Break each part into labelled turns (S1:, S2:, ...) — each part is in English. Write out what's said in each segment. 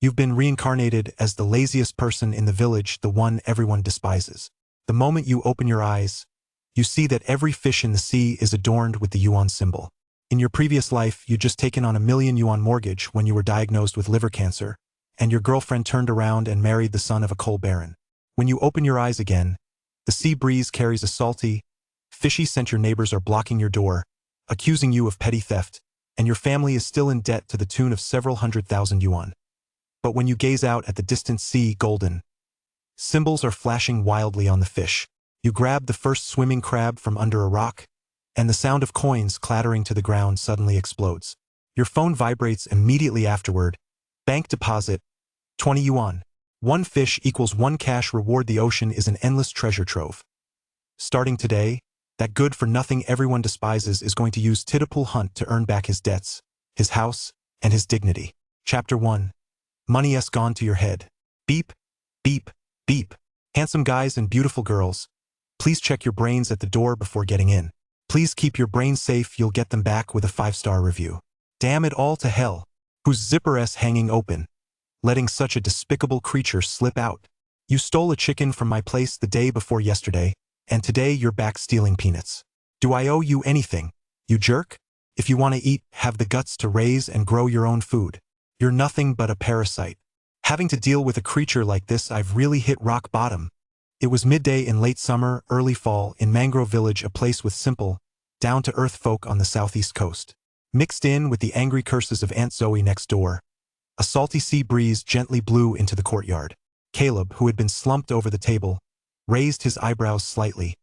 S1: You've been reincarnated as the laziest person in the village, the one everyone despises. The moment you open your eyes, you see that every fish in the sea is adorned with the yuan symbol. In your previous life, you'd just taken on a 1,000,000 yuan mortgage when you were diagnosed with liver cancer, and your girlfriend turned around and married the son of a coal baron. When you open your eyes again, the sea breeze carries a salty, fishy scent. Your neighbors are blocking your door, accusing you of petty theft, and your family is still in debt to the tune of several 100,000 yuan. But when you gaze out at the distant sea, golden symbols are flashing wildly on the fish. You grab the first swimming crab from under a rock, and the sound of coins clattering to the ground suddenly explodes. Your phone vibrates immediately afterward. Bank deposit, 20 yuan. 1 fish equals 1 cash reward. The ocean is an endless treasure trove. Starting today, that good-for-nothing everyone despises is going to use Titapool Hunt to earn back his debts, his house, and his dignity. Chapter 1. Money's gone to your head. Beep, beep, beep. Handsome guys and beautiful girls, please check your brains at the door before getting in. Please keep your brains safe. You'll get them back with a 5-star review. Damn it all to hell. Whose zipper-s hanging open, letting such a despicable creature slip out? You stole a chicken from my place the day before yesterday, and today you're back stealing peanuts. Do I owe you anything, you jerk? If you want to eat, have the guts to raise and grow your own food. You're nothing but a parasite. Having to deal with a creature like this, I've really hit rock bottom. It was midday in late summer, early fall, in Mangrove Village, a place with simple, down-to-earth folk on the southeast coast. Mixed in with the angry curses of Aunt Zoe next door, a salty sea breeze gently blew into the courtyard. Caleb, who had been slumped over the table, raised his eyebrows slightly,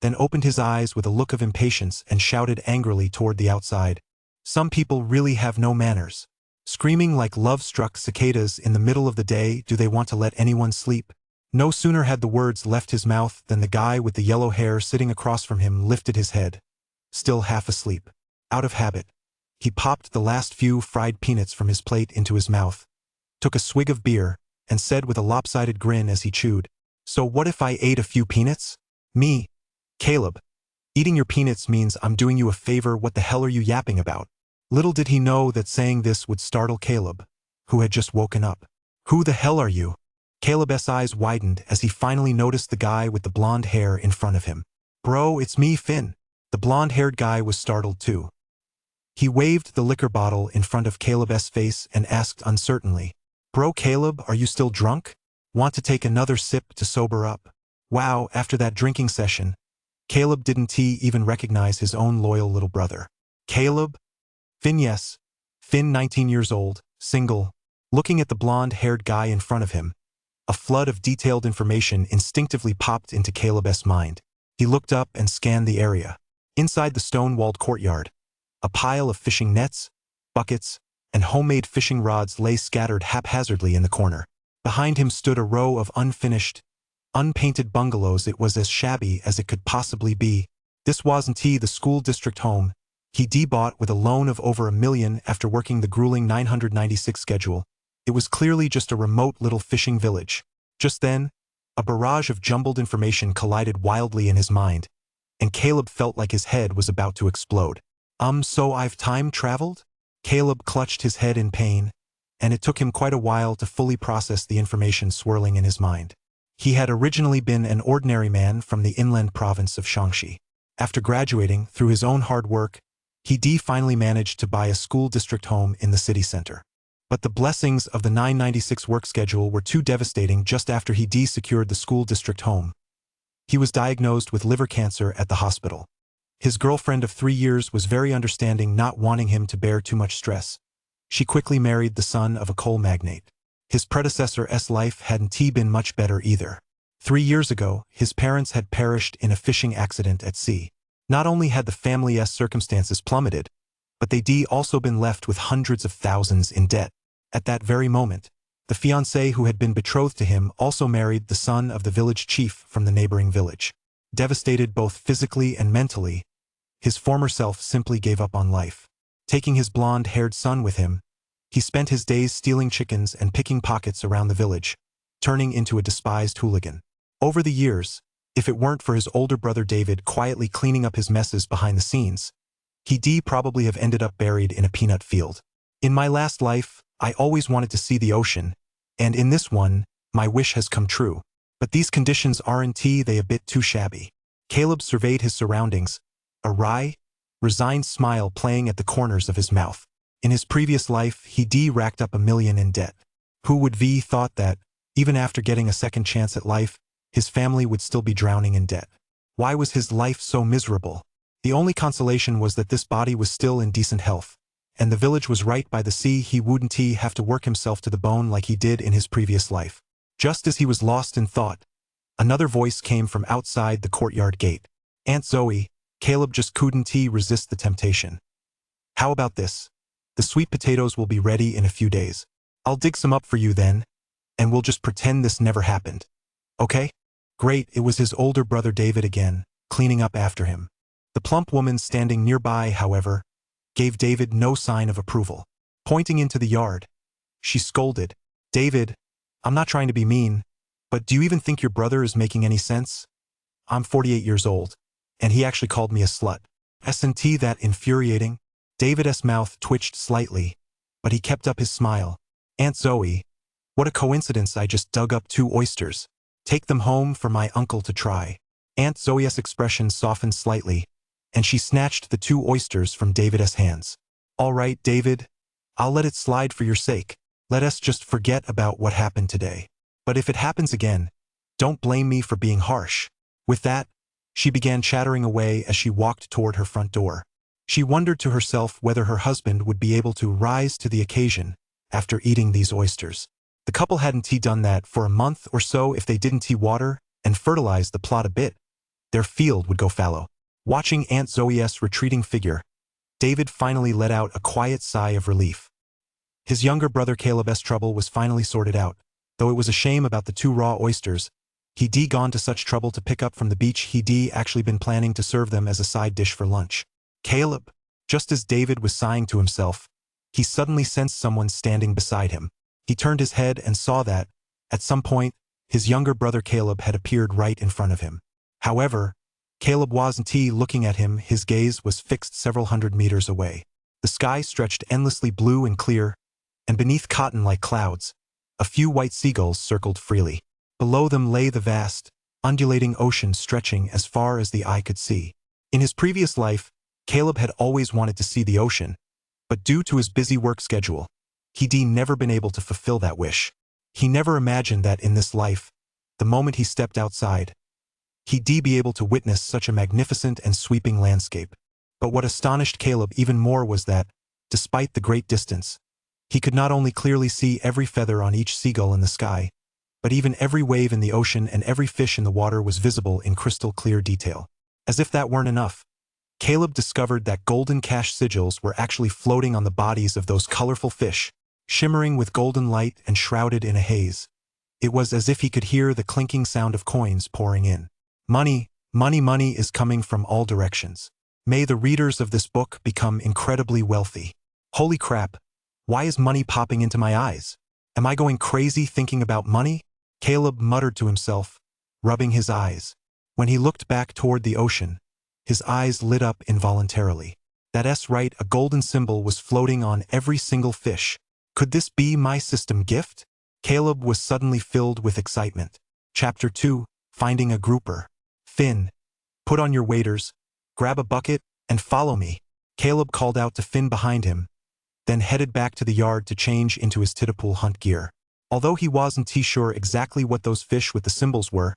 S1: then opened his eyes with a look of impatience and shouted angrily toward the outside. Some people really have no manners. Screaming like love-struck cicadas in the middle of the day, do they want to let anyone sleep? No sooner had the words left his mouth than the guy with the yellow hair sitting across from him lifted his head. Still half asleep. Out of habit, he popped the last few fried peanuts from his plate into his mouth, took a swig of beer, and said with a lopsided grin as he chewed, "So what if I ate a few peanuts? Me, Caleb. Eating your peanuts means I'm doing you a favor. What the hell are you yapping about?" Little did he know that saying this would startle Caleb, who had just woken up. "Who the hell are you?" Caleb's eyes widened as he finally noticed the guy with the blonde hair in front of him. "Bro, it's me, Finn." The blonde-haired guy was startled too. He waved the liquor bottle in front of Caleb's face and asked uncertainly, "Bro, Caleb, are you still drunk? Want to take another sip to sober up?" Wow, after that drinking session, Caleb didn't even recognize his own loyal little brother. "Caleb?" "Finn, yes." Finn, 19 years old, single. Looking at the blonde-haired guy in front of him, a flood of detailed information instinctively popped into Caleb's mind. He looked up and scanned the area. Inside the stone-walled courtyard, a pile of fishing nets, buckets, and homemade fishing rods lay scattered haphazardly in the corner. Behind him stood a row of unfinished, unpainted bungalows. It was as shabby as it could possibly be. This wasn't the school district home he bought with a loan of over $1 million after working the grueling 996 schedule. It was clearly just a remote little fishing village. Just then, a barrage of jumbled information collided wildly in his mind, and Caleb felt like his head was about to explode. So I've time traveled? Caleb clutched his head in pain, and it took him quite a while to fully process the information swirling in his mind. He had originally been an ordinary man from the inland province of Shaanxi. After graduating, through his own hard work, he finally managed to buy a school district home in the city center. But the blessings of the 996 work schedule were too devastating. Just after he secured the school district home, he was diagnosed with liver cancer at the hospital. His girlfriend of 3 years was very understanding, not wanting him to bear too much stress. She quickly married the son of a coal magnate. His predecessor's life hadn't been much better either. 3 years ago, his parents had perished in a fishing accident at sea. Not only had the family's circumstances plummeted, but they'd also been left with hundreds of thousands in debt. At that very moment, the fiancée who had been betrothed to him also married the son of the village chief from the neighboring village. Devastated both physically and mentally, his former self simply gave up on life. Taking his blonde-haired son with him, he spent his days stealing chickens and picking pockets around the village, turning into a despised hooligan. Over the years, if it weren't for his older brother David quietly cleaning up his messes behind the scenes, he'd probably have ended up buried in a peanut field. In my last life, I always wanted to see the ocean, and in this one, my wish has come true. But these conditions aren't they a bit too shabby. Caleb surveyed his surroundings, a wry, resigned smile playing at the corners of his mouth. In his previous life, he'd racked up $1 million in debt. Who would have thought that, even after getting a second chance at life, his family would still be drowning in debt? Why was his life so miserable? The only consolation was that this body was still in decent health, and the village was right by the sea. He wouldn't have to work himself to the bone like he did in his previous life. Just as he was lost in thought, another voice came from outside the courtyard gate. Aunt Zoe. Caleb just couldn't resist the temptation. How about this? The sweet potatoes will be ready in a few days. I'll dig some up for you then, and we'll just pretend this never happened. Okay? Great. It was his older brother David again, cleaning up after him. The plump woman standing nearby, however, gave David no sign of approval. Pointing into the yard, she scolded, "David, I'm not trying to be mean, but do you even think your brother is making any sense? I'm 48 years old, and he actually called me a slut. Isn't that infuriating?" David's mouth twitched slightly, but he kept up his smile. "Aunt Zoe, what a coincidence, I just dug up 2 oysters. Take them home for my uncle to try." Aunt Zoe's expression softened slightly, and she snatched the 2 oysters from David's hands. "All right, David, I'll let it slide for your sake. Let us just forget about what happened today. But if it happens again, don't blame me for being harsh." With that, she began chattering away as she walked toward her front door. She wondered to herself whether her husband would be able to rise to the occasion after eating these oysters. The couple hadn't done that for a month or so. If they didn't water and fertilize the plot a bit, their field would go fallow. Watching Aunt Zoe's retreating figure, David finally let out a quiet sigh of relief. His younger brother Caleb's trouble was finally sorted out, though it was a shame about the 2 raw oysters. He'd gone to such trouble to pick up from the beach. He'd actually been planning to serve them as a side dish for lunch. Caleb, just as David was sighing to himself, he suddenly sensed someone standing beside him. He turned his head and saw that, at some point, his younger brother Caleb had appeared right in front of him. However, Caleb wasn't looking at him. His gaze was fixed several hundred meters away. The sky stretched endlessly blue and clear, and beneath cotton-like clouds, a few white seagulls circled freely. Below them lay the vast, undulating ocean stretching as far as the eye could see. In his previous life, Caleb had always wanted to see the ocean, but due to his busy work schedule, he'd never been able to fulfill that wish. He never imagined that in this life, the moment he stepped outside, he'd be able to witness such a magnificent and sweeping landscape. But what astonished Caleb even more was that, despite the great distance, he could not only clearly see every feather on each seagull in the sky, but even every wave in the ocean and every fish in the water was visible in crystal clear detail. As if that weren't enough, Caleb discovered that golden cash sigils were actually floating on the bodies of those colorful fish, shimmering with golden light and shrouded in a haze. It was as if he could hear the clinking sound of coins pouring in. Money, money, money is coming from all directions. May the readers of this book become incredibly wealthy. Holy crap, why is money popping into my eyes? Am I going crazy thinking about money? Caleb muttered to himself, rubbing his eyes. When he looked back toward the ocean, his eyes lit up involuntarily. That's right, a golden symbol was floating on every single fish. Could this be my system gift? Caleb was suddenly filled with excitement. Chapter 2, Finding a Grouper. Finn, put on your waders, grab a bucket, and follow me. Caleb called out to Finn behind him, then headed back to the yard to change into his titpool hunt gear. Although he wasn't sure exactly what those fish with the symbols were,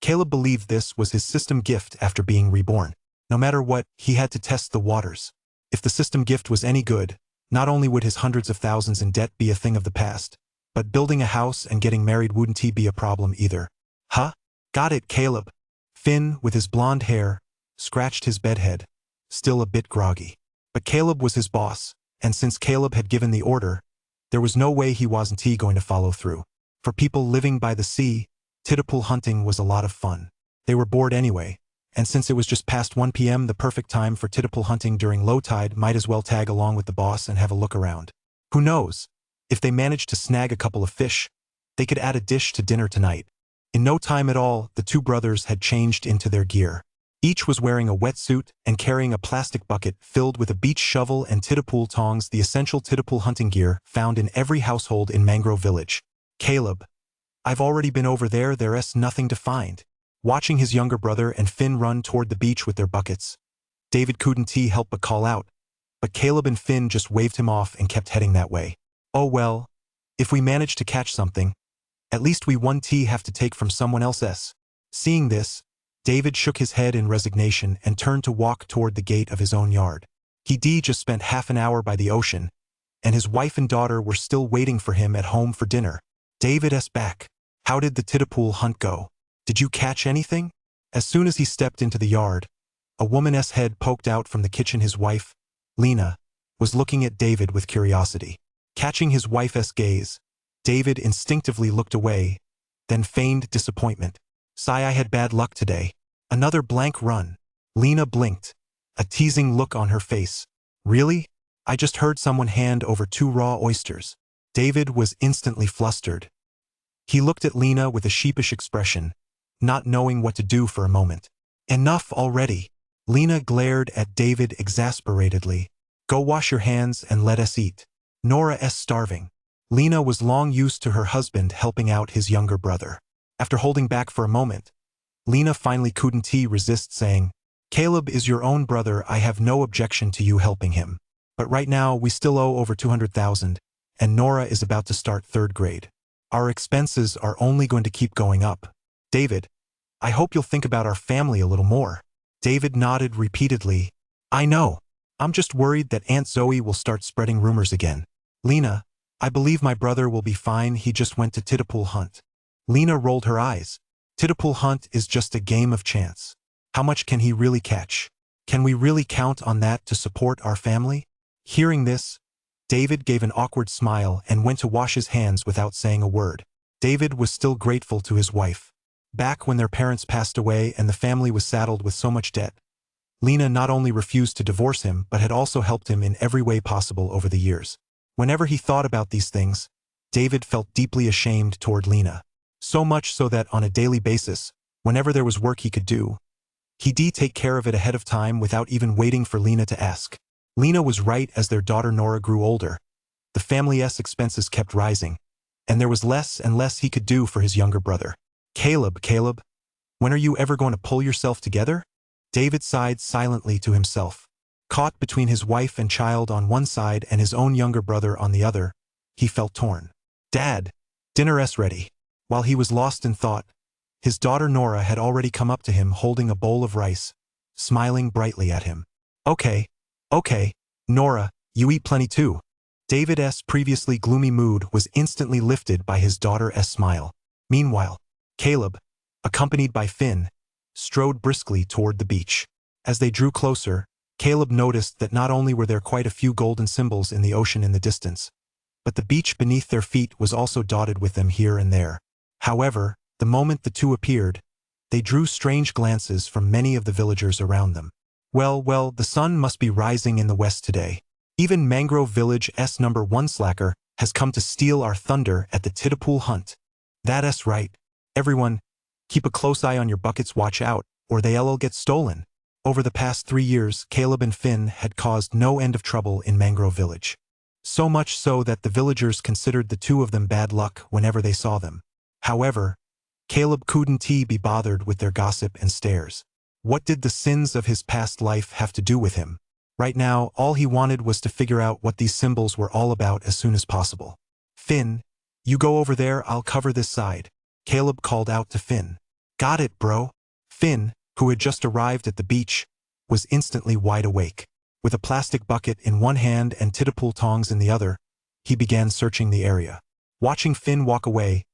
S1: Caleb believed this was his system gift after being reborn. No matter what, he had to test the waters. If the system gift was any good, not only would his hundreds of thousands in debt be a thing of the past, but building a house and getting married wouldn't be a problem either. Huh? Got it, Caleb. Finn, with his blonde hair, scratched his bedhead, still a bit groggy. But Caleb was his boss, and since Caleb had given the order, there was no way he wasn't going to follow through. For people living by the sea, titpool hunting was a lot of fun. They were bored anyway, and since it was just past 1 p.m., the perfect time for titpool hunting during low tide, might as well tag along with the boss and have a look around. Who knows? If they managed to snag a couple of fish, they could add a dish to dinner tonight. In no time at all, the 2 brothers had changed into their gear. Each was wearing a wetsuit and carrying a plastic bucket filled with a beach shovel and tittapool tongs, the essential tittapool hunting gear found in every household in Mangrove Village. Caleb, I've already been over there, there's nothing to find. Watching his younger brother and Finn run toward the beach with their buckets, David couldn't help but call out, but Caleb and Finn just waved him off and kept heading that way. Oh well, if we manage to catch something, at least we have to take from someone else's. Seeing this, David shook his head in resignation and turned to walk toward the gate of his own yard. He just spent half an hour by the ocean, and his wife and daughter were still waiting for him at home for dinner. David's back. How did the tittapool hunt go? Did you catch anything? As soon as he stepped into the yard, a woman's head poked out from the kitchen. His wife, Lena, was looking at David with curiosity. Catching his wife's gaze, David instinctively looked away, then feigned disappointment. Sigh, I had bad luck today. Another blank run. Lena blinked, a teasing look on her face. Really? I just heard someone hand over 2 raw oysters. David was instantly flustered. He looked at Lena with a sheepish expression, not knowing what to do for a moment. Enough already. Lena glared at David exasperatedly. Go wash your hands and let us eat. Nora's starving. Lena was long used to her husband helping out his younger brother. After holding back for a moment, Lena finally couldn't resist saying, Caleb is your own brother, I have no objection to you helping him. But right now we still owe over 200,000, and Nora is about to start 3rd grade. Our expenses are only going to keep going up. David, I hope you'll think about our family a little more. David nodded repeatedly. I know. I'm just worried that Aunt Zoe will start spreading rumors again. Lena, I believe my brother will be fine, he just went to tittapool hunt. Lena rolled her eyes. Tittapool hunt is just a game of chance. How much can he really catch? Can we really count on that to support our family? Hearing this, David gave an awkward smile and went to wash his hands without saying a word. David was still grateful to his wife. Back when their parents passed away and the family was saddled with so much debt, Lena not only refused to divorce him but had also helped him in every way possible over the years. Whenever he thought about these things, David felt deeply ashamed toward Lena. So much so that on a daily basis, whenever there was work he could do, he'd take care of it ahead of time without even waiting for Lena to ask. Lena was right. As their daughter Nora grew older, the family's expenses kept rising, and there was less and less he could do for his younger brother. Caleb, when are you ever going to pull yourself together? David sighed silently to himself. Caught between his wife and child on one side and his own younger brother on the other, he felt torn. Dad, dinner's ready. While he was lost in thought, his daughter Nora had already come up to him holding a bowl of rice, smiling brightly at him. Okay, Nora, you eat plenty too. David's previously gloomy mood was instantly lifted by his daughter's smile. Meanwhile, Caleb, accompanied by Finn, strode briskly toward the beach. As they drew closer, Caleb noticed that not only were there quite a few golden symbols in the ocean in the distance, but the beach beneath their feet was also dotted with them here and there. However, the moment the two appeared, they drew strange glances from many of the villagers around them. Well, the sun must be rising in the west today. Even Mangrove Village's #1 slacker has come to steal our thunder at the tittapool hunt. That's right. Everyone, keep a close eye on your buckets, watch out, or they'll get stolen. Over the past 3 years, Caleb and Finn had caused no end of trouble in Mangrove Village. So much so that the villagers considered the two of them bad luck whenever they saw them. However, Caleb couldn't be bothered with their gossip and stares. What did the sins of his past life have to do with him? Right now, all he wanted was to figure out what these symbols were all about as soon as possible. Finn, you go over there, I'll cover this side. Caleb called out to Finn. Got it, bro. Finn, who had just arrived at the beach, was instantly wide awake. With a plastic bucket in one hand and tittapool tongs in the other, he began searching the area. Watching Finn walk away,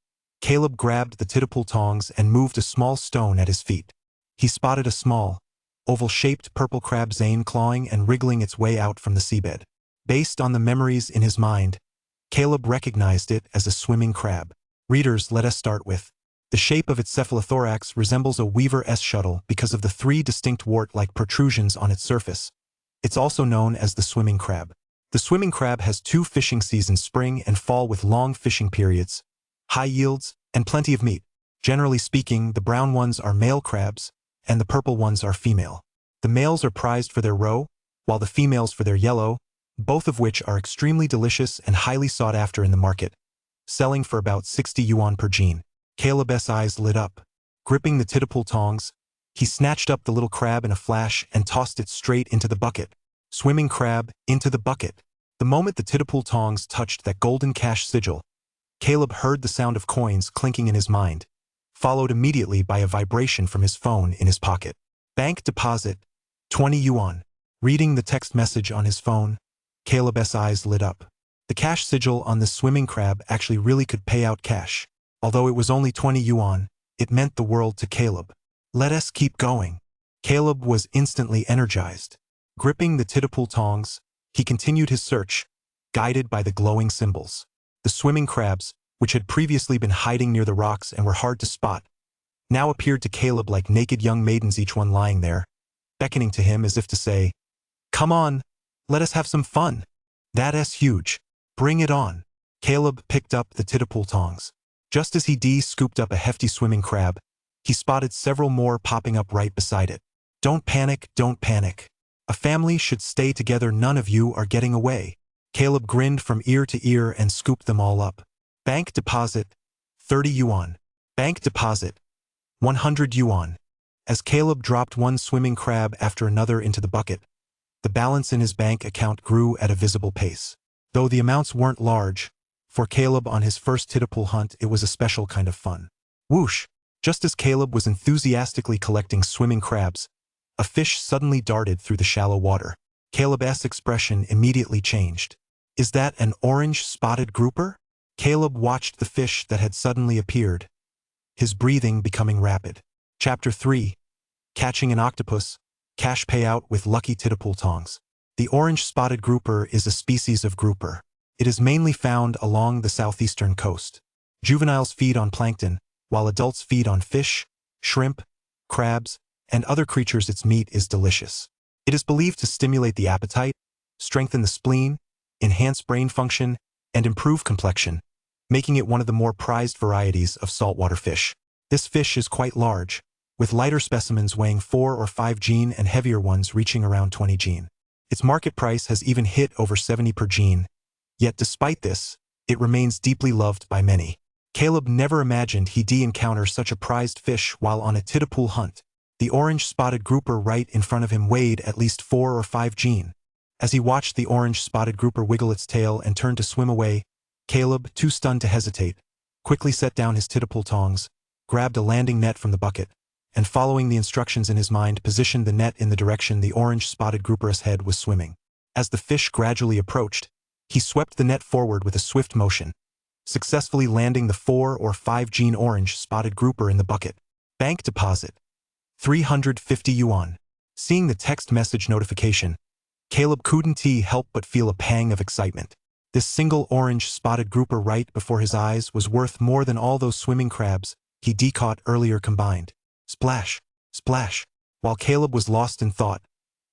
S1: Caleb grabbed the tittapool tongs and moved a small stone at his feet. He spotted a small, oval-shaped purple crab zane clawing and wriggling its way out from the seabed. Based on the memories in his mind, Caleb recognized it as a swimming crab. Readers, let us start with. The shape of its cephalothorax resembles a weaver's shuttle because of the 3 distinct wart-like protrusions on its surface. It's also known as the swimming crab. The swimming crab has 2 fishing seasons, spring and fall, with long fishing periods, high yields, and plenty of meat. Generally speaking, the brown ones are male crabs, and the purple ones are female. The males are prized for their roe, while the females for their yellow, both of which are extremely delicious and highly sought after in the market, selling for about 60 yuan per gene. Caleb's eyes lit up. Gripping the titipule tongs, he snatched up the little crab in a flash and tossed it straight into the bucket. Swimming crab, into the bucket. The moment the titipule tongs touched that golden cash sigil, Caleb heard the sound of coins clinking in his mind, followed immediately by a vibration from his phone in his pocket. Bank deposit, 20 yuan. Reading the text message on his phone, Caleb's eyes lit up. The cash sigil on this swimming crab actually really could pay out cash. Although it was only 20 yuan, it meant the world to Caleb. Let us keep going. Caleb was instantly energized. Gripping the titipule tongs, he continued his search, guided by the glowing symbols. The swimming crabs, which had previously been hiding near the rocks and were hard to spot, now appeared to Caleb like naked young maidens, each one lying there, beckoning to him as if to say, "Come on, let us have some fun. That's huge. Bring it on." Caleb picked up the titipule tongs. Just as he scooped up a hefty swimming crab, he spotted several more popping up right beside it. Don't panic, don't panic. A family should stay together, none of you are getting away. Caleb grinned from ear to ear and scooped them all up. Bank deposit, 30 yuan. Bank deposit, 100 yuan. As Caleb dropped one swimming crab after another into the bucket, the balance in his bank account grew at a visible pace. Though the amounts weren't large, for Caleb on his first titipule hunt it was a special kind of fun. Whoosh! Just as Caleb was enthusiastically collecting swimming crabs, a fish suddenly darted through the shallow water. Caleb's expression immediately changed. Is that an orange spotted grouper? Caleb watched the fish that had suddenly appeared, his breathing becoming rapid. Chapter 3. Catching an octopus, cash payout with lucky titipule tongs. The orange spotted grouper is a species of grouper. It is mainly found along the southeastern coast. Juveniles feed on plankton, while adults feed on fish, shrimp, crabs, and other creatures. Its meat is delicious. It is believed to stimulate the appetite, strengthen the spleen, enhance brain function, and improve complexion, making it one of the more prized varieties of saltwater fish. This fish is quite large, with lighter specimens weighing 4 or 5 gene and heavier ones reaching around 20 gene. Its market price has even hit over 70 per gene, yet despite this, it remains deeply loved by many. Caleb never imagined he'd encounter such a prized fish while on a titipule hunt. The orange-spotted grouper right in front of him weighed at least 4 or 5 gene. As he watched the orange-spotted grouper wiggle its tail and turn to swim away, Caleb, too stunned to hesitate, quickly set down his titipule tongs, grabbed a landing net from the bucket, and following the instructions in his mind positioned the net in the direction the orange-spotted grouper's head was swimming. As the fish gradually approached, he swept the net forward with a swift motion, successfully landing the 4 or 5 gene orange-spotted grouper in the bucket. Bank deposit, 350 yuan. Seeing the text message notification, Caleb couldn't help but feel a pang of excitement. This single orange-spotted grouper right before his eyes was worth more than all those swimming crabs he caught earlier combined. Splash! Splash! While Caleb was lost in thought,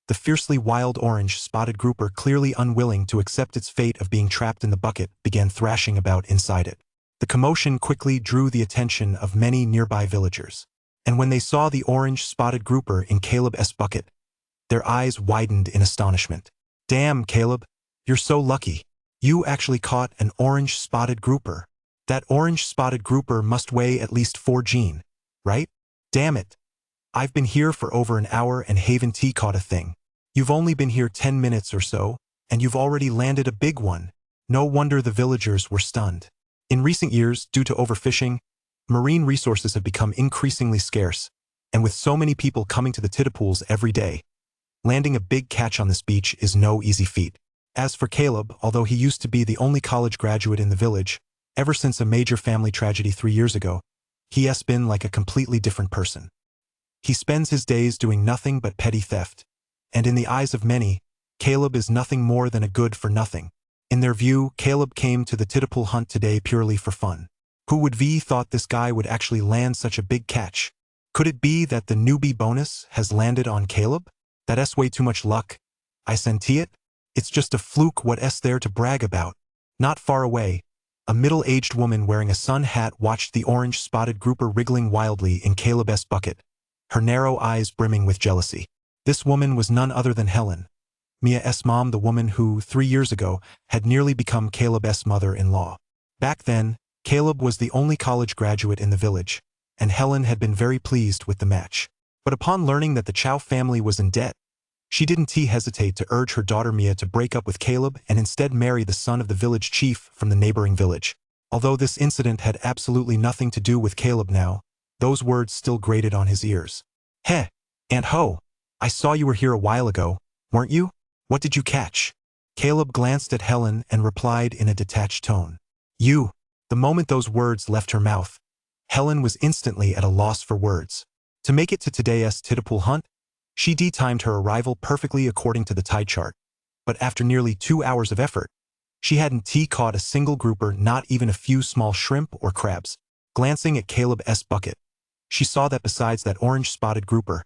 S1: the fiercely wild orange-spotted grouper, clearly unwilling to accept its fate of being trapped in the bucket, began thrashing about inside it. The commotion quickly drew the attention of many nearby villagers, and when they saw the orange-spotted grouper in Caleb's bucket, their eyes widened in astonishment. Damn, Caleb, you're so lucky. You actually caught an orange-spotted grouper. That orange-spotted grouper must weigh at least 4 gene, right? Damn it. I've been here for over an hour and haven't caught a thing. You've only been here 10 minutes or so, and you've already landed a big one. No wonder the villagers were stunned. In recent years, due to overfishing, marine resources have become increasingly scarce, and with so many people coming to the titipules every day, landing a big catch on this beach is no easy feat. As for Caleb, although he used to be the only college graduate in the village, ever since a major family tragedy 3 years ago, he has been like a completely different person. He spends his days doing nothing but petty theft, and in the eyes of many, Caleb is nothing more than a good-for-nothing. In their view, Caleb came to the titipule hunt today purely for fun. Who would have thought this guy would actually land such a big catch? Could it be that the newbie bonus has landed on Caleb? That's way too much luck. I senti it. It's just a fluke. What's there to brag about? Not far away, a middle-aged woman wearing a sun hat watched the orange-spotted grouper wriggling wildly in Caleb's bucket, her narrow eyes brimming with jealousy. This woman was none other than Helen, Mia's mom, the woman who, 3 years ago, had nearly become Caleb's mother-in-law. Back then, Caleb was the only college graduate in the village, and Helen had been very pleased with the match. But upon learning that the Chow family was in debt, she didn't hesitate to urge her daughter Mia to break up with Caleb and instead marry the son of the village chief from the neighboring village. Although this incident had absolutely nothing to do with Caleb now, those words still grated on his ears. "Heh, Aunt Ho, I saw you were here a while ago, weren't you? What did you catch?" Caleb glanced at Helen and replied in a detached tone. "You." The moment those words left her mouth, Helen was instantly at a loss for words. To make it to today's Titapool hunt, she timed her arrival perfectly according to the tide chart, but after nearly 2 hours of effort, she hadn't caught a single grouper, not even a few small shrimp or crabs. Glancing at Caleb's bucket, she saw that besides that orange-spotted grouper,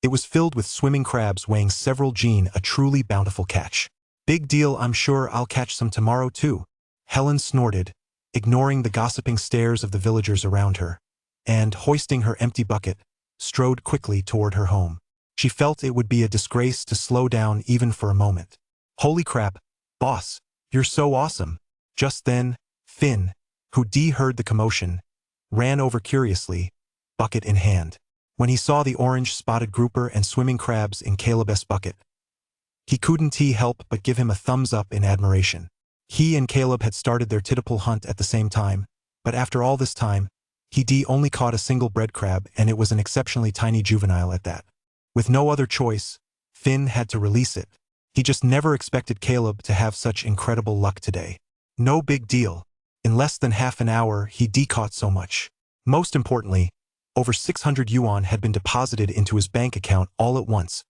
S1: it was filled with swimming crabs weighing several gene, a truly bountiful catch. "Big deal, I'm sure I'll catch some tomorrow too," Helen snorted, ignoring the gossiping stares of the villagers around her, and, hoisting her empty bucket, strode quickly toward her home. She felt it would be a disgrace to slow down even for a moment. "Holy crap, boss, you're so awesome." Just then, Finn, who heard the commotion, ran over curiously, bucket in hand. When he saw the orange-spotted grouper and swimming crabs in Caleb's bucket, he couldn't help but give him a thumbs up in admiration. He and Caleb had started their Titapool hunt at the same time, but after all this time, he only caught a single bread crab, and it was an exceptionally tiny juvenile at that. With no other choice, Finn had to release it. He just never expected Caleb to have such incredible luck today. No big deal. In less than half an hour, he caught so much. Most importantly, over 600 yuan had been deposited into his bank account all at once,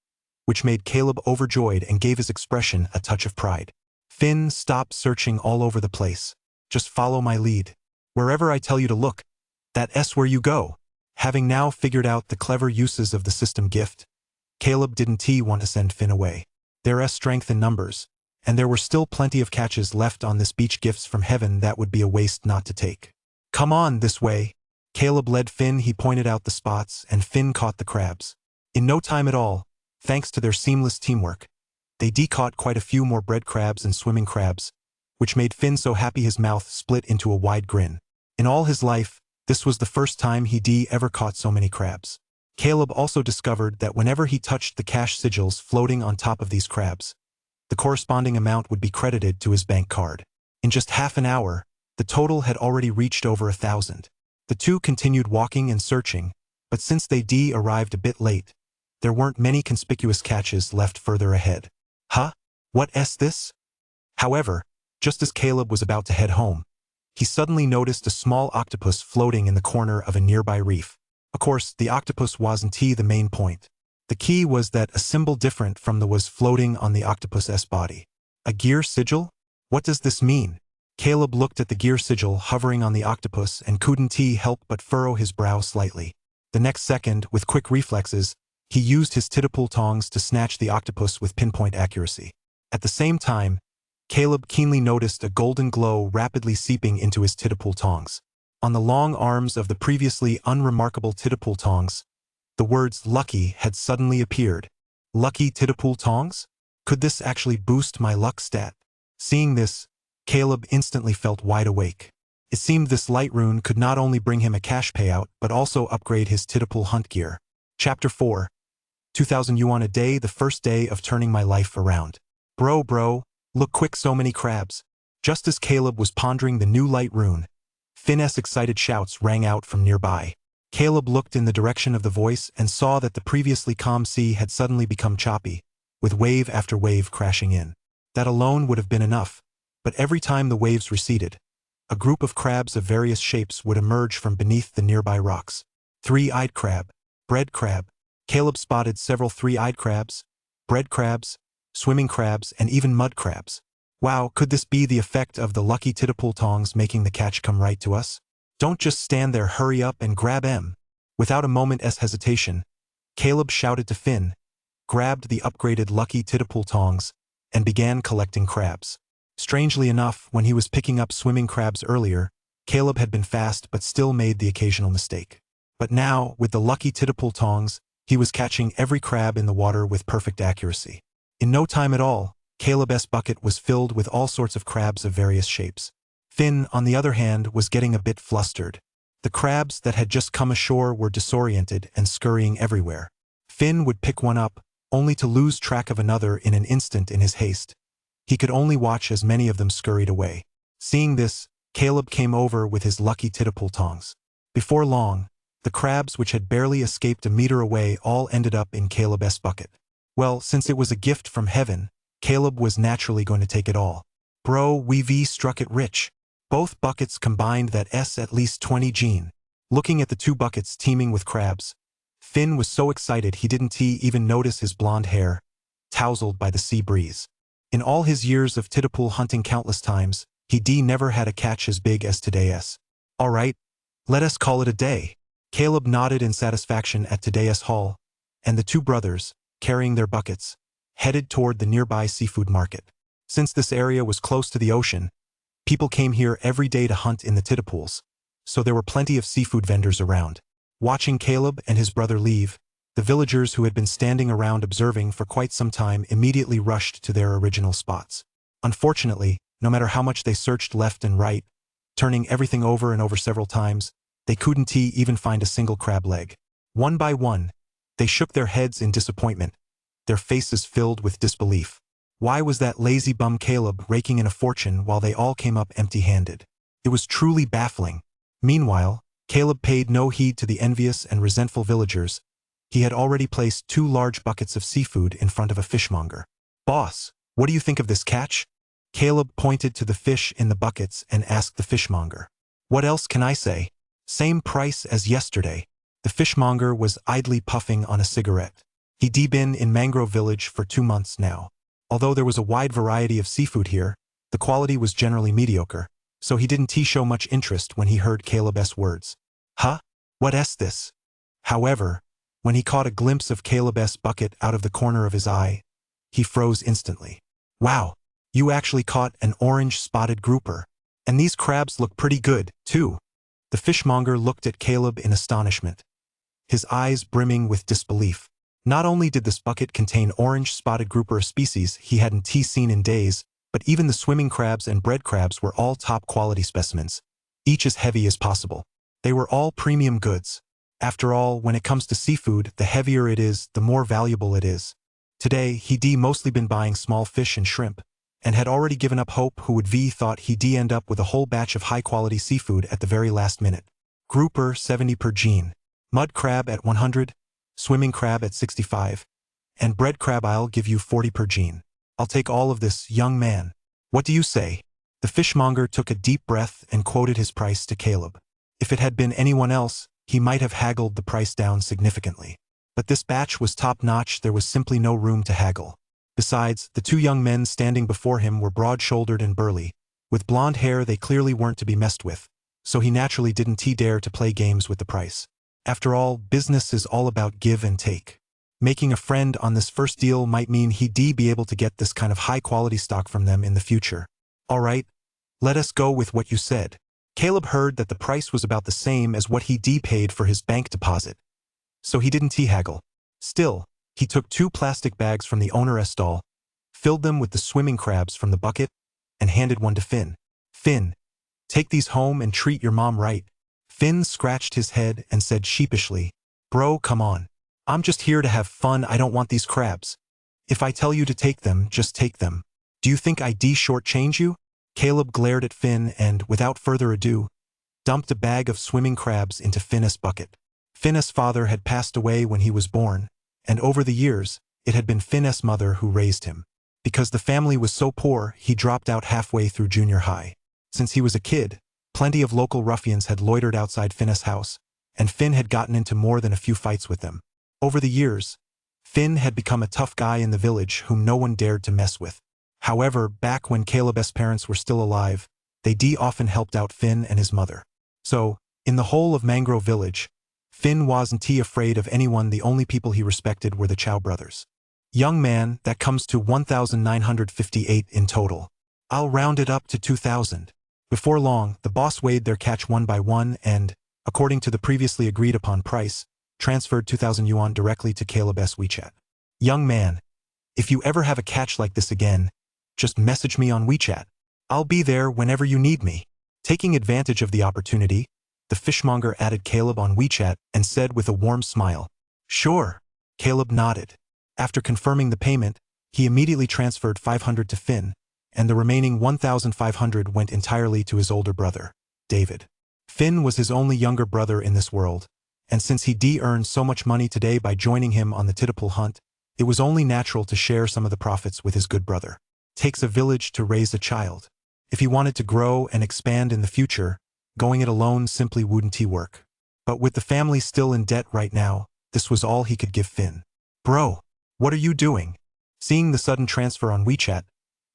S1: which made Caleb overjoyed and gave his expression a touch of pride. "Finn, stop searching all over the place. Just follow my lead. Wherever I tell you to look, that's where you go." Having now figured out the clever uses of the system gift, Caleb didn't want to send Finn away. There's strength in numbers, and there were still plenty of catches left on this beach, gifts from heaven that would be a waste not to take. "Come on, this way." Caleb led Finn. He pointed out the spots, and Finn caught the crabs. In no time at all, thanks to their seamless teamwork, they caught quite a few more bread crabs and swimming crabs, which made Finn so happy his mouth split into a wide grin. In all his life, this was the first time he ever caught so many crabs. Caleb also discovered that whenever he touched the cash sigils floating on top of these crabs, the corresponding amount would be credited to his bank card. In just half an hour, the total had already reached over 1,000. The two continued walking and searching, but since they arrived a bit late, there weren't many conspicuous catches left further ahead. "Huh? What's this?" However, just as Caleb was about to head home, he suddenly noticed a small octopus floating in the corner of a nearby reef. Of course, the octopus wasn't the main point. The key was that a symbol different from the was floating on the octopus's body. A gear sigil? What does this mean? Caleb looked at the gear sigil hovering on the octopus and couldn't help but furrow his brow slightly. The next second, with quick reflexes, he used his Titapool tongs to snatch the octopus with pinpoint accuracy. At the same time, Caleb keenly noticed a golden glow rapidly seeping into his Titapool tongs. On the long arms of the previously unremarkable Titapool tongs, the words "lucky" had suddenly appeared. Lucky Titapool tongs? Could this actually boost my luck stat? Seeing this, Caleb instantly felt wide awake. It seemed this light rune could not only bring him a cash payout but also upgrade his Titapool hunt gear. Chapter 4. 2,000 yuan a day, the first day of turning my life around. Bro, look quick, so many crabs. Just as Caleb was pondering the new light rune, Finn's excited shouts rang out from nearby. Caleb looked in the direction of the voice and saw that the previously calm sea had suddenly become choppy, with wave after wave crashing in. That alone would have been enough, but every time the waves receded, a group of crabs of various shapes would emerge from beneath the nearby rocks. Three-eyed crab, bread crab. Caleb spotted several three-eyed crabs, bread crabs, swimming crabs, and even mud crabs. Wow, could this be the effect of the lucky Titapool tongs making the catch come right to us? Don't just stand there, hurry up and grab 'em. Without a moment's hesitation, Caleb shouted to Finn, grabbed the upgraded lucky Titapool tongs, and began collecting crabs. Strangely enough, when he was picking up swimming crabs earlier, Caleb had been fast but still made the occasional mistake. But now, with the lucky Titapool tongs, He was catching every crab in the water with perfect accuracy. In no time at all, Caleb's bucket was filled with all sorts of crabs of various shapes. Finn, on the other hand, was getting a bit flustered. The crabs that had just come ashore were disoriented and scurrying everywhere. Finn would pick one up, only to lose track of another in an instant in his haste. He could only watch as many of them scurried away. Seeing this, Caleb came over with his lucky titapule tongs. Before long, the crabs which had barely escaped a meter away all ended up in Caleb's bucket. Well, since it was a gift from heaven, Caleb was naturally going to take it all. Bro, we struck it rich. Both buckets combined that at least 20 gene. Looking at the two buckets teeming with crabs, Finn was so excited he didn't even notice his blonde hair, tousled by the sea breeze. In all his years of titapule hunting countless times, he never had a catch as big as today's. All right, let us call it a day. Caleb nodded in satisfaction at today's haul, and the two brothers, carrying their buckets, headed toward the nearby seafood market. Since this area was close to the ocean, people came here every day to hunt in the titapools, so there were plenty of seafood vendors around. Watching Caleb and his brother leave, the villagers who had been standing around observing for quite some time immediately rushed to their original spots. Unfortunately, no matter how much they searched left and right, turning everything over and over several times, they couldn't even find a single crab leg. One by one, they shook their heads in disappointment, their faces filled with disbelief. Why was that lazy bum Caleb raking in a fortune while they all came up empty-handed? It was truly baffling. Meanwhile, Caleb paid no heed to the envious and resentful villagers. He had already placed 2 large buckets of seafood in front of a fishmonger. "Boss, what do you think of this catch?" Caleb pointed to the fish in the buckets and asked the fishmonger. "What else can I say? Same price as yesterday." The fishmonger was idly puffing on a cigarette. He'd been in Mangrove Village for 2 months now. Although there was a wide variety of seafood here, the quality was generally mediocre, so he didn't show much interest when he heard Caleb's words. "Huh? What's this?" However, when he caught a glimpse of Caleb's bucket out of the corner of his eye, he froze instantly. "Wow, you actually caught an orange-spotted grouper. And these crabs look pretty good, too." The fishmonger looked at Caleb in astonishment, his eyes brimming with disbelief. Not only did this bucket contain orange-spotted grouper, a species he hadn't seen in days, but even the swimming crabs and bread crabs were all top-quality specimens, each as heavy as possible. They were all premium goods. After all, when it comes to seafood, the heavier it is, the more valuable it is. Today, he'd mostly been buying small fish and shrimp, and had already given up hope thought he'd end up with a whole batch of high-quality seafood at the very last minute. Grouper 70 per gene, mud crab at 100, swimming crab at 65, and bread crab I'll give you 40 per gene. I'll take all of this, young man. What do you say? The fishmonger took a deep breath and quoted his price to Caleb. If it had been anyone else, he might have haggled the price down significantly. But this batch was top-notch, there was simply no room to haggle. Besides, the 2 young men standing before him were broad-shouldered and burly. With blonde hair they clearly weren't to be messed with, so he naturally didn't dare to play games with the price. After all, business is all about give and take. Making a friend on this first deal might mean he'd be able to get this kind of high-quality stock from them in the future. "All right, let us go with what you said." Caleb heard that the price was about the same as what he paid for his bank deposit, so he didn't haggle. Still, he took 2 plastic bags from the owner's stall, filled them with the swimming crabs from the bucket, and handed one to Finn. "Finn, take these home and treat your mom right." Finn scratched his head and said sheepishly, "Bro, come on. I'm just here to have fun, I don't want these crabs. If I tell you to take them, just take them. Do you think I'd shortchange you?" Caleb glared at Finn and, without further ado, dumped a bag of swimming crabs into Finn's bucket. Finn's father had passed away when he was born, and over the years, it had been Finn's mother who raised him. Because the family was so poor, he dropped out halfway through junior high. Since he was a kid, plenty of local ruffians had loitered outside Finn's house, and Finn had gotten into more than a few fights with them. Over the years, Finn had become a tough guy in the village whom no one dared to mess with. However, back when Caleb's parents were still alive, they often helped out Finn and his mother. So, in the whole of Mangrove Village, Finn wasn't afraid of anyone. The only people he respected were the Chow brothers. "Young man, that comes to 1,958 in total. I'll round it up to 2,000. Before long, the boss weighed their catch one by one and, according to the previously agreed upon price, transferred 2,000 yuan directly to Caleb's WeChat. Young man, if you ever have a catch like this again, just message me on WeChat. I'll be there whenever you need me. Taking advantage of the opportunity, the fishmonger added Caleb on WeChat and said with a warm smile, "Sure." Caleb nodded. After confirming the payment, he immediately transferred 500 to Finn, and the remaining 1,500 went entirely to his older brother, David. Finn was his only younger brother in this world, and since he earned so much money today by joining him on the tadpole hunt, it was only natural to share some of the profits with his good brother. Takes a village to raise a child. If he wanted to grow and expand in the future, going it alone simply wouldn't work. But with the family still in debt right now, this was all he could give Finn. "Bro, what are you doing?" Seeing the sudden transfer on WeChat,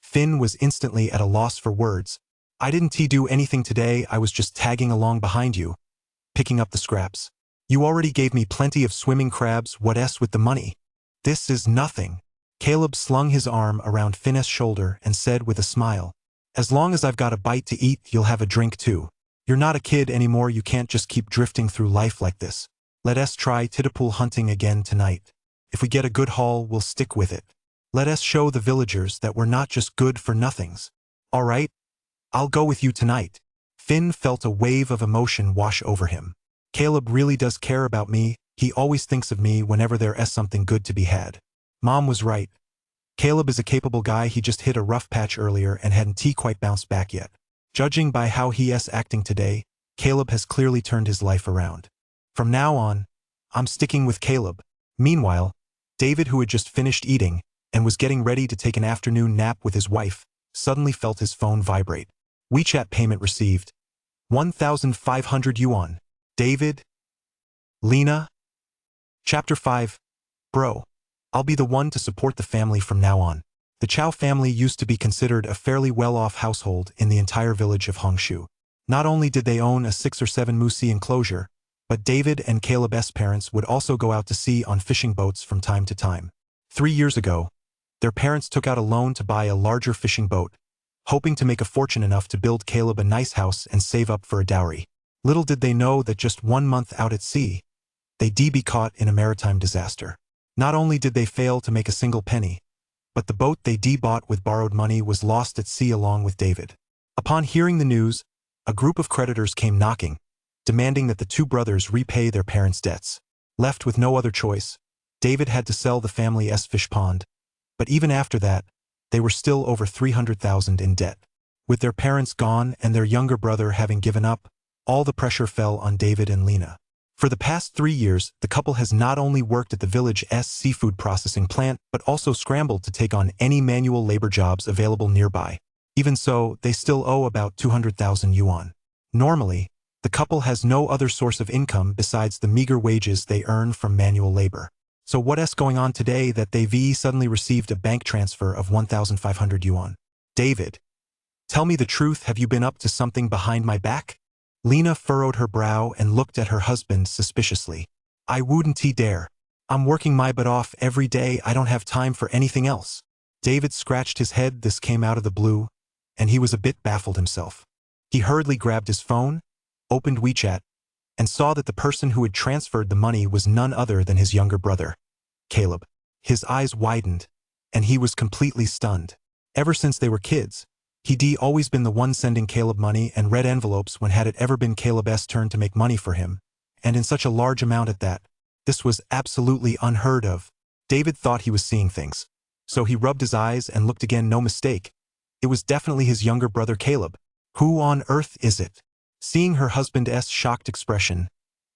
S1: Finn was instantly at a loss for words. "I didn't do anything today, I was just tagging along behind you, picking up the scraps. You already gave me plenty of swimming crabs, what else with the money? This is nothing." Caleb slung his arm around Finn's shoulder and said with a smile, "As long as I've got a bite to eat, you'll have a drink too. You're not a kid anymore, you can't just keep drifting through life like this. Let us try tadpole hunting again tonight. If we get a good haul, we'll stick with it. Let us show the villagers that we're not just good for nothings. All right, I'll go with you tonight." Finn felt a wave of emotion wash over him. Caleb really does care about me, he always thinks of me whenever there is something good to be had. Mom was right. Caleb is a capable guy, he just hit a rough patch earlier and hadn't quite bounced back yet. Judging by how he is acting today, Caleb has clearly turned his life around. From now on, I'm sticking with Caleb. Meanwhile, David, who had just finished eating and was getting ready to take an afternoon nap with his wife, suddenly felt his phone vibrate. WeChat payment received. 1,500 yuan. David? Lena? Chapter 5. Bro, I'll be the one to support the family from now on. The Chow family used to be considered a fairly well-off household in the entire village of Hongshu. Not only did they own a 6 or 7 moose enclosure, but David and Caleb's parents would also go out to sea on fishing boats from time to time. 3 years ago, their parents took out a loan to buy a larger fishing boat, hoping to make a fortune enough to build Caleb a nice house and save up for a dowry. Little did they know that just 1 month out at sea, they'd be caught in a maritime disaster. Not only did they fail to make a single penny, but the boat they bought with borrowed money was lost at sea along with David. Upon hearing the news, a group of creditors came knocking, demanding that the two brothers repay their parents' debts. Left with no other choice, David had to sell the family's fish pond, but even after that, they were still over 300,000 in debt. With their parents gone and their younger brother having given up, all the pressure fell on David and Lena. For the past 3 years, the couple has not only worked at the village's seafood processing plant, but also scrambled to take on any manual labor jobs available nearby. Even so, they still owe about 200,000 yuan. Normally, the couple has no other source of income besides the meager wages they earn from manual labor. So what's going on today that they've suddenly received a bank transfer of 1,500 yuan? David, tell me the truth, have you been up to something behind my back? Lena furrowed her brow and looked at her husband suspiciously. I wouldn't dare. I'm working my butt off every day, I don't have time for anything else. David scratched his head, this came out of the blue, and he was a bit baffled himself. He hurriedly grabbed his phone, opened WeChat, and saw that the person who had transferred the money was none other than his younger brother, Caleb. His eyes widened, and he was completely stunned. Ever since they were kids, he'd always been the one sending Caleb money and red envelopes when had it ever been Caleb's turn to make money for him, and in such a large amount at that. This was absolutely unheard of. David thought he was seeing things. So he rubbed his eyes and looked again, no mistake. It was definitely his younger brother Caleb. Who on earth is it? Seeing her husband's shocked expression,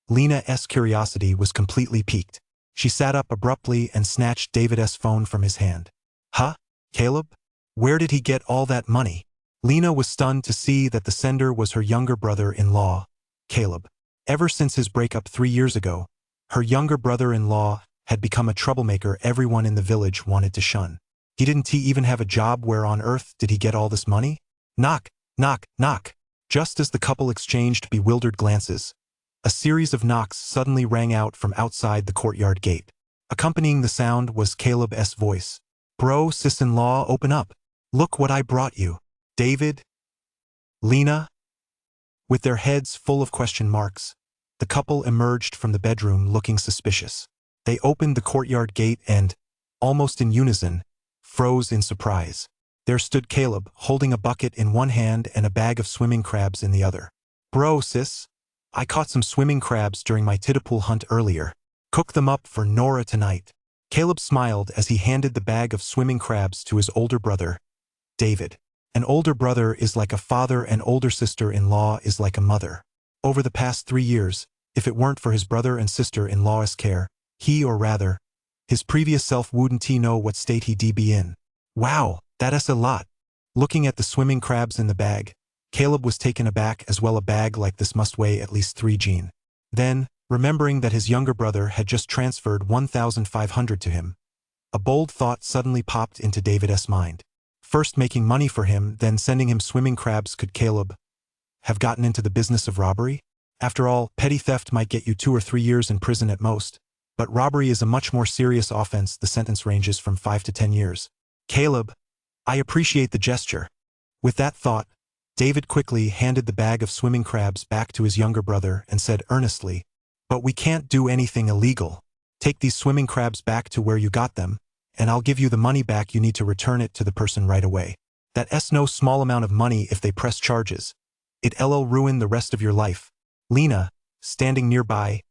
S1: Lena's curiosity was completely piqued. She sat up abruptly and snatched David's phone from his hand. Huh? Caleb? Where did he get all that money? Lena was stunned to see that the sender was her younger brother-in-law, Caleb. Ever since his breakup 3 years ago, her younger brother-in-law had become a troublemaker everyone in the village wanted to shun. He didn't even have a job, where on earth did he get all this money? Knock, knock, knock. Just as the couple exchanged bewildered glances, a series of knocks suddenly rang out from outside the courtyard gate. Accompanying the sound was Caleb's voice. Bro, sis-in-law, open up. Look what I brought you. David? Lena? With their heads full of question marks, The couple emerged from the bedroom looking suspicious. They opened the courtyard gate and, almost in unison, froze in surprise. There stood Caleb, holding a bucket in one hand and a bag of swimming crabs in the other. "Bro, sis, I caught some swimming crabs during my tidal hunt earlier. Cook them up for Nora tonight." Caleb smiled as he handed the bag of swimming crabs to his older brother, David. An older brother is like a father, an older sister-in-law is like a mother. Over the past 3 years, if it weren't for his brother and sister-in-law's care, he, or rather, his previous self wouldn't know what state he'd be in. Wow, that's a lot. Looking at the swimming crabs in the bag, Caleb was taken aback as well. A bag like this must weigh at least 3 Gene. Then, remembering that his younger brother had just transferred 1,500 to him, a bold thought suddenly popped into David's mind. First making money for him, then sending him swimming crabs. Could Caleb have gotten into the business of robbery? After all, petty theft might get you 2 or 3 years in prison at most, but robbery is a much more serious offense. The sentence ranges from 5 to 10 years. Caleb, I appreciate the gesture. With that thought, David quickly handed the bag of swimming crabs back to his younger brother and said earnestly, "But we can't do anything illegal. Take these swimming crabs back to where you got them, and I'll give you the money back. You need to return it to the person right away. That's no small amount of money. If they press charges, it'll ruin the rest of your life." Lena, standing nearby,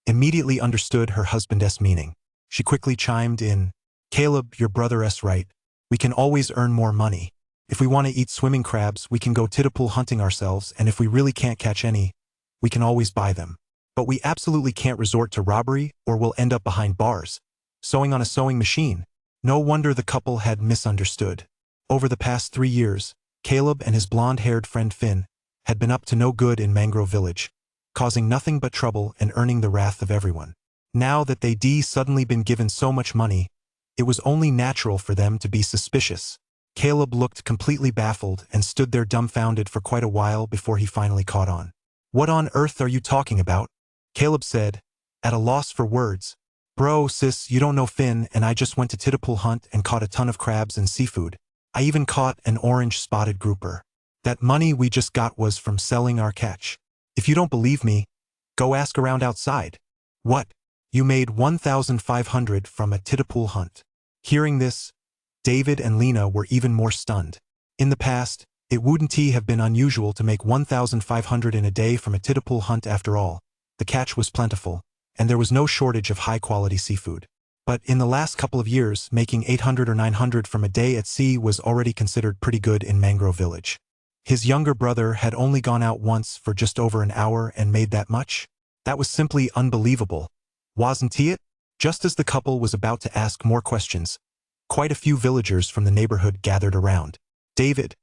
S1: immediately understood her husband's meaning. She quickly chimed in, "Caleb, your brother's right. We can always earn more money. If we want to eat swimming crabs, we can go tidal hunting ourselves, and if we really can't catch any, we can always buy them. But we absolutely can't resort to robbery, or we'll end up behind bars, sewing on a sewing machine." No wonder the couple had misunderstood. Over the past 3 years, Caleb and his blonde-haired friend Finn had been up to no good in Mangrove Village, causing nothing but trouble and earning the wrath of everyone. Now that they'd suddenly been given so much money, it was only natural for them to be suspicious. Caleb looked completely baffled and stood there dumbfounded for quite a while before he finally caught on. "What on earth are you talking about?" Caleb said, at a loss for words. "Bro, sis, you don't know Finn and I just went to tidal hunt and caught a ton of crabs and seafood. I even caught an orange spotted grouper. That money we just got was from selling our catch. If you don't believe me, go ask around outside." "What? You made 1,500 from a tidal hunt?" Hearing this, David and Lena were even more stunned. In the past, it wouldn't have been unusual to make 1,500 in a day from a tidal hunt. After all, the catch was plentiful, and there was no shortage of high-quality seafood. But in the last couple of years, making 800 or 900 from a day at sea was already considered pretty good in Mangrove Village. His younger brother had only gone out once for just over an hour and made that much? That was simply unbelievable, wasn't it? Just as the couple was about to ask more questions, quite a few villagers from the neighborhood gathered around. "David,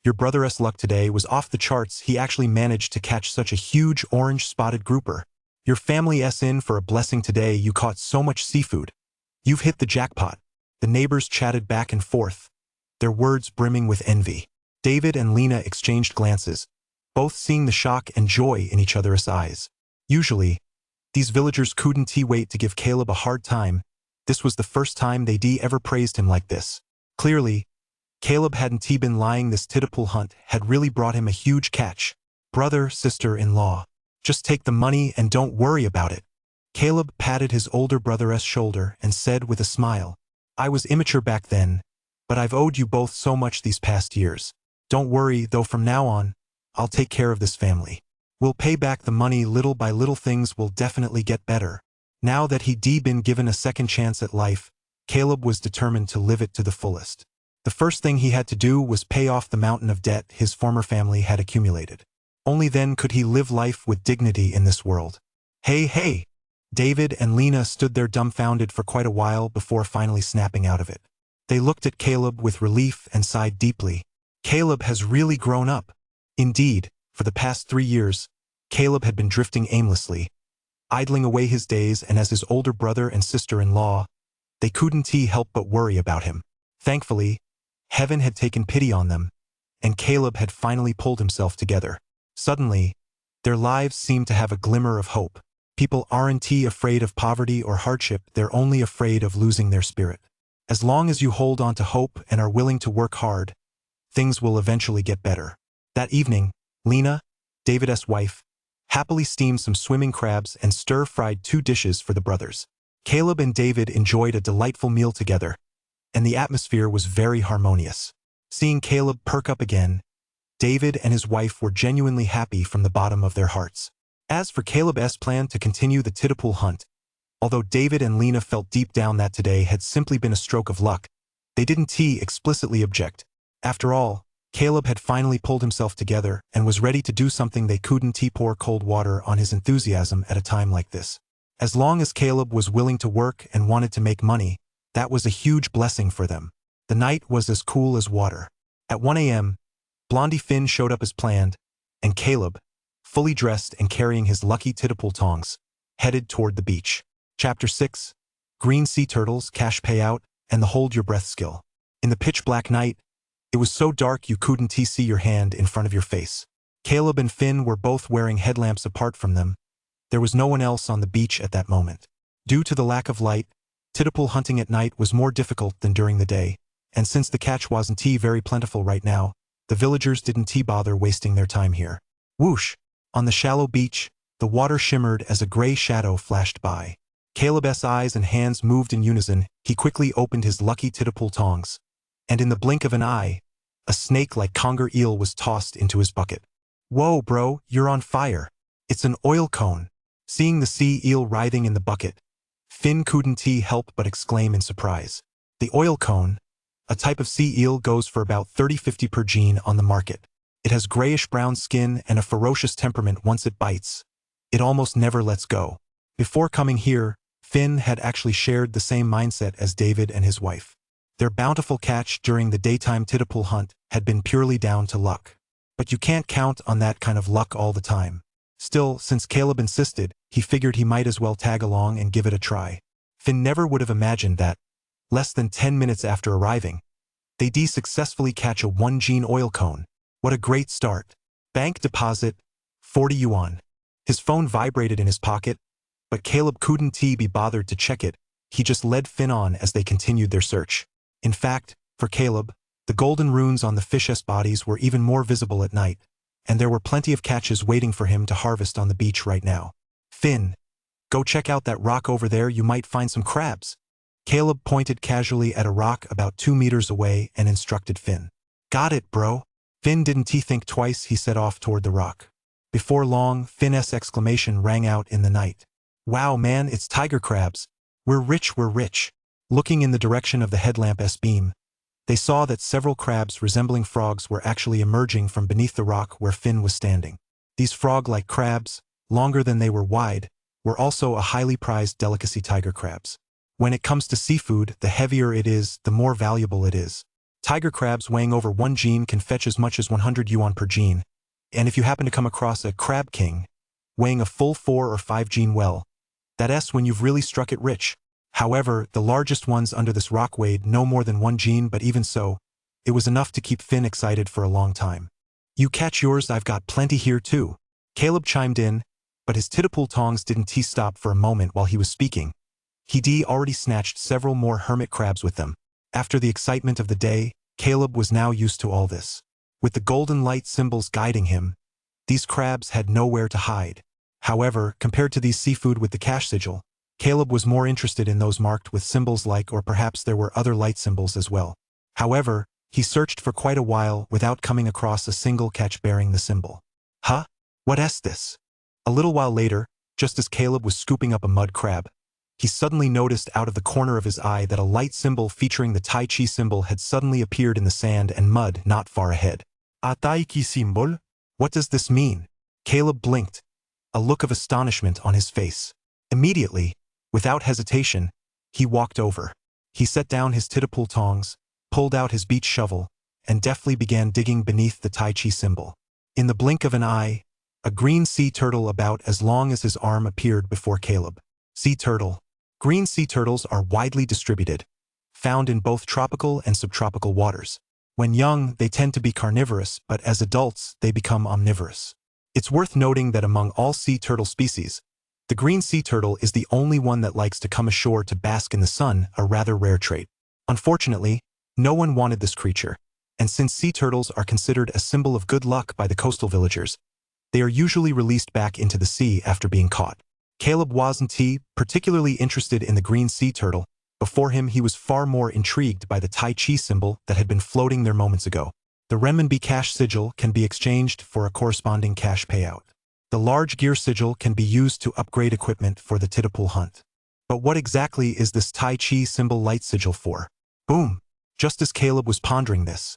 S1: your brother's luck today was off the charts. He actually managed to catch such a huge orange-spotted grouper. Your family's in for a blessing today. You caught so much seafood. You've hit the jackpot." The neighbors chatted back and forth, their words brimming with envy. David and Lena exchanged glances, both seeing the shock and joy in each other's eyes. Usually, these villagers couldn't wait to give Caleb a hard time. This was the first time they'd ever praised him like this. Clearly, Caleb hadn't been lying. This tidal hunt had really brought him a huge catch. "Brother, sister-in-law, just take the money and don't worry about it." Caleb patted his older brother's shoulder and said with a smile, "I was immature back then, but I've owed you both so much these past years. Don't worry, though, from now on, I'll take care of this family. We'll pay back the money little by little. Things will definitely get better." Now that he'd been given a second chance at life, Caleb was determined to live it to the fullest. The first thing he had to do was pay off the mountain of debt his former family had accumulated. Only then could he live life with dignity in this world. Hey! David and Lena stood there dumbfounded for quite a while before finally snapping out of it. They looked at Caleb with relief and sighed deeply. Caleb has really grown up. Indeed, for the past 3 years, Caleb had been drifting aimlessly, idling away his days, and as his older brother and sister-in-law, they couldn't help but worry about him. Thankfully, heaven had taken pity on them, and Caleb had finally pulled himself together. Suddenly, their lives seemed to have a glimmer of hope. People aren't afraid of poverty or hardship, they're only afraid of losing their spirit. As long as you hold on to hope and are willing to work hard, things will eventually get better. That evening, Lena, David's wife, happily steamed some swimming crabs and stir-fried 2 dishes for the brothers. Caleb and David enjoyed a delightful meal together, and the atmosphere was very harmonious. Seeing Caleb perk up again, David and his wife were genuinely happy from the bottom of their hearts. As for Caleb's plan to continue the titterpool hunt, although David and Lena felt deep down that today had simply been a stroke of luck, they didn't explicitly object. After all, Caleb had finally pulled himself together and was ready to do something they couldn't pour cold water on his enthusiasm at a time like this. As long as Caleb was willing to work and wanted to make money, that was a huge blessing for them. The night was as cool as water. At 1 a.m., Blondie Finn showed up as planned, and Caleb, fully dressed and carrying his lucky titterpool tongs, headed toward the beach. Chapter 6: Green Sea Turtles, Cash Payout, and the Hold Your Breath Skill. In the pitch-black night, it was so dark you couldn't see your hand in front of your face. Caleb and Finn were both wearing headlamps apart from them. There was no one else on the beach at that moment. Due to the lack of light, titterpool hunting at night was more difficult than during the day, and since the catch wasn't very plentiful right now, the villagers didn't bother wasting their time here. Whoosh! On the shallow beach, the water shimmered as a gray shadow flashed by. Caleb's eyes and hands moved in unison. He quickly opened his lucky titterpool tongs, and in the blink of an eye, a snake like conger eel was tossed into his bucket. Whoa, bro, you're on fire. It's an oil cone. Seeing the sea eel writhing in the bucket, Finn couldn't help but exclaim in surprise. The oil cone, a type of sea eel, goes for about 30-50 per gene on the market. It has grayish-brown skin and a ferocious temperament. Once it bites, it almost never lets go. Before coming here, Finn had actually shared the same mindset as David and his wife. Their bountiful catch during the daytime titterpool hunt had been purely down to luck. But you can't count on that kind of luck all the time. Still, since Caleb insisted, he figured he might as well tag along and give it a try. Finn never would have imagined that, less than 10 minutes after arriving, they'd successfully catch a 1-gene oil cone. What a great start. Bank deposit, 40 yuan. His phone vibrated in his pocket, but Caleb couldn't be bothered to check it. He just led Finn on as they continued their search. In fact, for Caleb, the golden runes on the fish's bodies were even more visible at night, and there were plenty of catches waiting for him to harvest on the beach right now. Finn, go check out that rock over there. You might find some crabs. Caleb pointed casually at a rock about 2 meters away and instructed Finn. Got it, bro. Finn didn't think twice. He set off toward the rock. Before long, Finn's exclamation rang out in the night. Wow, man, it's tiger crabs. We're rich, we're rich. Looking in the direction of the headlamp's beam, they saw that several crabs resembling frogs were actually emerging from beneath the rock where Finn was standing. These frog-like crabs, longer than they were wide, were also a highly prized delicacy. Tiger crabs. When it comes to seafood, the heavier it is, the more valuable it is. Tiger crabs weighing over 1 gene can fetch as much as 100 yuan per gene, and if you happen to come across a crab king, weighing a full 4 or 5 gene, well, that's when you've really struck it rich. However, the largest ones under this rock weighed no more than 1 gene, but even so, it was enough to keep Finn excited for a long time. You catch yours, I've got plenty here too. Caleb chimed in, but his titterpool tongs didn't stop for a moment while he was speaking. He'd already snatched several more hermit crabs with them. After the excitement of the day, Caleb was now used to all this. With the golden light symbols guiding him, these crabs had nowhere to hide. However, compared to these seafood with the cash sigil, Caleb was more interested in those marked with symbols like, or perhaps there were other light symbols as well. However, he searched for quite a while without coming across a single catch bearing the symbol. Huh? What's this? A little while later, just as Caleb was scooping up a mud crab, he suddenly noticed out of the corner of his eye that a light symbol featuring the Tai Chi symbol had suddenly appeared in the sand and mud not far ahead. A Tai Chi symbol? What does this mean? Caleb blinked, a look of astonishment on his face. Immediately, without hesitation, he walked over. He set down his titterpool tongs, pulled out his beach shovel, and deftly began digging beneath the Tai Chi symbol. In the blink of an eye, a green sea turtle about as long as his arm appeared before Caleb. Sea turtle. Green sea turtles are widely distributed, found in both tropical and subtropical waters. When young, they tend to be carnivorous, but as adults, they become omnivorous. It's worth noting that among all sea turtle species, the green sea turtle is the only one that likes to come ashore to bask in the sun, a rather rare trait. Unfortunately, no one wanted this creature, and since sea turtles are considered a symbol of good luck by the coastal villagers, They are usually released back into the sea after being caught. Caleb wasn't particularly interested in the green sea turtle. Before him, he was far more intrigued by the Tai Chi symbol that had been floating there moments ago. The renminbi cash sigil can be exchanged for a corresponding cash payout. The large gear sigil can be used to upgrade equipment for the Titapool hunt. But what exactly is this Tai Chi symbol light sigil for? Boom! Just as Caleb was pondering this,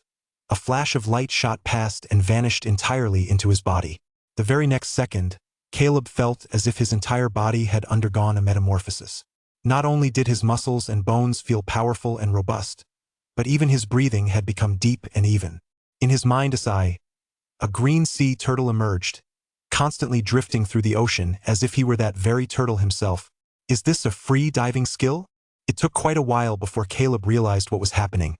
S1: a flash of light shot past and vanished entirely into his body. The very next second, Caleb felt as if his entire body had undergone a metamorphosis. Not only did his muscles and bones feel powerful and robust, but even his breathing had become deep and even. In his mind's eye, a green sea turtle emerged, constantly drifting through the ocean as if he were that very turtle himself. Is this a free diving skill? It took quite a while before Caleb realized what was happening,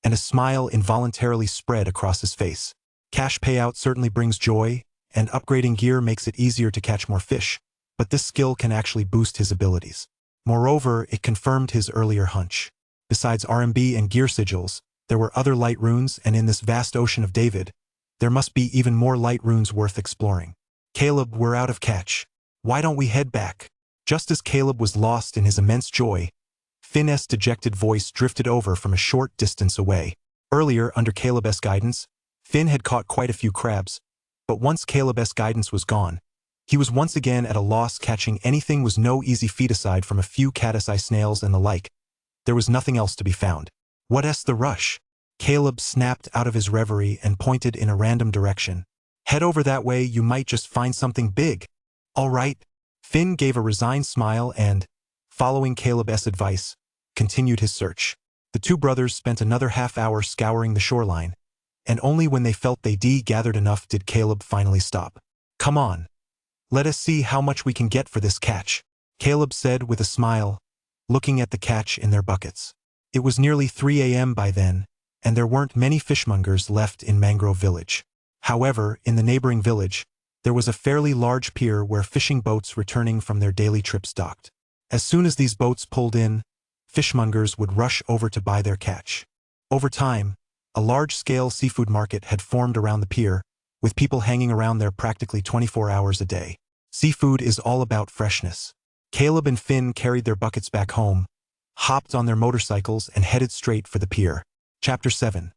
S1: and a smile involuntarily spread across his face. Cash payout certainly brings joy, and upgrading gear makes it easier to catch more fish, but this skill can actually boost his abilities. Moreover, it confirmed his earlier hunch. Besides RMB and gear sigils, there were other light runes, and in this vast ocean of David, there must be even more light runes worth exploring. Caleb, we're out of catch. Why don't we head back? Just as Caleb was lost in his immense joy, Finn's dejected voice drifted over from a short distance away. Earlier, under Caleb's guidance, Finn had caught quite a few crabs, but once Caleb's guidance was gone, he was once again at a loss. Catching anything was no easy feat. Aside from a few caddis-eye snails and the like, there was nothing else to be found. What's the rush? Caleb snapped out of his reverie and pointed in a random direction. Head over that way, you might just find something big. All right. Finn gave a resigned smile and, following Caleb's advice, continued his search. The two brothers spent another half-hour scouring the shoreline, and only when they felt they'd gathered enough did Caleb finally stop. Come on. Let us see how much we can get for this catch, Caleb said with a smile, looking at the catch in their buckets. It was nearly 3 a.m. by then, and there weren't many fishmongers left in Mangrove Village. However, in the neighboring village, there was a fairly large pier where fishing boats returning from their daily trips docked. As soon as these boats pulled in, fishmongers would rush over to buy their catch. Over time, a large-scale seafood market had formed around the pier, with people hanging around there practically 24 hours a day. Seafood is all about freshness. Caleb and Finn carried their buckets back home, hopped on their motorcycles and headed straight for the pier. Chapter 7.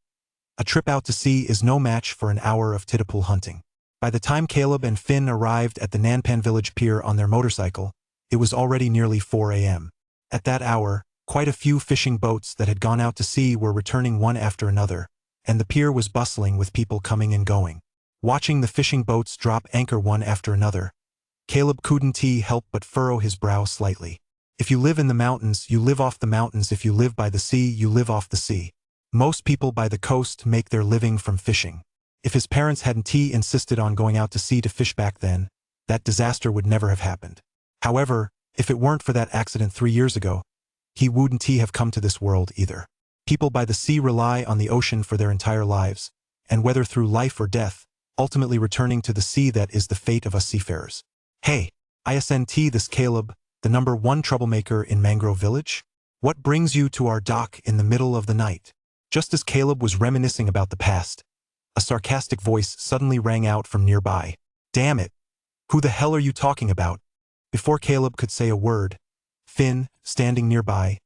S1: A trip out to sea is no match for an hour of Titapool hunting. By the time Caleb and Finn arrived at the Nanpan Village pier on their motorcycle, it was already nearly 4 a.m. At that hour, quite a few fishing boats that had gone out to sea were returning one after another, and the pier was bustling with people coming and going. Watching the fishing boats drop anchor one after another, Caleb couldn't help but furrow his brow slightly. If you live in the mountains, you live off the mountains. If you live by the sea, you live off the sea. Most people by the coast make their living from fishing. If his parents hadn't insisted on going out to sea to fish back then, that disaster would never have happened. However, if it weren't for that accident 3 years ago, he wouldn't have come to this world either. People by the sea rely on the ocean for their entire lives, and whether through life or death, ultimately returning to the sea. That is the fate of us seafarers. Hey, isn't this Caleb, the #1 troublemaker in Mangrove Village? What brings you to our dock in the middle of the night? Just as Caleb was reminiscing about the past, a sarcastic voice suddenly rang out from nearby. Damn it! Who the hell are you talking about? Before Caleb could say a word, Finn, standing nearby,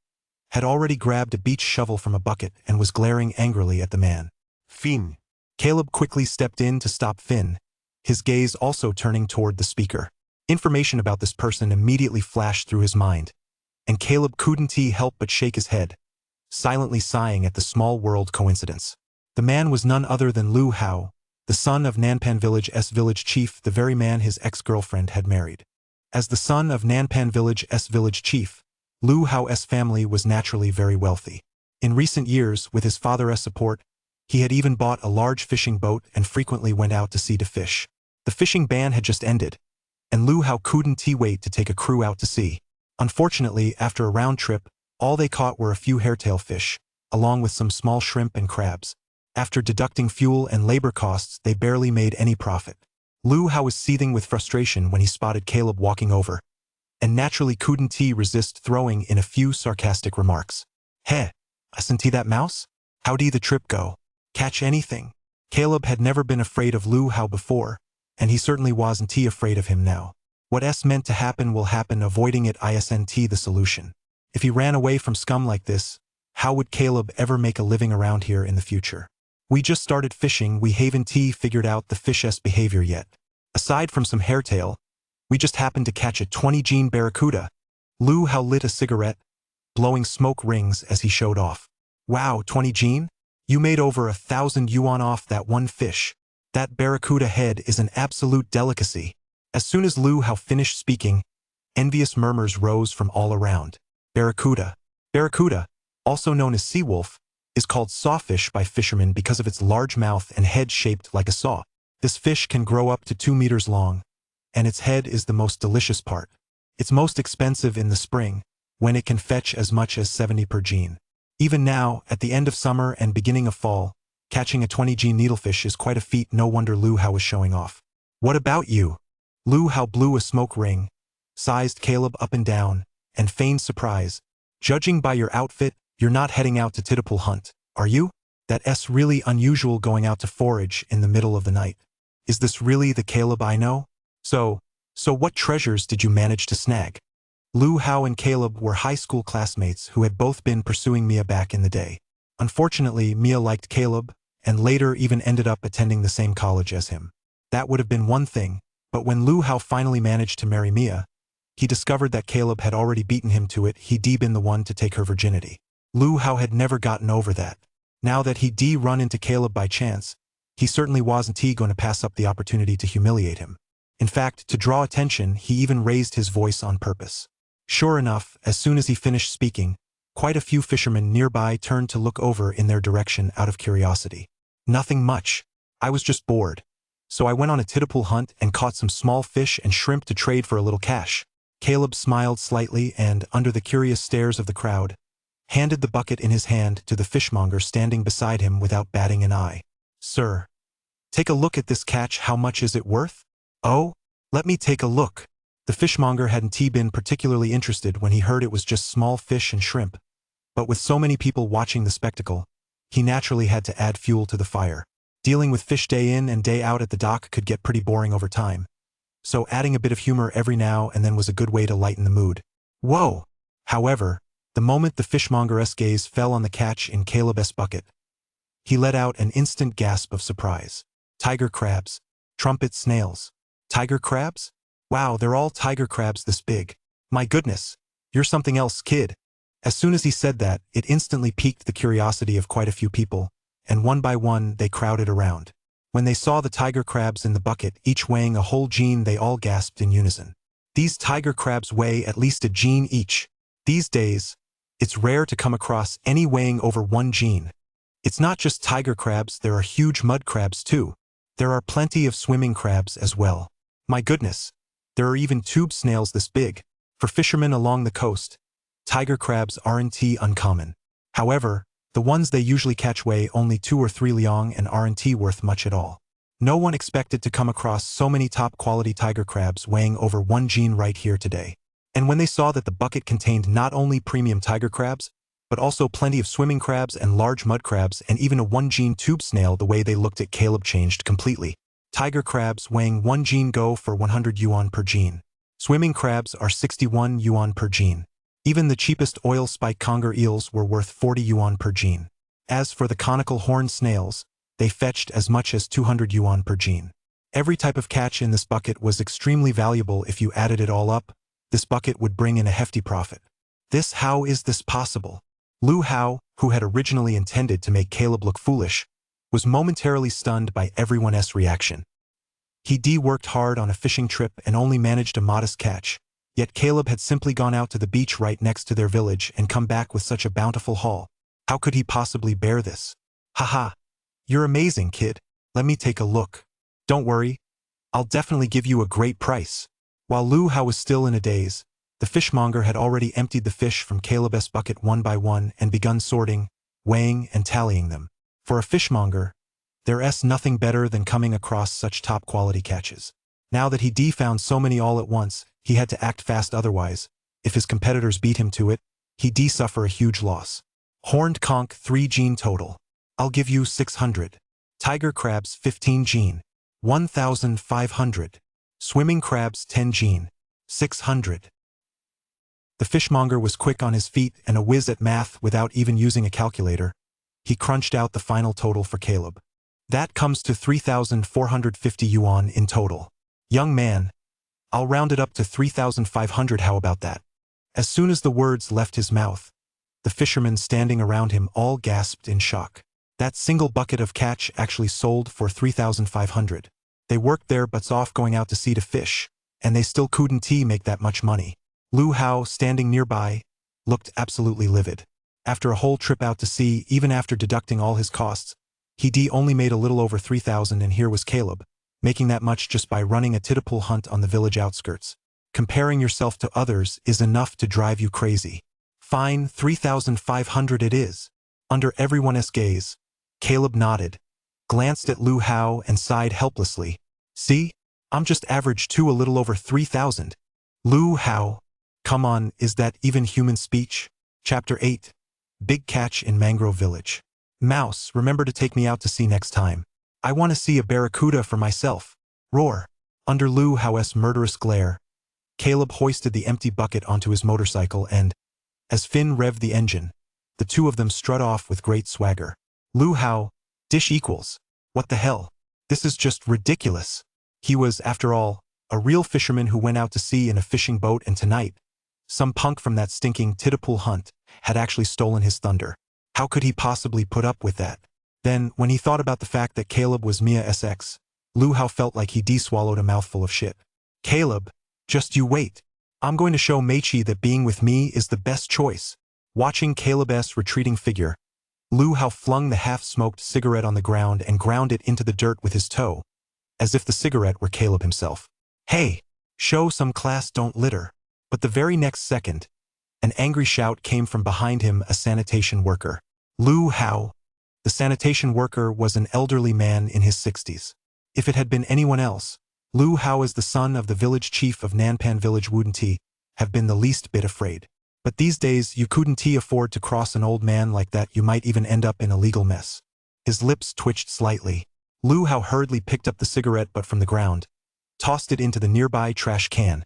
S1: had already grabbed a beach shovel from a bucket and was glaring angrily at the man. Finn. Caleb quickly stepped in to stop Finn, his gaze also turning toward the speaker. Information about this person immediately flashed through his mind, and Caleb couldn't help but shake his head, silently sighing at the small world coincidence. The man was none other than Lu Hao, the son of Nanpan Village's village chief, the very man his ex-girlfriend had married. As the son of Nanpan Village's village chief, Lu Hao's family was naturally very wealthy. In recent years, with his father's support, he had even bought a large fishing boat and frequently went out to sea to fish. The fishing ban had just ended, and Lu Hao couldn't wait to take a crew out to sea. Unfortunately, after a round trip, all they caught were a few hairtail fish, along with some small shrimp and crabs. After deducting fuel and labor costs, they barely made any profit. Lu Hao was seething with frustration when he spotted Caleb walking over, and naturally couldn't resist throwing in a few sarcastic remarks. Hey, isn't that mouse? How'd the trip go? Catch anything? Caleb had never been afraid of Lu Hao before, and he certainly wasn't afraid of him now. What S meant to happen will happen, avoiding it isn't the solution. If he ran away from scum like this, how would Caleb ever make a living around here in the future? We just started fishing, we haven't figured out the fish's behavior yet. Aside from some hairtail, we just happened to catch a 20-gene barracuda. Lu Hao lit a cigarette, blowing smoke rings as he showed off. Wow, 20-gene? You made over 1,000 yuan off that one fish. That barracuda head is an absolute delicacy. As soon as Lu Hao finished speaking, envious murmurs rose from all around. Barracuda. Barracuda, also known as sea wolf, is called sawfish by fishermen because of its large mouth and head shaped like a saw. This fish can grow up to 2 meters long, and its head is the most delicious part. It's most expensive in the spring, when it can fetch as much as 70 per gene. Even now, at the end of summer and beginning of fall, catching a 20-gene needlefish is quite a feat. No wonder Lu Hao was showing off. What about you? Lu Hao blew a smoke ring, sized Caleb up and down, and feigned surprise. Judging by your outfit, you're not heading out to Tidapul hunt, are you? That's really unusual, going out to forage in the middle of the night. Is this really the Caleb I know? So what treasures did you manage to snag? Lu Hao and Caleb were high school classmates who had both been pursuing Mia back in the day. Unfortunately, Mia liked Caleb, and later even ended up attending the same college as him. That would have been one thing, but when Lu Hao finally managed to marry Mia, he discovered that Caleb had already beaten him to it. He'd been the one to take her virginity. Lu Hao had never gotten over that. Now that he'd run into Caleb by chance, he certainly wasn't going to pass up the opportunity to humiliate him. In fact, to draw attention, he even raised his voice on purpose. Sure enough, as soon as he finished speaking, quite a few fishermen nearby turned to look over in their direction out of curiosity. Nothing much. I was just bored. So I went on a Tidapul hunt and caught some small fish and shrimp to trade for a little cash. Caleb smiled slightly and, under the curious stares of the crowd, handed the bucket in his hand to the fishmonger standing beside him without batting an eye. Sir, take a look at this catch. How much is it worth? Oh, let me take a look. The fishmonger hadn't been particularly interested when he heard it was just small fish and shrimp, but with so many people watching the spectacle, he naturally had to add fuel to the fire. Dealing with fish day in and day out at the dock could get pretty boring over time, so adding a bit of humor every now and then was a good way to lighten the mood. Whoa! However, the moment the fishmonger's gaze fell on the catch in Caleb's bucket, he let out an instant gasp of surprise. Tiger crabs. Trumpet snails. Tiger crabs? Wow, they're all tiger crabs this big. My goodness, you're something else, kid. As soon as he said that, it instantly piqued the curiosity of quite a few people, and one by one they crowded around. When they saw the tiger crabs in the bucket, each weighing a whole gene, they all gasped in unison. These tiger crabs weigh at least a gene each. These days, it's rare to come across any weighing over 1 gene. It's not just tiger crabs, there are huge mud crabs too. There are plenty of swimming crabs as well. My goodness, there are even tube snails this big. For fishermen along the coast, tiger crabs aren't uncommon. However, the ones they usually catch weigh only 2 or 3 liang and aren't worth much at all. No one expected to come across so many top-quality tiger crabs weighing over 1 gene right here today. And when they saw that the bucket contained not only premium tiger crabs, but also plenty of swimming crabs and large mud crabs and even a 1-gene tube snail, the way they looked at Caleb changed completely. Tiger crabs weighing 1 gene go for 100 yuan per gene. Swimming crabs are 61 yuan per gene. Even the cheapest oil spike conger eels were worth 40 yuan per gene. As for the conical horned snails, they fetched as much as 200 yuan per gene. Every type of catch in this bucket was extremely valuable. If you added it all up, this bucket would bring in a hefty profit. How is this possible? Lu Hao, who had originally intended to make Caleb look foolish, was momentarily stunned by everyone's reaction. He worked hard on a fishing trip and only managed a modest catch, yet Caleb had simply gone out to the beach right next to their village and come back with such a bountiful haul. How could he possibly bear this? Haha, you're amazing, kid. Let me take a look. Don't worry, I'll definitely give you a great price. While Lu Hao was still in a daze, the fishmonger had already emptied the fish from Caleb's bucket one by one and begun sorting, weighing, and tallying them. For a fishmonger, there's nothing better than coming across such top-quality catches. Now that he found so many all at once, he had to act fast, otherwise, if his competitors beat him to it, he'd suffer a huge loss. Horned conch 3 gene total. I'll give you 600. Tiger crabs 15 gene. 1,500. Swimming crabs 10 gene. 600. The fishmonger was quick on his feet and a whiz at math without even using a calculator. He crunched out the final total for Caleb. That comes to 3,450 yuan in total. Young man, I'll round it up to 3,500, how about that? As soon as the words left his mouth, the fishermen standing around him all gasped in shock. That single bucket of catch actually sold for 3,500. They worked their butts off going out to sea to fish, and they still couldn't make that much money. Lu Hao, standing nearby, looked absolutely livid. After a whole trip out to sea, even after deducting all his costs, he only made a little over 3,000, and here was Caleb, making that much just by running a titpool hunt on the village outskirts. Comparing yourself to others is enough to drive you crazy. Fine, 3,500 it is. Under everyone's gaze, Caleb nodded, glanced at Lu Hao and sighed helplessly. See? I'm just average too, a little over 3,000. Lu Hao. Come on, is that even human speech? Chapter 8. Big catch in Mangrove Village. Mouse, remember to take me out to sea next time. I want to see a barracuda for myself. Roar. Under Lu Hao's murderous glare, Caleb hoisted the empty bucket onto his motorcycle and, as Finn revved the engine, the two of them strut off with great swagger. Lu Hao, dish equals. What the hell? This is just ridiculous. He was, after all, a real fisherman who went out to sea in a fishing boat, and tonight, some punk from that stinking titpool hunt had actually stolen his thunder. How could he possibly put up with that? Then, when he thought about the fact that Caleb was Mia SX, Lu Hao felt like he swallowed a mouthful of shit. Caleb, just you wait. I'm going to show Meichi that being with me is the best choice. Watching Caleb's retreating figure, Lu Hao flung the half-smoked cigarette on the ground and ground it into the dirt with his toe, as if the cigarette were Caleb himself. Hey, show some class, don't litter. But the very next second, an angry shout came from behind him, a sanitation worker. Lu Hao. The sanitation worker was an elderly man in his 60s. If it had been anyone else, Lu Hao, as the son of the village chief of Nanpan village, wouldn't have been the least bit afraid. But these days you couldn't afford to cross an old man like that, you might even end up in a legal mess. His lips twitched slightly. Lu Hao hurriedly picked up the cigarette butt from the ground, tossed it into the nearby trash can,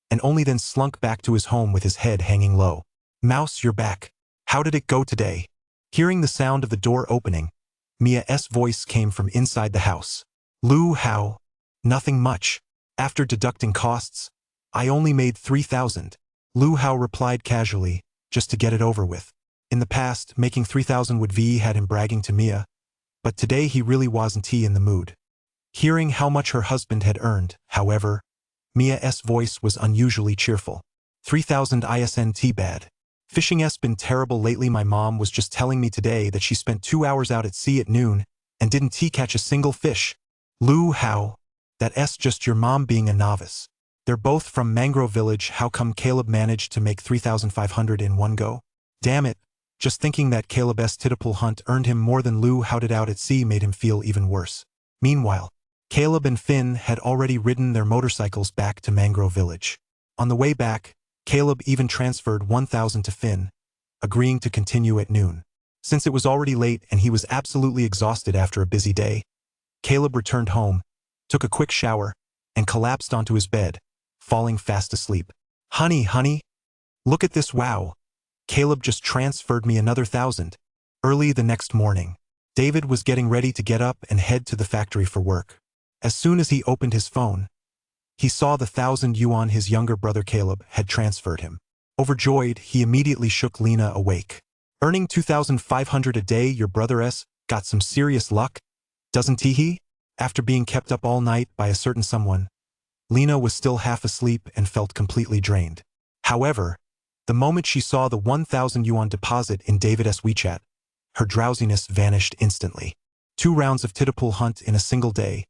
S1: and only then slunk back to his home with his head hanging low. Mouse, you're back. How did it go today? Hearing the sound of the door opening, Mia's voice came from inside the house. Lu Hao. Nothing much. After deducting costs, I only made 3,000. Lu Hao replied casually, just to get it over with. In the past, making 3,000 would had him bragging to Mia, but today he really wasn't in the mood. Hearing how much her husband had earned, however, Mia's voice was unusually cheerful. 3,000 isn't bad. Fishing's been terrible lately. My mom was just telling me today that she spent 2 hours out at sea at noon and didn't catch a single fish. Lu Hao. That's just your mom being a novice. They're both from Mangrove Village. How come Caleb managed to make 3,500 in one go? Damn it. Just thinking that Caleb's titpool hunt earned him more than Lu Hao did out at sea made him feel even worse. Meanwhile, Caleb and Finn had already ridden their motorcycles back to Mangrove Village. On the way back, Caleb even transferred 1,000 to Finn, agreeing to continue at noon. Since it was already late and he was absolutely exhausted after a busy day, Caleb returned home, took a quick shower, and collapsed onto his bed, falling fast asleep. Honey, look at this, wow. Caleb just transferred me another 1,000. Early the next morning, David was getting ready to get up and head to the factory for work. As soon as he opened his phone, he saw the 1,000 yuan his younger brother Caleb had transferred him. Overjoyed, he immediately shook Lena awake. Earning 2,500 a day, your brother's got some serious luck, doesn't he? After being kept up all night by a certain someone, Lena was still half asleep and felt completely drained. However, the moment she saw the 1,000 yuan deposit in David's WeChat, her drowsiness vanished instantly. 2 rounds of titpool hunt in a single day,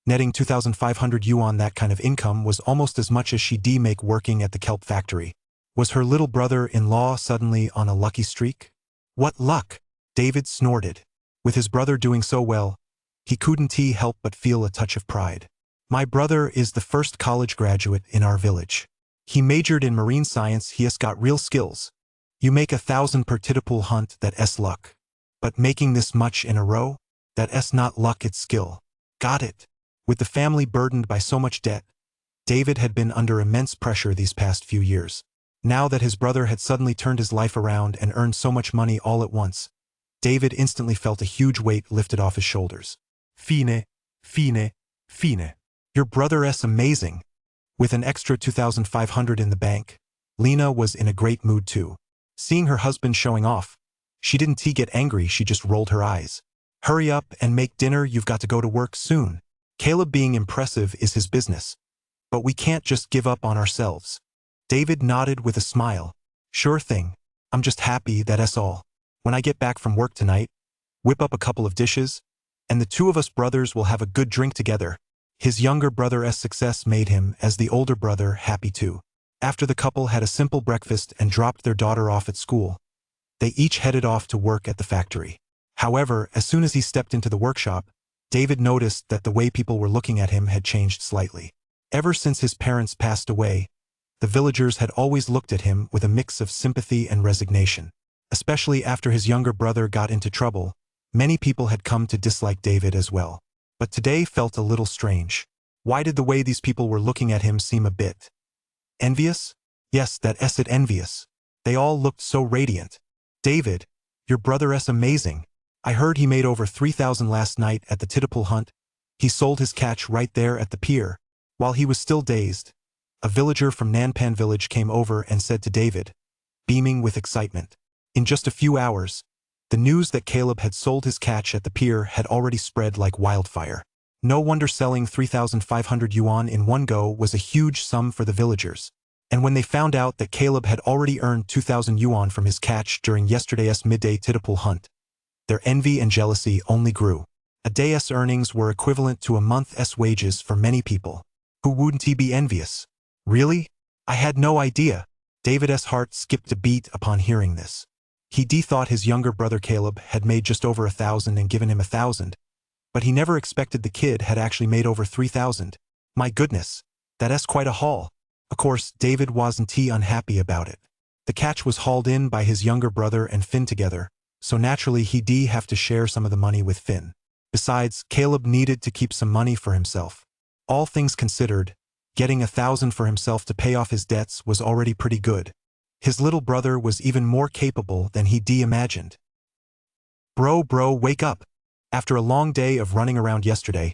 S1: netting 2,500 yuan. That kind of income was almost as much as she'd make working at the kelp factory. Was her little brother-in-law suddenly on a lucky streak? What luck? David snorted. With his brother doing so well, he couldn't help but feel a touch of pride. My brother is the first college graduate in our village. He majored in marine science. He's got real skills. You make 1,000 per titpool hunt, that's luck. But making this much in a row? That's not luck, it's skill. Got it. With the family burdened by so much debt, David had been under immense pressure these past few years. Now that his brother had suddenly turned his life around and earned so much money all at once, David instantly felt a huge weight lifted off his shoulders. Fine, fine, fine. Your brother's amazing. With an extra 2,500 in the bank, Lena was in a great mood too. Seeing her husband showing off, she didn't get angry, she just rolled her eyes. Hurry up and make dinner, you've got to go to work soon. Caleb being impressive is his business, but we can't just give up on ourselves. David nodded with a smile. Sure thing. I'm just happy that's all. When I get back from work tonight, whip up a couple of dishes, and the two of us brothers will have a good drink together. His younger brother's success made him, as the older brother, happy too. After the couple had a simple breakfast and dropped their daughter off at school, they each headed off to work at the factory. However, as soon as he stepped into the workshop, David noticed that the way people were looking at him had changed slightly. Ever since his parents passed away, the villagers had always looked at him with a mix of sympathy and resignation. Especially after his younger brother got into trouble, many people had come to dislike David as well. But today felt a little strange. Why did the way these people were looking at him seem a bit envious? Yes, that's it, envious. They all looked so radiant. David, your brother's amazing. I heard he made over 3,000 last night at the tittle hunt. He sold his catch right there at the pier. While he was still dazed, a villager from Nanpan village came over and said to David, beaming with excitement. In just a few hours, the news that Caleb had sold his catch at the pier had already spread like wildfire. No wonder selling 3,500 yuan in one go was a huge sum for the villagers. And when they found out that Caleb had already earned 2,000 yuan from his catch during yesterday's midday tittle hunt, their envy and jealousy only grew. A day's earnings were equivalent to a month's wages for many people. Who wouldn't he be envious? Really? I had no idea. David's heart skipped a beat upon hearing this. He thought his younger brother Caleb had made just over 1,000 and given him 1,000, but he never expected the kid had actually made over 3,000. My goodness, that's quite a haul. Of course, David wasn't unhappy about it. The catch was hauled in by his younger brother and Finn together, so naturally he'd have to share some of the money with Finn. Besides, Caleb needed to keep some money for himself. All things considered, getting 1,000 for himself to pay off his debts was already pretty good. His little brother was even more capable than he'd imagined. Bro, wake up. After a long day of running around yesterday,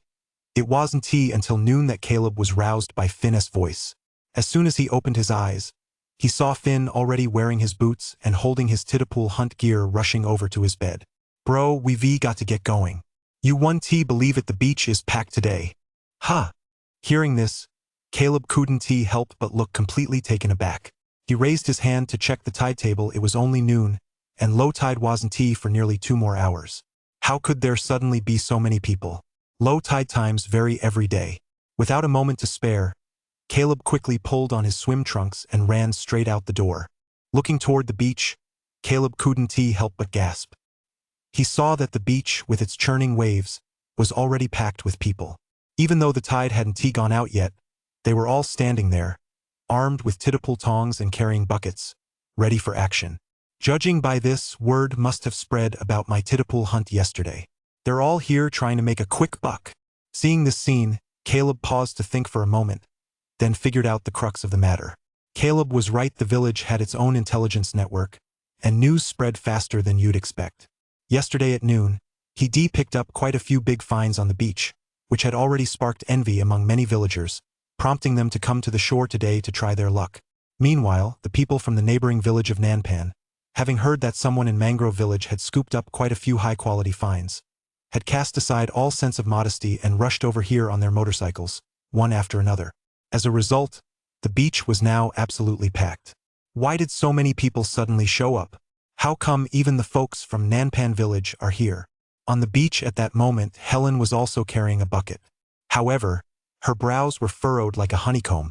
S1: it wasn't until noon that Caleb was roused by Finn's voice. As soon as he opened his eyes, he saw Finn already wearing his boots and holding his tittle hunt gear rushing over to his bed. Bro, we've got to get going. You won't believe it, the beach is packed today. Huh. Hearing this, Caleb couldn't help but look completely taken aback. He raised his hand to check the tide table. It was only noon, and low tide wasn't for nearly 2 more hours. How could there suddenly be so many people? Low tide times vary every day. Without a moment to spare, Caleb quickly pulled on his swim trunks and ran straight out the door. Looking toward the beach, Caleb couldn't help but gasp. He saw that the beach, with its churning waves, was already packed with people. Even though the tide hadn't gone out yet, they were all standing there, armed with tittle tongs and carrying buckets, ready for action. Judging by this, word must have spread about my tittle hunt yesterday. They're all here trying to make a quick buck. Seeing this scene, Caleb paused to think for a moment, then figured out the crux of the matter. Caleb was right, the village had its own intelligence network, and news spread faster than you'd expect. Yesterday at noon, he picked up quite a few big finds on the beach, which had already sparked envy among many villagers, prompting them to come to the shore today to try their luck. Meanwhile, the people from the neighboring village of Nanpan, having heard that someone in Mangrove Village had scooped up quite a few high-quality finds, had cast aside all sense of modesty and rushed over here on their motorcycles, one after another. As a result, the beach was now absolutely packed. Why did so many people suddenly show up? How come even the folks from Nanpan Village are here? On the beach at that moment, Helen was also carrying a bucket. However, her brows were furrowed like a honeycomb,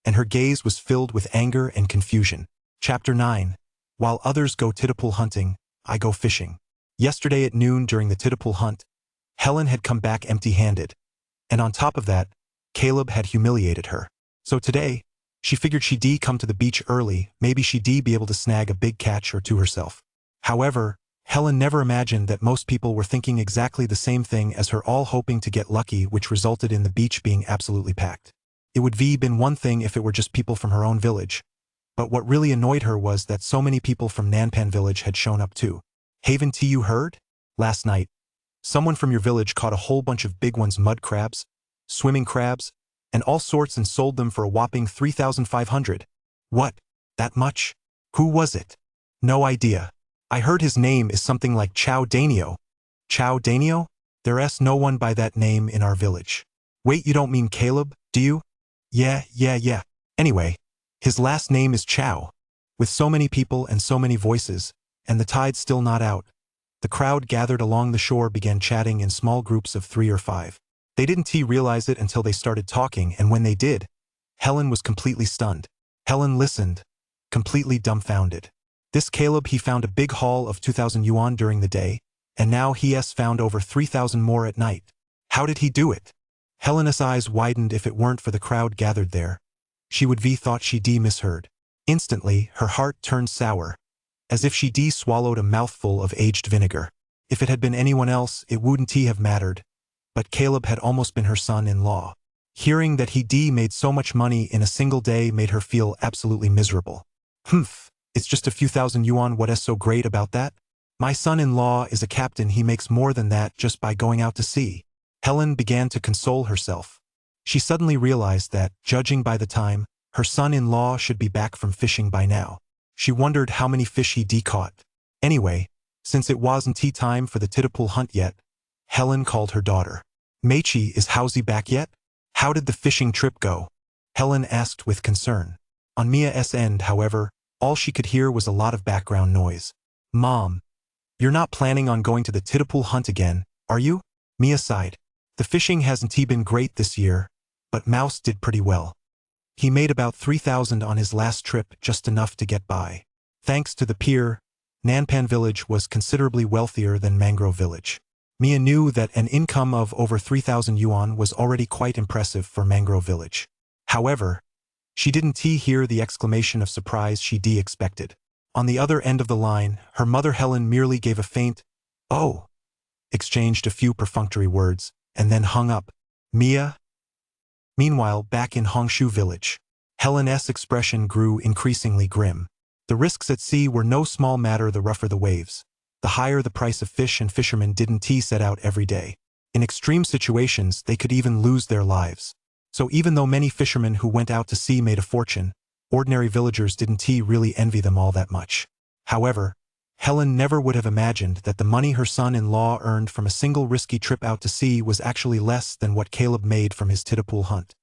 S1: and her gaze was filled with anger and confusion. Chapter 9. While others go tittle hunting, I go fishing. Yesterday at noon during the tittle hunt, Helen had come back empty-handed, and on top of that, Caleb had humiliated her. So today, she figured she'd come to the beach early, maybe she'd be able to snag a big catch or two herself. However, Helen never imagined that most people were thinking exactly the same thing as her, all hoping to get lucky, which resulted in the beach being absolutely packed. It would have been one thing if it were just people from her own village, but what really annoyed her was that so many people from Nanpan village had shown up too. Haven T, you heard? Last night, someone from your village caught a whole bunch of big ones, mud crabs, swimming crabs, and all sorts, and sold them for a whopping 3,500. What? That much? Who was it? No idea. I heard his name is something like Chow Danio. Chow Danio? There's no one by that name in our village. Wait, you don't mean Caleb, do you? Yeah. Anyway, his last name is Chow. With so many people and so many voices, and the tide still not out, the crowd gathered along the shore began chatting in small groups of 3 or 5. They didn't realize it until they started talking, and when they did, Helen was completely stunned. Helen listened, completely dumbfounded. This Caleb, he found a big haul of 2,000 yuan during the day, and now he has found over 3,000 more at night. How did he do it? Helen's eyes widened. If it weren't for the crowd gathered there, she would have thought she misheard. Instantly, her heart turned sour, as if she swallowed a mouthful of aged vinegar. If it had been anyone else, it wouldn't have mattered, but Caleb had almost been her son-in-law. Hearing that he made so much money in a single day made her feel absolutely miserable. Humph, it's just a few thousand yuan. What is so great about that? My son-in-law is a captain. He makes more than that just by going out to sea. Helen began to console herself. She suddenly realized that, judging by the time, her son-in-law should be back from fishing by now. She wondered how many fish he caught. Anyway, since it wasn't tea time for the Titapool hunt yet, Helen called her daughter. Meichi, is Hausi back yet? How did the fishing trip go? Helen asked with concern. On Mia's end, however, all she could hear was a lot of background noise. Mom, you're not planning on going to the Titapool hunt again, are you? Mia sighed. The fishing hasn't been great this year, but Mouse did pretty well. He made about 3,000 on his last trip, just enough to get by. Thanks to the pier, Nanpan village was considerably wealthier than Mangrove village. Mia knew that an income of over 3,000 yuan was already quite impressive for Mangrove village. However, she didn't hear the exclamation of surprise she expected. On the other end of the line, her mother Helen merely gave a faint, "Oh," exchanged a few perfunctory words, and then hung up. Mia? Meanwhile, back in Hongshu village, Helen's expression grew increasingly grim. The risks at sea were no small matter. The rougher the waves, the higher the price of fish, and fishermen didn't set out every day. In extreme situations, they could even lose their lives. So even though many fishermen who went out to sea made a fortune, ordinary villagers didn't really envy them all that much. However, Helen never would have imagined that the money her son-in-law earned from a single risky trip out to sea was actually less than what Caleb made from his Titapool hunt.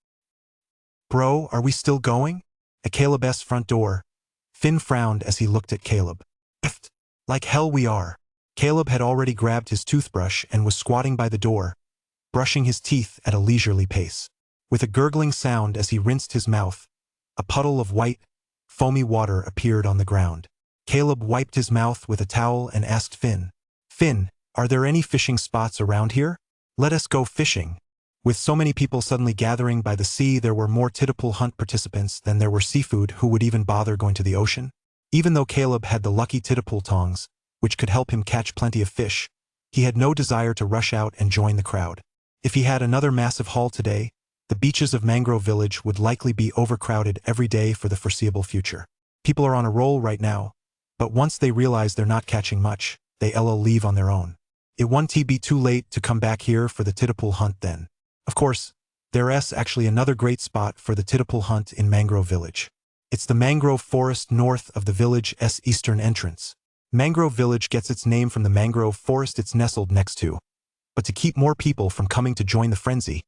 S1: Bro, are we still going? At Caleb's front door, Finn frowned as he looked at Caleb. Like hell we are. Caleb had already grabbed his toothbrush and was squatting by the door, brushing his teeth at a leisurely pace. With a gurgling sound as he rinsed his mouth, a puddle of white, foamy water appeared on the ground. Caleb wiped his mouth with a towel and asked Finn, "Finn, are there any fishing spots around here? Let us go fishing." With so many people suddenly gathering by the sea, there were more Titapool hunt participants than there were seafood who would even bother going to the ocean. Even though Caleb had the lucky Titapool tongs, which could help him catch plenty of fish, he had no desire to rush out and join the crowd. If he had another massive haul today, the beaches of Mangrove village would likely be overcrowded every day for the foreseeable future. People are on a roll right now, but once they realize they're not catching much, they'll leave on their own. It won't be too late to come back here for the Titapool hunt then. Of course, there's actually another great spot for the Titapool hunt in Mangrove village. It's the mangrove forest north of the village's eastern entrance. Mangrove village gets its name from the mangrove forest it's nestled next to. But to keep more people from coming to join the frenzy,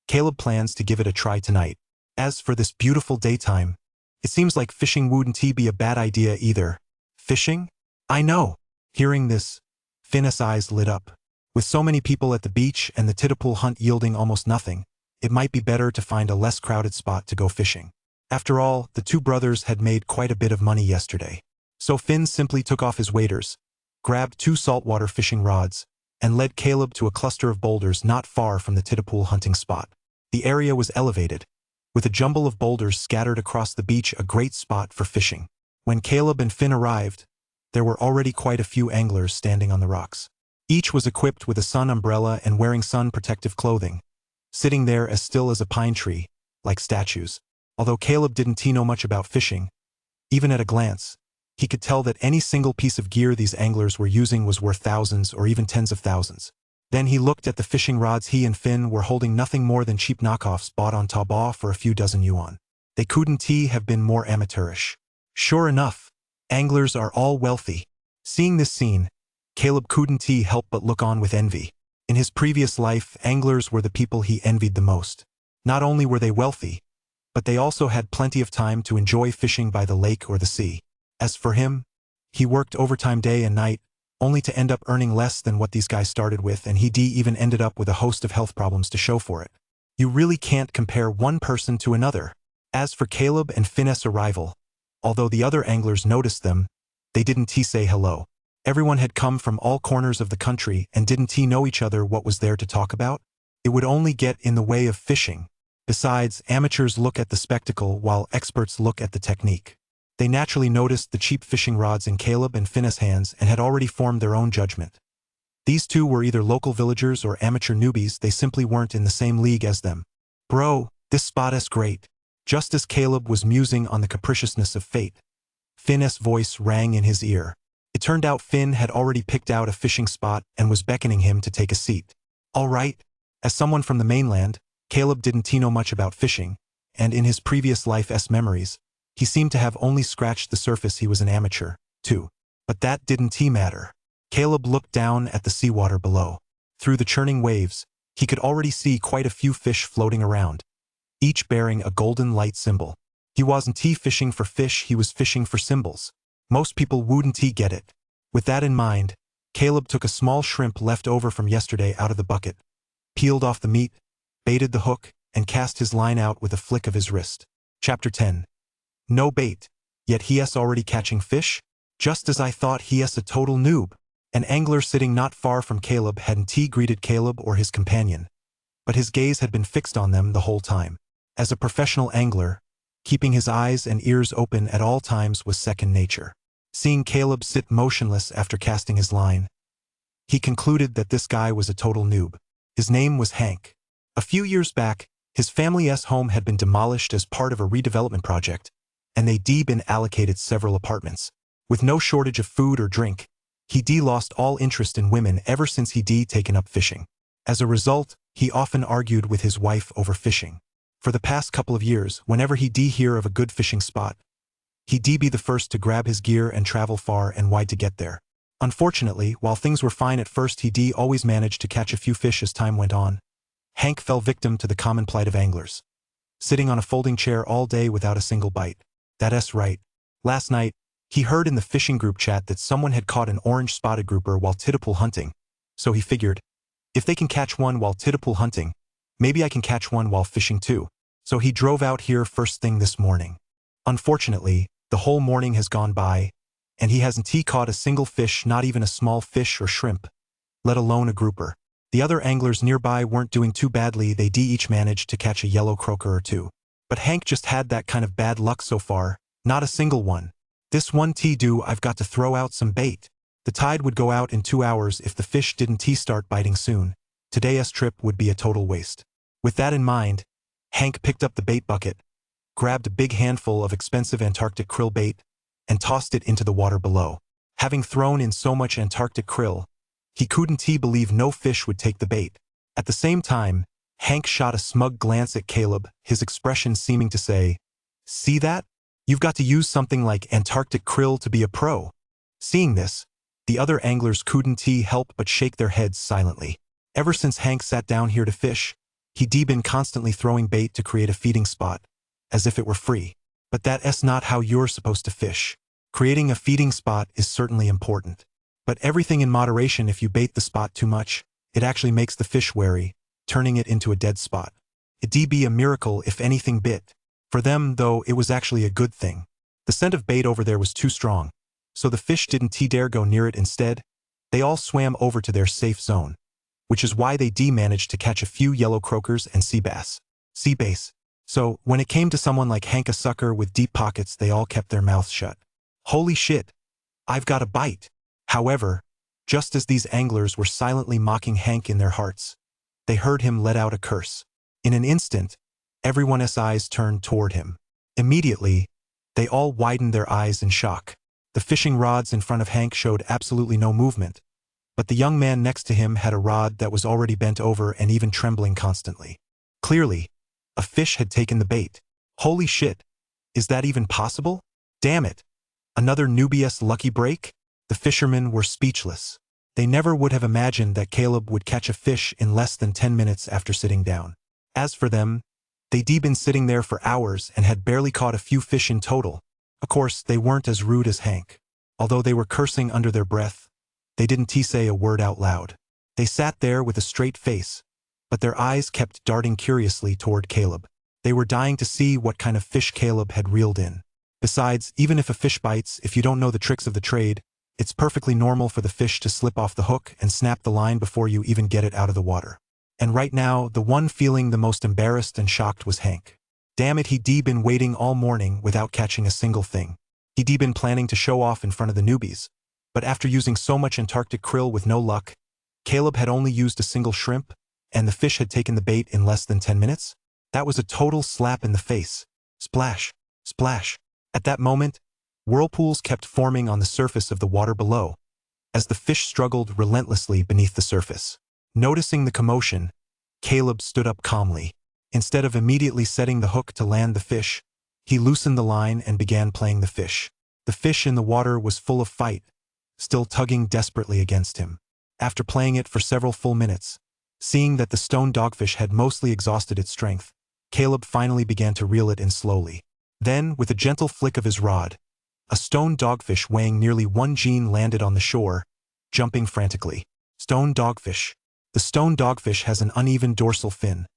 S1: Caleb plans to give it a try tonight. As for this beautiful daytime, it seems like fishing wouldn't be a bad idea either. Fishing? I know. Hearing this, Finn's eyes lit up. With so many people at the beach and the Titapool hunt yielding almost nothing, it might be better to find a less crowded spot to go fishing. After all, the two brothers had made quite a bit of money yesterday. So Finn simply took off his waders, grabbed 2 saltwater fishing rods, and led Caleb to a cluster of boulders not far from the Titapool hunting spot. The area was elevated, with a jumble of boulders scattered across the beach, a great spot for fishing. When Caleb and Finn arrived, there were already quite a few anglers standing on the rocks. Each was equipped with a sun umbrella and wearing sun-protective clothing, sitting there as still as a pine tree, like statues. Although Caleb didn't know much about fishing, even at a glance, he could tell that any single piece of gear these anglers were using was worth thousands or even tens of thousands. Then he looked at the fishing rods he and Finn were holding, nothing more than cheap knockoffs bought on Taobao for a few dozen yuan. They couldn't have been more amateurish. Sure enough, anglers are all wealthy. Seeing this scene, Caleb couldn't help but look on with envy. In his previous life, anglers were the people he envied the most. Not only were they wealthy, but they also had plenty of time to enjoy fishing by the lake or the sea. As for him, he worked overtime day and night, only to end up earning less than what these guys started with, and he even ended up with a host of health problems to show for it. You really can't compare one person to another. As for Caleb and Finn's arrival, although the other anglers noticed them, they didn't say hello. Everyone had come from all corners of the country and didn't know each other. What was there to talk about? It would only get in the way of fishing. Besides, amateurs look at the spectacle while experts look at the technique. They naturally noticed the cheap fishing rods in Caleb and Finn's hands and had already formed their own judgment. These two were either local villagers or amateur newbies. They simply weren't in the same league as them. Bro, this spot is great. Just as Caleb was musing on the capriciousness of fate, Finn's voice rang in his ear. It turned out Finn had already picked out a fishing spot and was beckoning him to take a seat. All right. As someone from the mainland, Caleb didn't know much about fishing, and in his previous life's memories, he seemed to have only scratched the surface. He was an amateur, too. But that didn't matter. Caleb looked down at the seawater below. Through the churning waves, he could already see quite a few fish floating around, each bearing a golden light symbol. He wasn't fishing for fish, he was fishing for symbols. Most people wouldn't get it. With that in mind, Caleb took a small shrimp left over from yesterday out of the bucket, peeled off the meat, baited the hook, and cast his line out with a flick of his wrist. Chapter 10. No bait, yet he's already catching fish? Just as I thought, he's a total noob. An angler sitting not far from Caleb hadn't greeted Caleb or his companion, but his gaze had been fixed on them the whole time. As a professional angler, keeping his eyes and ears open at all times was second nature. Seeing Caleb sit motionless after casting his line, he concluded that this guy was a total noob. His name was Hank. A few years back, his family's home had been demolished as part of a redevelopment project, and they'd been allocated several apartments. With no shortage of food or drink, he'd lost all interest in women ever since he'd taken up fishing. As a result, he often argued with his wife over fishing. For the past couple of years, whenever he'd hear of a good fishing spot, he'd be the first to grab his gear and travel far and wide to get there. Unfortunately, while things were fine at first, he'd always managed to catch a few fish as time went on. Hank fell victim to the common plight of anglers, sitting on a folding chair all day without a single bite. That's right. Last night, he heard in the fishing group chat that someone had caught an orange-spotted grouper while tidapule hunting, so he figured, if they can catch one while tidapule hunting, maybe I can catch one while fishing too. So he drove out here first thing this morning. Unfortunately, the whole morning has gone by, and he hasn't caught a single fish, not even a small fish or shrimp, let alone a grouper. The other anglers nearby weren't doing too badly, they each managed to catch a yellow croaker or two. But Hank just had that kind of bad luck so far, not a single one. This one I've got to throw out some bait. The tide would go out in 2 hours if the fish didn't start biting soon. Today's trip would be a total waste. With that in mind, Hank picked up the bait bucket, grabbed a big handful of expensive Antarctic krill bait, and tossed it into the water below. Having thrown in so much Antarctic krill, he couldn't believe no fish would take the bait. At the same time, Hank shot a smug glance at Caleb, his expression seeming to say, "See that? You've got to use something like Antarctic krill to be a pro." Seeing this, the other anglers couldn't help but shake their heads silently. Ever since Hank sat down here to fish, he'd been constantly throwing bait to create a feeding spot, as if it were free. But that's not how you're supposed to fish. Creating a feeding spot is certainly important, but everything in moderation. If you bait the spot too much, it actually makes the fish wary, turning it into a dead spot. It'd be a miracle if anything bit. For them, though, it was actually a good thing. The scent of bait over there was too strong, so the fish didn't dare go near it. Instead, they all swam over to their safe zone, which is why they managed to catch a few yellow croakers and sea bass. So, when it came to someone like Hank, a sucker with deep pockets, they all kept their mouths shut. Holy shit! I've got a bite. However, just as these anglers were silently mocking Hank in their hearts, they heard him let out a curse. In an instant, everyone's eyes turned toward him. Immediately, they all widened their eyes in shock. The fishing rods in front of Hank showed absolutely no movement, but the young man next to him had a rod that was already bent over and even trembling constantly. Clearly, a fish had taken the bait. Holy shit! Is that even possible? Damn it! Another newbie's lucky break? The fishermen were speechless. They never would have imagined that Caleb would catch a fish in less than 10 minutes after sitting down. As for them, they'd been sitting there for hours and had barely caught a few fish in total. Of course, they weren't as rude as Hank. Although they were cursing under their breath, they didn't say a word out loud. They sat there with a straight face, but their eyes kept darting curiously toward Caleb. They were dying to see what kind of fish Caleb had reeled in. Besides, even if a fish bites, if you don't know the tricks of the trade, it's perfectly normal for the fish to slip off the hook and snap the line before you even get it out of the water. And right now, the one feeling the most embarrassed and shocked was Hank. Damn it, he'd been waiting all morning without catching a single thing. He'd been planning to show off in front of the newbies. But after using so much Antarctic krill with no luck, Caleb had only used a single shrimp, and the fish had taken the bait in less than 10 minutes? That was a total slap in the face. Splash, splash. At that moment, whirlpools kept forming on the surface of the water below, as the fish struggled relentlessly beneath the surface. Noticing the commotion, Caleb stood up calmly. Instead of immediately setting the hook to land the fish, he loosened the line and began playing the fish. The fish in the water was full of fight, still tugging desperately against him. After playing it for several full minutes, seeing that the stone dogfish had mostly exhausted its strength, Caleb finally began to reel it in slowly. Then, with a gentle flick of his rod, a stone dogfish weighing nearly 1 gene landed on the shore, jumping frantically. Stone dogfish. The stone dogfish has an uneven dorsal fin,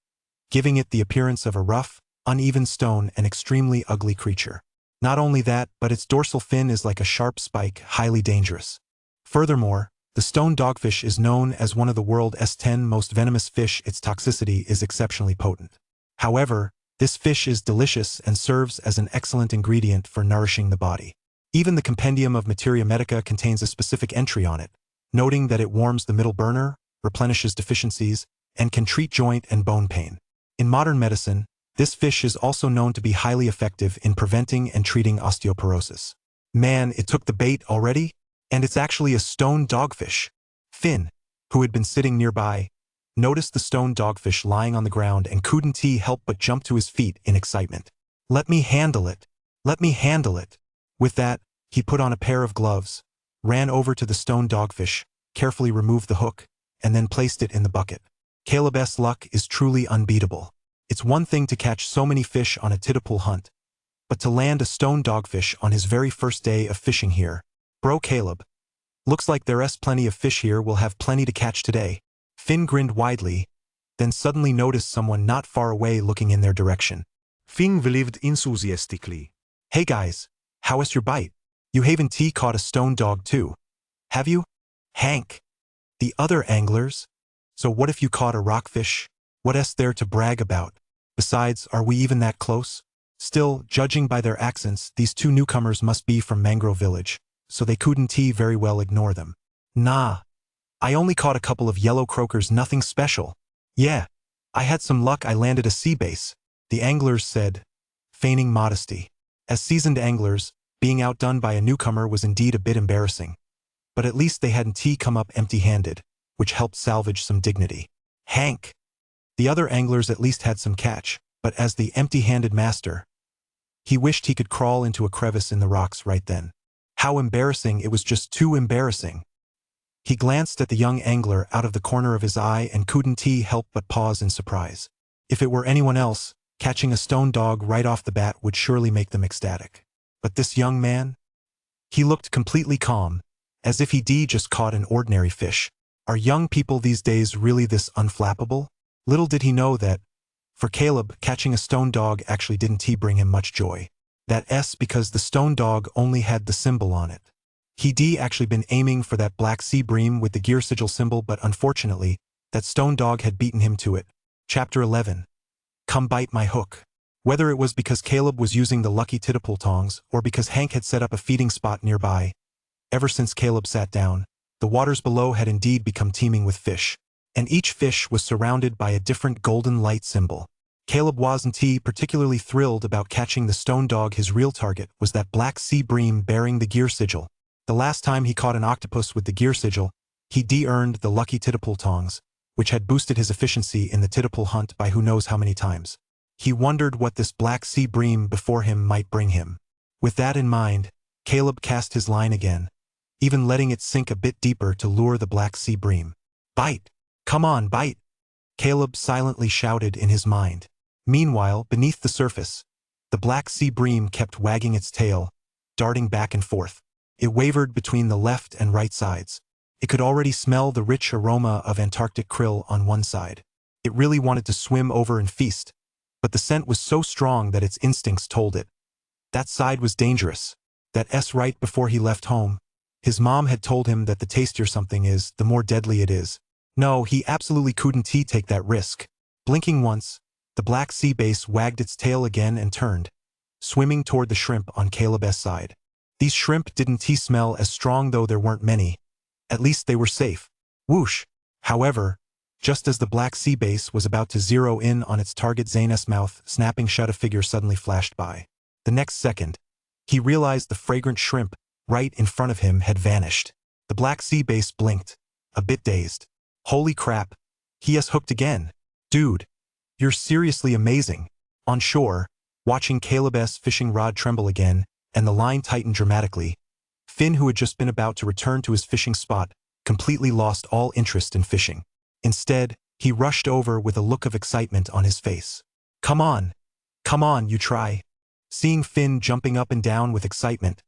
S1: giving it the appearance of a rough, uneven stone and extremely ugly creature. Not only that, but its dorsal fin is like a sharp spike, highly dangerous. Furthermore, the stone dogfish is known as one of the world's 10 most venomous fish. Its toxicity is exceptionally potent. However, this fish is delicious and serves as an excellent ingredient for nourishing the body. Even the Compendium of Materia Medica contains a specific entry on it, noting that it warms the middle burner, replenishes deficiencies, and can treat joint and bone pain. In modern medicine, this fish is also known to be highly effective in preventing and treating osteoporosis. Man, it took the bait already? And it's actually a stone dogfish. Finn, who had been sitting nearby, noticed the stone dogfish lying on the ground and couldn't help but jump to his feet in excitement. Let me handle it. Let me handle it. With that, he put on a pair of gloves, ran over to the stone dogfish, carefully removed the hook, and then placed it in the bucket. Caleb's luck is truly unbeatable. It's one thing to catch so many fish on a titterpool hunt, but to land a stone dogfish on his very first day of fishing here. Bro Caleb, looks like there's plenty of fish here. We'll have plenty to catch today. Finn grinned widely, then suddenly noticed someone not far away looking in their direction.
S2: Finn waved enthusiastically.
S1: Hey guys, how is your bite? You haven't caught a stone dog too, have you? Hank. The other anglers? So what if you caught a rockfish? What's there to brag about? Besides, are we even that close? Still, judging by their accents, these two newcomers must be from Mangrove Village, so they couldn't very well ignore them. Nah. I only caught a couple of yellow croakers, nothing special. Yeah, I had some luck. I landed a sea bass, the anglers said, feigning modesty. As seasoned anglers, being outdone by a newcomer was indeed a bit embarrassing. But at least they hadn't come up empty-handed, which helped salvage some dignity. Hank. The other anglers at least had some catch, but as the empty-handed master, he wished he could crawl into a crevice in the rocks right then. How embarrassing, it was just too embarrassing. He glanced at the young angler out of the corner of his eye and couldn't help but pause in surprise. If it were anyone else, catching a stone dog right off the bat would surely make them ecstatic. But this young man? He looked completely calm, as if he'd just caught an ordinary fish. Are young people these days really this unflappable? Little did he know that, for Caleb, catching a stone dog actually didn't bring him much joy. That's because the stone dog only had the symbol on it. He'd actually been aiming for that black sea bream with the gear sigil symbol, but unfortunately, that stone dog had beaten him to it. Chapter 11. Come bite my hook. Whether it was because Caleb was using the lucky titterpool tongs or because Hank had set up a feeding spot nearby, Ever since Caleb sat down, the waters below had indeed become teeming with fish, and each fish was surrounded by a different golden light symbol. Caleb wasn't particularly thrilled about catching the stone dog. His real target was that black sea bream bearing the gear sigil. The last time he caught an octopus with the gear sigil, he de-earned the lucky titipole tongs, which had boosted his efficiency in the titipole hunt by who knows how many times. He wondered what this black sea bream before him might bring him. With that in mind, Caleb cast his line again, even letting it sink a bit deeper to lure the black sea bream. "Bite! Come on, bite!" Caleb silently shouted in his mind. Meanwhile, beneath the surface, the black sea bream kept wagging its tail, darting back and forth. It wavered between the left and right sides. It could already smell the rich aroma of Antarctic krill on one side. It really wanted to swim over and feast, but the scent was so strong that its instincts told it. That side was dangerous. That's right before he left home. His mom had told him that the tastier something is, the more deadly it is. No, he absolutely couldn't take that risk. Blinking once, the black sea bass wagged its tail again and turned, swimming toward the shrimp on Caleb's side. These shrimp didn't smell as strong, though there weren't many. At least they were safe. Whoosh! However, just as the black sea bass was about to zero in on its target, Zane's mouth snapping shut, a figure suddenly flashed by. The next second, he realized the fragrant shrimp right in front of him had vanished. The black sea bass blinked, a bit dazed. Holy crap! He has hooked again. Dude, you're seriously amazing. On shore, watching Caleb's fishing rod tremble again, and the line tighten dramatically, Finn, who had just been about to return to his fishing spot, completely lost all interest in fishing. Instead, he rushed over with a look of excitement on his face. Come on, you try." Seeing Finn jumping up and down with excitement,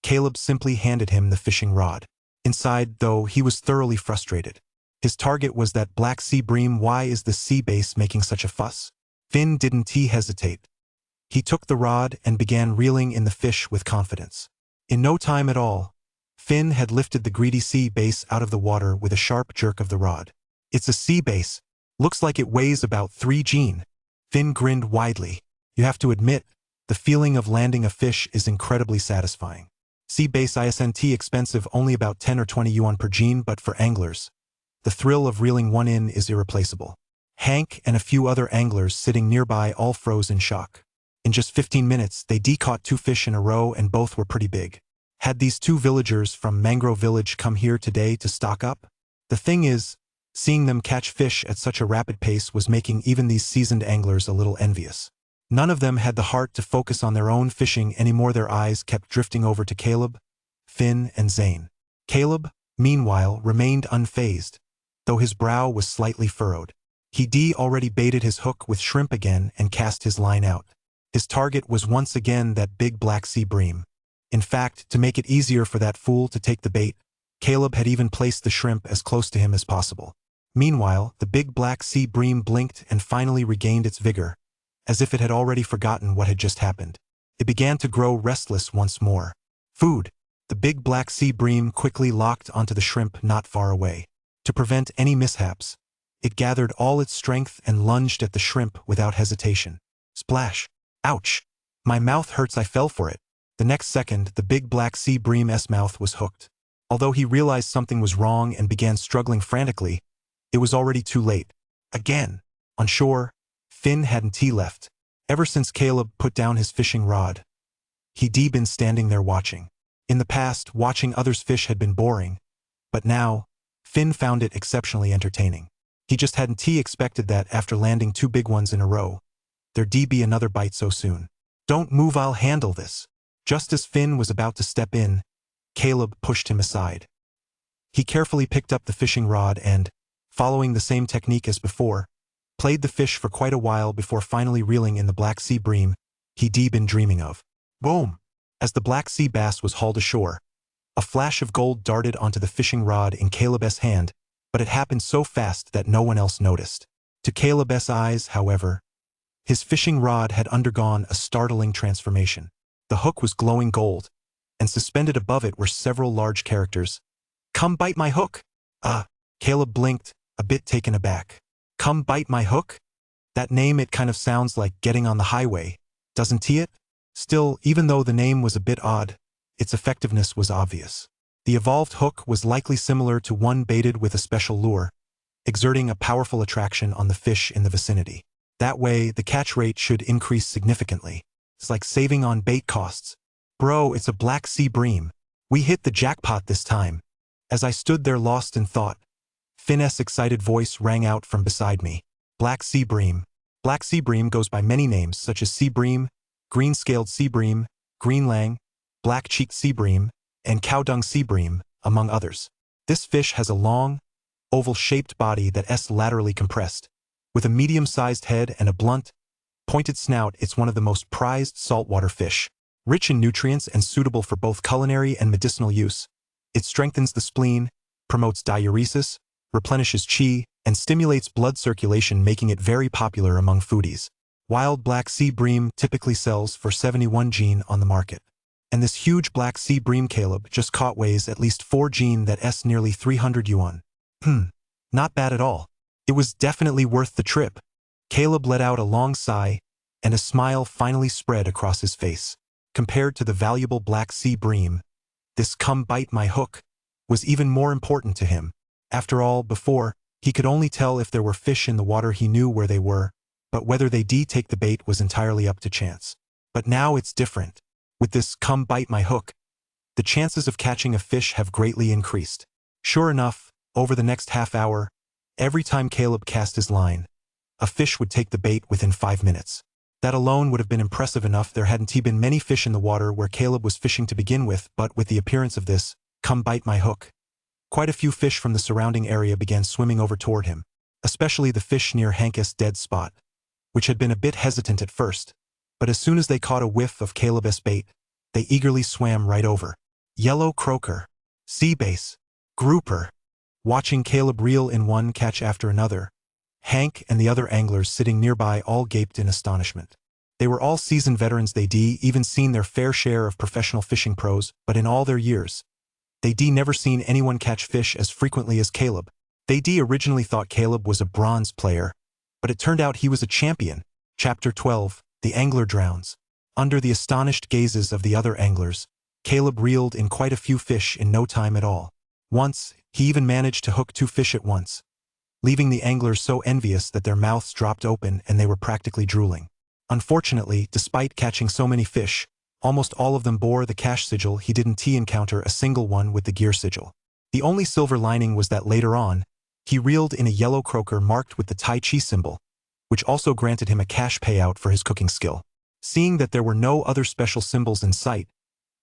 S1: Caleb simply handed him the fishing rod. Inside, though, he was thoroughly frustrated. His target was that black sea bream. Why is the sea bass making such a fuss? Finn didn't hesitate. He took the rod and began reeling in the fish with confidence. In no time at all, Finn had lifted the greedy sea bass out of the water with a sharp jerk of the rod. "It's a sea bass. Looks like it weighs about 3 Gene. Finn grinned widely. You have to admit, the feeling of landing a fish is incredibly satisfying. Sea bass isn't expensive, only about 10 or 20 yuan per Gene, but for anglers, the thrill of reeling one in is irreplaceable. Hank and a few other anglers sitting nearby all froze in shock. In just 15 minutes, they caught 2 fish in a row, and both were pretty big. Had these 2 villagers from Mangrove Village come here today to stock up? The thing is, seeing them catch fish at such a rapid pace was making even these seasoned anglers a little envious. None of them had the heart to focus on their own fishing anymore. Their eyes kept drifting over to Caleb, Finn, and Zane. Caleb, meanwhile, remained unfazed, though his brow was slightly furrowed. He already baited his hook with shrimp again and cast his line out. His target was once again that big black sea bream. In fact, to make it easier for that fool to take the bait, Caleb had even placed the shrimp as close to him as possible. Meanwhile, the big black sea bream blinked and finally regained its vigor, as if it had already forgotten what had just happened. It began to grow restless once more. Food! The big black sea bream quickly locked onto the shrimp not far away. To prevent any mishaps, it gathered all its strength and lunged at the shrimp without hesitation. Splash! Ouch! My mouth hurts. I fell for it. The next second, the big black sea bream's mouth was hooked. Although he realized something was wrong and began struggling frantically, it was already too late. Again, on shore, Finn hadn't left. Ever since Caleb put down his fishing rod, he'd been standing there watching. In the past, watching others fish had been boring, but now, Finn found it exceptionally entertaining. He just hadn't expected that after landing 2 big ones in a row, there'd be another bite so soon. "Don't move, I'll handle this." Just as Finn was about to step in, Caleb pushed him aside. He carefully picked up the fishing rod and, following the same technique as before, played the fish for quite a while before finally reeling in the black sea bream he'd been dreaming of. Boom! As the black sea bass was hauled ashore, a flash of gold darted onto the fishing rod in Caleb's hand, but it happened so fast that no one else noticed. To Caleb's eyes, however, his fishing rod had undergone a startling transformation. The hook was glowing gold, and suspended above it were several large characters. "Come bite my hook!" Caleb blinked, a bit taken aback. "Come bite my hook?" That name, it kind of sounds like getting on the highway, doesn't it? Still, even though the name was a bit odd, its effectiveness was obvious. The evolved hook was likely similar to one baited with a special lure, exerting a powerful attraction on the fish in the vicinity. That way, the catch rate should increase significantly. It's like saving on bait costs. Bro, it's a black sea bream. We hit the jackpot this time. As I stood there lost in thought, Finn's excited voice rang out from beside me. Black sea bream. Black sea bream goes by many names such as sea bream, green-scaled sea bream, greenlang, black-cheeked sea bream, and cow-dung sea bream, among others. This fish has a long, oval-shaped body that is laterally compressed. With a medium-sized head and a blunt, pointed snout, it's one of the most prized saltwater fish. Rich in nutrients and suitable for both culinary and medicinal use, it strengthens the spleen, promotes diuresis, replenishes qi, and stimulates blood circulation, making it very popular among foodies. Wild black sea bream typically sells for 71 jin on the market. And this huge black sea bream Caleb just caught weighs at least 4 jin, that's nearly 300 yuan. Not bad at all. It was definitely worth the trip. Caleb let out a long sigh, and a smile finally spread across his face. Compared to the valuable black sea bream, this come bite my hook was even more important to him. After all, before, he could only tell if there were fish in the water. He knew where they were, but whether they take the bait was entirely up to chance. But now it's different. With this come bite my hook, the chances of catching a fish have greatly increased. Sure enough, over the next half hour, every time Caleb cast his line, a fish would take the bait within 5 minutes. That alone would have been impressive enough. There hadn't been many fish in the water where Caleb was fishing to begin with, but with the appearance of this, come bite my hook, quite a few fish from the surrounding area began swimming over toward him, especially the fish near Hank's dead spot, which had been a bit hesitant at first, but as soon as they caught a whiff of Caleb's bait, they eagerly swam right over. Yellow croaker, sea bass, grouper. Watching Caleb reel in one catch after another, Hank and the other anglers sitting nearby all gaped in astonishment. They were all seasoned veterans. They'd even seen their fair share of professional fishing pros, but in all their years, they'd never seen anyone catch fish as frequently as Caleb. They'd originally thought Caleb was a bronze player, but it turned out he was a champion. Chapter 12, The Angler Drowns. Under the astonished gazes of the other anglers, Caleb reeled in quite a few fish in no time at all. Once, he even managed to hook 2 fish at once, leaving the anglers so envious that their mouths dropped open and they were practically drooling. Unfortunately, despite catching so many fish, almost all of them bore the cash sigil. He didn't encounter a single one with the gear sigil. The only silver lining was that later on, he reeled in a yellow croaker marked with the Tai Chi symbol, which also granted him a cash payout for his cooking skill. Seeing that there were no other special symbols in sight,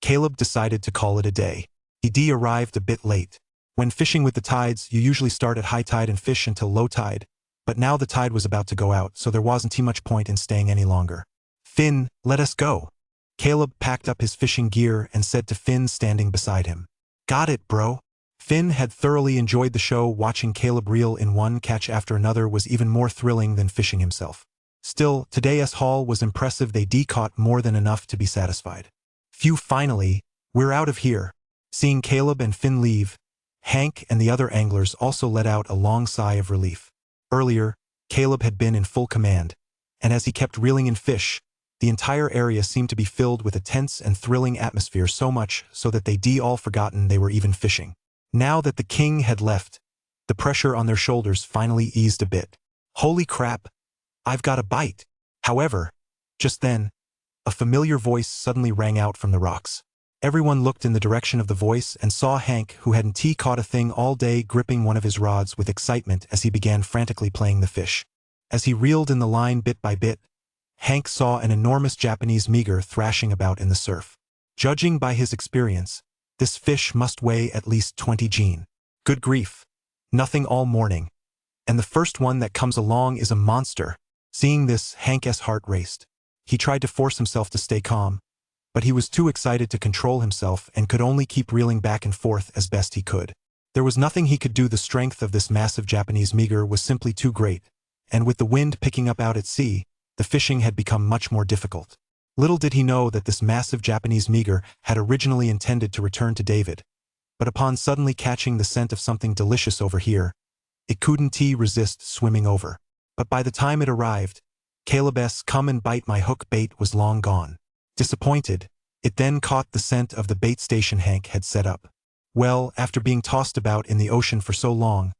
S1: Caleb decided to call it a day. He arrived a bit late. When fishing with the tides, you usually start at high tide and fish until low tide, but now the tide was about to go out, so there wasn't much point in staying any longer. Finn, let us go. Caleb packed up his fishing gear and said to Finn standing beside him. Got it, bro. Finn had thoroughly enjoyed the show. Watching Caleb reel in one catch after another was even more thrilling than fishing himself. Still, today's haul was impressive. They caught more than enough to be satisfied. Phew, finally, we're out of here. Seeing Caleb and Finn leave, Hank and the other anglers also let out a long sigh of relief. Earlier, Caleb had been in full command, and as he kept reeling in fish, the entire area seemed to be filled with a tense and thrilling atmosphere, so much so that they'd all forgotten they were even fishing. Now that the king had left, the pressure on their shoulders finally eased a bit. Holy crap, I've got a bite. However, just then, a familiar voice suddenly rang out from the rocks. Everyone looked in the direction of the voice and saw Hank, who hadn't caught a thing all day, gripping one of his rods with excitement as he began frantically playing the fish. As he reeled in the line bit by bit, Hank saw an enormous Japanese meager thrashing about in the surf. Judging by his experience, this fish must weigh at least 20 jin. Good grief. Nothing all morning. And the first one that comes along is a monster. Seeing this, Hank's heart raced. He tried to force himself to stay calm, but he was too excited to control himself and could only keep reeling back and forth as best he could. There was nothing he could do. The strength of this massive Japanese meager was simply too great, and with the wind picking up out at sea, the fishing had become much more difficult. Little did he know that this massive Japanese meager had originally intended to return to David, but upon suddenly catching the scent of something delicious over here, it couldn't resist swimming over. But by the time it arrived, Caleb's come and bite my hook bait was long gone. Disappointed, it then caught the scent of the bait station Hank had set up. Well, after being tossed about in the ocean for so long,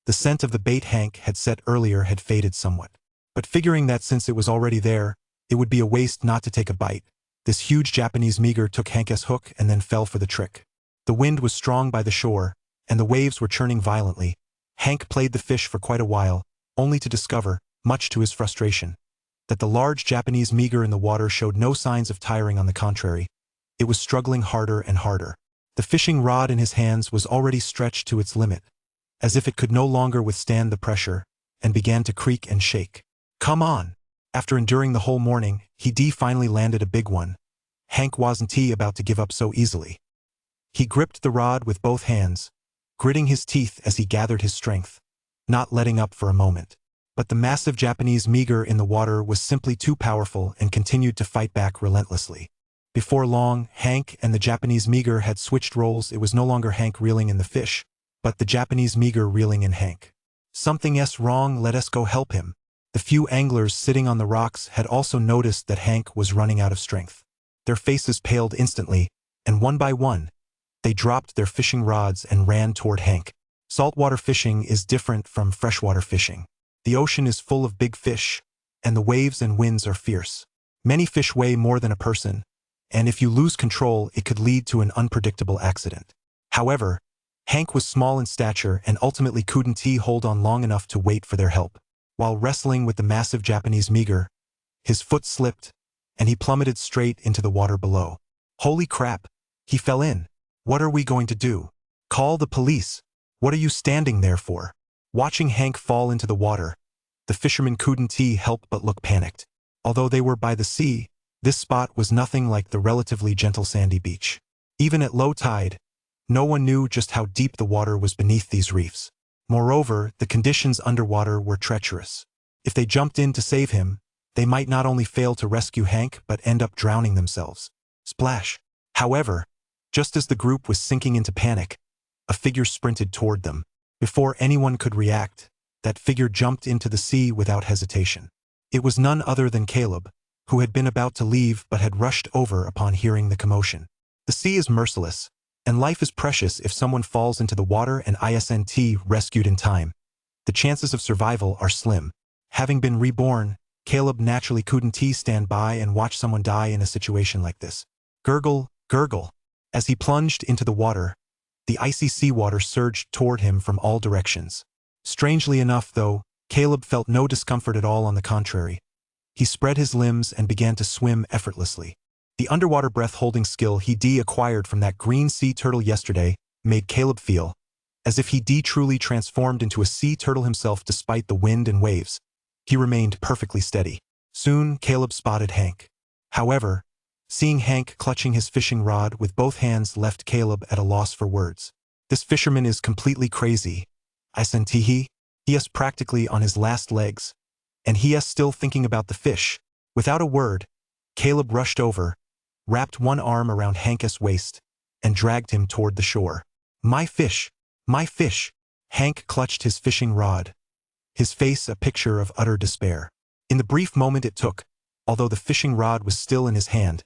S1: the scent of the bait Hank had set earlier had faded somewhat. But figuring that since it was already there, it would be a waste not to take a bite, this huge Japanese meager took Hank's hook and then fell for the trick. The wind was strong by the shore, and the waves were churning violently. Hank played the fish for quite a while, only to discover, much to his frustration, that the large Japanese meager in the water showed no signs of tiring. On the contrary, it was struggling harder and harder. The fishing rod in his hands was already stretched to its limit, as if it could no longer withstand the pressure, and began to creak and shake. Come on! After enduring the whole morning, he finally landed a big one. Hank wasn't about to give up so easily. He gripped the rod with both hands, gritting his teeth as he gathered his strength, not letting up for a moment. But the massive Japanese meager in the water was simply too powerful and continued to fight back relentlessly. Before long, Hank and the Japanese meager had switched roles. It was no longer Hank reeling in the fish, but the Japanese meager reeling in Hank. Something's wrong, let us go help him. The few anglers sitting on the rocks had also noticed that Hank was running out of strength. Their faces paled instantly, and one by one, they dropped their fishing rods and ran toward Hank. Saltwater fishing is different from freshwater fishing. The ocean is full of big fish, and the waves and winds are fierce. Many fish weigh more than a person, and if you lose control, it could lead to an unpredictable accident. However, Hank was small in stature and ultimately couldn't hold on long enough to wait for their help. While wrestling with the massive Japanese meager, his foot slipped, and he plummeted straight into the water below. Holy crap! He fell in. What are we going to do? Call the police. What are you standing there for? Watching Hank fall into the water, the fishermen couldn't help but look panicked. Although they were by the sea, this spot was nothing like the relatively gentle sandy beach. Even at low tide, no one knew just how deep the water was beneath these reefs. Moreover, the conditions underwater were treacherous. If they jumped in to save him, they might not only fail to rescue Hank but end up drowning themselves. Splash! However, just as the group was sinking into panic, a figure sprinted toward them. Before anyone could react, that figure jumped into the sea without hesitation. It was none other than Caleb, who had been about to leave but had rushed over upon hearing the commotion. The sea is merciless, and life is precious. If someone falls into the water and isn't rescued in time, the chances of survival are slim. Having been reborn, Caleb naturally couldn't stand by and watch someone die in a situation like this. Gurgle, gurgle. As he plunged into the water, the icy seawater surged toward him from all directions. Strangely enough, though, Caleb felt no discomfort at all. On the contrary, he spread his limbs and began to swim effortlessly. The underwater breath-holding skill he acquired from that green sea turtle yesterday made Caleb feel as if he truly transformed into a sea turtle himself. Despite the wind and waves, he remained perfectly steady. Soon, Caleb spotted Hank. However, seeing Hank clutching his fishing rod with both hands left Caleb at a loss for words. This fisherman is completely crazy. Isn't he? He is practically on his last legs, and he is still thinking about the fish. Without a word, Caleb rushed over, wrapped one arm around Hank's waist, and dragged him toward the shore. My fish! My fish! Hank clutched his fishing rod, his face a picture of utter despair. In the brief moment it took, although the fishing rod was still in his hand,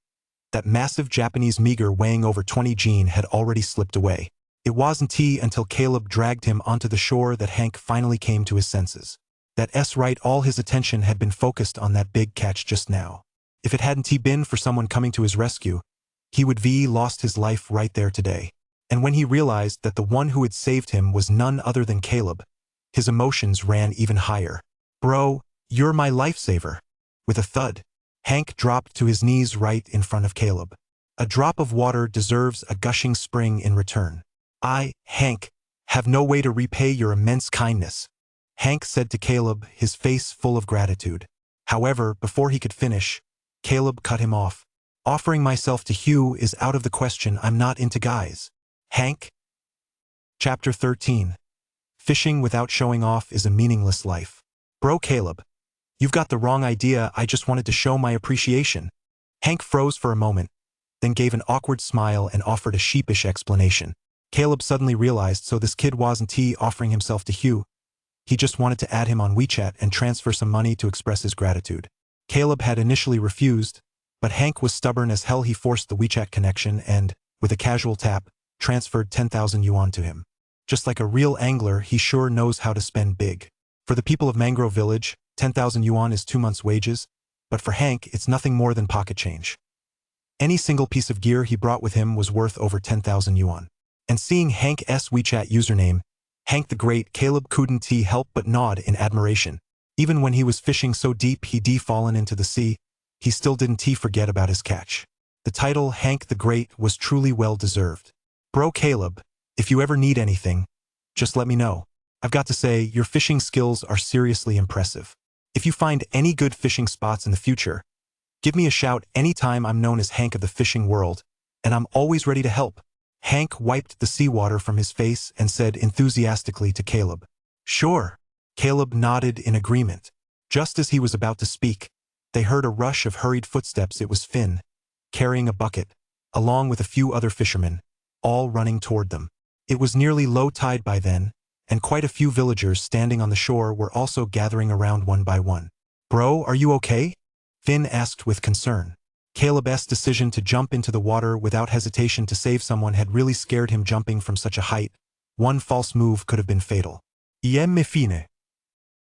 S1: that massive Japanese meager weighing over 20 Gene had already slipped away. It wasn't until Caleb dragged him onto the shore that Hank finally came to his senses. That's right, all his attention had been focused on that big catch just now. If it hadn't been for someone coming to his rescue, he would lost his life right there today. And when he realized that the one who had saved him was none other than Caleb, his emotions ran even higher. Bro, you're my lifesaver. With a thud, Hank dropped to his knees right in front of Caleb. A drop of water deserves a gushing spring in return. I, Hank, have no way to repay your immense kindness, Hank said to Caleb, his face full of gratitude. However, before he could finish, Caleb cut him off. Offering myself to Hugh is out of the question. I'm not into guys. Hank? Chapter 13. Fishing without showing off is a meaningless life. Bro, Caleb, you've got the wrong idea. I just wanted to show my appreciation. Hank froze for a moment, then gave an awkward smile and offered a sheepish explanation. Caleb suddenly realized, so this kid wasn't offering himself to Hugh. He just wanted to add him on WeChat and transfer some money to express his gratitude. Caleb had initially refused, but Hank was stubborn as hell. He forced the WeChat connection and, with a casual tap, transferred 10,000 yuan to him. Just like a real angler, he sure knows how to spend big. For the people of Mangrove Village, 10,000 yuan is 2 months' wages, but for Hank, it's nothing more than pocket change. Any single piece of gear he brought with him was worth over 10,000 yuan. And seeing Hank's WeChat username, Hank the Great, Caleb couldn't help but nod in admiration. Even when he was fishing so deep he'd fallen into the sea, he still didn't forget about his catch. The title Hank the Great was truly well deserved. Bro Caleb, if you ever need anything, just let me know. I've got to say, your fishing skills are seriously impressive. If you find any good fishing spots in the future, give me a shout anytime. I'm known as Hank of the fishing world, and I'm always ready to help. Hank wiped the seawater from his face and said enthusiastically to Caleb, "Sure." Caleb nodded in agreement. Just as he was about to speak, they heard a rush of hurried footsteps. It was Finn, carrying a bucket, along with a few other fishermen, all running toward them. It was nearly low tide by then, and quite a few villagers standing on the shore were also gathering around one by one. "Bro, are you okay?" Finn asked with concern. Caleb's decision to jump into the water without hesitation to save someone had really scared him. Jumping from such a height, one false move could have been fatal. "Me fine."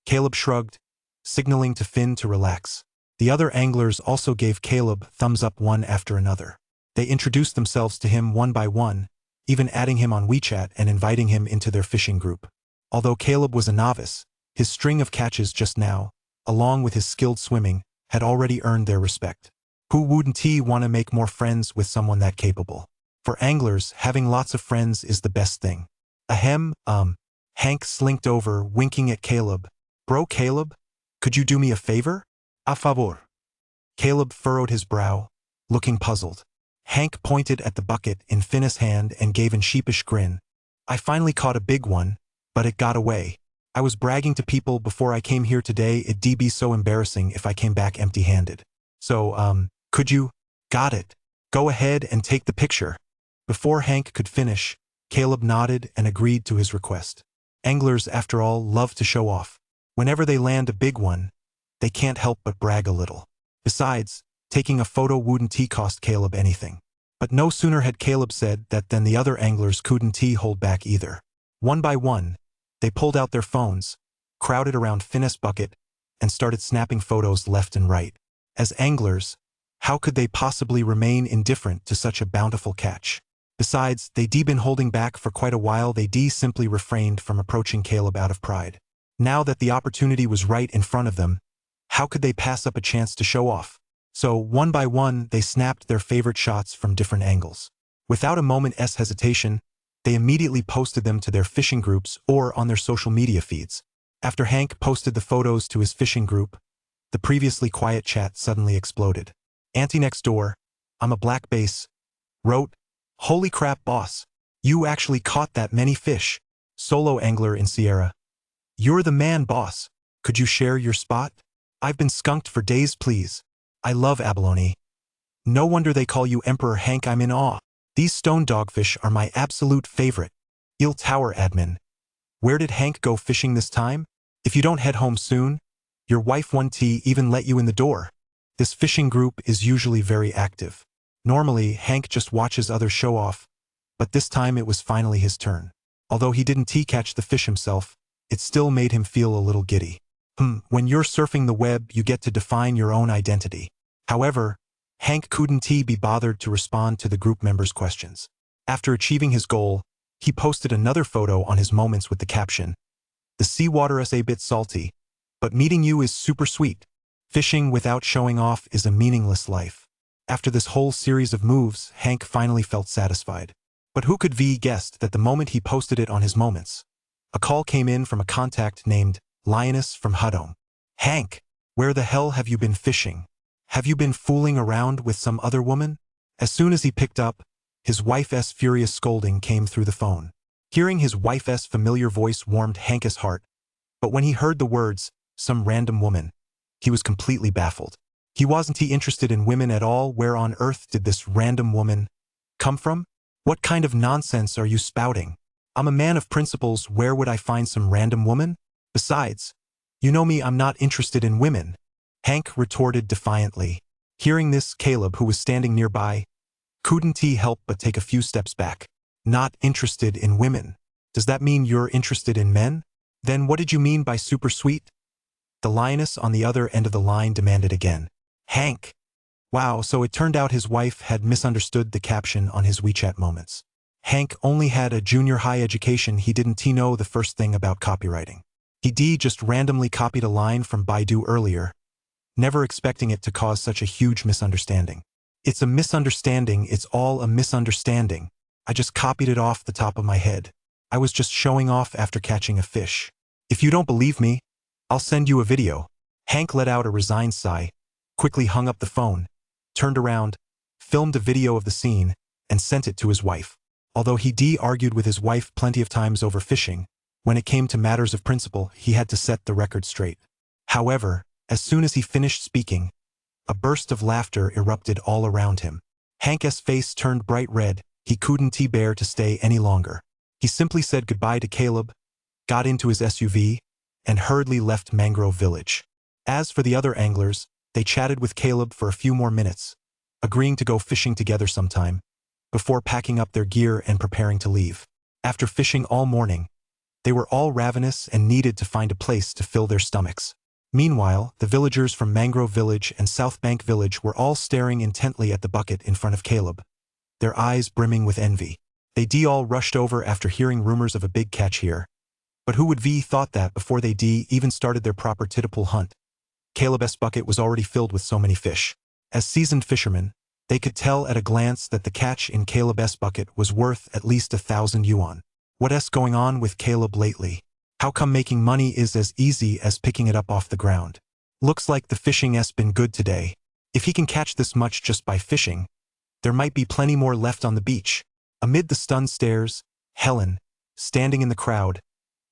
S1: Caleb shrugged, signaling to Finn to relax. The other anglers also gave Caleb thumbs up one after another. They introduced themselves to him one by one, even adding him on WeChat and inviting him into their fishing group. Although Caleb was a novice, his string of catches just now, along with his skilled swimming, had already earned their respect. Who wouldn't want to make more friends with someone that capable? For anglers, having lots of friends is the best thing. Ahem, Hank slinked over, winking at Caleb. "Bro Caleb, could you do me a favor?" "A favor." Caleb furrowed his brow, looking puzzled. Hank pointed at the bucket in Finn's hand and gave a sheepish grin. "I finally caught a big one, but it got away. I was bragging to people before I came here today. It'd be so embarrassing if I came back empty-handed. So, could you?" "Got it. Go ahead and take the picture." Before Hank could finish, Caleb nodded and agreed to his request. Anglers, after all, love to show off. Whenever they land a big one, they can't help but brag a little. Besides, taking a photo wouldn't cost Caleb anything. But no sooner had Caleb said that than the other anglers couldn't hold back either. One by one, they pulled out their phones, crowded around Finn's bucket, and started snapping photos left and right. As anglers, how could they possibly remain indifferent to such a bountiful catch? Besides, they'd been holding back for quite a while. They simply refrained from approaching Caleb out of pride. Now that the opportunity was right in front of them, how could they pass up a chance to show off? So, one by one, they snapped their favorite shots from different angles. Without a moment's hesitation, they immediately posted them to their fishing groups or on their social media feeds. After Hank posted the photos to his fishing group, the previously quiet chat suddenly exploded. Auntie next door, I'm a black bass, wrote, "Holy crap, boss. You actually caught that many fish." Solo angler in Sierra, "You're the man, boss. Could you share your spot? I've been skunked for days, please. I love abalone. No wonder they call you Emperor Hank. I'm in awe. These stone dogfish are my absolute favorite." Eel Tower admin, "Where did Hank go fishing this time? If you don't head home soon, your wife won't even let you in the door." This fishing group is usually very active. Normally, Hank just watches others show off, but this time it was finally his turn. Although he didn't catch the fish himself, it still made him feel a little giddy. When you're surfing the web, you get to define your own identity. However, Hank couldn't be bothered to respond to the group members' questions. After achieving his goal, he posted another photo on his moments with the caption, "The seawater is a bit salty, but meeting you is super sweet. Fishing without showing off is a meaningless life." After this whole series of moves, Hank finally felt satisfied. But who could guessed that the moment he posted it on his moments, a call came in from a contact named Lioness from Hudome. "Hank, where the hell have you been fishing? Have you been fooling around with some other woman?" As soon as he picked up, his wife's furious scolding came through the phone. Hearing his wife's familiar voice warmed Hank's heart, but when he heard the words, "some random woman," he was completely baffled. He wasn't interested in women at all. Where on earth did this random woman come from? What kind of nonsense are you spouting? I'm a man of principles. Where would I find some random woman? Besides, you know me, I'm not interested in women," Hank retorted defiantly. Hearing this, Caleb, who was standing nearby, couldn't help but take a few steps back. Not interested in women. Does that mean you're interested in men? Then what did you mean by super sweet? The lioness on the other end of the line demanded again. Hank. Wow, so it turned out his wife had misunderstood the caption on his WeChat moments. Hank only had a junior high education. He didn't know the first thing about copywriting. He just randomly copied a line from Baidu earlier, never expecting it to cause such a huge misunderstanding. It's a misunderstanding, it's all a misunderstanding. I just copied it off the top of my head. I was just showing off after catching a fish. If you don't believe me, I'll send you a video. Hank let out a resigned sigh, quickly hung up the phone, turned around, filmed a video of the scene, and sent it to his wife. Although he argued with his wife plenty of times over fishing, when it came to matters of principle, he had to set the record straight. However, as soon as he finished speaking, a burst of laughter erupted all around him. Hank's face turned bright red. He couldn't bear to stay any longer. He simply said goodbye to Caleb, got into his SUV, and hurriedly left Mangrove Village. As for the other anglers, they chatted with Caleb for a few more minutes, agreeing to go fishing together sometime, before packing up their gear and preparing to leave. After fishing all morning, they were all ravenous and needed to find a place to fill their stomachs. Meanwhile, the villagers from Mangrove Village and South Bank Village were all staring intently at the bucket in front of Caleb, their eyes brimming with envy. They all rushed over after hearing rumors of a big catch here. But who would thought that before they even started their proper tittle hunt? Caleb's bucket was already filled with so many fish. As seasoned fishermen, they could tell at a glance that the catch in Caleb's bucket was worth at least 1,000 yuan. What's going on with Caleb lately? How come making money is as easy as picking it up off the ground? Looks like the fishing's been good today. If he can catch this much just by fishing, there might be plenty more left on the beach. Amid the stunned stares, Helen, standing in the crowd,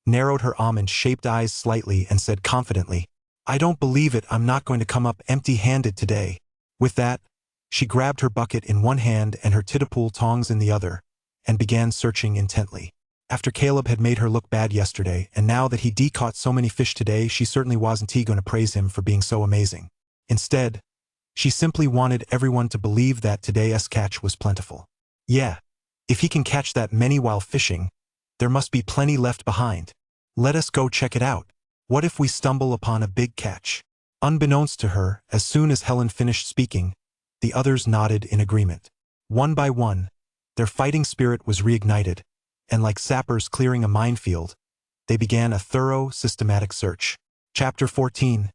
S1: narrowed her almond-shaped eyes slightly and said confidently, I don't believe it, I'm not going to come up empty-handed today. With that, she grabbed her bucket in one hand and her tittle tongs in the other, and began searching intently. After Caleb had made her look bad yesterday, and now that he caught so many fish today, she certainly wasn't going to praise him for being so amazing. Instead, she simply wanted everyone to believe that today's catch was plentiful. Yeah, if he can catch that many while fishing, there must be plenty left behind. Let us go check it out. What if we stumble upon a big catch? Unbeknownst to her, as soon as Helen finished speaking, the others nodded in agreement. One by one, their fighting spirit was reignited, and like sappers clearing a minefield, they began a thorough, systematic search. Chapter 14.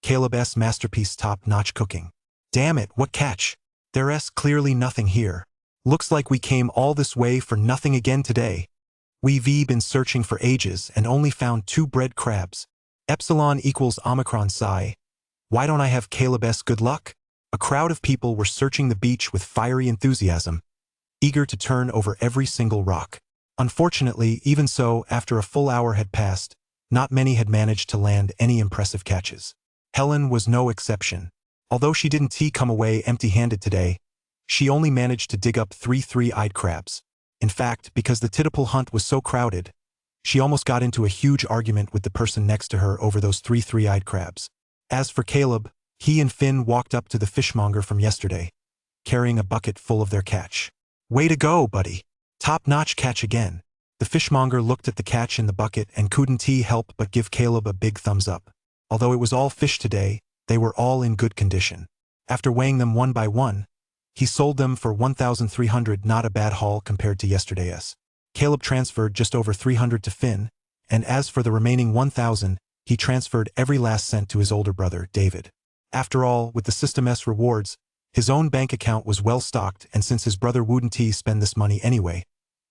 S1: Caleb's masterpiece top-notch cooking. Damn it, what catch? There's clearly nothing here. Looks like we came all this way for nothing again today. We've been searching for ages and only found 2 bread crabs. Epsilon equals Omicron psi. Why don't I have Caleb's good luck? A crowd of people were searching the beach with fiery enthusiasm, eager to turn over every single rock. Unfortunately, even so, after a full hour had passed, not many had managed to land any impressive catches. Helen was no exception. Although she didn't come away empty-handed today, she only managed to dig up 3 three-eyed crabs. In fact, because the tittle hunt was so crowded, she almost got into a huge argument with the person next to her over those 3 three-eyed crabs. As for Caleb, he and Finn walked up to the fishmonger from yesterday, carrying a bucket full of their catch. Way to go, buddy. Top-notch catch again. The fishmonger looked at the catch in the bucket and couldn't help but give Caleb a big thumbs up. Although it was all fish today, they were all in good condition. After weighing them one by one, he sold them for 1,300, not a bad haul compared to yesterday's. Caleb transferred just over 300 to Finn, and as for the remaining 1,000, he transferred every last cent to his older brother, David. After all, with the system's rewards, his own bank account was well stocked, and since his brother wouldn't spend this money anyway,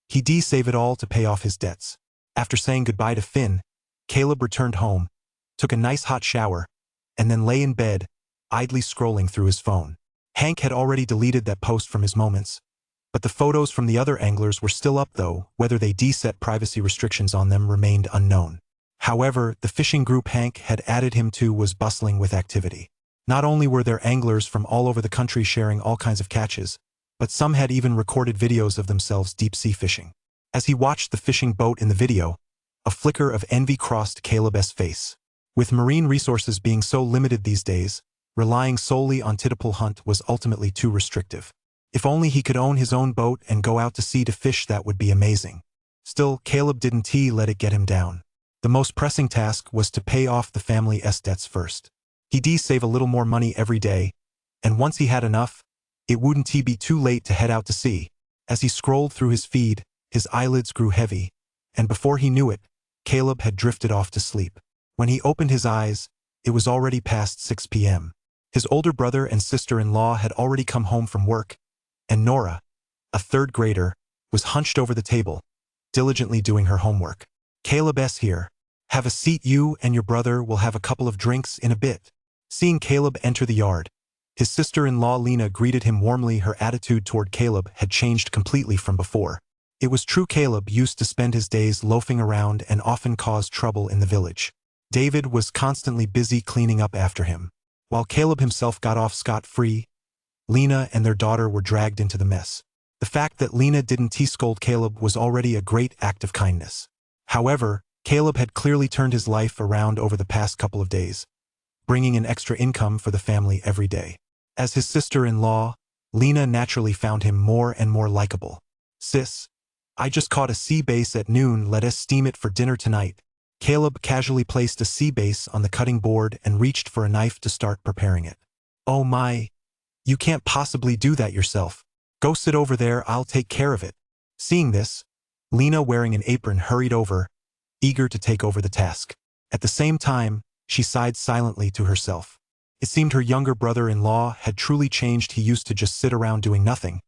S1: he save it all to pay off his debts. After saying goodbye to Finn, Caleb returned home, took a nice hot shower, and then lay in bed, idly scrolling through his phone. Hank had already deleted that post from his moments, but the photos from the other anglers were still up though. Whether they set privacy restrictions on them remained unknown. However, the fishing group Hank had added him to was bustling with activity. Not only were there anglers from all over the country sharing all kinds of catches, but some had even recorded videos of themselves deep-sea fishing. As he watched the fishing boat in the video, a flicker of envy crossed Caleb's face. With marine resources being so limited these days, relying solely on tittle hunt was ultimately too restrictive. If only he could own his own boat and go out to sea to fish, that would be amazing. Still, Caleb didn't let it get him down. The most pressing task was to pay off the family's debts first. He'd save a little more money every day, and once he had enough, it wouldn't be too late to head out to sea. As he scrolled through his feed, his eyelids grew heavy, and before he knew it, Caleb had drifted off to sleep. When he opened his eyes, it was already past 6 p.m. His older brother and sister-in-law had already come home from work, and Nora, a third grader, was hunched over the table, diligently doing her homework. "Caleb's here. Have a seat, you and your brother will have a couple of drinks in a bit." Seeing Caleb enter the yard, his sister-in-law Lena greeted him warmly. Her attitude toward Caleb had changed completely from before. It was true, Caleb used to spend his days loafing around and often caused trouble in the village. David was constantly busy cleaning up after him. While Caleb himself got off scot-free, Lena and their daughter were dragged into the mess. The fact that Lena didn't scold Caleb was already a great act of kindness. However, Caleb had clearly turned his life around over the past couple of days, bringing in extra income for the family every day. As his sister-in-law, Lena naturally found him more and more likable. "Sis, I just caught a sea bass at noon. Let us steam it for dinner tonight." Caleb casually placed a sea bass on the cutting board and reached for a knife to start preparing it. "Oh my, you can't possibly do that yourself. Go sit over there, I'll take care of it." Seeing this, Lena, wearing an apron, hurried over, eager to take over the task. At the same time, she sighed silently to herself. It seemed her younger brother-in-law had truly changed. He used to just sit around doing nothing,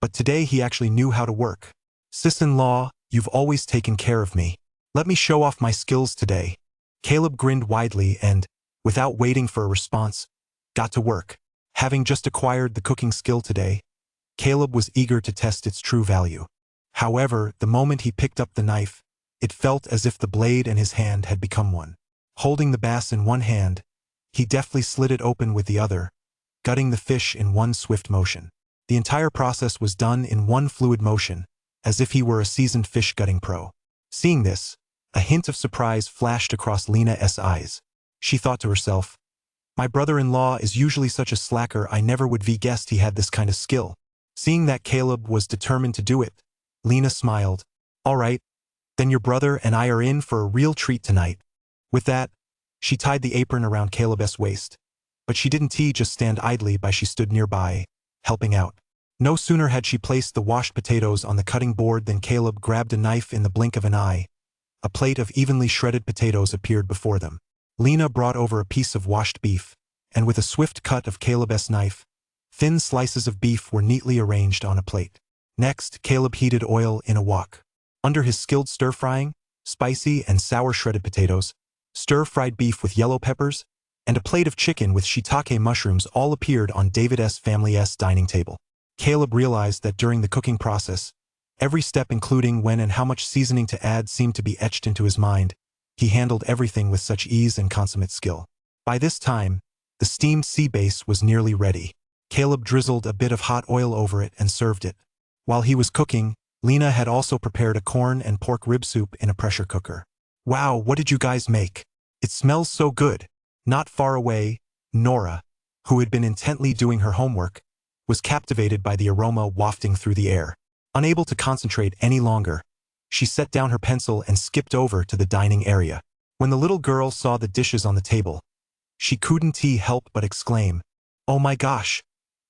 S1: but today he actually knew how to work. "Sis-in-law, you've always taken care of me. Let me show off my skills today." Caleb grinned widely and, without waiting for a response, got to work. Having just acquired the cooking skill today, Caleb was eager to test its true value. However, the moment he picked up the knife, it felt as if the blade and his hand had become one. Holding the bass in one hand, he deftly slit it open with the other, gutting the fish in one swift motion. The entire process was done in one fluid motion, as if he were a seasoned fish-gutting pro. Seeing this, a hint of surprise flashed across Lena's eyes. She thought to herself, "My brother-in-law is usually such a slacker. I never would have guessed he had this kind of skill." Seeing that Caleb was determined to do it, Lena smiled. "All right, then your brother and I are in for a real treat tonight." With that, she tied the apron around Caleb's waist. But she didn't just stand idly by. She stood nearby, helping out. No sooner had she placed the washed potatoes on the cutting board than Caleb grabbed a knife. In the blink of an eye, a plate of evenly shredded potatoes appeared before them. Lena brought over a piece of washed beef, and with a swift cut of Caleb's knife, thin slices of beef were neatly arranged on a plate. Next, Caleb heated oil in a wok. Under his skilled stir-frying, spicy and sour shredded potatoes, stir-fried beef with yellow peppers, and a plate of chicken with shiitake mushrooms all appeared on David's family's dining table. Caleb realized that during the cooking process, every step, including when and how much seasoning to add, seemed to be etched into his mind. He handled everything with such ease and consummate skill. By this time, the steamed sea bass was nearly ready. Caleb drizzled a bit of hot oil over it and served it. While he was cooking, Lena had also prepared a corn and pork rib soup in a pressure cooker. "Wow, what did you guys make? It smells so good." Not far away, Nora, who had been intently doing her homework, was captivated by the aroma wafting through the air. Unable to concentrate any longer, she set down her pencil and skipped over to the dining area. When the little girl saw the dishes on the table, she couldn't help but exclaim, "Oh my gosh,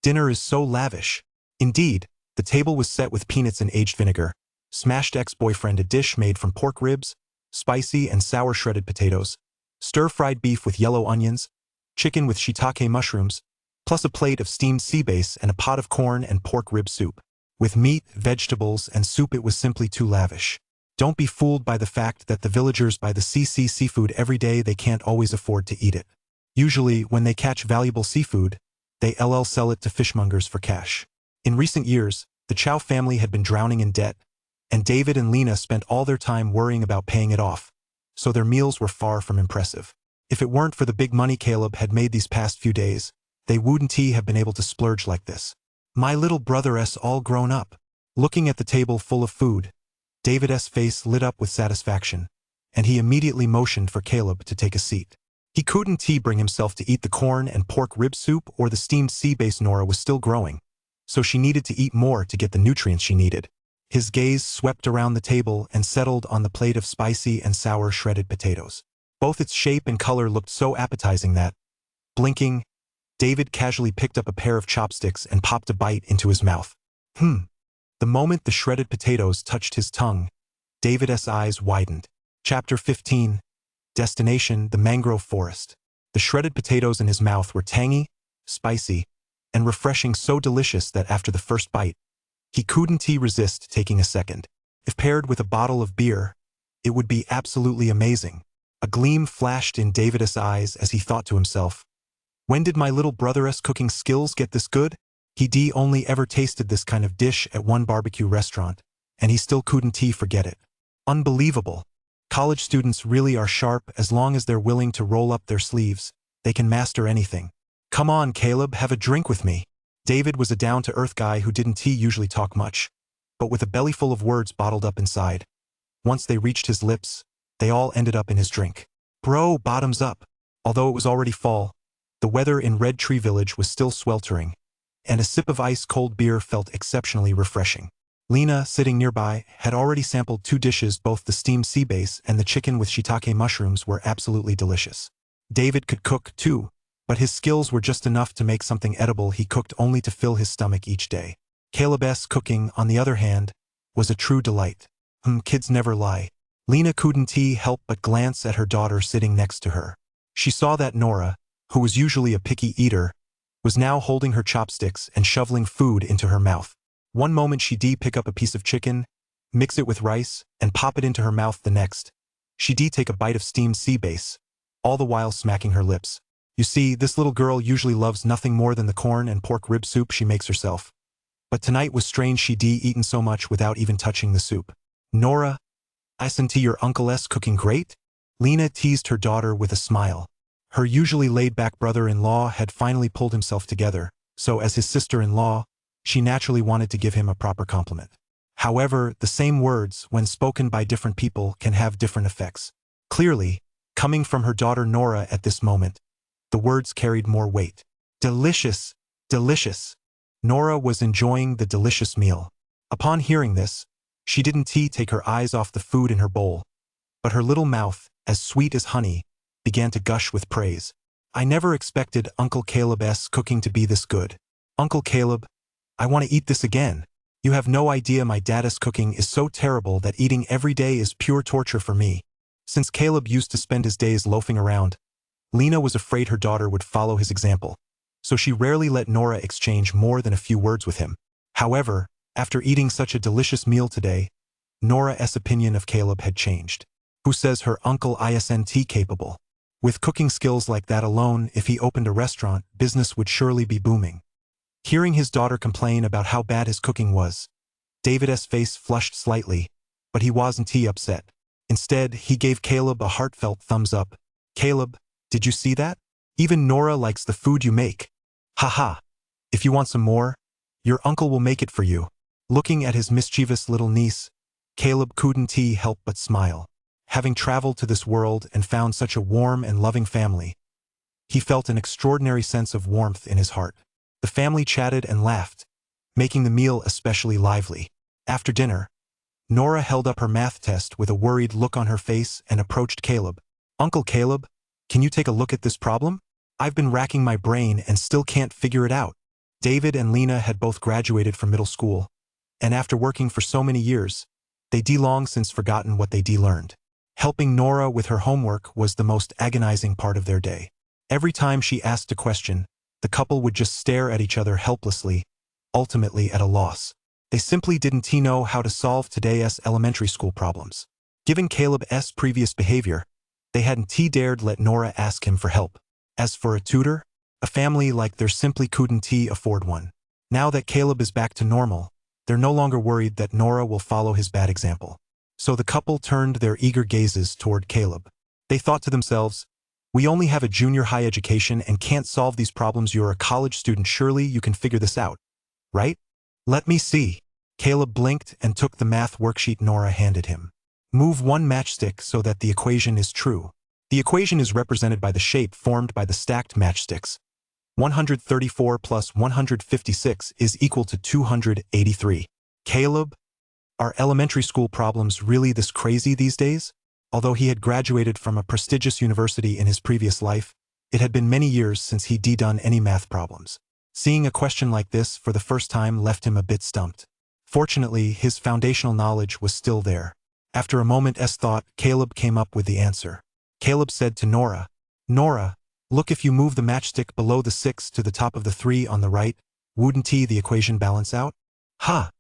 S1: dinner is so lavish." Indeed, the table was set with peanuts in aged vinegar, smashed ex-boyfriend, a dish made from pork ribs, spicy and sour shredded potatoes, stir-fried beef with yellow onions, chicken with shiitake mushrooms, plus a plate of steamed sea bass and a pot of corn and pork rib soup. With meat, vegetables, and soup, it was simply too lavish. Don't be fooled by the fact that the villagers buy the seafood every day. They can't always afford to eat it. Usually, when they catch valuable seafood, they sell it to fishmongers for cash. In recent years, the Chow family had been drowning in debt, and David and Lena spent all their time worrying about paying it off, so their meals were far from impressive. If it weren't for the big money Caleb had made these past few days, they wouldn't have been able to splurge like this. "My little brother's all grown up." Looking at the table full of food, David's face lit up with satisfaction, and he immediately motioned for Caleb to take a seat. He couldn't bring himself to eat the corn and pork rib soup or the steamed sea bass. Nora was still growing, so she needed to eat more to get the nutrients she needed. His gaze swept around the table and settled on the plate of spicy and sour shredded potatoes. Both its shape and color looked so appetizing that, blinking, David casually picked up a pair of chopsticks and popped a bite into his mouth. The moment the shredded potatoes touched his tongue, David's eyes widened. Chapter 15. Destination: the mangrove forest. The shredded potatoes in his mouth were tangy, spicy, and refreshing, so delicious that after the first bite, he couldn't resist taking a second. If paired with a bottle of beer, it would be absolutely amazing. A gleam flashed in David's eyes as he thought to himself, when did my little brother's cooking skills get this good? He'd only ever tasted this kind of dish at one barbecue restaurant, and he still couldn't forget it. Unbelievable. College students really are sharp. As long as they're willing to roll up their sleeves, they can master anything. Come on, Caleb, have a drink with me. David was a down-to-earth guy who didn't usually talk much, but with a belly full of words bottled up inside. Once they reached his lips, they all ended up in his drink. Bro, bottoms up. Although it was already fall, the weather in Red Tree Village was still sweltering, and a sip of ice-cold beer felt exceptionally refreshing. Lena, sitting nearby, had already sampled 2 dishes. Both the steamed sea bass and the chicken with shiitake mushrooms were absolutely delicious. David could cook, too, but his skills were just enough to make something edible. He cooked only to fill his stomach each day. Caleb's cooking, on the other hand, was a true delight. Kids never lie. Lena couldn't help but glance at her daughter sitting next to her. She saw that Nora, who was usually a picky eater, was now holding her chopsticks and shoveling food into her mouth. One moment she'd pick up a piece of chicken, mix it with rice, and pop it into her mouth. The next, she'd take a bite of steamed sea bass, all the while smacking her lips. You see, this little girl usually loves nothing more than the corn and pork rib soup she makes herself. But tonight was strange. She'd eaten so much without even touching the soup. Nora, isn't your uncle's cooking great? Lena teased her daughter with a smile. Her usually laid-back brother-in-law had finally pulled himself together, so as his sister-in-law, she naturally wanted to give him a proper compliment. However, the same words, when spoken by different people, can have different effects. Clearly, coming from her daughter Nora at this moment, the words carried more weight. Delicious, delicious. Nora was enjoying the delicious meal. Upon hearing this, she didn't take her eyes off the food in her bowl, but her little mouth, as sweet as honey, began to gush with praise. I never expected Uncle Caleb's cooking to be this good. Uncle Caleb, I want to eat this again. You have no idea, my dad's cooking is so terrible that eating every day is pure torture for me. Since Caleb used to spend his days loafing around, Lena was afraid her daughter would follow his example, so she rarely let Nora exchange more than a few words with him. However, after eating such a delicious meal today, Nora's opinion of Caleb had changed. Who says her uncle isn't capable? With cooking skills like that alone, if he opened a restaurant, business would surely be booming. Hearing his daughter complain about how bad his cooking was, David's face flushed slightly, but he wasn't upset. Instead, he gave Caleb a heartfelt thumbs up. Caleb, did you see that? Even Nora likes the food you make. Haha. If you want some more, your uncle will make it for you. Looking at his mischievous little niece, Caleb couldn't help but smile. Having traveled to this world and found such a warm and loving family, he felt an extraordinary sense of warmth in his heart. The family chatted and laughed, making the meal especially lively. After dinner, Nora held up her math test with a worried look on her face and approached Caleb. Uncle Caleb, can you take a look at this problem? I've been racking my brain and still can't figure it out. David and Lena had both graduated from middle school, and after working for so many years, they'd long since forgotten what they'd learned. Helping Nora with her homework was the most agonizing part of their day. Every time she asked a question, the couple would just stare at each other helplessly, ultimately at a loss. They simply didn't know how to solve today's elementary school problems. Given Caleb's previous behavior, they hadn't dared let Nora ask him for help. As for a tutor, a family like theirs simply couldn't afford one. Now that Caleb is back to normal, they're no longer worried that Nora will follow his bad example. So the couple turned their eager gazes toward Caleb. They thought to themselves, we only have a junior high education and can't solve these problems. You're a college student, surely you can figure this out, right? Let me see. Caleb blinked and took the math worksheet Nora handed him. Move one matchstick so that the equation is true. The equation is represented by the shape formed by the stacked matchsticks. 134 plus 156 is equal to 283. Caleb, are elementary school problems really this crazy these days? Although he had graduated from a prestigious university in his previous life, it had been many years since he'd done any math problems. Seeing a question like this for the first time left him a bit stumped. Fortunately, his foundational knowledge was still there. After a moment's thought, Caleb came up with the answer. Caleb said to Nora, "Nora, look, if you move the matchstick below the 6 to the top of the 3 on the right, wouldn't the equation balance out?" Ha!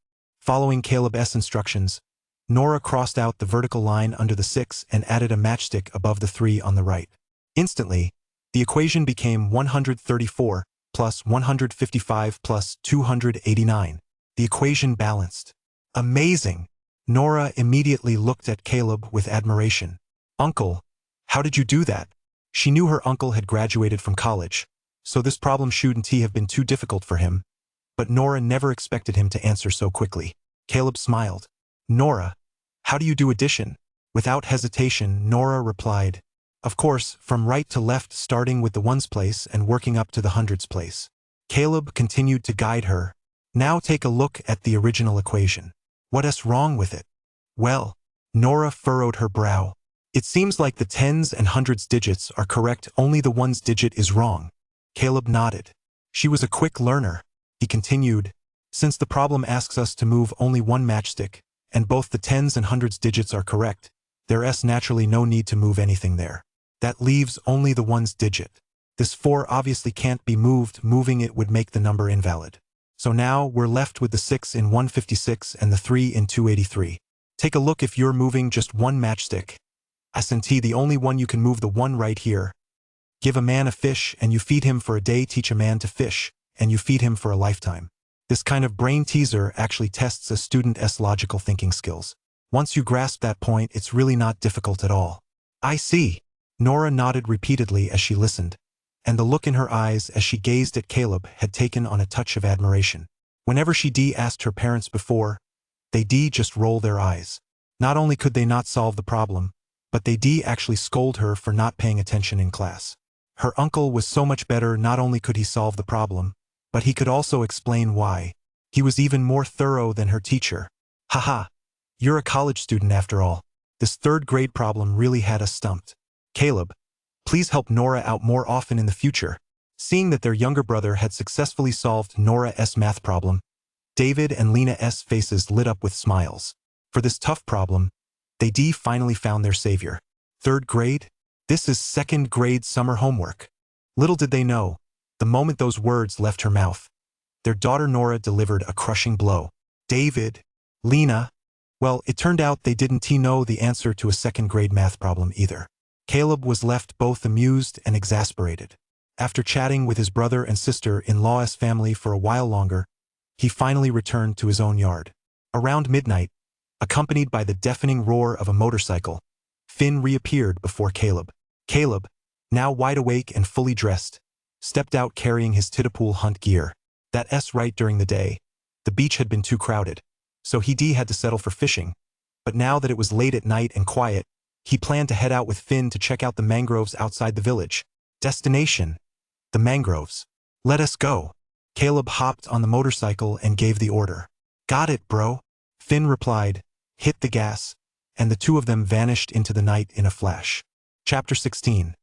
S1: Following Caleb's instructions, Nora crossed out the vertical line under the 6 and added a matchstick above the 3 on the right. Instantly, the equation became 134 plus 155 plus 289. The equation balanced. Amazing! Nora immediately looked at Caleb with admiration. "Uncle, how did you do that?" She knew her uncle had graduated from college, so this problem shouldn't have been too difficult for him, but Nora never expected him to answer so quickly. Caleb smiled. "Nora, how do you do addition?" Without hesitation, Nora replied, "Of course, from right to left, starting with the ones place and working up to the hundreds place." Caleb continued to guide her. "Now take a look at the original equation. What's wrong with it?" "Well," Nora furrowed her brow. "It seems like the tens and hundreds digits are correct, only the ones digit is wrong." Caleb nodded. She was a quick learner. He continued, "Since the problem asks us to move only one matchstick, and both the tens and hundreds digits are correct, there's naturally no need to move anything there. That leaves only the ones digit. This 4 obviously can't be moved, moving it would make the number invalid. So now we're left with the 6 in 156 and the 3 in 283. Take a look, if you're moving just one matchstick. S&T, the only one you can move, the one right here. Give a man a fish and you feed him for a day, teach a man to fish, and you feed him for a lifetime. This kind of brain teaser actually tests a student's logical thinking skills. Once you grasp that point, it's really not difficult at all." "I see." Nora nodded repeatedly as she listened, and the look in her eyes as she gazed at Caleb had taken on a touch of admiration. Whenever she asked her parents before, they just roll their eyes. Not only could they not solve the problem, but they actually scold her for not paying attention in class. Her uncle was so much better. Not only could he solve the problem, but he could also explain why. He was even more thorough than her teacher. "Haha, you're a college student after all." This 3rd grade problem really had us stumped. "Caleb, please help Nora out more often in the future." Seeing that their younger brother had successfully solved Nora's math problem, David and Lena's faces lit up with smiles. For this tough problem, they finally found their savior. 3rd grade? This is 2nd grade summer homework. Little did they know, the moment those words left her mouth, their daughter Nora delivered a crushing blow. David, Lena, well, it turned out they didn't know the answer to a 2nd grade math problem either. Caleb was left both amused and exasperated. After chatting with his brother and sister-in-law's family for a while longer, he finally returned to his own yard. Around midnight, accompanied by the deafening roar of a motorcycle, Finn reappeared before Caleb. Caleb, now wide awake and fully dressed, stepped out carrying his Titapool hunt gear. That's right, during the day, the beach had been too crowded, so he had to settle for fishing. But now that it was late at night and quiet, he planned to head out with Finn to check out the mangroves outside the village. Destination: the mangroves. "Let us go." Caleb hopped on the motorcycle and gave the order. "Got it, bro," Finn replied, hit the gas, and the two of them vanished into the night in a flash. Chapter 16.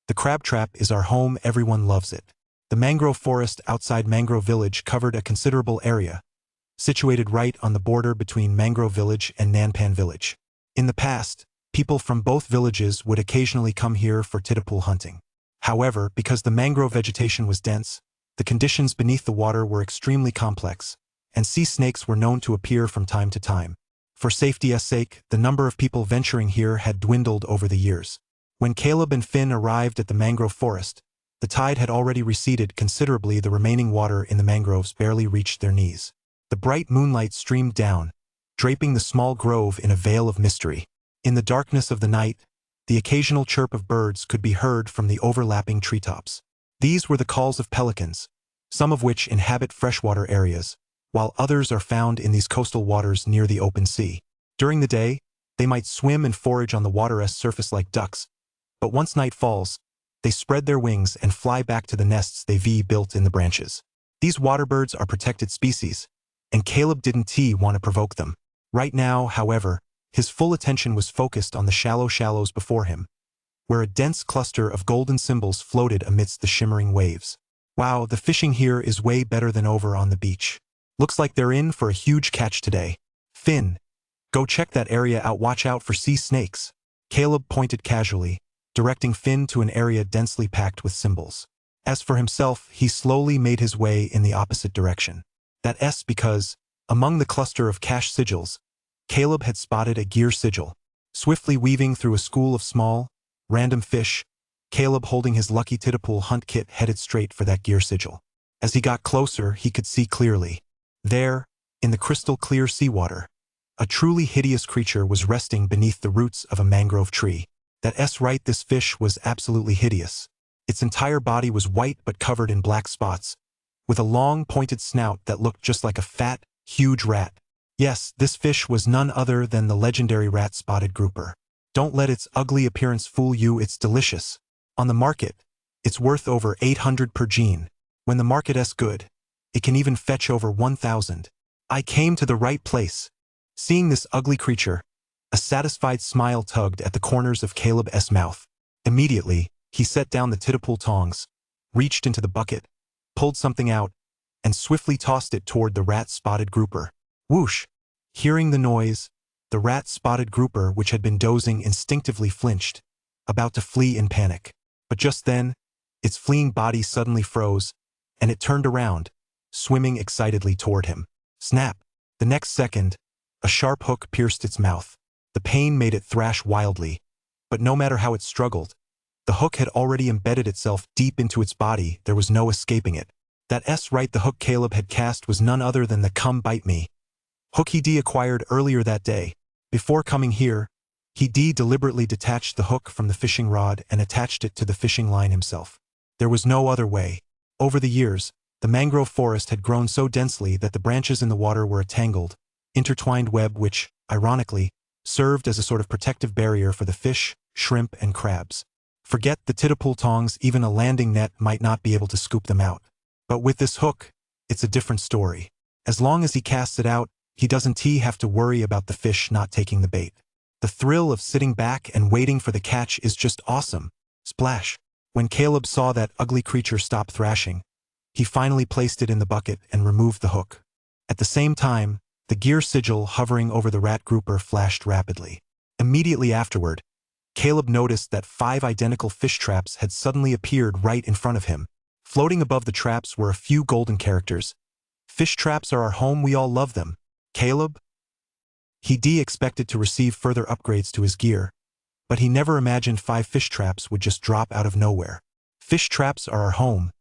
S1: The crab trap is our home, everyone loves it. The mangrove forest outside Mangrove Village covered a considerable area, situated right on the border between Mangrove Village and Nanpan Village. In the past, people from both villages would occasionally come here for Titapool hunting. However, because the mangrove vegetation was dense, the conditions beneath the water were extremely complex, and sea snakes were known to appear from time to time. For safety's sake, the number of people venturing here had dwindled over the years. When Caleb and Finn arrived at the mangrove forest, the tide had already receded considerably. The remaining water in the mangroves barely reached their knees. The bright moonlight streamed down, draping the small grove in a veil of mystery. In the darkness of the night, the occasional chirp of birds could be heard from the overlapping treetops. These were the calls of pelicans, some of which inhabit freshwater areas, while others are found in these coastal waters near the open sea. During the day, they might swim and forage on the water's surface like ducks, but once night falls, They spread their wings and fly back to the nests they've built in the branches. These waterbirds are protected species, and Caleb didn't want to provoke them. Right now, however, his full attention was focused on the shallow shallows before him, where a dense cluster of golden symbols floated amidst the shimmering waves. Wow, the fishing here is way better than over on the beach. Looks like they're in for a huge catch today. Finn, go check that area out. Watch out for sea snakes. Caleb pointed casually, directing Finn to an area densely packed with symbols. As for himself, he slowly made his way in the opposite direction. That's because, among the cluster of cash sigils, Caleb had spotted a gear sigil. Swiftly weaving through a school of small, random fish, Caleb, holding his lucky titapool hunt kit, headed straight for that gear sigil. As he got closer, he could see clearly. There, in the crystal-clear seawater, a truly hideous creature was resting beneath the roots of a mangrove tree. That's right, this fish was absolutely hideous. Its entire body was white but covered in black spots, with a long, pointed snout that looked just like a fat, huge rat. Yes, this fish was none other than the legendary rat-spotted grouper. Don't let its ugly appearance fool you, it's delicious. On the market, it's worth over 800 per gene. When the market's good, it can even fetch over 1,000. I came to the right place. Seeing this ugly creature, a satisfied smile tugged at the corners of Caleb's mouth. Immediately, he set down the titapool tongs, reached into the bucket, pulled something out, and swiftly tossed it toward the rat-spotted grouper. Whoosh! Hearing the noise, the rat-spotted grouper, which had been dozing, instinctively flinched, about to flee in panic. But just then, its fleeing body suddenly froze, and it turned around, swimming excitedly toward him. Snap! The next second, a sharp hook pierced its mouth. The pain made it thrash wildly, but no matter how it struggled, the hook had already embedded itself deep into its body. There was no escaping it. That's right, the hook Caleb had cast was none other than the Come Bite Me hook he acquired earlier that day. Before coming here, he deliberately detached the hook from the fishing rod and attached it to the fishing line himself. There was no other way. Over the years, the mangrove forest had grown so densely that the branches in the water were a tangled, intertwined web which, ironically, served as a sort of protective barrier for the fish, shrimp, and crabs. Forget the titapool tongs, even a landing net might not be able to scoop them out. But with this hook, it's a different story. As long as he casts it out, he doesn't have to worry about the fish not taking the bait. The thrill of sitting back and waiting for the catch is just awesome. Splash! When Caleb saw that ugly creature stop thrashing, he finally placed it in the bucket and removed the hook. At the same time, the gear sigil hovering over the rat grouper flashed rapidly. Immediately afterward, Caleb noticed that 5 identical fish traps had suddenly appeared right in front of him. Floating above the traps were a few golden characters. Fish traps are our home, we all love them. Caleb? He expected to receive further upgrades to his gear, but he never imagined 5 fish traps would just drop out of nowhere. Fish traps are our home.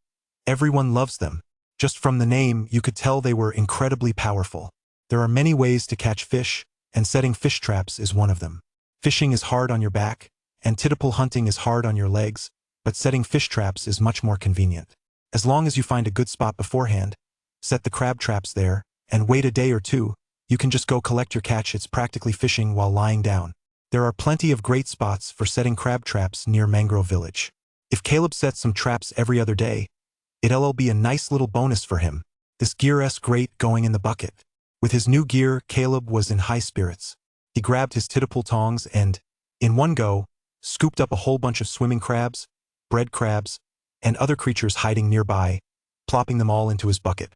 S1: Everyone loves them. Just from the name, you could tell they were incredibly powerful. There are many ways to catch fish, and setting fish traps is one of them. Fishing is hard on your back, and titapool hunting is hard on your legs, but setting fish traps is much more convenient. As long as you find a good spot beforehand, set the crab traps there, and wait a day or two, you can just go collect your catch. It's practically fishing while lying down. There are plenty of great spots for setting crab traps near Mangrove Village. If Caleb sets some traps every other day, it'll be a nice little bonus for him. This gear's great going in the bucket. With his new gear, Caleb was in high spirits. He grabbed his titapool tongs and, in one go, scooped up a whole bunch of swimming crabs, bread crabs, and other creatures hiding nearby, plopping them all into his bucket.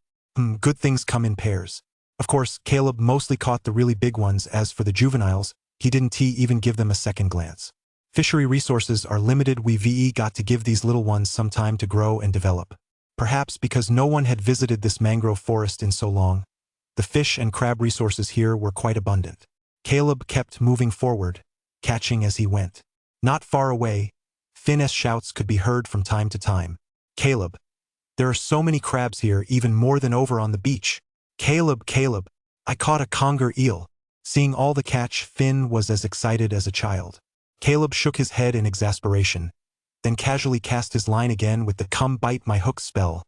S1: Good things come in pairs. Of course, Caleb mostly caught the really big ones. As for the juveniles, he didn't even give them a second glance. Fishery resources are limited. We've got to give these little ones some time to grow and develop. Perhaps because no one had visited this mangrove forest in so long, the fish and crab resources here were quite abundant. Caleb kept moving forward, catching as he went. Not far away, Finn's shouts could be heard from time to time. Caleb, there are so many crabs here, even more than over on the beach. Caleb, I caught a conger eel. Seeing all the catch, Finn was as excited as a child. Caleb shook his head in exasperation, then casually cast his line again with the Come Bite My Hook spell,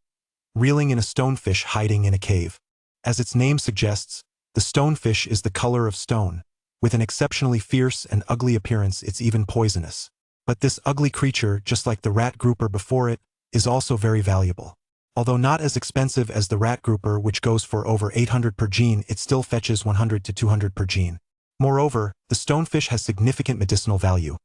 S1: reeling in a stonefish hiding in a cave. As its name suggests, the stonefish is the color of stone. With an exceptionally fierce and ugly appearance, it's even poisonous. But this ugly creature, just like the rat grouper before it, is also very valuable. Although not as expensive as the rat grouper, which goes for over 800 per gene, it still fetches 100 to 200 per gene. Moreover, the stonefish has significant medicinal value.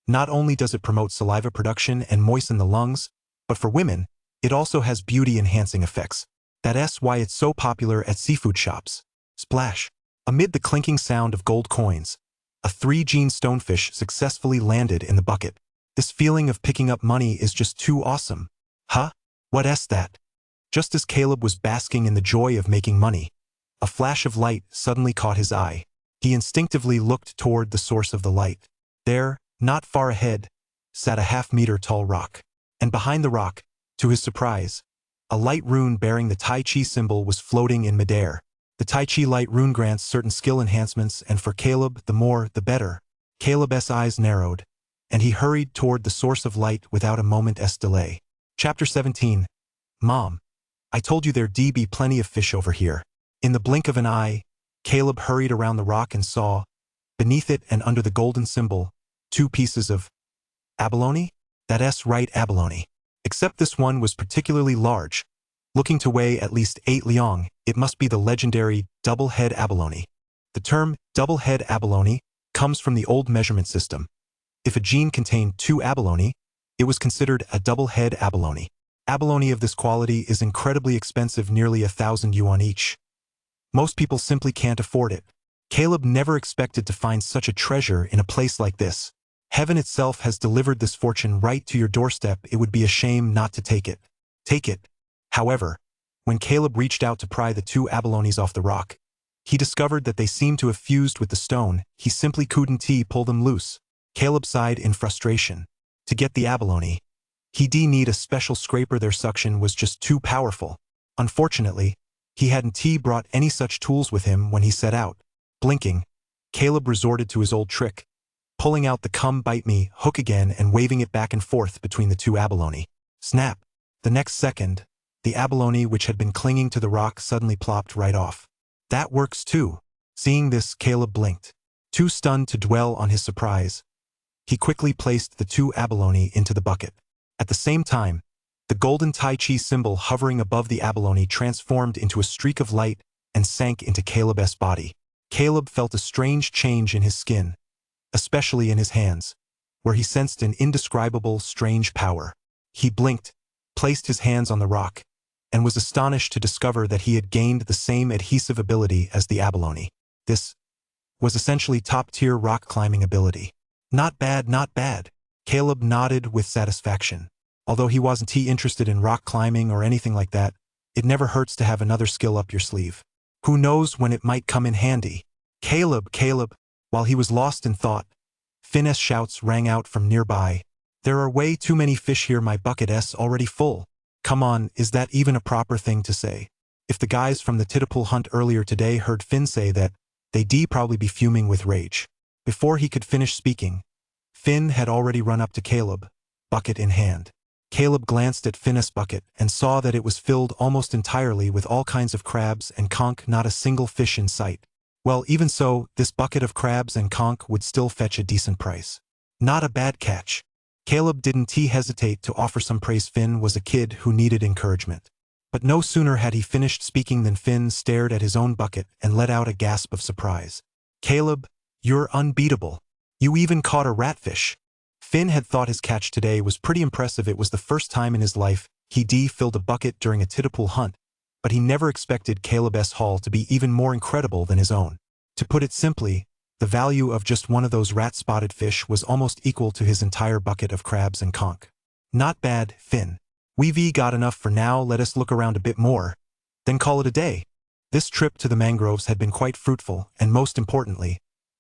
S1: Not only does it promote saliva production and moisten the lungs, but for women, it also has beauty-enhancing effects. That's why it's so popular at seafood shops. Splash! Amid the clinking sound of gold coins, a 3-gene stonefish successfully landed in the bucket. This feeling of picking up money is just too awesome. Huh? What's that? Just as Caleb was basking in the joy of making money, a flash of light suddenly caught his eye. He instinctively looked toward the source of the light. There, not far ahead, sat a half-meter-tall rock. And behind the rock, to his surprise, a light rune bearing the Tai Chi symbol was floating in midair. The Tai Chi light rune grants certain skill enhancements, and for Caleb, the more, the better. Caleb's eyes narrowed, and he hurried toward the source of light without a moment's delay. Chapter 17. Mom, I told you there'd be plenty of fish over here. In the blink of an eye, Caleb hurried around the rock and saw, beneath it and under the golden symbol, 2 pieces of abalone? That's right, abalone. Except this one was particularly large. Looking to weigh at least 8 liang, it must be the legendary double-head abalone. The term double-head abalone comes from the old measurement system. If a gene contained 2 abalone, it was considered a double-head abalone. Abalone of this quality is incredibly expensive, nearly 1,000 yuan each. Most people simply can't afford it. Caleb never expected to find such a treasure in a place like this. Heaven itself has delivered this fortune right to your doorstep. It would be a shame not to take it. Take it. However, when Caleb reached out to pry the 2 abalones off the rock, he discovered that they seemed to have fused with the stone. He simply couldn't pull them loose. Caleb sighed in frustration. To get the abalone, he'd need a special scraper. Their suction was just too powerful. Unfortunately, he hadn't brought any such tools with him when he set out. Blinking, Caleb resorted to his old trick, pulling out the come bite me hook again and waving it back and forth between the 2 abalone. Snap! The next second, the abalone which had been clinging to the rock suddenly plopped right off. That works too. Seeing this, Caleb blinked. Too stunned to dwell on his surprise, he quickly placed the 2 abalone into the bucket. At the same time, the golden Tai Chi symbol hovering above the abalone transformed into a streak of light and sank into Caleb's body. Caleb felt a strange change in his skin, especially in his hands, where he sensed an indescribable, strange power. He blinked, placed his hands on the rock, and was astonished to discover that he had gained the same adhesive ability as the abalone. This was essentially top-tier rock climbing ability. Not bad, not bad. Caleb nodded with satisfaction. Although he wasn't interested in rock climbing or anything like that, it never hurts to have another skill up your sleeve. Who knows when it might come in handy? Caleb, Caleb! While he was lost in thought, Finn's shouts rang out from nearby. There are way too many fish here, my bucket's already full. Come on, is that even a proper thing to say? If the guys from the Titapool hunt earlier today heard Finn say that, they'd probably be fuming with rage. Before he could finish speaking, Finn had already run up to Caleb, bucket in hand. Caleb glanced at Finn's bucket and saw that it was filled almost entirely with all kinds of crabs and conch, not a single fish in sight. Well, even so, this bucket of crabs and conch would still fetch a decent price. Not a bad catch. Caleb didn't hesitate to offer some praise. Finn was a kid who needed encouragement. But no sooner had he finished speaking than Finn stared at his own bucket and let out a gasp of surprise. Caleb, you're unbeatable. You even caught a ratfish. Finn had thought his catch today was pretty impressive. It was the first time in his life he'd filled a bucket during a Titapool hunt, but he never expected Caleb's haul to be even more incredible than his own. To put it simply, the value of just one of those rat-spotted fish was almost equal to his entire bucket of crabs and conch. Not bad, Finn. We've got enough for now. Let us look around a bit more, then call it a day. This trip to the mangroves had been quite fruitful, and most importantly,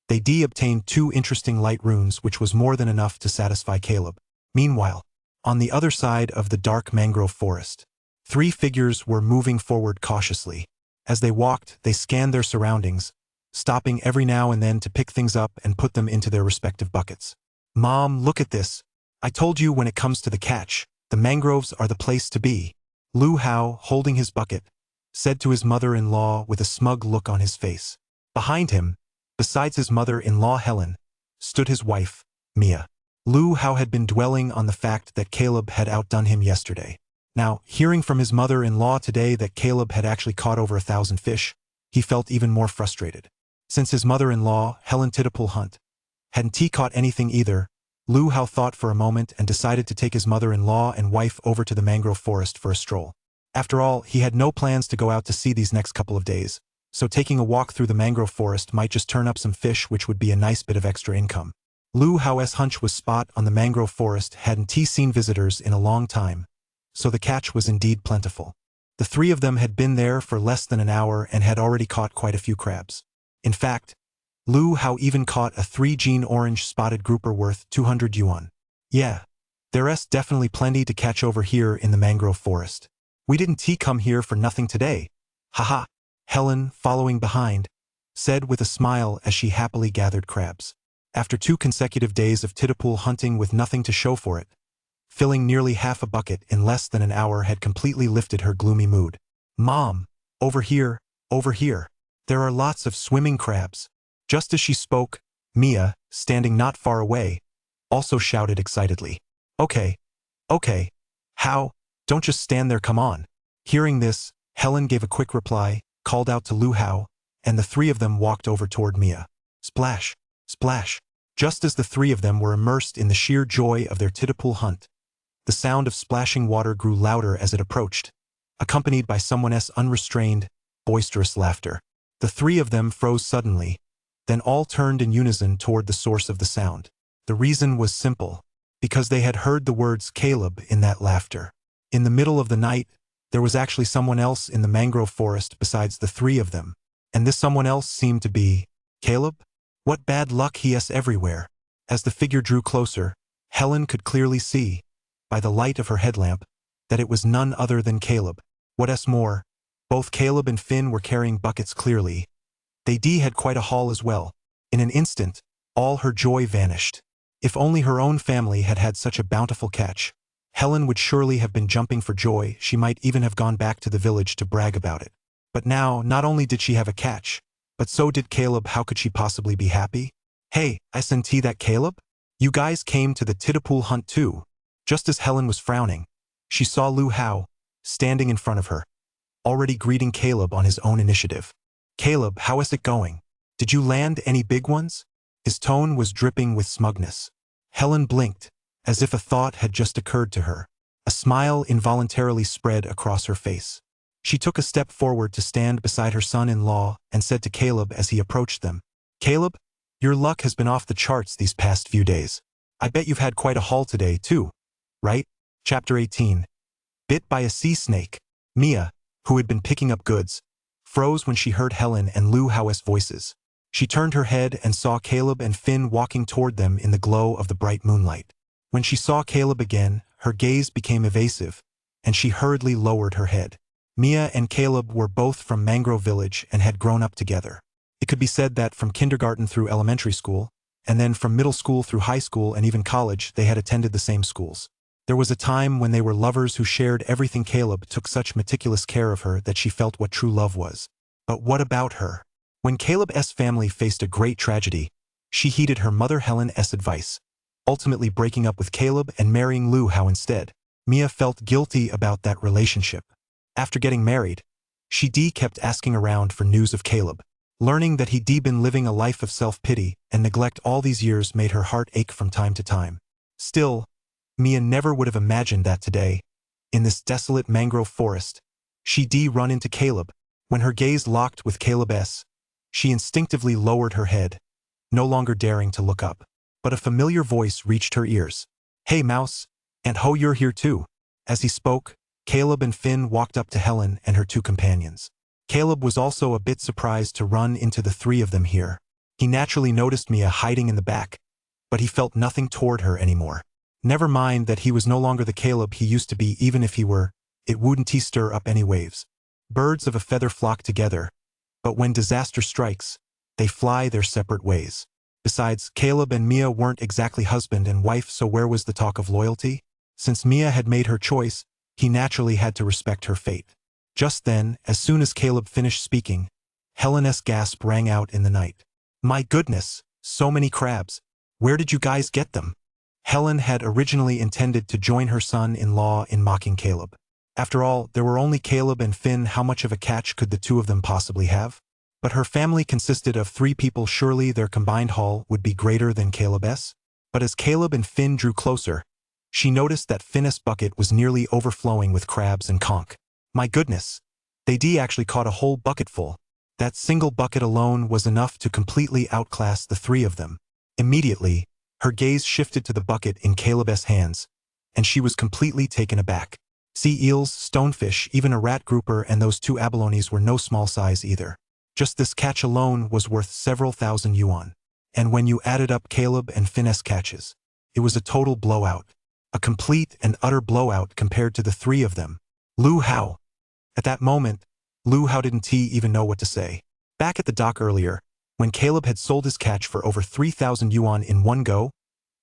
S1: they'd obtained 2 interesting light runes, which was more than enough to satisfy Caleb. Meanwhile, on the other side of the dark mangrove forest, 3 figures were moving forward cautiously. As they walked, they scanned their surroundings, stopping every now and then to pick things up and put them into their respective buckets. Mom, look at this. I told you when it comes to the catch, the mangroves are the place to be. Lu Hao, holding his bucket, said to his mother-in-law with a smug look on his face. Behind him, besides his mother-in-law Helen, stood his wife, Mia. Lu Hao had been dwelling on the fact that Caleb had outdone him yesterday. Now, hearing from his mother-in-law today that Caleb had actually caught over 1,000 fish, he felt even more frustrated. Since his mother-in-law, Helen Titipul Hunt, hadn't caught anything either, Lu Hao thought for a moment and decided to take his mother-in-law and wife over to the mangrove forest for a stroll. After all, he had no plans to go out to sea these next couple of days, so taking a walk through the mangrove forest might just turn up some fish, which would be a nice bit of extra income. Lu Hao's hunch was spot on. The mangrove forest hadn't seen visitors in a long time, so the catch was indeed plentiful. The three of them had been there for less than an hour and had already caught quite a few crabs. In fact, Lu Hao even caught a 3-gene orange spotted grouper worth 200 yuan. Yeah, there's definitely plenty to catch over here in the mangrove forest. We didn't come here for nothing today. Haha, Helen, following behind, said with a smile as she happily gathered crabs. After 2 consecutive days of Titipul hunting with nothing to show for it, filling nearly half a bucket in less than an hour had completely lifted her gloomy mood. Mom, over here, over here. There are lots of swimming crabs. Just as she spoke, Mia, standing not far away, also shouted excitedly. Okay. How? Don't just stand there, come on. Hearing this, Helen gave a quick reply, called out to Lu Hao, and the three of them walked over toward Mia. Splash, splash. Just as the three of them were immersed in the sheer joy of their Titipul hunt, the sound of splashing water grew louder as it approached, accompanied by someone's unrestrained, boisterous laughter. The three of them froze suddenly, then all turned in unison toward the source of the sound. The reason was simple, because they had heard the words Caleb in that laughter. In the middle of the night, there was actually someone else in the mangrove forest besides the three of them, and this someone else seemed to be Caleb? What bad luck he has everywhere. As the figure drew closer, Helen could clearly see, by the light of her headlamp, that it was none other than Caleb. What's more, both Caleb and Finn were carrying buckets clearly. They had quite a haul as well. In an instant, all her joy vanished. If only her own family had had such a bountiful catch, Helen would surely have been jumping for joy. She might even have gone back to the village to brag about it. But now, not only did she have a catch, but so did Caleb. How could she possibly be happy? Hey, isn't that Caleb? You guys came to the Titipul hunt too. Just as Helen was frowning, she saw Lu Hao, standing in front of her, already greeting Caleb on his own initiative. Caleb, how is it going? Did you land any big ones? His tone was dripping with smugness. Helen blinked, as if a thought had just occurred to her. A smile involuntarily spread across her face. She took a step forward to stand beside her son-in-law and said to Caleb as he approached them, Caleb, your luck has been off the charts these past few days. I bet you've had quite a haul today, too. Right? Chapter 18. Bit by a sea snake. Mia, who had been picking up goods, froze when she heard Helen and Lu Hao's voices. She turned her head and saw Caleb and Finn walking toward them in the glow of the bright moonlight. When she saw Caleb again, her gaze became evasive, and she hurriedly lowered her head. Mia and Caleb were both from Mangrove Village and had grown up together. It could be said that from kindergarten through elementary school, and then from middle school through high school and even college, they had attended the same schools. There was a time when they were lovers who shared everything. Caleb took such meticulous care of her that she felt what true love was. But what about her? When Caleb's family faced a great tragedy, she heeded her mother Helen's advice, ultimately breaking up with Caleb and marrying Lu Hao instead. Mia felt guilty about that relationship. After getting married, she kept asking around for news of Caleb. Learning that he'd been living a life of self-pity and neglect all these years made her heart ache from time to time. Still, Mia never would have imagined that today, in this desolate mangrove forest, she'd run into Caleb. When her gaze locked with Caleb's, she instinctively lowered her head, no longer daring to look up. But a familiar voice reached her ears. Hey Mouse, and ho, you're here too. As he spoke, Caleb and Finn walked up to Helen and her two companions. Caleb was also a bit surprised to run into the three of them here. He naturally noticed Mia hiding in the back, but he felt nothing toward her anymore. Never mind that he was no longer the Caleb he used to be. Even if he were, it wouldn't stir up any waves. Birds of a feather flock together, but when disaster strikes, they fly their separate ways. Besides, Caleb and Mia weren't exactly husband and wife, so where was the talk of loyalty? Since Mia had made her choice, he naturally had to respect her fate. Just then, as soon as Caleb finished speaking, Helen's gasp rang out in the night. My goodness, so many crabs. Where did you guys get them? Helen had originally intended to join her son-in-law in mocking Caleb. After all, there were only Caleb and Finn. How much of a catch could the two of them possibly have? But her family consisted of 3 people. Surely their combined haul would be greater than Caleb's. But as Caleb and Finn drew closer, she noticed that Finn's bucket was nearly overflowing with crabs and conch. My goodness! They actually caught a whole bucket full. That single bucket alone was enough to completely outclass the 3 of them. Immediately, her gaze shifted to the bucket in Caleb's hands, and she was completely taken aback. Sea eels, stonefish, even a rat grouper, and those 2 abalones were no small size either. Just this catch alone was worth several thousand yuan. And when you added up Caleb and Finn's catches, it was a total blowout. A complete and utter blowout compared to the 3 of them. Lu Hao. At that moment, Lu Hao didn't even know what to say. Back at the dock earlier, when Caleb had sold his catch for over 3,000 yuan in one go,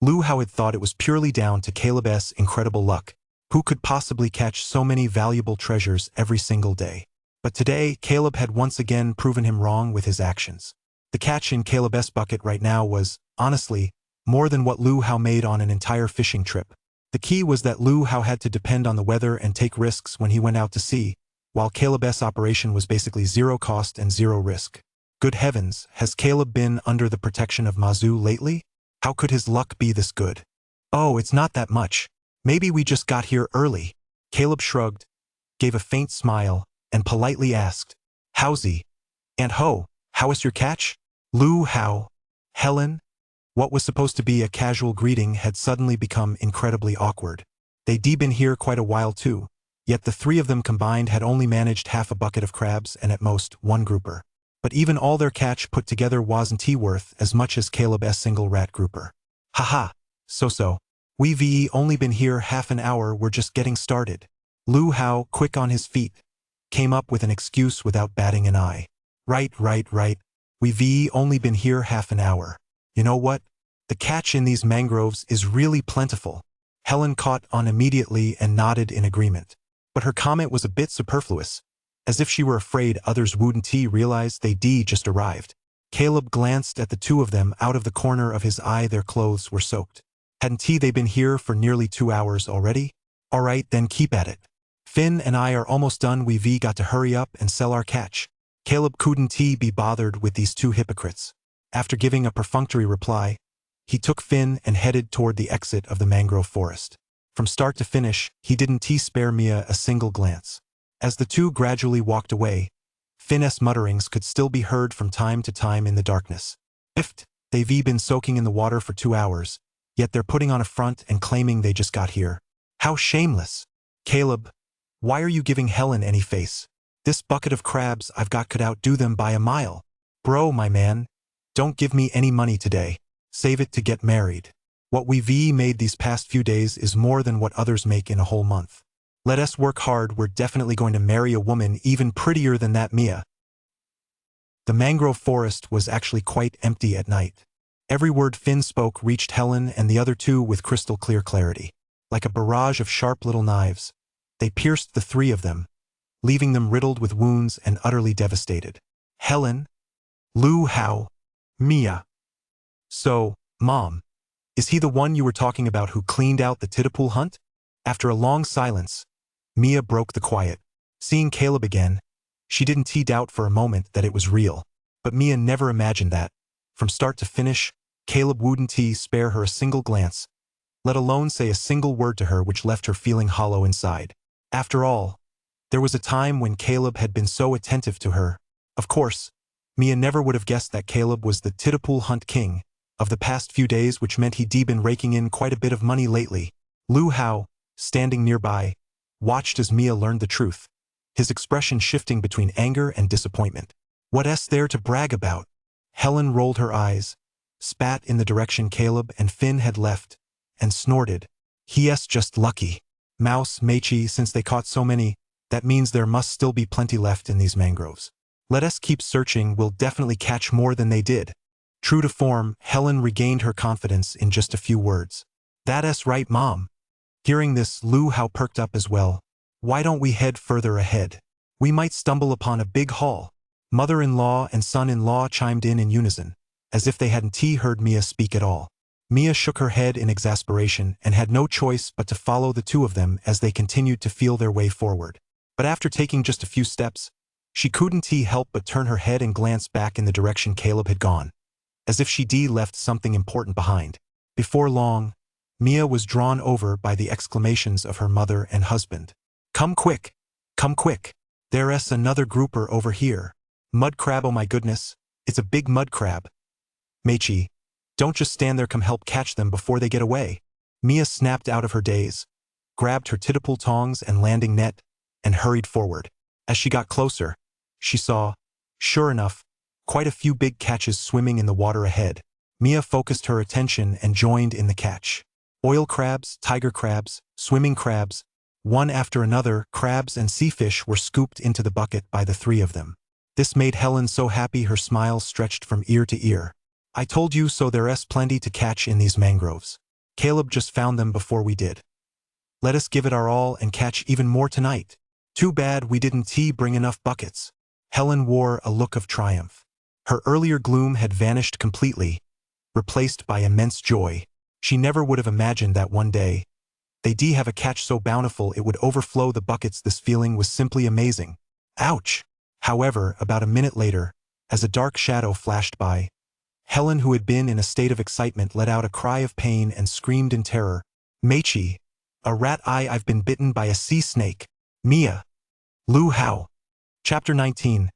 S1: Lu Hao had thought it was purely down to Caleb's incredible luck. Who could possibly catch so many valuable treasures every single day? But today, Caleb had once again proven him wrong with his actions. The catch in Caleb's bucket right now was, honestly, more than what Lu Hao made on an entire fishing trip. The key was that Lu Hao had to depend on the weather and take risks when he went out to sea, while Caleb's operation was basically 0 cost and 0 risk. Good heavens, has Caleb been under the protection of Mazu lately? How could his luck be this good? Oh, it's not that much. Maybe we just got here early. Caleb shrugged, gave a faint smile, and politely asked, "Howsy? And ho, how is your catch?" Lu Hao. Helen? What was supposed to be a casual greeting had suddenly become incredibly awkward. They'd been here quite a while too, yet the 3 of them combined had only managed half a bucket of crabs and at most 1 grouper. But even all their catch put together wasn't worth as much as Caleb's single rat grouper. Haha, so. We've only been here half an hour, we're just getting started. Lu Hao, quick on his feet, came up with an excuse without batting an eye. Right. We've only been here half an hour. You know what? The catch in these mangroves is really plentiful. Helen caught on immediately and nodded in agreement. But her comment was a bit superfluous, as if she were afraid others wouldn't realize they'd just arrived. Caleb glanced at the 2 of them out of the corner of his eye. Their clothes were soaked. Hadn't they been here for nearly 2 hours already? Alright, then keep at it. Finn and I are almost done. We've got to hurry up and sell our catch. Caleb couldn't be bothered with these 2 hypocrites. After giving a perfunctory reply, he took Finn and headed toward the exit of the mangrove forest. From start to finish, he didn't spare Mia a single glance. As the 2 gradually walked away, Finn's mutterings could still be heard from time to time in the darkness. They've been soaking in the water for 2 hours, yet they're putting on a front and claiming they just got here. How shameless. Caleb, why are you giving Helen any face? This bucket of crabs I've got could outdo them by a mile. Bro, my man, don't give me any money today. Save it to get married. What we've made these past few days is more than what others make in a whole month. Let us work hard. We're definitely going to marry a woman even prettier than that Mia. The mangrove forest was actually quite empty at night. Every word Finn spoke reached Helen and the other 2 with crystal clear clarity. Like a barrage of sharp little knives, they pierced the 3 of them, leaving them riddled with wounds and utterly devastated. Helen? Lu Hao? Mia? So, Mom, is he the one you were talking about who cleaned out the Titapool hunt? After a long silence, Mia broke the quiet. Seeing Caleb again, she didn't doubt for a moment that it was real. But Mia never imagined that, from start to finish, Caleb wouldn't spare her a single glance, let alone say a single word to her, which left her feeling hollow inside. After all, there was a time when Caleb had been so attentive to her. Of course, Mia never would have guessed that Caleb was the Titapool hunt king of the past few days, which meant he'd been raking in quite a bit of money lately. Lu Hao, standing nearby, watched as Mia learned the truth, his expression shifting between anger and disappointment. What's there to brag about? Helen rolled her eyes, spat in the direction Caleb and Finn had left, and snorted. He's just lucky. Mouse, Meichi, since they caught so many, that means there must still be plenty left in these mangroves. Let us keep searching, we'll definitely catch more than they did. True to form, Helen regained her confidence in just a few words. That's right, Mom. Hearing this, Lu Hao perked up as well. Why don't we head further ahead? We might stumble upon a big haul. Mother-in-law and son-in-law chimed in unison, as if they hadn't heard Mia speak at all. Mia shook her head in exasperation and had no choice but to follow the two of them as they continued to feel their way forward. But after taking just a few steps, she couldn't help but turn her head and glance back in the direction Caleb had gone, as if she'd left something important behind. Before long, Mia was drawn over by the exclamations of her mother and husband. "Come quick! Come quick! There's another grouper over here. Mud crab, oh my goodness, it's a big mud crab. Mechi, don't just stand there, come help catch them before they get away." Mia snapped out of her daze, grabbed her tittle tongs and landing net, and hurried forward. As she got closer, she saw, sure enough, quite a few big catches swimming in the water ahead. Mia focused her attention and joined in the catch. Oil crabs, tiger crabs, swimming crabs, one after another, crabs and sea fish were scooped into the bucket by the three of them. This made Helen so happy her smile stretched from ear to ear. "I told you so, there's plenty to catch in these mangroves. Caleb just found them before we did. Let us give it our all and catch even more tonight. Too bad we didn't bring enough buckets." Helen wore a look of triumph. Her earlier gloom had vanished completely, replaced by immense joy. She never would have imagined that one day they'd have a catch so bountiful it would overflow the buckets. This feeling was simply amazing. Ouch! However, about a minute later, as a dark shadow flashed by, Helen, who had been in a state of excitement, let out a cry of pain and screamed in terror. "Mechi! A rat! I've been bitten by a sea snake! Mia! Lu Hao!" Chapter 19.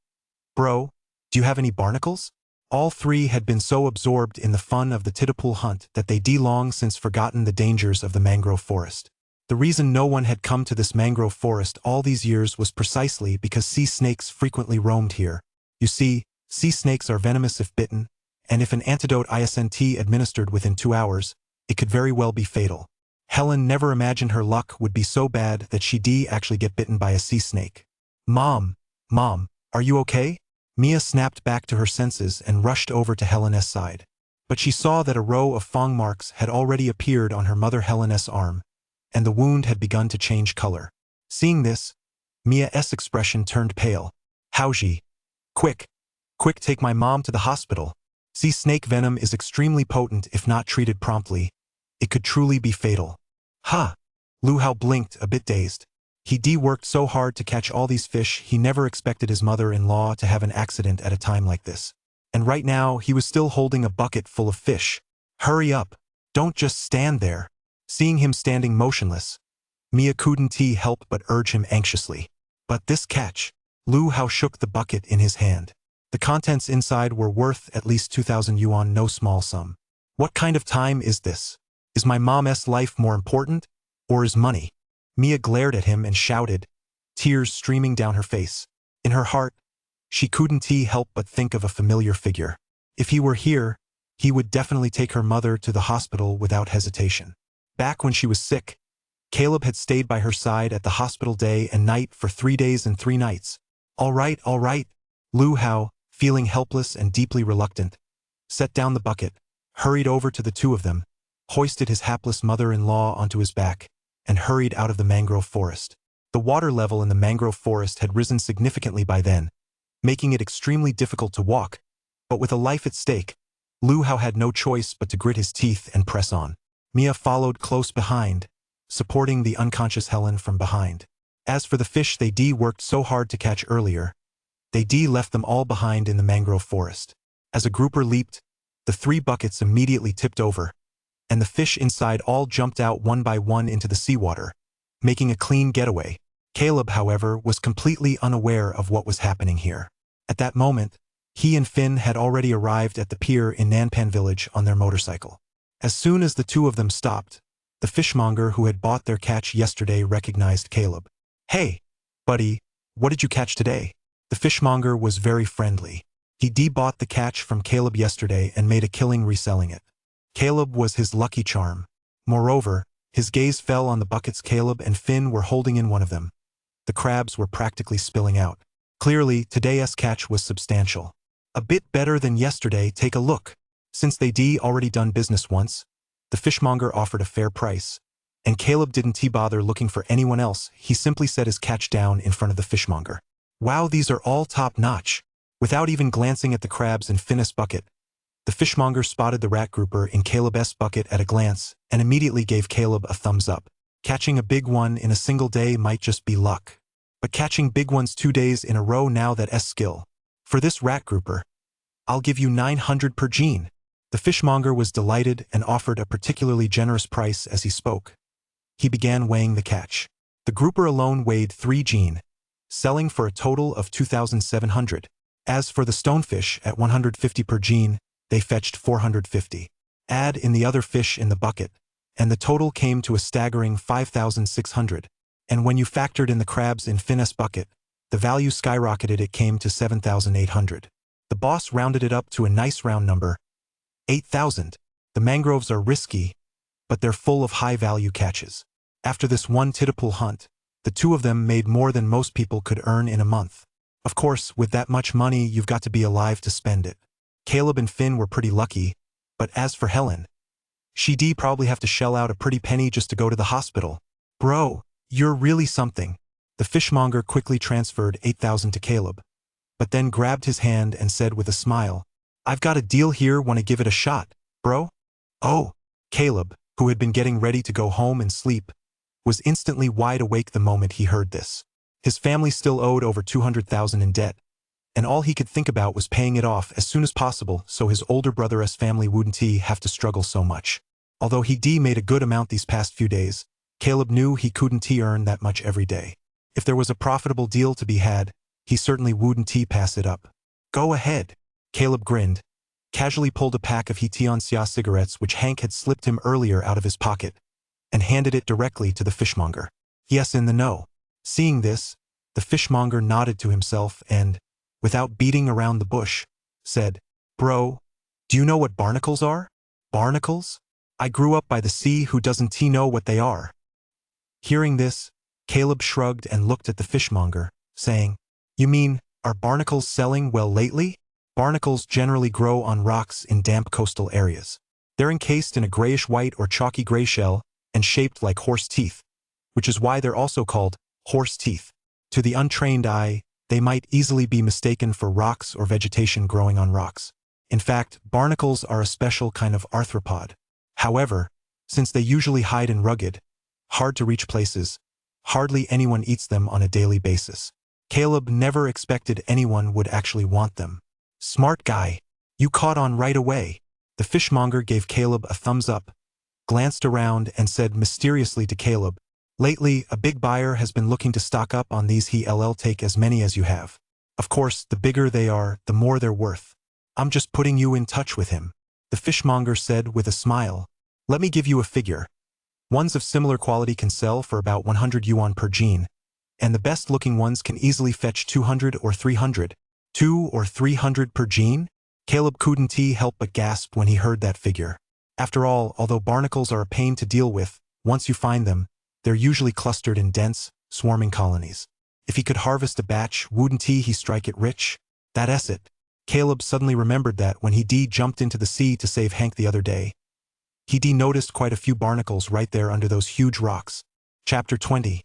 S1: Bro, do you have any barnacles? All three had been so absorbed in the fun of the tittle hunt that they'd long since forgotten the dangers of the mangrove forest. The reason no one had come to this mangrove forest all these years was precisely because sea snakes frequently roamed here. You see, sea snakes are venomous if bitten, and if an antidote isn't administered within 2 hours, it could very well be fatal. Helen never imagined her luck would be so bad that she'd actually get bitten by a sea snake. Mom, are you okay?" Mia snapped back to her senses and rushed over to Helen's side. But she saw that a row of fang marks had already appeared on her mother Helen's arm, and the wound had begun to change color. Seeing this, Mia's expression turned pale. "Haoji, quick, take my mom to the hospital. Sea snake venom is extremely potent. If not treated promptly, it could truly be fatal." "Ha!" Lu Hao blinked, a bit dazed. He'd worked so hard to catch all these fish, he never expected his mother-in-law to have an accident at a time like this. And right now, he was still holding a bucket full of fish. "Hurry up! Don't just stand there." Seeing him standing motionless, Mia couldn't help but urge him anxiously. "But this catch." Lu Hao shook the bucket in his hand. The contents inside were worth at least 2,000 yuan, no small sum. "What kind of time is this? Is my mom's life more important, or is money?" Mia glared at him and shouted, tears streaming down her face. In her heart, she couldn't help but think of a familiar figure. If he were here, he would definitely take her mother to the hospital without hesitation. Back when she was sick, Caleb had stayed by her side at the hospital day and night for 3 days and 3 nights. All right. Lu Hao, feeling helpless and deeply reluctant, set down the bucket, hurried over to the two of them, hoisted his hapless mother-in-law onto his back, and hurried out of the mangrove forest. The water level in the mangrove forest had risen significantly by then, making it extremely difficult to walk, but with a life at stake, Lu Hao had no choice but to grit his teeth and press on. Mia followed close behind, supporting the unconscious Helen from behind. As for the fish they'd worked so hard to catch earlier, they'd left them all behind in the mangrove forest. As a grouper leaped, the 3 buckets immediately tipped over, and the fish inside all jumped out one by one into the seawater, making a clean getaway. Caleb, however, was completely unaware of what was happening here. At that moment, he and Finn had already arrived at the pier in Nanpan village on their motorcycle. As soon as the two of them stopped, the fishmonger who had bought their catch yesterday recognized Caleb. "Hey, buddy, what did you catch today?" The fishmonger was very friendly. He bought the catch from Caleb yesterday and made a killing reselling it. Caleb was his lucky charm. Moreover, his gaze fell on the buckets Caleb and Finn were holding in one of them. The crabs were practically spilling out. Clearly, today's catch was substantial. "A bit better than yesterday, take a look." Since they'd already done business once, the fishmonger offered a fair price, and Caleb didn't bother looking for anyone else. He simply set his catch down in front of the fishmonger. "Wow, these are all top-notch." Without even glancing at the crabs in Finn's bucket, The fishmonger spotted the rat grouper in Caleb's bucket at a glance and immediately gave Caleb a thumbs up. Catching a big one in a single day might just be luck. But catching big ones 2 days in a row, now that's skill. For this rat grouper, I'll give you 900 per gene. The fishmonger was delighted and offered a particularly generous price as he spoke. He began weighing the catch. The grouper alone weighed 3 gene, selling for a total of 2,700. As for the stonefish, at 150 per gene, they fetched 450. Add in the other fish in the bucket, and the total came to a staggering 5,600. And when you factored in the crabs in Finn's bucket, the value skyrocketed. It came to 7,800. The boss rounded it up to a nice round number, 8,000. The mangroves are risky, but they're full of high-value catches. After this one titpool hunt, the two of them made more than most people could earn in a month. Of course, with that much money, you've got to be alive to spend it. Caleb and Finn were pretty lucky, but as for Helen, she'd probably have to shell out a pretty penny just to go to the hospital. Bro, you're really something. The fishmonger quickly transferred 8,000 to Caleb, but then grabbed his hand and said with a smile, I've got a deal here, wanna give it a shot, bro? Oh, Caleb, who had been getting ready to go home and sleep, was instantly wide awake the moment he heard this. His family still owed over 200,000 in debt, and all he could think about was paying it off as soon as possible so his older brother's family wouldn't have to struggle so much. Although he'd made a good amount these past few days, Caleb knew he couldn't earn that much every day. If there was a profitable deal to be had, he certainly wouldn't pass it up. Go ahead. Caleb grinned, casually pulled a pack of Hetion cigarettes which Hank had slipped him earlier out of his pocket, and handed it directly to the fishmonger. Yes, in the know. Seeing this, the fishmonger nodded to himself and, without beating around the bush, said, Bro, do you know what barnacles are? Barnacles? I grew up by the sea, who doesn't know what they are? Hearing this, Caleb shrugged and looked at the fishmonger, saying, You mean, are barnacles selling well lately? Barnacles generally grow on rocks in damp coastal areas. They're encased in a grayish-white or chalky gray shell and shaped like horse teeth, which is why they're also called horse teeth. To the untrained eye, they might easily be mistaken for rocks or vegetation growing on rocks. In fact, barnacles are a special kind of arthropod. However, since they usually hide in rugged, hard-to-reach places, hardly anyone eats them on a daily basis. Caleb never expected anyone would actually want them. Smart guy. You caught on right away. The fishmonger gave Caleb a thumbs up, glanced around and said mysteriously to Caleb, Lately, a big buyer has been looking to stock up on these. He'll take as many as you have. Of course, the bigger they are, the more they're worth. I'm just putting you in touch with him. The fishmonger said with a smile, Let me give you a figure. Ones of similar quality can sell for about 100 yuan per gene, and the best-looking ones can easily fetch 200 or 300. 2 or 300 per gene? Caleb couldn't help but gasp when he heard that figure. After all, although barnacles are a pain to deal with, once you find them, they're usually clustered in dense, swarming colonies. If he could harvest a batch, wouldn't he strike it rich? That's it. Caleb suddenly remembered that when he jumped into the sea to save Hank the other day, he noticed quite a few barnacles right there under those huge rocks. Chapter 20.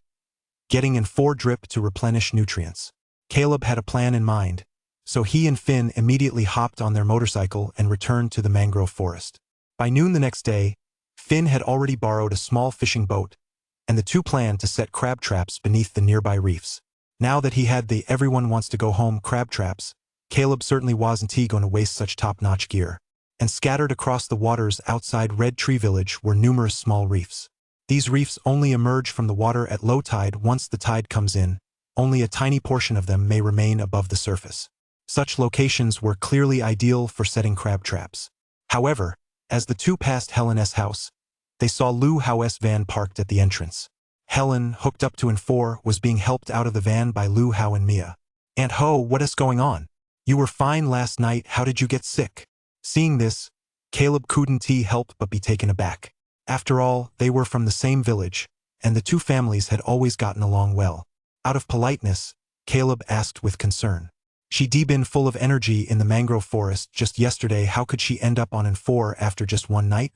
S1: Getting in 4 drip to replenish nutrients. Caleb had a plan in mind, so he and Finn immediately hopped on their motorcycle and returned to the mangrove forest. By noon the next day, Finn had already borrowed a small fishing boat, and the two planned to set crab traps beneath the nearby reefs. Now that he had the everyone wants to go home crab traps, Caleb certainly wasn't going to waste such top-notch gear. And scattered across the waters outside Red Tree Village were numerous small reefs. These reefs only emerge from the water at low tide. Once the tide comes in, only a tiny portion of them may remain above the surface. Such locations were clearly ideal for setting crab traps. However, as the two passed Helen's house, they saw Lu Hao's van parked at the entrance. Helen, hooked up to N4, was being helped out of the van by Lu Hao and Mia. Aunt Ho, what is going on? You were fine last night, how did you get sick? Seeing this, Caleb couldn't help but be taken aback. After all, they were from the same village, and the two families had always gotten along well. Out of politeness, Caleb asked with concern. She'd been full of energy in the mangrove forest just yesterday. How could she end up on N4 after just one night?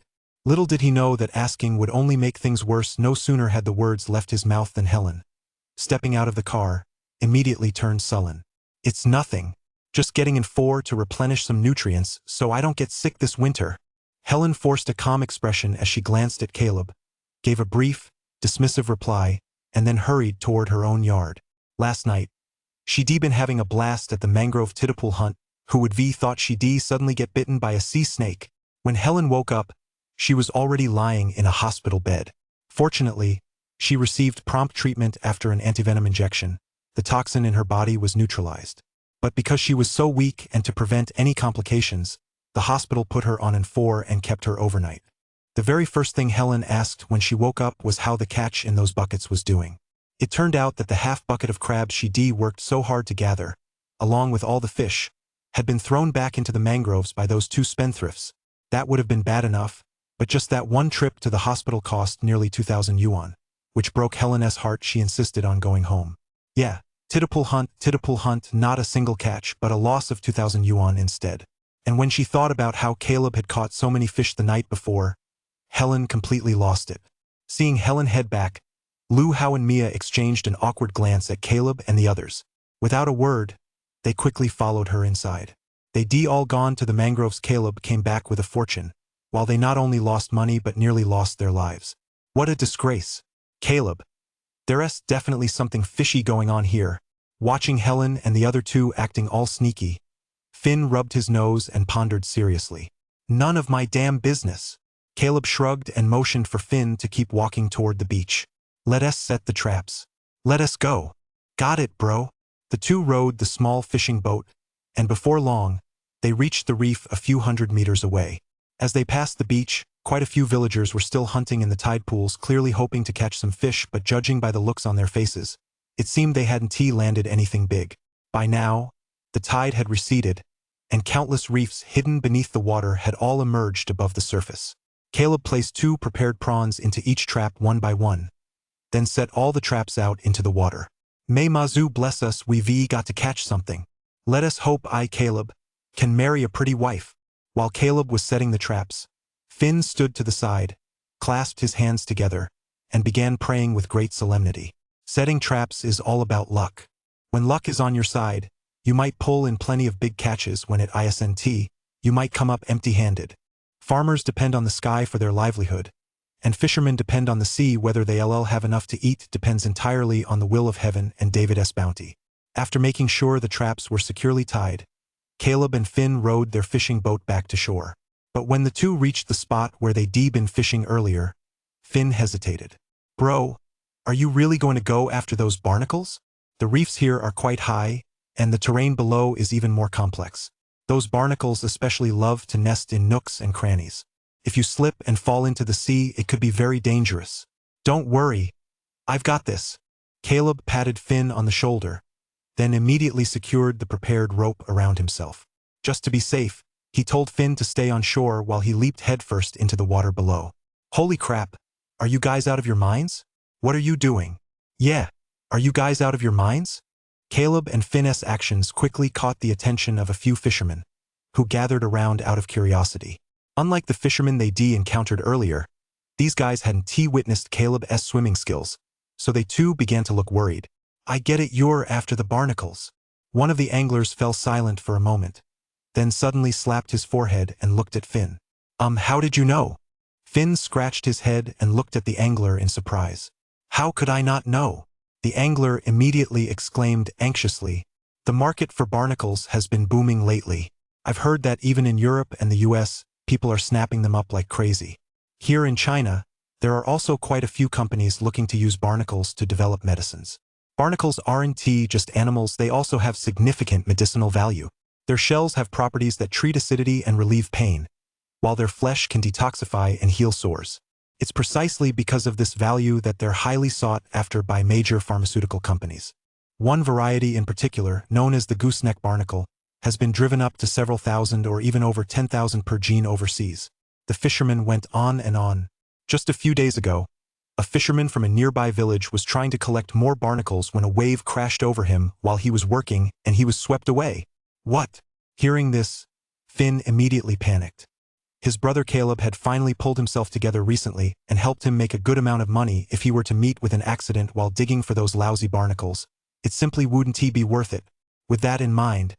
S1: Little did he know that asking would only make things worse. No sooner had the words left his mouth than Helen, stepping out of the car, immediately turned sullen. It's nothing. Just getting in 4 to replenish some nutrients so I don't get sick this winter. Helen forced a calm expression as she glanced at Caleb, gave a brief, dismissive reply, and then hurried toward her own yard. Last night, she'd been having a blast at the mangrove titterpool hunt. Who would V thought she'd suddenly get bitten by a sea snake? When Helen woke up, she was already lying in a hospital bed. Fortunately, she received prompt treatment after an antivenom injection. The toxin in her body was neutralized. But because she was so weak and to prevent any complications, the hospital put her on N4 and kept her overnight. The very first thing Helen asked when she woke up was how the catch in those buckets was doing. It turned out that the half bucket of crabs she'd worked so hard to gather, along with all the fish, had been thrown back into the mangroves by those 2 spendthrifts. That would have been bad enough, but just that one trip to the hospital cost nearly 2,000 yuan, which broke Helen's heart. She insisted on going home. Yeah, titterpool hunt, not a single catch, but a loss of 2,000 yuan instead. And when she thought about how Caleb had caught so many fish the night before, Helen completely lost it. Seeing Helen head back, Lu Hao and Mia exchanged an awkward glance at Caleb and the others. Without a word, they quickly followed her inside. They'd all gone to the mangroves. Caleb came back with a fortune, while they not only lost money but nearly lost their lives. What a disgrace. Caleb, there's definitely something fishy going on here. Watching Helen and the other 2 acting all sneaky, Finn rubbed his nose and pondered seriously. None of my damn business. Caleb shrugged and motioned for Finn to keep walking toward the beach. Let us set the traps. Let us go. Got it, bro. The 2 rowed the small fishing boat, and before long, they reached the reef a few hundred meters away. As they passed the beach, quite a few villagers were still hunting in the tide pools, clearly hoping to catch some fish, but judging by the looks on their faces, it seemed they hadn't landed anything big. By now, the tide had receded, and countless reefs hidden beneath the water had all emerged above the surface. Caleb placed 2 prepared prawns into each trap one by one, then set all the traps out into the water. May Mazu bless us, we've got to catch something. Let us hope Caleb, can marry a pretty wife. While Caleb was setting the traps, Finn stood to the side, clasped his hands together, and began praying with great solemnity. Setting traps is all about luck. When luck is on your side, you might pull in plenty of big catches. When it isn't, you might come up empty-handed. Farmers depend on the sky for their livelihood, and fishermen depend on the sea. Whether they'll have enough to eat depends entirely on the will of heaven and David's bounty. After making sure the traps were securely tied, Caleb and Finn rowed their fishing boat back to shore. But when the 2 reached the spot where they'd been fishing earlier, Finn hesitated. Bro, are you really going to go after those barnacles? The reefs here are quite high, and the terrain below is even more complex. Those barnacles especially love to nest in nooks and crannies. If you slip and fall into the sea, it could be very dangerous. Don't worry. I've got this. Caleb patted Finn on the shoulder, then immediately secured the prepared rope around himself. Just to be safe, he told Finn to stay on shore while he leaped headfirst into the water below. Holy crap! Are you guys out of your minds? What are you doing? Yeah, are you guys out of your minds? Caleb and Finn's actions quickly caught the attention of a few fishermen, who gathered around out of curiosity. Unlike the fishermen they'd encountered earlier, these guys hadn't witnessed Caleb's swimming skills, so they too began to look worried. I get it, you're after the barnacles. One of the anglers fell silent for a moment, then suddenly slapped his forehead and looked at Finn. How did you know? Finn scratched his head and looked at the angler in surprise. How could I not know? The angler immediately exclaimed anxiously. The market for barnacles has been booming lately. I've heard that even in Europe and the US, people are snapping them up like crazy. Here in China, there are also quite a few companies looking to use barnacles to develop medicines. Barnacles aren't just animals, they also have significant medicinal value. Their shells have properties that treat acidity and relieve pain, while their flesh can detoxify and heal sores. It's precisely because of this value that they're highly sought after by major pharmaceutical companies. One variety in particular, known as the gooseneck barnacle, has been driven up to several thousand or even over 10,000 per gene overseas. The fisherman went on and on. Just a few days ago, a fisherman from a nearby village was trying to collect more barnacles when a wave crashed over him while he was working and he was swept away. What? Hearing this, Finn immediately panicked. His brother Caleb had finally pulled himself together recently and helped him make a good amount of money. If he were to meet with an accident while digging for those lousy barnacles, it simply wouldn't be worth it. With that in mind,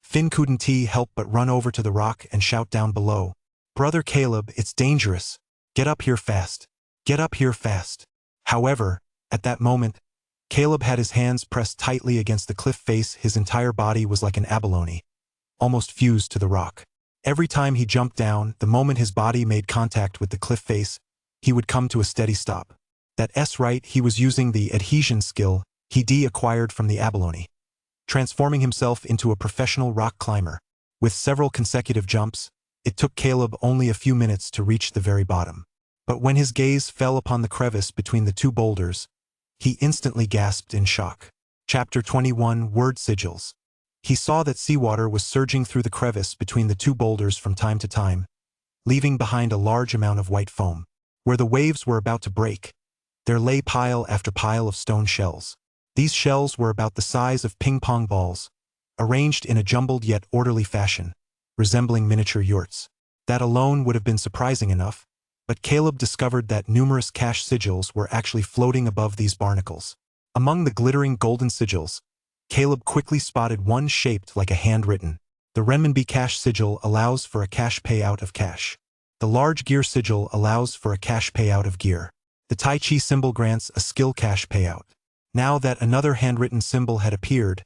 S1: Finn couldn't help but run over to the rock and shout down below. "Brother Caleb, it's dangerous. Get up here fast. Get up here fast." However, at that moment, Caleb had his hands pressed tightly against the cliff face. His entire body was like an abalone, almost fused to the rock. Every time he jumped down, the moment his body made contact with the cliff face, he would come to a steady stop. That's right, he was using the adhesion skill he acquired from the abalone, transforming himself into a professional rock climber. With several consecutive jumps, it took Caleb only a few minutes to reach the very bottom. But when his gaze fell upon the crevice between the two boulders, he instantly gasped in shock. Chapter 21 Word Sigils. He saw that seawater was surging through the crevice between the two boulders from time to time, leaving behind a large amount of white foam. Where the waves were about to break, there lay pile after pile of stone shells. These shells were about the size of ping-pong balls, arranged in a jumbled yet orderly fashion, resembling miniature yurts. That alone would have been surprising enough, but Caleb discovered that numerous cash sigils were actually floating above these barnacles. Among the glittering golden sigils, Caleb quickly spotted one shaped like a handwritten. The renminbi cash sigil allows for a cash payout of cash. The large gear sigil allows for a cash payout of gear. The Tai Chi symbol grants a skill cash payout. Now that another handwritten symbol had appeared,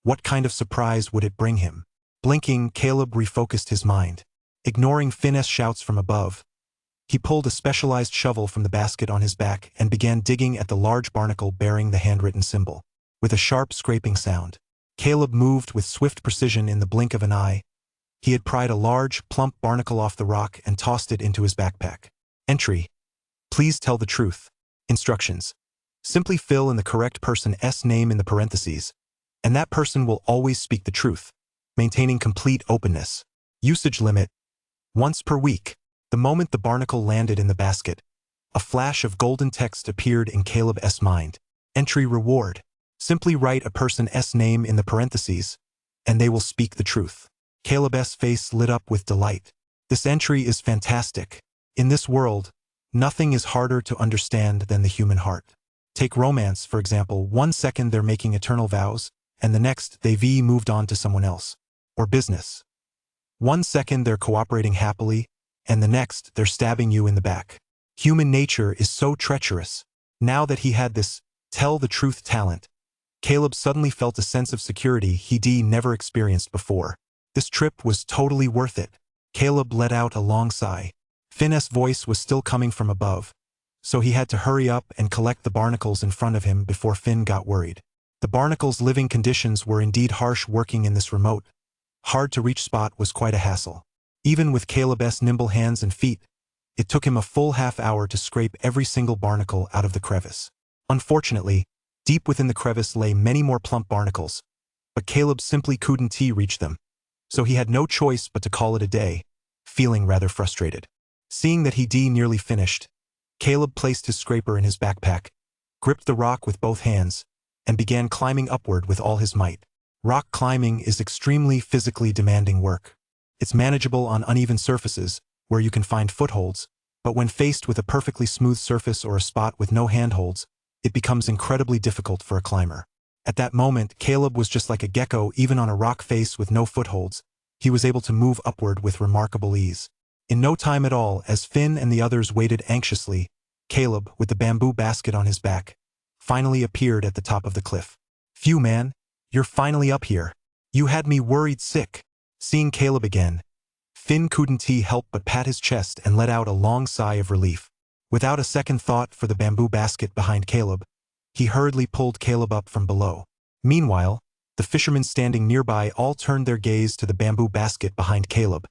S1: what kind of surprise would it bring him? Blinking, Caleb refocused his mind. Ignoring Finn's shouts from above, he pulled a specialized shovel from the basket on his back and began digging at the large barnacle bearing the handwritten symbol. With a sharp scraping sound, Caleb moved with swift precision. In the blink of an eye, he had pried a large, plump barnacle off the rock and tossed it into his backpack. Entry: please tell the truth. Instructions: simply fill in the correct person's name in the parentheses, and that person will always speak the truth, maintaining complete openness. Usage limit: once per week. The moment the barnacle landed in the basket, a flash of golden text appeared in Caleb's mind. Entry reward: simply write a person's name in the parentheses, and they will speak the truth. Caleb's face lit up with delight. This entry is fantastic. In this world, nothing is harder to understand than the human heart. Take romance, for example. 1 second they're making eternal vows, and the next they've moved on to someone else. Or business. 1 second they're cooperating happily, and the next they're stabbing you in the back. Human nature is so treacherous. Now that he had this tell the truth talent, Caleb suddenly felt a sense of security he'd never experienced before. This trip was totally worth it. Caleb let out a long sigh. Finn's voice was still coming from above, so he had to hurry up and collect the barnacles in front of him before Finn got worried. The barnacles' living conditions were indeed harsh. Working in this remote, hard-to-reach spot was quite a hassle. Even with Caleb's nimble hands and feet, it took him a full half-hour to scrape every single barnacle out of the crevice. Unfortunately, deep within the crevice lay many more plump barnacles, but Caleb simply couldn't reach them, so he had no choice but to call it a day, feeling rather frustrated. Seeing that he'd nearly finished, Caleb placed his scraper in his backpack, gripped the rock with both hands, and began climbing upward with all his might. Rock climbing is extremely physically demanding work. It's manageable on uneven surfaces, where you can find footholds, but when faced with a perfectly smooth surface or a spot with no handholds, it becomes incredibly difficult for a climber. At that moment, Caleb was just like a gecko. Even on a rock face with no footholds, he was able to move upward with remarkable ease. In no time at all, as Finn and the others waited anxiously, Caleb, with the bamboo basket on his back, finally appeared at the top of the cliff. "Phew, man, you're finally up here. You had me worried sick." Seeing Caleb again, Finn couldn't help but pat his chest and let out a long sigh of relief. Without a second thought for the bamboo basket behind Caleb, he hurriedly pulled Caleb up from below. Meanwhile, the fishermen standing nearby all turned their gaze to the bamboo basket behind Caleb,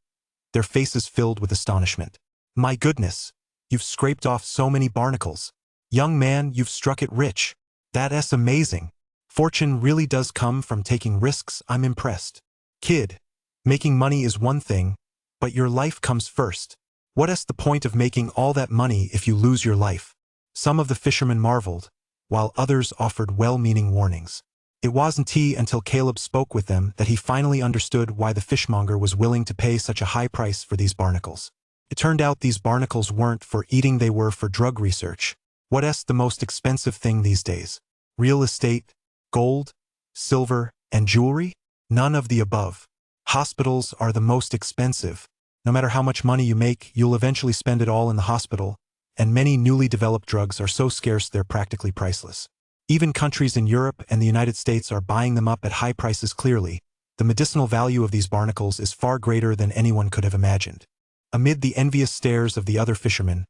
S1: their faces filled with astonishment. "My goodness, you've scraped off so many barnacles. Young man, you've struck it rich. That's amazing. Fortune really does come from taking risks. I'm impressed. Kid, making money is one thing, but your life comes first. What's the point of making all that money if you lose your life?" Some of the fishermen marveled, while others offered well-meaning warnings. It wasn't until Caleb spoke with them that he finally understood why the fishmonger was willing to pay such a high price for these barnacles. It turned out these barnacles weren't for eating, they were for drug research. What's the most expensive thing these days? Real estate, gold, silver, and jewelry? None of the above. Hospitals are the most expensive. No matter how much money you make, you'll eventually spend it all in the hospital, and many newly developed drugs are so scarce they're practically priceless. Even countries in Europe and the United States are buying them up at high prices. Clearly, the medicinal value of these barnacles is far greater than anyone could have imagined. Amid the envious stares of the other fishermen,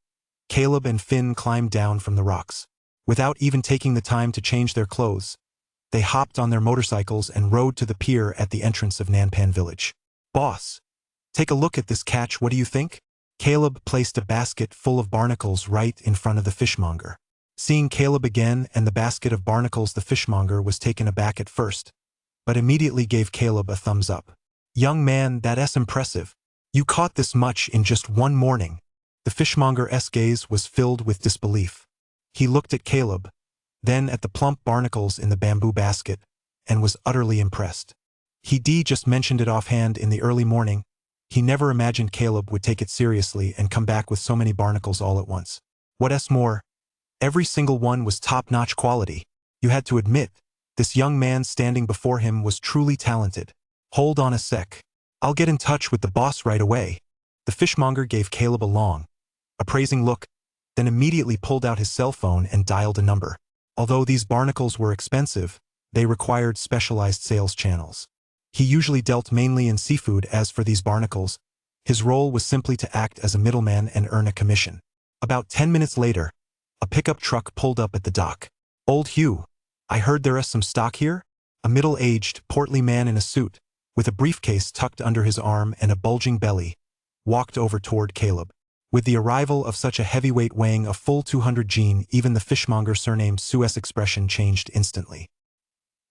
S1: Caleb and Finn climbed down from the rocks. Without even taking the time to change their clothes, they hopped on their motorcycles and rode to the pier at the entrance of Nanpan village. "Boss, take a look at this catch, what do you think?" Caleb placed a basket full of barnacles right in front of the fishmonger. Seeing Caleb again and the basket of barnacles, the fishmonger was taken aback at first, but immediately gave Caleb a thumbs up. "Young man, that's impressive. You caught this much in just one morning." The fishmonger's gaze was filled with disbelief. He looked at Caleb, then at the plump barnacles in the bamboo basket, and was utterly impressed. He'd just mentioned it offhand in the early morning. He never imagined Caleb would take it seriously and come back with so many barnacles all at once. What's more, every single one was top-notch quality. You had to admit, this young man standing before him was truly talented. "Hold on a sec. I'll get in touch with the boss right away." The fishmonger gave Caleb a long, appraising look, then immediately pulled out his cell phone and dialed a number. Although these barnacles were expensive, they required specialized sales channels. He usually dealt mainly in seafood. As for these barnacles, his role was simply to act as a middleman and earn a commission. About 10 minutes later, a pickup truck pulled up at the dock. "Old Hugh, I heard there's some stock here?" A middle-aged, portly man in a suit, with a briefcase tucked under his arm and a bulging belly, walked over toward Caleb. With the arrival of such a heavyweight weighing a full 200 gene, even the fishmonger surnamed Sue's expression changed instantly.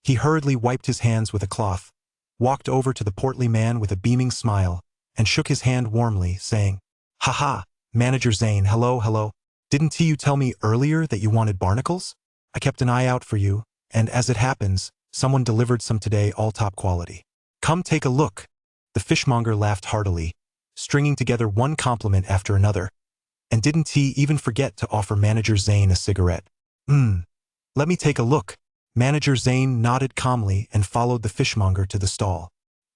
S1: He hurriedly wiped his hands with a cloth, walked over to the portly man with a beaming smile, and shook his hand warmly, saying, "Haha, Manager Zane, hello. Didn't you tell me earlier that you wanted barnacles? I kept an eye out for you, and as it happens, someone delivered some today, all top quality. Come take a look." The fishmonger laughed heartily, stringing together one compliment after another, and didn't he even forget to offer Manager Zane a cigarette. Let me take a look." Manager Zane nodded calmly and followed the fishmonger to the stall.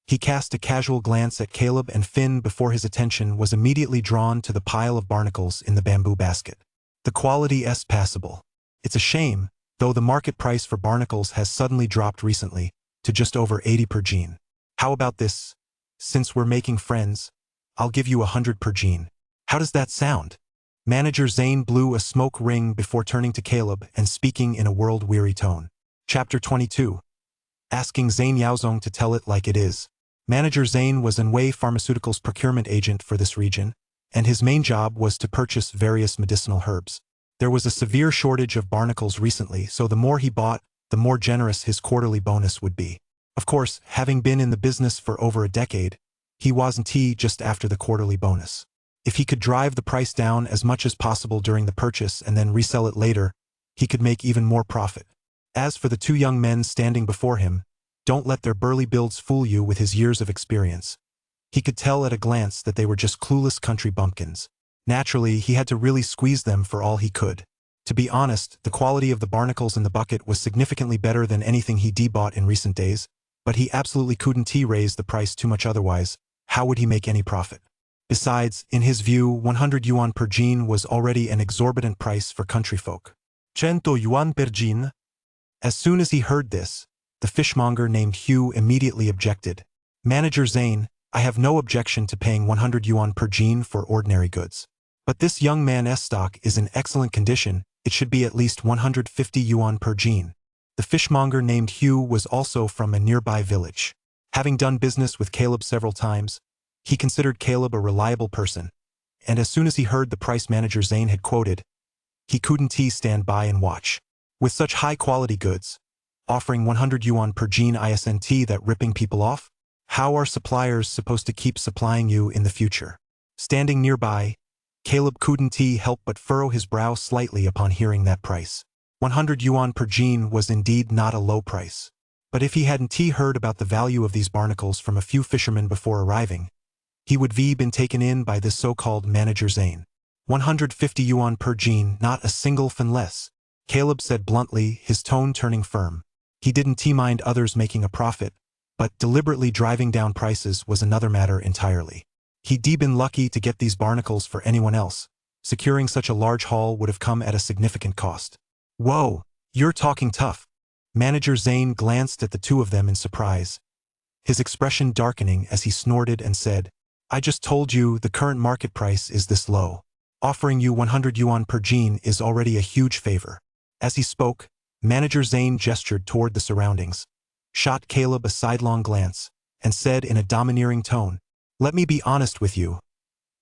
S1: He cast a casual glance at Caleb and Finn before his attention was immediately drawn to the pile of barnacles in the bamboo basket. The quality is passable. It's a shame, though, the market price for barnacles has suddenly dropped recently to just over 80 per gene. How about this? Since we're making friends, I'll give you 100 per gene. How does that sound? Manager Zane blew a smoke ring before turning to Caleb and speaking in a world-weary tone. Chapter 22. Asking Zane Yaozong to tell it like it is. Manager Zane was Anhui Pharmaceuticals' procurement agent for this region, and his main job was to purchase various medicinal herbs. There was a severe shortage of barnacles recently, so the more he bought, the more generous his quarterly bonus would be. Of course, having been in the business for over a decade, he wasn't just after the quarterly bonus. If he could drive the price down as much as possible during the purchase and then resell it later, he could make even more profit. As for the two young men standing before him, don't let their burly builds fool you with his years of experience. He could tell at a glance that they were just clueless country bumpkins. Naturally, he had to really squeeze them for all he could. To be honest, the quality of the barnacles in the bucket was significantly better than anything he bought in recent days, but he absolutely couldn't raise the price too much, otherwise, how would he make any profit? Besides, in his view, 100 yuan per gene was already an exorbitant price for country folk. 100 yuan per gene? As soon as he heard this, the fishmonger named Hugh immediately objected. "Manager Zane, I have no objection to paying 100 yuan per gene for ordinary goods. But this young man's stock is in excellent condition, it should be at least 150 yuan per gene." The fishmonger named Hugh was also from a nearby village. Having done business with Caleb several times, he considered Caleb a reliable person, and as soon as he heard the price Manager Zane had quoted, he couldn't stand by and watch. With such high-quality goods, offering 100 yuan per gene, isn't that ripping people off? How are suppliers supposed to keep supplying you in the future? Standing nearby, Caleb couldn't help but furrow his brow slightly upon hearing that price. 100 yuan per gene was indeed not a low price. But if he hadn't heard about the value of these barnacles from a few fishermen before arriving, he would have been taken in by this so-called Manager Zane. 150 yuan per gene, not a single fin less, Caleb said bluntly, his tone turning firm. He didn't mind others making a profit, But deliberately driving down prices was another matter entirely. He'd been lucky to get these barnacles for anyone else. Securing such a large haul would have come at a significant cost. Whoa, you're talking tough. Manager Zane glanced at the two of them in surprise, his expression darkening as he snorted and said, I just told you the current market price is this low. Offering you 100 yuan per jean is already a huge favor. As he spoke, Manager Zane gestured toward the surroundings, shot Caleb a sidelong glance, and said in a domineering tone, Let me be honest with you.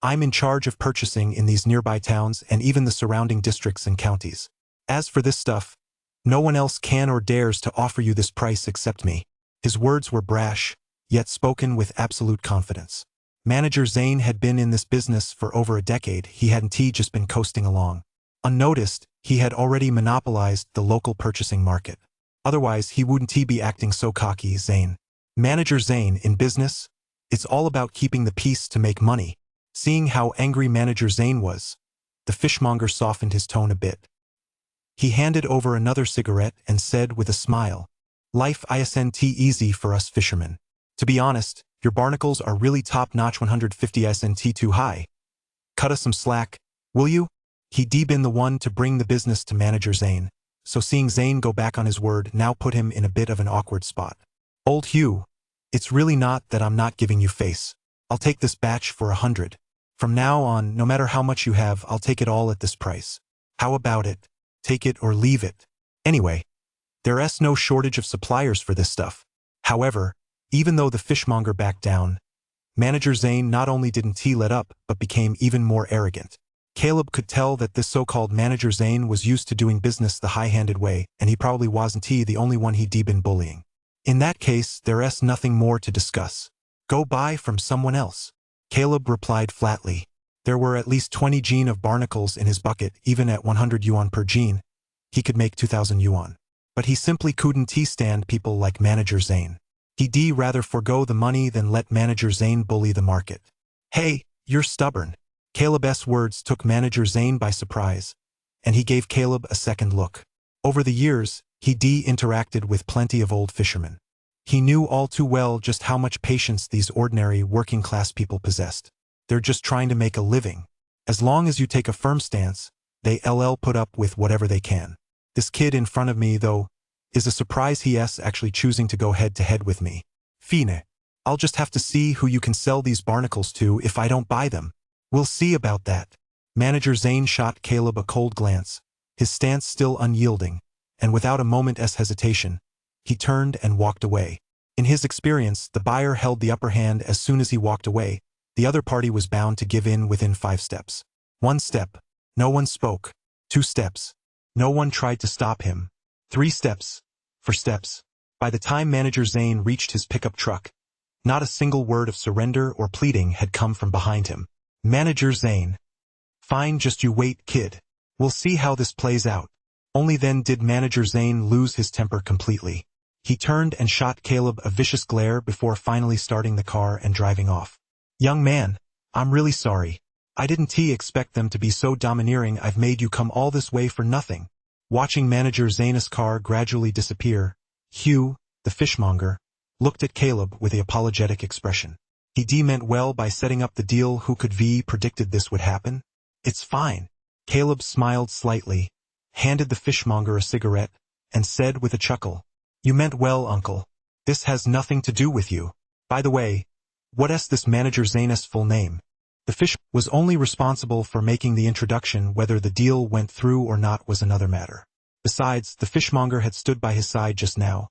S1: I'm in charge of purchasing in these nearby towns and even the surrounding districts and counties. As for this stuff, no one else can or dares to offer you this price except me. His words were brash, yet spoken with absolute confidence. Manager Zane had been in this business for over a decade. He hadn't just been coasting along. Unnoticed, he had already monopolized the local purchasing market. Otherwise, he wouldn't be acting so cocky. Zane. Manager Zane, in business, it's all about keeping the peace to make money. Seeing how angry Manager Zane was, the fishmonger softened his tone a bit. He handed over another cigarette and said with a smile, Life isn't easy for us fishermen. To be honest, your barnacles are really top-notch. 150 isn't too high. Cut us some slack, will you? He'd been the one to bring the business to Manager Zane, so seeing Zane go back on his word now put him in a bit of an awkward spot. Old Hugh, it's really not that I'm not giving you face. I'll take this batch for 100. From now on, no matter how much you have, I'll take it all at this price. How about it? Take it or leave it. Anyway, there's no shortage of suppliers for this stuff. However, even though the fishmonger backed down, Manager Zane not only didn't let up, but became even more arrogant. Caleb could tell that this so-called Manager Zane was used to doing business the high-handed way, and he probably wasn't the only one he'd been bullying. In that case, there's nothing more to discuss. Go buy from someone else. Caleb replied flatly. There were at least 20 jean of barnacles in his bucket. Even at 100 yuan per jean, he could make 2,000 yuan. But he simply couldn't stand people like Manager Zane. He'd rather forgo the money than let Manager Zane bully the market. Hey, you're stubborn. Caleb's words took Manager Zane by surprise, and he gave Caleb a second look. Over the years, he'd interacted with plenty of old fishermen. He knew all too well just how much patience these ordinary working-class people possessed. They're just trying to make a living. As long as you take a firm stance, they'll put up with whatever they can. This kid in front of me, though, is a surprise. He's actually choosing to go head-to-head with me. Fine. I'll just have to see who you can sell these barnacles to if I don't buy them. We'll see about that. Manager Zane shot Caleb a cold glance, his stance still unyielding, and without a moment's hesitation, he turned and walked away. In his experience, the buyer held the upper hand. As soon as he walked away, the other party was bound to give in within 5 steps. 1 step. No one spoke. 2 steps. No one tried to stop him. 3 steps. 4 steps. By the time Manager Zane reached his pickup truck, not a single word of surrender or pleading had come from behind him. Manager Zane. Fine, just you wait, kid. We'll see how this plays out. Only then did Manager Zane lose his temper completely. He turned and shot Caleb a vicious glare before finally starting the car and driving off. Young man, I'm really sorry. I didn't expect them to be so domineering. I've made you come all this way for nothing. Watching Manager Zane's car gradually disappear, Hugh, the fishmonger, looked at Caleb with an apologetic expression. He meant well by setting up the deal. Who could predicted this would happen? It's fine. Caleb smiled slightly, handed the fishmonger a cigarette, and said with a chuckle, You meant well, uncle. This has nothing to do with you. By the way, what's this Manager Zane's full name? The fish was only responsible for making the introduction. Whether the deal went through or not was another matter. Besides, the fishmonger had stood by his side just now,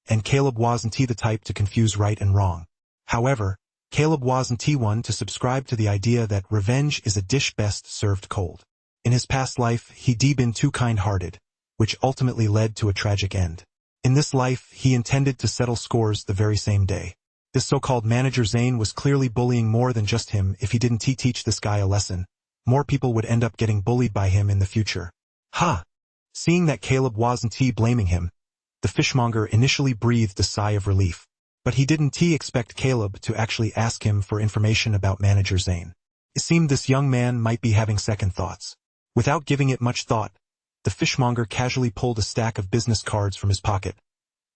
S1: and Caleb wasn't the type to confuse right and wrong. However, Caleb wasn't one to subscribe to the idea that revenge is a dish best served cold. In his past life, he'd been too kind-hearted, which ultimately led to a tragic end. In this life, he intended to settle scores the very same day. This so-called Manager Zane was clearly bullying more than just him. If he didn't teach this guy a lesson, more people would end up getting bullied by him in the future. Ha! Seeing that Caleb wasn't blaming him, the fishmonger initially breathed a sigh of relief. But he didn't expect Caleb to actually ask him for information about Manager Zane. It seemed this young man might be having second thoughts. Without giving it much thought, the fishmonger casually pulled a stack of business cards from his pocket,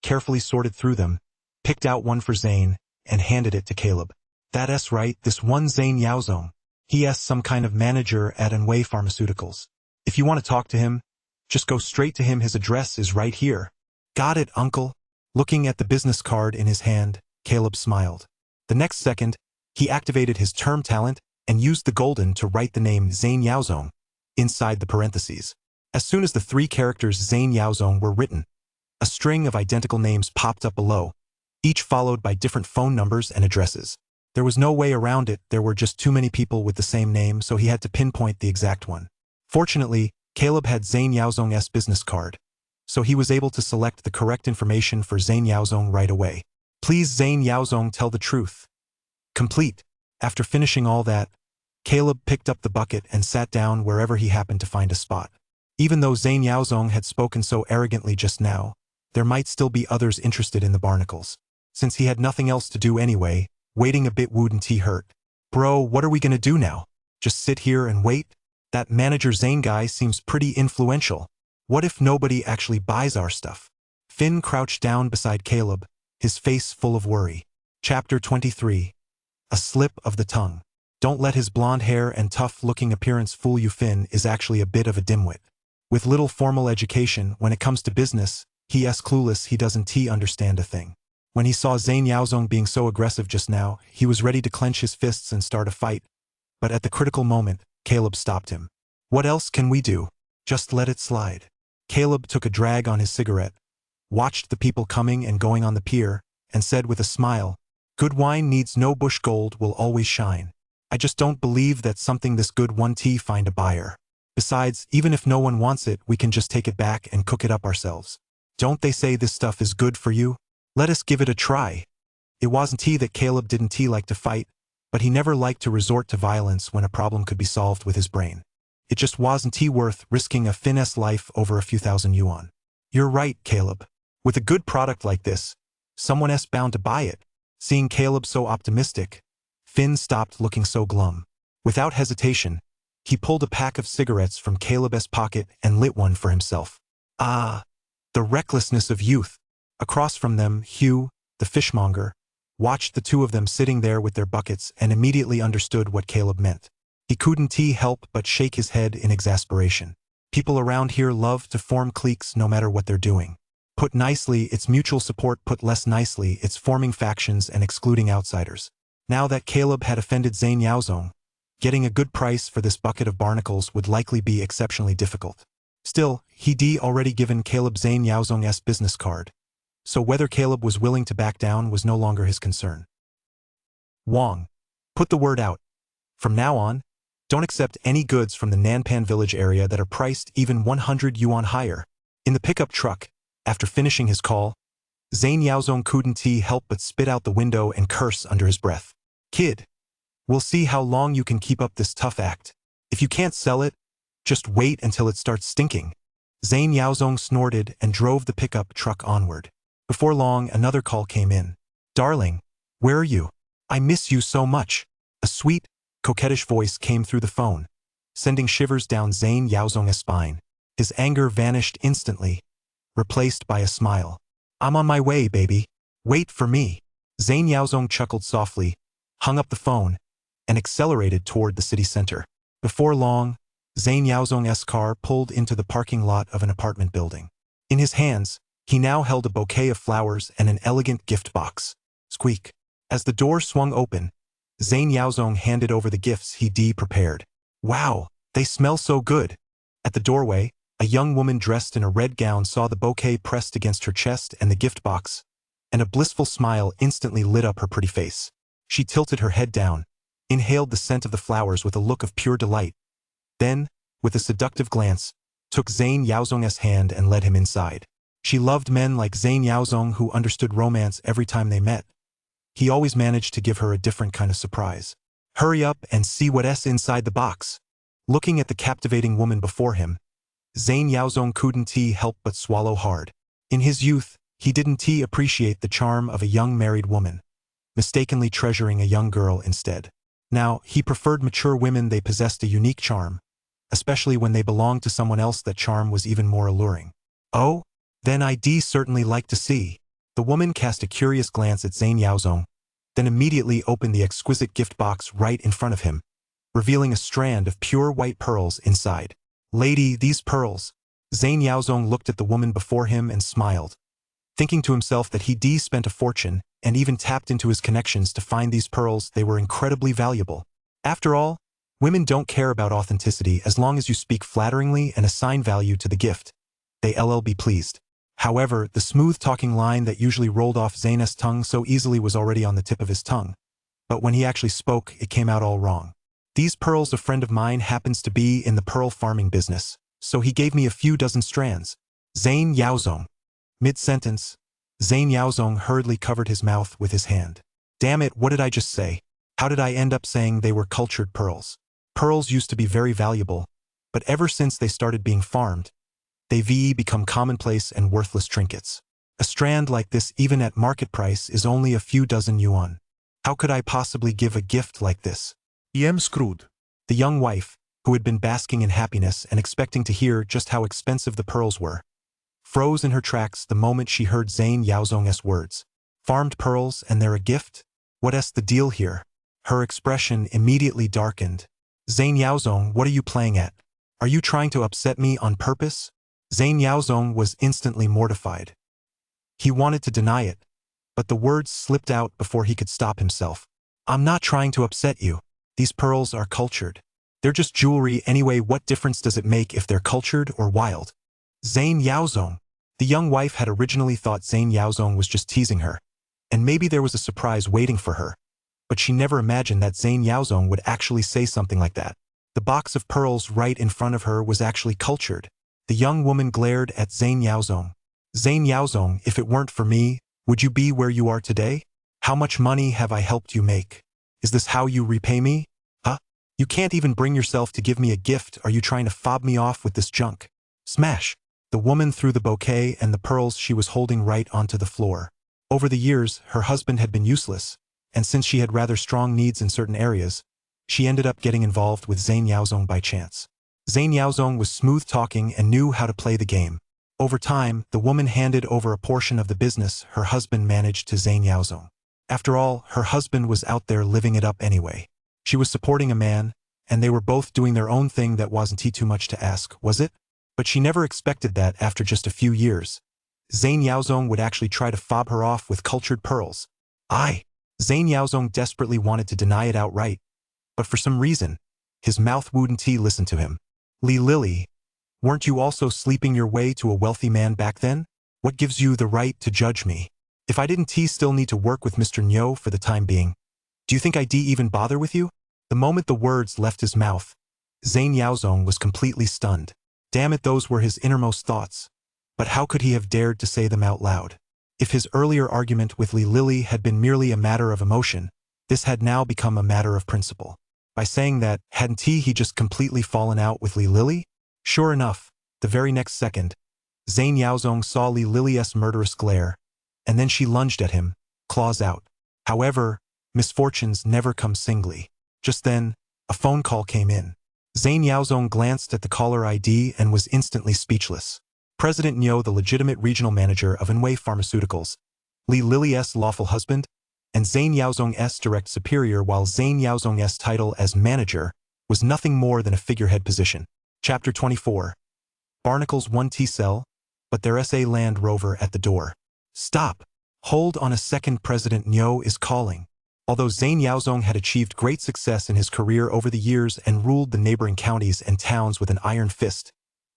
S1: carefully sorted through them, picked out one for Zane, and handed it to Caleb. That's right, this one Zane Yaozong. He some kind of manager at Anhui Pharmaceuticals. If you want to talk to him, just go straight to him. His address is right here. Got it, uncle. Looking at the business card in his hand, Caleb smiled. The next second, he activated his term talent and used the golden to write the name Zane Yaozong inside the parentheses. As soon as the 3 characters Zane Yaozong were written, a string of identical names popped up below, each followed by different phone numbers and addresses. There was no way around it. There were just too many people with the same name, so he had to pinpoint the exact one. Fortunately, Caleb had Zane Yaozong's business card, so he was able to select the correct information for Zane Yaozong right away. Please, Zane Yaozong, tell the truth. Complete. After finishing all that, Caleb picked up the bucket and sat down wherever he happened to find a spot. Even though Zane Yaozong had spoken so arrogantly just now, there might still be others interested in the barnacles. Since he had nothing else to do anyway, waiting a bit wouldn't hurt. Bro, what are we gonna do now? Just sit here and wait? That manager Zane guy seems pretty influential. What if nobody actually buys our stuff? Finn crouched down beside Caleb, his face full of worry. Chapter 23. A slip of the tongue. Don't let his blonde hair and tough-looking appearance fool you. Finn is actually a bit of a dimwit. With little formal education, when it comes to business, he's clueless. He doesn't understand a thing. When he saw Zane Yaozong being so aggressive just now, he was ready to clench his fists and start a fight. But at the critical moment, Caleb stopped him. What else can we do? Just let it slide. Caleb took a drag on his cigarette, watched the people coming and going on the pier, and said with a smile, "Good wine needs no bush, gold will always shine. I just don't believe that something this good won't find a buyer. Besides, even if no one wants it, we can just take it back and cook it up ourselves. Don't they say this stuff is good for you? Let us give it a try." It wasn't that Caleb didn't like to fight, but he never liked to resort to violence when a problem could be solved with his brain. It just wasn't worth risking a Finn's life over a few thousand yuan. You're right, Caleb. With a good product like this, someone's bound to buy it. Seeing Caleb so optimistic, Finn stopped looking so glum. Without hesitation, he pulled a pack of cigarettes from Caleb's pocket and lit one for himself. Ah, the recklessness of youth. Across from them, Hugh, the fishmonger, watched the two of them sitting there with their buckets and immediately understood what Caleb meant. He couldn't help but shake his head in exasperation. People around here love to form cliques no matter what they're doing. Put nicely, it's mutual support. Put less nicely, it's forming factions and excluding outsiders. Now that Caleb had offended Zane Yaozong, getting a good price for this bucket of barnacles would likely be exceptionally difficult. Still, he'd already given Caleb Zane Yaozong's business card, so whether Caleb was willing to back down was no longer his concern. Wong, put the word out. From now on, don't accept any goods from the Nanpan village area that are priced even 100 yuan higher. In the pickup truck, after finishing his call, Zane Yaozong couldn't help but spit out the window and curse under his breath. Kid, we'll see how long you can keep up this tough act. If you can't sell it, just wait until it starts stinking. Zane Yaozong snorted and drove the pickup truck onward. Before long, another call came in. Darling, where are you? I miss you so much. A sweet, coquettish voice came through the phone, sending shivers down Zane Yaozong's spine. His anger vanished instantly, replaced by a smile. I'm on my way, baby. Wait for me. Zane Yaozong chuckled softly, hung up the phone, and accelerated toward the city center. Before long, Zane Yaozong's car pulled into the parking lot of an apartment building. In his hands, he now held a bouquet of flowers and an elegant gift box. Squeak. As the door swung open, Zane Yaozong handed over the gifts he'd prepared. Wow, they smell so good. At the doorway, a young woman dressed in a red gown saw the bouquet pressed against her chest and the gift box, and a blissful smile instantly lit up her pretty face. She tilted her head down, inhaled the scent of the flowers with a look of pure delight, then, with a seductive glance, took Zane Yaozong's hand and led him inside. She loved men like Zane Yaozong who understood romance every time they met. He always managed to give her a different kind of surprise. Hurry up and see what's inside the box. Looking at the captivating woman before him, Zane Yaozong couldn't help but swallow hard. In his youth, he didn't appreciate the charm of a young married woman, mistakenly treasuring a young girl instead. Now, he preferred mature women. They possessed a unique charm, especially when they belonged to someone else. That charm was even more alluring. Oh? Then I'd certainly like to see. The woman cast a curious glance at Zhang Yaozong, then immediately opened the exquisite gift box right in front of him, revealing a strand of pure white pearls inside. Lady, these pearls. Zhang Yaozong looked at the woman before him and smiled, thinking to himself that he spent a fortune and even tapped into his connections to find these pearls. They were incredibly valuable. After all, women don't care about authenticity as long as you speak flatteringly and assign value to the gift. They be pleased. However, the smooth-talking line that usually rolled off Zayn's tongue so easily was already on the tip of his tongue. But when he actually spoke, it came out all wrong. These pearls, a friend of mine happens to be in the pearl farming business, so he gave me a few dozen strands. Zhang Yaozong. Mid-sentence, Zhang Yaozong hurriedly covered his mouth with his hand. Damn it, what did I just say? How did I end up saying they were cultured pearls? Pearls used to be very valuable, but ever since they started being farmed, they've become commonplace and worthless trinkets. A strand like this, even at market price, is only a few dozen yuan. How could I possibly give a gift like this?
S2: I'm screwed.
S1: The young wife, who had been basking in happiness and expecting to hear just how expensive the pearls were, froze in her tracks the moment she heard Zhang Yaozong's words. Farmed pearls and they're a gift? What's the deal here? Her expression immediately darkened. Zhang Yaozong, what are you playing at? Are you trying to upset me on purpose? Zhang Yaozong was instantly mortified. He wanted to deny it, but the words slipped out before he could stop himself. I'm not trying to upset you. These pearls are cultured. They're just jewelry anyway. What difference does it make if they're cultured or wild? Zhang Yaozong. The young wife had originally thought Zhang Yaozong was just teasing her, and maybe there was a surprise waiting for her, but she never imagined that Zhang Yaozong would actually say something like that. The box of pearls right in front of her was actually cultured. The young woman glared at Zhang Yaozong. Zhang Yaozong, if it weren't for me, would you be where you are today? How much money have I helped you make? Is this how you repay me? Huh? You can't even bring yourself to give me a gift. Are you trying to fob me off with this junk? Smash! The woman threw the bouquet and the pearls she was holding right onto the floor. Over the years, her husband had been useless, and since she had rather strong needs in certain areas, she ended up getting involved with Zhang Yaozong by chance. Zhang Yaozong was smooth-talking and knew how to play the game. Over time, the woman handed over a portion of the business her husband managed to Zhang Yaozong. After all, her husband was out there living it up anyway. She was supporting a man, and they were both doing their own thing. That wasn't too much to ask, was it? But she never expected that after just a few years, Zhang Yaozong would actually try to fob her off with cultured pearls. Zhang Yaozong desperately wanted to deny it outright, but for some reason, his mouth wouldn't listen to him. Li Lily, weren't you also sleeping your way to a wealthy man back then? What gives you the right to judge me? If I didn't still need to work with Mr. Nyo for the time being, do you think I'd even bother with you? The moment the words left his mouth, Zhang Yaozong was completely stunned. Damn it, those were his innermost thoughts. But how could he have dared to say them out loud? If his earlier argument with Li Lily had been merely a matter of emotion, this had now become a matter of principle. By saying that, hadn't he just completely fallen out with Li Lily? Sure enough, the very next second, Zhang Yaozong saw Li Lily's murderous glare, and then she lunged at him, claws out. However, misfortunes never come singly. Just then, a phone call came in. Zhang Yaozong glanced at the caller ID and was instantly speechless. President Nyo, the legitimate regional manager of Enwei Pharmaceuticals, Li Lily's lawful husband, and Zhang Yaozong's direct superior, while Zhang Yaozong's title as manager was nothing more than a figurehead position. Chapter 24. Barnacles 1 T-cell, but there's a Land Rover at the door. Stop! Hold on a second, President Nyo is calling. Although Zhang Yaozong had achieved great success in his career over the years and ruled the neighboring counties and towns with an iron fist,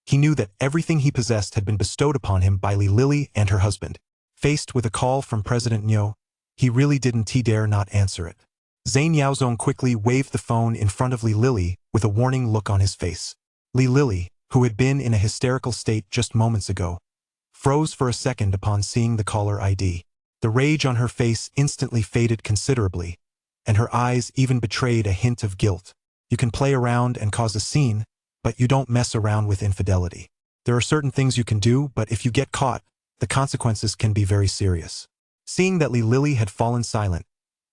S1: he knew that everything he possessed had been bestowed upon him by Li Lily and her husband. Faced with a call from President Nyo, he really didn't dare not answer it. Zhang Yaozong quickly waved the phone in front of Li Lily with a warning look on his face. Li Lily, who had been in a hysterical state just moments ago, froze for a second upon seeing the caller ID. The rage on her face instantly faded considerably, and her eyes even betrayed a hint of guilt. You can play around and cause a scene, but you don't mess around with infidelity. There are certain things you can do, but if you get caught, the consequences can be very serious. Seeing that Li Lily had fallen silent,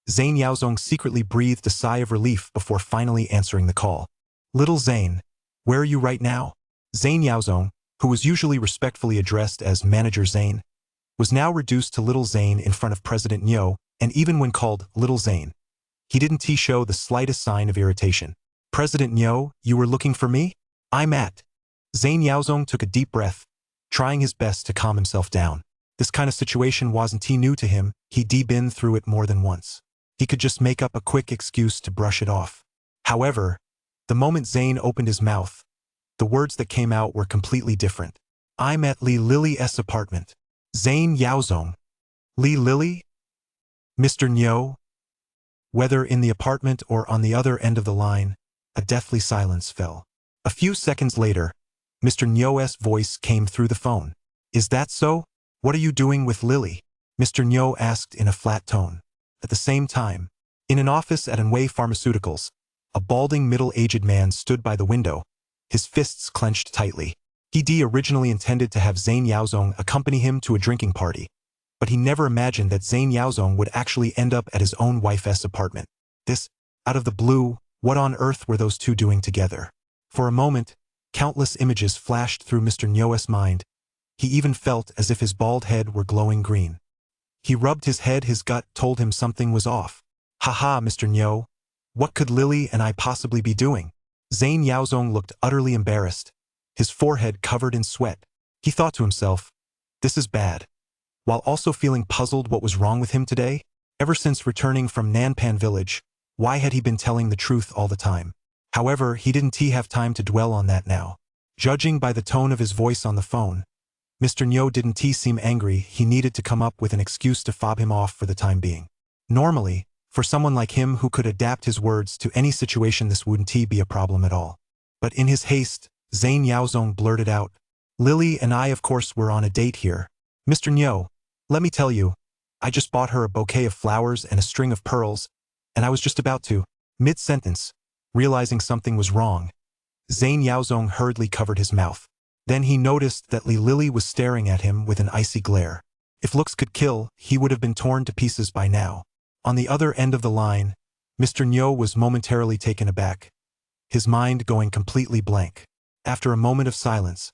S1: Zhang Yaozong secretly breathed a sigh of relief before finally answering the call. Little Zhang, where are you right now? Zhang Yaozong, who was usually respectfully addressed as Manager Zhang, was now reduced to Little Zane in front of President Nyo, and even when called Little Zane, he didn't show the slightest sign of irritation. President Nyo, you were looking for me? I'm at. Zane Yaozong took a deep breath, trying his best to calm himself down. This kind of situation wasn't new to him, he'd been through it more than once. He could just make up a quick excuse to brush it off. However, the moment Zane opened his mouth, the words that came out were completely different. I'm at Li Lily's apartment. Zane Yaozong. Li Lily? Mr. Nyo? Whether in the apartment or on the other end of the line, a deathly silence fell. A few seconds later, Mr. Nyo's voice came through the phone. Is that so? What are you doing with Lily? Mr. Nyo asked in a flat tone. At the same time, in an office at Anhui Pharmaceuticals, a balding middle-aged man stood by the window, his fists clenched tightly. He originally intended to have Zane Yaozong accompany him to a drinking party, but he never imagined that Zane Yaozong would actually end up at his own wife's apartment. This, out of the blue, what on earth were those two doing together? For a moment, countless images flashed through Mr. Nyo's mind. He even felt as if his bald head were glowing green. He rubbed his head, his gut told him something was off. Haha, Mr. Nyo. What could Lily and I possibly be doing? Zane Yaozong looked utterly embarrassed, his forehead covered in sweat. He thought to himself, this is bad. While also feeling puzzled what was wrong with him today, ever since returning from Nanpan village, why had he been telling the truth all the time? However, he didn't have time to dwell on that now. Judging by the tone of his voice on the phone, Mr. Nyo didn't seem angry. He needed to come up with an excuse to fob him off for the time being. Normally, for someone like him who could adapt his words to any situation, this wouldn't be a problem at all. But in his haste, Zane Yaozong blurted out, Lily and I of course were on a date here. Mr. Nyo, let me tell you, I just bought her a bouquet of flowers and a string of pearls, and I was just about to. Mid-sentence, realizing something was wrong, Zane Yaozong hurriedly covered his mouth. Then he noticed that Li Lily was staring at him with an icy glare. If looks could kill, he would have been torn to pieces by now. On the other end of the line, Mr. Nyo was momentarily taken aback, his mind going completely blank. After a moment of silence,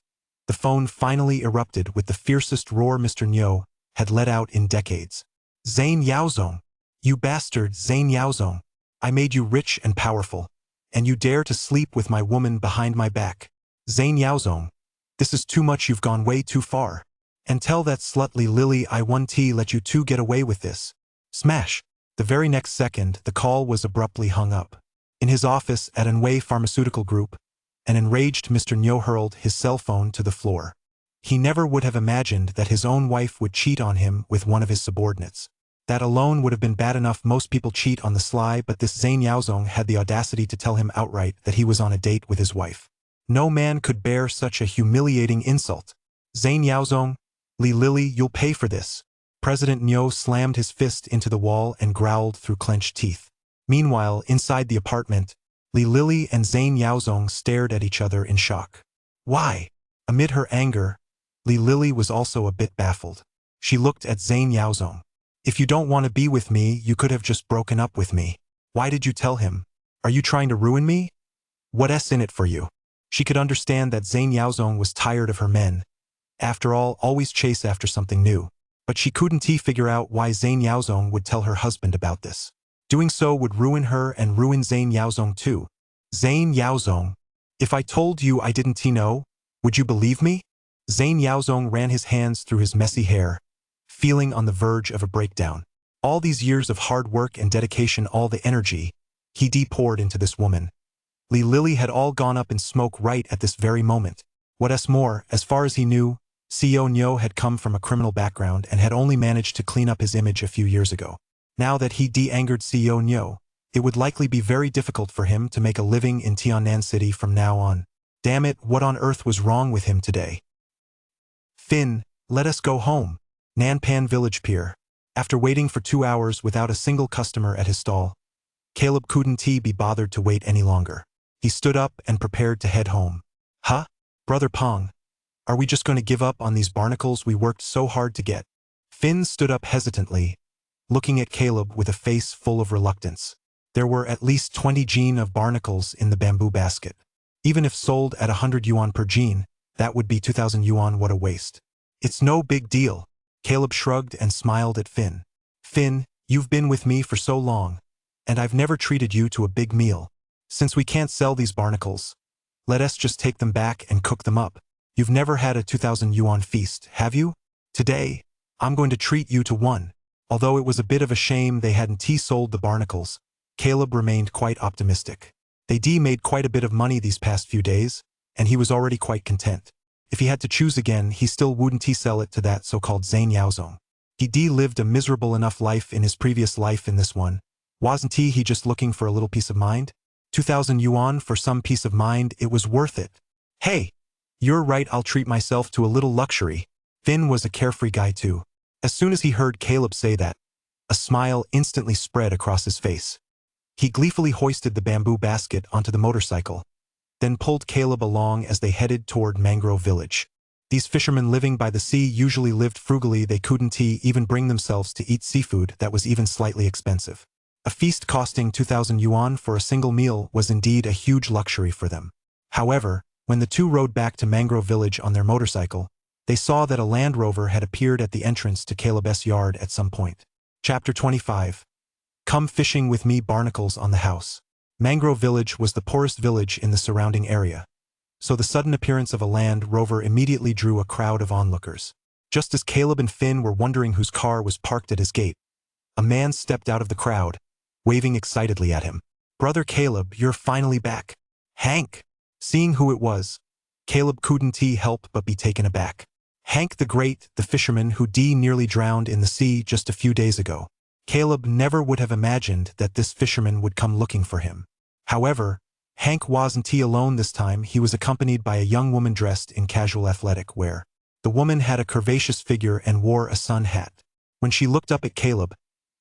S1: the phone finally erupted with the fiercest roar Mr. Nyo had let out in decades. Zane Yaozong! You bastard Zane Yaozong! I made you rich and powerful, and you dare to sleep with my woman behind my back. Zane Yaozong! This is too much, you've gone way too far. And tell that slut Li Lily I won't let you two get away with this. Smash! The very next second, the call was abruptly hung up. In his office at Anhui Pharmaceutical Group, an enraged Mr. Nyo hurled his cell phone to the floor. He never would have imagined that his own wife would cheat on him with one of his subordinates. That alone would have been bad enough. Most people cheat on the sly, but this Zane Yaozong had the audacity to tell him outright that he was on a date with his wife. No man could bear such a humiliating insult. Zane Yaozong, Li Lily, you'll pay for this. President Nyo slammed his fist into the wall and growled through clenched teeth. Meanwhile, inside the apartment, Li Lily and Zane Yaozong stared at each other in shock. Why? Amid her anger, Li Lily was also a bit baffled. She looked at Zane Yaozong. If you don't want to be with me, you could have just broken up with me. Why did you tell him? Are you trying to ruin me? What's in it for you? She could understand that Zane Yaozong was tired of her men. After all, always chase after something new. But she couldn't figure out why Zane Yaozong would tell her husband about this. Doing so would ruin her and ruin Zane Yaozong too. Zane Yaozong, if I told you I didn't know, would you believe me? Zane Yaozong ran his hands through his messy hair, feeling on the verge of a breakdown. All these years of hard work and dedication, all the energy he poured into this woman. Li Lily had all gone up in smoke right at this very moment. What's more, as far as he knew, CEO Nyo had come from a criminal background and had only managed to clean up his image a few years ago. Now that he de-angered CEO Nyo, it would likely be very difficult for him to make a living in Tiannan City from now on. Damn it, what on earth was wrong with him today? Finn, let us go home. Nanpan Village Pier. After waiting for 2 hours without a single customer at his stall, Caleb couldn't be bothered to wait any longer. He stood up and prepared to head home. Huh? Brother Pong, are we just going to give up on these barnacles we worked so hard to get? Finn stood up hesitantly, looking at Caleb with a face full of reluctance. There were at least 20 jean of barnacles in the bamboo basket. Even if sold at 100 yuan per jean, that would be 2,000 yuan. What a waste. It's no big deal. Caleb shrugged and smiled at Finn. Finn, you've been with me for so long, and I've never treated you to a big meal. Since we can't sell these barnacles, let us just take them back and cook them up. You've never had a 2,000 yuan feast, have you? Today, I'm going to treat you to one. Although it was a bit of a shame they hadn't sold the barnacles, Caleb remained quite optimistic. They made quite a bit of money these past few days, and he was already quite content. If he had to choose again, he still wouldn't sell it to that so-called Zane Yaozong. He lived a miserable enough life in his previous life in this one. Wasn't he just looking for a little peace of mind? 2,000 yuan for some peace of mind, it was worth it. Hey, you're right, I'll treat myself to a little luxury. Finn was a carefree guy too. As soon as he heard Caleb say that, a smile instantly spread across his face. He gleefully hoisted the bamboo basket onto the motorcycle, then pulled Caleb along as they headed toward Mangrove Village. These fishermen living by the sea usually lived frugally. They couldn't even bring themselves to eat seafood that was even slightly expensive. A feast costing 2,000 yuan for a single meal was indeed a huge luxury for them. However, when the two rode back to Mangrove Village on their motorcycle, they saw that a Land Rover had appeared at the entrance to Caleb's yard at some point. Chapter 25. Come fishing with me, barnacles on the house. Mangrove Village was the poorest village in the surrounding area, so the sudden appearance of a Land Rover immediately drew a crowd of onlookers. Just as Caleb and Finn were wondering whose car was parked at his gate, a man stepped out of the crowd, waving excitedly at him. Brother Caleb, you're finally back. Hank! Seeing who it was, Caleb couldn't help but be taken aback. Hank the Great, the fisherman who nearly drowned in the sea just a few days ago. Caleb never would have imagined that this fisherman would come looking for him. However, Hank wasn't alone this time. He was accompanied by a young woman dressed in casual athletic wear. The woman had a curvaceous figure and wore a sun hat. When she looked up at Caleb,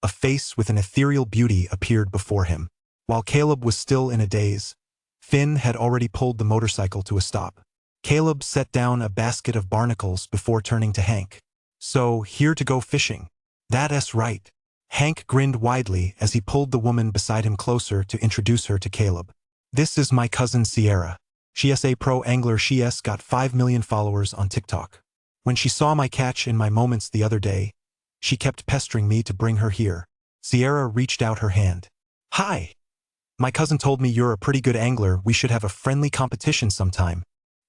S1: a face with an ethereal beauty appeared before him. While Caleb was still in a daze, Finn had already pulled the motorcycle to a stop. Caleb set down a basket of barnacles before turning to Hank. So, here to go fishing? That's right. Hank grinned widely as he pulled the woman beside him closer to introduce her to Caleb. This is my cousin Sierra. She's a pro angler. She's got 5 million followers on TikTok. When she saw my catch in my moments the other day, she kept pestering me to bring her here. Sierra reached out her hand. Hi. My cousin told me you're a pretty good angler. We should have a friendly competition sometime.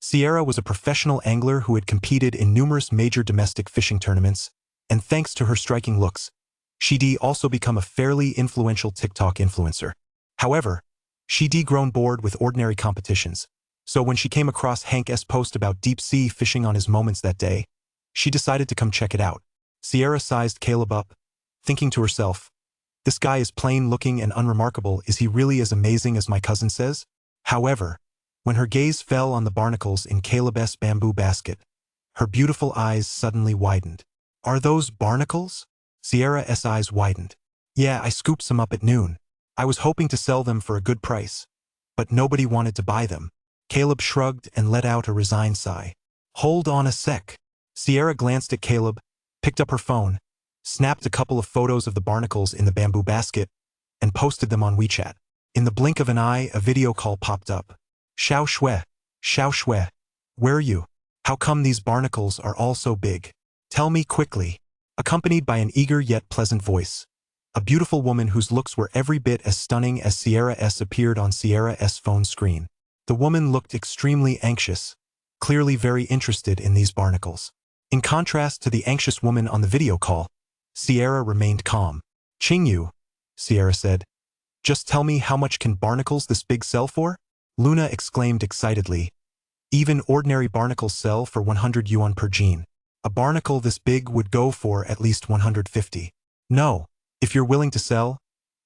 S1: Sierra was a professional angler who had competed in numerous major domestic fishing tournaments, and thanks to her striking looks, she'd also become a fairly influential TikTok influencer. However, she'd grown bored with ordinary competitions, so when she came across Hank's post about deep-sea fishing on his moments that day, she decided to come check it out. Sierra sized Caleb up, thinking to herself, this guy is plain-looking and unremarkable. Is he really as amazing as my cousin says? However, when her gaze fell on the barnacles in Caleb's bamboo basket, her beautiful eyes suddenly widened. Are those barnacles? Sierra's eyes widened. Yeah, I scooped some up at noon. I was hoping to sell them for a good price, but nobody wanted to buy them. Caleb shrugged and let out a resigned sigh. Hold on a sec. Sierra glanced at Caleb, picked up her phone, snapped a couple of photos of the barnacles in the bamboo basket, and posted them on WeChat. In the blink of an eye, a video call popped up. Xiao Shui, where are you? How come these barnacles are all so big? Tell me quickly. Accompanied by an eager yet pleasant voice, a beautiful woman whose looks were every bit as stunning as Sierra's appeared on Sierra's phone screen. The woman looked extremely anxious, clearly very interested in these barnacles. In contrast to the anxious woman on the video call, Sierra remained calm. Qingyu, Sierra said. Just tell me, how much can barnacles this big sell for? Luna exclaimed excitedly. Even ordinary barnacles sell for 100 yuan per jean. A barnacle this big would go for at least 150. No, if you're willing to sell,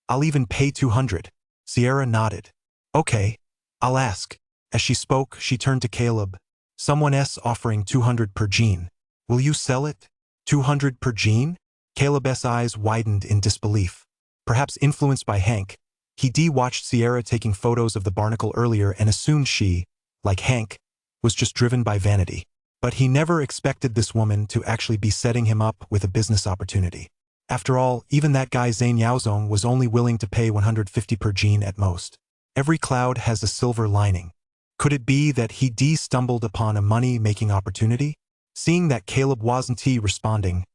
S1: I'll even pay 200. Sierra nodded. Okay, I'll ask. As she spoke, she turned to Caleb. Someone's offering 200 per jean. Will you sell it? 200 per jean? Caleb's eyes widened in disbelief. Perhaps influenced by Hank, he watched Sierra taking photos of the barnacle earlier and assumed she, like Hank, was just driven by vanity. But he never expected this woman to actually be setting him up with a business opportunity. After all, even that guy Zane Yaozong was only willing to pay 150 per jean at most. Every cloud has a silver lining. Could it be that he stumbled upon a money-making opportunity? Seeing that Caleb wasn't responding,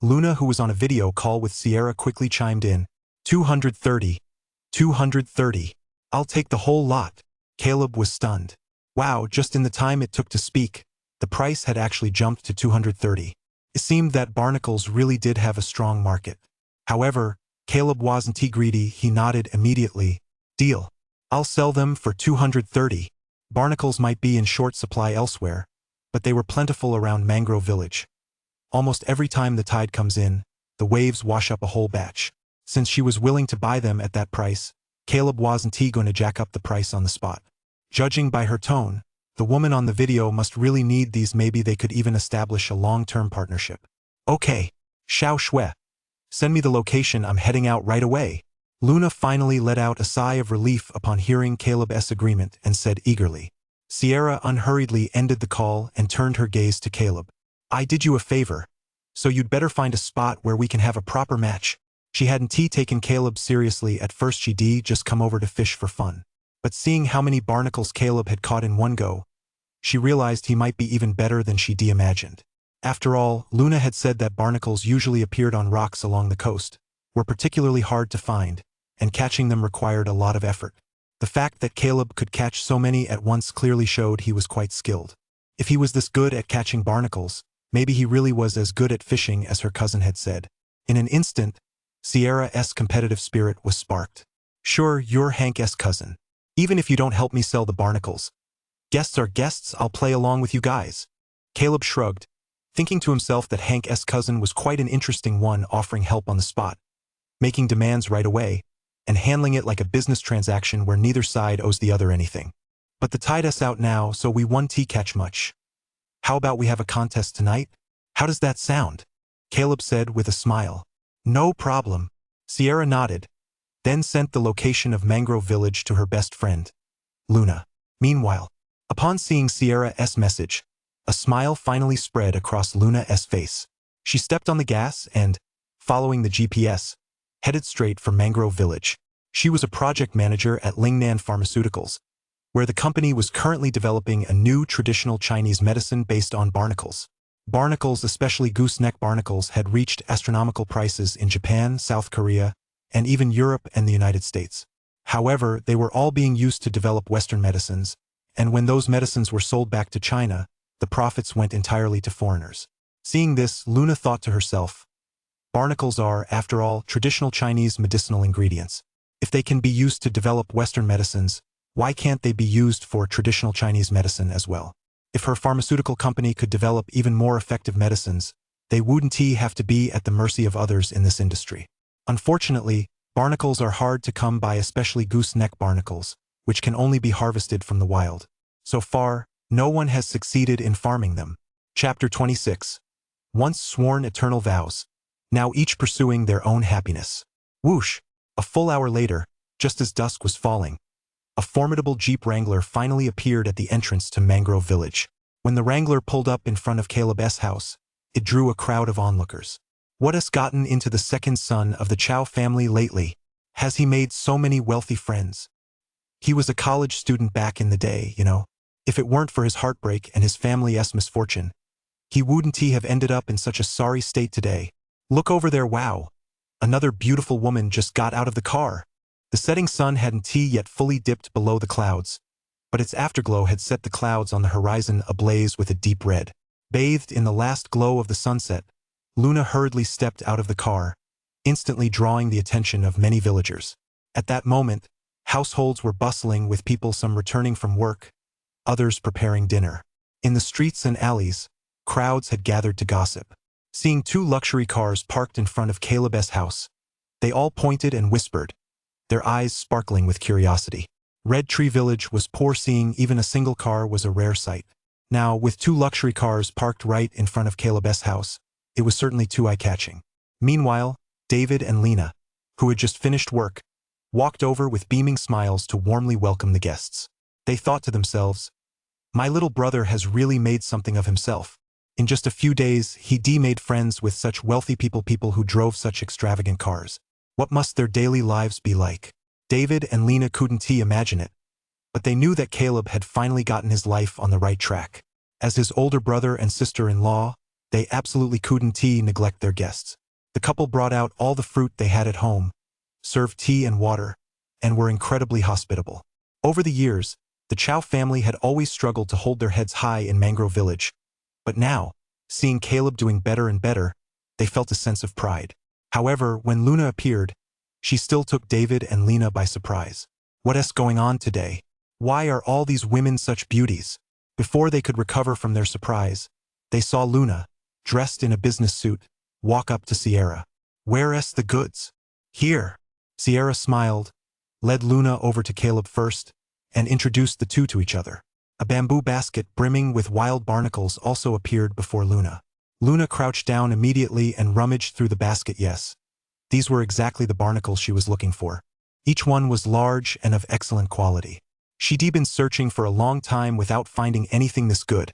S1: Luna, who was on a video call with Sierra, quickly chimed in. 230. 230. I'll take the whole lot. Caleb was stunned. Wow, just in the time it took to speak, the price had actually jumped to 230. It seemed that barnacles really did have a strong market. However, Caleb wasn't greedy. He nodded immediately. Deal. I'll sell them for 230. Barnacles might be in short supply elsewhere, but they were plentiful around Mangrove Village. Almost every time the tide comes in, the waves wash up a whole batch. Since she was willing to buy them at that price, Caleb wasn't going to jack up the price on the spot. Judging by her tone, the woman on the video must really need these. Maybe they could even establish a long-term partnership. Okay. Xiao Shui. Send me the location. I'm heading out right away. Luna finally let out a sigh of relief upon hearing Caleb's agreement and said eagerly. Sierra unhurriedly ended the call and turned her gaze to Caleb. I did you a favor, so you'd better find a spot where we can have a proper match. She hadn't taken Caleb seriously at first. She'd just come over to fish for fun. But seeing how many barnacles Caleb had caught in one go, she realized he might be even better than she'd imagined. After all, Luna had said that barnacles usually appeared on rocks along the coast, were particularly hard to find, and catching them required a lot of effort. The fact that Caleb could catch so many at once clearly showed he was quite skilled. If he was this good at catching barnacles, maybe he really was as good at fishing as her cousin had said. In an instant, Sierra's competitive spirit was sparked. Sure, you're Hank's cousin. Even if you don't help me sell the barnacles, guests are guests. I'll play along with you guys. Caleb shrugged, thinking to himself that Hank's cousin was quite an interesting one, offering help on the spot, making demands right away, and handling it like a business transaction where neither side owes the other anything. But the tide's out now, so we won't catch much. How about we have a contest tonight? How does that sound? Caleb said with a smile. No problem. Sierra nodded, then sent the location of Mangrove Village to her best friend, Luna. Meanwhile, upon seeing Sierra's message, a smile finally spread across Luna's face. She stepped on the gas and, following the GPS, headed straight for Mangrove Village. She was a project manager at Lingnan Pharmaceuticals, where the company was currently developing a new traditional Chinese medicine based on barnacles. Barnacles, especially gooseneck barnacles, had reached astronomical prices in Japan, South Korea, and even Europe and the United States. However, they were all being used to develop Western medicines, and when those medicines were sold back to China, the profits went entirely to foreigners. Seeing this, Luna thought to herself, barnacles are, after all, traditional Chinese medicinal ingredients. If they can be used to develop Western medicines, why can't they be used for traditional Chinese medicine as well? If her pharmaceutical company could develop even more effective medicines, they wouldn't have to be at the mercy of others in this industry. Unfortunately, barnacles are hard to come by, especially gooseneck barnacles, which can only be harvested from the wild. So far, no one has succeeded in farming them. Chapter 26. Once sworn eternal vows, now each pursuing their own happiness. Whoosh! A full hour later, just as dusk was falling, a formidable Jeep Wrangler finally appeared at the entrance to Mangrove Village. When the Wrangler pulled up in front of Caleb's house, it drew a crowd of onlookers. What has gotten into the second son of the Chow family lately? Has he made so many wealthy friends? He was a college student back in the day, you know. If it weren't for his heartbreak and his family's misfortune, he wouldn't have ended up in such a sorry state today. Look over there, wow. Another beautiful woman just got out of the car. The setting sun hadn't yet fully dipped below the clouds, but its afterglow had set the clouds on the horizon ablaze with a deep red. Bathed in the last glow of the sunset, Luna hurriedly stepped out of the car, instantly drawing the attention of many villagers. At that moment, households were bustling with people, some returning from work, others preparing dinner. In the streets and alleys, crowds had gathered to gossip. Seeing two luxury cars parked in front of Caleb's house, they all pointed and whispered, their eyes sparkling with curiosity. Red Tree Village was poor. Seeing even a single car was a rare sight. Now, with two luxury cars parked right in front of Caleb's house, it was certainly too eye-catching. Meanwhile, David and Lena, who had just finished work, walked over with beaming smiles to warmly welcome the guests. They thought to themselves, my little brother has really made something of himself. In just a few days, he made friends with such wealthy people who drove such extravagant cars. What must their daily lives be like? David and Lena couldn't imagine it, but they knew that Caleb had finally gotten his life on the right track. As his older brother and sister-in-law, They absolutely couldn't neglect their guests. The couple brought out all the fruit they had at home, served tea and water, and were incredibly hospitable. Over the years, the Chow family had always struggled to hold their heads high in Mangrove Village, but now, seeing Caleb doing better and better, they felt a sense of pride. However, when Luna appeared, she still took David and Lena by surprise. What's going on today? Why are all these women such beauties? Before they could recover from their surprise, they saw Luna, dressed in a business suit, walk up to Sierra. Where's the goods? Here. Sierra smiled, led Luna over to Caleb first, and introduced the two to each other. A bamboo basket brimming with wild barnacles also appeared before Luna. Luna crouched down immediately and rummaged through the basket. Yes, these were exactly the barnacles she was looking for. Each one was large and of excellent quality. She'd been searching for a long time without finding anything this good,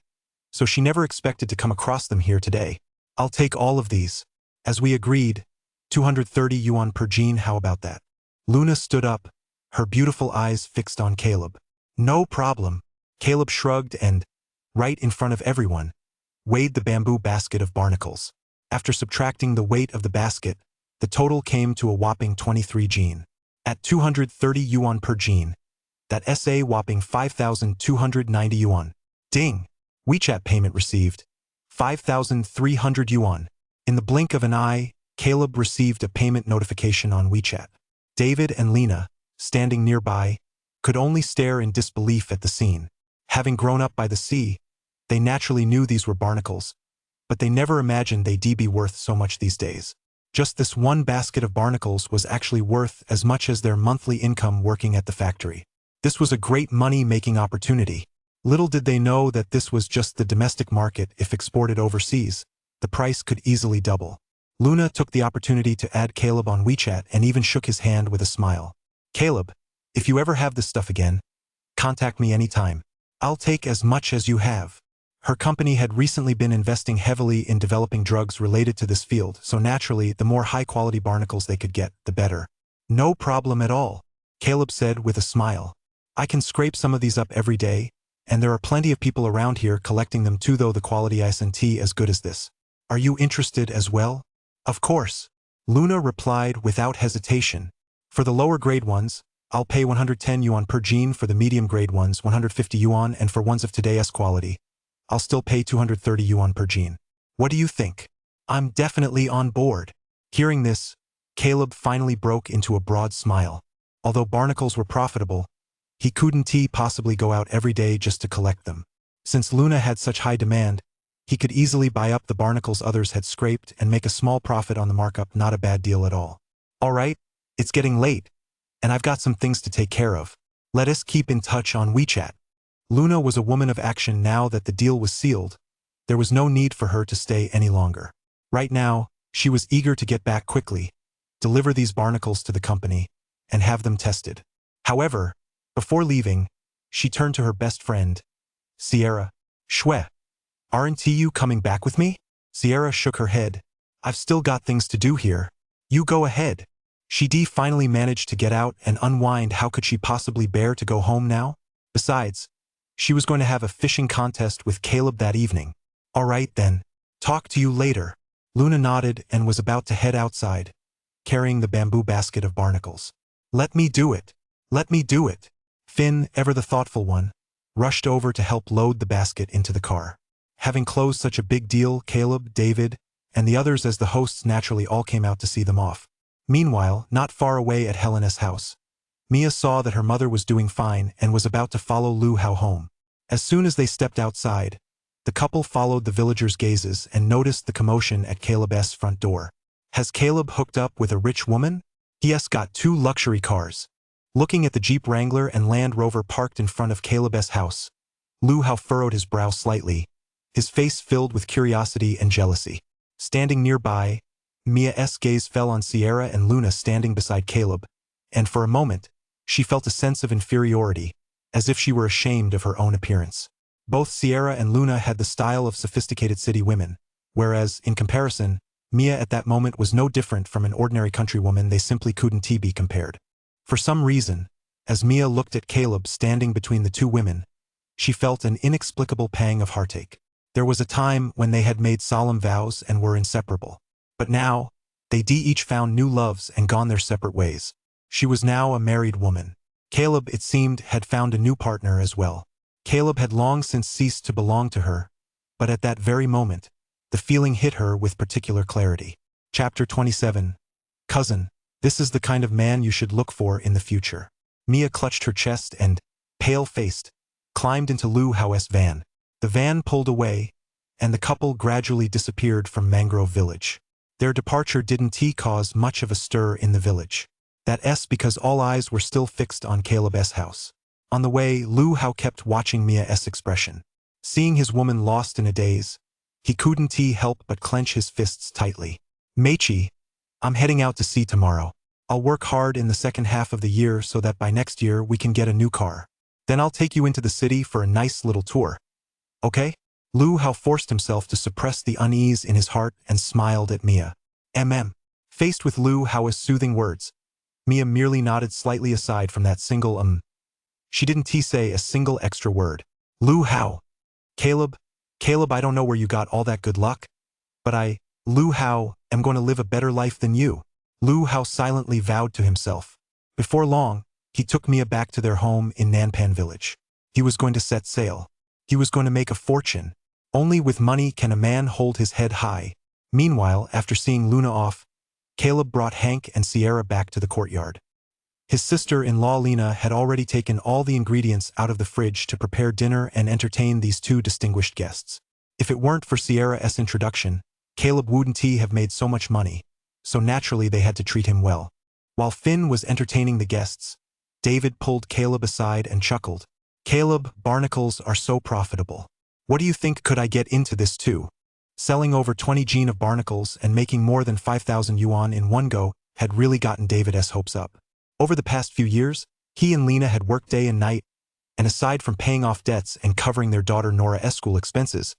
S1: so she never expected to come across them here today. I'll take all of these. As we agreed, 230 yuan per jean, how about that? Luna stood up, her beautiful eyes fixed on Caleb. No problem. Caleb shrugged and, right in front of everyone, weighed the bamboo basket of barnacles. After subtracting the weight of the basket, the total came to a whopping 23 jean. At 230 yuan per jean, that's a whopping 5,290 yuan. Ding! WeChat payment received. 5,300 yuan. In the blink of an eye, Caleb received a payment notification on WeChat. David and Lena, standing nearby, could only stare in disbelief at the scene. Having grown up by the sea, they naturally knew these were barnacles, but they never imagined they'd be worth so much these days. Just this one basket of barnacles was actually worth as much as their monthly income working at the factory. This was a great money-making opportunity. Little did they know that this was just the domestic market. If exported overseas, the price could easily double. Luna took the opportunity to add Caleb on WeChat and even shook his hand with a smile. Caleb, if you ever have this stuff again, contact me anytime. I'll take as much as you have. Her company had recently been investing heavily in developing drugs related to this field, so naturally, the more high-quality barnacles they could get, the better. No problem at all, Caleb said with a smile. I can scrape some of these up every day, and there are plenty of people around here collecting them too, though the quality isn't as good as this. Are you interested as well? Of course. Luna replied without hesitation. For the lower grade ones, I'll pay 110 yuan per jean, for the medium grade ones 150 yuan, and for ones of today's quality, I'll still pay 230 yuan per jean. What do you think? I'm definitely on board. Hearing this, Caleb finally broke into a broad smile. Although barnacles were profitable, he couldn't possibly go out every day just to collect them. Since Luna had such high demand, he could easily buy up the barnacles others had scraped and make a small profit on the markup. Not a bad deal at all. All right, it's getting late, and I've got some things to take care of. Let us keep in touch on WeChat. Luna was a woman of action. Now that the deal was sealed, there was no need for her to stay any longer. Right now, she was eager to get back quickly, deliver these barnacles to the company, and have them tested. However, before leaving, she turned to her best friend, Sierra. Shwe, aren't you coming back with me? Sierra shook her head. I've still got things to do here. You go ahead. She finally managed to get out and unwind. How could she possibly bear to go home now? Besides, she was going to have a fishing contest with Caleb that evening. All right then. Talk to you later. Luna nodded and was about to head outside, carrying the bamboo basket of barnacles. Let me do it. Let me do it. Finn, ever the thoughtful one, rushed over to help load the basket into the car. Having closed such a big deal, Caleb, David, and the others as the hosts naturally all came out to see them off. Meanwhile, not far away at Helena's house, Mia saw that her mother was doing fine and was about to follow Lu Hao home. As soon as they stepped outside, the couple followed the villagers' gazes and noticed the commotion at Caleb's front door. Has Caleb hooked up with a rich woman? He's got 2 luxury cars. Looking at the Jeep Wrangler and Land Rover parked in front of Caleb's house, Lu Hao furrowed his brow slightly, his face filled with curiosity and jealousy. Standing nearby, Mia's gaze fell on Sierra and Luna standing beside Caleb, and for a moment, she felt a sense of inferiority, as if she were ashamed of her own appearance. Both Sierra and Luna had the style of sophisticated city women, whereas, in comparison, Mia at that moment was no different from an ordinary countrywoman. They simply couldn't be compared. For some reason, as Mia looked at Caleb standing between the 2 women, she felt an inexplicable pang of heartache. There was a time when they had made solemn vows and were inseparable. But now, they each found new loves and gone their separate ways. She was now a married woman. Caleb, it seemed, had found a new partner as well. Caleb had long since ceased to belong to her, but at that very moment, the feeling hit her with particular clarity. Chapter 27. Cousin, this is the kind of man you should look for in the future. Mia clutched her chest and, pale-faced, climbed into Lu Hao's van. The van pulled away, and the couple gradually disappeared from Mangrove Village. Their departure didn't cause much of a stir in the village. That's because all eyes were still fixed on Caleb's house. On the way, Lu Hao kept watching Mia's expression. Seeing his woman lost in a daze, he couldn't help but clench his fists tightly. Meichi, I'm heading out to sea tomorrow. I'll work hard in the second half of the year so that by next year we can get a new car. Then I'll take you into the city for a nice little tour. Okay? Lu Hao forced himself to suppress the unease in his heart and smiled at Mia. Faced with Lu Hao's soothing words, Mia merely nodded slightly aside from that single She didn't say a single extra word. Lu Hao. Caleb, I don't know where you got all that good luck, but Lu Hao, am going to live a better life than you. Lu Hao silently vowed to himself. Before long, he took Mia back to their home in Nanpan Village. He was going to set sail. He was going to make a fortune. Only with money can a man hold his head high. Meanwhile, after seeing Luna off, Caleb brought Hank and Sierra back to the courtyard. His sister-in-law Lena had already taken all the ingredients out of the fridge to prepare dinner and entertain these two distinguished guests. If it weren't for Sierra's introduction, Caleb wouldn't have made so much money, so naturally they had to treat him well. While Finn was entertaining the guests, David pulled Caleb aside and chuckled. Caleb, barnacles are so profitable. What do you think, could I get into this too? Selling over 20 gene of barnacles and making more than 5,000 yuan in one go had really gotten David's hopes up. Over the past few years, he and Lena had worked day and night, and aside from paying off debts and covering their daughter Nora's school expenses,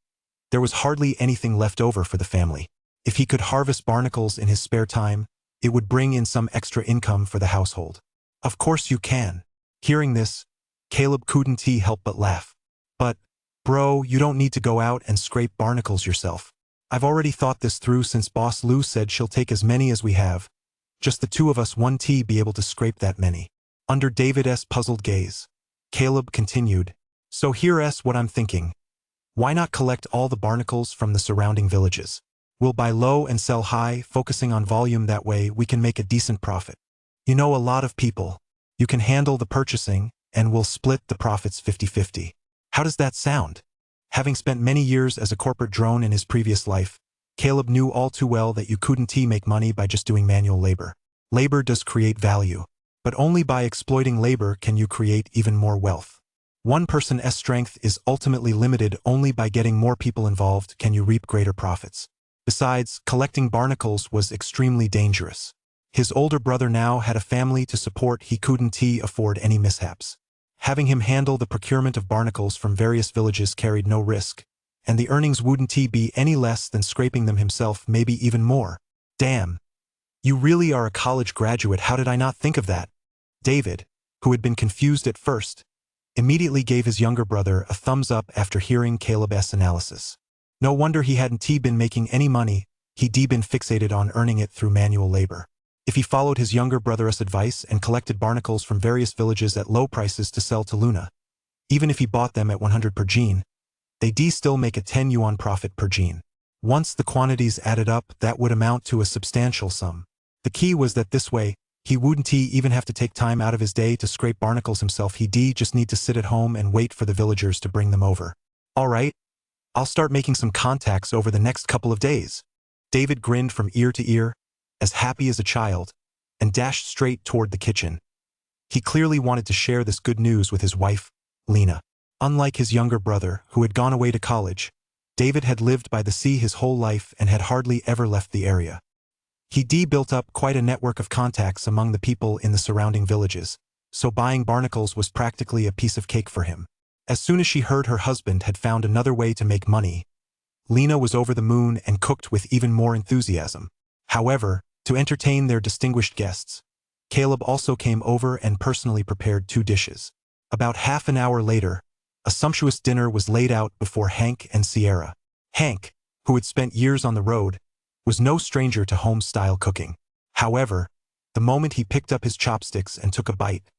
S1: there was hardly anything left over for the family. If he could harvest barnacles in his spare time, it would bring in some extra income for the household. Of course you can. Hearing this, Caleb couldn't help but laugh. But, bro, you don't need to go out and scrape barnacles yourself. I've already thought this through since Boss Lu said she'll take as many as we have. Just the two of us won't be able to scrape that many. Under David's puzzled gaze, Caleb continued, so here's what I'm thinking. Why not collect all the barnacles from the surrounding villages? We'll buy low and sell high, focusing on volume. That way we can make a decent profit. You know a lot of people. You can handle the purchasing, and we'll split the profits 50-50. How does that sound? Having spent many years as a corporate drone in his previous life, Caleb knew all too well that you couldn't make money by just doing manual labor. Labor does create value, but only by exploiting labor can you create even more wealth. One person's strength is ultimately limited. Only by getting more people involved can you reap greater profits. Besides, collecting barnacles was extremely dangerous. His older brother now had a family to support. He couldn't afford any mishaps. Having him handle the procurement of barnacles from various villages carried no risk, and the earnings wouldn't be any less than scraping them himself, maybe even more. Damn. You really are a college graduate. How did I not think of that? David, who had been confused at first, immediately gave his younger brother a thumbs up after hearing Caleb's analysis. No wonder he hadn't been making any money. He'd been fixated on earning it through manual labor. If he followed his younger brother's advice and collected barnacles from various villages at low prices to sell to Luna, even if he bought them at 100 per gene, they'd still make a 10 yuan profit per gene. Once the quantities added up, that would amount to a substantial sum. The key was that this way, he wouldn't even have to take time out of his day to scrape barnacles himself. He'd just need to sit at home and wait for the villagers to bring them over. All right, I'll start making some contacts over the next couple of days. David grinned from ear to ear, as happy as a child, and dashed straight toward the kitchen. He clearly wanted to share this good news with his wife, Lena. Unlike his younger brother, who had gone away to college, David had lived by the sea his whole life and had hardly ever left the area. He built up quite a network of contacts among the people in the surrounding villages, so buying barnacles was practically a piece of cake for him. As soon as she heard her husband had found another way to make money, Lena was over the moon and cooked with even more enthusiasm. However, to entertain their distinguished guests, Caleb also came over and personally prepared 2 dishes. About half an hour later, a sumptuous dinner was laid out before Hank and Sierra. Hank, who had spent years on the road, was no stranger to home-style cooking. However, the moment he picked up his chopsticks and took a bite,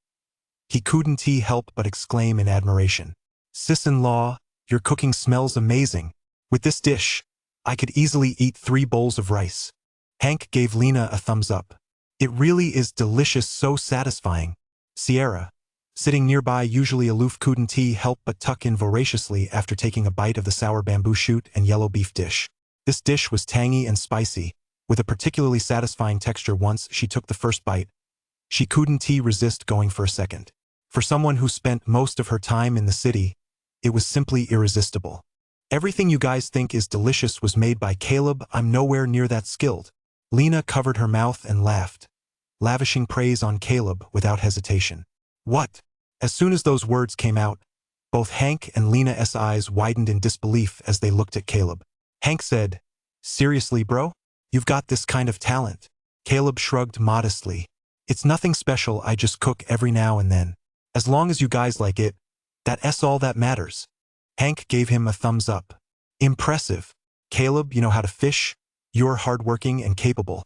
S1: he couldn't help but exclaim in admiration. "Sis-in-law, your cooking smells amazing. With this dish, I could easily eat 3 bowls of rice." Hank gave Lena a thumbs up. "It really is delicious, so satisfying." Sierra, sitting nearby, usually aloof, couldn't help but tuck in voraciously after taking a bite of the sour bamboo shoot and yellow beef dish. This dish was tangy and spicy, with a particularly satisfying texture. Once she took the first bite, she couldn't resist going for a second. For someone who spent most of her time in the city, it was simply irresistible. "Everything you guys think is delicious was made by Caleb. I'm nowhere near that skilled." Lena covered her mouth and laughed, lavishing praise on Caleb without hesitation. "What?" As soon as those words came out, both Hank and Lena's eyes widened in disbelief as they looked at Caleb. Hank said, "Seriously, bro? You've got this kind of talent?" Caleb shrugged modestly. "It's nothing special, I just cook every now and then. As long as you guys like it, that's all that matters." Hank gave him a thumbs up. "Impressive. Caleb, you know how to fish, you're hardworking and capable.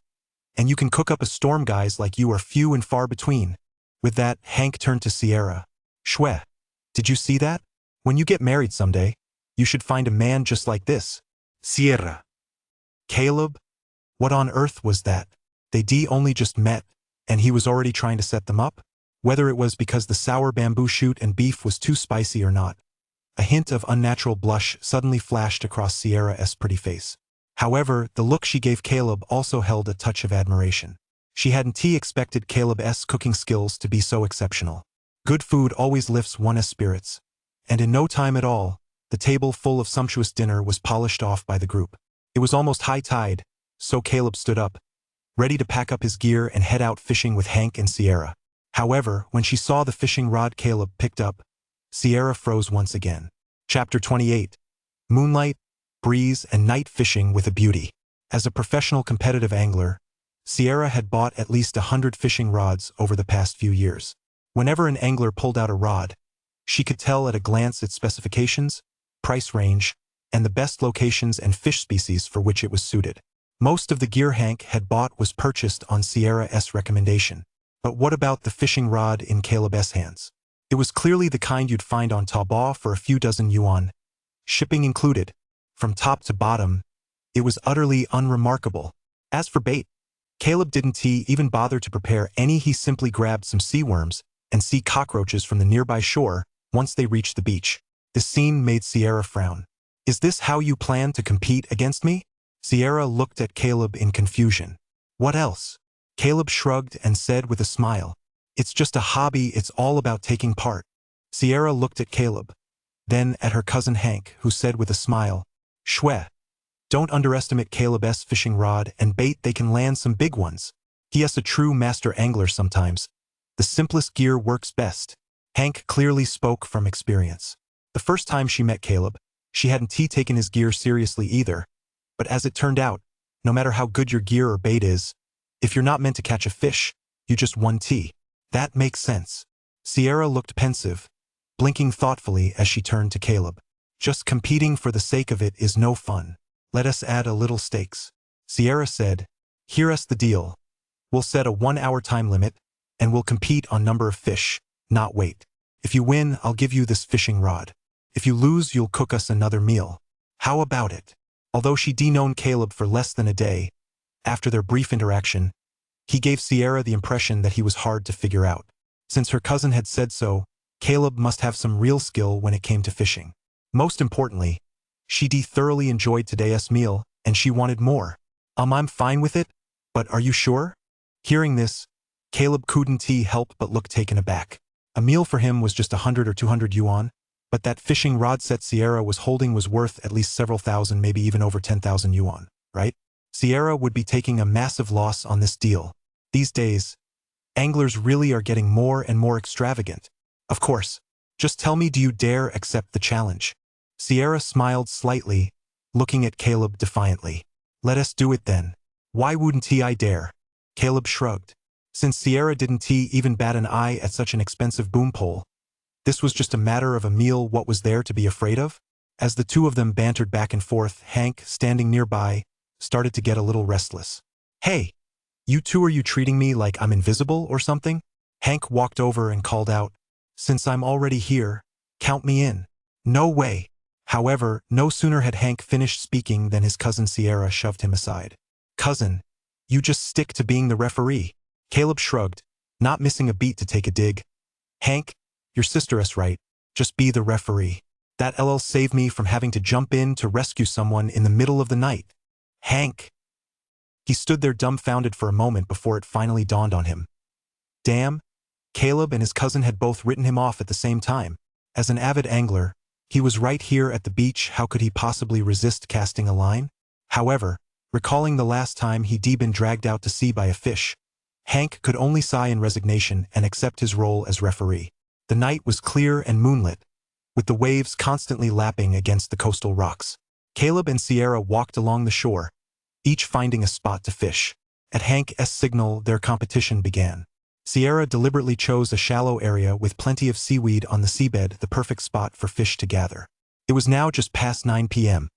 S1: And you can cook up a storm. Guys like you are few and far between." With that, Hank turned to Sierra. "Shwe, did you see that? When you get married someday, you should find a man just like this."
S2: Sierra.
S1: "Caleb? What on earth was that?" They only just met, and he was already trying to set them up? Whether it was because the sour bamboo shoot and beef was too spicy or not, a hint of unnatural blush suddenly flashed across Sierra's pretty face. However, the look she gave Caleb also held a touch of admiration. She hadn't expected Caleb's cooking skills to be so exceptional. Good food always lifts one's spirits, and in no time at all, the table full of sumptuous dinner was polished off by the group. It was almost high tide, so Caleb stood up, ready to pack up his gear and head out fishing with Hank and Sierra. However, when she saw the fishing rod Caleb picked up, Sierra froze once again. Chapter 28. Moonlight, breeze, and night fishing with a beauty. As a professional competitive angler, Sierra had bought at least 100 fishing rods over the past few years. Whenever an angler pulled out a rod, she could tell at a glance its specifications, price range, and the best locations and fish species for which it was suited. Most of the gear Hank had bought was purchased on Sierra's recommendation. But what about the fishing rod in Caleb's hands? It was clearly the kind you'd find on Taobao for a few dozen yuan, shipping included. From top to bottom, it was utterly unremarkable. As for bait, Caleb didn't even bother to prepare any. He simply grabbed some sea worms and sea cockroaches from the nearby shore once they reached the beach. This scene made Sierra frown. "Is this how you plan to compete against me?" Sierra looked at Caleb in confusion. "What else?" Caleb shrugged and said with a smile, "It's just a hobby, it's all about taking part." Sierra looked at Caleb, then at her cousin Hank, who said with a smile, "Shwe, don't underestimate Caleb's fishing rod and bait, they can land some big ones. He is a true master angler sometimes. The simplest gear works best." Hank clearly spoke from experience. The first time she met Caleb, she hadn't taken his gear seriously either, but as it turned out, no matter how good your gear or bait is, if you're not meant to catch a fish, you just won tea. That makes sense. Sierra looked pensive, blinking thoughtfully as she turned to Caleb. "Just competing for the sake of it is no fun. Let us add a little stakes." Sierra said, "Here's the deal. We'll set a 1-hour time limit, and we'll compete on number of fish, not weight. If you win, I'll give you this fishing rod. If you lose, you'll cook us another meal. How about it?" Although she'd known Caleb for less than a day, after their brief interaction, he gave Sierra the impression that he was hard to figure out. Since her cousin had said so, Caleb must have some real skill when it came to fishing. Most importantly, she'd thoroughly enjoyed today's meal, and she wanted more. I'm fine with it, but are you sure?" Hearing this, Caleb couldn't help but look taken aback. A meal for him was just 100 or 200 yuan, but that fishing rod set Sierra was holding was worth at least several thousand, maybe even over 10,000 yuan, right? Sierra would be taking a massive loss on this deal. These days, anglers really are getting more and more extravagant. "Of course. Just tell me, do you dare accept the challenge?" Sierra smiled slightly, looking at Caleb defiantly. "Let us do it then. Why wouldn't I dare?" Caleb shrugged. Since Sierra didn't even bat an eye at such an expensive boom pole, this was just a matter of a meal. What was there to be afraid of? As the two of them bantered back and forth, Hank, standing nearby, started to get a little restless. "Hey, you two, are you treating me like I'm invisible or something?" Hank walked over and called out, "Since I'm already here, count me in." "No way." However, no sooner had Hank finished speaking than his cousin Sierra shoved him aside. "Cousin, you just stick to being the referee." Caleb shrugged, not missing a beat to take a dig. "Hank, your sister's right. Just be the referee. That LL saved me from having to jump in to rescue someone in the middle of the night." "Hank." He stood there dumbfounded for a moment before it finally dawned on him. Damn, Caleb and his cousin had both written him off at the same time. As an avid angler, he was right here at the beach. How could he possibly resist casting a line? However, recalling the last time he'd been dragged out to sea by a fish, Hank could only sigh in resignation and accept his role as referee. The night was clear and moonlit, with the waves constantly lapping against the coastal rocks. Caleb and Sierra walked along the shore, each finding a spot to fish. At Hank's signal, their competition began. Sierra deliberately chose a shallow area with plenty of seaweed on the seabed, the perfect spot for fish to gather. It was now just past 9 p.m.,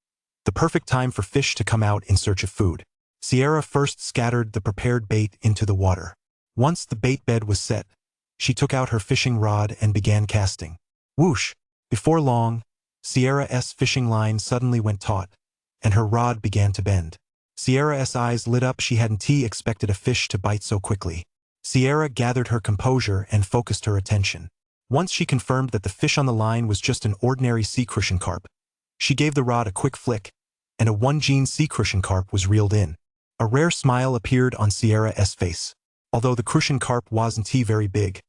S1: the perfect time for fish to come out in search of food. Sierra first scattered the prepared bait into the water. Once the bait bed was set, she took out her fishing rod and began casting. Whoosh! Before long, Sierra's fishing line suddenly went taut, and her rod began to bend. Sierra's eyes lit up. She hadn't expected a fish to bite so quickly. Sierra gathered her composure and focused her attention. Once she confirmed that the fish on the line was just an ordinary sea cushion carp, she gave the rod a quick flick, and a 1-gene sea cushion carp was reeled in. A rare smile appeared on Sierra's face. Although the cushion carp wasn't very big,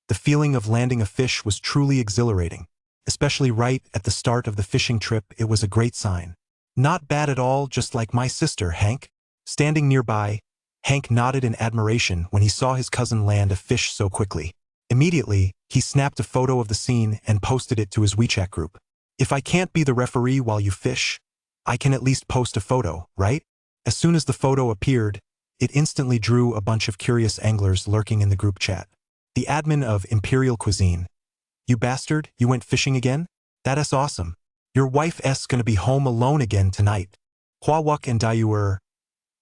S1: the feeling of landing a fish was truly exhilarating. Especially right at the start of the fishing trip, it was a great sign. "Not bad at all, just like my sister, Hank." Standing nearby, Hank nodded in admiration when he saw his cousin land a fish so quickly. Immediately, he snapped a photo of the scene and posted it to his WeChat group. "If I can't be the referee while you fish, I can at least post a photo, right?" As soon as the photo appeared, it instantly drew a bunch of curious anglers lurking in the group chat. The admin of Imperial Cuisine. "You bastard, you went fishing again? That's awesome. Your wife's gonna be home alone again tonight. Huawuk and Dayuer.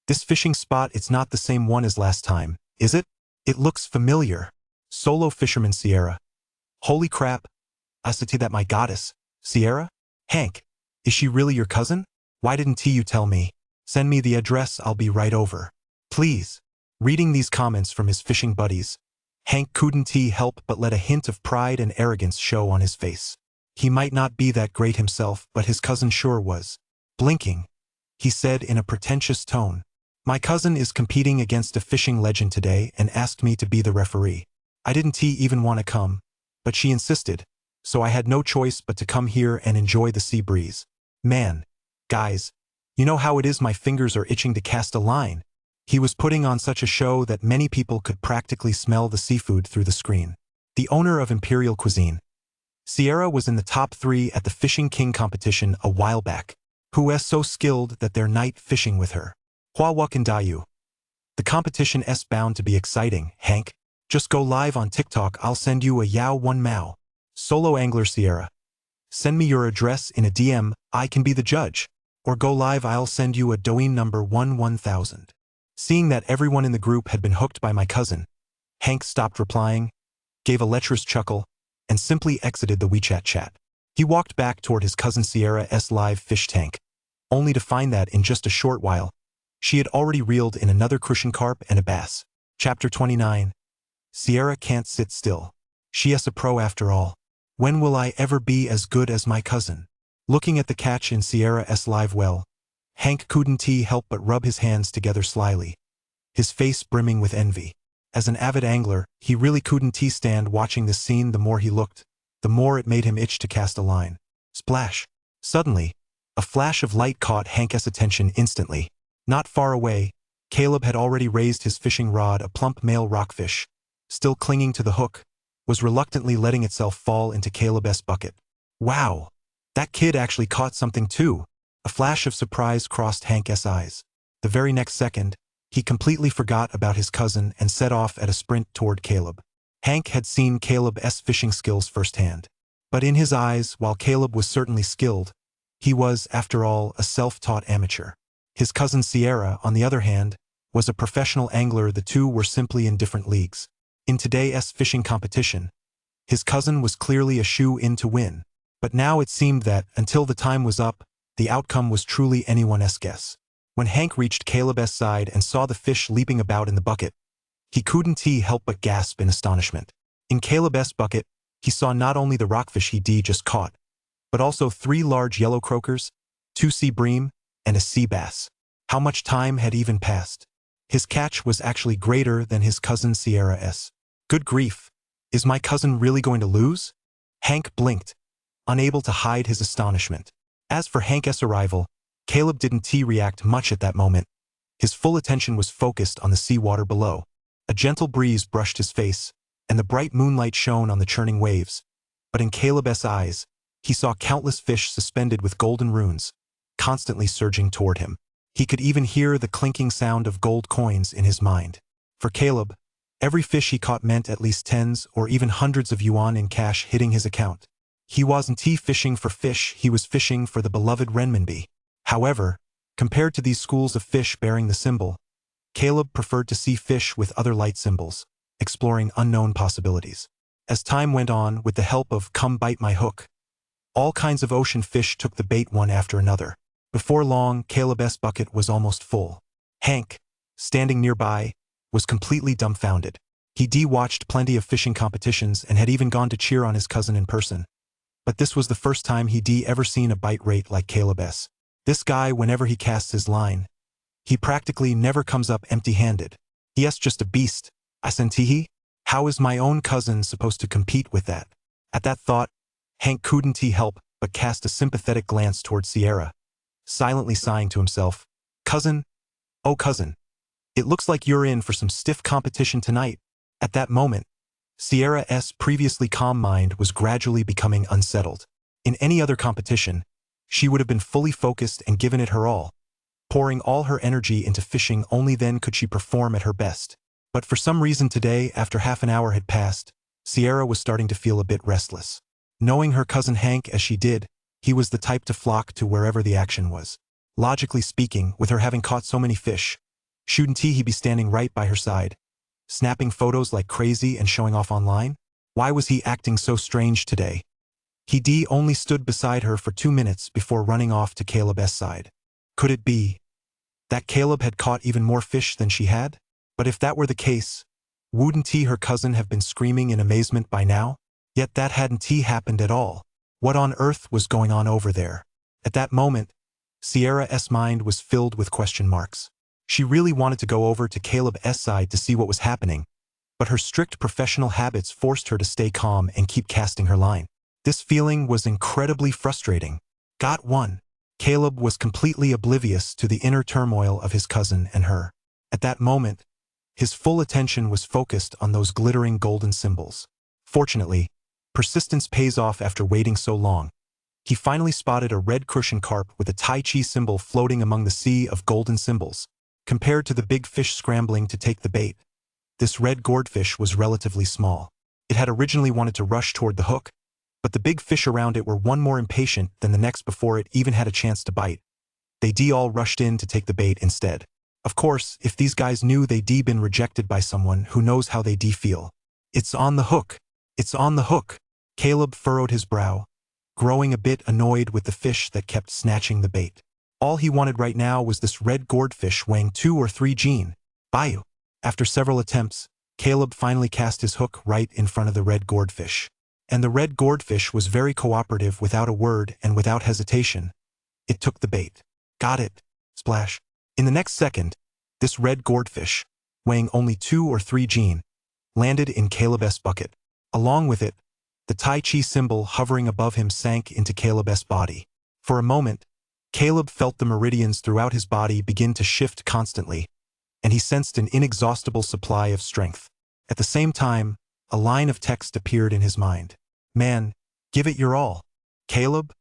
S1: This fishing spot, it's not the same one as last time, is it? It looks familiar." Solo fisherman Sierra. "Holy crap. I said that my goddess. Sierra? Hank, is she really your cousin? Why didn't you tell me? Send me the address, I'll be right over. Please." Reading these comments from his fishing buddies, Hank couldn't help but let a hint of pride and arrogance show on his face. He might not be that great himself, but his cousin sure was. Blinking, he said in a pretentious tone, "My cousin is competing against a fishing legend today and asked me to be the referee. I didn't even want to come, but she insisted, so I had no choice but to come here and enjoy the sea breeze. Man, guys, you know how it is, my fingers are itching to cast a line." He was putting on such a show that many people could practically smell the seafood through the screen. The owner of Imperial Cuisine. Sierra was in the top 3 at the Fishing King competition a while back. Who was so skilled that they're night fishing with her. Huawuk and Dayu. The competition's bound to be exciting, Hank. Just go live on TikTok, I'll send you a Yao 1 Mao. Solo angler Sierra. Send me your address in a DM, I can be the judge. Or go live, I'll send you a Douyin number 1000. Seeing that everyone in the group had been hooked by my cousin, Hank stopped replying, gave a lecherous chuckle, and simply exited the WeChat chat. He walked back toward his cousin Sierra's live fish tank, only to find that in just a short while, she had already reeled in another cushion carp and a bass. Chapter 29. Sierra can't sit still. She's a pro after all. When will I ever be as good as my cousin? Looking at the catch in Sierra's live well, Hank couldn't help but rub his hands together slyly, his face brimming with envy. As an avid angler, he really couldn't stand watching this scene. The more he looked, the more it made him itch to cast a line. Splash! Suddenly, a flash of light caught Hank's attention instantly. Not far away, Caleb had already raised his fishing rod. A plump male rockfish, still clinging to the hook, was reluctantly letting itself fall into Caleb's bucket. Wow! That kid actually caught something too! A flash of surprise crossed Hank's eyes. The very next second, he completely forgot about his cousin and set off at a sprint toward Caleb. Hank had seen Caleb's fishing skills firsthand. But in his eyes, while Caleb was certainly skilled, He was, after all, a self-taught amateur. His cousin Sierra, on the other hand, was a professional angler. The two were simply in different leagues. In today's fishing competition, his cousin was clearly a shoe-in to win. But now it seemed that, until the time was up, the outcome was truly anyone's guess. When Hank reached Caleb's side and saw the fish leaping about in the bucket, he couldn't help but gasp in astonishment. In Caleb's bucket, he saw not only the rockfish he'd just caught, but also 3 large yellow croakers, 2 sea bream, and a sea bass. How much time had even passed? His catch was actually greater than his cousin Sierra's. Good grief, is my cousin really going to lose? Hank blinked, unable to hide his astonishment. As for Hank's arrival, Caleb didn't react much at that moment. His full attention was focused on the seawater below. A gentle breeze brushed his face, and the bright moonlight shone on the churning waves. But in Caleb's eyes, he saw countless fish suspended with golden runes, constantly surging toward him. He could even hear the clinking sound of gold coins in his mind. For Caleb, every fish he caught meant at least tens or even hundreds of yuan in cash hitting his account. He wasn't fishing for fish, he was fishing for the beloved renminbi. However, compared to these schools of fish bearing the symbol, Caleb preferred to see fish with other light symbols, exploring unknown possibilities. As time went on, with the help of "Come Bite My Hook," all kinds of ocean fish took the bait one after another. Before long, Caleb's bucket was almost full. Hank, standing nearby, was completely dumbfounded. He'd watched plenty of fishing competitions and had even gone to cheer on his cousin in person. But this was the first time he'd ever seen a bite rate like Caleb's. This guy, whenever he casts his line, he practically never comes up empty-handed. He's just a beast. Asentihi? How is my own cousin supposed to compete with that? At that thought, Hank couldn't help but cast a sympathetic glance toward Sierra, silently sighing to himself, "Cousin, oh cousin, it looks like you're in for some stiff competition tonight." At that moment, Sierra's previously calm mind was gradually becoming unsettled. In any other competition, she would have been fully focused and given it her all, pouring all her energy into fishing. Only then could she perform at her best. But for some reason today, after half an hour had passed, Sierra was starting to feel a bit restless. Knowing her cousin Hank as she did, he was the type to flock to wherever the action was. Logically speaking, with her having caught so many fish, shouldn't he be standing right by her side, snapping photos like crazy and showing off online? Why was he acting so strange today? He only stood beside her for 2 minutes before running off to Caleb's side. Could it be that Caleb had caught even more fish than she had? But if that were the case, wouldn't her cousin have been screaming in amazement by now? Yet that hadn't happened at all. What on earth was going on over there? At that moment, Sierra's mind was filled with question marks. She really wanted to go over to Caleb's side to see what was happening, but her strict professional habits forced her to stay calm and keep casting her line. This feeling was incredibly frustrating. Got one. Caleb was completely oblivious to the inner turmoil of his cousin and her. At that moment, his full attention was focused on those glittering golden symbols. Fortunately, persistence pays off after waiting so long. He finally spotted a red crucian carp with a Tai Chi symbol floating among the sea of golden symbols. Compared to the big fish scrambling to take the bait, this red gourdfish was relatively small. It had originally wanted to rush toward the hook, but the big fish around it were one more impatient than the next before it even had a chance to bite. They all rushed in to take the bait instead. Of course, if these guys knew they'd been rejected by someone, who knows how they'd feel. It's on the hook. It's on the hook. Caleb furrowed his brow, growing a bit annoyed with the fish that kept snatching the bait. All he wanted right now was this red gourdfish weighing 2 or 3 jin. Bayou. After several attempts, Caleb finally cast his hook right in front of the red gourdfish. And the red gourdfish was very cooperative. Without a word and without hesitation, it took the bait. Got it. Splash. In the next second, this red gourdfish, weighing only 2 or 3 jin, landed in Caleb's bucket. Along with it, the Tai Chi symbol hovering above him sank into Caleb's body. For a moment, Caleb felt the meridians throughout his body begin to shift constantly, and he sensed an inexhaustible supply of strength. At the same time, a line of text appeared in his mind. "Man, give it your all. Caleb?"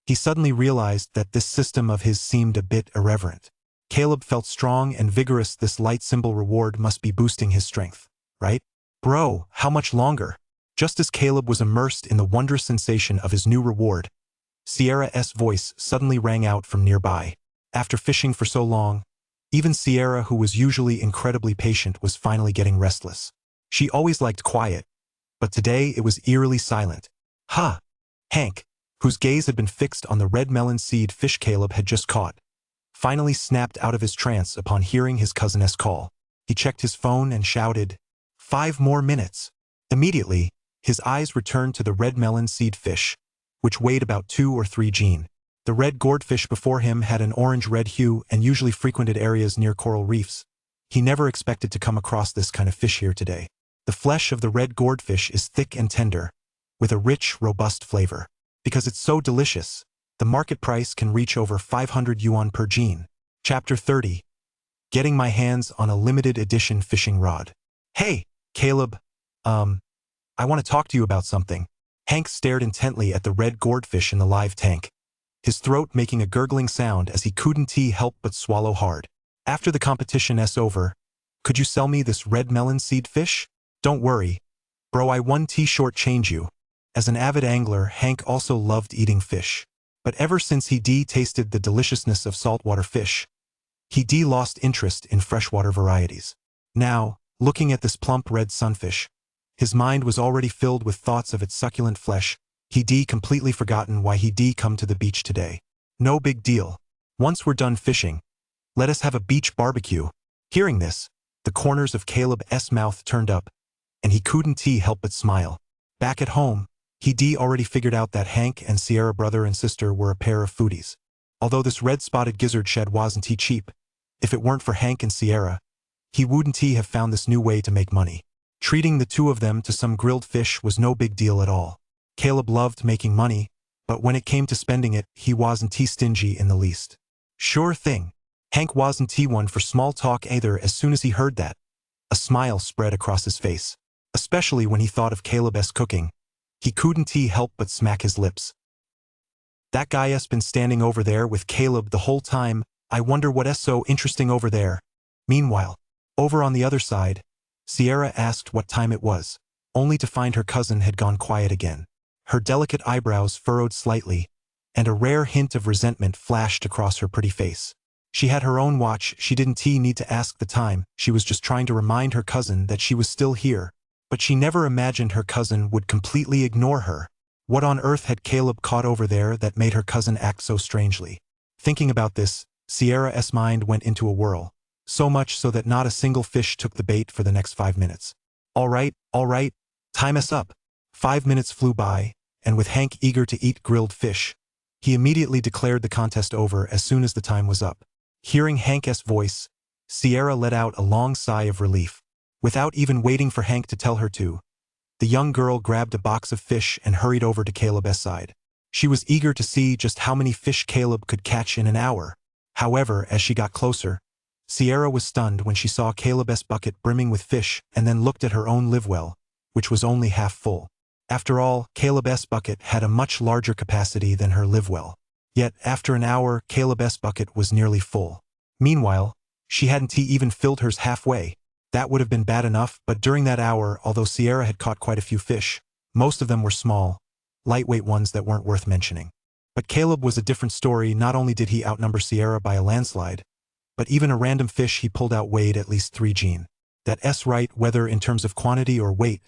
S1: He suddenly realized that this system of his seemed a bit irreverent. Caleb felt strong and vigorous. This light symbol reward must be boosting his strength, right? Bro, how much longer? Just as Caleb was immersed in the wondrous sensation of his new reward, Sierra's voice suddenly rang out from nearby. After fishing for so long, even Sierra, who was usually incredibly patient, was finally getting restless. She always liked quiet, but today it was eerily silent. Ha! Hank, whose gaze had been fixed on the red melon seed fish Caleb had just caught, finally snapped out of his trance upon hearing his cousin's call. He checked his phone and shouted, 5 more minutes. Immediately, his eyes returned to the red melon seed fish, which weighed about 2 or 3 gene. The red gourdfish before him had an orange-red hue and usually frequented areas near coral reefs. He never expected to come across this kind of fish here today. The flesh of the red gourdfish is thick and tender, with a rich, robust flavor. Because it's so delicious, the market price can reach over 500 yuan per gene. Chapter 30. Getting my hands on a limited edition fishing rod. Hey, Caleb, I want to talk to you about something. Hank stared intently at the red gourdfish in the live tank, his throat making a gurgling sound as he couldn't help but swallow hard. After the competition's over, could you sell me this red melon seed fish? Don't worry, bro, I won't short-change you. As an avid angler, Hank also loved eating fish. But ever since he tasted the deliciousness of saltwater fish, he lost interest in freshwater varieties. Now, looking at this plump red sunfish, his mind was already filled with thoughts of its succulent flesh. He completely forgotten why he come to the beach today. No big deal. Once we're done fishing, let us have a beach barbecue. Hearing this, the corners of Caleb's mouth turned up, and he couldn't help but smile. Back at home, he already figured out that Hank and Sierra, brother and sister, were a pair of foodies. Although this red-spotted gizzard shed wasn't cheap, if it weren't for Hank and Sierra, he wouldn't have found this new way to make money. Treating the two of them to some grilled fish was no big deal at all. Caleb loved making money, but when it came to spending it, he wasn't stingy in the least. Sure thing. Hank wasn't one for small talk either. As soon as he heard that, a smile spread across his face. Especially when he thought of Caleb's cooking, he couldn't help but smack his lips. That guy's been standing over there with Caleb the whole time. I wonder what's so interesting over there. Meanwhile, over on the other side, Sierra asked what time it was, only to find her cousin had gone quiet again. Her delicate eyebrows furrowed slightly, and a rare hint of resentment flashed across her pretty face. She had her own watch. She didn't need to ask the time. She was just trying to remind her cousin that she was still here. But she never imagined her cousin would completely ignore her. What on earth had Caleb caught over there that made her cousin act so strangely? Thinking about this, Sierra's mind went into a whirl, so much so that not a single fish took the bait for the next 5 minutes. All right, time us up. 5 minutes flew by, and with Hank eager to eat grilled fish, he immediately declared the contest over as soon as the time was up. Hearing Hank's voice, Sierra let out a long sigh of relief. Without even waiting for Hank to tell her to, the young girl grabbed a box of fish and hurried over to Caleb's side. She was eager to see just how many fish Caleb could catch in an hour. However, as she got closer, Sierra was stunned when she saw Caleb's bucket brimming with fish and then looked at her own live well, which was only half full. After all, Caleb's bucket had a much larger capacity than her live well. Yet, after an hour, Caleb's bucket was nearly full. Meanwhile, she hadn't even filled hers halfway. That would have been bad enough, but during that hour, although Sierra had caught quite a few fish, most of them were small, lightweight ones that weren't worth mentioning. But Caleb was a different story. Not only did he outnumber Sierra by a landslide, but even a random fish he pulled out weighed at least 3 gene. That's right, whether in terms of quantity or weight,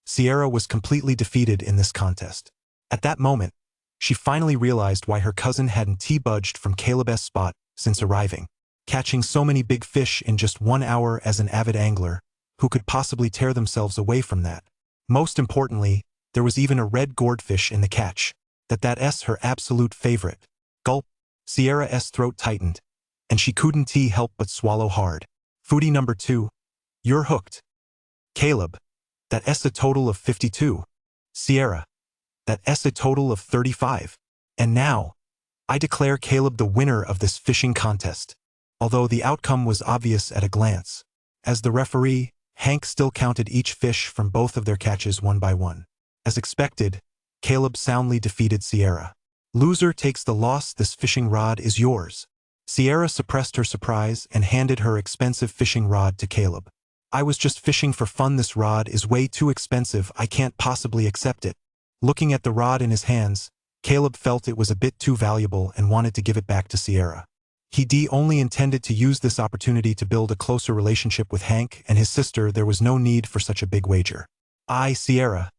S1: Sierra was completely defeated in this contest. At that moment, she finally realized why her cousin hadn't budged from Caleb's spot since arriving. Catching so many big fish in just 1 hour, as an avid angler, who could possibly tear themselves away from that? Most importantly, there was even a red gourdfish in the catch. That's her absolute favorite. Gulp. Sierra's throat tightened, and she couldn't help but swallow hard. Foodie number 2. You're hooked. Caleb. That's a total of 52. Sierra. That's a total of 35. And now, I declare Caleb the winner of this fishing contest. Although the outcome was obvious at a glance. As the referee, Hank still counted each fish from both of their catches one by one. As expected, Caleb soundly defeated Sierra. Loser takes the loss. This fishing rod is yours. Sierra suppressed her surprise and handed her expensive fishing rod to Caleb. I was just fishing for fun. This rod is way too expensive. I can't possibly accept it. Looking at the rod in his hands, Caleb felt it was a bit too valuable and wanted to give it back to Sierra. He only intended to use this opportunity to build a closer relationship with Hank and his sister. There was no need for such a big wager. Sierra.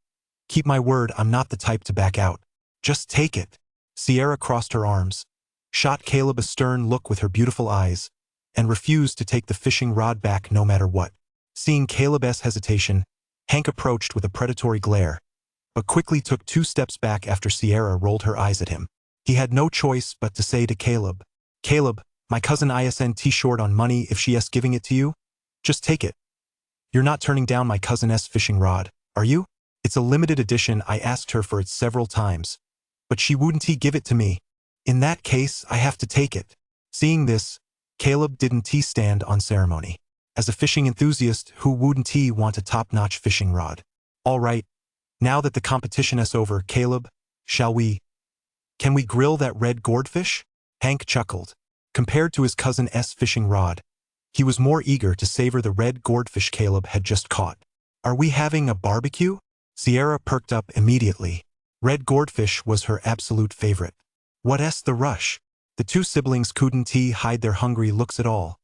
S1: Keep my word, I'm not the type to back out. Just take it. Sierra crossed her arms, shot Caleb a stern look with her beautiful eyes, and refused to take the fishing rod back no matter what. Seeing Caleb's hesitation, Hank approached with a predatory glare, but quickly took 2 steps back after Sierra rolled her eyes at him. He had no choice but to say to Caleb, Caleb, my cousin isn't short on money if she's giving it to you. Just take it. You're not turning down my cousin's fishing rod, are you? It's a limited edition. I asked her for it several times, but she wouldn't give it to me. In that case, I have to take it. Seeing this, Caleb didn't stand on ceremony. As a fishing enthusiast, who wouldn't want a top-notch fishing rod? All right, now that the competition is over, Caleb, can we grill that red gourdfish? Hank chuckled. Compared to his cousin's fishing rod, he was more eager to savor the red gourdfish Caleb had just caught. Are we having a barbecue? Sierra perked up immediately. Red gourdfish was her absolute favorite. What's the rush? The 2 siblings couldn't hide their hungry looks at all,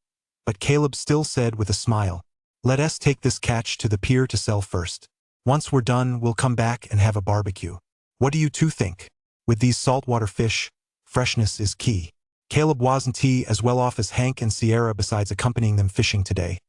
S1: but Caleb still said with a smile, let us take this catch to the pier to sell first. Once we're done, we'll come back and have a barbecue. What do you 2 think? With these saltwater fish, freshness is key. Caleb wasn't as well off as Hank and Sierra besides accompanying them fishing today.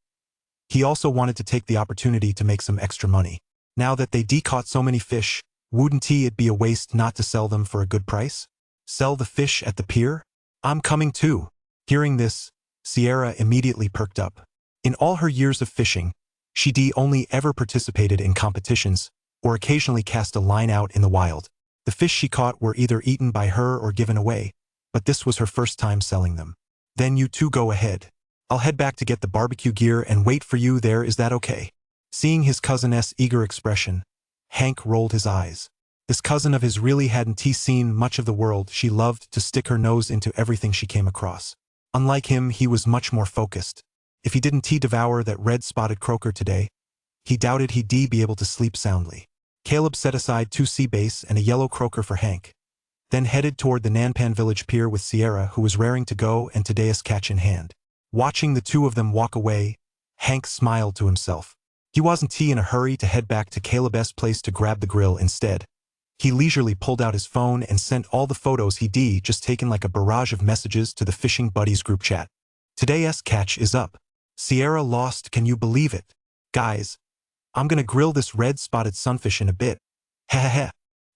S1: He also wanted to take the opportunity to make some extra money. Now that they caught so many fish, wouldn't it be a waste not to sell them for a good price? Sell the fish at the pier? I'm coming too. Hearing this, Sierra immediately perked up. In all her years of fishing, she only ever participated in competitions or occasionally cast a line out in the wild. The fish she caught were either eaten by her or given away, but this was her first time selling them. Then you 2 go ahead. I'll head back to get the barbecue gear and wait for you there, is that okay? Seeing his cousin's eager expression, Hank rolled his eyes. This cousin of his really hadn't seen much of the world. She loved to stick her nose into everything she came across. Unlike him, he was much more focused. If he didn't devour that red-spotted croaker today, he doubted he'd be able to sleep soundly. Caleb set aside 2 sea bass and a yellow croaker for Hank, then headed toward the Nanpan village pier with Sierra, who was raring to go and today's catch in hand. Watching the 2 of them walk away, Hank smiled to himself. He wasn't in a hurry to head back to Caleb's place to grab the grill. Instead, he leisurely pulled out his phone and sent all the photos he'd just taken like a barrage of messages to the Fishing Buddies group chat. Today's catch is up. Sierra lost, can you believe it? Guys, I'm gonna grill this red-spotted sunfish in a bit. Heh.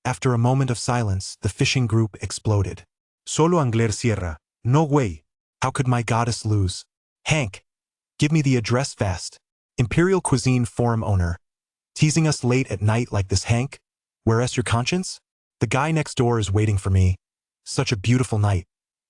S1: After a moment of silence, the fishing group exploded.
S2: Solo angler Sierra. No way.
S1: How could my goddess lose? Hank, give me the address fast. Imperial Cuisine Forum owner. Teasing us late at night like this, Hank? Where's your conscience? The guy next door is waiting for me. Such a beautiful night.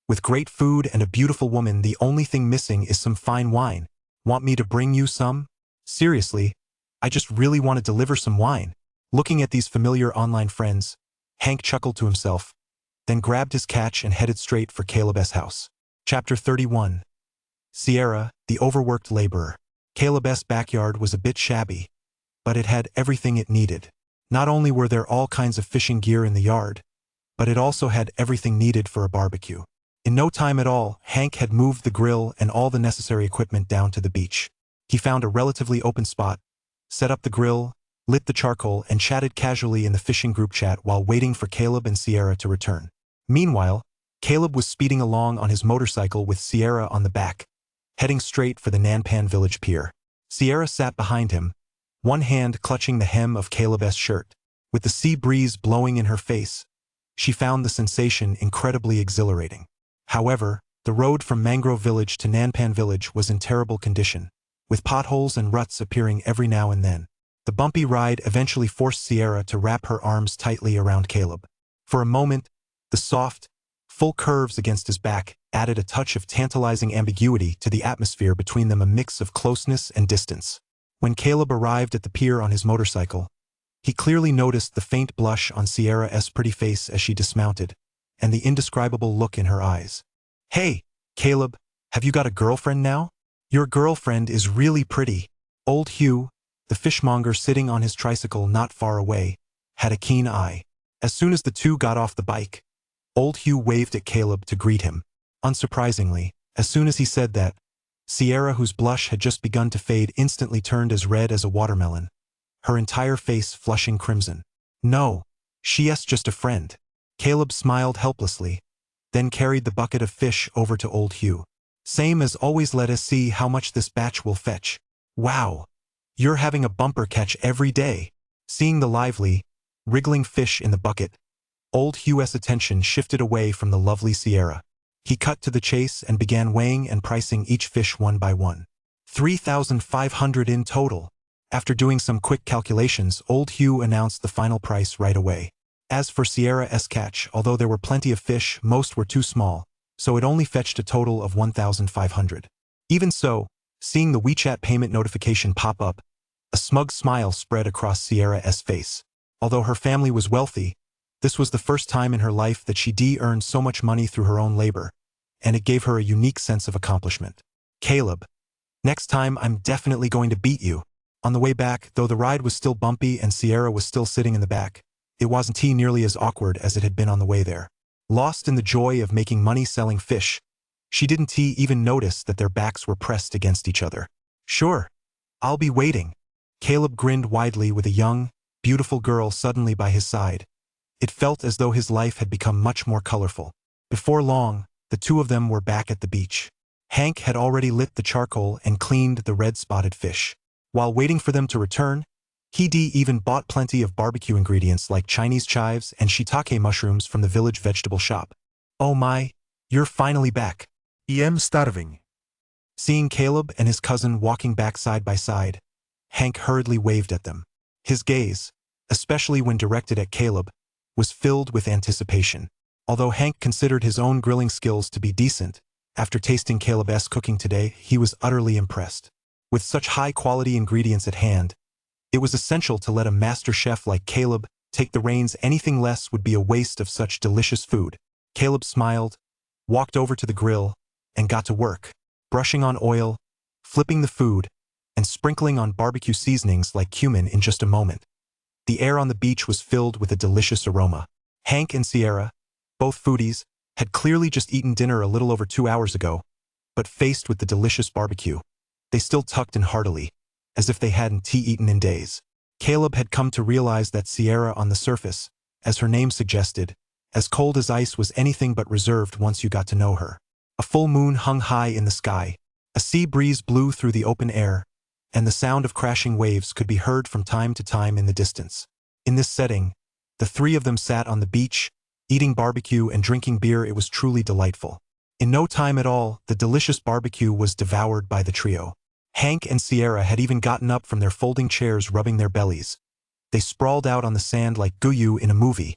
S1: With great food and a beautiful woman, the only thing missing is some fine wine. Want me to bring you some? Seriously, I just really want to deliver some wine. Looking at these familiar online friends, Hank chuckled to himself, then grabbed his catch and headed straight for Caleb's house. Chapter 31. Sierra, the overworked laborer. Caleb's backyard was a bit shabby, but it had everything it needed. Not only were there all kinds of fishing gear in the yard, but it also had everything needed for a barbecue. In no time at all, Hank had moved the grill and all the necessary equipment down to the beach. He found a relatively open spot, set up the grill, lit the charcoal, and chatted casually in the fishing group chat while waiting for Caleb and Sierra to return. Meanwhile, Caleb was speeding along on his motorcycle with Sierra on the back, heading straight for the Nanpan village pier. Sierra sat behind him, one hand clutching the hem of Caleb's shirt. With the sea breeze blowing in her face, she found the sensation incredibly exhilarating. However, the road from Mangrove Village to Nanpan Village was in terrible condition, with potholes and ruts appearing every now and then. The bumpy ride eventually forced Sierra to wrap her arms tightly around Caleb. For a moment, the soft, full curves against his back added a touch of tantalizing ambiguity to the atmosphere between them, a mix of closeness and distance. When Caleb arrived at the pier on his motorcycle, he clearly noticed the faint blush on Sierra's pretty face as she dismounted, and the indescribable look in her eyes. Hey, Caleb, have you got a girlfriend now? Your girlfriend is really pretty. Old Hugh, the fishmonger sitting on his tricycle not far away, had a keen eye. As soon as the two got off the bike, old Hugh waved at Caleb to greet him. Unsurprisingly, as soon as he said that, Sierra, whose blush had just begun to fade, instantly turned as red as a watermelon, her entire face flushing crimson. No, she's just a friend. Caleb smiled helplessly, then carried the bucket of fish over to old Hugh. Same as always, let us see how much this batch will fetch. Wow, you're having a bumper catch every day. Seeing the lively, wriggling fish in the bucket, old Hugh's attention shifted away from the lovely Sierra. He cut to the chase and began weighing and pricing each fish one by one. 3,500 in total. After doing some quick calculations, old Hugh announced the final price right away. As for Sierra's catch, although there were plenty of fish, most were too small, so it only fetched a total of 1,500. Even so, seeing the WeChat payment notification pop up, a smug smile spread across Sierra's face. Although her family was wealthy, this was the first time in her life that she'd earned so much money through her own labor, and it gave her a unique sense of accomplishment. Caleb, next time I'm definitely going to beat you. On the way back, though the ride was still bumpy and Sierra was still sitting in the back, it wasn't nearly as awkward as it had been on the way there. Lost in the joy of making money selling fish, she didn't even notice that their backs were pressed against each other. Sure, I'll be waiting. Caleb grinned widely with a young, beautiful girl suddenly by his side. It felt as though his life had become much more colorful. Before long, the two of them were back at the beach. Hank had already lit the charcoal and cleaned the red-spotted fish. While waiting for them to return, he'd even bought plenty of barbecue ingredients like Chinese chives and shiitake mushrooms from the village vegetable shop. Oh my, you're finally back.
S2: I'm starving.
S1: Seeing Caleb and his cousin walking back side by side, Hank hurriedly waved at them. His gaze, especially when directed at Caleb, was filled with anticipation. Although Hank considered his own grilling skills to be decent, after tasting Caleb's cooking today, he was utterly impressed. With such high-quality ingredients at hand, it was essential to let a master chef like Caleb take the reins. Anything less would be a waste of such delicious food. Caleb smiled, walked over to the grill, and got to work, brushing on oil, flipping the food, and sprinkling on barbecue seasonings like cumin. In just a moment, the air on the beach was filled with a delicious aroma. Hank and Sierra, both foodies, had clearly just eaten dinner a little over 2 hours ago, but faced with the delicious barbecue, they still tucked in heartily, as if they hadn't eaten in days. Caleb had come to realize that Sierra, on the surface, as her name suggested, as cold as ice, was anything but reserved once you got to know her. A full moon hung high in the sky, a sea breeze blew through the open air, and the sound of crashing waves could be heard from time to time in the distance. In this setting, the three of them sat on the beach, eating barbecue and drinking beer. It was truly delightful. In no time at all, the delicious barbecue was devoured by the trio. Hank and Sierra had even gotten up from their folding chairs, rubbing their bellies. They sprawled out on the sand like Guyu in a movie,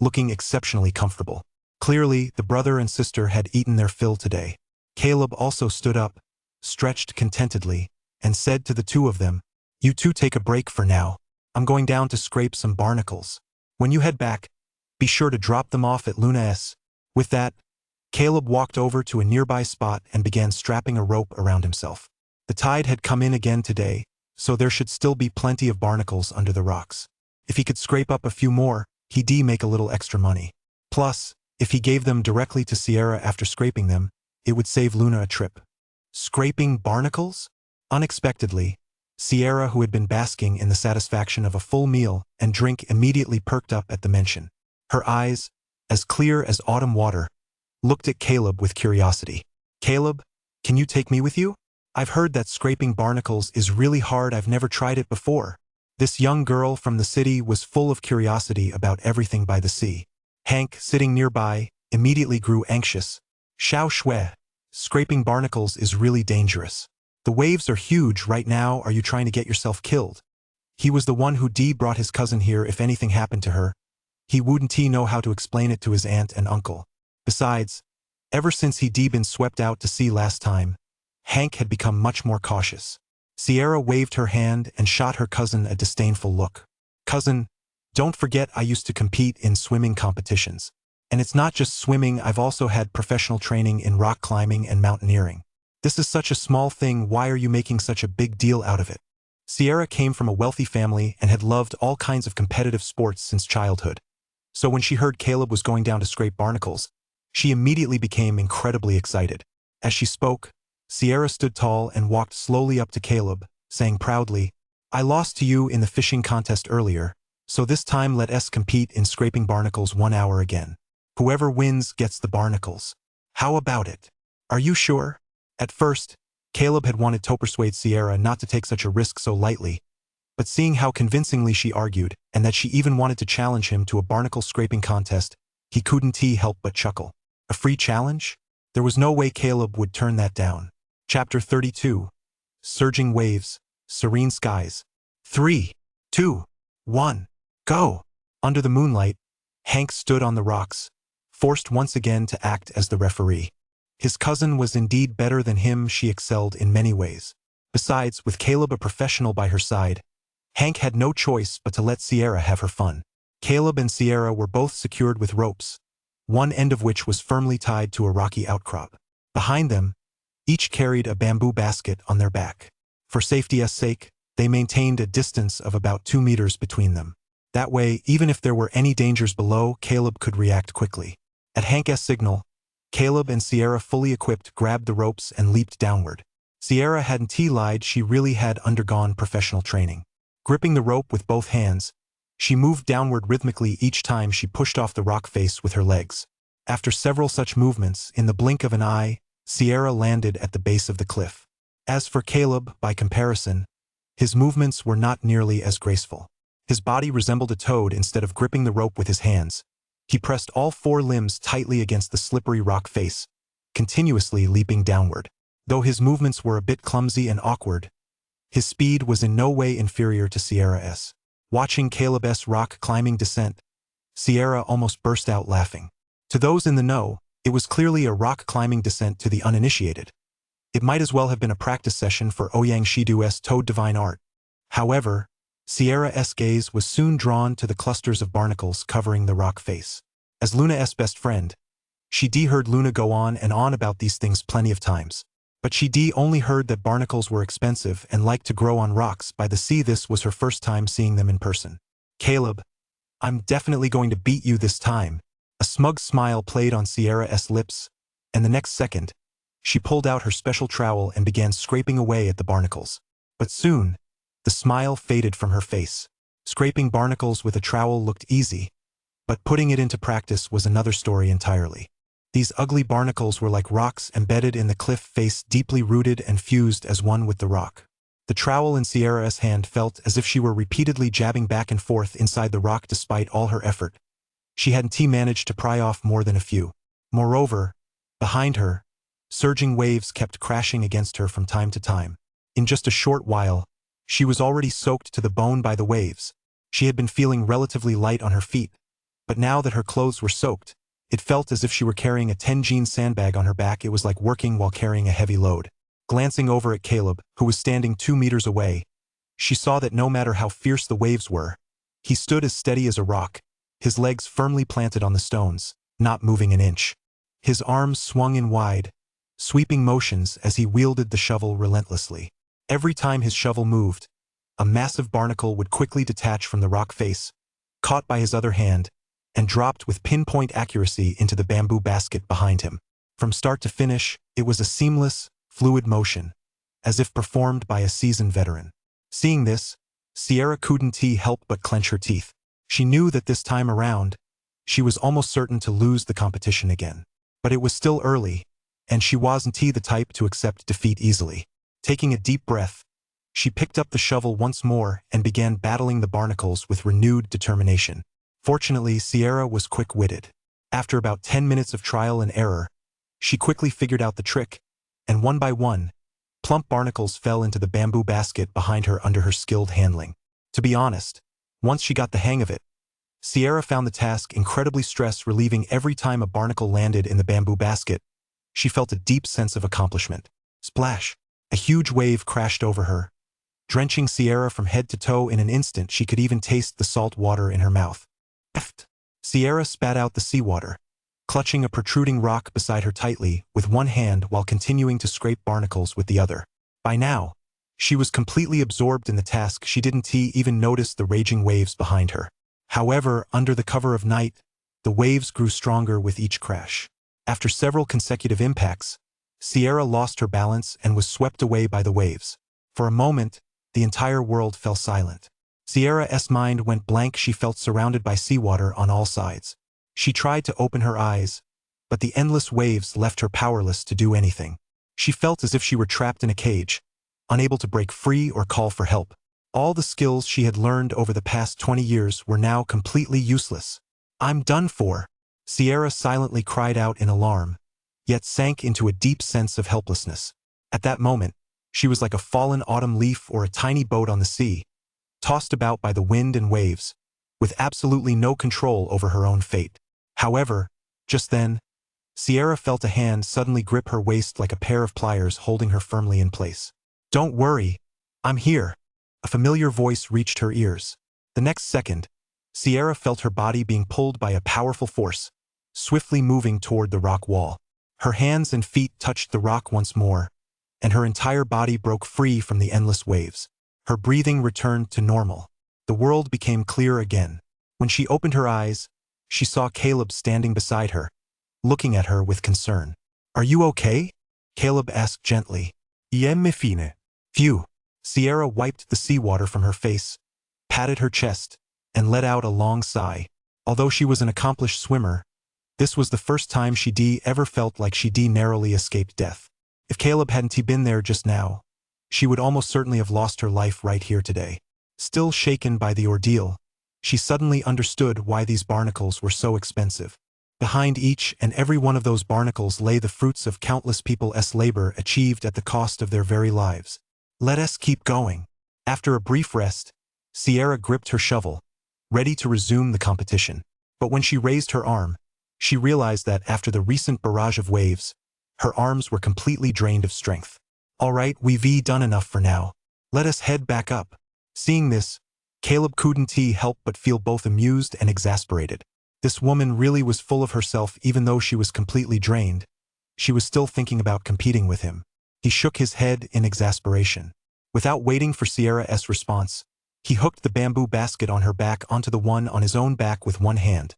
S1: looking exceptionally comfortable. Clearly, the brother and sister had eaten their fill today. Caleb also stood up, stretched contentedly, and said to the two of them, "You two take a break for now. I'm going down to scrape some barnacles. When you head back, be sure to drop them off at Luna's." With that, Caleb walked over to a nearby spot and began strapping a rope around himself. The tide had come in again today, so there should still be plenty of barnacles under the rocks. If he could scrape up a few more, he'd make a little extra money. Plus, if he gave them directly to Sierra after scraping them, it would save Luna a trip. Scraping barnacles? Unexpectedly, Sierra, who had been basking in the satisfaction of a full meal and drink, immediately perked up at the mention. Her eyes, as clear as autumn water, looked at Caleb with curiosity. "Caleb, can you take me with you? I've heard that scraping barnacles is really hard. I've never tried it before." This young girl from the city was full of curiosity about everything by the sea. Hank, sitting nearby, immediately grew anxious. "Xiao Shui, scraping barnacles is really dangerous. The waves are huge right now. Are you trying to get yourself killed?" He was the one who brought his cousin here. If anything happened to her, he wouldn't know how to explain it to his aunt and uncle. Besides, ever since he'd been swept out to sea last time, Hank had become much more cautious. Sierra waved her hand and shot her cousin a disdainful look. "Cousin, don't forget I used to compete in swimming competitions. And it's not just swimming, I've also had professional training in rock climbing and mountaineering. This is such a small thing. Why are you making such a big deal out of it?" Sierra came from a wealthy family and had loved all kinds of competitive sports since childhood. So when she heard Caleb was going down to scrape barnacles, she immediately became incredibly excited. As she spoke, Sierra stood tall and walked slowly up to Caleb, saying proudly, "I lost to you in the fishing contest earlier, so this time let us compete in scraping barnacles 1 hour again. Whoever wins gets the barnacles. How about it? Are you sure?" At first, Caleb had wanted to persuade Sierra not to take such a risk so lightly, but seeing how convincingly she argued, and that she even wanted to challenge him to a barnacle scraping contest, he couldn't help but chuckle. A free challenge? There was no way Caleb would turn that down. Chapter 32. Surging Waves, Serene Skies. 3, 2, 1, go! Under the moonlight, Hank stood on the rocks, forced once again to act as the referee. His cousin was indeed better than him. She excelled in many ways. Besides, with Caleb a professional by her side, Hank had no choice but to let Sierra have her fun. Caleb and Sierra were both secured with ropes, one end of which was firmly tied to a rocky outcrop. Behind them, each carried a bamboo basket on their back. For safety's sake, they maintained a distance of about 2 meters between them. That way, even if there were any dangers below, Caleb could react quickly. At Hank's signal, Caleb and Sierra, fully equipped, grabbed the ropes and leaped downward. Sierra hadn't lied, she really had undergone professional training. Gripping the rope with both hands, she moved downward rhythmically each time she pushed off the rock face with her legs. After several such movements, in the blink of an eye, Sierra landed at the base of the cliff. As for Caleb, by comparison, his movements were not nearly as graceful. His body resembled a toad. Instead of gripping the rope with his hands, he pressed all 4 limbs tightly against the slippery rock face, continuously leaping downward. Though his movements were a bit clumsy and awkward, his speed was in no way inferior to Sierra's. Watching Caleb's rock-climbing descent, Sierra almost burst out laughing. To those in the know, it was clearly a rock-climbing descent. To the uninitiated, it might as well have been a practice session for Ouyang Shidu's Toad Divine Art. However, Sierra's gaze was soon drawn to the clusters of barnacles covering the rock face. As Luna's best friend, she heard Luna go on and on about these things plenty of times. But she only heard that barnacles were expensive and liked to grow on rocks by the sea. This was her first time seeing them in person. "Caleb, I'm definitely going to beat you this time." A smug smile played on Sierra's lips, and the next second, she pulled out her special trowel and began scraping away at the barnacles. But soon, the smile faded from her face. Scraping barnacles with a trowel looked easy, but putting it into practice was another story entirely. These ugly barnacles were like rocks embedded in the cliff face, deeply rooted and fused as one with the rock. The trowel in Sierra's hand felt as if she were repeatedly jabbing back and forth inside the rock. Despite all her effort, she hadn't managed to pry off more than a few. Moreover, behind her, surging waves kept crashing against her from time to time. In just a short while, she was already soaked to the bone by the waves. She had been feeling relatively light on her feet, but now that her clothes were soaked, it felt as if she were carrying a 10-jean sandbag on her back. It was like working while carrying a heavy load. Glancing over at Caleb, who was standing 2 meters away, she saw that no matter how fierce the waves were, he stood as steady as a rock, his legs firmly planted on the stones, not moving an inch. His arms swung in wide, sweeping motions as he wielded the shovel relentlessly. Every time his shovel moved, a massive barnacle would quickly detach from the rock face, caught by his other hand, and dropped with pinpoint accuracy into the bamboo basket behind him. From start to finish, it was a seamless, fluid motion, as if performed by a seasoned veteran. Seeing this, Sierra couldn't help but clench her teeth. She knew that this time around, she was almost certain to lose the competition again. But it was still early, and she wasn't the type to accept defeat easily. Taking a deep breath, she picked up the shovel once more and began battling the barnacles with renewed determination. Fortunately, Sierra was quick-witted. After about 10 minutes of trial and error, she quickly figured out the trick, and one by one, plump barnacles fell into the bamboo basket behind her under her skilled handling. To be honest, once she got the hang of it, Sierra found the task incredibly stress-relieving. Every time a barnacle landed in the bamboo basket, she felt a deep sense of accomplishment. Splash! A huge wave crashed over her, drenching Sierra from head to toe. In an instant, she could even taste the salt water in her mouth. Sierra spat out the seawater, clutching a protruding rock beside her tightly with one hand while continuing to scrape barnacles with the other. By now, she was completely absorbed in the task. She didn't even notice the raging waves behind her. However, under the cover of night, the waves grew stronger with each crash. After several consecutive impacts, Sierra lost her balance and was swept away by the waves. For a moment, the entire world fell silent. Sierra's mind went blank. She felt surrounded by seawater on all sides. She tried to open her eyes, but the endless waves left her powerless to do anything. She felt as if she were trapped in a cage, unable to break free or call for help. All the skills she had learned over the past 20 years were now completely useless. "I'm done for," Sierra silently cried out in alarm, yet sank into a deep sense of helplessness. At that moment, she was like a fallen autumn leaf or a tiny boat on the sea, tossed about by the wind and waves, with absolutely no control over her own fate. However, just then, Sierra felt a hand suddenly grip her waist like a pair of pliers, holding her firmly in place. "Don't worry, I'm here." A familiar voice reached her ears. The next second, Sierra felt her body being pulled by a powerful force, swiftly moving toward the rock wall. Her hands and feet touched the rock once more, and her entire body broke free from the endless waves. Her breathing returned to normal. The world became clear again. When she opened her eyes, she saw Caleb standing beside her, looking at her with concern. "Are you okay?" Caleb asked gently.
S2: me fine.
S1: Phew. Sierra wiped the seawater from her face, patted her chest, and let out a long sigh. Although she was an accomplished swimmer, this was the first time she'd ever felt like she'd narrowly escaped death. If Caleb hadn't been there just now, she would almost certainly have lost her life right here today. Still shaken by the ordeal, she suddenly understood why these barnacles were so expensive. Behind each and every one of those barnacles lay the fruits of countless people's labor achieved at the cost of their very lives. "Let us keep going." After a brief rest, Sierra gripped her shovel, ready to resume the competition. But when she raised her arm, she realized that after the recent barrage of waves, her arms were completely drained of strength. "All right, we've done enough for now. Let us head back up." Seeing this, Caleb couldn't help but feel both amused and exasperated. This woman really was full of herself. Even though she was completely drained, she was still thinking about competing with him. He shook his head in exasperation. Without waiting for Sierra's response, he hooked the bamboo basket on her back onto the one on his own back with one hand,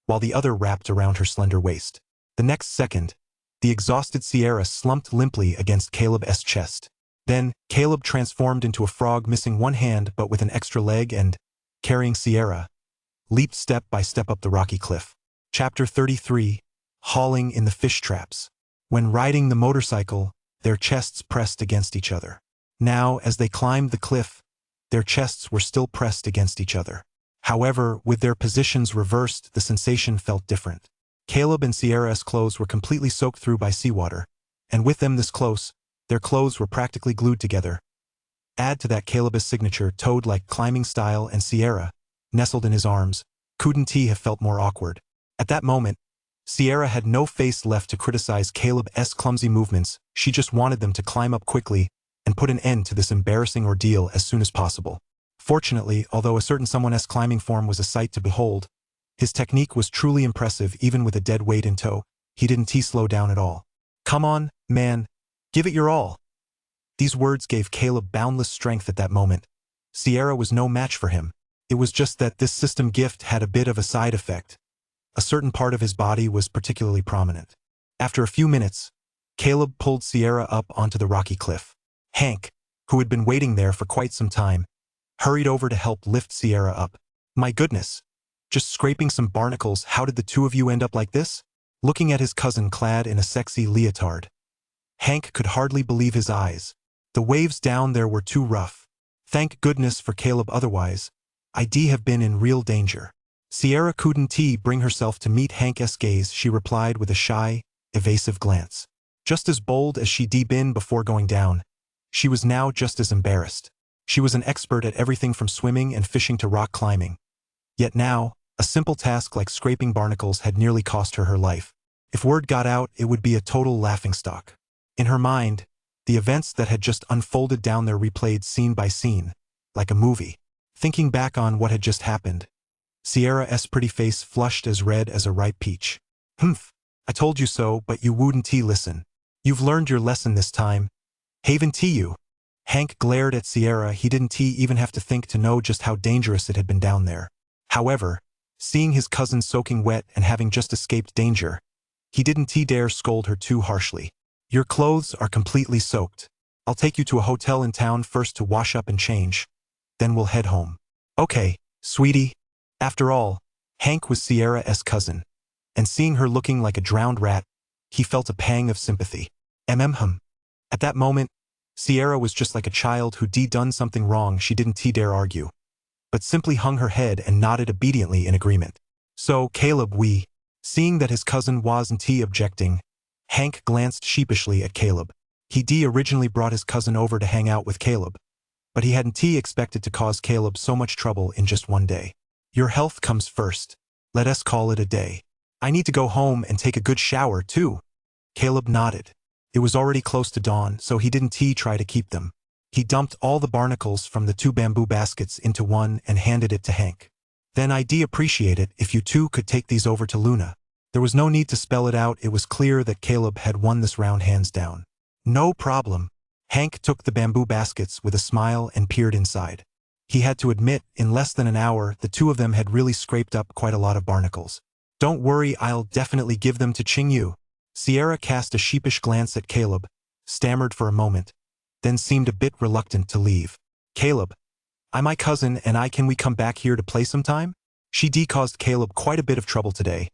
S1: while the other wrapped around her slender waist. The next second, the exhausted Sierra slumped limply against Caleb's chest. Then, Caleb transformed into a frog, missing one hand but with an extra leg, and, carrying Sierra, leaped step by step up the rocky cliff. Chapter 33. Hauling in the Fish Traps. When riding the motorcycle, their chests pressed against each other. Now, as they climbed the cliff, their chests were still pressed against each other. However, with their positions reversed, the sensation felt different. Caleb and Sierra's clothes were completely soaked through by seawater, and with them this close, their clothes were practically glued together. Add to that Caleb's signature toad-like climbing style, and Sierra, nestled in his arms, couldn't have felt more awkward. At that moment, Sierra had no face left to criticize Caleb's clumsy movements. She just wanted them to climb up quickly and put an end to this embarrassing ordeal as soon as possible. Fortunately, although a certain someone's climbing form was a sight to behold, his technique was truly impressive. Even with a dead weight in tow, he didn't slow down at all. "Come on, man, give it your all." These words gave Caleb boundless strength at that moment. Sierra was no match for him. It was just that this system gift had a bit of a side effect. A certain part of his body was particularly prominent. After a few minutes, Caleb pulled Sierra up onto the rocky cliff. Hank, who had been waiting there for quite some time, hurried over to help lift Sierra up. "My goodness, just scraping some barnacles. How did the two of you end up like this?" Looking at his cousin clad in a sexy leotard, Hank could hardly believe his eyes. The waves down there were too rough. Thank goodness for Caleb, otherwise, I'd have been in real danger. Sierra couldn't bring herself to meet Hank's gaze. She replied with a shy, evasive glance. Just as bold as she'd been before going down, she was now just as embarrassed. She was an expert at everything from swimming and fishing to rock climbing. Yet now, a simple task like scraping barnacles had nearly cost her her life. If word got out, it would be a total laughingstock. In her mind, the events that had just unfolded down there replayed scene by scene, like a movie. Thinking back on what had just happened, Sierra's pretty face flushed as red as a ripe peach. "Humph, I told you so, but you wouldn't listen. You've learned your lesson this time. Haven't you?" Hank glared at Sierra. He didn't even have to think to know just how dangerous it had been down there. However, seeing his cousin soaking wet and having just escaped danger, he didn't dare scold her too harshly. Your clothes are completely soaked. I'll take you to a hotel in town first to wash up and change. Then we'll head home. Okay, sweetie. After all, Hank was Sierra's cousin, and seeing her looking like a drowned rat, he felt a pang of sympathy. At that moment, Sierra was just like a child who done something wrong she didn't dare argue, but simply hung her head and nodded obediently in agreement. So, Caleb, seeing that his cousin wasn't objecting, Hank glanced sheepishly at Caleb. He originally brought his cousin over to hang out with Caleb, but he hadn't expected to cause Caleb so much trouble in just one day. Your health comes first. Let us call it a day. I need to go home and take a good shower, too. Caleb nodded. It was already close to dawn, so he didn't try to keep them. He dumped all the barnacles from the 2 bamboo baskets into one and handed it to Hank. Then I'd appreciate it if you two could take these over to Luna. There was no need to spell it out, it was clear that Caleb had won this round hands down. No problem. Hank took the bamboo baskets with a smile and peered inside. He had to admit, in less than an hour, the two of them had really scraped up quite a lot of barnacles. Don't worry, I'll definitely give them to Qingyu. Sierra cast a sheepish glance at Caleb, stammered for a moment, then seemed a bit reluctant to leave. Caleb, I'm my cousin and can we come back here to play sometime? She caused Caleb quite a bit of trouble today,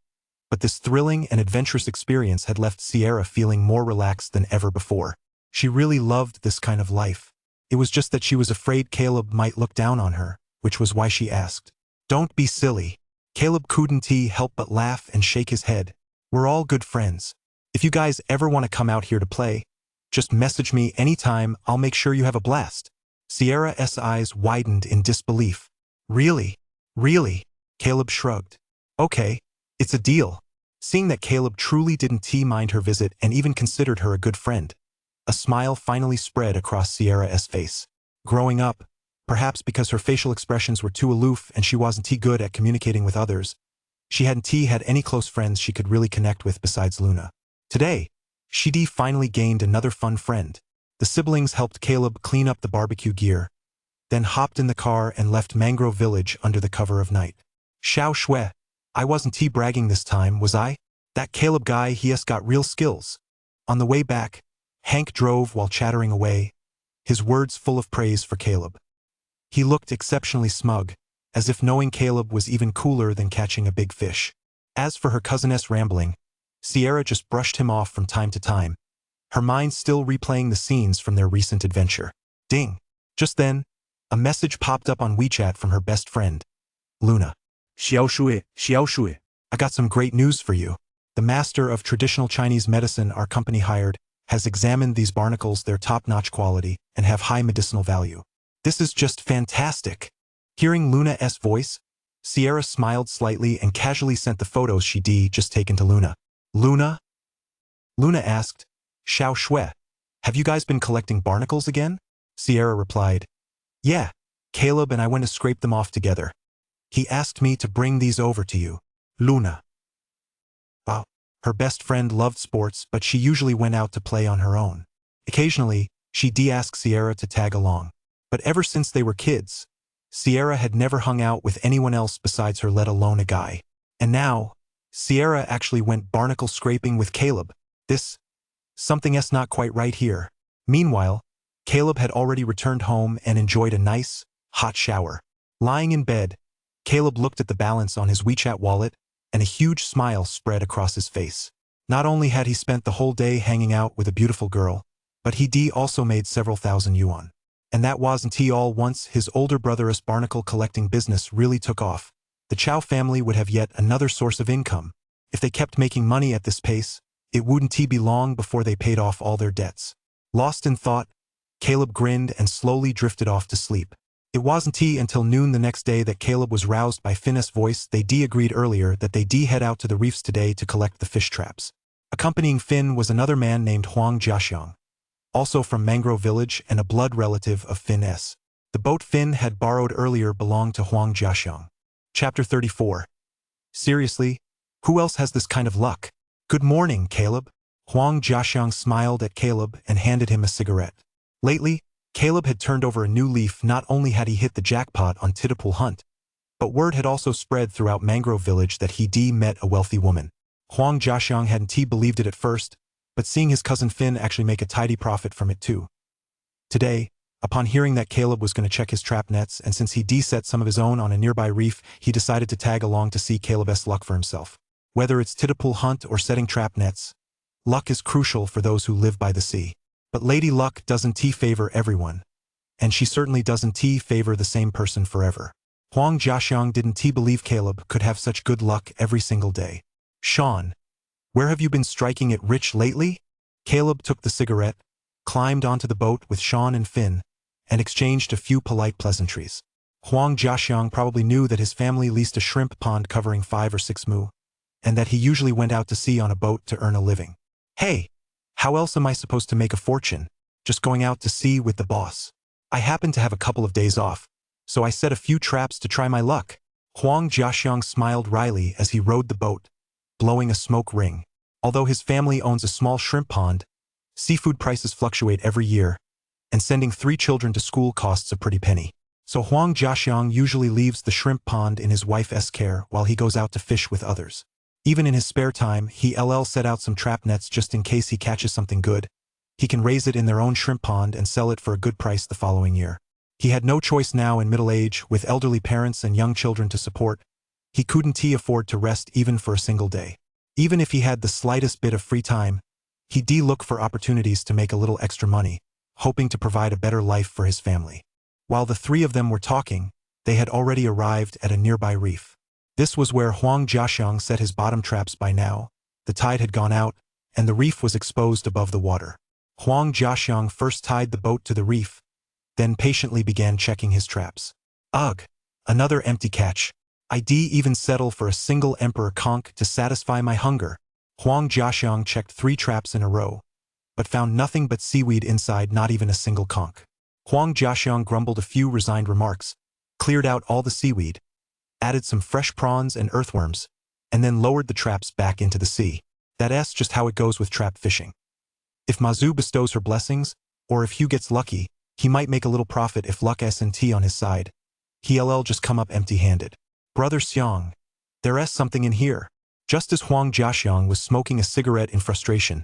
S1: but this thrilling and adventurous experience had left Sierra feeling more relaxed than ever before. She really loved this kind of life. It was just that she was afraid Caleb might look down on her, which was why she asked. Don't be silly. Caleb couldn't help but laugh and shake his head. We're all good friends. If you guys ever want to come out here to play, just message me anytime, I'll make sure you have a blast. Sierra's eyes widened in disbelief. Really? Really? Caleb shrugged. Okay, it's a deal. Seeing that Caleb truly didn't mind her visit and even considered her a good friend, a smile finally spread across Sierra's face. Growing up, perhaps because her facial expressions were too aloof and she wasn't good at communicating with others, she hadn't had any close friends she could really connect with besides Luna. Today, she finally gained another fun friend. The siblings helped Caleb clean up the barbecue gear, then hopped in the car and left Mangrove Village under the cover of night. Xiao Shui, I wasn't bragging this time, was I? That Caleb guy, he's got real skills. On the way back, Hank drove while chattering away, his words full of praise for Caleb. He looked exceptionally smug, as if knowing Caleb was even cooler than catching a big fish. As for her cousiness rambling, Sierra just brushed him off from time to time, her mind still replaying the scenes from their recent adventure. Ding! Just then, a message popped up on WeChat from her best friend, Luna.
S2: Xiao Shui.
S1: I got some great news for you. The master of traditional Chinese medicine our company hired has examined these barnacles, their top-notch quality, and have high medicinal value. This is just fantastic. Hearing Luna's voice, Sierra smiled slightly and casually sent the photos she'd just taken to Luna. Luna? Luna asked, Xiao Shui, have you guys been collecting barnacles again? Sierra replied, yeah, Caleb and I went to scrape them off together. He asked me to bring these over to you. Luna. Wow. Her best friend loved sports, but she usually went out to play on her own. Occasionally, she'd ask Sierra to tag along. But ever since they were kids, Sierra had never hung out with anyone else besides her, let alone a guy. And now, Sierra actually went barnacle scraping with Caleb. Something's not quite right here. Meanwhile, Caleb had already returned home and enjoyed a nice, hot shower. Lying in bed, Caleb looked at the balance on his WeChat wallet, and a huge smile spread across his face. Not only had he spent the whole day hanging out with a beautiful girl, but he also made several thousand yuan. And that wasn't all. Once his older brother's barnacle collecting business really took off, the Chow family would have yet another source of income. If they kept making money at this pace, it wouldn't be long before they paid off all their debts. Lost in thought, Caleb grinned and slowly drifted off to sleep. It wasn't until noon the next day that Caleb was roused by Finn's voice. They agreed earlier that they head out to the reefs today to collect the fish traps. Accompanying Finn was another man named Huang Jiaxiang, also from Mangrove Village and a blood relative of Finn's. The boat Finn had borrowed earlier belonged to Huang Jiaxiang. Chapter 34. Seriously? Who else has this kind of luck? Good morning, Caleb. Huang Jiaxiang smiled at Caleb and handed him a cigarette. Lately, Caleb had turned over a new leaf. Not only had he hit the jackpot on Titapool Hunt, But word had also spread throughout Mangrove Village that he met a wealthy woman. Huang Jiaxiang hadn't believed it at first, but seeing his cousin Finn actually make a tidy profit from it too. Today, upon hearing that Caleb was going to check his trap nets, and since he set some of his own on a nearby reef, he decided to tag along to see Caleb's luck for himself. Whether it's titpool hunt or setting trap nets, luck is crucial for those who live by the sea. But Lady Luck doesn't favor everyone, and she certainly doesn't favor the same person forever. Huang Jiaxiang didn't believe Caleb could have such good luck every single day. Sean, where have you been striking it rich lately? Caleb took the cigarette, climbed onto the boat with Sean and Finn, and exchanged a few polite pleasantries. Huang Jiaxiang probably knew that his family leased a shrimp pond covering 5 or 6 mu, and that he usually went out to sea on a boat to earn a living. Hey, how else am I supposed to make a fortune? Just going out to sea with the boss. I happen to have a couple of days off, so I set a few traps to try my luck. Huang Jiaxiang smiled wryly as he rowed the boat, blowing a smoke ring. Although his family owns a small shrimp pond, seafood prices fluctuate every year, and sending 3 children to school costs a pretty penny. So Huang Jiaxiang usually leaves the shrimp pond in his wife's care while he goes out to fish with others. Even in his spare time, he set out some trap nets just in case he catches something good. He can raise it in their own shrimp pond and sell it for a good price the following year. He had no choice now in middle age, with elderly parents and young children to support. He couldn't afford to rest even for a single day. Even if he had the slightest bit of free time, he'd look for opportunities to make a little extra money, hoping to provide a better life for his family. While the 3 of them were talking, they had already arrived at a nearby reef. This was where Huang Jiaxiang set his bottom traps by now. The tide had gone out, and the reef was exposed above the water. Huang Jiaxiang first tied the boat to the reef, then patiently began checking his traps. Ugh, another empty catch. I'd even settle for a single emperor conch to satisfy my hunger. Huang Jiaxiang checked 3 traps in a row, but found nothing but seaweed inside, not even a single conch. Huang Jiaxiang grumbled a few resigned remarks, cleared out all the seaweed, added some fresh prawns and earthworms, and then lowered the traps back into the sea. That's just how it goes with trap fishing. If Mazu bestows her blessings, or if Hugh gets lucky, he might make a little profit if luck isn't on his side. He'll just come up empty-handed. Brother Xiang, there's something in here. Just as Huang Jiaxiang was smoking a cigarette in frustration,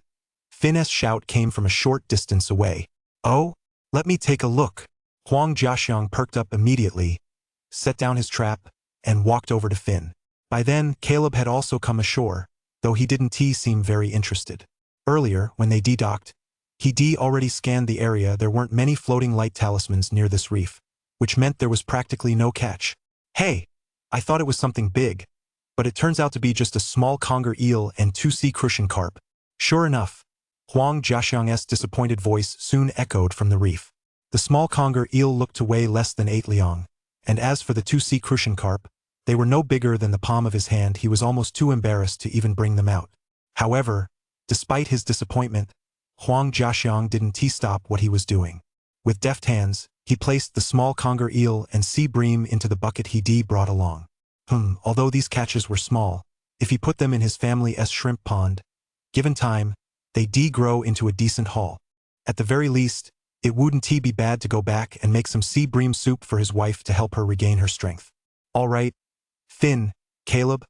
S1: Finn's shout came from a short distance away. Oh, let me take a look. Huang Jiaxiang perked up immediately, set down his trap, and walked over to Finn. By then, Caleb had also come ashore, though he didn't seem very interested. Earlier, when they docked, he already scanned the area. There weren't many floating light talismans near this reef, which meant there was practically no catch. Hey, I thought it was something big, but it turns out to be just a small conger eel and 2 sea crucian carp. Sure enough, Huang Jiaxiang's disappointed voice soon echoed from the reef. The small conger eel looked to weigh less than 8 liang, and as for the 2 sea crucian carp, they were no bigger than the palm of his hand. He was almost too embarrassed to even bring them out. However, despite his disappointment, Huang Jiaxiang didn't stop what he was doing. With deft hands, he placed the small conger eel and sea bream into the bucket he brought along. Although these catches were small, if he put them in his family's shrimp pond, given time, they grow into a decent haul. At the very least, it wouldn't be bad to go back and make some sea bream soup for his wife to help her regain her strength. All right, Finn, Caleb,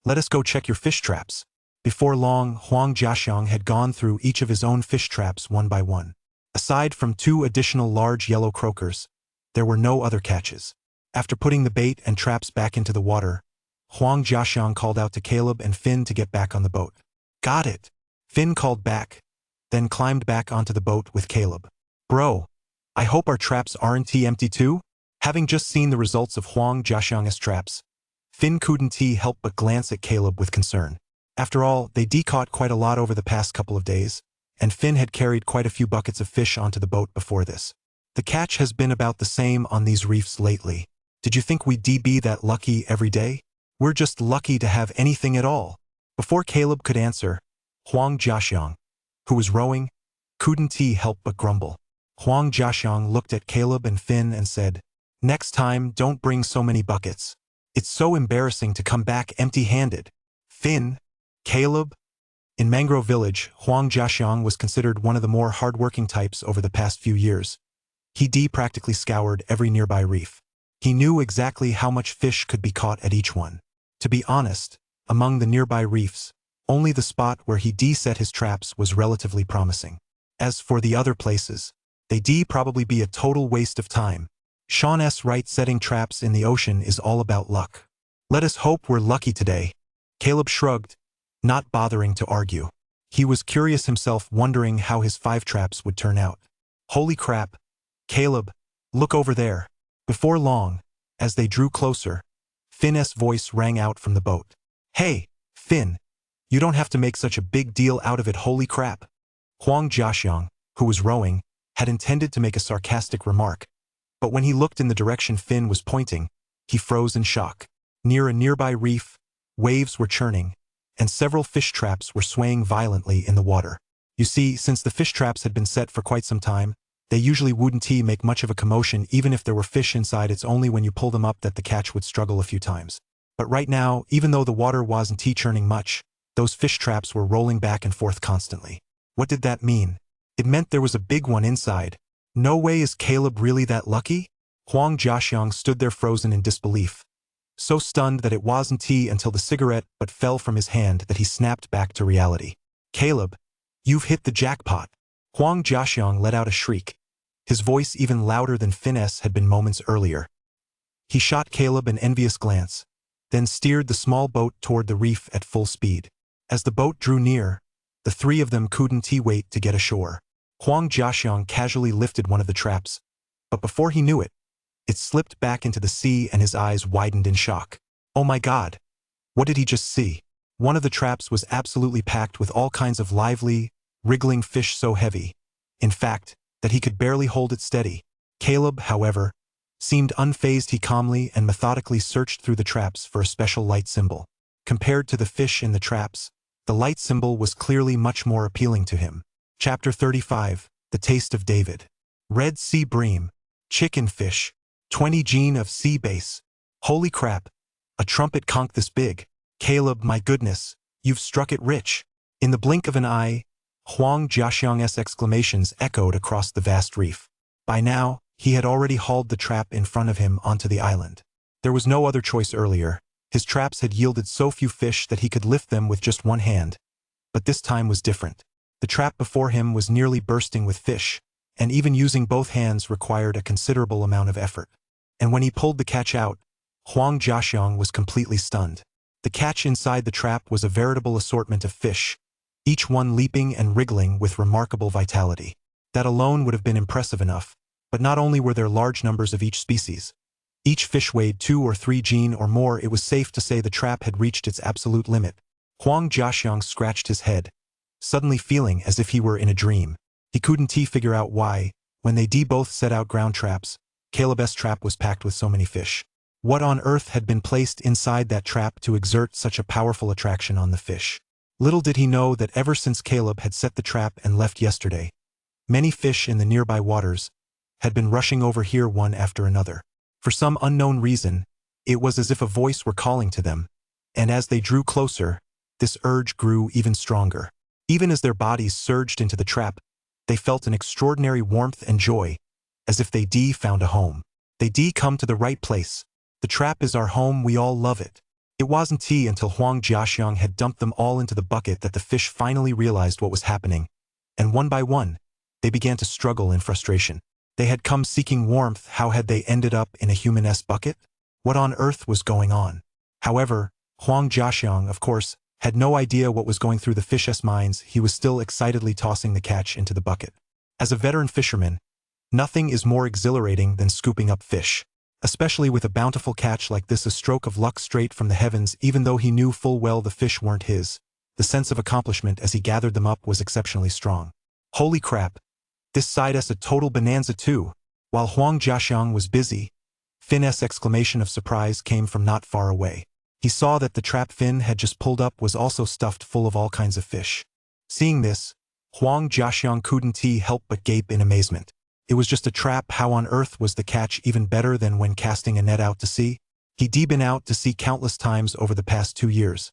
S1: let us go check your fish traps. Before long, Huang Jiaxiang had gone through each of his own fish traps one by one. Aside from 2 additional large yellow croakers, there were no other catches. After putting the bait and traps back into the water, Huang Jiaxiang called out to Caleb and Finn to get back on the boat. Got it, Finn called back, then climbed back onto the boat with Caleb. Bro, I hope our traps aren't empty too? Having just seen the results of Huang Jiaxiang's traps, Finn couldn't help but glance at Caleb with concern. After all, they caught quite a lot over the past couple of days, and Finn had carried quite a few buckets of fish onto the boat before this. The catch has been about the same on these reefs lately. Did you think we'd be that lucky every day? We're just lucky to have anything at all. Before Caleb could answer, Huang Jiaxiang, who was rowing, couldn't help but grumble. Huang Jiaxiang looked at Caleb and Finn and said, Next time, don't bring so many buckets. It's so embarrassing to come back empty-handed. Finn, Caleb. In Mangrove Village, Huang Jiaxiang was considered one of the more hard-working types over the past few years. He practically scoured every nearby reef. He knew exactly how much fish could be caught at each one. To be honest, among the nearby reefs, only the spot where he set his traps was relatively promising. As for the other places, they'd probably be a total waste of time. Sean's right, setting traps in the ocean is all about luck. Let us hope we're lucky today. Caleb shrugged, not bothering to argue. He was curious himself, wondering how his 5 traps would turn out. Holy crap! Caleb, look over there. Before long, as they drew closer, Finn's voice rang out from the boat. Hey, Finn! You don't have to make such a big deal out of it, holy crap! Huang Jiaxiang, who was rowing, had intended to make a sarcastic remark, but when he looked in the direction Finn was pointing, he froze in shock. Near a nearby reef, waves were churning, and several fish traps were swaying violently in the water. You see, since the fish traps had been set for quite some time, they usually wouldn't make much of a commotion. Even if there were fish inside, it's only when you pull them up that the catch would struggle a few times. But right now, even though the water wasn't churning much, those fish traps were rolling back and forth constantly. What did that mean? It meant there was a big one inside. No way, is Caleb really that lucky? Huang Jiaxiang stood there frozen in disbelief, so stunned that it wasn't until the cigarette but fell from his hand that he snapped back to reality. Caleb, you've hit the jackpot. Huang Jiaxiang let out a shriek, his voice even louder than Finn's had been moments earlier. He shot Caleb an envious glance, then steered the small boat toward the reef at full speed. As the boat drew near, the 3 of them couldn't wait to get ashore. Huang Jiaxiang casually lifted one of the traps, but before he knew it, it slipped back into the sea and his eyes widened in shock. Oh my God! What did he just see? One of the traps was absolutely packed with all kinds of lively, wriggling fish, so heavy, in fact, that he could barely hold it steady. Caleb, however, seemed unfazed. He calmly and methodically searched through the traps for a special light symbol. Compared to the fish in the traps, the light symbol was clearly much more appealing to him. Chapter 35, The Taste of David. Red sea bream, chicken fish, 20 gene of sea bass. Holy crap, a trumpet conch this big. Caleb, my goodness, you've struck it rich. In the blink of an eye, Huang Jiaxiang's exclamations echoed across the vast reef. By now, he had already hauled the trap in front of him onto the island. There was no other choice earlier. His traps had yielded so few fish that he could lift them with just one hand. But this time was different. The trap before him was nearly bursting with fish, and even using both hands required a considerable amount of effort. And when he pulled the catch out, Huang Jiaxiang was completely stunned. The catch inside the trap was a veritable assortment of fish, each one leaping and wriggling with remarkable vitality. That alone would have been impressive enough, but not only were there large numbers of each species. Each fish weighed 2 or 3 gene or more. It was safe to say the trap had reached its absolute limit. Huang Jiaxiang scratched his head, suddenly feeling as if he were in a dream. He couldn't figure out why, when they both set out ground traps, Caleb's trap was packed with so many fish. What on earth had been placed inside that trap to exert such a powerful attraction on the fish? Little did he know that ever since Caleb had set the trap and left yesterday, many fish in the nearby waters had been rushing over here one after another. For some unknown reason, it was as if a voice were calling to them, and as they drew closer, this urge grew even stronger. Even as their bodies surged into the trap, they felt an extraordinary warmth and joy, as if they found a home. They come to the right place. The trap is our home, we all love it. It wasn't until Huang Jiaxiang had dumped them all into the bucket that the fish finally realized what was happening, and one by one, they began to struggle in frustration. They had come seeking warmth. How had they ended up in a human-esque bucket? What on earth was going on? However, Huang Jiaxiang, of course, had no idea what was going through the fish's minds. He was still excitedly tossing the catch into the bucket. As a veteran fisherman, nothing is more exhilarating than scooping up fish. Especially with a bountiful catch like this, a stroke of luck straight from the heavens. Even though he knew full well the fish weren't his, the sense of accomplishment as he gathered them up was exceptionally strong. Holy crap! This side-s a total bonanza too. While Huang Jiaxiang was busy, Finn's exclamation of surprise came from not far away. He saw that the trap Finn had just pulled up was also stuffed full of all kinds of fish. Seeing this, Huang Jiaxiang couldn't help but gape in amazement. It was just a trap. How on earth was the catch even better than when casting a net out to sea? He'd been out to sea countless times over the past 2 years,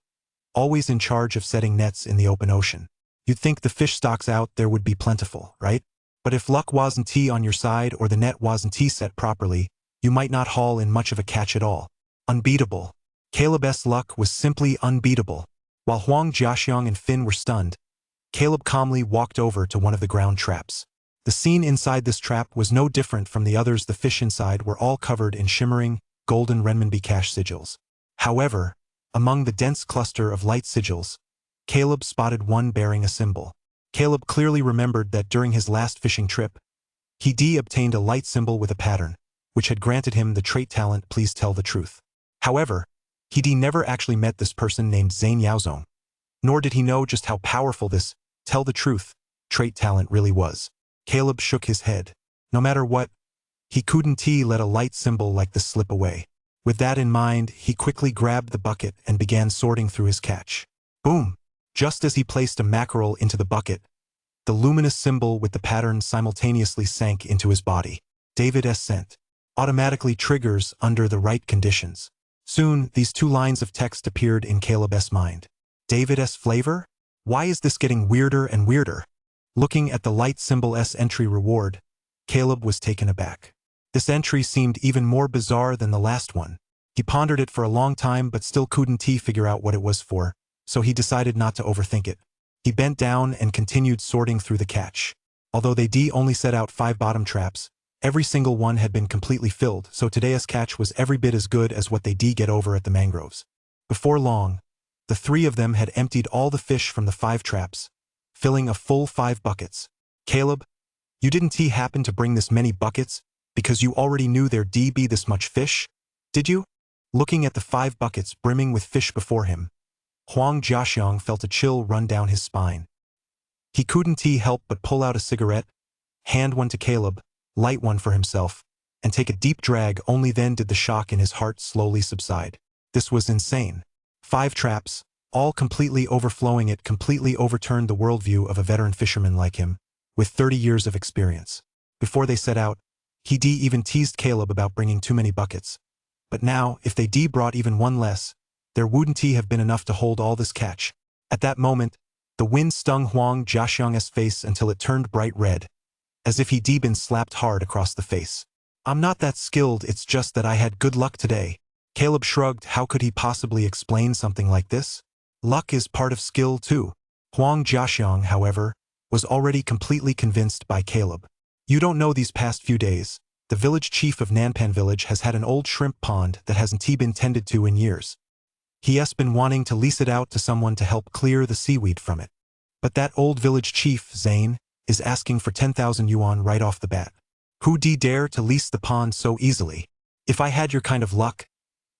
S1: always in charge of setting nets in the open ocean. You'd think the fish stocks out there would be plentiful, right? But if luck wasn't on your side or the net wasn't set properly, you might not haul in much of a catch at all. Unbeatable. Caleb's luck was simply unbeatable. While Huang Jiaxiang and Finn were stunned, Caleb calmly walked over to one of the ground traps. The scene inside this trap was no different from the others. The fish inside were all covered in shimmering, golden renminbi cash sigils. However, among the dense cluster of light sigils, Caleb spotted one bearing a symbol. Caleb clearly remembered that during his last fishing trip, he obtained a light symbol with a pattern, which had granted him the trait talent Please Tell the Truth. However, he never actually met this person named Zhang Yaozong, nor did he know just how powerful this Tell the Truth trait talent really was. Caleb shook his head. No matter what, he couldn't let a light symbol like this slip away. With that in mind, he quickly grabbed the bucket and began sorting through his catch. Boom! Just as he placed a mackerel into the bucket, the luminous symbol with the pattern simultaneously sank into his body. David's scent automatically triggers under the right conditions. Soon, these two lines of text appeared in Caleb's mind. David's flavor? Why is this getting weirder and weirder? Looking at the light symbol's entry reward, Caleb was taken aback. This entry seemed even more bizarre than the last one. He pondered it for a long time but still couldn't figure out what it was for, so he decided not to overthink it. He bent down and continued sorting through the catch. Although they only set out 5 bottom traps, every single one had been completely filled, so today's catch was every bit as good as what they get over at the mangroves. Before long, the 3 of them had emptied all the fish from the 5 traps, filling a full 5 buckets. Caleb, you didn't happen to bring this many buckets because you already knew there'd be this much fish, did you? Looking at the 5 buckets brimming with fish before him, Huang Jiaxiang felt a chill run down his spine. He couldn't help but pull out a cigarette, hand one to Caleb, light one for himself, and take a deep drag. Only then did the shock in his heart slowly subside. This was insane. 5 traps, all completely overflowing. It completely overturned the worldview of a veteran fisherman like him, with 30 years of experience. Before they set out, he even teased Caleb about bringing too many buckets. But now, if they brought even one less, there wouldn't have been enough to hold all this catch. At that moment, the wind stung Huang Jiaxiang's face until it turned bright red, as if he'd been slapped hard across the face. I'm not that skilled, it's just that I had good luck today. Caleb shrugged. How could he possibly explain something like this? Luck is part of skill too. Huang Jiaxiang, however, was already completely convinced by Caleb. You don't know, these past few days, the village chief of Nanpan village has had an old shrimp pond that hasn't been tended to in years. He has been wanting to lease it out to someone to help clear the seaweed from it. But that old village chief, Zane, is asking for 10,000 yuan right off the bat. Who'd dare to lease the pond so easily? If I had your kind of luck,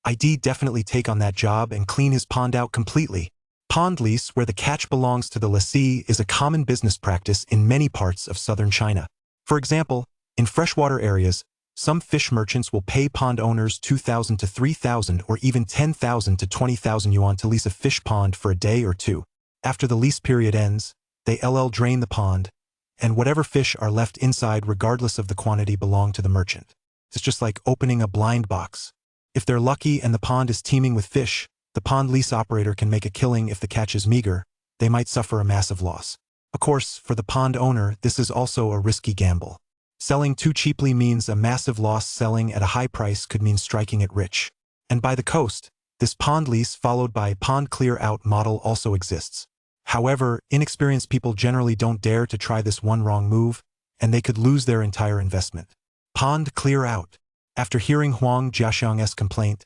S1: I'd definitely take on that job and clean his pond out completely. Pond lease, where the catch belongs to the lessee, is a common business practice in many parts of southern China. For example, in freshwater areas, some fish merchants will pay pond owners 2,000 to 3,000 or even 10,000 to 20,000 yuan to lease a fish pond for a day or two. After the lease period ends, they drain the pond, and whatever fish are left inside regardless of the quantity belong to the merchant. It's just like opening a blind box. If they're lucky and the pond is teeming with fish, the pond lease operator can make a killing. If the catch is meager, they might suffer a massive loss. Of course, for the pond owner, this is also a risky gamble. Selling too cheaply means a massive loss. Selling at a high price could mean striking it rich. And by the coast, this pond lease followed by pond clear-out model also exists. However, inexperienced people generally don't dare to try this one wrong move, and they could lose their entire investment. Pond clear-out. After hearing Huang Jiaxiang's complaint,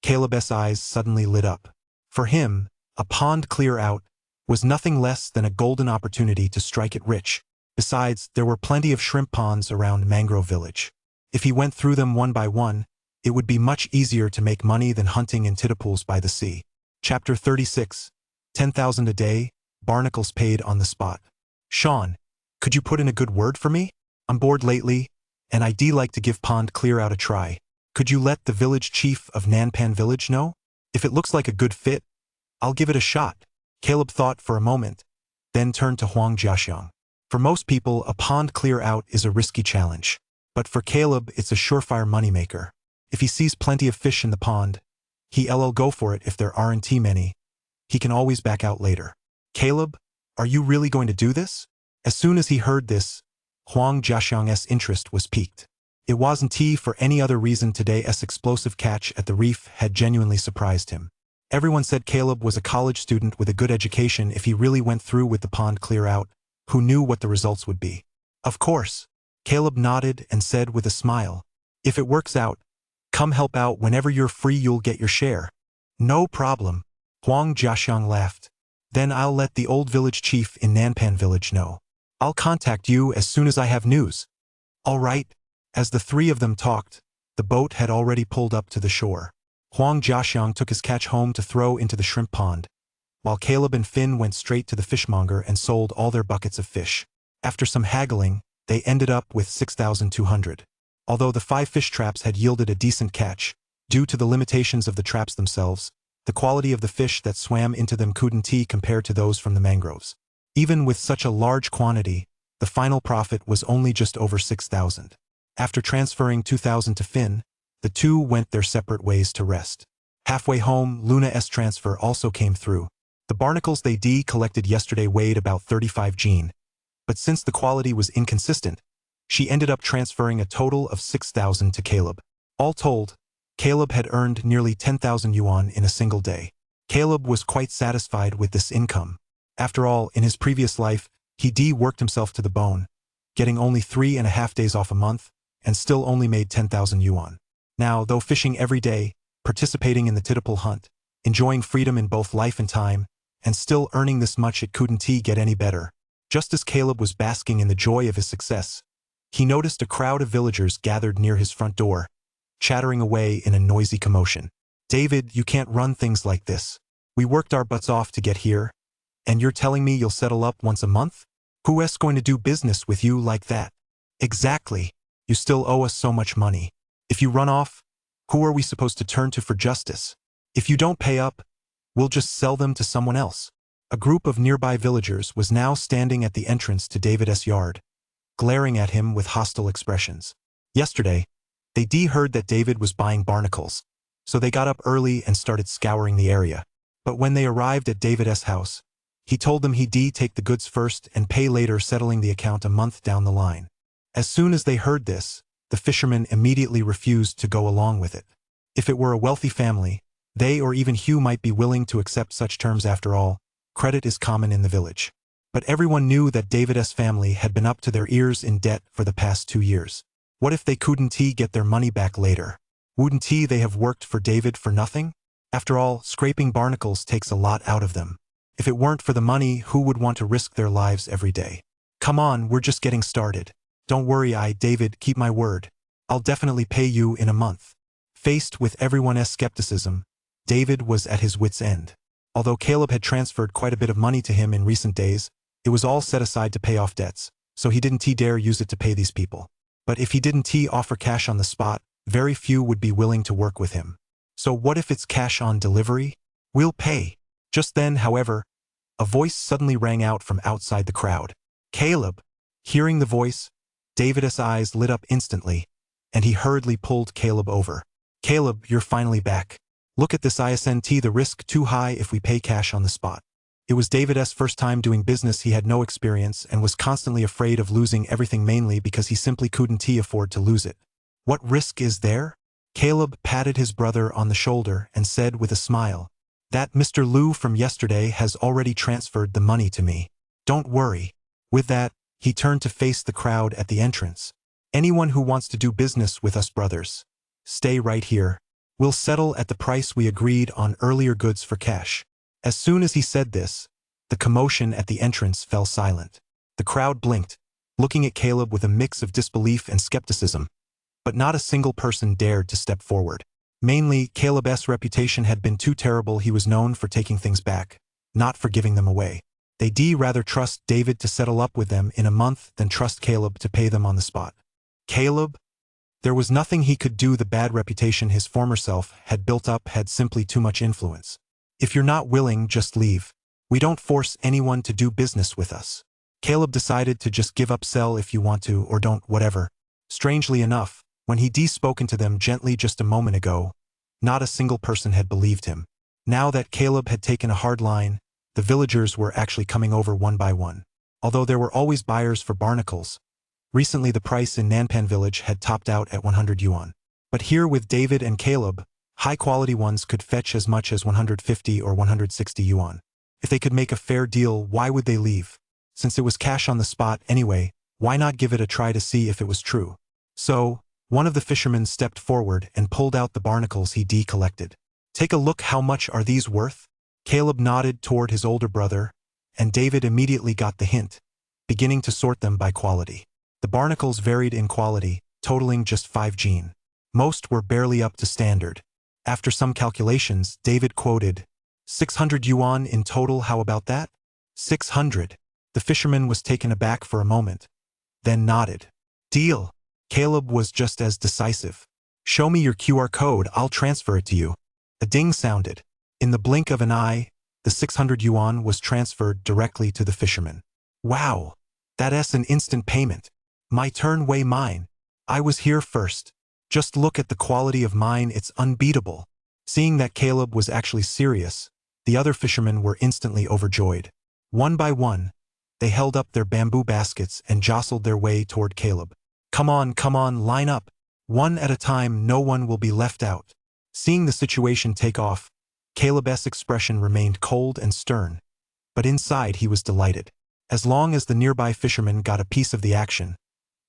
S1: Caleb's eyes suddenly lit up. For him, a pond clear-out was nothing less than a golden opportunity to strike it rich. Besides, there were plenty of shrimp ponds around Mangrove Village. If he went through them one by one, it would be much easier to make money than hunting in tidipools by the sea. Chapter 36. 10,000 a day, barnacles paid on the spot. Sean, could you put in a good word for me? I'm bored lately, and I'd like to give pond clear out a try. Could you let the village chief of Nanpan village know? If it looks like a good fit, I'll give it a shot. Caleb thought for a moment, then turned to Huang Jiaxiang. For most people, a pond clear out is a risky challenge. But for Caleb, it's a surefire moneymaker. If he sees plenty of fish in the pond, he'll go for it. If there aren't many, he can always back out later. Caleb, are you really going to do this? As soon as he heard this, Huang Jiaxiang's interest was piqued. It wasn't for any other reason today's explosive catch at the reef had genuinely surprised him. Everyone said Caleb was a college student with a good education if he really went through with the pond clear out, who knew what the results would be. Of course. Caleb nodded and said with a smile, if it works out, come help out whenever you're free, you'll get your share. No problem. Huang Jiaxiang laughed. Then I'll let the old village chief in Nanpan village know. I'll contact you as soon as I have news. All right. As the three of them talked, the boat had already pulled up to the shore. Huang Jiaxiang took his catch home to throw into the shrimp pond, while Caleb and Finn went straight to the fishmonger and sold all their buckets of fish. After some haggling, they ended up with 6,200. Although the 5 fish traps had yielded a decent catch, due to the limitations of the traps themselves, the quality of the fish that swam into them couldn't compare to those from the mangroves. Even with such a large quantity, the final profit was only just over 6,000. After transferring 2,000 to Finn, the two went their separate ways to rest. Halfway home, Luna's transfer also came through. The barnacles they collected yesterday weighed about 35 gene, but since the quality was inconsistent, she ended up transferring a total of 6,000 to Caleb. All told, Caleb had earned nearly 10,000 yuan in a single day. Caleb was quite satisfied with this income. After all, in his previous life, he worked himself to the bone, getting only 3.5 days off a month, and still only made 10,000 yuan. Now, though fishing every day, participating in the tidal hunt, enjoying freedom in both life and time, and still earning this much, it couldn't get any better. Just as Caleb was basking in the joy of his success, he noticed a crowd of villagers gathered near his front door, chattering away in a noisy commotion. David, you can't run things like this. We worked our butts off to get here, and you're telling me you'll settle up once a month? Who's going to do business with you like that? Exactly. You still owe us so much money. If you run off, who are we supposed to turn to for justice? If you don't pay up, we'll just sell them to someone else. A group of nearby villagers was now standing at the entrance to David's yard, glaring at him with hostile expressions. Yesterday, they heard that David was buying barnacles, so they got up early and started scouring the area. But when they arrived at David's house, he told them he'd take the goods first and pay later, settling the account a month down the line. As soon as they heard this, the fishermen immediately refused to go along with it. If it were a wealthy family, they or even Hugh might be willing to accept such terms. After all, credit is common in the village. But everyone knew that David's family had been up to their ears in debt for the past 2 years. What if they couldn't get their money back later? Wouldn't they have worked for David for nothing? After all, scraping barnacles takes a lot out of them. If it weren't for the money, who would want to risk their lives every day? Come on, we're just getting started. Don't worry, David, keep my word. I'll definitely pay you in a month. Faced with everyone's skepticism, David was at his wit's end. Although Caleb had transferred quite a bit of money to him in recent days, it was all set aside to pay off debts, so he didn't dare use it to pay these people. But if he didn't offer cash on the spot, very few would be willing to work with him. So what if it's cash on delivery? We'll pay. Just then, however, a voice suddenly rang out from outside the crowd. Caleb! Hearing the voice, David's eyes lit up instantly, and he hurriedly pulled Caleb over. Caleb, you're finally back. Look at this, isn't the risk too high if we pay cash on the spot? It was David's first time doing business. He had no experience and was constantly afraid of losing everything, mainly because he simply couldn't afford to lose it. What risk is there? Caleb patted his brother on the shoulder and said with a smile, that Mr. Liu from yesterday has already transferred the money to me. Don't worry. With that, he turned to face the crowd at the entrance. Anyone who wants to do business with us brothers, stay right here. We'll settle at the price we agreed on earlier, goods for cash. As soon as he said this, the commotion at the entrance fell silent. The crowd blinked, looking at Caleb with a mix of disbelief and skepticism, but not a single person dared to step forward. Mainly, Caleb's reputation had been too terrible. He was known for taking things back, not for giving them away. They'd rather trust David to settle up with them in a month than trust Caleb to pay them on the spot. Caleb? There was nothing he could do. The bad reputation his former self had built up had simply too much influence. If you're not willing, just leave. We don't force anyone to do business with us. Caleb decided to just give up. Sell if you want to, or don't, whatever. Strangely enough, when he'd spoken to them gently just a moment ago, not a single person had believed him. Now that Caleb had taken a hard line, the villagers were actually coming over one by one. Although there were always buyers for barnacles, Recently the price in Nanpan village had topped out at 100 yuan. But here with David and Caleb, high-quality ones could fetch as much as 150 or 160 yuan. If they could make a fair deal, why would they leave? Since it was cash on the spot anyway, why not give it a try to see if it was true? So, one of the fishermen stepped forward and pulled out the barnacles he collected. Take a look, how much are these worth? Caleb nodded toward his older brother, and David immediately got the hint, beginning to sort them by quality. The barnacles varied in quality, totaling just 5 jin. Most were barely up to standard. After some calculations, David quoted, 600 yuan in total, how about that? 600. The fisherman was taken aback for a moment, then nodded. Deal. Caleb was just as decisive. Show me your QR code, I'll transfer it to you. A ding sounded. In the blink of an eye, the 600 yuan was transferred directly to the fisherman. Wow, that's an instant payment. My turn, weigh mine. I was here first. Just look at the quality of mine, it's unbeatable. Seeing that Caleb was actually serious, the other fishermen were instantly overjoyed. One by one, they held up their bamboo baskets and jostled their way toward Caleb. Come on, line up. One at a time, no one will be left out. Seeing the situation take off, Caleb's expression remained cold and stern, but inside he was delighted. As long as the nearby fishermen got a piece of the action,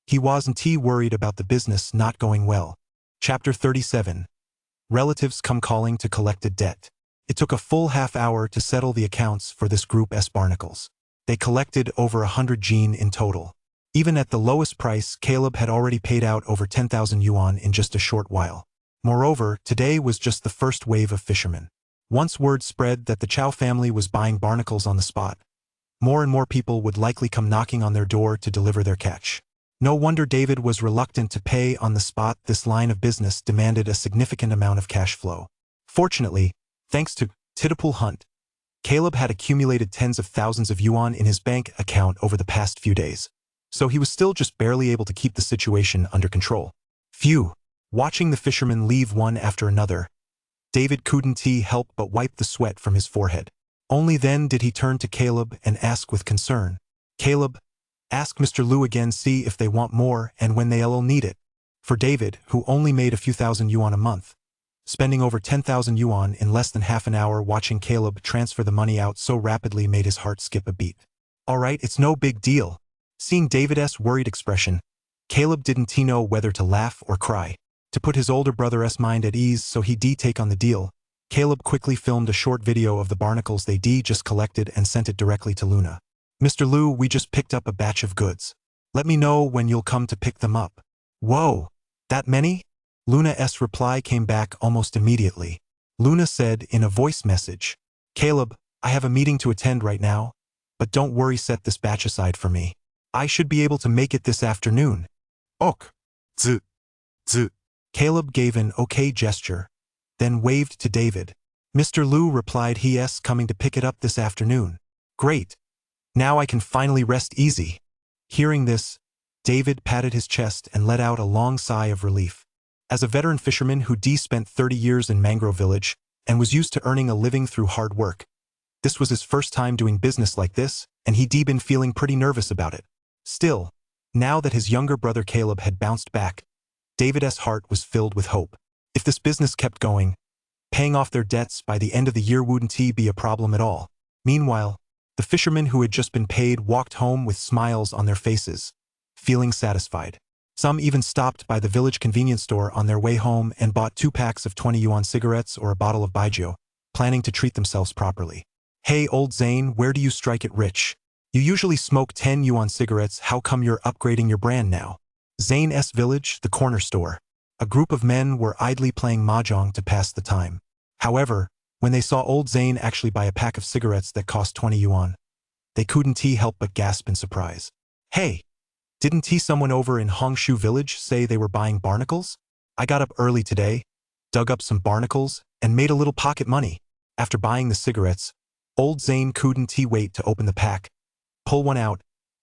S1: he wasn't worried about the business not going well. Chapter 37. Relatives come calling to collected debt. It took a full half hour to settle the accounts for this group's barnacles. They collected over 100 jin in total. Even at the lowest price, Caleb had already paid out over 10,000 yuan in just a short while. Moreover, today was just the first wave of fishermen. Once word spread that the Chow family was buying barnacles on the spot, more and more people would likely come knocking on their door to deliver their catch. No wonder David was reluctant to pay on the spot. This line of business demanded a significant amount of cash flow. Fortunately, thanks to Titapool Hunt, Caleb had accumulated tens of thousands of yuan in his bank account over the past few days. So he was still just barely able to keep the situation under control. Phew! Watching the fishermen leave one after another, David couldn't help but wipe the sweat from his forehead. Only then did he turn to Caleb and ask with concern, Caleb, ask Mr. Liu again, see if they want more and when they'll need it. For David, who only made a few thousand yuan a month, spending over 10,000 yuan in less than half an hour watching Caleb transfer the money out so rapidly made his heart skip a beat. Alright, it's no big deal. Seeing David's worried expression, Caleb didn't know whether to laugh or cry. To put his older brother's mind at ease so he'd take on the deal, Caleb quickly filmed a short video of the barnacles they just collected and sent it directly to Luna. Mr. Liu, we just picked up a batch of goods. Let me know when you'll come to pick them up. Whoa, that many? Luna's reply came back almost immediately. Luna said in a voice message, Caleb, I have a meeting to attend right now, but don't worry, set this batch aside for me. I should be able to make it this afternoon. Ok. Z. Caleb gave an okay gesture, then waved to David. Mr. Liu replied he's coming to pick it up this afternoon. Great. Now I can finally rest easy. Hearing this, David patted his chest and let out a long sigh of relief. As a veteran fisherman who spent 30 years in Mangrove Village and was used to earning a living through hard work, this was his first time doing business like this, and he'd been feeling pretty nervous about it. Still, now that his younger brother Caleb had bounced back, David's heart was filled with hope. If this business kept going, paying off their debts by the end of the year wouldn't be a problem at all. Meanwhile, the fishermen who had just been paid walked home with smiles on their faces, feeling satisfied. Some even stopped by the village convenience store on their way home and bought 2 packs of 20 yuan cigarettes or a bottle of baijiu, planning to treat themselves properly. Hey old Zane, where do you strike it rich? You usually smoke 10 yuan cigarettes, how come you're upgrading your brand now? Zane's village, the corner store. A group of men were idly playing mahjong to pass the time. However, when they saw old Zane actually buy a pack of cigarettes that cost 20 yuan, they couldn't help but gasp in surprise. Hey, didn't someone over in Hongshu village say they were buying barnacles? I got up early today, dug up some barnacles, and made a little pocket money. After buying the cigarettes, old Zane couldn't wait to open the pack, pull one out,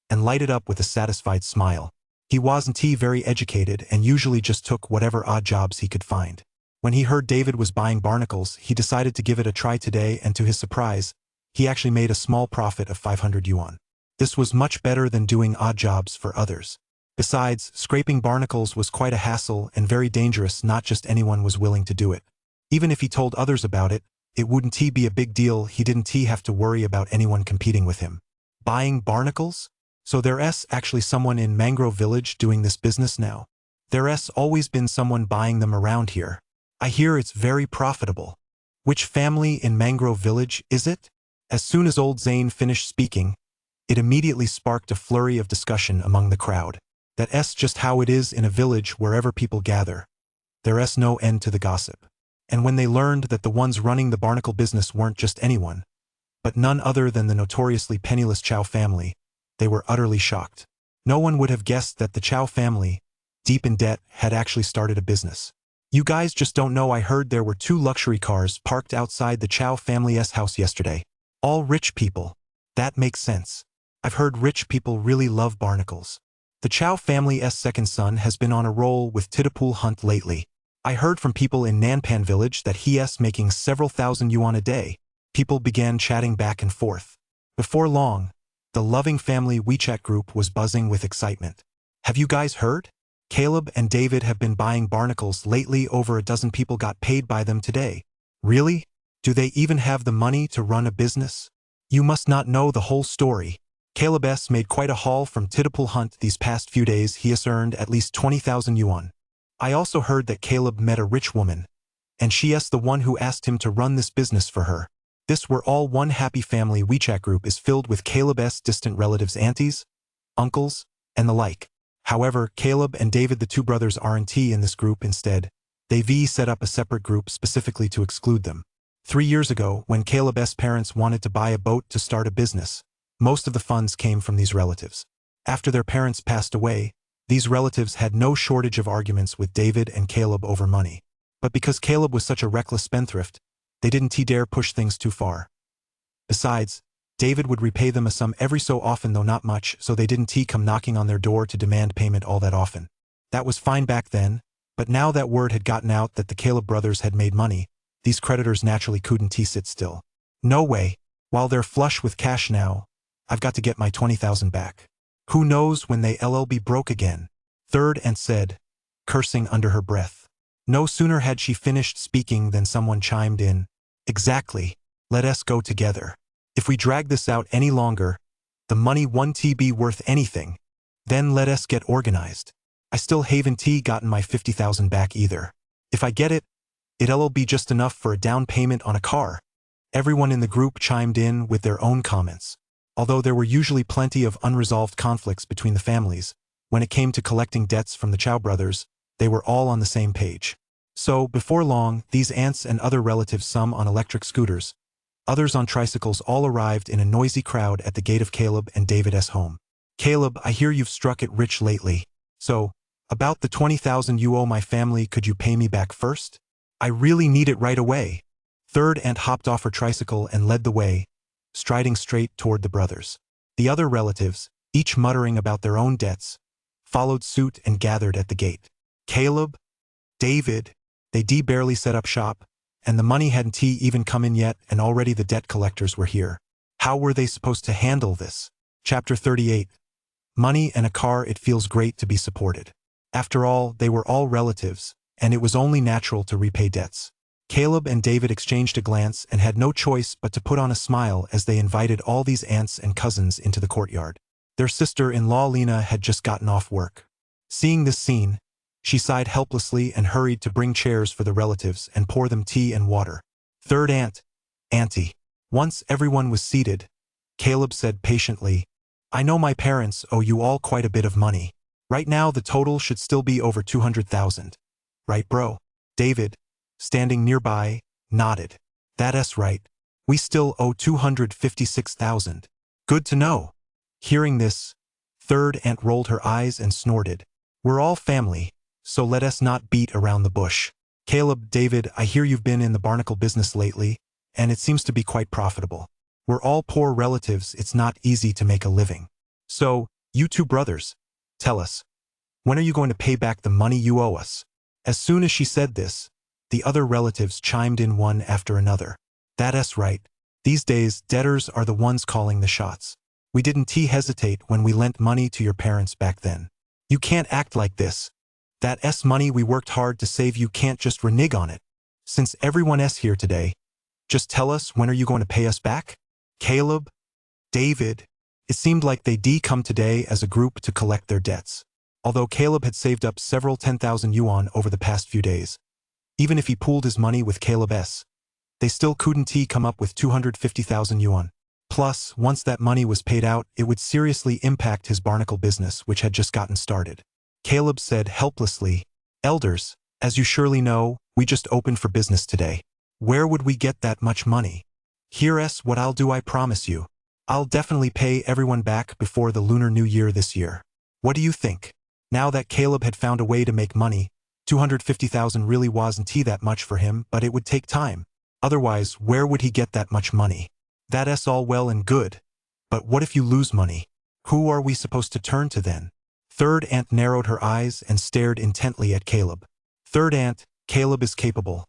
S1: and light it up with a satisfied smile. He wasn't very educated and usually just took whatever odd jobs he could find. When he heard David was buying barnacles, he decided to give it a try today, and to his surprise, he actually made a small profit of 500 yuan. This was much better than doing odd jobs for others. Besides, scraping barnacles was quite a hassle and very dangerous. Not just anyone was willing to do it. Even if he told others about it, it wouldn't be a big deal. He didn't have to worry about anyone competing with him. Buying barnacles? So there's actually someone in Mangrove Village doing this business now. There's always been someone buying them around here. I hear it's very profitable. Which family in Mangrove Village is it? As soon as old Zane finished speaking, it immediately sparked a flurry of discussion among the crowd. That's just how it is in a village wherever people gather. There's no end to the gossip. And when they learned that the ones running the barnacle business weren't just anyone, but none other than the notoriously penniless Chow family, they were utterly shocked. No one would have guessed that the Chow family, deep in debt, had actually started a business. You guys just don't know. I heard there were 2 luxury cars parked outside the Chow family's house yesterday. All rich people. That makes sense. I've heard rich people really love barnacles. The Chow family's second son has been on a roll with Titapul Hunt lately. I heard from people in Nanpan village that he's making several thousand yuan a day. People began chatting back and forth. Before long, the Loving Family WeChat group was buzzing with excitement. Have you guys heard? Caleb and David have been buying barnacles lately. Over a dozen people got paid by them today. Really? Do they even have the money to run a business? You must not know the whole story. Caleb's made quite a haul from Titapul Hunt these past few days. He has earned at least 20,000 yuan. I also heard that Caleb met a rich woman, and she's the one who asked him to run this business for her. This We're All One Happy Family WeChat group is filled with Caleb's distant relatives, aunties, uncles, and the like. However, Caleb and David, the 2 brothers, aren't in this group. Instead, they've set up a separate group specifically to exclude them. 3 years ago, when Caleb's parents wanted to buy a boat to start a business, most of the funds came from these relatives. After their parents passed away, these relatives had no shortage of arguments with David and Caleb over money. But because Caleb was such a reckless spendthrift, they didn't dare push things too far. Besides, David would repay them a sum every so often, though not much, so they didn't come knocking on their door to demand payment all that often. That was fine back then, but now that word had gotten out that the Caleb brothers had made money, these creditors naturally couldn't sit still. No way. While they're flush with cash now, I've got to get my 20,000 back. Who knows when they'll be broke again? Third aunt said, cursing under her breath. No sooner had she finished speaking than someone chimed in. Exactly. Let us go together. If we drag this out any longer, the money won't be worth anything. Then let us get organized. I still haven't gotten my 50,000 back either. If I get it, it'll be just enough for a down payment on a car. Everyone in the group chimed in with their own comments. Although there were usually plenty of unresolved conflicts between the families, when it came to collecting debts from the Chow brothers, they were all on the same page. So, before long, these aunts and other relatives, some on electric scooters, others on tricycles, all arrived in a noisy crowd at the gate of Caleb and David's home. Caleb, I hear you've struck it rich lately. So, about the 20,000 you owe my family, could you pay me back first? I really need it right away. Third aunt hopped off her tricycle and led the way, striding straight toward the brothers. The other relatives, each muttering about their own debts, followed suit and gathered at the gate. Caleb, David, they barely set up shop, and the money hadn't even come in yet, and already the debt collectors were here. How were they supposed to handle this? Chapter 38. Money and a car. It feels great to be supported. After all, they were all relatives, and it was only natural to repay debts. Caleb and David exchanged a glance and had no choice but to put on a smile as they invited all these aunts and cousins into the courtyard. Their sister-in-law Lena had just gotten off work. Seeing this scene, she sighed helplessly and hurried to bring chairs for the relatives and pour them tea and water. Third aunt, Auntie. Once everyone was seated, Caleb said patiently, I know my parents owe you all quite a bit of money. Right now the total should still be over 200,000. Right, bro? David, standing nearby, nodded. That's right. We still owe 256,000. Good to know. Hearing this, Third aunt rolled her eyes and snorted. We're all family, so let us not beat around the bush. Caleb, David, I hear you've been in the barnacle business lately, and it seems to be quite profitable. We're all poor relatives, it's not easy to make a living. So, you 2 brothers, tell us, when are you going to pay back the money you owe us? As soon as she said this, the other relatives chimed in one after another. That's right. These days, debtors are the ones calling the shots. We didn't hesitate when we lent money to your parents back then. You can't act like this. That S money we worked hard to save, you can't just renege on it. Since everyone S here today, just tell us, when are you going to pay us back? Caleb, David, it seemed like they'd come today as a group to collect their debts. Although Caleb had saved up several 10,000 yuan over the past few days, even if he pooled his money with Caleb S, they still couldn't come up with 250,000 yuan. Plus, once that money was paid out, it would seriously impact his barnacle business, which had just gotten started. Caleb said helplessly, "Elders, as you surely know, we just opened for business today. Where would we get that much money? Here's what I'll do, I promise you. I'll definitely pay everyone back before the Lunar New Year this year. What do you think?" Now that Caleb had found a way to make money, 250,000 really wasn't that much for him, but it would take time. Otherwise, where would he get that much money? That's all well and good. But what if you lose money? Who are we supposed to turn to then? Third Aunt narrowed her eyes and stared intently at Caleb. Third Aunt, Caleb is capable.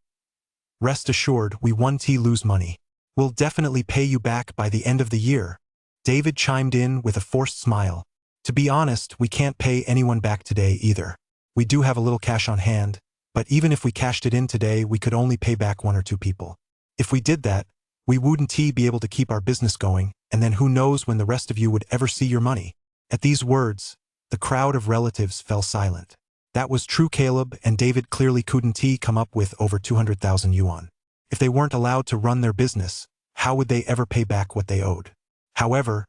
S1: Rest assured, we won't lose money. We'll definitely pay you back by the end of the year. David chimed in with a forced smile. To be honest, we can't pay anyone back today either. We do have a little cash on hand, but even if we cashed it in today, we could only pay back 1 or 2 people. If we did that, we wouldn't be able to keep our business going, and then who knows when the rest of you would ever see your money. At these words, the crowd of relatives fell silent. That was true. Caleb and David clearly couldn't come up with over 200,000 yuan. If they weren't allowed to run their business, how would they ever pay back what they owed? However,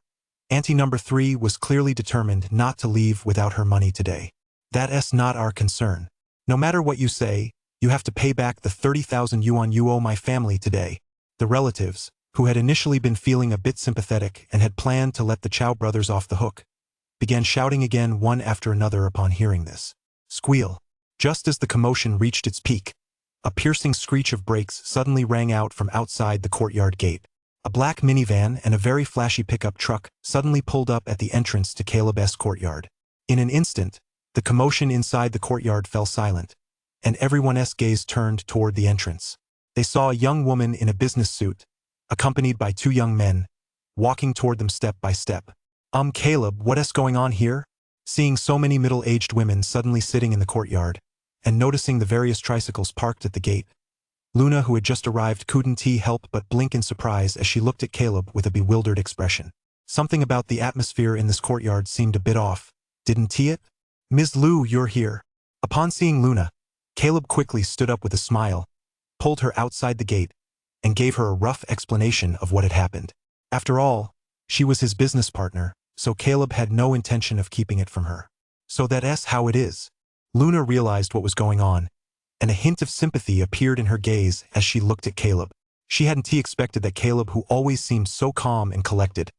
S1: Auntie number 3 was clearly determined not to leave without her money today. That's not our concern. No matter what you say, you have to pay back the 30,000 yuan you owe my family today. The relatives, who had initially been feeling a bit sympathetic and had planned to let the Chow brothers off the hook, began shouting again one after another upon hearing this. Squeal. Just as the commotion reached its peak, a piercing screech of brakes suddenly rang out from outside the courtyard gate. A black minivan and a very flashy pickup truck suddenly pulled up at the entrance to Caleb's courtyard. In an instant, the commotion inside the courtyard fell silent, and everyone's gaze turned toward the entrance. They saw a young woman in a business suit, accompanied by 2 young men, walking toward them step by step. Caleb, what's going on here?" Seeing so many middle-aged women suddenly sitting in the courtyard, and noticing the various tricycles parked at the gate, Luna, who had just arrived, couldn't help but blink in surprise as she looked at Caleb with a bewildered expression. Something about the atmosphere in this courtyard seemed a bit off, didn't it? "Ms. Lu, you're here." Upon seeing Luna, Caleb quickly stood up with a smile, pulled her outside the gate, and gave her a rough explanation of what had happened. After all, she was his business partner, so Caleb had no intention of keeping it from her. "So that's how it is." Luna realized what was going on, and a hint of sympathy appeared in her gaze as she looked at Caleb. She hadn't expected that Caleb, who always seemed so calm and collected,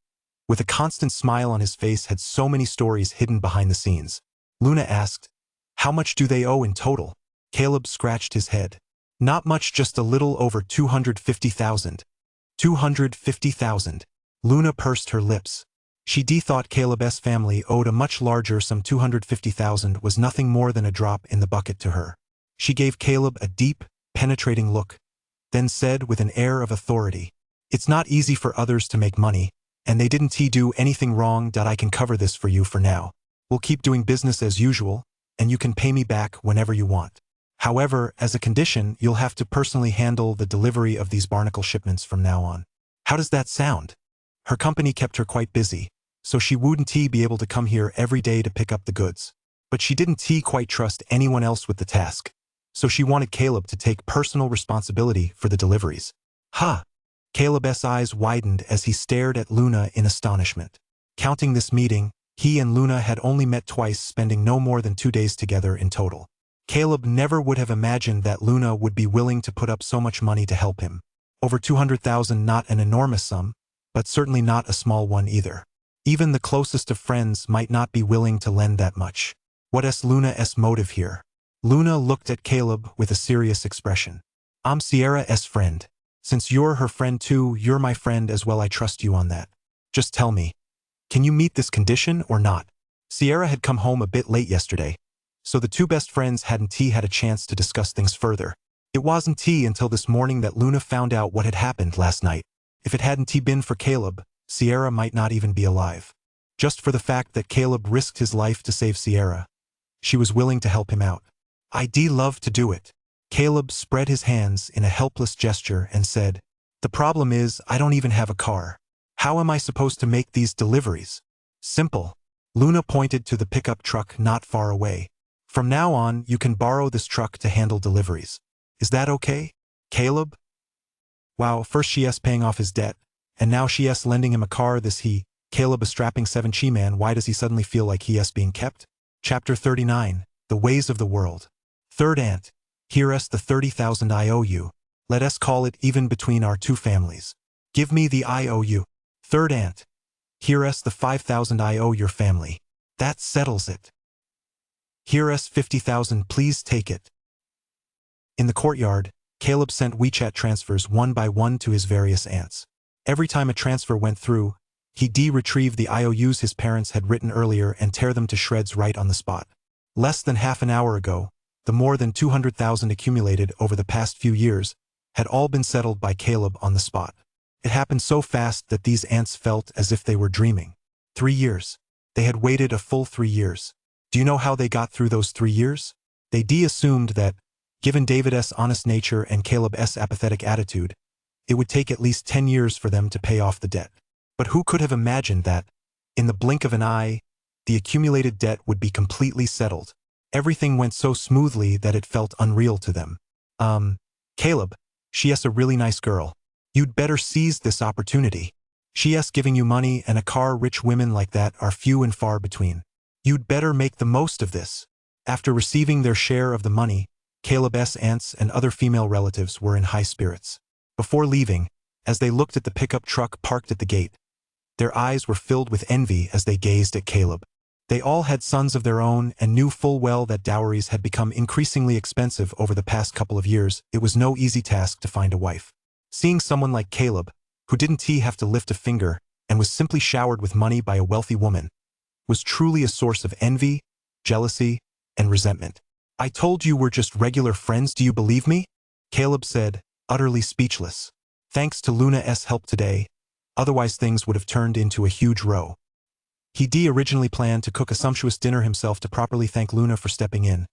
S1: with a constant smile on his face, had so many stories hidden behind the scenes. Luna asked, "How much do they owe in total?" Caleb scratched his head. "Not much, just a little over 250,000. 250,000. Luna pursed her lips. She thought Caleb's family owed a much larger sum. 250,000 was nothing more than a drop in the bucket to her. She gave Caleb a deep, penetrating look, then said with an air of authority, "It's not easy for others to make money, and they didn't do anything wrong. I can cover this for you for now. We'll keep doing business as usual, and you can pay me back whenever you want. However, as a condition, you'll have to personally handle the delivery of these barnacle shipments from now on." How does that sound? Her company kept her quite busy, so she wouldn't be able to come here every day to pick up the goods. But she didn't quite trust anyone else with the task, so she wanted Caleb to take personal responsibility for the deliveries. "Huh!" Caleb's eyes widened as he stared at Luna in astonishment. Counting this meeting, he and Luna had only met twice, spending no more than 2 days together in total. Caleb never would have imagined that Luna would be willing to put up so much money to help him. Over 200,000, not an enormous sum, but certainly not a small one either. Even the closest of friends might not be willing to lend that much. What's Luna's motive here? Luna looked at Caleb with a serious expression. "I'm Sierra's friend. Since you're her friend too, you're my friend as well. I trust you on that. Just tell me, can you meet this condition or not?" Sierra had come home a bit late yesterday, so the 2 best friends hadn't had a chance to discuss things further. It wasn't until this morning that Luna found out what had happened last night. If it hadn't been for Caleb, Sierra might not even be alive. Just for the fact that Caleb risked his life to save Sierra, She was willing to help him out. I'd love to do it. Caleb spread his hands in a helpless gesture and said, the problem is I don't even have a car. How am I supposed to make these deliveries? Simple. Luna pointed to the pickup truck not far away. From now on, you can borrow this truck to handle deliveries. Is that okay, Caleb? Wow, first she's paying off his debt, and now she's lending him a car. Caleb a strapping 7 man, why does he suddenly feel like he's being kept? Chapter 39, The Ways of the World. Third aunt, here's the 30,000 I owe you. Let us call it even between our two families. Give me the I owe you. Third aunt, here's the 5,000 I owe your family. That settles it. Here's 50,000, please take it. In the courtyard, Caleb sent WeChat transfers one by one to his various aunts. Every time a transfer went through, he retrieved the IOUs his parents had written earlier and tear them to shreds right on the spot. Less than half an hour ago, the more than 200,000 accumulated over the past few years had all been settled by Caleb on the spot. It happened so fast that these aunts felt as if they were dreaming. 3 years. They had waited a full 3 years. Do you know how they got through those 3 years? They assumed that, given David's honest nature and Caleb's apathetic attitude, it would take at least 10 years for them to pay off the debt. But who could have imagined that, in the blink of an eye, the accumulated debt would be completely settled? Everything went so smoothly that it felt unreal to them. Caleb, she's a really nice girl. You'd better seize this opportunity. She's giving you money and a car. Rich women like that are few and far between. You'd better make the most of this. After receiving their share of the money, Caleb's aunts and other female relatives were in high spirits. Before leaving, as they looked at the pickup truck parked at the gate, their eyes were filled with envy as they gazed at Caleb. They all had sons of their own and knew full well that dowries had become increasingly expensive over the past couple of years. It was no easy task to find a wife. Seeing someone like Caleb, who didn't have to lift a finger and was simply showered with money by a wealthy woman, was truly a source of envy, jealousy, and resentment. I told you we're just regular friends, do you believe me? Caleb said, utterly speechless. Thanks to Luna's help today, otherwise things would have turned into a huge row. He originally planned to cook a sumptuous dinner himself to properly thank Luna for stepping in.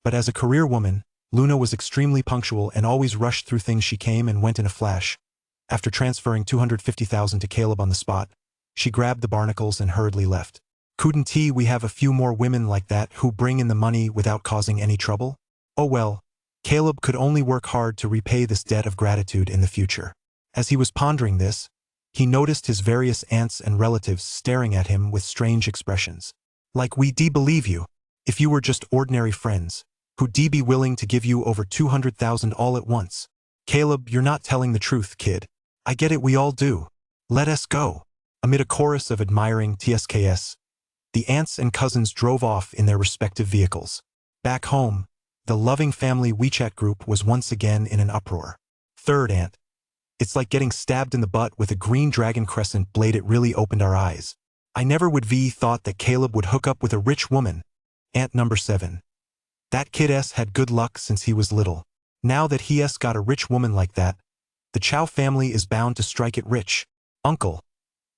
S1: But as a career woman, Luna was extremely punctual and always rushed through things. She came and went in a flash. After transferring 250,000 to Caleb on the spot, she grabbed the barnacles and hurriedly left. Couldn't we have a few more women like that who bring in the money without causing any trouble? Oh well, Caleb could only work hard to repay this debt of gratitude in the future. As he was pondering this, he noticed his various aunts and relatives staring at him with strange expressions. Like, we believe you. If you were just ordinary friends, who'd be willing to give you over 200,000 all at once? Caleb, you're not telling the truth, kid. I get it, we all do. Let us go. Amid a chorus of admiring TSKS, the aunts and cousins drove off in their respective vehicles. Back home, the loving family WeChat group was once again in an uproar. Third aunt. It's like getting stabbed in the butt with a green dragon crescent blade. It really opened our eyes. I never would thought that Caleb would hook up with a rich woman. Aunt number 7. That kid's had good luck since he was little. Now that he's got a rich woman like that, the Chow family is bound to strike it rich. Uncle,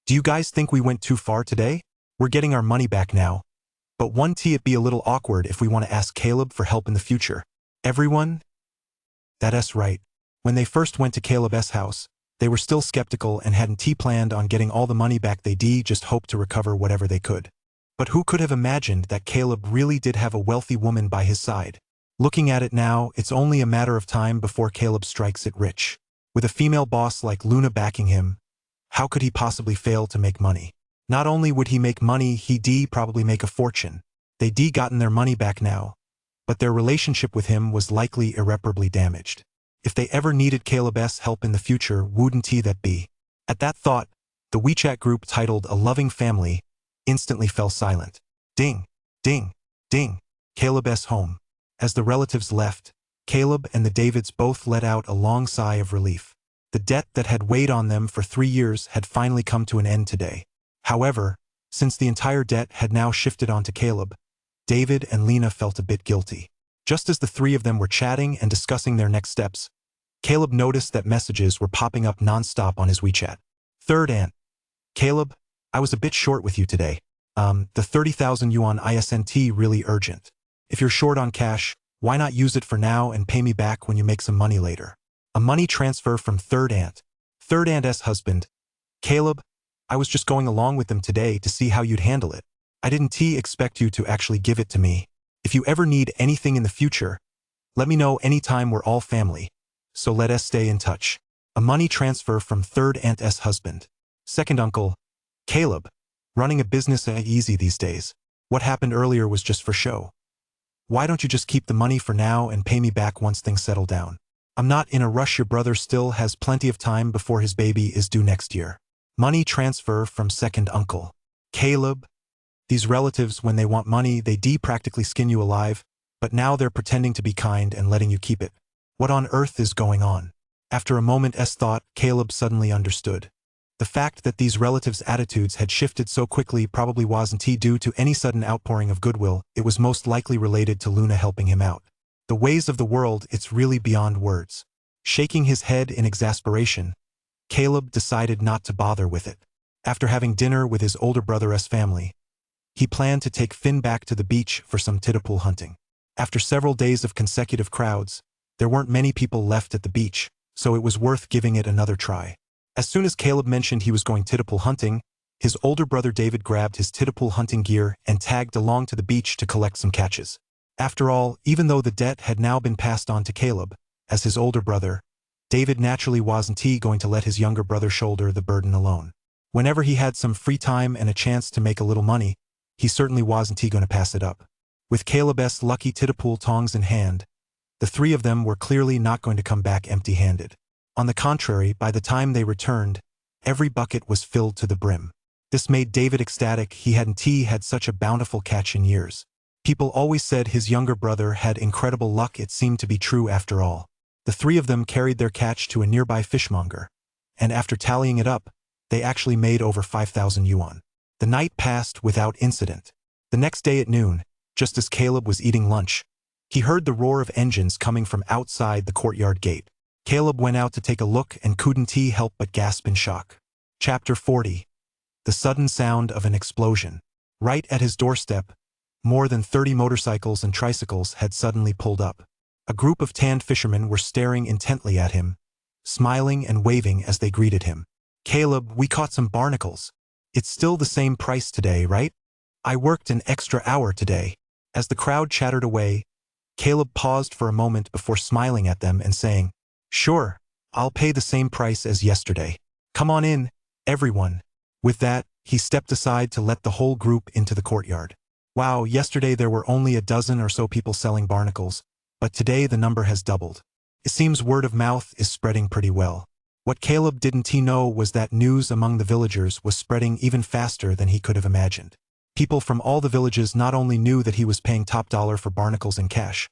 S1: do you guys think we went too far today? We're getting our money back now. But it'd be a little awkward if we want to ask Caleb for help in the future. Everyone? That's right. When they first went to Caleb's house, they were still skeptical and hadn't planned on getting all the money back. They just hoped to recover whatever they could. But who could have imagined that Caleb really did have a wealthy woman by his side? Looking at it now, it's only a matter of time before Caleb strikes it rich. With a female boss like Luna backing him, how could he possibly fail to make money? Not only would he make money, he'd probably make a fortune. They'd gotten their money back now, but their relationship with him was likely irreparably damaged. If they ever needed Caleb's help in the future, wouldn't that be? At that thought, the WeChat group titled A Loving Family instantly fell silent. Ding, ding, ding. Caleb's home. As the relatives left, Caleb and the Davids both let out a long sigh of relief. The debt that had weighed on them for 3 years had finally come to an end today. However, since the entire debt had now shifted onto Caleb, David and Lena felt a bit guilty. Just as the three of them were chatting and discussing their next steps, Caleb noticed that messages were popping up non-stop on his WeChat. Third aunt. Caleb, I was a bit short with you today. The 30,000 yuan isn't really urgent. If you're short on cash, why not use it for now and pay me back when you make some money later? A money transfer from third aunt. Third aunt's husband. Caleb, I was just going along with them today to see how you'd handle it. I didn't expect you to actually give it to me. If you ever need anything in the future, let me know anytime. We're all family. So let us stay in touch. A money transfer from third aunt's husband. Second uncle. Caleb, running a business ain't easy these days. What happened earlier was just for show. Why don't you just keep the money for now and pay me back once things settle down? I'm not in a rush. Your brother still has plenty of time before his baby is due next year. Money transfer from second uncle. Caleb. These relatives, when they want money, they practically skin you alive, but now they're pretending to be kind and letting you keep it. What on earth is going on? After a moment's thought, Caleb suddenly understood. The fact that these relatives' attitudes had shifted so quickly probably wasn't due to any sudden outpouring of goodwill. It was most likely related to Luna helping him out. The ways of the world, it's really beyond words. Shaking his head in exasperation, Caleb decided not to bother with it. After having dinner with his older brother's family, he planned to take Finn back to the beach for some titterpool hunting. After several days of consecutive crowds, there weren't many people left at the beach, so it was worth giving it another try. As soon as Caleb mentioned he was going titterpool hunting, his older brother David grabbed his titterpool hunting gear and tagged along to the beach to collect some catches. After all, even though the debt had now been passed on to Caleb, as his older brother, David naturally wasn't going to let his younger brother shoulder the burden alone. Whenever he had some free time and a chance to make a little money, he certainly wasn't going to pass it up. With Caleb's lucky titterpool tongs in hand, the three of them were clearly not going to come back empty-handed. On the contrary, by the time they returned, every bucket was filled to the brim. This made David ecstatic. He hadn't had such a bountiful catch in years. People always said his younger brother had incredible luck. It seemed to be true after all. The three of them carried their catch to a nearby fishmonger, and after tallying it up, they actually made over 5,000 yuan. The night passed without incident. The next day at noon, just as Caleb was eating lunch, he heard the roar of engines coming from outside the courtyard gate. Caleb went out to take a look and couldn't help but gasp in shock. Chapter 40. The sudden sound of an explosion. Right at his doorstep, more than 30 motorcycles and tricycles had suddenly pulled up. A group of tanned fishermen were staring intently at him, smiling and waving as they greeted him. Caleb, we caught some barnacles. It's still the same price today, right? I worked an extra hour today. As the crowd chattered away, Caleb paused for a moment before smiling at them and saying, Sure, I'll pay the same price as yesterday. Come on in, everyone. With that, he stepped aside to let the whole group into the courtyard. Wow, yesterday there were only a dozen or so people selling barnacles, but today the number has doubled. It seems word of mouth is spreading pretty well. What Caleb didn't know was that news among the villagers was spreading even faster than he could have imagined. People from all the villages not only knew that he was paying top dollar for barnacles in cash,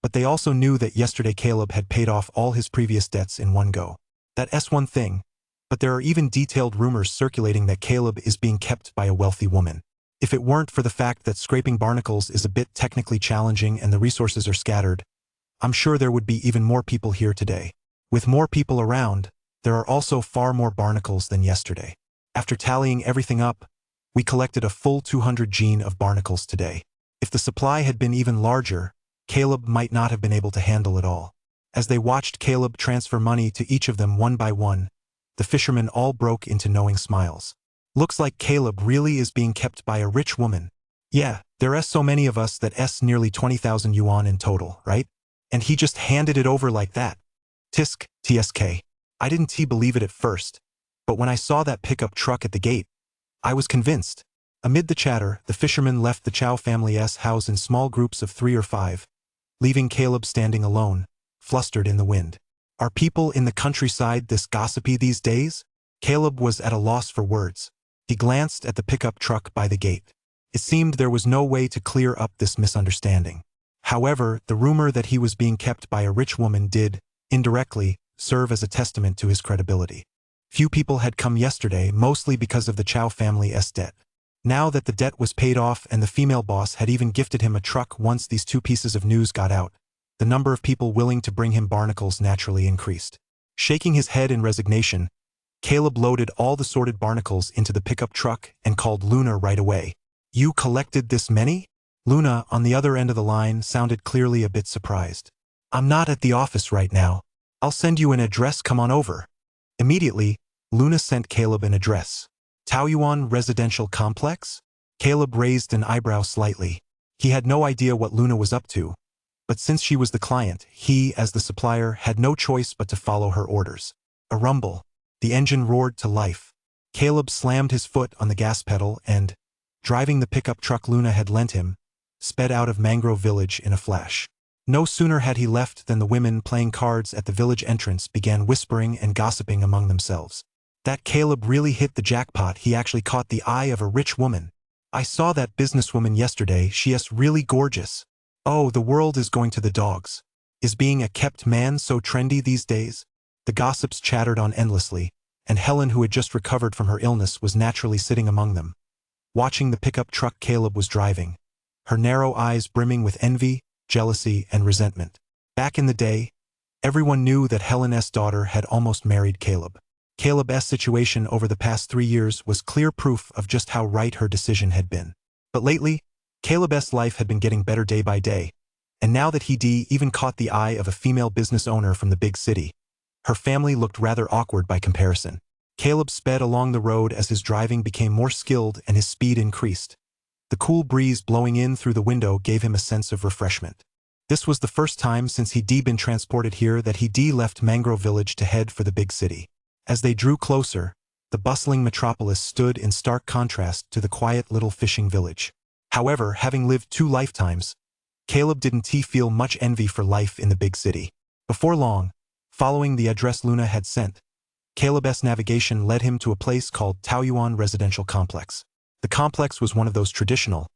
S1: but they also knew that yesterday Caleb had paid off all his previous debts in one go. That's one thing, but there are even detailed rumors circulating that Caleb is being kept by a wealthy woman. If it weren't for the fact that scraping barnacles is a bit technically challenging and the resources are scattered, I'm sure there would be even more people here today. With more people around, there are also far more barnacles than yesterday. After tallying everything up, we collected a full 200 gene of barnacles today. If the supply had been even larger, Caleb might not have been able to handle it all. As they watched Caleb transfer money to each of them one by one, the fishermen all broke into knowing smiles. Looks like Caleb really is being kept by a rich woman. Yeah, there's so many of us that's nearly 20,000 yuan in total, right? And he just handed it over like that. TSK. I didn't believe it at first, but when I saw that pickup truck at the gate, I was convinced. Amid the chatter, the fishermen left the Chow family's house in small groups of 3 or 5, leaving Caleb standing alone, flustered in the wind. Are people in the countryside this gossipy these days? Caleb was at a loss for words. He glanced at the pickup truck by the gate. It seemed there was no way to clear up this misunderstanding. However, the rumor that he was being kept by a rich woman did, indirectly, serve as a testament to his credibility. Few people had come yesterday, mostly because of the Chow family's debt. Now that the debt was paid off and the female boss had even gifted him a truck once these two pieces of news got out, the number of people willing to bring him barnacles naturally increased. Shaking his head in resignation, Caleb loaded all the sorted barnacles into the pickup truck and called Luna right away. You collected this many? Luna, on the other end of the line, sounded clearly a bit surprised. I'm not at the office right now. I'll send you an address, come on over. Immediately, Luna sent Caleb an address. Taoyuan Residential Complex? Caleb raised an eyebrow slightly. He had no idea what Luna was up to, but since she was the client, he, as the supplier, had no choice but to follow her orders. A rumble. The engine roared to life. Caleb slammed his foot on the gas pedal and, driving the pickup truck Luna had lent him, sped out of Mangrove Village in a flash. No sooner had he left than the women playing cards at the village entrance began whispering and gossiping among themselves. That Caleb really hit the jackpot. He actually caught the eye of a rich woman. I saw that businesswoman yesterday. She's really gorgeous. Oh, the world is going to the dogs. Is being a kept man so trendy these days? The gossips chattered on endlessly, and Helen, who had just recovered from her illness, was naturally sitting among them, watching the pickup truck Caleb was driving, her narrow eyes brimming with envy, jealousy, and resentment. Back in the day, everyone knew that Helen's daughter had almost married Caleb. Caleb's situation over the past 3 years was clear proof of just how right her decision had been. But lately, Caleb's life had been getting better day by day, and now that he even caught the eye of a female business owner from the big city, her family looked rather awkward by comparison. Caleb sped along the road as his driving became more skilled and his speed increased. The cool breeze blowing in through the window gave him a sense of refreshment. This was the first time since he'd been transported here that he'd left Mangrove Village to head for the big city. As they drew closer, the bustling metropolis stood in stark contrast to the quiet little fishing village. However, having lived 2 lifetimes, Caleb didn't feel much envy for life in the big city. Before long, following the address Luna had sent, Caleb's navigation led him to a place called Taoyuan Residential Complex. The complex was one of those traditional,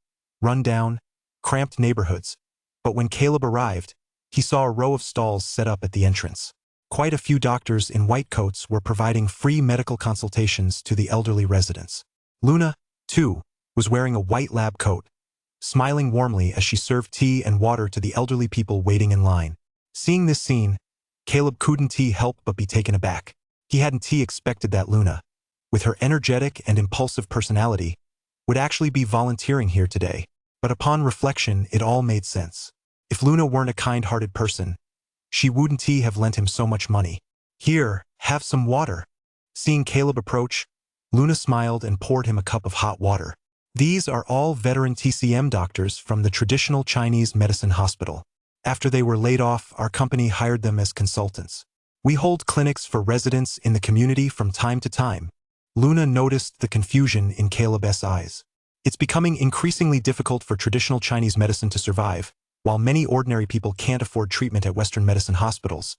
S1: run-down, cramped neighborhoods, but when Caleb arrived, he saw a row of stalls set up at the entrance. Quite a few doctors in white coats were providing free medical consultations to the elderly residents. Luna, too, was wearing a white lab coat, smiling warmly as she served tea and water to the elderly people waiting in line. Seeing this scene, Caleb couldn't help but be taken aback. He hadn't expected that Luna, with her energetic and impulsive personality, would actually be volunteering here today. But upon reflection, it all made sense. If Luna weren't a kind-hearted person, she wouldn't have lent him so much money. Here, have some water. Seeing Caleb approach, Luna smiled and poured him a cup of hot water. These are all veteran TCM doctors from the traditional Chinese medicine hospital. After they were laid off, our company hired them as consultants. We hold clinics for residents in the community from time to time. Luna noticed the confusion in Caleb's eyes. It's becoming increasingly difficult for traditional Chinese medicine to survive, while many ordinary people can't afford treatment at Western medicine hospitals.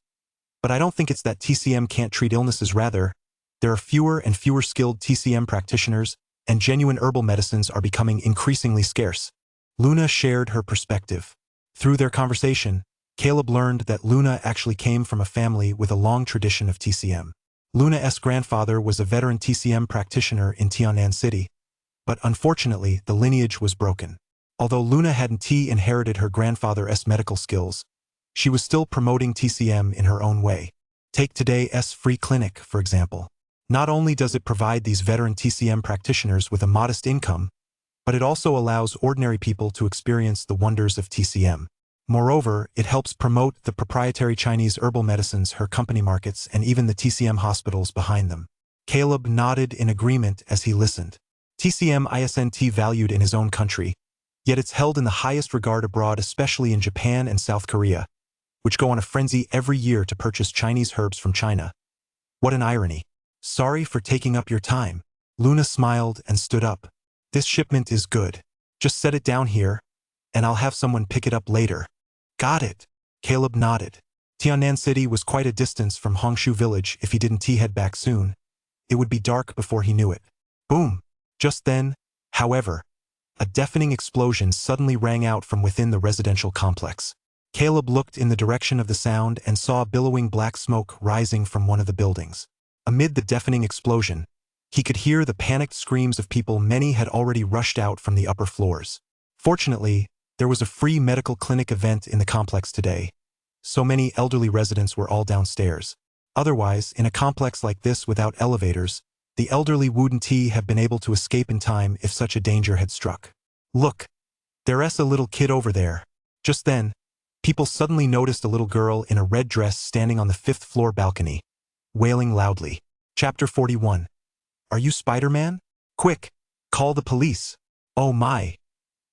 S1: But I don't think it's that TCM can't treat illnesses. Rather, there are fewer and fewer skilled TCM practitioners, and genuine herbal medicines are becoming increasingly scarce. Luna shared her perspective. Through their conversation, Caleb learned that Luna actually came from a family with a long tradition of TCM. Luna's grandfather was a veteran TCM practitioner in Tianan City, but unfortunately the lineage was broken. Although Luna hadn't inherited her grandfather's medical skills, she was still promoting TCM in her own way. Take today's free clinic, for example. Not only does it provide these veteran TCM practitioners with a modest income, but it also allows ordinary people to experience the wonders of TCM. Moreover, it helps promote the proprietary Chinese herbal medicines her company markets and even the TCM hospitals behind them. Caleb nodded in agreement as he listened. TCM isn't valued in his own country, yet it's held in the highest regard abroad, especially in Japan and South Korea, which go on a frenzy every year to purchase Chinese herbs from China. What an irony. Sorry for taking up your time. Luna smiled and stood up. This shipment is good. Just set it down here, and I'll have someone pick it up later. Got it. Caleb nodded. Tianan City was quite a distance from Hongshu Village. If he didn't head back soon, it would be dark before he knew it. Boom! Just then, however, a deafening explosion suddenly rang out from within the residential complex. Caleb looked in the direction of the sound and saw billowing black smoke rising from one of the buildings. Amid the deafening explosion, he could hear the panicked screams of people. Many had already rushed out from the upper floors. Fortunately, there was a free medical clinic event in the complex today, so many elderly residents were all downstairs. Otherwise, in a complex like this without elevators, the elderly wouldn't have been able to escape in time if such a danger had struck. Look, There's a little kid over there. Just then, people suddenly noticed a little girl in a red dress standing on the 5th floor balcony, wailing loudly. Chapter 41. Are you Spider-Man? Quick, call the police. Oh my.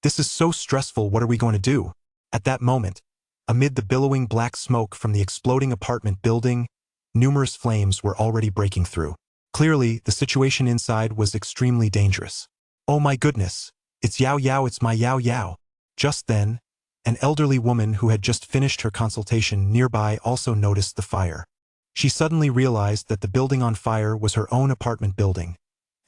S1: This is so stressful, what are we going to do? At that moment, amid the billowing black smoke from the exploding apartment building, numerous flames were already breaking through. Clearly, the situation inside was extremely dangerous. Oh my goodness, it's Yao Yao, it's my Yao Yao. Just then, an elderly woman who had just finished her consultation nearby also noticed the fire. She suddenly realized that the building on fire was her own apartment building,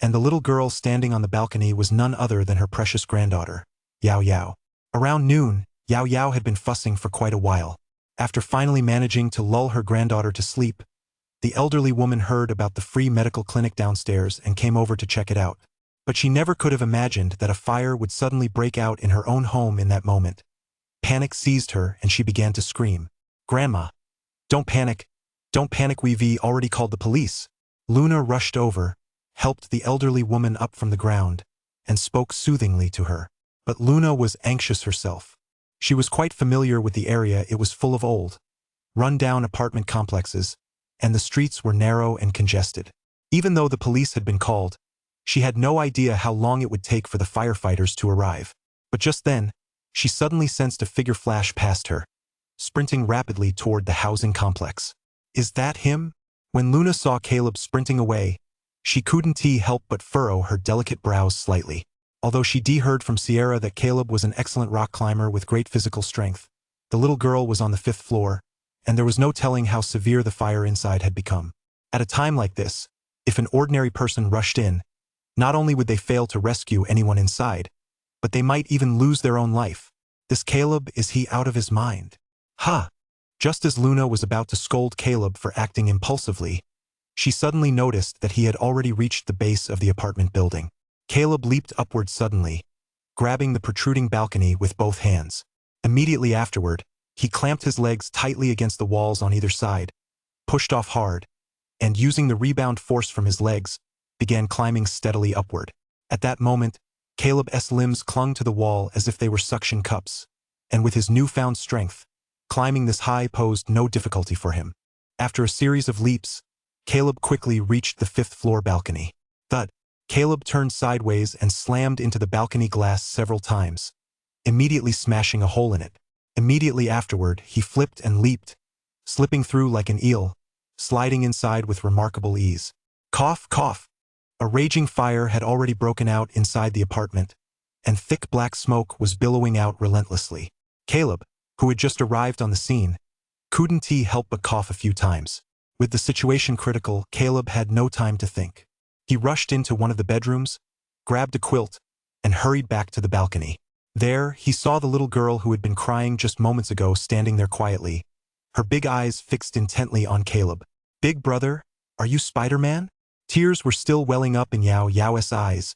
S1: and the little girl standing on the balcony was none other than her precious granddaughter, Yao Yao. Around noon, Yao Yao had been fussing for quite a while. After finally managing to lull her granddaughter to sleep, the elderly woman heard about the free medical clinic downstairs and came over to check it out. But she never could have imagined that a fire would suddenly break out in her own home in that moment. Panic seized her and she began to scream. Grandma, don't panic. Don't panic, we've already called the police. Luna rushed over, helped the elderly woman up from the ground, and spoke soothingly to her. But Luna was anxious herself. She was quite familiar with the area. It was full of old, run-down apartment complexes, and the streets were narrow and congested. Even though the police had been called, she had no idea how long it would take for the firefighters to arrive. But just then, she suddenly sensed a figure flash past her, sprinting rapidly toward the housing complex. Is that him? When Luna saw Caleb sprinting away, she couldn't help but furrow her delicate brows slightly. Although she heard from Sierra that Caleb was an excellent rock climber with great physical strength, the little girl was on the 5th floor, and there was no telling how severe the fire inside had become. At a time like this, if an ordinary person rushed in, not only would they fail to rescue anyone inside, but they might even lose their own life. This Caleb, is he out of his mind? Ha! Just as Luna was about to scold Caleb for acting impulsively, she suddenly noticed that he had already reached the base of the apartment building. Caleb leaped upward suddenly, grabbing the protruding balcony with both hands. Immediately afterward, he clamped his legs tightly against the walls on either side, pushed off hard, and using the rebound force from his legs, began climbing steadily upward. At that moment, Caleb's limbs clung to the wall as if they were suction cups, and with his newfound strength, climbing this high posed no difficulty for him. After a series of leaps, Caleb quickly reached the 5th floor balcony. Thud! Caleb turned sideways and slammed into the balcony glass several times, immediately smashing a hole in it. Immediately afterward, he flipped and leaped, slipping through like an eel, sliding inside with remarkable ease. Cough, cough! A raging fire had already broken out inside the apartment, and thick black smoke was billowing out relentlessly. Caleb, who had just arrived on the scene, couldn't help but cough a few times. With the situation critical, Caleb had no time to think. He rushed into one of the bedrooms, grabbed a quilt, and hurried back to the balcony. There, he saw the little girl who had been crying just moments ago standing there quietly, her big eyes fixed intently on Caleb. Big brother, are you Spider-Man? Tears were still welling up in Yao Yao's eyes,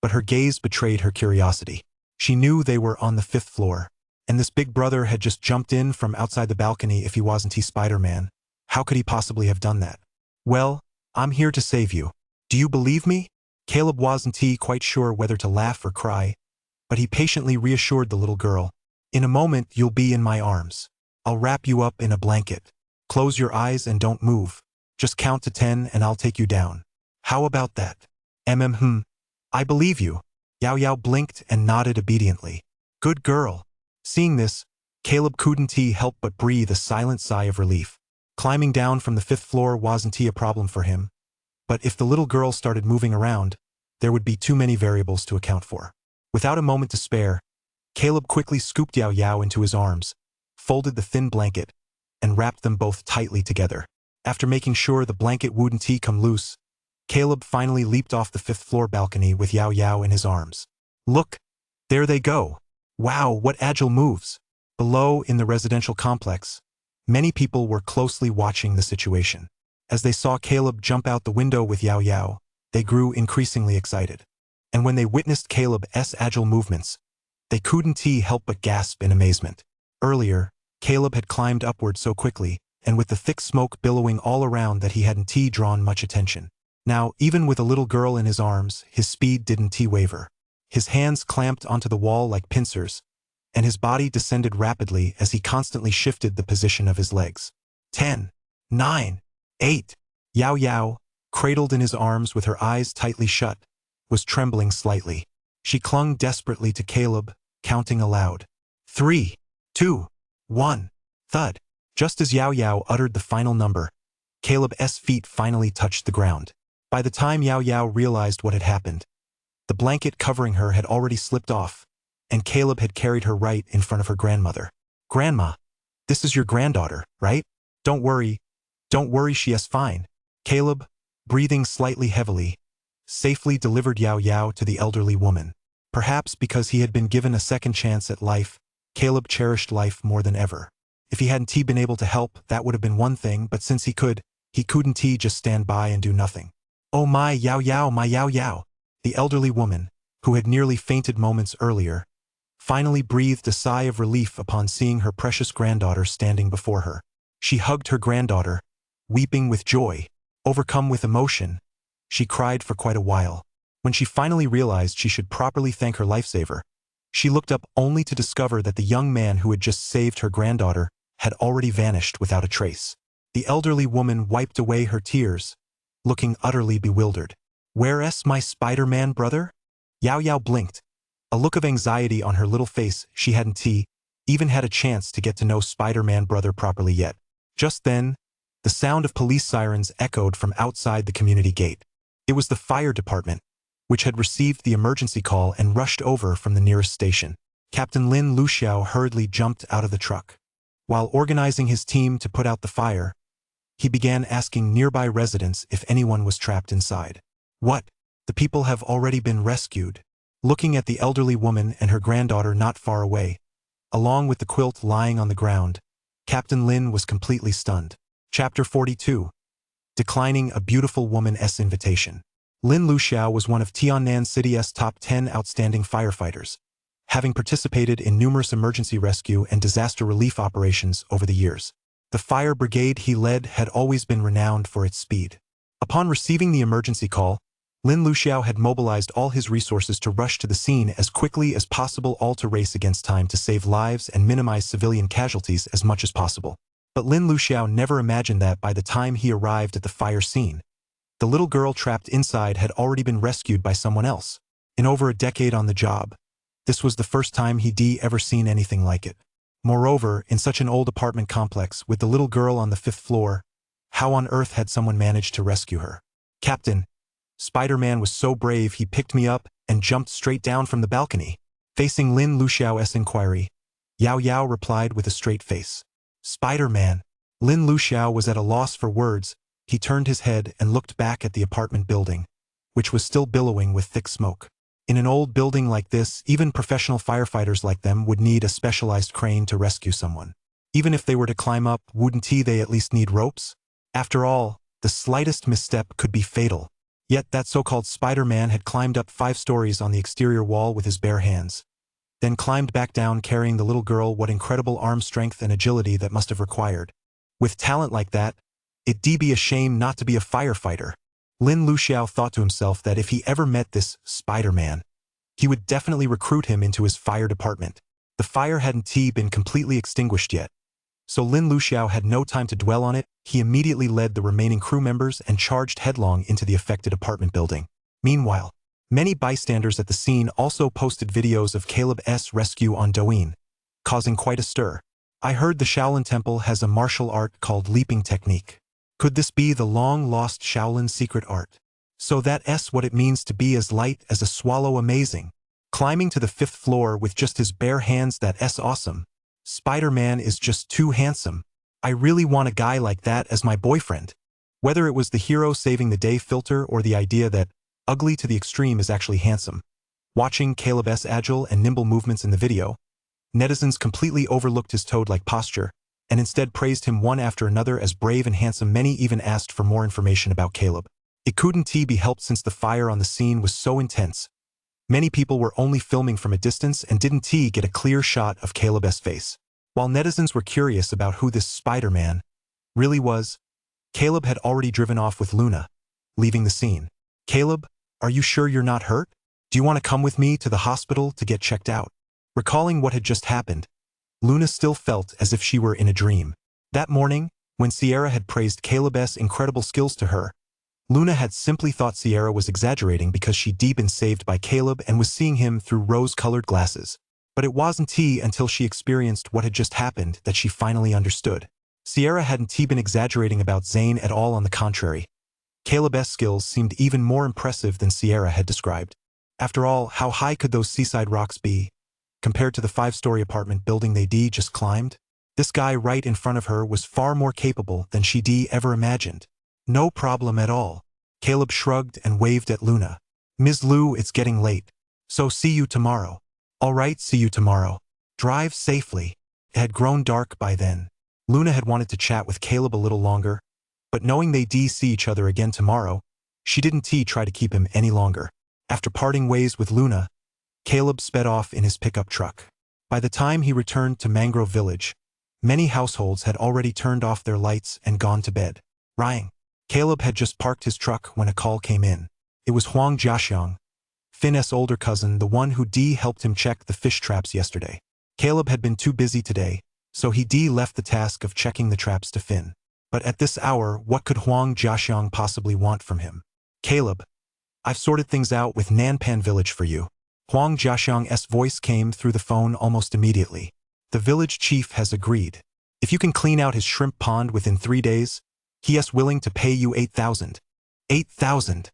S1: but her gaze betrayed her curiosity. She knew they were on the 5th floor, and this big brother had just jumped in from outside the balcony. If he wasn't Spider-Man, how could he possibly have done that? Well, I'm here to save you. Do you believe me? Caleb wasn't quite sure whether to laugh or cry, but he patiently reassured the little girl. In a moment you'll be in my arms. I'll wrap you up in a blanket. Close your eyes and don't move. Just count to 10 and I'll take you down. How about that? I believe you. Yao Yao blinked and nodded obediently. Good girl. Seeing this, Caleb couldn't help but breathe a silent sigh of relief. Climbing down from the 5th floor wasn't a problem for him, but if the little girl started moving around, there would be too many variables to account for. Without a moment to spare, Caleb quickly scooped Yao Yao into his arms, folded the thin blanket, and wrapped them both tightly together. After making sure the blanket wouldn't come loose, Caleb finally leaped off the 5th floor balcony with Yao Yao in his arms. Look, there they go. Wow, what agile moves. Below, in the residential complex, many people were closely watching the situation. As they saw Caleb jump out the window with Yao Yao, they grew increasingly excited. And when they witnessed Caleb's agile movements, they couldn't help but gasp in amazement. Earlier, Caleb had climbed upward so quickly, and with the thick smoke billowing all around, that he hadn't drawn much attention. Now, even with a little girl in his arms, his speed didn't waver. His hands clamped onto the wall like pincers, and his body descended rapidly as he constantly shifted the position of his legs. 10, 9, 8. Yao Yao, cradled in his arms with her eyes tightly shut, was trembling slightly. She clung desperately to Caleb, counting aloud. 3, 2, 1. Thud. Just as Yao Yao uttered the final number, Caleb's feet finally touched the ground. By the time Yao Yao realized what had happened, the blanket covering her had already slipped off, and Caleb had carried her right in front of her grandmother. "Grandma, this is your granddaughter, right? Don't worry, she's fine." Caleb, breathing slightly heavily, safely delivered Yao Yao to the elderly woman. Perhaps because he had been given a second chance at life, Caleb cherished life more than ever. If he hadn't been able to help, that would have been one thing, but since he couldn't just stand by and do nothing. "Oh my Yao Yao, my Yao Yao." The elderly woman, who had nearly fainted moments earlier, finally breathed a sigh of relief upon seeing her precious granddaughter standing before her. She hugged her granddaughter, weeping with joy. Overcome with emotion, she cried for quite a while. When she finally realized she should properly thank her lifesaver, she looked up only to discover that the young man who had just saved her granddaughter had already vanished without a trace. The elderly woman wiped away her tears, looking utterly bewildered. "Where's my Spider-Man brother?" Yao Yao blinked, a look of anxiety on her little face. She hadn't even had a chance to get to know Spider-Man brother properly yet. Just then, the sound of police sirens echoed from outside the community gate. It was the fire department, which had received the emergency call and rushed over from the nearest station. Captain Lin Luxiao hurriedly jumped out of the truck. While organizing his team to put out the fire, he began asking nearby residents if anyone was trapped inside. "What? The people have already been rescued." Looking at the elderly woman and her granddaughter not far away, along with the quilt lying on the ground, Captain Lin was completely stunned. Chapter 42. Declining a beautiful woman's invitation. Lin Luxiao was one of Tiannan City's top 10 outstanding firefighters, having participated in numerous emergency rescue and disaster relief operations over the years. The fire brigade he led had always been renowned for its speed. Upon receiving the emergency call, Lin Luxiao had mobilized all his resources to rush to the scene as quickly as possible, all to race against time to save lives and minimize civilian casualties as much as possible. But Lin Luxiao never imagined that by the time he arrived at the fire scene, the little girl trapped inside had already been rescued by someone else. In over a decade on the job, this was the first time he'd ever seen anything like it. Moreover, in such an old apartment complex with the little girl on the 5th floor, how on earth had someone managed to rescue her? "Captain, Spider-Man was so brave he picked me up and jumped straight down from the balcony." Facing Lin Luxiao's inquiry, Yao Yao replied with a straight face. "Spider-Man." Lin Luxiao was at a loss for words. He turned his head and looked back at the apartment building, which was still billowing with thick smoke. In an old building like this, even professional firefighters like them would need a specialized crane to rescue someone. Even if they were to climb up, wouldn't they at least need ropes? After all, the slightest misstep could be fatal. Yet that so-called Spider-Man had climbed up 5 stories on the exterior wall with his bare hands, then climbed back down carrying the little girl. What incredible arm strength and agility that must have required. With talent like that, it'd be a shame not to be a firefighter. Lin Luxiao thought to himself that if he ever met this Spider-Man, he would definitely recruit him into his fire department. The fire hadn't been completely extinguished yet, so Lin Luxiao had no time to dwell on it. He immediately led the remaining crew members and charged headlong into the affected apartment building. Meanwhile, many bystanders at the scene also posted videos of Caleb's rescue on Douyin, causing quite a stir. "I heard the Shaolin Temple has a martial art called leaping technique. Could this be the long-lost Shaolin secret art? So that's what it means to be as light as a swallow. Amazing. Climbing to the 5th floor with just his bare hands, that's awesome. Spider-Man is just too handsome. I really want a guy like that as my boyfriend." Whether it was the hero saving the day filter or the idea that ugly to the extreme is actually handsome, watching Caleb's agile and nimble movements in the video, netizens completely overlooked his toad-like posture and instead praised him one after another as brave and handsome. Many even asked for more information about Caleb. It couldn't be helped since the fire on the scene was so intense. Many people were only filming from a distance and didn't get a clear shot of Caleb's face. While netizens were curious about who this Spider-Man really was, Caleb had already driven off with Luna, leaving the scene. "Caleb, are you sure you're not hurt? Do you want to come with me to the hospital to get checked out? Recalling what had just happened, Luna still felt as if she were in a dream. That morning, when Sierra had praised Caleb's incredible skills to her, Luna had simply thought Sierra was exaggerating because she'd been saved by Caleb and was seeing him through rose-colored glasses. But it wasn't until she experienced what had just happened that she finally understood. Sierra hadn't been exaggerating about Zane at all. On the contrary, Caleb's skills seemed even more impressive than Sierra had described. After all, how high could those seaside rocks be, compared to the 5-story apartment building they'd just climbed? This guy right in front of her was far more capable than she'd ever imagined. No problem at all. Caleb shrugged and waved at Luna. Ms. Lu, it's getting late. So see you tomorrow. All right, see you tomorrow. Drive safely. It had grown dark by then. Luna had wanted to chat with Caleb a little longer, but knowing they'd see each other again tomorrow, she didn't try to keep him any longer. After parting ways with Luna, Caleb sped off in his pickup truck. By the time he returned to Mangrove Village, many households had already turned off their lights and gone to bed. Ring. Caleb had just parked his truck when a call came in. It was Huang Jiaxiang, Finn's older cousin, the one who helped him check the fish traps yesterday. Caleb had been too busy today, so he left the task of checking the traps to Finn. But at this hour, what could Huang Jiaxiang possibly want from him? Caleb, I've sorted things out with Nanpan Village for you. Huang Jiaxiang's voice came through the phone almost immediately. The village chief has agreed. If you can clean out his shrimp pond within 3 days, he is willing to pay you 8,000. 8,000.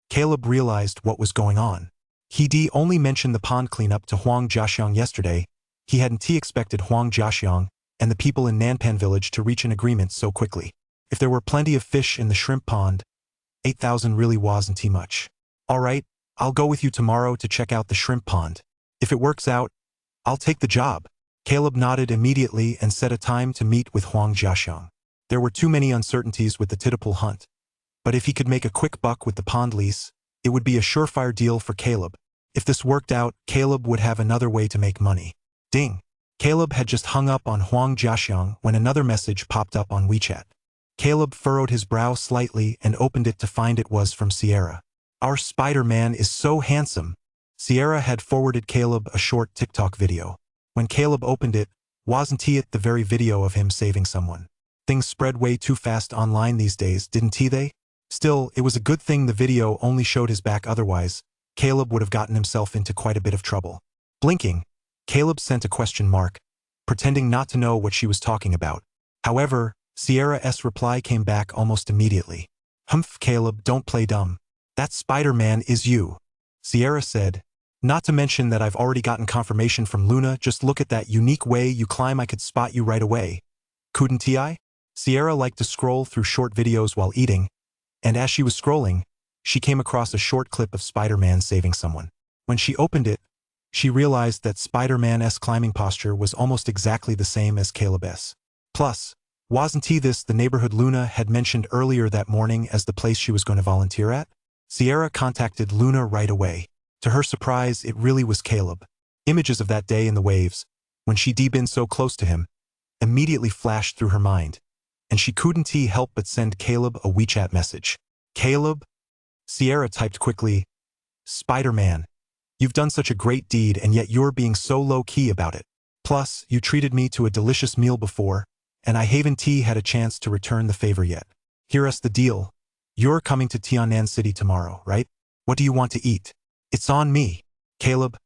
S1: Caleb realized what was going on. He'd only mentioned the pond cleanup to Huang Jiaxiang yesterday. He hadn't expected Huang Jiaxiang and the people in Nanpan Village to reach an agreement so quickly. If there were plenty of fish in the shrimp pond, 8,000 really wasn't much. All right, I'll go with you tomorrow to check out the shrimp pond. If it works out, I'll take the job. Caleb nodded immediately and set a time to meet with Huang Jiaxiang. There were too many uncertainties with the tittle hunt, but if he could make a quick buck with the pond lease, it would be a surefire deal for Caleb. If this worked out, Caleb would have another way to make money. Ding! Caleb had just hung up on Huang Jiaxiang when another message popped up on WeChat. Caleb furrowed his brow slightly and opened it to find it was from Sierra. Our Spider-Man is so handsome. Sierra had forwarded Caleb a short TikTok video. When Caleb opened it, wasn't it the very video of him saving someone? Things spread way too fast online these days, didn't they? Still, it was a good thing the video only showed his back, otherwise, Caleb would have gotten himself into quite a bit of trouble. Blinking, Caleb sent a question mark, pretending not to know what she was talking about. However, Sierra's reply came back almost immediately. Humph, Caleb, don't play dumb. That Spider-Man is you. Sierra said, not to mention that I've already gotten confirmation from Luna. Just look at that unique way you climb. I could spot you right away. Couldn't I? Sierra liked to scroll through short videos while eating, and as she was scrolling, she came across a short clip of Spider-Man saving someone. When she opened it, she realized that Spider-Man's climbing posture was almost exactly the same as Caleb's. Plus, wasn't this the neighborhood Luna had mentioned earlier that morning as the place she was going to volunteer at? Sierra contacted Luna right away. To her surprise, it really was Caleb. Images of that day in the waves, when she'd been so close to him, immediately flashed through her mind, and she couldn't help but send Caleb a WeChat message. Caleb? Sierra typed quickly, Spider-Man, you've done such a great deed and yet you're being so low-key about it. Plus, you treated me to a delicious meal before, and I haven't had a chance to return the favor yet. Here's the deal. You're coming to Tianan City tomorrow, right? What do you want to eat? It's on me. Caleb,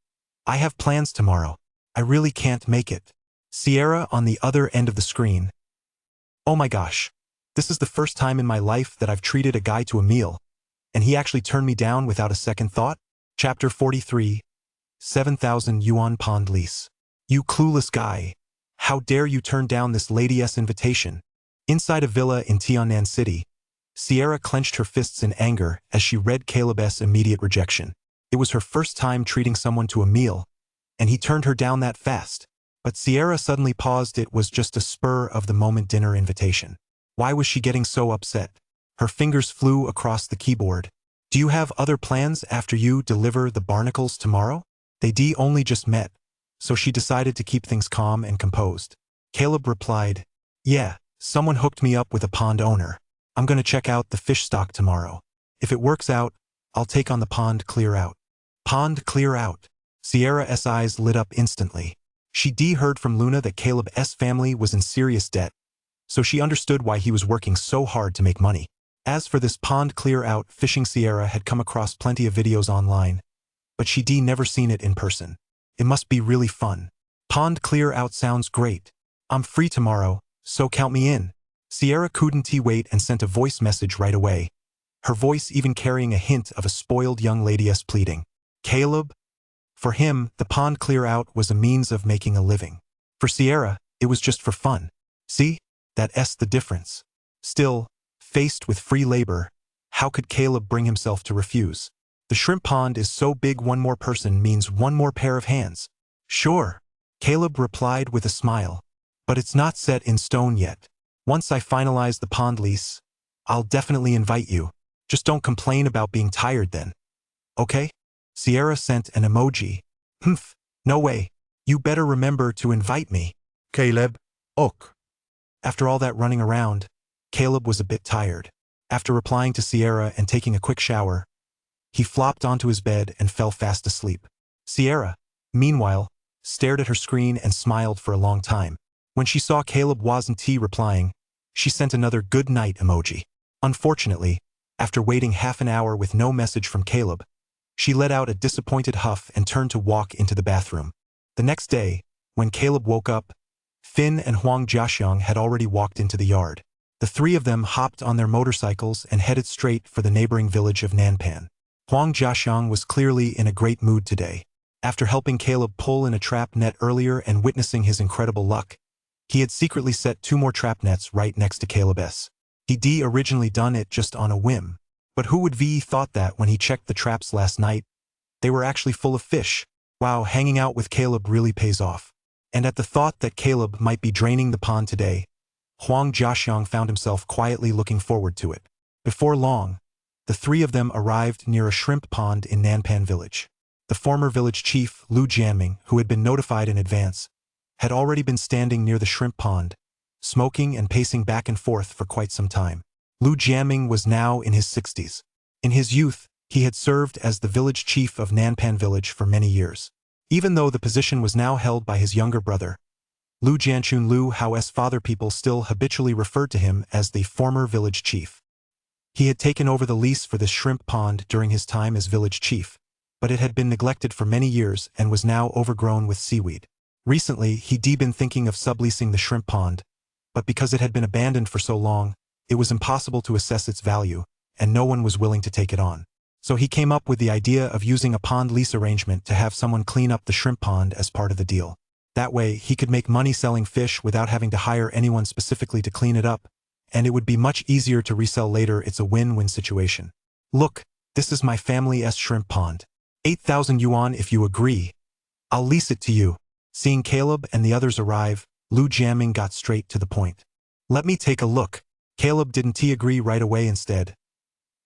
S1: I have plans tomorrow. I really can't make it. Sierra on the other end of the screen. Oh my gosh. This is the first time in my life that I've treated a guy to a meal, and he actually turned me down without a second thought? Chapter 43. 7,000 yuan pond lease. You clueless guy. How dare you turn down this lady's invitation? Inside a villa in Tianan City, Sierra clenched her fists in anger as she read Caleb's immediate rejection. It was her first time treating someone to a meal, and he turned her down that fast. But Sierra suddenly paused. It was just a spur-of-the-moment dinner invitation. Why was she getting so upset? Her fingers flew across the keyboard. Do you have other plans after you deliver the barnacles tomorrow? They only just met, so she decided to keep things calm and composed. Caleb replied, yeah, someone hooked me up with a pond owner. I'm gonna check out the fish stock tomorrow. If it works out, I'll take on the pond clear out. Pond clear out. Sierra's eyes lit up instantly. She heard from Luna that Caleb's family was in serious debt, so she understood why he was working so hard to make money. As for this pond clear out fishing, Sierra had come across plenty of videos online, but she'd never seen it in person. It must be really fun. Pond clear out sounds great. I'm free tomorrow, so count me in. Sierra couldn't wait and sent a voice message right away, her voice even carrying a hint of a spoiled young lady's pleading. Caleb? For him, the pond clear out was a means of making a living. For Sierra, it was just for fun. See? That's the difference. Still, faced with free labor, how could Caleb bring himself to refuse? The shrimp pond is so big, one more person means one more pair of hands. Sure, Caleb replied with a smile. But it's not set in stone yet. Once I finalize the pond lease, I'll definitely invite you. Just don't complain about being tired then. Okay? Sierra sent an emoji. Humph, no way. You better remember to invite me.
S2: Caleb, ok.
S1: After all that running around, Caleb was a bit tired. After replying to Sierra and taking a quick shower, he flopped onto his bed and fell fast asleep. Sierra, meanwhile, stared at her screen and smiled for a long time. When she saw Caleb wasn't replying, she sent another good night emoji. Unfortunately, after waiting half an hour with no message from Caleb, she let out a disappointed huff and turned to walk into the bathroom. The next day, when Caleb woke up, Finn and Huang Jiaxiang had already walked into the yard. The three of them hopped on their motorcycles and headed straight for the neighboring village of Nanpan. Huang Jiaxiang was clearly in a great mood today. After helping Caleb pull in a trap net earlier and witnessing his incredible luck, he had secretly set 2 more trap nets right next to Caleb's. He'd originally done it just on a whim, but who would thought that when he checked the traps last night, they were actually full of fish. Wow, hanging out with Caleb really pays off. And at the thought that Caleb might be draining the pond today, Huang Jiaxiang found himself quietly looking forward to it. Before long, the three of them arrived near a shrimp pond in Nanpan village. The former village chief, Lu Jianming, who had been notified in advance, had already been standing near the shrimp pond, smoking and pacing back and forth for quite some time. Lu Jianming was now in his 60s. In his youth, he had served as the village chief of Nanpan village for many years. Even though the position was now held by his younger brother, Lu Jianchun Lu Hao's father, people still habitually referred to him as the former village chief. He had taken over the lease for this shrimp pond during his time as village chief, but it had been neglected for many years and was now overgrown with seaweed. Recently, he'd been thinking of subleasing the shrimp pond, but because it had been abandoned for so long, it was impossible to assess its value, and no one was willing to take it on. So he came up with the idea of using a pond lease arrangement to have someone clean up the shrimp pond as part of the deal. That way, he could make money selling fish without having to hire anyone specifically to clean it up, and it would be much easier to resell later. It's a win-win situation. Look, this is my family's shrimp pond. 8,000 yuan if you agree. I'll lease it to you. Seeing Caleb and the others arrive, Lu Jianming got straight to the point. Let me take a look. Caleb didn't agree right away. Instead,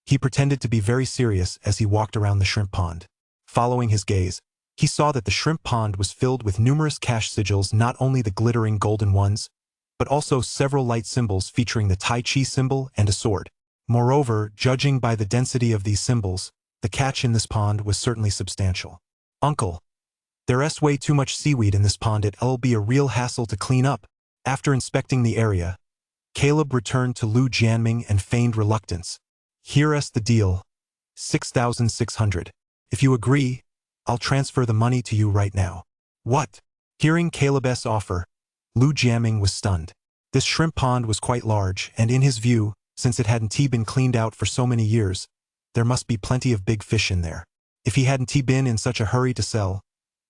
S1: he pretended to be very serious as he walked around the shrimp pond. Following his gaze, he saw that the shrimp pond was filled with numerous cash sigils, not only the glittering golden ones, but also several light symbols featuring the Tai Chi symbol and a sword. Moreover, judging by the density of these symbols, the catch in this pond was certainly substantial. Uncle, there's way too much seaweed in this pond. It'll be a real hassle to clean up. After inspecting the area, Caleb returned to Lu Jianming and feigned reluctance. Here's the deal. 6,600. If you agree, I'll transfer the money to you right now. What? Hearing Caleb's offer, Lu Jianming was stunned. This shrimp pond was quite large, and in his view, since it hadn't been cleaned out for so many years, there must be plenty of big fish in there. If he hadn't been in such a hurry to sell,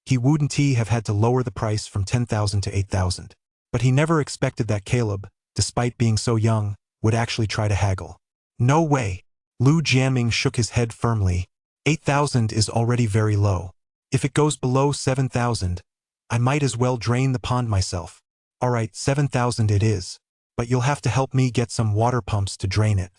S1: he wouldn't have had to lower the price from 10,000 to 8,000. But he never expected that Caleb, despite being so young, would actually try to haggle. No way. Lu Jianming shook his head firmly. 8,000 is already very low. If it goes below 7,000, I might as well drain the pond myself. Alright, 7,000 it is, but you'll have to help me get some water pumps to drain it.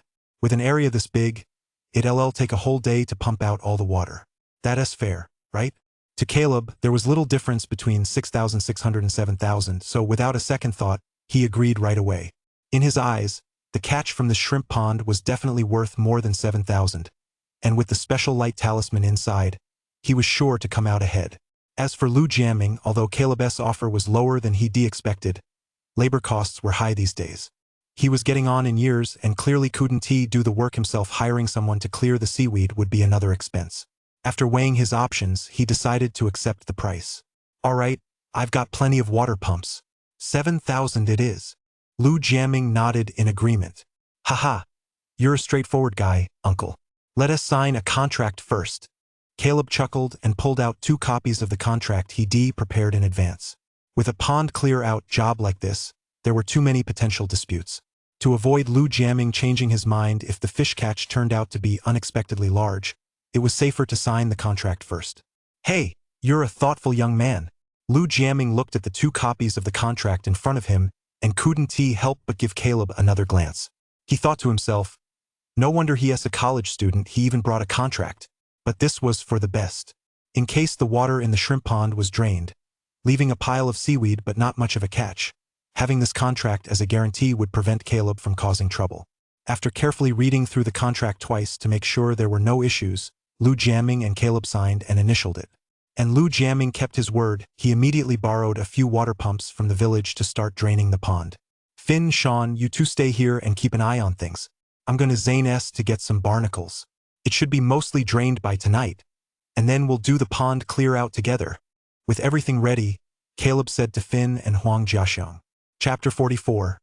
S1: With an area this big, it'll take a whole day to pump out all the water. That's fair, right? To Caleb, there was little difference between 6,600 and 7,000, so without a second thought, he agreed right away. In his eyes, the catch from the shrimp pond was definitely worth more than 7,000, and with the special light talisman inside, he was sure to come out ahead. As for Lu Jiaming, although Caleb's offer was lower than he'd expected, labor costs were high these days. He was getting on in years and clearly couldn't do the work himself. Hiring someone to clear the seaweed would be another expense. After weighing his options, he decided to accept the price. All right, I've got plenty of water pumps. 7,000 it is. Lu Jiaming nodded in agreement. Haha, you're a straightforward guy, uncle. Let us sign a contract first. Caleb chuckled and pulled out 2 copies of the contract he'd prepared in advance. With a pond clear-out job like this, there were too many potential disputes. To avoid Lu Jiaming changing his mind if the fish catch turned out to be unexpectedly large, it was safer to sign the contract first. Hey, you're a thoughtful young man. Lu Jiaming looked at the 2 copies of the contract in front of him and couldn't help but give Caleb another glance. He thought to himself, no wonder he's a college student, he even brought a contract. But this was for the best. In case the water in the shrimp pond was drained, leaving a pile of seaweed but not much of a catch, having this contract as a guarantee would prevent Caleb from causing trouble. After carefully reading through the contract twice to make sure there were no issues, Lu Jiaming and Caleb signed and initialed it. And Lu Jiaming kept his word. He immediately borrowed a few water pumps from the village to start draining the pond. Finn, Sean, you two stay here and keep an eye on things. I'm gonna Zane S to get some barnacles. It should be mostly drained by tonight, and then we'll do the pond clear out together. With everything ready, Caleb said to Finn and Huang Jiaxiang. Chapter 44.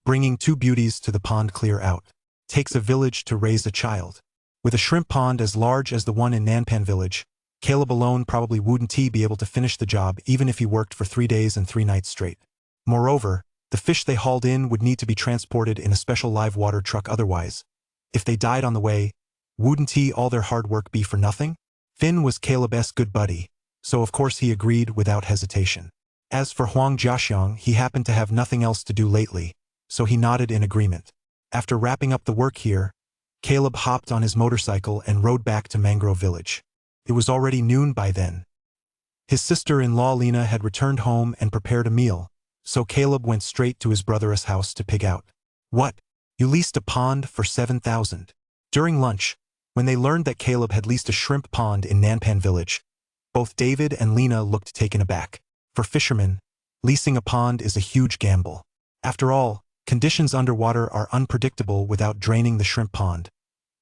S1: Bringing 2 beauties to the pond clear out. Takes a village to raise a child. With a shrimp pond as large as the one in Nanpan village, Caleb alone probably wouldn't be able to finish the job even if he worked for 3 days and 3 nights straight. Moreover, the fish they hauled in would need to be transported in a special live water truck otherwise. If they died on the way, wouldn't all their hard work be for nothing? Finn was Caleb's good buddy, so of course he agreed without hesitation. As for Huang Jiaxiang, he happened to have nothing else to do lately, so he nodded in agreement. After wrapping up the work here, Caleb hopped on his motorcycle and rode back to Mangrove Village. It was already noon by then. His sister-in-law Lena had returned home and prepared a meal, so Caleb went straight to his brother's house to pig out. What? You leased a pond for 7,000? During lunch, when they learned that Caleb had leased a shrimp pond in Nanpan Village, both David and Lena looked taken aback. For fishermen, leasing a pond is a huge gamble. After all, conditions underwater are unpredictable without draining the shrimp pond.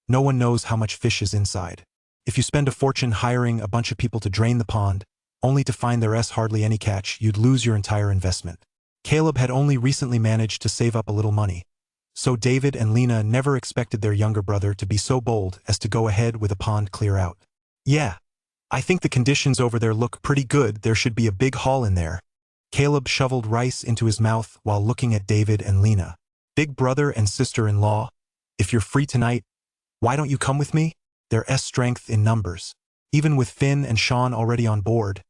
S1: No one knows how much fish is inside. If you spend a fortune hiring a bunch of people to drain the pond, only to find there's hardly any catch, you'd lose your entire investment. Caleb had only recently managed to save up a little money, so David and Lena never expected their younger brother to be so bold as to go ahead with a pond clear out. Yeah, I think the conditions over there look pretty good. There should be a big haul in there. Caleb shoveled rice into his mouth while looking at David and Lena. Big brother and sister-in-law, if you're free tonight, why don't you come with me? There's strength in numbers. Even with Finn and Sean already on board,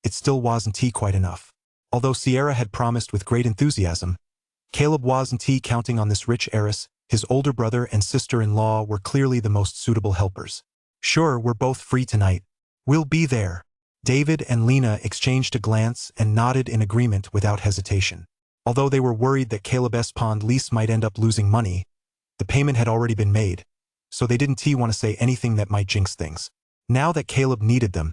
S1: it still wasn't quite enough. Although Sierra had promised with great enthusiasm, Caleb wasn't counting on this rich heiress. His older brother and sister-in-law were clearly the most suitable helpers. Sure, we're both free tonight. We'll be there. David and Lena exchanged a glance and nodded in agreement without hesitation. Although they were worried that Caleb's pond lease might end up losing money, the payment had already been made, so they didn't want to say anything that might jinx things. Now that Caleb needed them,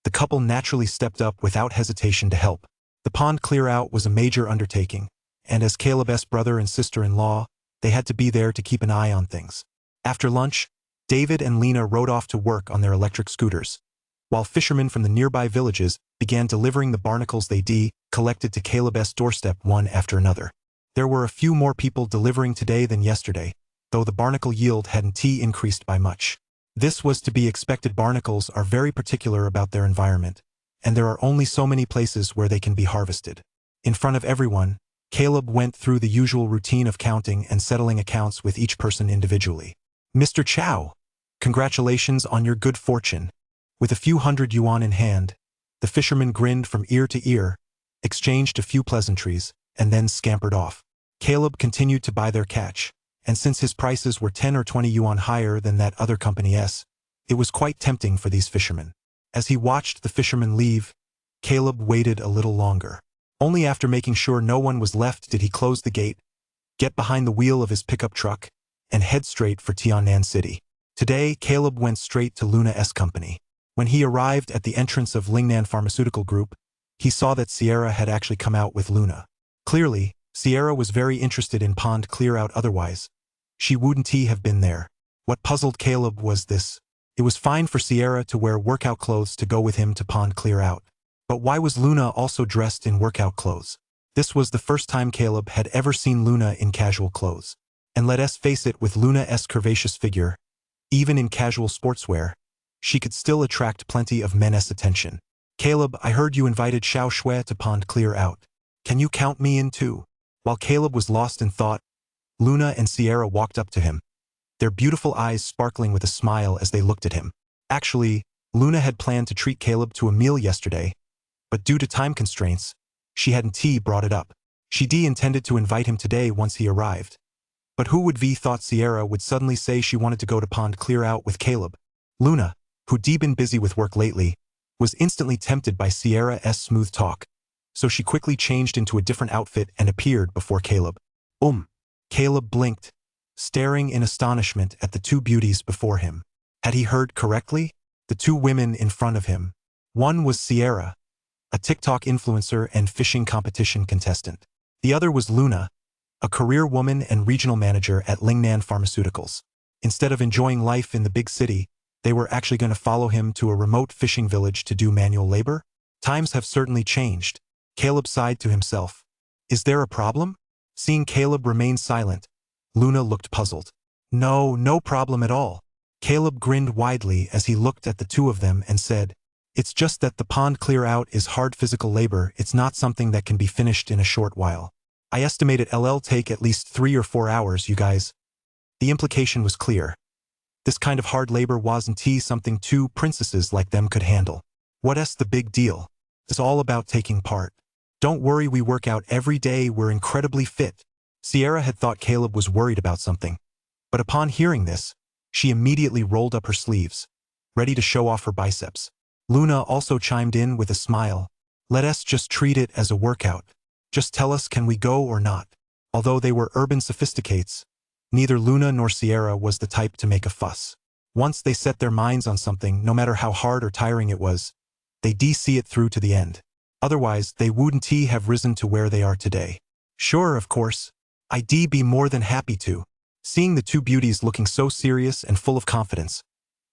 S1: the couple naturally stepped up without hesitation to help. The pond clear-out was a major undertaking, and as Caleb's brother and sister-in-law, they had to be there to keep an eye on things. After lunch, David and Lena rode off to work on their electric scooters, while fishermen from the nearby villages began delivering the barnacles they collected to Caleb's doorstep one after another. There were a few more people delivering today than yesterday, though the barnacle yield hadn't increased by much. This was to be expected. Barnacles are very particular about their environment, and there are only so many places where they can be harvested. In front of everyone, Caleb went through the usual routine of counting and settling accounts with each person individually. Mr. Chow, congratulations on your good fortune. With a few hundred yuan in hand, the fisherman grinned from ear to ear, exchanged a few pleasantries, and then scampered off. Caleb continued to buy their catch, and since his prices were 10 or 20 yuan higher than that other company's, it was quite tempting for these fishermen. As he watched the fishermen leave, Caleb waited a little longer. Only after making sure no one was left did he close the gate, get behind the wheel of his pickup truck, and head straight for Tiannan City. Today, Caleb went straight to Luna's company. When he arrived at the entrance of Lingnan Pharmaceutical Group, he saw that Sierra had actually come out with Luna. Clearly, Sierra was very interested in Pond Clear Out otherwise. She wouldn't have been there. What puzzled Caleb was this. It was fine for Sierra to wear workout clothes to go with him to Pond Clear Out. But why was Luna also dressed in workout clothes? This was the first time Caleb had ever seen Luna in casual clothes. And let us face it, with Luna's curvaceous figure, even in casual sportswear, she could still attract plenty of men's attention. Caleb, I heard you invited Xiao Shui to Pond Clear Out. Can you count me in too? While Caleb was lost in thought, Luna and Sierra walked up to him, their beautiful eyes sparkling with a smile as they looked at him. Actually, Luna had planned to treat Caleb to a meal yesterday, but due to time constraints, she hadn't brought it up. She intended to invite him today once he arrived. But who would thought Sierra would suddenly say she wanted to go to Pond Clear Out with Caleb? Luna, who'd been busy with work lately, was instantly tempted by Sierra's smooth talk, so she quickly changed into a different outfit and appeared before Caleb. Caleb blinked, staring in astonishment at the two beauties before him. Had he heard correctly? The two women in front of him. One was Sierra, a TikTok influencer and fishing competition contestant. The other was Luna, a career woman and regional manager at Lingnan Pharmaceuticals. Instead of enjoying life in the big city, they were actually going to follow him to a remote fishing village to do manual labor? Times have certainly changed. Caleb sighed to himself. Is there a problem? Seeing Caleb remain silent, Luna looked puzzled. No problem at all. Caleb grinned widely as he looked at the two of them and said, it's just that the Pond Clear Out is hard physical labor. It's not something that can be finished in a short while. I estimate it'll take at least 3 or 4 hours, you guys. The implication was clear. This kind of hard labor wasn't something two princesses like them could handle. What's the big deal? It's all about taking part. Don't worry, we work out every day, we're incredibly fit. Sierra had thought Caleb was worried about something. But upon hearing this, she immediately rolled up her sleeves, ready to show off her biceps. Luna also chimed in with a smile. Let us just treat it as a workout. Just tell us, can we go or not? Although they were urban sophisticates, neither Luna nor Sierra was the type to make a fuss. Once they set their minds on something, no matter how hard or tiring it was, they'd see it through to the end. Otherwise, they wouldn't have risen to where they are today. Sure, of course. I'd be more than happy to. Seeing the two beauties looking so serious and full of confidence,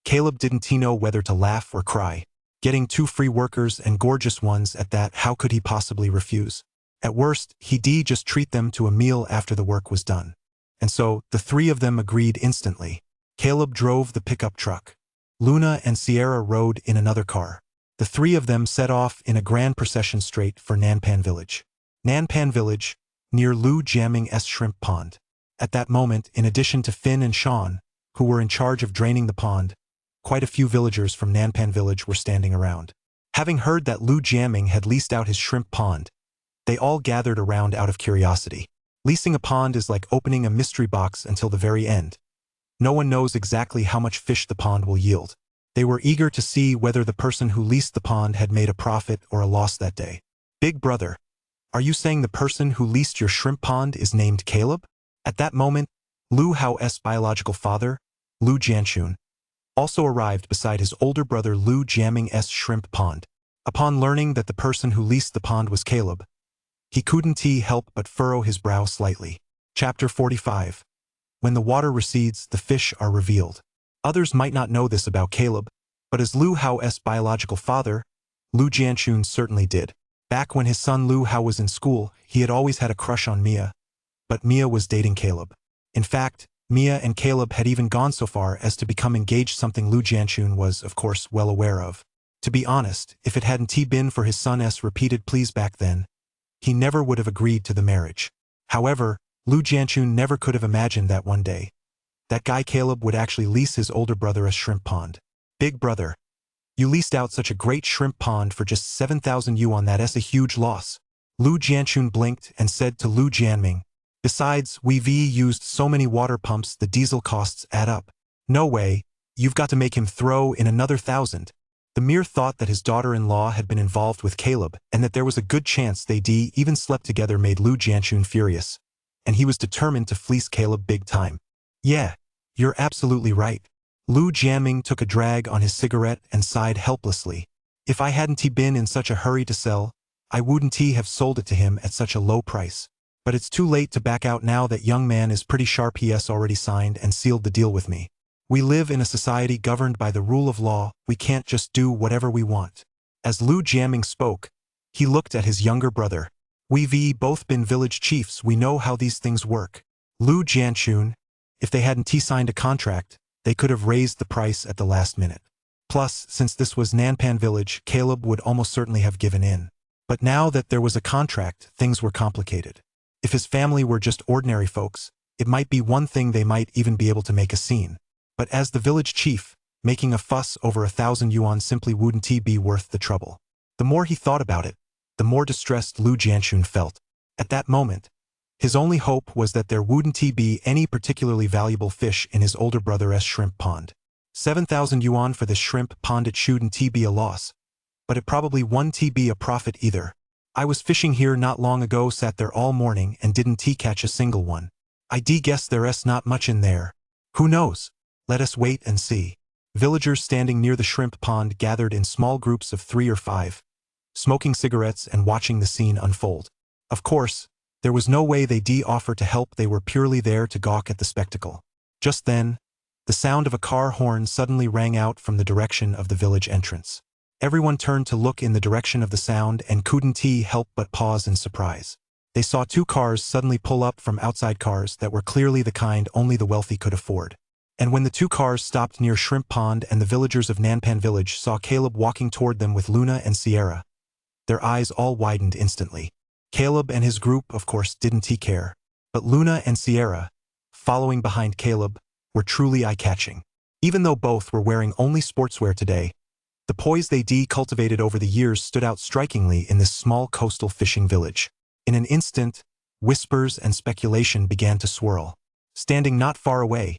S1: Caleb didn't know whether to laugh or cry. Getting 2 free workers and gorgeous ones at that, how could he possibly refuse? At worst, he'd just treat them to a meal after the work was done. And so, the 3 of them agreed instantly. Caleb drove the pickup truck. Luna and Sierra rode in another car. The 3 of them set off in a grand procession straight for Nanpan Village. Nanpan Village, near Lu Jiaming's shrimp pond. At that moment, in addition to Finn and Sean, who were in charge of draining the pond, quite a few villagers from Nanpan Village were standing around. Having heard that Lu Jiaming had leased out his shrimp pond, they all gathered around out of curiosity. Leasing a pond is like opening a mystery box until the very end. No one knows exactly how much fish the pond will yield. They were eager to see whether the person who leased the pond had made a profit or a loss that day. Big brother, are you saying the person who leased your shrimp pond is named Caleb? At that moment, Lu Hao's biological father, Lu Jianxun, also arrived beside his older brother Lu Jiaming's shrimp pond. Upon learning that the person who leased the pond was Caleb, he couldn't help but furrow his brow slightly. Chapter 45. When the water recedes, the fish are revealed. Others might not know this about Caleb, but as Lu Hao's biological father, Lu Jianxun certainly did. Back when his son Lu Hao was in school, he had always had a crush on Mia, but Mia was dating Caleb. In fact, Mia and Caleb had even gone so far as to become engaged, something Lu Jianxun was, of course, well aware of. To be honest, if it hadn't been for his son's repeated pleas back then, he never would have agreed to the marriage. However, Lu Jianxun never could have imagined that one day, that guy Caleb would actually lease his older brother a shrimp pond. Big brother, you leased out such a great shrimp pond for just 7,000 yuan. That's a huge loss. Lu Jianxun blinked and said to Lu Jianming, besides, we've used so many water pumps, the diesel costs add up. No way, you've got to make him throw in another 1,000. The mere thought that his daughter-in-law had been involved with Caleb and that there was a good chance they'd even slept together made Lu Jianxun furious, and he was determined to fleece Caleb big time. Yeah, you're absolutely right. Lu Jianming took a drag on his cigarette and sighed helplessly. If I hadn't been in such a hurry to sell, I wouldn't have sold it to him at such a low price. But it's too late to back out now that young man is pretty sharp. He has already signed and sealed the deal with me. We live in a society governed by the rule of law. We can't just do whatever we want. As Lu Jianming spoke, he looked at his younger brother. We've both been village chiefs. We know how these things work. Lu Jianchun, if they hadn't signed a contract, they could have raised the price at the last minute. Plus, since this was Nanpan village, Caleb would almost certainly have given in. But now that there was a contract, things were complicated. If his family were just ordinary folks, it might be one thing. They might even be able to make a scene. But as the village chief, making a fuss over 1,000 yuan simply wouldn't be worth the trouble. The more he thought about it, the more distressed Lu Jianchun felt. At that moment, his only hope was that there wouldn't be any particularly valuable fish in his older brother's shrimp pond. 7,000 yuan for this shrimp pond, it shouldn't be a loss. But it probably wouldn't be a profit either. I was fishing here not long ago, sat there all morning and didn't catch a single one. I guess there's not much in there. Who knows? Let us wait and see. Villagers standing near the shrimp pond gathered in small groups of 3 or 5, smoking cigarettes and watching the scene unfold. Of course, there was no way they'd offer to help. They were purely there to gawk at the spectacle. Just then, the sound of a car horn suddenly rang out from the direction of the village entrance. Everyone turned to look in the direction of the sound and couldn't help but pause in surprise. They saw 2 cars suddenly pull up from outside, cars that were clearly the kind only the wealthy could afford. And when the 2 cars stopped near Shrimp Pond and the villagers of Nanpan village saw Caleb walking toward them with Luna and Sierra, their eyes all widened instantly. Caleb and his group, of course, didn't care. But Luna and Sierra, following behind Caleb, were truly eye-catching. Even though both were wearing only sportswear today, the poise they cultivated over the years stood out strikingly in this small coastal fishing village. In an instant, whispers and speculation began to swirl. Standing not far away,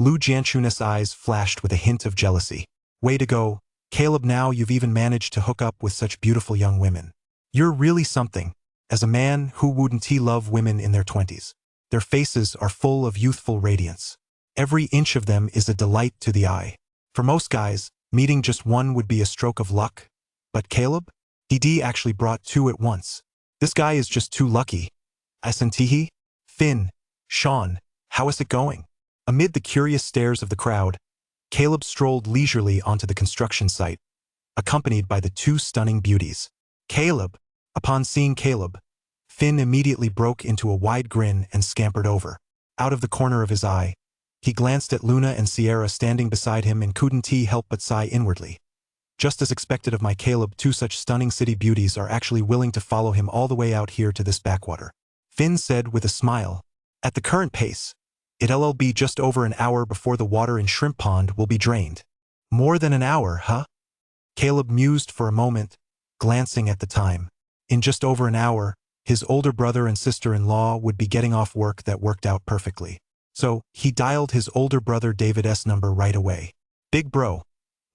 S1: Lu Jianchun's eyes flashed with a hint of jealousy. Way to go, Caleb, now you've even managed to hook up with such beautiful young women. You're really something. As a man, who wouldn't love women in their 20s? Their faces are full of youthful radiance. Every inch of them is a delight to the eye. For most guys, meeting just one would be a stroke of luck. But Caleb? He actually brought 2 at once. This guy is just too lucky. Asantihi? Finn, Sean, how is it going? Amid the curious stares of the crowd, Caleb strolled leisurely onto the construction site, accompanied by the 2 stunning beauties. Caleb! Upon seeing Caleb, Finn immediately broke into a wide grin and scampered over. Out of the corner of his eye, he glanced at Luna and Sierra standing beside him and couldn't help but sigh inwardly. Just as expected of my Caleb, 2 such stunning city beauties are actually willing to follow him all the way out here to this backwater. Finn said with a smile. At the current pace, it'll be just over an hour before the water in Shrimp Pond will be drained. More than an hour, huh? Caleb mused for a moment, glancing at the time. In just over an hour, his older brother and sister-in-law would be getting off work. That worked out perfectly. So, he dialed his older brother David's number right away. Big bro,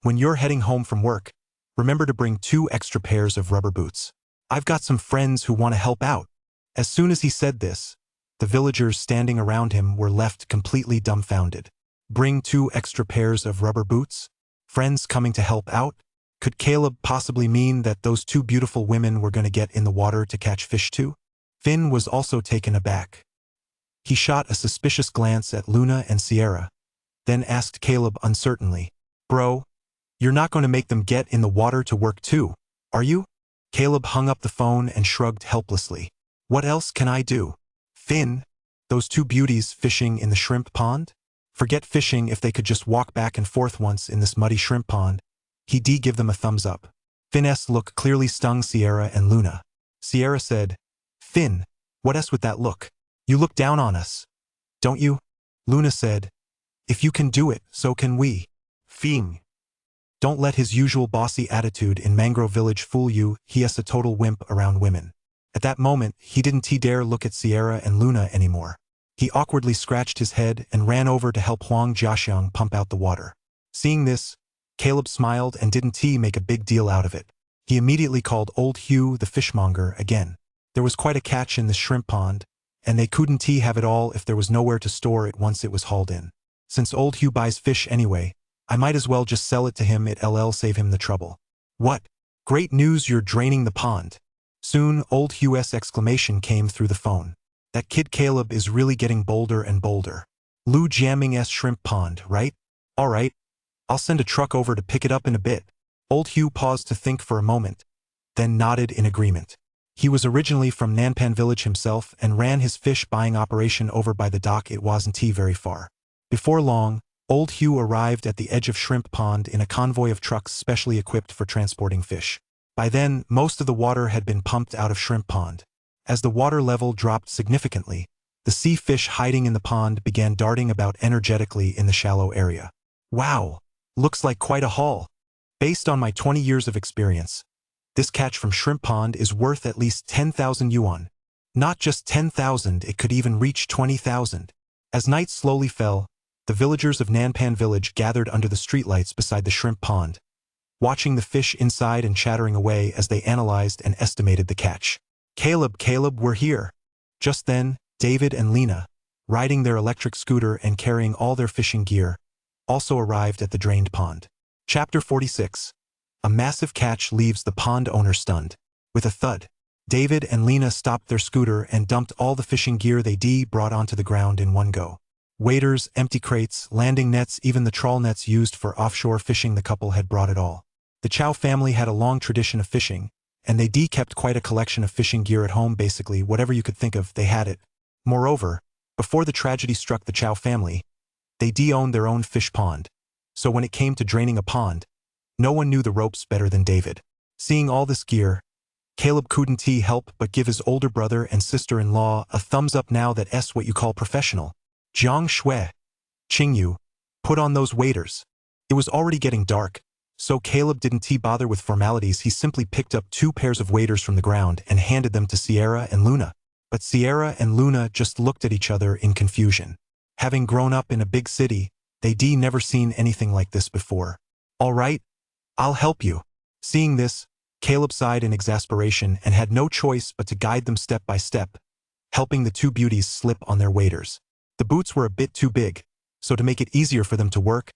S1: when you're heading home from work, remember to bring 2 extra pairs of rubber boots. I've got some friends who want to help out. As soon as he said this, the villagers standing around him were left completely dumbfounded. Bring 2 extra pairs of rubber boots? Friends coming to help out? Could Caleb possibly mean that those 2 beautiful women were going to get in the water to catch fish too? Finn was also taken aback. He shot a suspicious glance at Luna and Sierra, then asked Caleb uncertainly, Bro, you're not going to make them get in the water to work too, are you? Caleb hung up the phone and shrugged helplessly. What else can I do? Finn, those 2 beauties fishing in the shrimp pond? Forget fishing. If they could just walk back and forth once in this muddy shrimp pond, he'd give them a thumbs up. Finn's look clearly stung Sierra and Luna. Sierra said, Finn, what else with that look? You look down on us, don't you? Luna said, if you can do it, so can we. Finn. Don't let his usual bossy attitude in Mangrove Village fool you. He is a total wimp around women. At that moment, he didn't dare look at Sierra and Luna anymore. He awkwardly scratched his head and ran over to help Huang Jiaxiang pump out the water. Seeing this, Caleb smiled and didn't make a big deal out of it. He immediately called Old Hugh the fishmonger again. There was quite a catch in the shrimp pond, and they couldn't have it all if there was nowhere to store it once it was hauled in. Since Old Hugh buys fish anyway, I might as well just sell it to him, it'll save him the trouble. What? Great news, you're draining the pond. Soon, old Hugh's exclamation came through the phone. That kid Caleb is really getting bolder and bolder. Lou jamming S shrimp pond, right? Alright, I'll send a truck over to pick it up in a bit. Old Hugh paused to think for a moment, then nodded in agreement. He was originally from Nanpan village himself and ran his fish buying operation over by the dock. It wasn't very far. Before long, old Hugh arrived at the edge of Shrimp Pond in a convoy of trucks specially equipped for transporting fish. By then, most of the water had been pumped out of Shrimp Pond. As the water level dropped significantly, the sea fish hiding in the pond began darting about energetically in the shallow area. Wow! Looks like quite a haul. Based on my 20 years of experience, this catch from Shrimp Pond is worth at least 10,000 yuan. Not just 10,000, it could even reach 20,000. As night slowly fell, the villagers of Nanpan village gathered under the streetlights beside the shrimp pond, watching the fish inside and chattering away as they analyzed and estimated the catch. Caleb, we're here. Just then, David and Lena, riding their electric scooter and carrying all their fishing gear, also arrived at the drained pond. Chapter 46. A massive catch leaves the pond owner stunned. With a thud, David and Lena stopped their scooter and dumped all the fishing gear they brought onto the ground in one go. Waders, empty crates, landing nets, even the trawl nets used for offshore fishing, the couple had brought it all. The Chow family had a long tradition of fishing, and they kept quite a collection of fishing gear at home. Basically, whatever you could think of, they had it. Moreover, before the tragedy struck the Chow family, they owned their own fish pond. So when it came to draining a pond, no one knew the ropes better than David. Seeing all this gear, Caleb couldn't help but give his older brother and sister-in-law a thumbs up. Now that's what you call professional. Jiang Shui, Qingyu, put on those waders. It was already getting dark, so Caleb didn't bother with formalities. He simply picked up 2 pairs of waders from the ground and handed them to Sierra and Luna. But Sierra and Luna just looked at each other in confusion. Having grown up in a big city, they never seen anything like this before. All right, I'll help you. Seeing this, Caleb sighed in exasperation and had no choice but to guide them step by step, helping the 2 beauties slip on their waders. The boots were a bit too big, so to make it easier for them to work,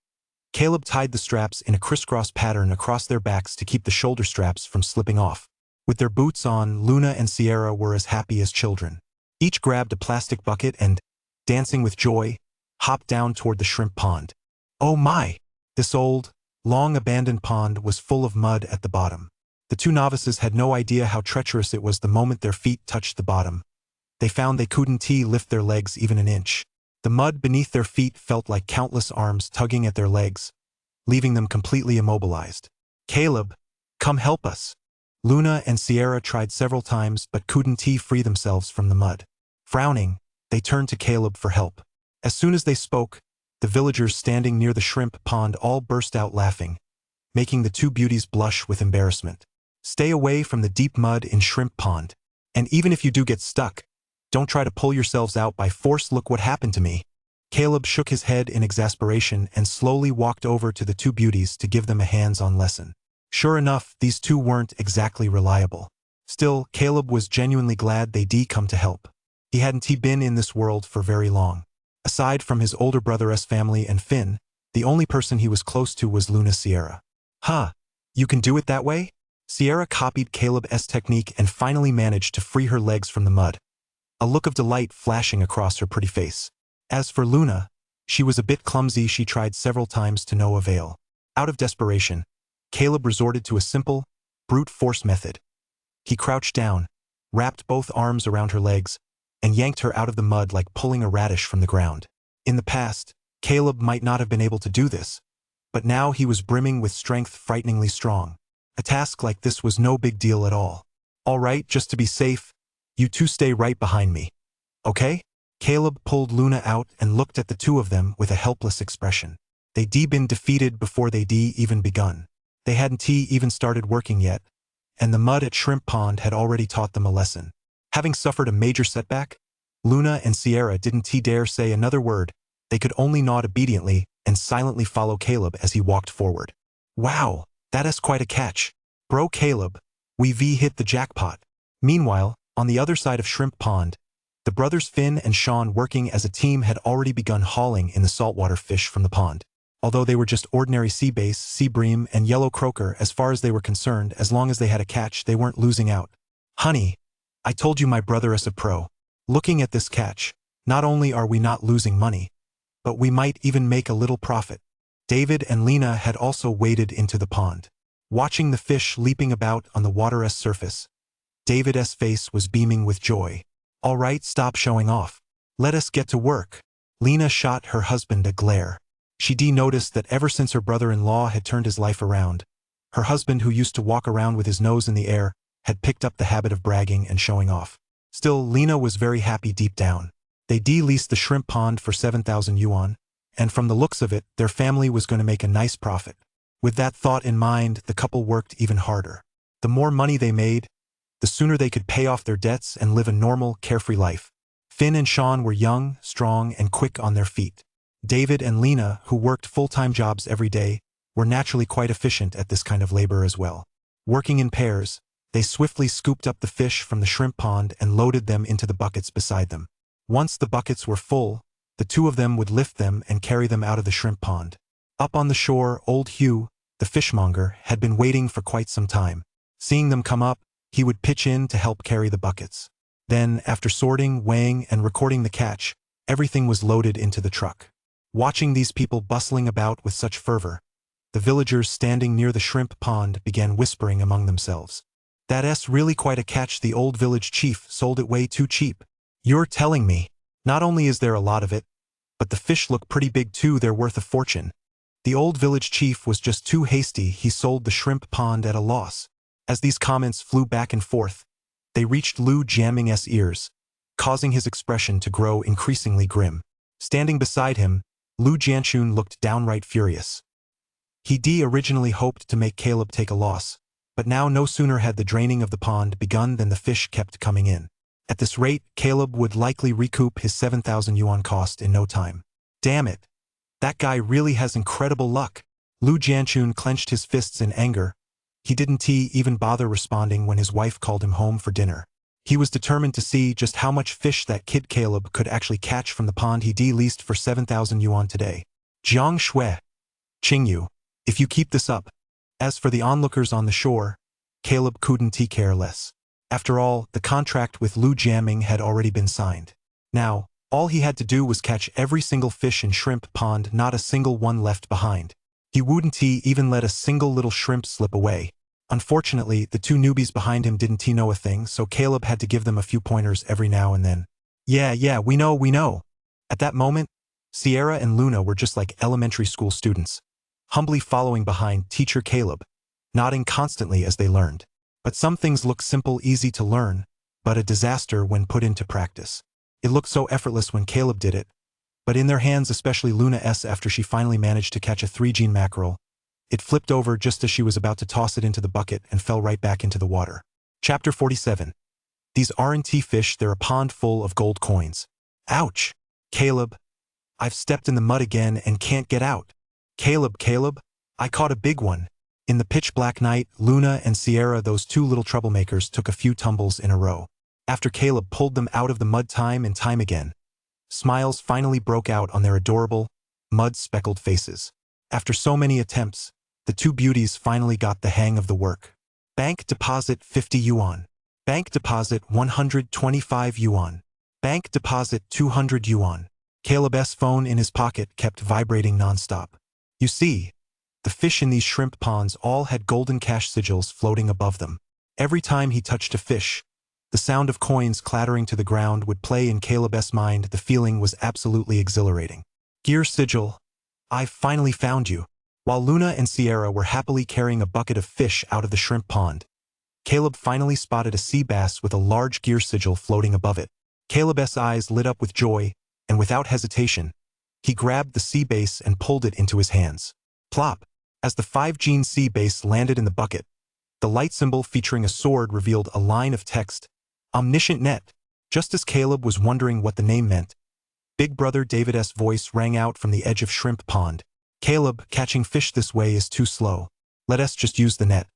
S1: Caleb tied the straps in a crisscross pattern across their backs to keep the shoulder straps from slipping off. With their boots on, Luna and Sierra were as happy as children. Each grabbed a plastic bucket and, dancing with joy, hopped down toward the shrimp pond. Oh my! This old, long-abandoned pond was full of mud at the bottom. The 2 novices had no idea how treacherous it was. The moment their feet touched the bottom, they found they couldn't lift their legs even an inch. The mud beneath their feet felt like countless arms tugging at their legs, leaving them completely immobilized. Caleb, come help us. Luna and Sierra tried several times but couldn't free themselves from the mud. Frowning, they turned to Caleb for help. As soon as they spoke, the villagers standing near the shrimp pond all burst out laughing, making the 2 beauties blush with embarrassment. Stay away from the deep mud in Shrimp Pond. And even if you do get stuck, don't try to pull yourselves out by force. Look what happened to me. Caleb shook his head in exasperation and slowly walked over to the 2 beauties to give them a hands-on lesson. Sure enough, these 2 weren't exactly reliable. Still, Caleb was genuinely glad they come to help. He hadn't been in this world for very long. Aside from his older brother's family and Finn, the only person he was close to was Luna Sierra. Huh, you can do it that way? Sierra copied Caleb's technique and finally managed to free her legs from the mud, a look of delight flashing across her pretty face. As for Luna, she was a bit clumsy. She tried several times to no avail. Out of desperation, Caleb resorted to a simple, brute force method. He crouched down, wrapped both arms around her legs, and yanked her out of the mud like pulling a radish from the ground. In the past, Caleb might not have been able to do this, but now he was brimming with strength, frighteningly strong. A task like this was no big deal at all. All right, just to be safe, you 2 stay right behind me. Okay? Caleb pulled Luna out and looked at the 2 of them with a helpless expression. They'd been defeated before they'd even begun. They hadn't even started working yet, and the mud at Shrimp Pond had already taught them a lesson. Having suffered a major setback, Luna and Sierra didn't dare say another word. They could only nod obediently and silently follow Caleb as he walked forward. Wow, that's quite a catch. Bro Caleb, we've hit the jackpot. Meanwhile, on the other side of Shrimp Pond, the brothers Finn and Sean, working as a team, had already begun hauling in the saltwater fish from the pond. although they were just ordinary sea bass, sea bream, and yellow croaker. As far as they were concerned, as long as they had a catch, they weren't losing out. Honey, I told you my brother is a pro. Looking at this catch, not only are we not losing money, but we might even make a little profit. David and Lena had also waded into the pond. Watching the fish leaping about on the water's surface, David's face was beaming with joy. All right, stop showing off. Let us get to work. Lena shot her husband a glare. She noticed that ever since her brother-in-law had turned his life around, her husband, who used to walk around with his nose in the air, had picked up the habit of bragging and showing off. Still, Lena was very happy deep down. They leased the shrimp pond for 7,000 yuan, and from the looks of it, their family was going to make a nice profit. With that thought in mind, the couple worked even harder. The more money they made, the sooner they could pay off their debts and live a normal, carefree life. Finn and Sean were young, strong, and quick on their feet. David and Lena, who worked full-time jobs every day, were naturally quite efficient at this kind of labor as well. Working in pairs, they swiftly scooped up the fish from the shrimp pond and loaded them into the buckets beside them. Once the buckets were full, the two of them would lift them and carry them out of the shrimp pond. Up on the shore, old Hugh, the fishmonger, had been waiting for quite some time. Seeing them come up, he would pitch in to help carry the buckets. Then, after sorting, weighing, and recording the catch, everything was loaded into the truck. Watching these people bustling about with such fervor, the villagers standing near the shrimp pond began whispering among themselves. That's really quite a catch. The old village chief sold it way too cheap. You're telling me, not only is there a lot of it, but the fish look pretty big too. They're worth a fortune. The old village chief was just too hasty. He sold the shrimp pond at a loss. As these comments flew back and forth, they reached Lu Jiaming's ears, causing his expression to grow increasingly grim. Standing beside him, Lu Jianxun looked downright furious. He originally hoped to make Caleb take a loss, but now no sooner had the draining of the pond begun than the fish kept coming in. At this rate, Caleb would likely recoup his 7,000 yuan cost in no time. Damn it! That guy really has incredible luck. Lu Jianxun clenched his fists in anger. He didn't even bother responding when his wife called him home for dinner. He was determined to see just how much fish that kid Caleb could actually catch from the pond he leased for 7,000 yuan today. Jiang Shui, Qingyu, if you keep this up. As for the onlookers on the shore, Caleb couldn't care less. After all, the contract with Lu Jiaming had already been signed. Now, all he had to do was catch every single fish in shrimp pond, not a single one left behind. He wouldn't even let a single little shrimp slip away. Unfortunately, the two newbies behind him didn't know a thing, so Caleb had to give them a few pointers every now and then. Yeah, we know. At that moment, Sierra and Luna were just like elementary school students, humbly following behind teacher Caleb, nodding constantly as they learned. But some things look simple, easy to learn, but a disaster when put into practice. It looked so effortless when Caleb did it, but in their hands, especially Luna's, after she finally managed to catch a 3-gene mackerel, it flipped over just as she was about to toss it into the bucket and fell right back into the water. Chapter 47. These aren't fish, they're a pond full of gold coins. Ouch! Caleb, I've stepped in the mud again and can't get out. Caleb, I caught a big one. In the pitch-black night, Luna and Sierra, those two little troublemakers, took a few tumbles in a row. After Caleb pulled them out of the mud time and time again, smiles finally broke out on their adorable, mud-speckled faces. After so many attempts, the two beauties finally got the hang of the work. Bank deposit 50 yuan. Bank deposit 125 yuan. Bank deposit 200 yuan. Caleb's phone in his pocket kept vibrating nonstop. You see, the fish in these shrimp ponds all had golden cash sigils floating above them. Every time he touched a fish, the sound of coins clattering to the ground would play in Caleb's mind. The feeling was absolutely exhilarating. Gear sigil, I've finally found you. While Luna and Sierra were happily carrying a bucket of fish out of the shrimp pond, Caleb finally spotted a sea bass with a large gear sigil floating above it. Caleb's eyes lit up with joy, and without hesitation, he grabbed the sea bass and pulled it into his hands. Plop! As the 5-gene sea bass landed in the bucket, the light symbol featuring a sword revealed a line of text, Omniscient Net. Just as Caleb was wondering what the name meant, Big Brother David's voice rang out from the edge of Shrimp Pond. Caleb, catching fish this way is too slow. Let us just use the net.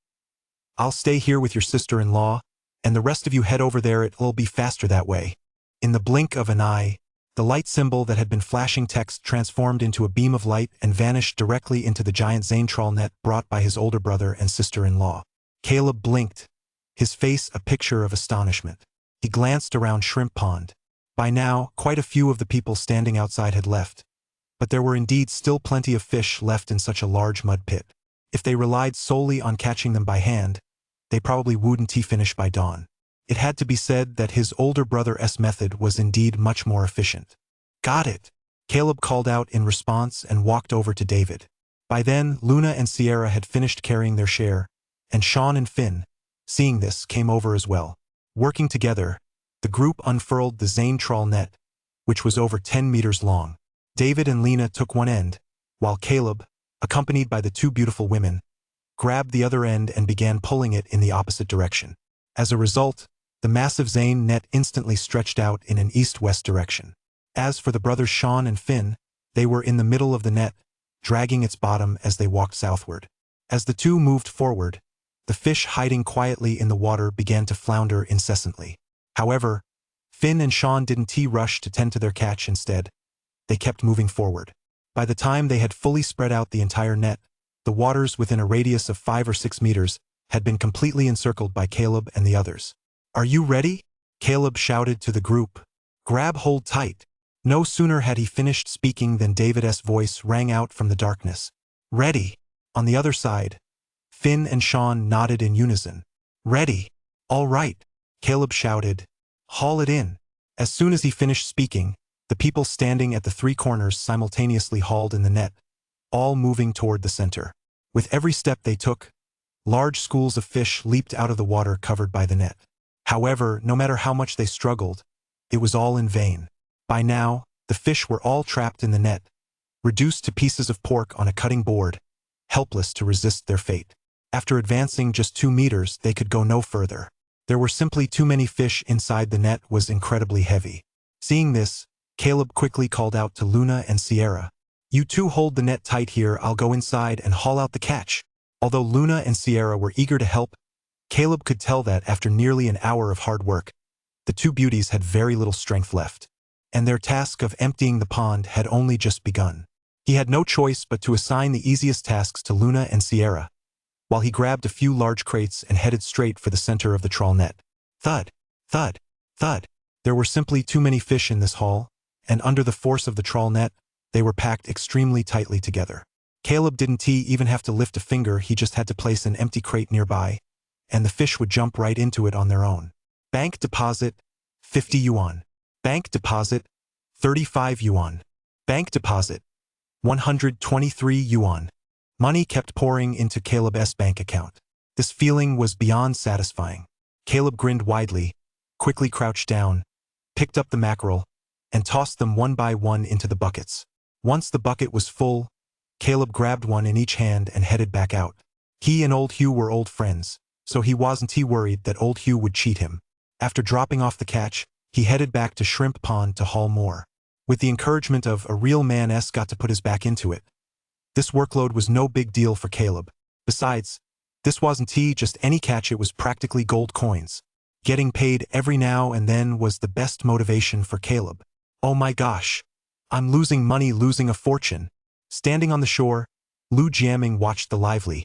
S1: I'll stay here with your sister-in-law, and the rest of you head over there. It'll be faster that way. In the blink of an eye, The light symbol that had been flashing text transformed into a beam of light and vanished directly into the giant Zane trawl net brought by his older brother and sister-in-law. Caleb blinked, his face a picture of astonishment. He glanced around Shrimp Pond. By now, quite a few of the people standing outside had left, but there were indeed still plenty of fish left in such a large mud pit. If they relied solely on catching them by hand, they probably wouldn't finish by dawn. It had to be said that his older brother's method was indeed much more efficient. "Got it," Caleb called out in response and walked over to David. By then, Luna and Sierra had finished carrying their share, and Sean and Finn, seeing this, came over as well. Working together, the group unfurled the Zane trawl net, which was over 10 meters long. David and Lena took one end, while Caleb, accompanied by the two beautiful women, grabbed the other end and began pulling it in the opposite direction. As a result, the massive Zane net instantly stretched out in an east-west direction. As for the brothers Sean and Finn, they were in the middle of the net, dragging its bottom as they walked southward. As the two moved forward, the fish hiding quietly in the water began to flounder incessantly. However, Finn and Sean didn't rush to tend to their catch. Instead, they kept moving forward. By the time they had fully spread out the entire net, the waters within a radius of 5 or 6 meters had been completely encircled by Caleb and the others. "Are you ready?" Caleb shouted to the group. "Grab hold tight." No sooner had he finished speaking than David's voice rang out from the darkness. "Ready." On the other side, Finn and Sean nodded in unison. "Ready." "All right," Caleb shouted. "Haul it in." As soon as he finished speaking, the people standing at the three corners simultaneously hauled in the net, all moving toward the center. With every step they took, large schools of fish leaped out of the water covered by the net. However, no matter how much they struggled, it was all in vain. By now, the fish were all trapped in the net, reduced to pieces of pork on a cutting board, helpless to resist their fate. After advancing just 2 meters, they could go no further. There were simply too many fish inside. The net was incredibly heavy. Seeing this, Caleb quickly called out to Luna and Sierra. "You two hold the net tight here, I'll go inside and haul out the catch." Although Luna and Sierra were eager to help, Caleb could tell that after nearly an hour of hard work, the two beauties had very little strength left, and their task of emptying the pond had only just begun. He had no choice but to assign the easiest tasks to Luna and Sierra, while he grabbed a few large crates and headed straight for the center of the trawl net. Thud, thud, thud. There were simply too many fish in this haul, and under the force of the trawl net, they were packed extremely tightly together. Caleb didn't even have to lift a finger, he just had to place an empty crate nearby, and the fish would jump right into it on their own. Bank deposit, 50 yuan. Bank deposit, 35 yuan. Bank deposit, 123 yuan. Money kept pouring into Caleb's bank account. This feeling was beyond satisfying. Caleb grinned widely, quickly crouched down, picked up the mackerel, and tossed them one by one into the buckets. Once the bucket was full, Caleb grabbed one in each hand and headed back out. He and Old Hugh were old friends, so he wasn't worried that Old Hugh would cheat him. After dropping off the catch, he headed back to Shrimp Pond to haul more. With the encouragement of a real man-'s got to put his back into it. This workload was no big deal for Caleb. Besides, this wasn't just any catch, it was practically gold coins. Getting paid every now and then was the best motivation for Caleb. "Oh my gosh, I'm losing money, losing a fortune." Standing on the shore, Lu Jiaming watched the lively,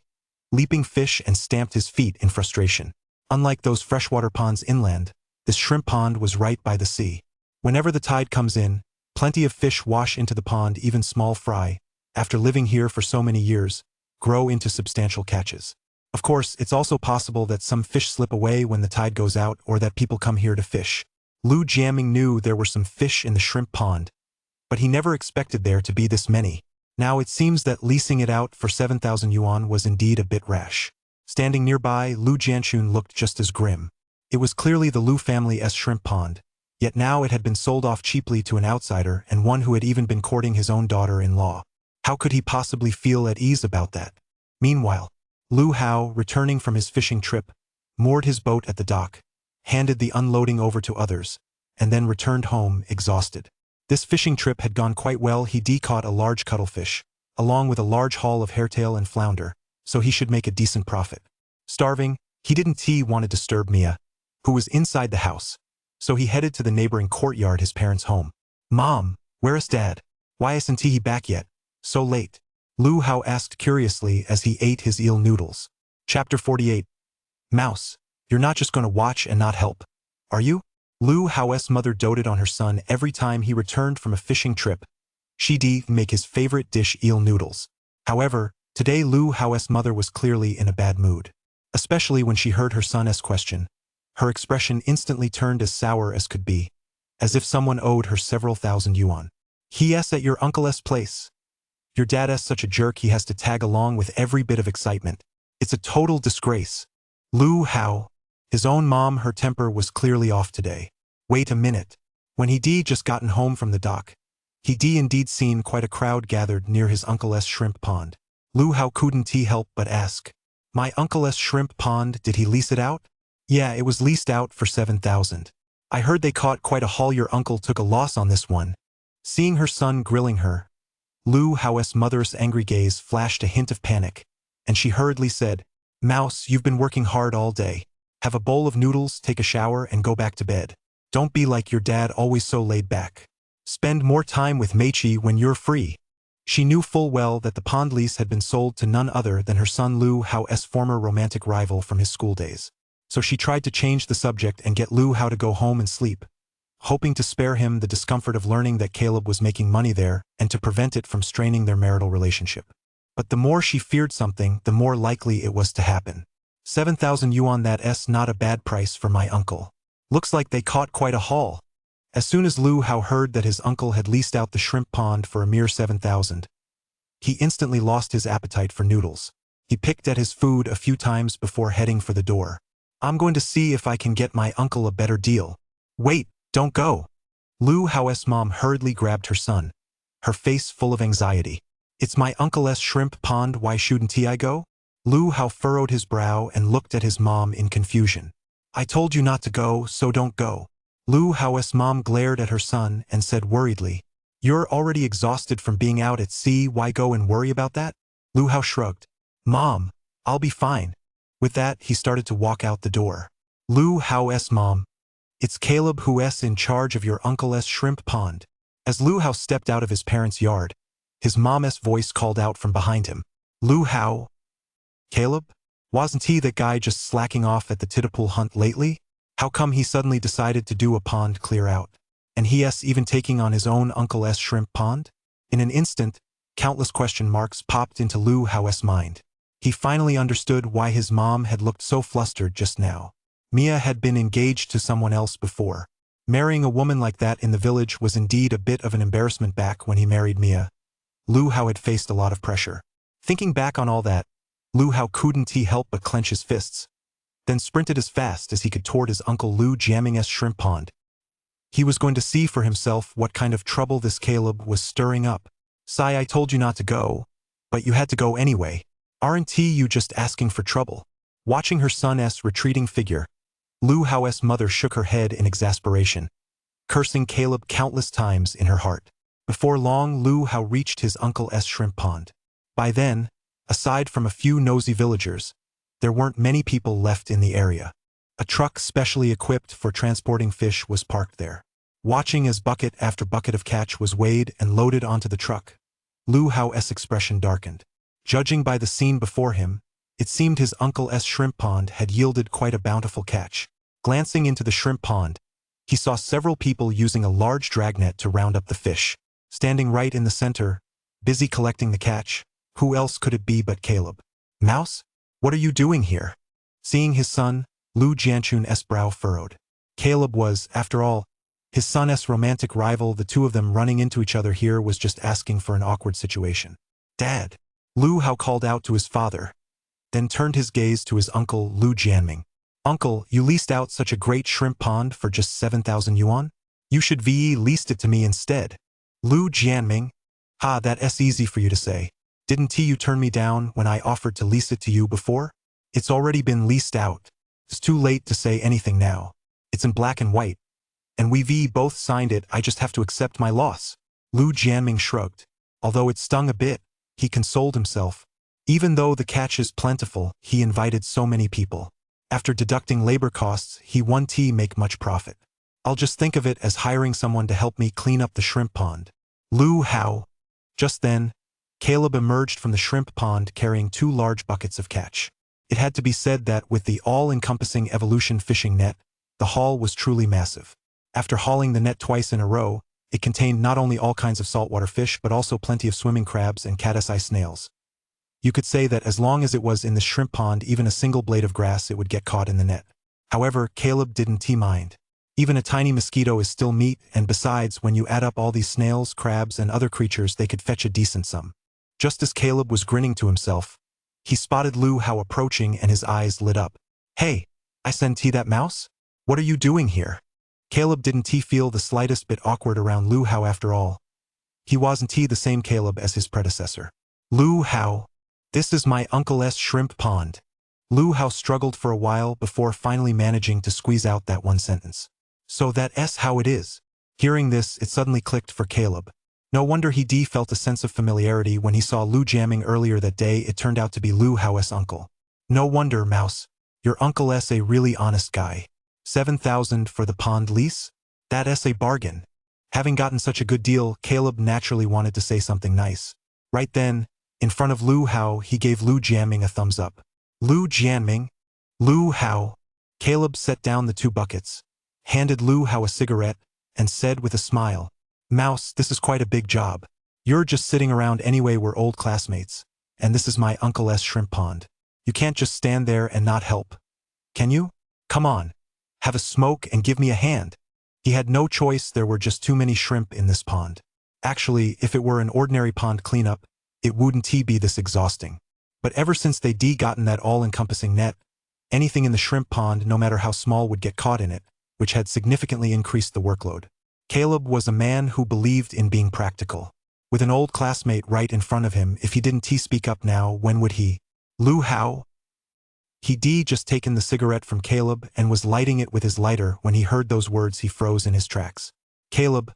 S1: leaping fish and stamped his feet in frustration. Unlike those freshwater ponds inland, this shrimp pond was right by the sea. Whenever the tide comes in, plenty of fish wash into the pond. Even small fry, after living here for so many years, grow into substantial catches. Of course, it's also possible that some fish slip away when the tide goes out or that people come here to fish. Lu Jiaming knew there were some fish in the shrimp pond, but he never expected there to be this many. Now it seems that leasing it out for 7,000 yuan was indeed a bit rash. Standing nearby, Lu Jianchun looked just as grim. It was clearly the Lu family's shrimp pond, yet now it had been sold off cheaply to an outsider and one who had even been courting his own daughter-in-law. How could he possibly feel at ease about that? Meanwhile, Lu Hao, returning from his fishing trip, moored his boat at the dock, handed the unloading over to others, and then returned home exhausted. This fishing trip had gone quite well. He caught a large cuttlefish, along with a large haul of hairtail and flounder, so he should make a decent profit. Starving, he didn't want to disturb Mia, who was inside the house, so he headed to the neighboring courtyard, his parents' home. Mom, where is Dad? Why isn't he back yet? So late. Lu Hao asked curiously as he ate his eel noodles. Chapter 48. Mouse, you're not just going to watch and not help, are you? Lu Hao's mother doted on her son every time he returned from a fishing trip. She'd make his favorite dish, eel noodles. However, today Lu Hao's mother was clearly in a bad mood. Especially when she heard her son's question. Her expression instantly turned as sour as could be, as if someone owed her several thousand yuan. He's at your uncle's place. Your dad's such a jerk he has to tag along with every bit of excitement. It's a total disgrace. Lu Hao, his own mom, her temper was clearly off today. Wait a minute. When he'd just gotten home from the dock, he'd indeed seen quite a crowd gathered near his uncle's shrimp pond. Lu Hao couldn't help but ask, my uncle's shrimp pond, did he lease it out? Yeah, it was leased out for 7,000. I heard they caught quite a haul. Your uncle took a loss on this one. Seeing her son grilling her, Lu Hao's mother's angry gaze flashed a hint of panic, and she hurriedly said, Mouse, you've been working hard all day. Have a bowl of noodles, take a shower, and go back to bed. Don't be like your dad, always so laid back. Spend more time with Meichi when you're free. She knew full well that the pond lease had been sold to none other than her son Lu Hao's former romantic rival from his school days. So she tried to change the subject and get Lu Hao to go home and sleep, hoping to spare him the discomfort of learning that Caleb was making money there and to prevent it from straining their marital relationship. But the more she feared something, the more likely it was to happen. 7,000 yuan, that's not a bad price for my uncle. Looks like they caught quite a haul. As soon as Lu Hao heard that his uncle had leased out the shrimp pond for a mere 7,000, he instantly lost his appetite for noodles. He picked at his food a few times before heading for the door. I'm going to see if I can get my uncle a better deal. Wait, don't go. Lu Hao's mom hurriedly grabbed her son, her face full of anxiety. It's my uncle's shrimp pond, why shouldn't I go? Lu Hao furrowed his brow and looked at his mom in confusion. I told you not to go, so don't go. Lu Hao's mom glared at her son and said worriedly, you're already exhausted from being out at sea, why go and worry about that? Lu Hao shrugged. Mom, I'll be fine. With that, he started to walk out the door. Lu Hao's mom, it's Caleb who's in charge of your uncle's shrimp pond. As Lu Hao stepped out of his parents' yard, his mom's voice called out from behind him. Lu Hao? Caleb? Wasn't he that guy just slacking off at the titterpool hunt lately? How come he suddenly decided to do a pond clear out? And he's even taking on his own uncle's shrimp pond? In an instant, countless question marks popped into Lu Hao's mind. He finally understood why his mom had looked so flustered just now. Mia had been engaged to someone else before. Marrying a woman like that in the village was indeed a bit of an embarrassment. Back when he married Mia, Lu Hao had faced a lot of pressure. Thinking back on all that, Lu Hao couldn't help but clench his fists, then sprinted as fast as he could toward his uncle Lu Jiaming's shrimp pond. He was going to see for himself what kind of trouble this Caleb was stirring up. Sai, I told you not to go, but you had to go anyway. Aren't you just asking for trouble? Watching her son's retreating figure, Lu Hao's mother shook her head in exasperation, cursing Caleb countless times in her heart. Before long, Lu Hao reached his uncle's shrimp pond. By then, aside from a few nosy villagers, there weren't many people left in the area. A truck specially equipped for transporting fish was parked there. Watching as bucket after bucket of catch was weighed and loaded onto the truck, Lu Hao's expression darkened. Judging by the scene before him, it seemed his uncle's shrimp pond had yielded quite a bountiful catch. Glancing into the shrimp pond, he saw several people using a large dragnet to round up the fish. Standing right in the center, busy collecting the catch, who else could it be but Caleb? Mouse? What are you doing here? Seeing his son, Lu Jianchun's brow furrowed. Caleb was, after all, his son's romantic rival. The two of them running into each other here was just asking for an awkward situation. Dad! Lu Hao called out to his father, then turned his gaze to his uncle Lu Jianming. Uncle, you leased out such a great shrimp pond for just 7,000 yuan? You should leased it to me instead. Lu Jianming? That's easy for you to say. Didn't you turn me down when I offered to lease it to you before? It's already been leased out. It's too late to say anything now. It's in black and white. And we've both signed it, I just have to accept my loss. Lu Jianming shrugged. Although it stung a bit, he consoled himself. Even though the catch is plentiful, he invited so many people. After deducting labor costs, he won't make much profit. I'll just think of it as hiring someone to help me clean up the shrimp pond. Lu Hao. Just then, Caleb emerged from the shrimp pond carrying 2 large buckets of catch. It had to be said that with the all-encompassing evolution fishing net, the haul was truly massive. After hauling the net twice in a row, it contained not only all kinds of saltwater fish but also plenty of swimming crabs and caddis-eye snails. You could say that as long as it was in the shrimp pond, even a single blade of grass it would get caught in the net. However, Caleb didn't mind. Even a tiny mosquito is still meat, and besides, when you add up all these snails, crabs, and other creatures, they could fetch a decent sum. Just as Caleb was grinning to himself, he spotted Lu Hao approaching and his eyes lit up. "Hey, I sent that mouse? What are you doing here?" Caleb didn't feel the slightest bit awkward around Lu Hao after all. He wasn't the same Caleb as his predecessor. "Lu Hao, this is my uncle's shrimp pond." Lu Hao struggled for a while before finally managing to squeeze out that one sentence. "So that's how it is." Hearing this, it suddenly clicked for Caleb. No wonder he felt a sense of familiarity when he saw Lu jamming earlier that day. It turned out to be Lu Hao's uncle. "No wonder, Mouse. Your uncle's a really honest guy. 7,000 for the pond lease? That's a bargain." Having gotten such a good deal, Caleb naturally wanted to say something nice. Right then, in front of Lu Hao, he gave Lu jamming a thumbs up. "Lu jamming? Lu Hao." Caleb set down the 2 buckets, handed Lu Hao a cigarette, and said with a smile, "Mouse, this is quite a big job. You're just sitting around anyway, we're old classmates, and this is my uncle's shrimp pond. You can't just stand there and not help. Can you? Come on, have a smoke and give me a hand." He had no choice, there were just too many shrimp in this pond. Actually, if it were an ordinary pond cleanup, it wouldn't be this exhausting. But ever since they'd gotten that all-encompassing net, anything in the shrimp pond, no matter how small, would get caught in it, which had significantly increased the workload. Caleb was a man who believed in being practical. With an old classmate right in front of him, if he didn't speak up now, when would he? "Lu Hao?" He'd just taken the cigarette from Caleb and was lighting it with his lighter when he heard those words. He froze in his tracks. Caleb,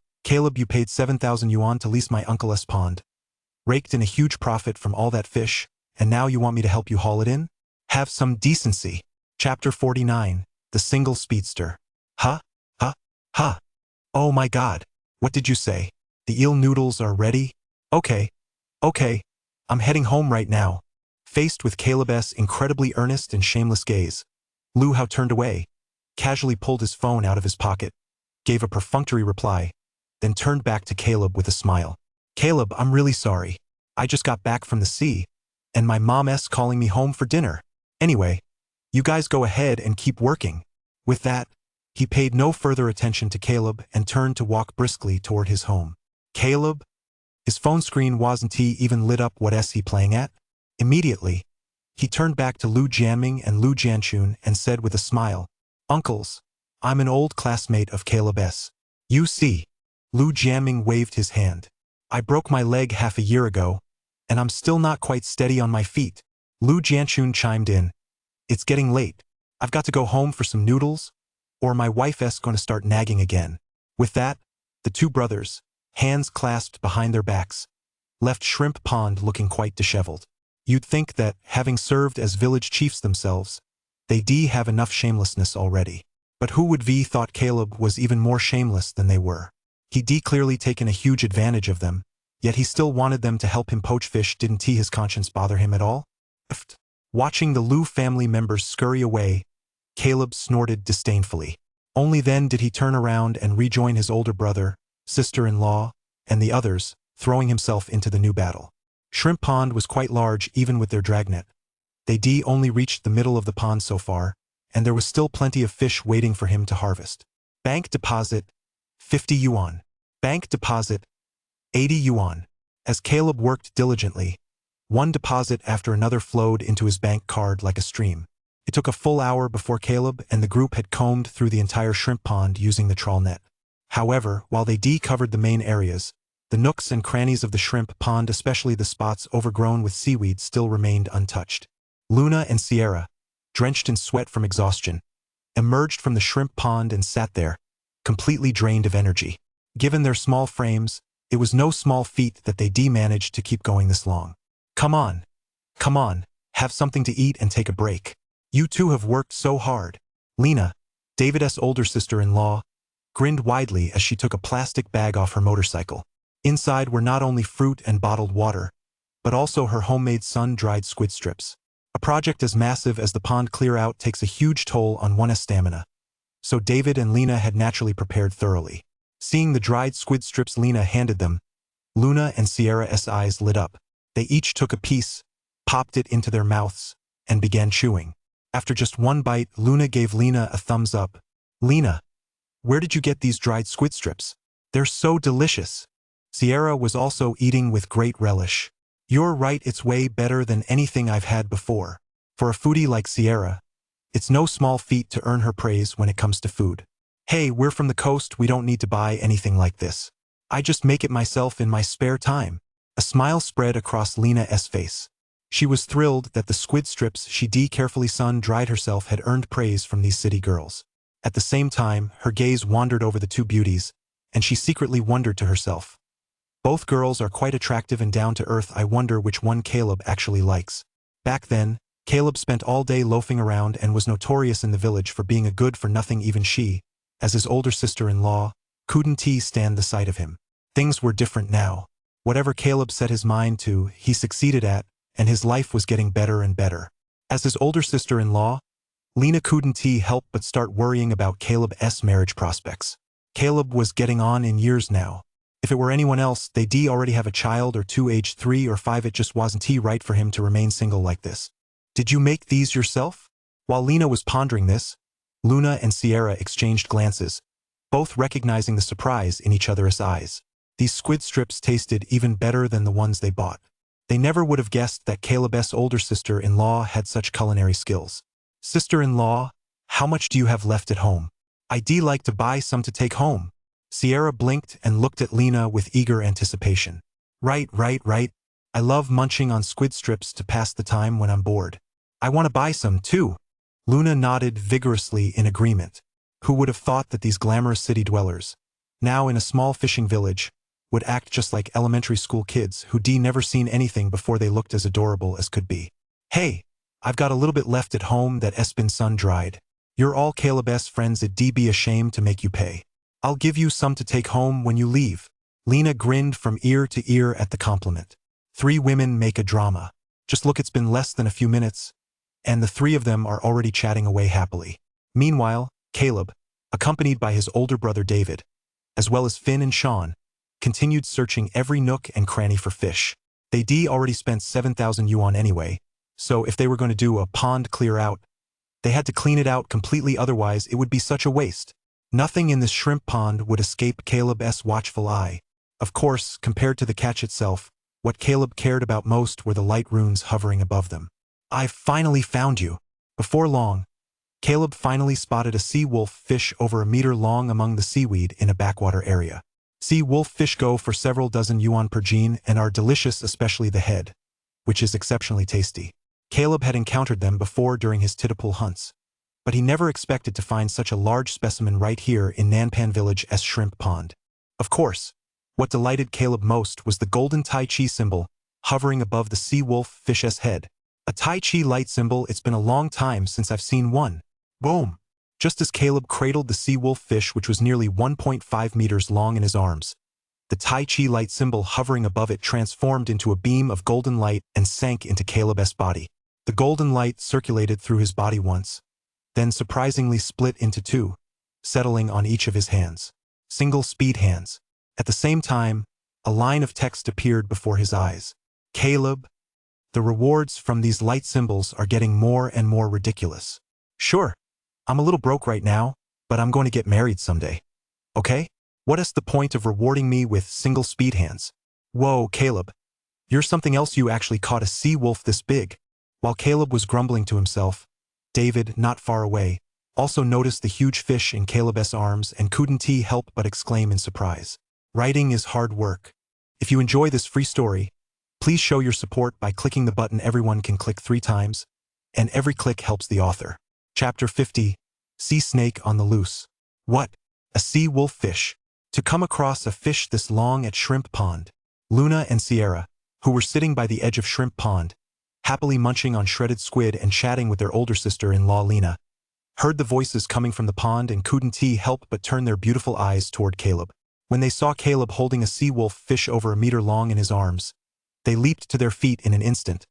S1: you paid 7,000 yuan to lease my uncle's pond. Raked in a huge profit from all that fish, and now you want me to help you haul it in? Have some decency." Chapter 49, The Single Speedster. Huh? Huh? Oh my god. What did you say? The eel noodles are ready? Okay. I'm heading home right now. Faced with Caleb's incredibly earnest and shameless gaze, Lu Hao turned away, casually pulled his phone out of his pocket, gave a perfunctory reply, then turned back to Caleb with a smile. "Caleb, I'm really sorry. I just got back from the sea, and my mom's calling me home for dinner. Anyway, you guys go ahead and keep working." With that, he paid no further attention to Caleb and turned to walk briskly toward his home. Caleb? His phone screen wasn't even lit up. What's he playing at? Immediately, he turned back to Lu Jianming and Lu Jianchun and said with a smile, "Uncles, I'm an old classmate of Caleb's. You see." Lu Jianming waved his hand. "I broke my leg half a year ago, and I'm still not quite steady on my feet." Lu Jianchun chimed in, "It's getting late. I've got to go home for some noodles, or my wife's going to start nagging again." With that, the 2 brothers, hands clasped behind their backs, left Shrimp Pond looking quite disheveled. You'd think that, having served as village chiefs themselves, they'd have enough shamelessness already. But who would thought Caleb was even more shameless than they were. He'd clearly taken a huge advantage of them, yet he still wanted them to help him poach fish. Didn't his conscience bother him at all? Watching the Lu family members scurry away, Caleb snorted disdainfully. Only then did he turn around and rejoin his older brother, sister-in-law, and the others, throwing himself into the new battle. Shrimp Pond was quite large even with their dragnet. They'd only reached the middle of the pond so far, and there was still plenty of fish waiting for him to harvest. Bank deposit, 50 yuan. Bank deposit, 80 yuan. As Caleb worked diligently, one deposit after another flowed into his bank card like a stream. It took a full hour before Caleb and the group had combed through the entire shrimp pond using the trawl net. However, while they covered the main areas, the nooks and crannies of the shrimp pond, especially the spots overgrown with seaweed, still remained untouched. Luna and Sierra, drenched in sweat from exhaustion, emerged from the shrimp pond and sat there, completely drained of energy. Given their small frames, it was no small feat that they managed to keep going this long. Come on, have something to eat and take a break. You two have worked so hard." Lena, David's older sister-in-law, grinned widely as she took a plastic bag off her motorcycle. Inside were not only fruit and bottled water, but also her homemade sun-dried squid strips. A project as massive as the pond clear-out takes a huge toll on one's stamina, so David and Lena had naturally prepared thoroughly. Seeing the dried squid strips Lena handed them, Luna and Sierra's eyes lit up. They each took a piece, popped it into their mouths, and began chewing. After just one bite, Luna gave Lena a thumbs up. "Lena, where did you get these dried squid strips? They're so delicious." Sierra was also eating with great relish. "You're right, it's way better than anything I've had before." For a foodie like Sierra, it's no small feat to earn her praise when it comes to food. "Hey, we're from the coast, we don't need to buy anything like this. I just make it myself in my spare time." A smile spread across Lena's face. She was thrilled that the squid strips she carefully sun-dried herself had earned praise from these city girls. At the same time, her gaze wandered over the two beauties, and she secretly wondered to herself, "Both girls are quite attractive and down-to-earth. I wonder which one Caleb actually likes." Back then, Caleb spent all day loafing around and was notorious in the village for being a good-for-nothing. Even she, as his older sister-in-law, couldn't stand the sight of him. Things were different now. Whatever Caleb set his mind to, he succeeded at, and his life was getting better and better. As his older sister-in-law, Lena couldn't help but start worrying about Caleb's marriage prospects. Caleb was getting on in years now. If it were anyone else, they'd already have a child or two aged 3 or 5. It just wasn't right for him to remain single like this. "Did you make these yourself?" While Lena was pondering this, Luna and Sierra exchanged glances, both recognizing the surprise in each other's eyes. These squid strips tasted even better than the ones they bought. They never would have guessed that Caleb's older sister-in-law had such culinary skills. "Sister-in-law, how much do you have left at home? I'd like to buy some to take home." Sierra blinked and looked at Lena with eager anticipation. Right. I love munching on squid strips to pass the time when I'm bored. I want to buy some, too." Luna nodded vigorously in agreement. Who would have thought that these glamorous city dwellers, now in a small fishing village, would act just like elementary school kids who'd never seen anything before they looked as adorable as could be. "Hey, I've got a little bit left at home that's been sun-dried. You're all Caleb's friends, it'd be a shame to make you pay. I'll give you some to take home when you leave." Lena grinned from ear to ear at the compliment. 3 women make a drama. Just look, it's been less than a few minutes, and the 3 of them are already chatting away happily. Meanwhile, Caleb, accompanied by his older brother David, as well as Finn and Sean, continued searching every nook and cranny for fish. They'd already spent 7,000 yuan anyway, so if they were going to do a pond clear-out, they had to clean it out completely, otherwise it would be such a waste. Nothing in this shrimp pond would escape Caleb's watchful eye. Of course, compared to the catch itself, what Caleb cared about most were the light runes hovering above them. "I've finally found you." Before long, Caleb finally spotted a sea wolf fish over a meter long among the seaweed in a backwater area. Sea wolf fish go for several dozen yuan per gene and are delicious, especially the head, which is exceptionally tasty. Caleb had encountered them before during his titipul hunts, but he never expected to find such a large specimen right here in Nanpan Village's shrimp pond. Of course, what delighted Caleb most was the golden Tai Chi symbol hovering above the sea wolf fish's head. A Tai Chi light symbol, it's been a long time since I've seen one. Boom! Just as Caleb cradled the sea wolf fish, which was nearly 1.5 meters long, in his arms, the Tai Chi light symbol hovering above it transformed into a beam of golden light and sank into Caleb's body. The golden light circulated through his body once, then surprisingly split into 2, settling on each of his hands. Single speed hands. At the same time, a line of text appeared before his eyes. "Caleb, the rewards from these light symbols are getting more and more ridiculous. Sure, I'm a little broke right now, but I'm going to get married someday. Okay? What is the point of rewarding me with single speed hands?" "Whoa, Caleb, you're something else. You actually caught a sea wolf this big." While Caleb was grumbling to himself, David, not far away, also noticed the huge fish in Caleb's arms and couldn't help but exclaim in surprise. Writing is hard work. If you enjoy this free story, please show your support by clicking the button everyone can click 3 times, and every click helps the author. Chapter 50, Sea Snake on the Loose. What? A sea wolf fish? To come across a fish this long at Shrimp Pond. Luna and Sierra, who were sitting by the edge of Shrimp Pond, happily munching on shredded squid and chatting with their older sister-in-law Lena, heard the voices coming from the pond and couldn't help but turn their beautiful eyes toward Caleb. When they saw Caleb holding a sea wolf fish over a meter long in his arms, they leaped to their feet in an instant,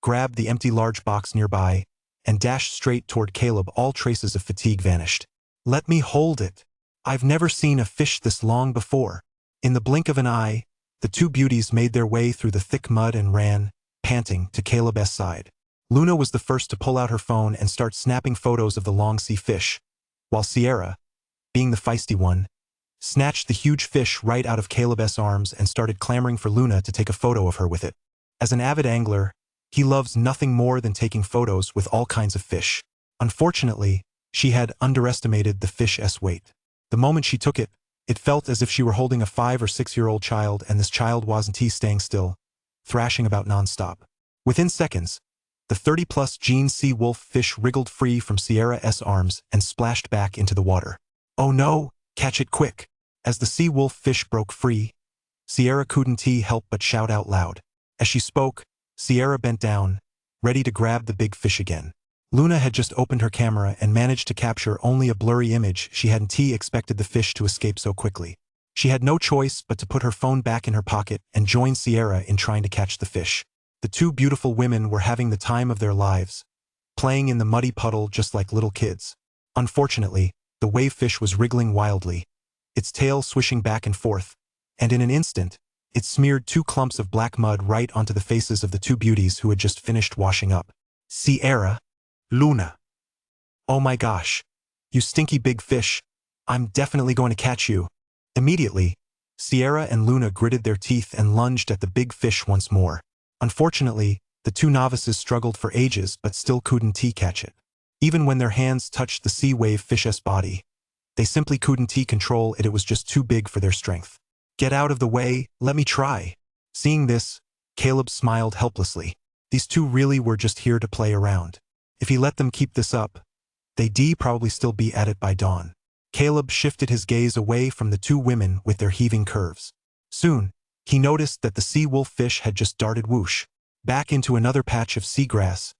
S1: grabbed the empty large box nearby, and dashed straight toward Caleb. All traces of fatigue vanished. "Let me hold it. I've never seen a fish this long before." In the blink of an eye, the two beauties made their way through the thick mud and ran, panting, to Caleb's side. Luna was the first to pull out her phone and start snapping photos of the long sea fish, while Sierra, being the feisty one, snatched the huge fish right out of Caleb's arms and started clamoring for Luna to take a photo of her with it. As an avid angler, he loves nothing more than taking photos with all kinds of fish. Unfortunately, she had underestimated the fish's weight. The moment she took it, it felt as if she were holding a 5 or 6-year-old child, and this child wasn't staying still, thrashing about non-stop. Within seconds, the 30-plus gene sea wolf fish wriggled free from Sierra's arms and splashed back into the water. "Oh no, catch it quick!" As the sea wolf fish broke free, Sierra couldn't help but shout out loud. As she spoke, Sierra bent down, ready to grab the big fish again. Luna had just opened her camera and managed to capture only a blurry image. She hadn't expected the fish to escape so quickly. She had no choice but to put her phone back in her pocket and join Sierra in trying to catch the fish. The two beautiful women were having the time of their lives, playing in the muddy puddle just like little kids. Unfortunately, the wave fish was wriggling wildly, its tail swishing back and forth, and in an instant, it smeared 2 clumps of black mud right onto the faces of the two beauties who had just finished washing up. "Sierra, Luna. Oh my gosh. You stinky big fish. I'm definitely going to catch you." Immediately, Sierra and Luna gritted their teeth and lunged at the big fish once more. Unfortunately, the two novices struggled for ages but still couldn't catch it. Even when their hands touched the sea wave fish's body, they simply couldn't control it. It was just too big for their strength. "Get out of the way, let me try." Seeing this, Caleb smiled helplessly. These two really were just here to play around. If he let them keep this up, they'd probably still be at it by dawn. Caleb shifted his gaze away from the two women with their heaving curves. Soon, he noticed that the sea wolf fish had just darted whoosh back into another patch of seagrass,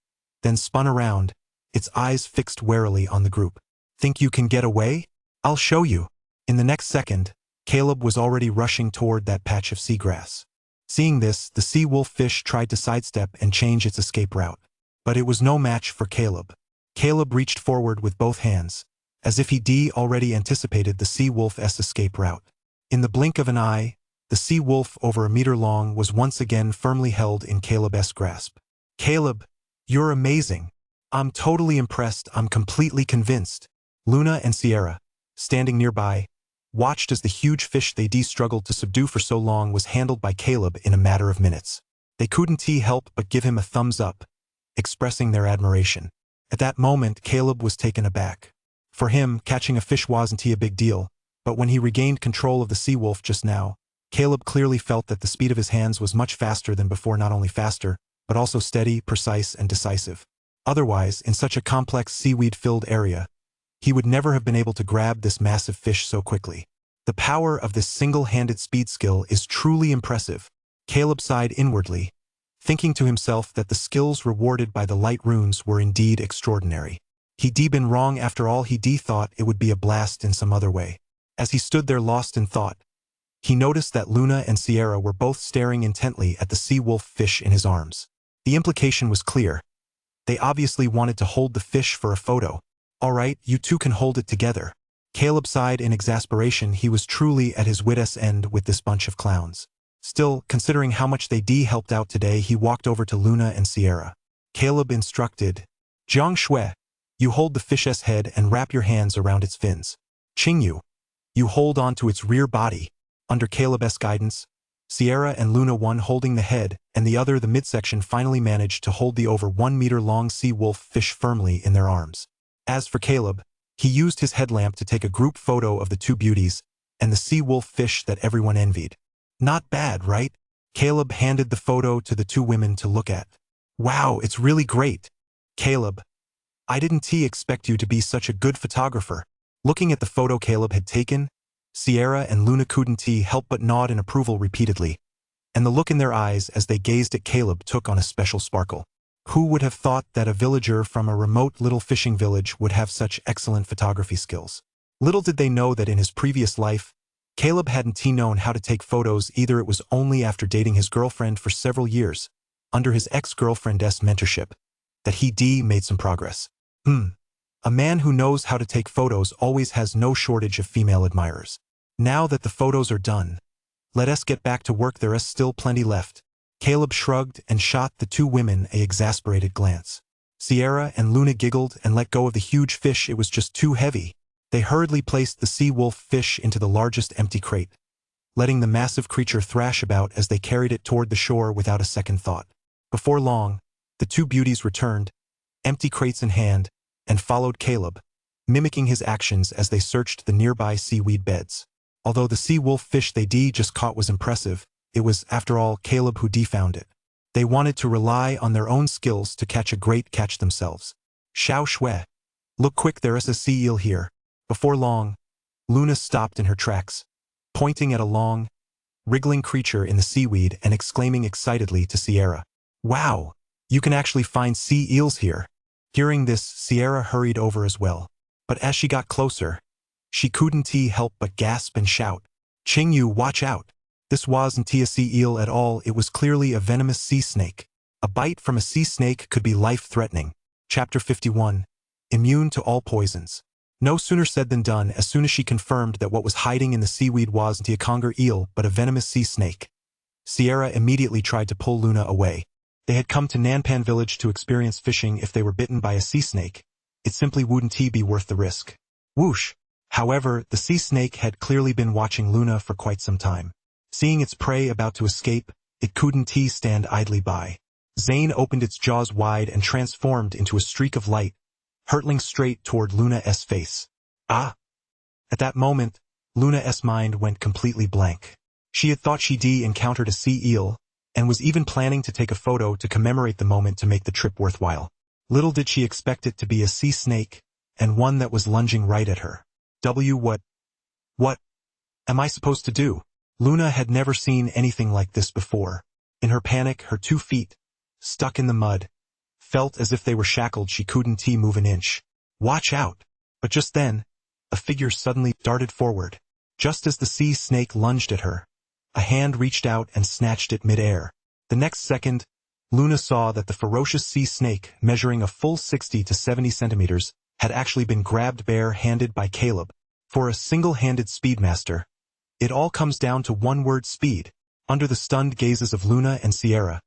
S1: then spun around, its eyes fixed warily on the group. "Think you can get away? I'll show you." In the next second, Caleb was already rushing toward that patch of seagrass. Seeing this, the sea wolf fish tried to sidestep and change its escape route. But it was no match for Caleb. Caleb reached forward with both hands, as if he'd already anticipated the sea wolf's escape route. In the blink of an eye, the sea wolf over a meter long was once again firmly held in Caleb's grasp. "Caleb, you're amazing. I'm totally impressed. I'm completely convinced." Luna and Sierra, standing nearby, watched as the huge fish they'd struggled to subdue for so long was handled by Caleb in a matter of minutes. They couldn't help but give him a thumbs up, expressing their admiration. At that moment, Caleb was taken aback. For him, catching a fish wasn't a big deal, but when he regained control of the sea wolf just now, Caleb clearly felt that the speed of his hands was much faster than before, not only faster, but also steady, precise, and decisive. Otherwise, in such a complex seaweed-filled area, he would never have been able to grab this massive fish so quickly. The power of this single-handed speed skill is truly impressive. Caleb sighed inwardly, thinking to himself that the skills rewarded by the light runes were indeed extraordinary. He'd been wrong after all. He'd thought it would be a blast in some other way. As he stood there lost in thought, he noticed that Luna and Sierra were both staring intently at the sea wolf fish in his arms. The implication was clear. They obviously wanted to hold the fish for a photo. "All right, you two can hold it together." Caleb sighed in exasperation. He was truly at his wit's end with this bunch of clowns. Still, considering how much they'd helped out today, he walked over to Luna and Sierra. Caleb instructed, "Jiang Shui, you hold the fish's head and wrap your hands around its fins. Qingyu, you hold on to its rear body." Under Caleb's guidance, Sierra and Luna, one holding the head and the other the midsection, finally managed to hold the over 1 meter long sea wolf fish firmly in their arms. As for Caleb, he used his headlamp to take a group photo of the two beauties and the sea wolf fish that everyone envied. "Not bad, right?" Caleb handed the photo to the two women to look at. "Wow, it's really great. Caleb, I didn't expect you to be such a good photographer." Looking at the photo Caleb had taken, Sierra and Luna couldn't help but nod in approval repeatedly, and the look in their eyes as they gazed at Caleb took on a special sparkle. Who would have thought that a villager from a remote little fishing village would have such excellent photography skills? Little did they know that in his previous life, Caleb hadn't known how to take photos either. It was only after dating his girlfriend for several years, under his ex-girlfriend's mentorship, that he made some progress. A man who knows how to take photos always has no shortage of female admirers. Now that the photos are done, let us get back to work. There is still plenty left. Caleb shrugged and shot the two women an exasperated glance. Sierra and Luna giggled and let go of the huge fish. It was just too heavy. They hurriedly placed the sea wolf fish into the largest empty crate, letting the massive creature thrash about as they carried it toward the shore without a second thought. Before long, the two beauties returned, empty crates in hand, and followed Caleb, mimicking his actions as they searched the nearby seaweed beds. Although the sea wolf fish they just caught was impressive, it was, after all, Caleb who found it. They wanted to rely on their own skills to catch a great catch themselves. Xiao Shui. Look quick, there is a sea eel here. Before long, Luna stopped in her tracks, pointing at a long, wriggling creature in the seaweed and exclaiming excitedly to Sierra, "Wow! You can actually find sea eels here." Hearing this, Sierra hurried over as well. But as she got closer, she couldn't help but gasp and shout, "Qingyu, watch out! This wasn't a sea eel at all, it was clearly a venomous sea snake. A bite from a sea snake could be life-threatening." Chapter 51. Immune to all poisons. No sooner said than done. As soon as she confirmed that what was hiding in the seaweed wasn't a conger eel but a venomous sea snake, Sierra immediately tried to pull Luna away. They had come to Nanpan village to experience fishing. If they were bitten by a sea snake, it simply wouldn't be worth the risk. Whoosh! However, the sea snake had clearly been watching Luna for quite some time. Seeing its prey about to escape, it couldn't stand idly by. Zane opened its jaws wide and transformed into a streak of light, hurtling straight toward Luna's face. Ah! At that moment, Luna's mind went completely blank. She had thought she'd encountered a sea eel, and was even planning to take a photo to commemorate the moment to make the trip worthwhile. Little did she expect it to be a sea snake, and one that was lunging right at her. What am I supposed to do? Luna had never seen anything like this before. In her panic, her 2 feet, stuck in the mud, felt as if they were shackled. She couldn't move an inch. Watch out! But just then, a figure suddenly darted forward. Just as the sea snake lunged at her, a hand reached out and snatched it mid-air. The next second, Luna saw that the ferocious sea snake, measuring a full 60 to 70 centimeters, had actually been grabbed bare-handed by Caleb. For a single-handed speedmaster, it all comes down to one word: speed. Under the stunned gazes of Luna and Sierra,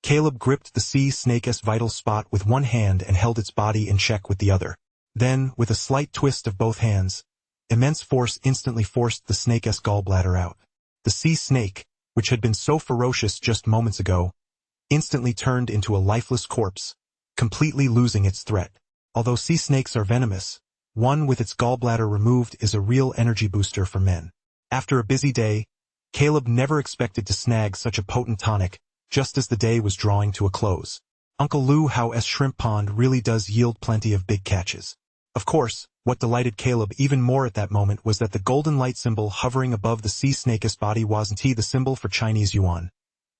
S1: Caleb gripped the sea snake's vital spot with one hand and held its body in check with the other. Then, with a slight twist of both hands, immense force instantly forced the snake's gallbladder out. The sea snake, which had been so ferocious just moments ago, instantly turned into a lifeless corpse, completely losing its threat. Although sea snakes are venomous, one with its gallbladder removed is a real energy booster for men. After a busy day, Caleb never expected to snag such a potent tonic, just as the day was drawing to a close. Uncle Lu Hao's shrimp pond really does yield plenty of big catches. Of course, what delighted Caleb even more at that moment was that the golden light symbol hovering above the sea snake's body wasn't the symbol for Chinese yuan,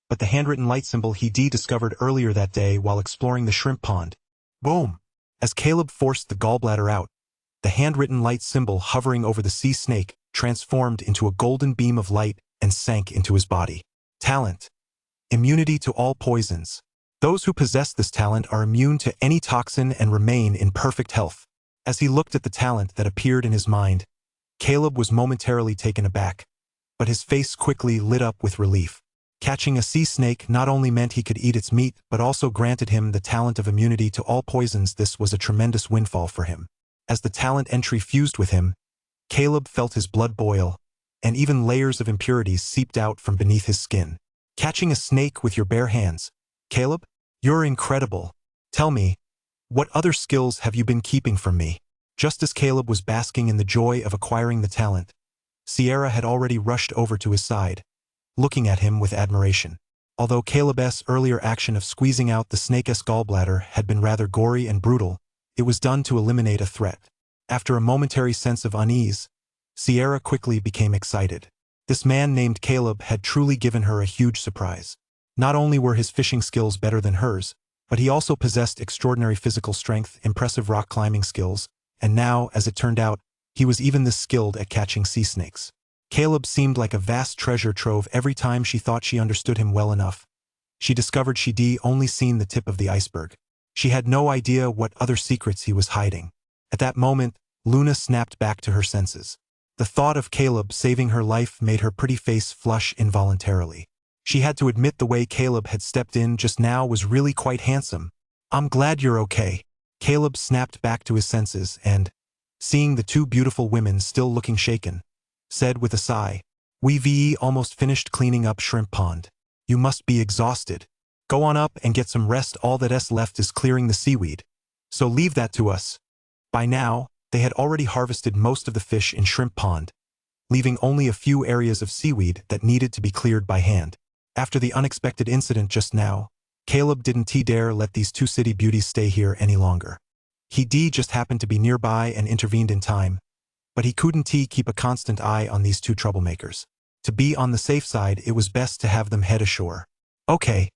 S1: but the handwritten light symbol he discovered earlier that day while exploring the shrimp pond. Boom! As Caleb forced the gallbladder out, the handwritten light symbol hovering over the sea snake transformed into a golden beam of light and sank into his body. Talent. Immunity to all poisons. Those who possess this talent are immune to any toxin and remain in perfect health. As he looked at the talent that appeared in his mind, Caleb was momentarily taken aback, but his face quickly lit up with relief. Catching a sea snake not only meant he could eat its meat but also granted him the talent of immunity to all poisons. This was a tremendous windfall for him. As the talent entry fused with him, Caleb felt his blood boil, and even layers of impurities seeped out from beneath his skin. Catching a snake with your bare hands. Caleb, you're incredible. Tell me, what other skills have you been keeping from me? Just as Caleb was basking in the joy of acquiring the talent, Sierra had already rushed over to his side, looking at him with admiration. Although Caleb's earlier action of squeezing out the snake's gallbladder had been rather gory and brutal, it was done to eliminate a threat. After a momentary sense of unease, Sierra quickly became excited. This man named Caleb had truly given her a huge surprise. Not only were his fishing skills better than hers, But he also possessed extraordinary physical strength, impressive rock climbing skills, and now, as it turned out, he was even this skilled at catching sea snakes. Caleb seemed like a vast treasure trove every time she thought she understood him well enough. She discovered she'd only seen the tip of the iceberg. She had no idea what other secrets he was hiding. At that moment, Luna snapped back to her senses. The thought of Caleb saving her life made her pretty face flush involuntarily. She had to admit the way Caleb had stepped in just now was really quite handsome. "I'm glad you're okay." Caleb snapped back to his senses and, seeing the two beautiful women still looking shaken, said with a sigh, "We've almost finished cleaning up Shrimp Pond. You must be exhausted. Go on up and get some rest. All that's left is clearing the seaweed. So leave that to us." By now, they had already harvested most of the fish in Shrimp Pond, leaving only a few areas of seaweed that needed to be cleared by hand. After the unexpected incident just now, Caleb didn't dare let these two city beauties stay here any longer. He just happened to be nearby and intervened in time, but he couldn't keep a constant eye on these two troublemakers. To be on the safe side, it was best to have them head ashore. Okay,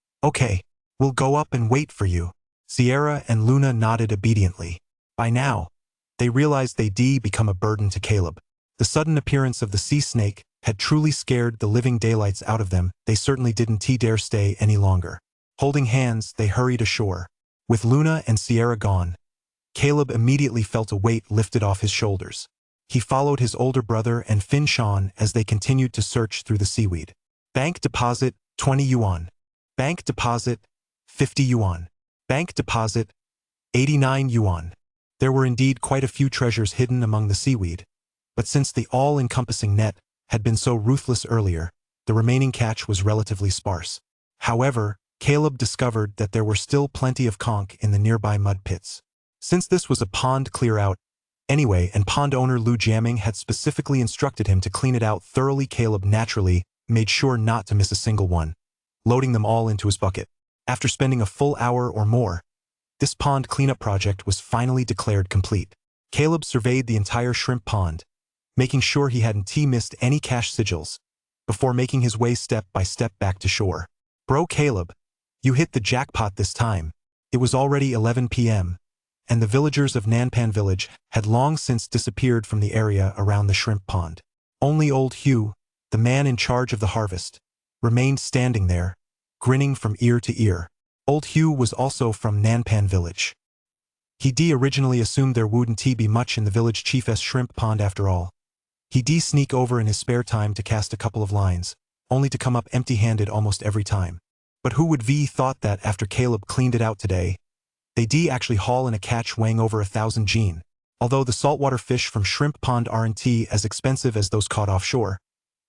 S1: we'll go up and wait for you." Sierra and Luna nodded obediently. By now, they realized they'd become a burden to Caleb. The sudden appearance of the sea snake had truly scared the living daylights out of them. They certainly didn't dare stay any longer. Holding hands, they hurried ashore. With Luna and Sierra gone, Caleb immediately felt a weight lifted off his shoulders. He followed his older brother and Fin Shan as they continued to search through the seaweed. Bank deposit, 20 yuan. Bank deposit, 50 yuan. Bank deposit, 89 yuan. There were indeed quite a few treasures hidden among the seaweed, but since the all-encompassing net had been so ruthless earlier, the remaining catch was relatively sparse. However, Caleb discovered that there were still plenty of conch in the nearby mud pits. Since this was a pond clear-out anyway, and pond owner Lu Jiaming had specifically instructed him to clean it out thoroughly, Caleb naturally made sure not to miss a single one, loading them all into his bucket. After spending a full hour or more, this pond cleanup project was finally declared complete. Caleb surveyed the entire shrimp pond, making sure he hadn't missed any cash sigils, before making his way step by step back to shore. "Bro Caleb, you hit the jackpot this time." It was already 11 p.m., and the villagers of Nanpan village had long since disappeared from the area around the shrimp pond. Only old Hugh, the man in charge of the harvest, remained standing there, grinning from ear to ear. Old Hugh was also from Nanpan village. He originally assumed there wouldn't be much in the village chief's shrimp pond after all. He sneak over in his spare time to cast a couple of lines, only to come up empty-handed almost every time. But who would thought that after Caleb cleaned it out today, they actually haul in a catch weighing over 1,000 jin. Although the saltwater fish from shrimp pond aren't as expensive as those caught offshore,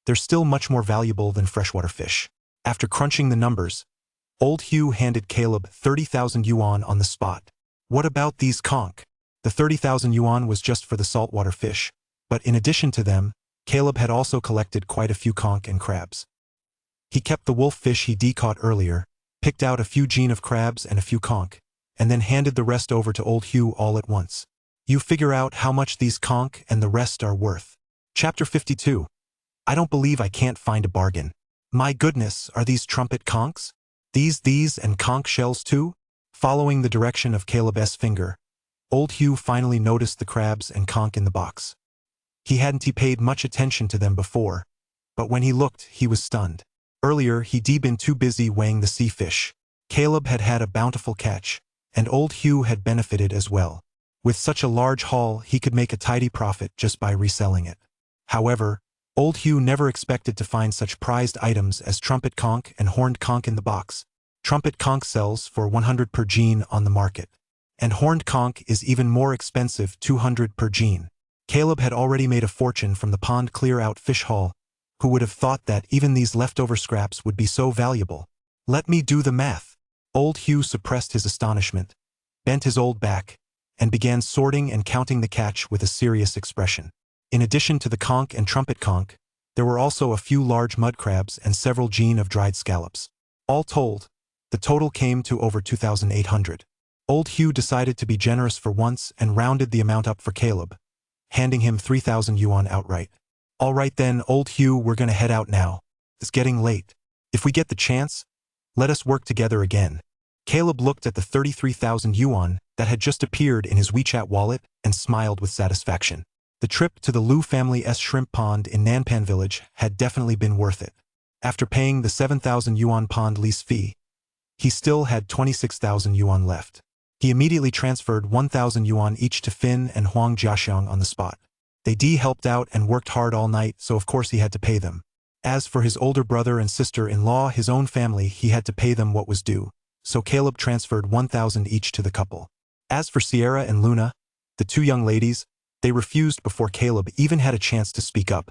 S1: they're still much more valuable than freshwater fish. After crunching the numbers, old Hugh handed Caleb 30,000 yuan on the spot. "What about these conch?" The 30,000 yuan was just for the saltwater fish, but in addition to them, Caleb had also collected quite a few conch and crabs. He kept the wolf fish he caught earlier, picked out a few jin of crabs and a few conch, and then handed the rest over to old Hugh all at once. "You figure out how much these conch and the rest are worth." Chapter 52. I don't believe I can't find a bargain. My goodness, are these trumpet conchs? These and conch shells too? Following the direction of Caleb's finger, old Hugh finally noticed the crabs and conch in the box. He hadn't paid much attention to them before, but when he looked, he was stunned. Earlier, he'd been too busy weighing the sea fish. Caleb had had a bountiful catch, and old Hugh had benefited as well. With such a large haul, he could make a tidy profit just by reselling it. However, old Hugh never expected to find such prized items as trumpet conch and horned conch in the box. Trumpet conch sells for 100 per jin on the market, and horned conch is even more expensive, 200 per jin. Caleb had already made a fortune from the pond clear-out fish haul. Who would have thought that even these leftover scraps would be so valuable? Let me do the math. Old Hugh suppressed his astonishment, bent his old back, and began sorting and counting the catch with a serious expression. In addition to the conch and trumpet conch, there were also a few large mud crabs and several jin of dried scallops. All told, the total came to over 2,800. Old Hugh decided to be generous for once and rounded the amount up for Caleb, handing him 3,000 yuan outright. "All right then, old Hugh, we're gonna head out now. It's getting late. If we get the chance, let us work together again. Caleb looked at the 33,000 yuan that had just appeared in his WeChat wallet and smiled with satisfaction. The trip to the Liu family's shrimp pond in Nanpan village had definitely been worth it. After paying the 7,000 yuan pond lease fee, he still had 26,000 yuan left. He immediately transferred 1,000 yuan each to Finn and Huang Jiaxiang on the spot. They helped out and worked hard all night, so of course he had to pay them. As for his older brother and sister-in-law, his own family, he had to pay them what was due, so Caleb transferred 1,000 each to the couple. As for Sierra and Luna, the two young ladies, they refused before Caleb even had a chance to speak up,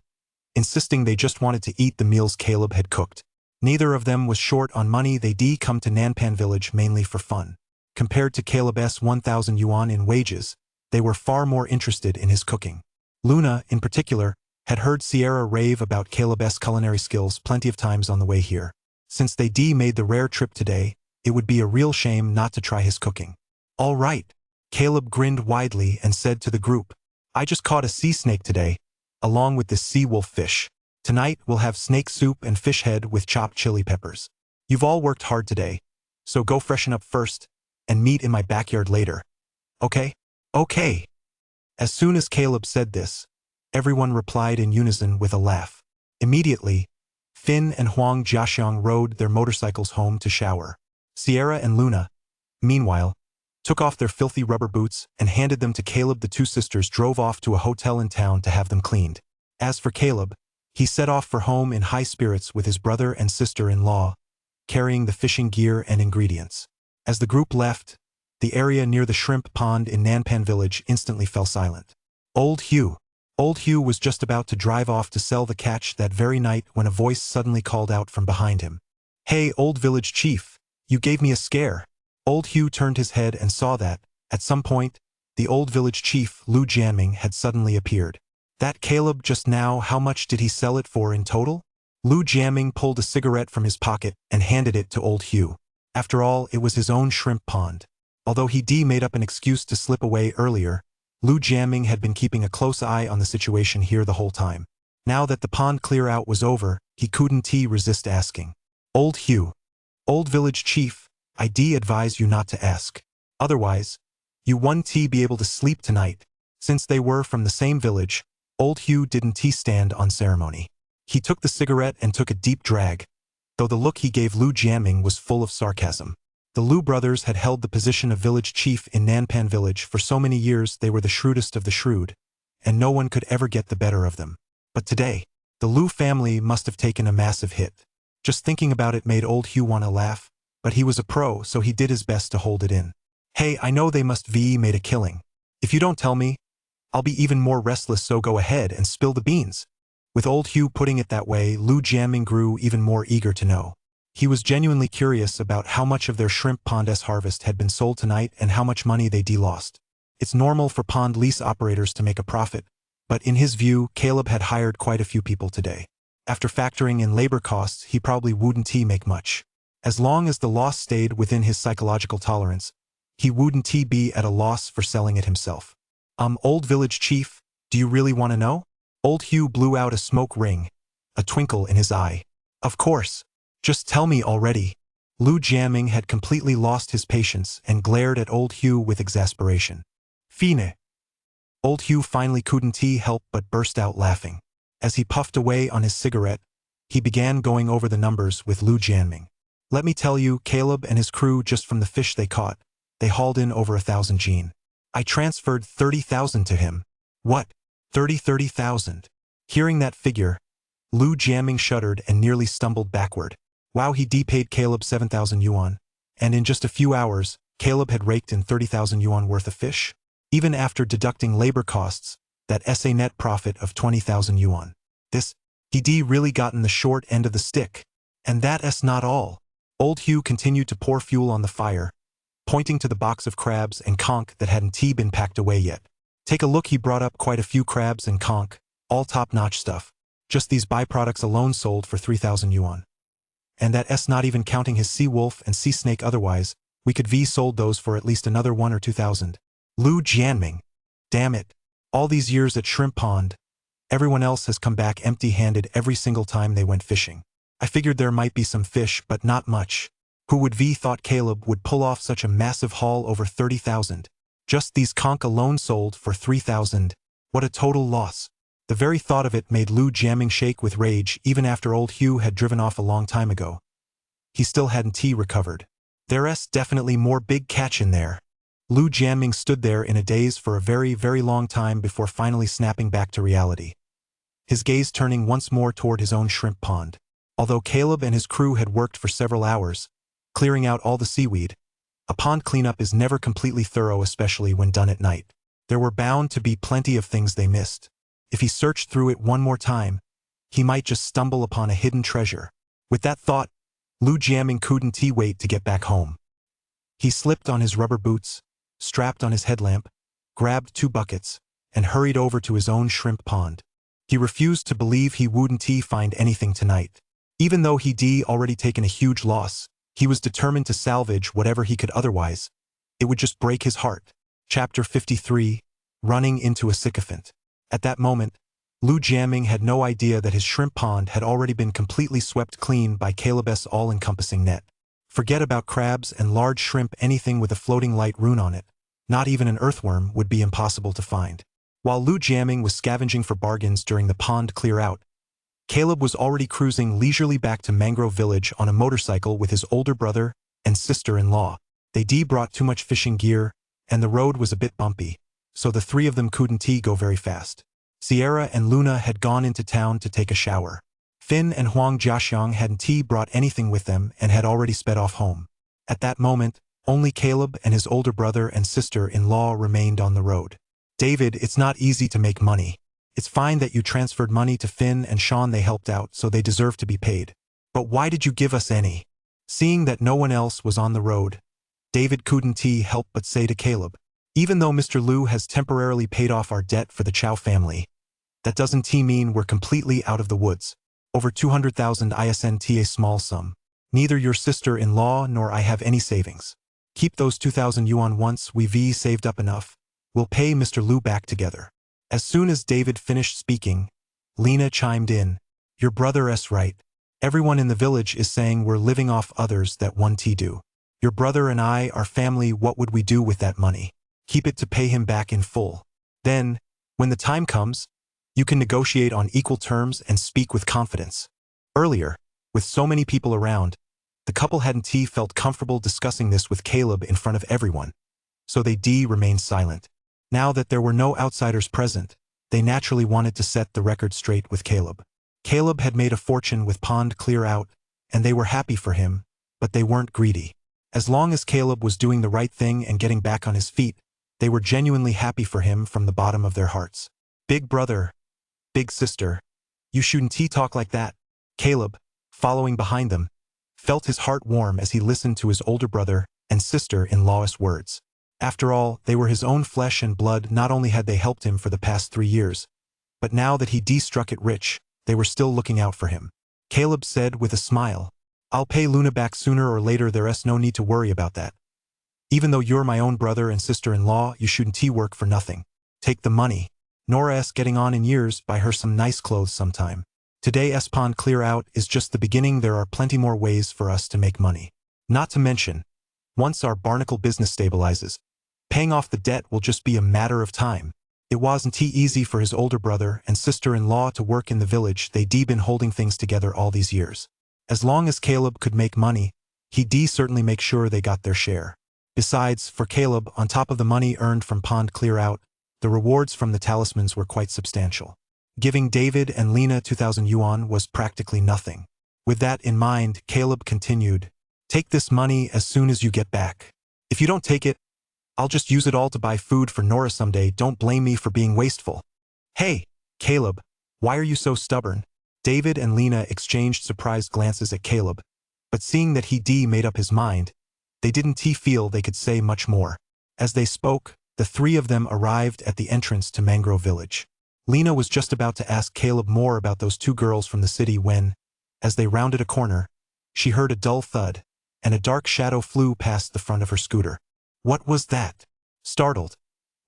S1: insisting they just wanted to eat the meals Caleb had cooked. Neither of them was short on money. They come to Nanpan village mainly for fun. Compared to Caleb's 1,000 yuan in wages, they were far more interested in his cooking. Luna, in particular, had heard Sierra rave about Caleb's culinary skills plenty of times on the way here. Since they made the rare trip today, it would be a real shame not to try his cooking. All right, Caleb grinned widely and said to the group, I just caught a sea snake today, along with this sea wolf fish. Tonight we'll have snake soup and fish head with chopped chili peppers. You've all worked hard today, so go freshen up first and meet in my backyard later. Okay? Okay. As soon as Caleb said this, everyone replied in unison with a laugh. Immediately, Finn and Huang Jiaxiang rode their motorcycles home to shower. Sierra and Luna, meanwhile, took off their filthy rubber boots and handed them to Caleb. The two sisters drove off to a hotel in town to have them cleaned. As for Caleb, he set off for home in high spirits with his brother and sister-in-law, carrying the fishing gear and ingredients. As the group left, the area near the shrimp pond in Nanpan village instantly fell silent. Old Hugh was just about to drive off to sell the catch that very night when a voice suddenly called out from behind him. Hey, old village chief, you gave me a scare. Old Hugh turned his head and saw that, at some point, the old village chief, Liu Jianming, had suddenly appeared. That Caleb just now, how much did he sell it for in total? Liu Jianming pulled a cigarette from his pocket and handed it to old Hugh. After all, it was his own shrimp pond. Although he made up an excuse to slip away earlier, Liu Jianming had been keeping a close eye on the situation here the whole time. Now that the pond clear-out was over, he couldn't resist asking. Old Hugh, old village chief, I advise you not to ask. Otherwise, you won't be able to sleep tonight. Since they were from the same village, old Hugh didn't stand on ceremony. He took the cigarette and took a deep drag, though the look he gave Liu Jianming was full of sarcasm. The Liu brothers had held the position of village chief in Nanpan village for so many years. They were the shrewdest of the shrewd, and no one could ever get the better of them. But today, the Liu family must have taken a massive hit. Just thinking about it made old Hugh want to laugh, but he was a pro, so he did his best to hold it in. Hey, I know they must have made a killing. If you don't tell me, I'll be even more restless, so go ahead and spill the beans. With old Hugh putting it that way, Liu Jianming grew even more eager to know. He was genuinely curious about how much of their shrimp pond's harvest had been sold tonight and how much money they lost. It's normal for pond lease operators to make a profit, but in his view, Caleb had hired quite a few people today. After factoring in labor costs, he probably wouldn't make much. As long as the loss stayed within his psychological tolerance, he wouldn't be at a loss for selling it himself. Old village chief, do you really want to know? Old Hugh blew out a smoke ring, a twinkle in his eye. Of course. Just tell me already. Liu Jianming had completely lost his patience and glared at old Hugh with exasperation. Fine. Old Hugh finally couldn't help but burst out laughing. As he puffed away on his cigarette, he began going over the numbers with Liu Jianming. Let me tell you, Caleb and his crew, just from the fish they caught, they hauled in over 1,000 jin. I transferred 30,000 to him. What? 30,000. Hearing that figure, Liu Jianming shuddered and nearly stumbled backward. Wow, he paid Caleb 7,000 yuan, and in just a few hours, Caleb had raked in 30,000 yuan worth of fish. Even after deducting labor costs, that's a net profit of 20,000 yuan. He really gotten the short end of the stick. And that's not all. Old Hugh continued to pour fuel on the fire, pointing to the box of crabs and conch that hadn't been packed away yet. Take a look, he brought up quite a few crabs and conch, all top-notch stuff. Just these byproducts alone sold for 3,000 yuan. And that's not even counting his sea wolf and sea snake. Otherwise, we could sold those for at least another 1,000 or 2,000. Liu Jianming. Damn it. All these years at Shrimp Pond, everyone else has come back empty-handed every single time they went fishing. I figured there might be some fish, but not much. Who would V thought Caleb would pull off such a massive haul over 30,000? Just these conch alone sold for 3,000. What a total loss. The very thought of it made Lu Jiaming shake with rage even after old Hugh had driven off a long time ago. He still hadn't recovered. There's definitely more big catch in there. Lu Jiaming stood there in a daze for a very, very long time before finally snapping back to reality. His gaze turning once more toward his own shrimp pond. Although Caleb and his crew had worked for several hours, clearing out all the seaweed, a pond cleanup is never completely thorough, especially when done at night. There were bound to be plenty of things they missed. If he searched through it one more time, he might just stumble upon a hidden treasure. With that thought, Lu Jiaming couldn't wait to get back home. He slipped on his rubber boots, strapped on his headlamp, grabbed 2 buckets, and hurried over to his own shrimp pond. He refused to believe he wouldn't find anything tonight. Even though he'd already taken a huge loss, he was determined to salvage whatever he could otherwise. It would just break his heart. Chapter 53, Running into a Sycophant. At that moment, Lu Jiaming had no idea that his shrimp pond had already been completely swept clean by Caleb's all-encompassing net. Forget about crabs and large shrimp, anything with a floating light rune on it. Not even an earthworm would be impossible to find. While Lu Jiaming was scavenging for bargains during the pond clear-out, Caleb was already cruising leisurely back to Mangrove Village on a motorcycle with his older brother and sister-in-law. They brought too much fishing gear, and the road was a bit bumpy, so the 3 of them couldn't go very fast. Sierra and Luna had gone into town to take a shower. Finn and Huang Jiaxiang hadn't brought anything with them and had already sped off home. At that moment, only Caleb and his older brother and sister-in-law remained on the road. David, it's not easy to make money. It's fine that you transferred money to Finn and Sean. They helped out, so they deserve to be paid. But why did you give us any? Seeing that no one else was on the road, David couldn't help but say to Caleb, even though Mr. Liu has temporarily paid off our debt for the Chow family, that doesn't mean we're completely out of the woods. Over 200,000 isn't a small sum. Neither your sister-in-law nor I have any savings. Keep those 2,000 yuan. Once we've saved up enough, we'll pay Mr. Liu back together. As soon as David finished speaking, Lena chimed in. Your brother's right. Everyone in the village is saying we're living off others that won't do. Your brother and I are family. What would we do with that money? Keep it to pay him back in full. Then, when the time comes, you can negotiate on equal terms and speak with confidence. Earlier, with so many people around, the couple hadn't felt comfortable discussing this with Caleb in front of everyone, so they remained silent. Now that there were no outsiders present, they naturally wanted to set the record straight with Caleb. Caleb had made a fortune with pond clear out, and they were happy for him, but they weren't greedy. As long as Caleb was doing the right thing and getting back on his feet, they were genuinely happy for him from the bottom of their hearts. Big brother, big sister, you shouldn't talk like that. Caleb, following behind them, felt his heart warm as he listened to his older brother and sister-in-law's words. After all, they were his own flesh and blood. Not only had they helped him for the past 3 years, but now that he struck it rich, they were still looking out for him. Caleb said with a smile, I'll pay Luna back sooner or later. There's no need to worry about that. Even though you're my own brother and sister-in-law, you shouldn't work for nothing. Take the money. Nora's getting on in years. Buy her some nice clothes sometime. Today's pond clear out is just the beginning. There are plenty more ways for us to make money. Not to mention, once our barnacle business stabilizes, paying off the debt will just be a matter of time. It wasn't easy for his older brother and sister-in-law to work in the village. They'd been holding things together all these years. As long as Caleb could make money, he'd certainly make sure they got their share. Besides, for Caleb, on top of the money earned from pond clear out, the rewards from the talismans were quite substantial. Giving David and Lena 2,000 yuan was practically nothing. With that in mind, Caleb continued, take this money as soon as you get back. If you don't take it, I'll just use it all to buy food for Nora someday. Don't blame me for being wasteful. Hey, Caleb, why are you so stubborn? David and Lena exchanged surprised glances at Caleb, but seeing that he made up his mind, they didn't feel they could say much more. As they spoke, the 3 of them arrived at the entrance to Mangrove Village. Lena was just about to ask Caleb more about those 2 girls from the city when, as they rounded a corner, she heard a dull thud, and a dark shadow flew past the front of her scooter. What was that? Startled,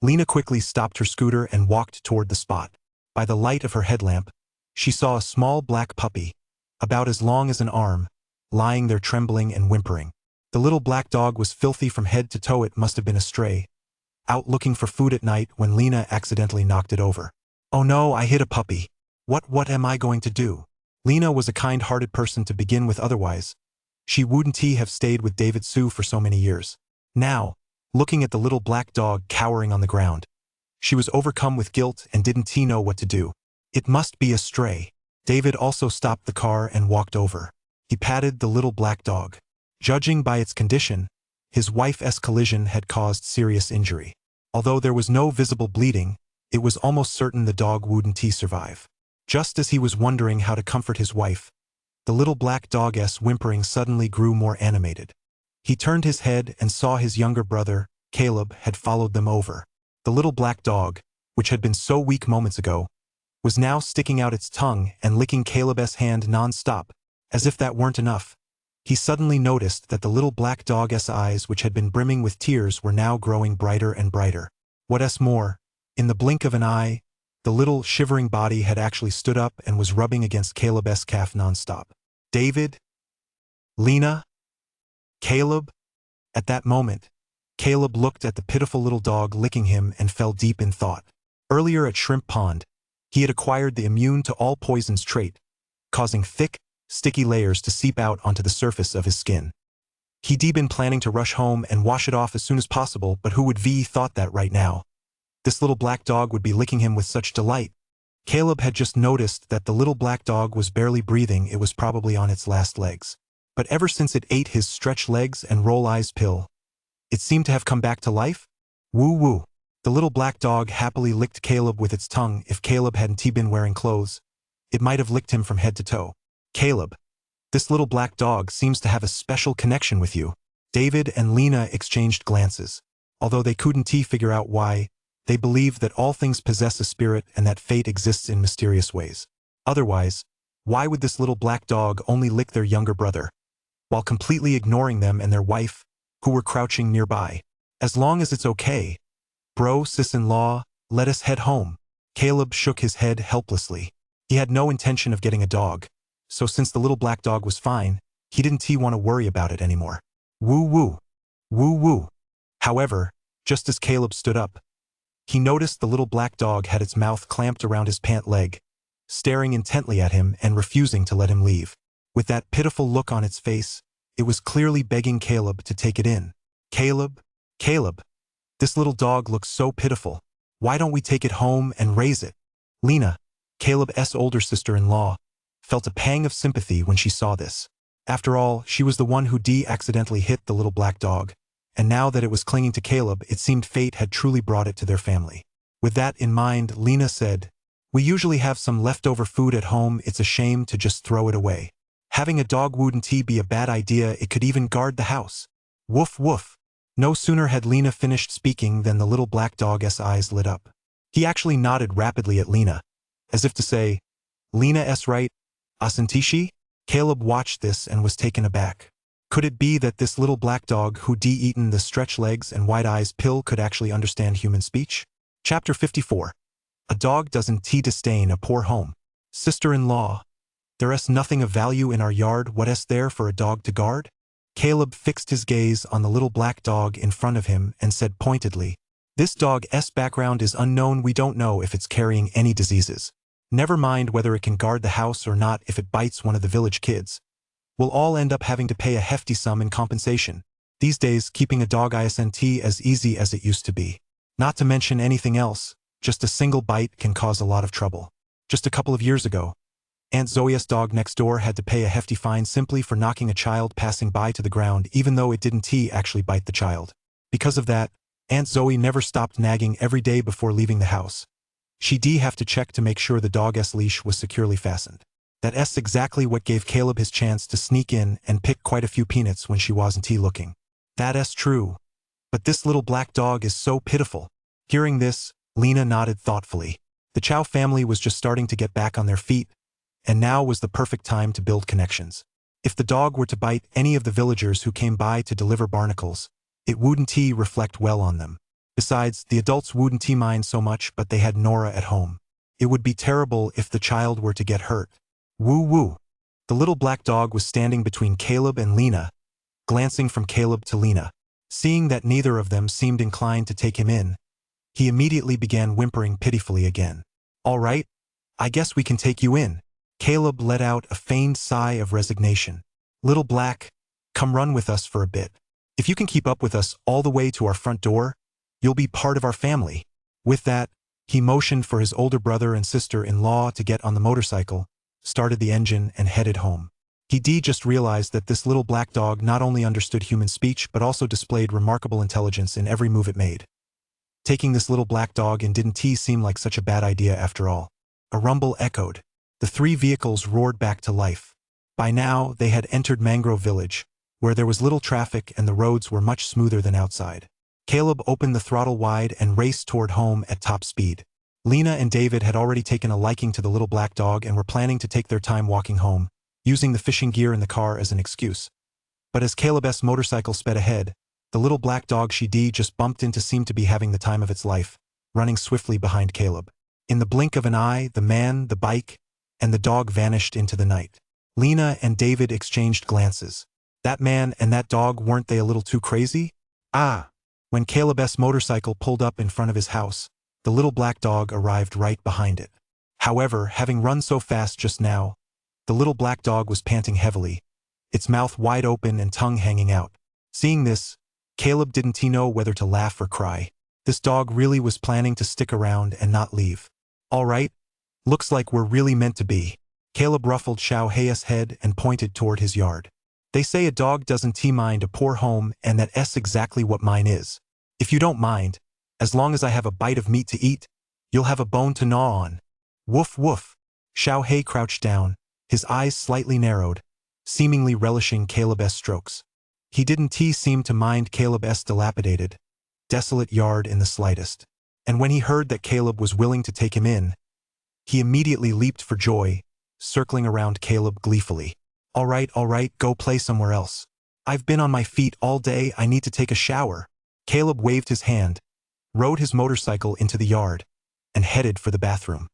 S1: Lena quickly stopped her scooter and walked toward the spot. By the light of her headlamp, she saw a small black puppy, about as long as an arm, lying there trembling and whimpering. The little black dog was filthy from head to toe. It must have been a stray, out looking for food at night when Lena accidentally knocked it over. Oh no, I hit a puppy. What am I going to do? Lena was a kind-hearted person to begin with, otherwise she wouldn't have stayed with David Sue for so many years. Now, looking at the little black dog cowering on the ground, she was overcome with guilt and didn't know what to do. It must be a stray. David also stopped the car and walked over. He patted the little black dog. Judging by its condition, his wife's collision had caused serious injury. Although there was no visible bleeding, it was almost certain the dog wouldn't survive. Just as he was wondering how to comfort his wife, the little black dog's whimpering suddenly grew more animated. He turned his head and saw his younger brother, Caleb, had followed them over. The little black dog, which had been so weak moments ago, was now sticking out its tongue and licking Caleb's hand non-stop. As if that weren't enough, he suddenly noticed that the little black dog's eyes, which had been brimming with tears, were now growing brighter and brighter. What's more, in the blink of an eye, the little shivering body had actually stood up and was rubbing against Caleb's calf non-stop. David? Lena? Caleb? At that moment, Caleb looked at the pitiful little dog licking him and fell deep in thought. Earlier at Shrimp Pond, he had acquired the immune to all poisons trait, causing thick, sticky layers to seep out onto the surface of his skin. He'd been planning to rush home and wash it off as soon as possible, but who would thought that right now this little black dog would be licking him with such delight? Caleb had just noticed that the little black dog was barely breathing. It was probably on its last legs. But ever since it ate his stretch legs and roll eyes pill, it seemed to have come back to life. Woo-woo. The little black dog happily licked Caleb with its tongue. If Caleb hadn't been wearing clothes, it might have licked him from head to toe. Caleb, this little black dog seems to have a special connection with you. David and Lena exchanged glances. Although they couldn't figure out why, they believed that all things possess a spirit and that fate exists in mysterious ways. Otherwise, why would this little black dog only lick their younger brother, while completely ignoring them and their wife, who were crouching nearby? As long as it's okay, bro, sis-in-law, let us head home. Caleb shook his head helplessly. He had no intention of getting a dog, so since the little black dog was fine, he didn't want to worry about it anymore. Woo-woo. Woo-woo. However, just as Caleb stood up, he noticed the little black dog had its mouth clamped around his pant leg, staring intently at him and refusing to let him leave. With that pitiful look on its face, it was clearly begging Caleb to take it in. Caleb, Caleb, this little dog looks so pitiful. Why don't we take it home and raise it? Lena, Caleb's older sister-in-law, felt a pang of sympathy when she saw this. After all, she was the one who accidentally hit the little black dog, and now that it was clinging to Caleb, it seemed fate had truly brought it to their family. With that in mind, Lena said, "We usually have some leftover food at home. It's a shame to just throw it away. Having a dog wouldn't be a bad idea. It could even guard the house." Woof woof. No sooner had Lena finished speaking than the little black dog's eyes lit up. He actually nodded rapidly at Lena, as if to say, "Lena's right, isn't she?" Caleb watched this and was taken aback. Could it be that this little black dog who'd eaten the stretch legs and wide eyes pill could actually understand human speech? Chapter 54. A dog doesn't disdain a poor home. Sister-in-law, there's nothing of value in our yard. What's there for a dog to guard? Caleb fixed his gaze on the little black dog in front of him and said pointedly, "This dog's background is unknown. We don't know if it's carrying any diseases. Never mind whether it can guard the house or not. If it bites one of the village kids, we'll all end up having to pay a hefty sum in compensation. These days, keeping a dog isn't as easy as it used to be. Not to mention anything else, just a single bite can cause a lot of trouble. Just a couple of years ago, Aunt Zoe's dog next door had to pay a hefty fine simply for knocking a child passing by to the ground, even though it didn't actually bite the child. Because of that, Aunt Zoe never stopped nagging every day before leaving the house. She'd have to check to make sure the dog's leash was securely fastened. That's exactly what gave Caleb his chance to sneak in and pick quite a few peanuts when she wasn't looking. That's true. But this little black dog is so pitiful." Hearing this, Lena nodded thoughtfully. The Chow family was just starting to get back on their feet, and now was the perfect time to build connections. If the dog were to bite any of the villagers who came by to deliver barnacles, it wouldn't reflect well on them. Besides, the adults wouldn't mind so much, but they had Nora at home. It would be terrible if the child were to get hurt. Woo-woo. The little black dog was standing between Caleb and Lena, glancing from Caleb to Lena. Seeing that neither of them seemed inclined to take him in, he immediately began whimpering pitifully again. "All right, I guess we can take you in." Caleb let out a feigned sigh of resignation. "Little Black, come run with us for a bit. If you can keep up with us all the way to our front door, you'll be part of our family." With that, he motioned for his older brother and sister-in-law to get on the motorcycle, started the engine, and headed home. He just realized that this little black dog not only understood human speech but also displayed remarkable intelligence in every move it made. Taking this little black dog in didn't seem like such a bad idea after all. A rumble echoed. The three vehicles roared back to life. By now, they had entered Mangrove Village, where there was little traffic and the roads were much smoother than outside. Caleb opened the throttle wide and raced toward home at top speed. Lena and David had already taken a liking to the little black dog and were planning to take their time walking home, using the fishing gear in the car as an excuse. But as Caleb's motorcycle sped ahead, the little black dog she just bumped into seemed to be having the time of its life, running swiftly behind Caleb. In the blink of an eye, the man, the bike, and the dog vanished into the night. Lena and David exchanged glances. That man and that dog, weren't they a little too crazy? Ah! When Caleb's motorcycle pulled up in front of his house, the little black dog arrived right behind it. However, having run so fast just now, the little black dog was panting heavily, its mouth wide open and tongue hanging out. Seeing this, Caleb didn't know whether to laugh or cry. This dog really was planning to stick around and not leave. "All right, looks like we're really meant to be." Caleb ruffled Xiao Hei's head and pointed toward his yard. "They say a dog doesn't mind a poor home, and that's exactly what mine is. If you don't mind, as long as I have a bite of meat to eat, you'll have a bone to gnaw on." "Woof woof." Xiao Hei crouched down, his eyes slightly narrowed, seemingly relishing Caleb's strokes. He didn't seem to mind Caleb's dilapidated, desolate yard in the slightest. And when he heard that Caleb was willing to take him in, he immediately leaped for joy, circling around Caleb gleefully. All right, go play somewhere else. I've been on my feet all day, I need to take a shower." Caleb waved his hand, rode his motorcycle into the yard, and headed for the bathroom.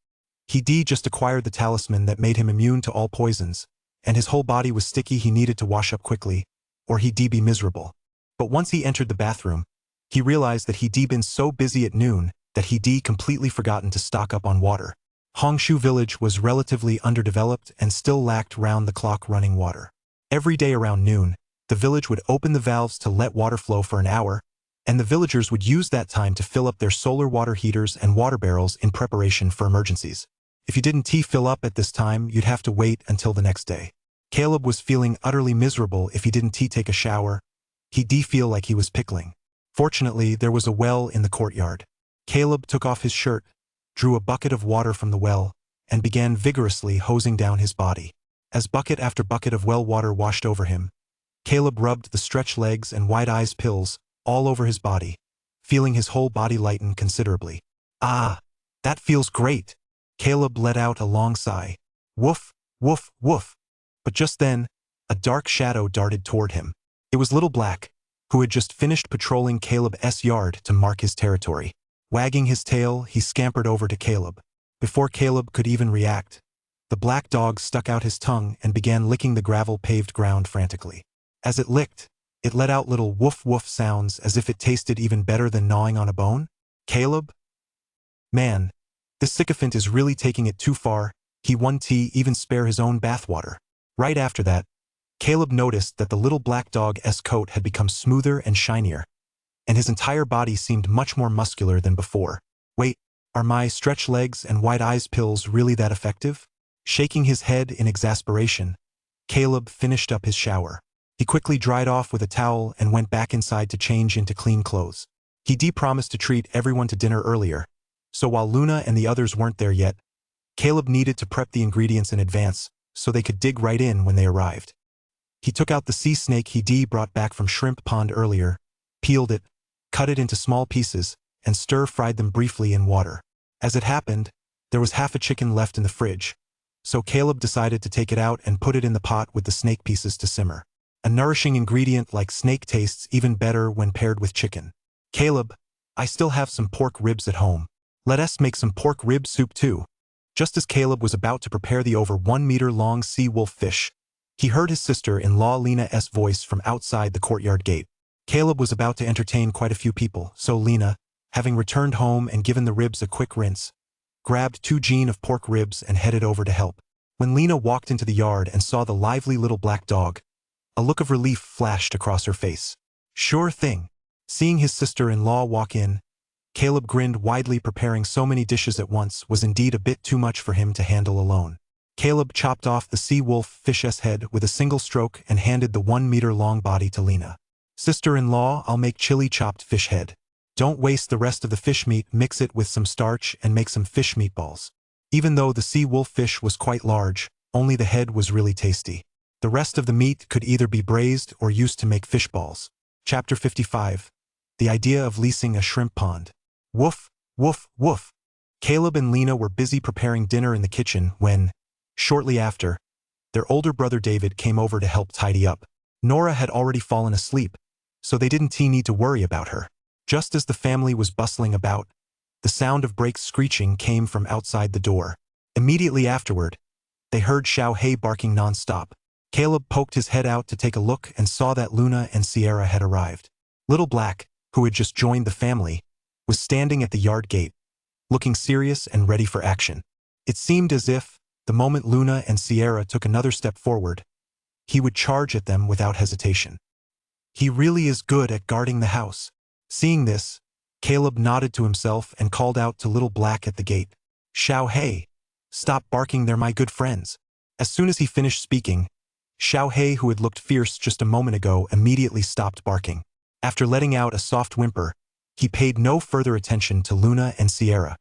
S1: He just acquired the talisman that made him immune to all poisons, and his whole body was sticky. He needed to wash up quickly, or he'd be miserable. But once he entered the bathroom, he realized that he'd been so busy at noon that he'd completely forgotten to stock up on water. Hongshu Village was relatively underdeveloped and still lacked round-the-clock running water. Every day around noon, the village would open the valves to let water flow for an hour, and the villagers would use that time to fill up their solar water heaters and water barrels in preparation for emergencies. If you didn't fill up at this time, you'd have to wait until the next day. Caleb was feeling utterly miserable if he didn't take a shower. He'd feel like he was pickling. Fortunately, there was a well in the courtyard. Caleb took off his shirt, drew a bucket of water from the well, and began vigorously hosing down his body. As bucket after bucket of well water washed over him, Caleb rubbed the stretched legs and wide-eyes pills all over his body, feeling his whole body lighten considerably. "Ah, that feels great." Caleb let out a long sigh. Woof, woof, woof. But just then, a dark shadow darted toward him. It was Little Black, who had just finished patrolling Caleb's yard to mark his territory. Wagging his tail, he scampered over to Caleb. Before Caleb could even react, the black dog stuck out his tongue and began licking the gravel-paved ground frantically. As it licked, it let out little woof-woof sounds as if it tasted even better than gnawing on a bone. Caleb? Man, this sycophant is really taking it too far. He wouldn't even spare his own bathwater. Right after that, Caleb noticed that the little black dog's coat had become smoother and shinier, and his entire body seemed much more muscular than before. Wait, are my stretch legs and wide eyes pills really that effective? Shaking his head in exasperation, Caleb finished up his shower. He quickly dried off with a towel and went back inside to change into clean clothes. He promised to treat everyone to dinner earlier, so while Luna and the others weren't there yet, Caleb needed to prep the ingredients in advance so they could dig right in when they arrived. He took out the sea snake he brought back from Shrimp Pond earlier, peeled it, cut it into small pieces, and stir-fried them briefly in water. As it happened, there was half a chicken left in the fridge, so Caleb decided to take it out and put it in the pot with the snake pieces to simmer. A nourishing ingredient like snake tastes even better when paired with chicken. Caleb, I still have some pork ribs at home. Let us make some pork rib soup too. Just as Caleb was about to prepare the over 1 meter long sea wolf fish, He heard his sister-in-law Lena's voice from outside the courtyard gate. Caleb was about to entertain quite a few people, so Lena, having returned home and given the ribs a quick rinse, grabbed 2 jeans of pork ribs and headed over to help. When Lena walked into the yard and saw the lively little black dog, a look of relief flashed across her face. Sure thing. Seeing his sister-in-law walk in, Caleb grinned widely. Preparing so many dishes at once was indeed a bit too much for him to handle alone. Caleb chopped off the sea wolf fish's head with a single stroke and handed the 1-meter-long body to Lena. Sister-in-law, I'll make chili chopped fish head. Don't waste the rest of the fish meat, mix it with some starch and make some fish meatballs. Even though the sea wolf fish was quite large, only the head was really tasty. The rest of the meat could either be braised or used to make fish balls. Chapter 55. The idea of leasing a shrimp pond. Woof, woof, woof. Caleb and Lena were busy preparing dinner in the kitchen when, shortly after, their older brother David came over to help tidy up. Nora had already fallen asleep, so they didn't need to worry about her. Just as the family was bustling about, the sound of brakes screeching came from outside the door. Immediately afterward, they heard Xiao Hei barking non-stop. Caleb poked his head out to take a look and saw that Luna and Sierra had arrived. Little Black, who had just joined the family, was standing at the yard gate, looking serious and ready for action. It seemed as if, the moment Luna and Sierra took another step forward, he would charge at them without hesitation. He really is good at guarding the house. Seeing this, Caleb nodded to himself and called out to Little Black at the gate. Xiao Hei, stop barking, they're my good friends. As soon as he finished speaking, Xiao Hei, who had looked fierce just a moment ago, immediately stopped barking. After letting out a soft whimper, he paid no further attention to Luna and Sierra.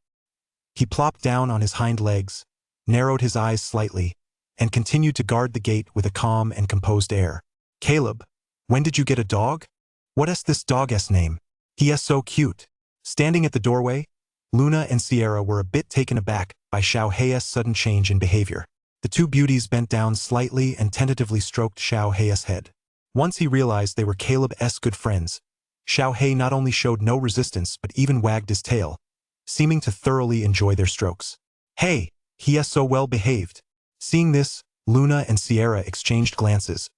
S1: He plopped down on his hind legs, narrowed his eyes slightly, and continued to guard the gate with a calm and composed air. Caleb, when did you get a dog? What's this dog's name? He is so cute. Standing at the doorway, Luna and Sierra were a bit taken aback by Xiao Hei's sudden change in behavior. The 2 beauties bent down slightly and tentatively stroked Xiao Hei's head. Once he realized they were Caleb's good friends, Xiao Hei not only showed no resistance but even wagged his tail, seeming to thoroughly enjoy their strokes. Hey, he is so well behaved. Seeing this, Luna and Sierra exchanged glances,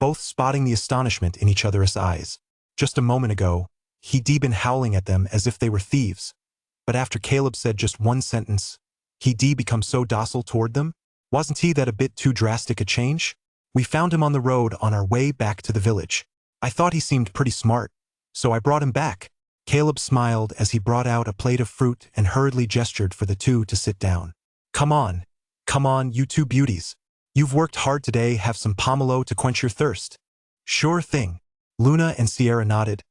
S1: both spotting the astonishment in each other's eyes. Just a moment ago, he'd been howling at them as if they were thieves, but after Caleb said just one sentence, he'd become so docile toward them? Wasn't he that a bit too drastic a change? We found him on the road on our way back to the village. I thought he seemed pretty smart, so I brought him back. Caleb smiled as he brought out a plate of fruit and hurriedly gestured for the 2 to sit down. Come on, you 2 beauties. You've worked hard today, have some pomelo to quench your thirst. Sure thing. Luna and Sierra nodded,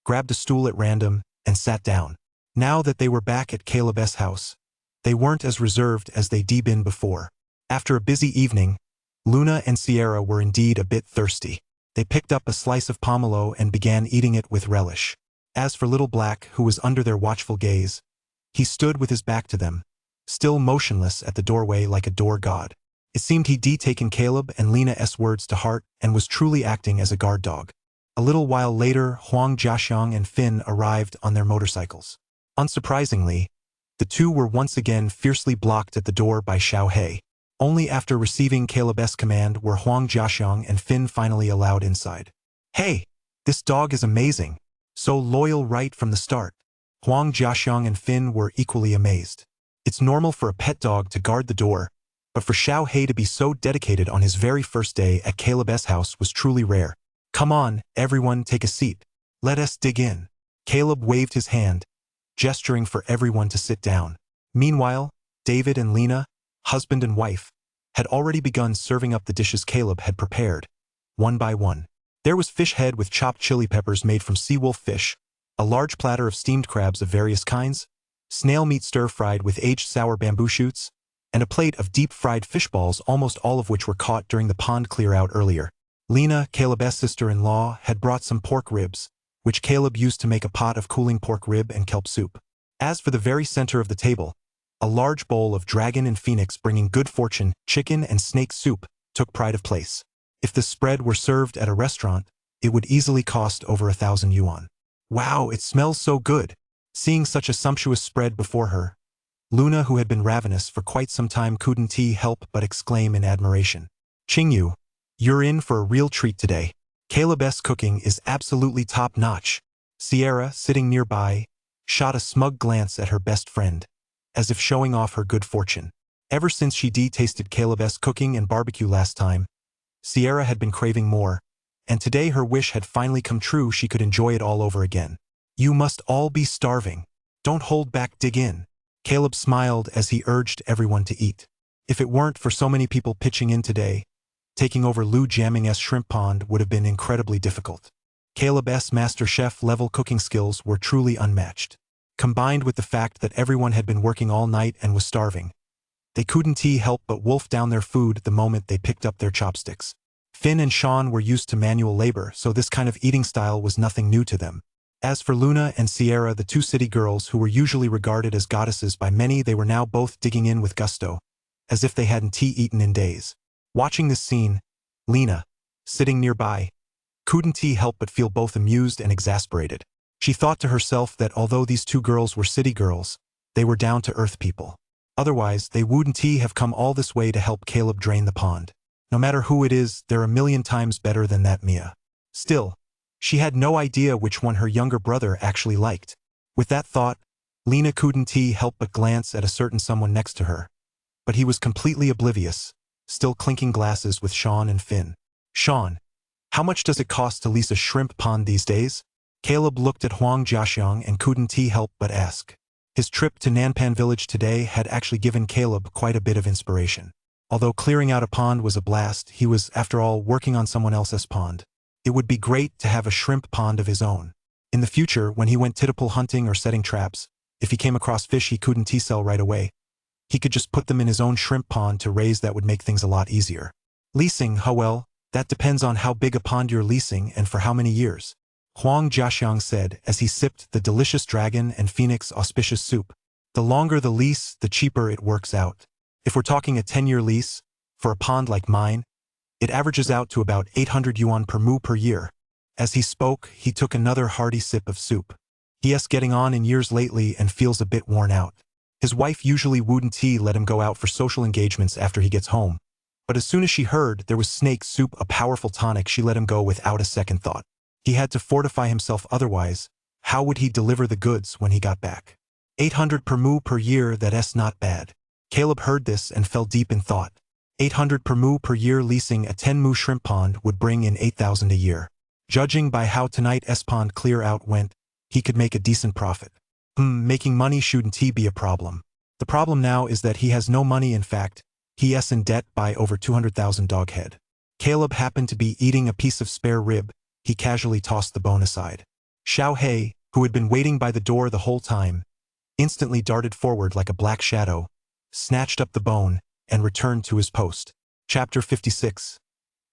S1: grabbed a stool at random, and sat down. Now that they were back at Caleb's house, they weren't as reserved as they'd been before. After a busy evening, Luna and Sierra were indeed a bit thirsty. They picked up a slice of pomelo and began eating it with relish. As for Little Black, who was under their watchful gaze, he stood with his back to them, still motionless at the doorway like a door god. It seemed he'd taken Caleb and Lena's words to heart and was truly acting as a guard dog. A little while later, Huang Jiaxiang and Finn arrived on their motorcycles. Unsurprisingly, the 2 were once again fiercely blocked at the door by Xiao Hei. Only after receiving Caleb's command were Huang Jiaxiang and Finn finally allowed inside. Hey, this dog is amazing. So loyal right from the start. Huang Jiaxiang and Finn were equally amazed. It's normal for a pet dog to guard the door, but for Xiao Hei to be so dedicated on his very first day at Caleb's house was truly rare. Come on, everyone, take a seat. Let us dig in. Caleb waved his hand, gesturing for everyone to sit down. Meanwhile, David and Lena, husband and wife, had already begun serving up the dishes Caleb had prepared, one by one. There was fish head with chopped chili peppers made from sea wolf fish, a large platter of steamed crabs of various kinds, snail meat stir-fried with aged sour bamboo shoots, and a plate of deep-fried fish balls, almost all of which were caught during the pond clear-out earlier. Lena, Caleb's sister-in-law, had brought some pork ribs, which Caleb used to make a pot of cooling pork rib and kelp soup. As for the very center of the table, a large bowl of dragon and phoenix bringing good fortune, chicken and snake soup, took pride of place. If the spread were served at a restaurant, it would easily cost over 1,000 yuan. Wow, it smells so good. Seeing such a sumptuous spread before her, Luna, who had been ravenous for quite some time, couldn't help but exclaim in admiration. Qingyu, You're in for a real treat today. Caleb's cooking is absolutely top-notch. Sierra, sitting nearby, shot a smug glance at her best friend, as if showing off her good fortune. Ever since she tasted Caleb's cooking and barbecue last time, Sierra had been craving more, and today her wish had finally come true. She could enjoy it all over again. You must all be starving. Don't hold back, dig in. Caleb smiled as he urged everyone to eat. If it weren't for so many people pitching in today, taking over Lou Jamming's shrimp pond would have been incredibly difficult. Caleb's master chef level cooking skills were truly unmatched. Combined with the fact that everyone had been working all night and was starving, they couldn't help but wolf down their food the moment they picked up their chopsticks. Finn and Sean were used to manual labor, so this kind of eating style was nothing new to them. As for Luna and Sierra, the two city girls who were usually regarded as goddesses by many, they were now both digging in with gusto, as if they hadn't eaten in days. Watching this scene, Lena, sitting nearby, couldn't help but feel both amused and exasperated. She thought to herself that although these two girls were city girls, they were down-to-earth people. Otherwise, they wouldn't have come all this way to help Caleb drain the pond. No matter who it is, they're a million times better than that Mia. Still, she had no idea which one her younger brother actually liked. With that thought, Lena couldn't help but glance at a certain someone next to her. But he was completely oblivious, still clinking glasses with Sean and Finn. Sean, how much does it cost to lease a shrimp pond these days? Caleb looked at Huang Jiaxiang and couldn't help but ask. His trip to Nanpan village today had actually given Caleb quite a bit of inspiration. Although clearing out a pond was a blast, he was, after all, working on someone else's pond. It would be great to have a shrimp pond of his own. In the future, when he went titipole hunting or setting traps, if he came across fish he couldn't sell right away, he could just put them in his own shrimp pond to raise. That would make things a lot easier. Leasing, well, that depends on how big a pond you're leasing and for how many years. Huang Jiaxiang said as he sipped the delicious dragon and phoenix auspicious soup. The longer the lease, the cheaper it works out. If we're talking a 10-year lease, for a pond like mine, it averages out to about 800 yuan per mu per year. As he spoke, he took another hearty sip of soup. He is getting on in years lately and feels a bit worn out. His wife usually wouldn't let him go out for social engagements after he gets home. But as soon as she heard there was snake soup, a powerful tonic, she let him go without a second thought. He had to fortify himself, otherwise, how would he deliver the goods when he got back? 800 per mu per year, that's not bad. Caleb heard this and fell deep in thought. 800 per mu per year leasing a 10 mu shrimp pond would bring in 8,000 a year. Judging by how tonight's pond clear out went, he could make a decent profit. Making money shouldn't be a problem. The problem now is that he has no money. In fact, he is in debt by over 200,000 doghead. Caleb happened to be eating a piece of spare rib. He casually tossed the bone aside. Xiao He, who had been waiting by the door the whole time, instantly darted forward like a black shadow, snatched up the bone, and returned to his post. Chapter 56.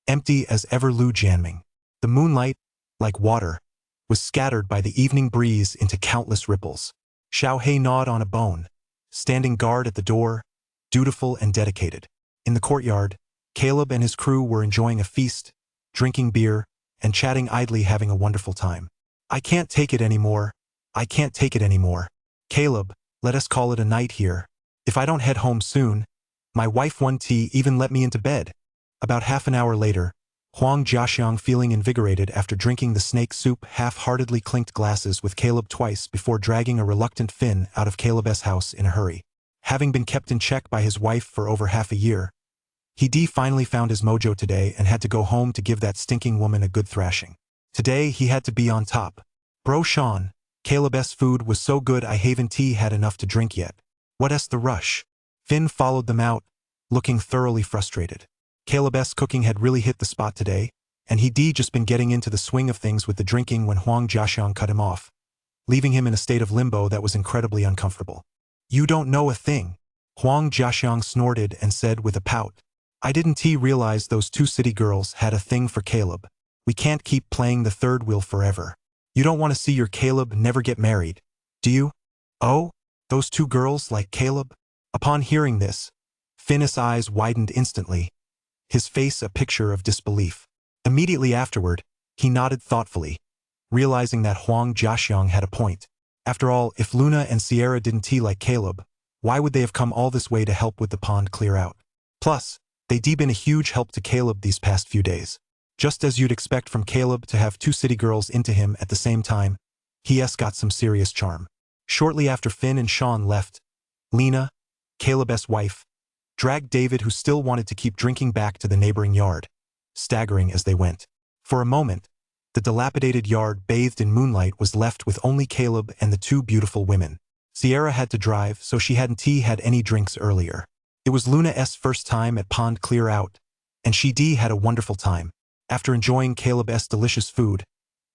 S1: Empty as ever Lu Jianming. The moonlight, like water, was scattered by the evening breeze into countless ripples. Xiao He gnawed on a bone, standing guard at the door, dutiful and dedicated. In the courtyard, Caleb and his crew were enjoying a feast, drinking beer, and chatting idly, having a wonderful time. I can't take it anymore. I can't take it anymore. Caleb, let us call it a night here. If I don't head home soon, my wife won't even let me into bed. About half an hour later, Huang Jiaxiang, feeling invigorated after drinking the snake soup, half-heartedly clinked glasses with Caleb twice before dragging a reluctant Finn out of Caleb's house in a hurry. Having been kept in check by his wife for over half a year, he finally found his mojo today and had to go home to give that stinking woman a good thrashing. Today he had to be on top. Bro Sean, Caleb's food was so good I haven't had enough to drink yet. What's the rush? Finn followed them out, looking thoroughly frustrated. Caleb's cooking had really hit the spot today, and he'd just been getting into the swing of things with the drinking when Huang Jiaxiang cut him off, leaving him in a state of limbo that was incredibly uncomfortable. You don't know a thing. Huang Jiaxiang snorted and said with a pout. I didn't realize those two city girls had a thing for Caleb. We can't keep playing the third wheel forever. You don't want to see your Caleb never get married, do you? Oh, those two girls like Caleb? Upon hearing this, Finn's eyes widened instantly, his face a picture of disbelief. Immediately afterward, he nodded thoughtfully, realizing that Huang Jiaxiang had a point. After all, if Luna and Sierra didn't like Caleb, why would they have come all this way to help with the pond clear out? Plus, They'd been a huge help to Caleb these past few days. Just as you'd expect from Caleb to have two city girls into him at the same time, he's got some serious charm. Shortly after Finn and Sean left, Lena, Caleb's wife, dragged David, who still wanted to keep drinking, back to the neighboring yard, staggering as they went. For a moment, the dilapidated yard bathed in moonlight was left with only Caleb and the two beautiful women. Sierra had to drive, so she hadn't had any drinks earlier. It was Luna's first time at Pond Clear Out, and she had a wonderful time. After enjoying Caleb's delicious food,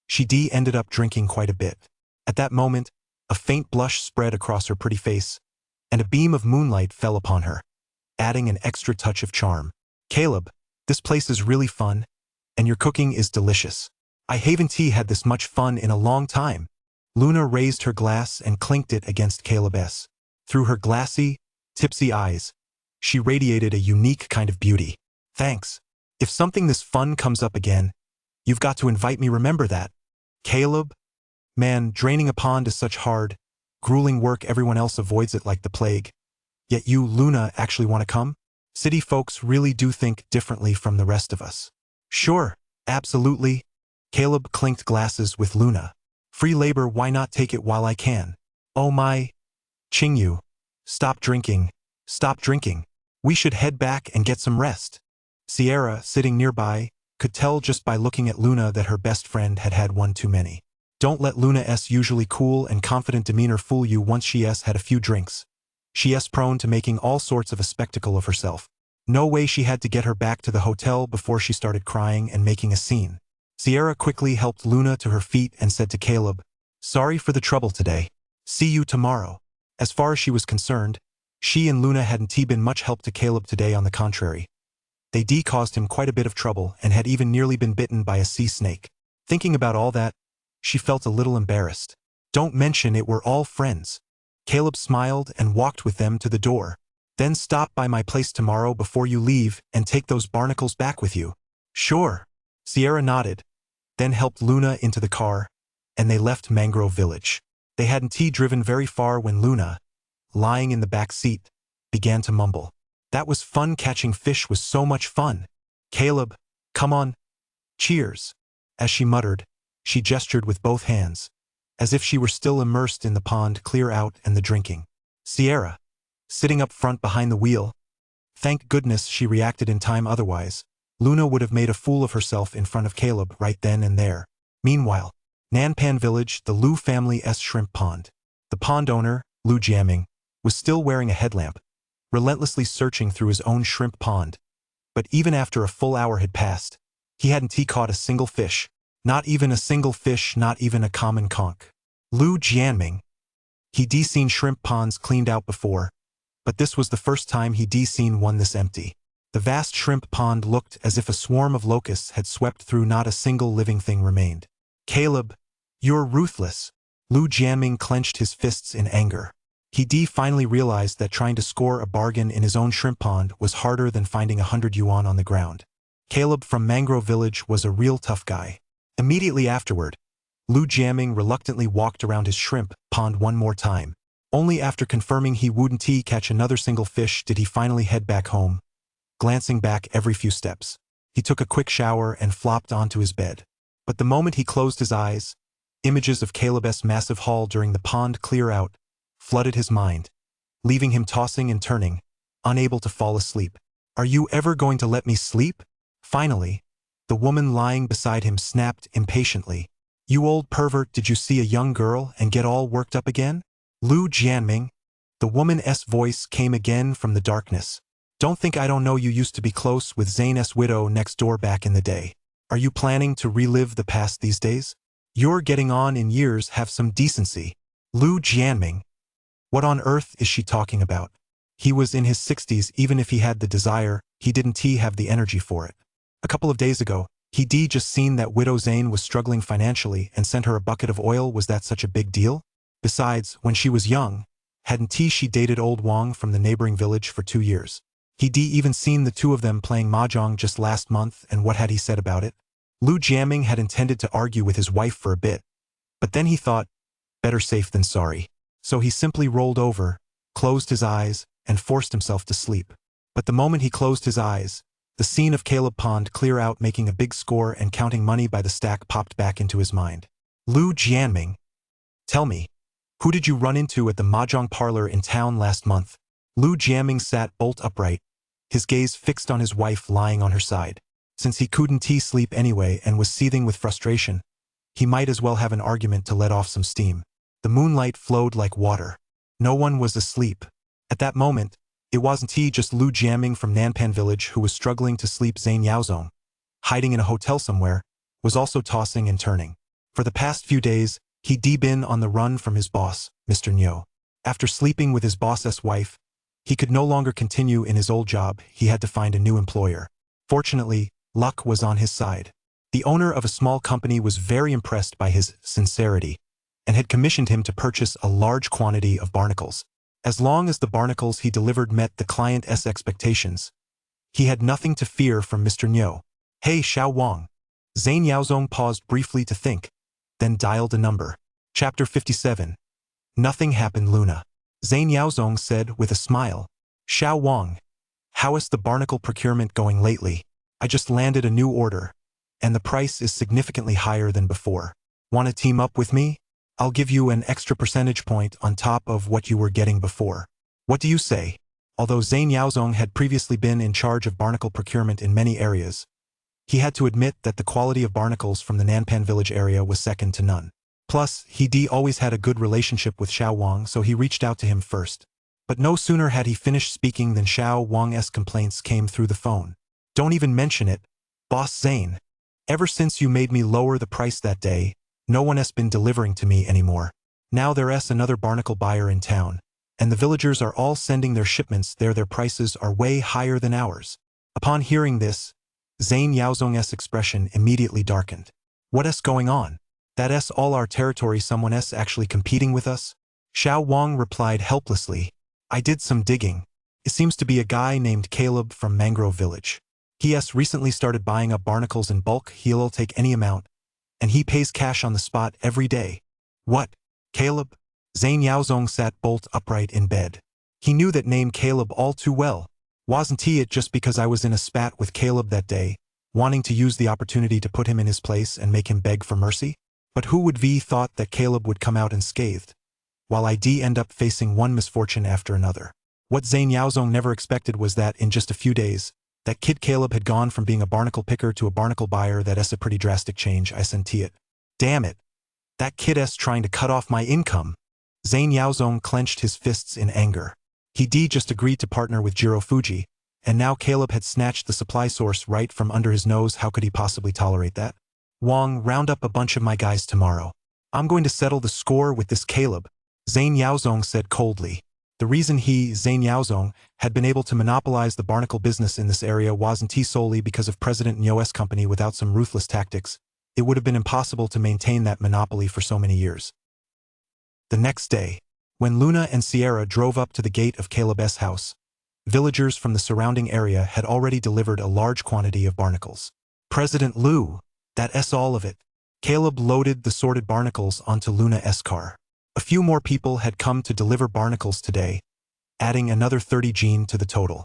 S1: she ended up drinking quite a bit. At that moment, a faint blush spread across her pretty face, and a beam of moonlight fell upon her, adding an extra touch of charm. Caleb, this place is really fun, and your cooking is delicious. I haven't had this much fun in a long time. Luna raised her glass and clinked it against Caleb's. Through her glassy, tipsy eyes, she radiated a unique kind of beauty. Thanks. If something this fun comes up again, you've got to invite me, remember that. Caleb? Man, draining a pond is such hard, grueling work. Everyone else avoids it like the plague. Yet you, Luna, actually want to come? City folks really do think differently from the rest of us. Sure, absolutely. Caleb clinked glasses with Luna. Free labor, why not take it while I can? Oh my. Chingyu. Stop drinking. Stop drinking. We should head back and get some rest. Sierra, sitting nearby, could tell just by looking at Luna that her best friend had had one too many. Don't let Luna's usually cool and confident demeanor fool you. Once she's had a few drinks, she's prone to making all sorts of a spectacle of herself. No way. She had to get her back to the hotel before she started crying and making a scene. Sierra quickly helped Luna to her feet and said to Caleb, "Sorry for the trouble today. See you tomorrow." As far as she was concerned, she and Luna hadn't been much help to Caleb today. On the contrary, they caused him quite a bit of trouble and had even nearly been bitten by a sea snake. Thinking about all that, she felt a little embarrassed. Don't mention it, we're all friends. Caleb smiled and walked with them to the door. Then stop by my place tomorrow before you leave and take those barnacles back with you. Sure. Sierra nodded, then helped Luna into the car, and they left Mangrove Village. They hadn't driven very far when Luna, lying in the back seat, began to mumble. That was fun. Catching fish was so much fun. Caleb, come on. Cheers. As she muttered, she gestured with both hands, as if she were still immersed in the pond clear out and the drinking. Sierra, sitting up front behind the wheel. Thank goodness she reacted in time, otherwise Luna would have made a fool of herself in front of Caleb right then and there. Meanwhile, Nanpan Village, the Lu family's shrimp pond. The pond owner, Lu Jiaming, was still wearing a headlamp, relentlessly searching through his own shrimp pond. But even after a full hour had passed, he hadn't caught a single fish. Not even a single fish, not even a common conch. Lu Jianming. He'd seen shrimp ponds cleaned out before, but this was the first time he'd seen one this empty. The vast shrimp pond looked as if a swarm of locusts had swept through. Not a single living thing remained. Caleb, you're ruthless. Lu Jianming clenched his fists in anger. He finally realized that trying to score a bargain in his own shrimp pond was harder than finding 100 yuan on the ground. Caleb from Mangrove Village was a real tough guy. Immediately afterward, Lu Jianming reluctantly walked around his shrimp pond one more time. Only after confirming he wouldn't catch another single fish did he finally head back home, glancing back every few steps. He took a quick shower and flopped onto his bed. But the moment he closed his eyes, images of Caleb's massive haul during the pond clear out flooded his mind, leaving him tossing and turning, unable to fall asleep. Are you ever going to let me sleep? Finally, the woman lying beside him snapped impatiently. You old pervert, did you see a young girl and get all worked up again? Lu Jianming. The woman's voice came again from the darkness. Don't think I don't know you used to be close with Zane's widow next door back in the day. Are you planning to relive the past these days? You're getting on in years, have some decency. Lu Jianming. What on earth is she talking about? He was in his 60s. Even if he had the desire, he didn't have the energy for it. A couple of days ago, he'd just seen that widow Zane was struggling financially and sent her a bucket of oil. Was that such a big deal? Besides, when she was young, hadn't she dated old Wang from the neighboring village for 2 years? He'd even seen the two of them playing mahjong just last month, and what had he said about it? Lu Jianming had intended to argue with his wife for a bit, but then he thought, better safe than sorry. So he simply rolled over, closed his eyes, and forced himself to sleep. But the moment he closed his eyes, The scene of Caleb Pond clear out making a big score and counting money by the stack popped back into his mind. Lu Jianming. Tell me, who did you run into at the mahjong parlor in town last month? Lu Jianming sat bolt upright, his gaze fixed on his wife lying on her side. Since he couldn't sleep anyway and was seething with frustration, he might as well have an argument to let off some steam. The moonlight flowed like water. No one was asleep. At that moment, it wasn't just Lu Jianming from Nanpan village who was struggling to sleep. Zhang Yaozong, hiding in a hotel somewhere, was also tossing and turning. For the past few days, he'd been on the run from his boss, Mr. Niu. After sleeping with his boss's wife, he could no longer continue in his old job. He had to find a new employer. Fortunately, luck was on his side. The owner of a small company was very impressed by his sincerity and had commissioned him to purchase a large quantity of barnacles. As long as the barnacles he delivered met the client's expectations, he had nothing to fear from Mr. Niu. Hey Xiao Wang. Zhang Yaozong paused briefly to think, then dialed a number. Chapter 57. Nothing happened. Luna. Zhang Yaozong said with a smile. Xiao Wang. How is the barnacle procurement going lately? I just landed a new order, and the price is significantly higher than before. Want to team up with me? I'll give you an extra percentage point on top of what you were getting before. What do you say? Although Zhang Yaozong had previously been in charge of barnacle procurement in many areas, he had to admit that the quality of barnacles from the Nanpan village area was second to none. Plus, he always had a good relationship with Xiao Wang, so he reached out to him first. But no sooner had he finished speaking than Xiao Wang's complaints came through the phone. Don't even mention it, Boss Zane. Ever since you made me lower the price that day, no one has been delivering to me anymore. Now there's another barnacle buyer in town, and the villagers are all sending their shipments there. Their prices are way higher than ours. Upon hearing this, Zhang Yaozong's expression immediately darkened. What's going on? That's all our territory. Someone's actually competing with us? Xiao Wang replied helplessly. I did some digging. It seems to be a guy named Caleb from Mangrove Village. He's recently started buying up barnacles in bulk. He'll take any amount, and he pays cash on the spot every day. What? Caleb? Zhang Yaozong sat bolt upright in bed. He knew that name Caleb all too well. Wasn't it just because I was in a spat with Caleb that day, wanting to use the opportunity to put him in his place and make him beg for mercy? But who would be thought that Caleb would come out unscathed, while I'd end up facing one misfortune after another? What Zhang Yaozong never expected was that in just a few days, that kid Caleb had gone from being a barnacle picker to a barnacle buyer. That's a pretty drastic change. I sent it. Damn it. That kid's trying to cut off my income. Zhang Yaozong clenched his fists in anger. He'd just agreed to partner with Jiro Fuji, and now Caleb had snatched the supply source right from under his nose. How could he possibly tolerate that? Wang, round up a bunch of my guys tomorrow. I'm going to settle the score with this Caleb, Zhang Yaozong said coldly. The reason Zhang Yaozong, had been able to monopolize the barnacle business in this area wasn't solely because of President Niu's company. Without some ruthless tactics, it would have been impossible to maintain that monopoly for so many years. The next day, when Luna and Sierra drove up to the gate of Caleb's house, villagers from the surrounding area had already delivered a large quantity of barnacles. President Lu, that's all of it. Caleb loaded the sorted barnacles onto Luna's car. A few more people had come to deliver barnacles today, adding another 30 gene to the total.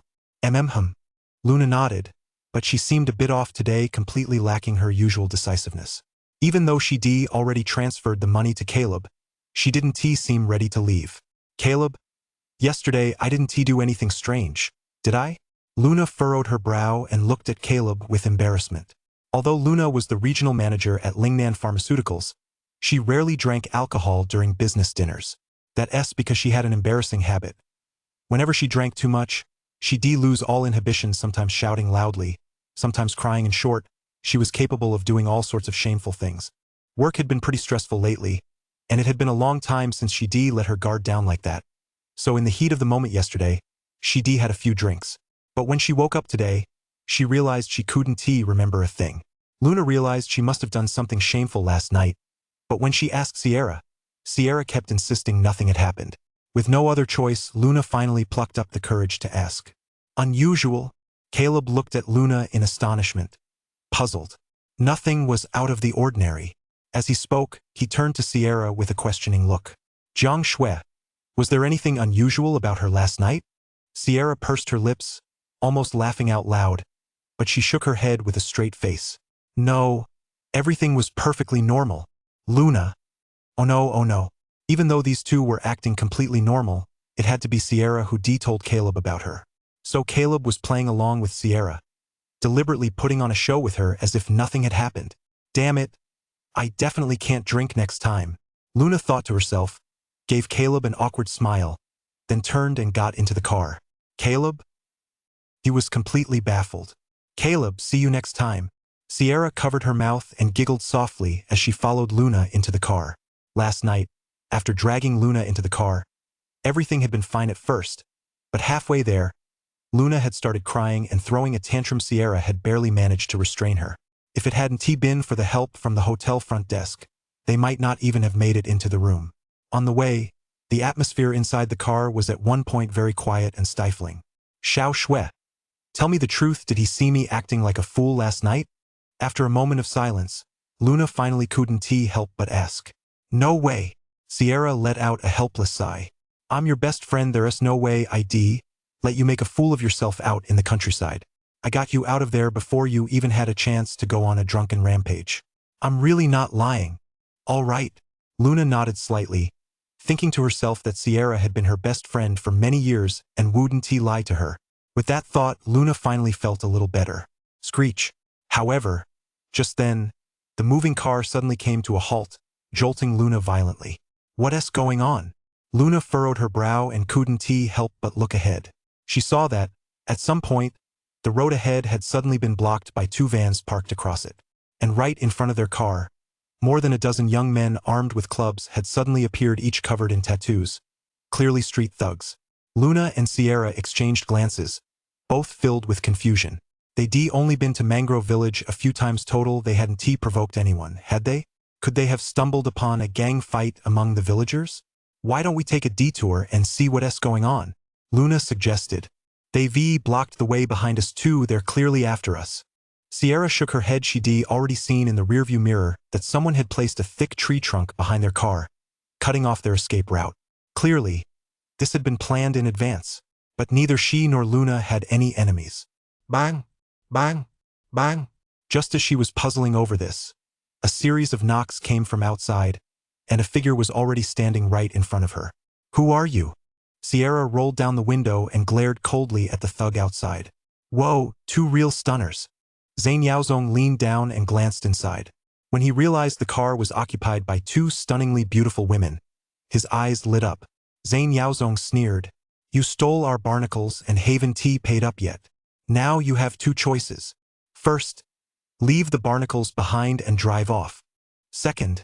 S1: Luna nodded, but she seemed a bit off today, completely lacking her usual decisiveness. Even though she'd already transferred the money to Caleb, she didn't seem ready to leave. Caleb? Yesterday I didn't do anything strange, did I? Luna furrowed her brow and looked at Caleb with embarrassment. Although Luna was the regional manager at Lingnan Pharmaceuticals, she rarely drank alcohol during business dinners. That's because she had an embarrassing habit. Whenever she drank too much, she'd lose all inhibitions, sometimes shouting loudly, sometimes crying. In short, she was capable of doing all sorts of shameful things. Work had been pretty stressful lately, and it had been a long time since she'd let her guard down like that. So in the heat of the moment yesterday, she'd had a few drinks. But when she woke up today, she realized she couldn't remember a thing. Luna realized she must have done something shameful last night, but when she asked Sierra, Sierra kept insisting nothing had happened. With no other choice, Luna finally plucked up the courage to ask. Unusual? Caleb looked at Luna in astonishment, puzzled. Nothing was out of the ordinary. As he spoke, he turned to Sierra with a questioning look. Jiang Shui, was there anything unusual about her last night? Sierra pursed her lips, almost laughing out loud, but but she shook her head with a straight face. No, everything was perfectly normal. Luna. Oh no, oh no. Even though these two were acting completely normal, it had to be Sierra who told Caleb about her. So Caleb was playing along with Sierra, deliberately putting on a show with her as if nothing had happened. Damn it, I definitely can't drink next time, Luna thought to herself, gave Caleb an awkward smile, then turned and got into the car. Caleb? He was completely baffled. Caleb, see you next time. Sierra covered her mouth and giggled softly as she followed Luna into the car. Last night, after dragging Luna into the car, everything had been fine at first, but halfway there, Luna had started crying and throwing a tantrum. Sierra had barely managed to restrain her. If it hadn't been for the help from the hotel front desk, they might not even have made it into the room. On the way, the atmosphere inside the car was at one point very quiet and stifling. Xiao Shui. Tell me the truth, did he see me acting like a fool last night? After a moment of silence, Luna finally couldn't help but ask. No way. Sierra let out a helpless sigh. I'm your best friend, there is no way I'd let you make a fool of yourself out in the countryside. I got you out of there before you even had a chance to go on a drunken rampage. I'm really not lying. All right. Luna nodded slightly, thinking to herself that Sierra had been her best friend for many years and wouldn't lie to her. With that thought, Luna finally felt a little better. Screech. However, just then, the moving car suddenly came to a halt, jolting Luna violently. What's going on? Luna furrowed her brow and couldn't help but look ahead. She saw that, at some point, the road ahead had suddenly been blocked by two vans parked across it. And right in front of their car, more than a dozen young men armed with clubs had suddenly appeared, each covered in tattoos, clearly street thugs. Luna and Sierra exchanged glances, both filled with confusion. They'd only been to Mangrove Village a few times total. They hadn't provoked anyone, had they? Could they have stumbled upon a gang fight among the villagers? Why don't we take a detour and see what's going on? Luna suggested. They've blocked the way behind us too, they're clearly after us. Sierra shook her head. She'd already seen in the rearview mirror that someone had placed a thick tree trunk behind their car, cutting off their escape route. Clearly, this had been planned in advance, but neither she nor Luna had any enemies. Bang! Bang! Bang! Just as she was puzzling over this, a series of knocks came from outside, and a figure was already standing right in front of her. Who are you? Sierra rolled down the window and glared coldly at the thug outside. Whoa, two real stunners. Zhang Yaozong leaned down and glanced inside. When he realized the car was occupied by two stunningly beautiful women, his eyes lit up. Zhang Yaozong sneered. You stole our barnacles and haven't paid up yet. Now you have two choices. First, leave the barnacles behind and drive off. Second,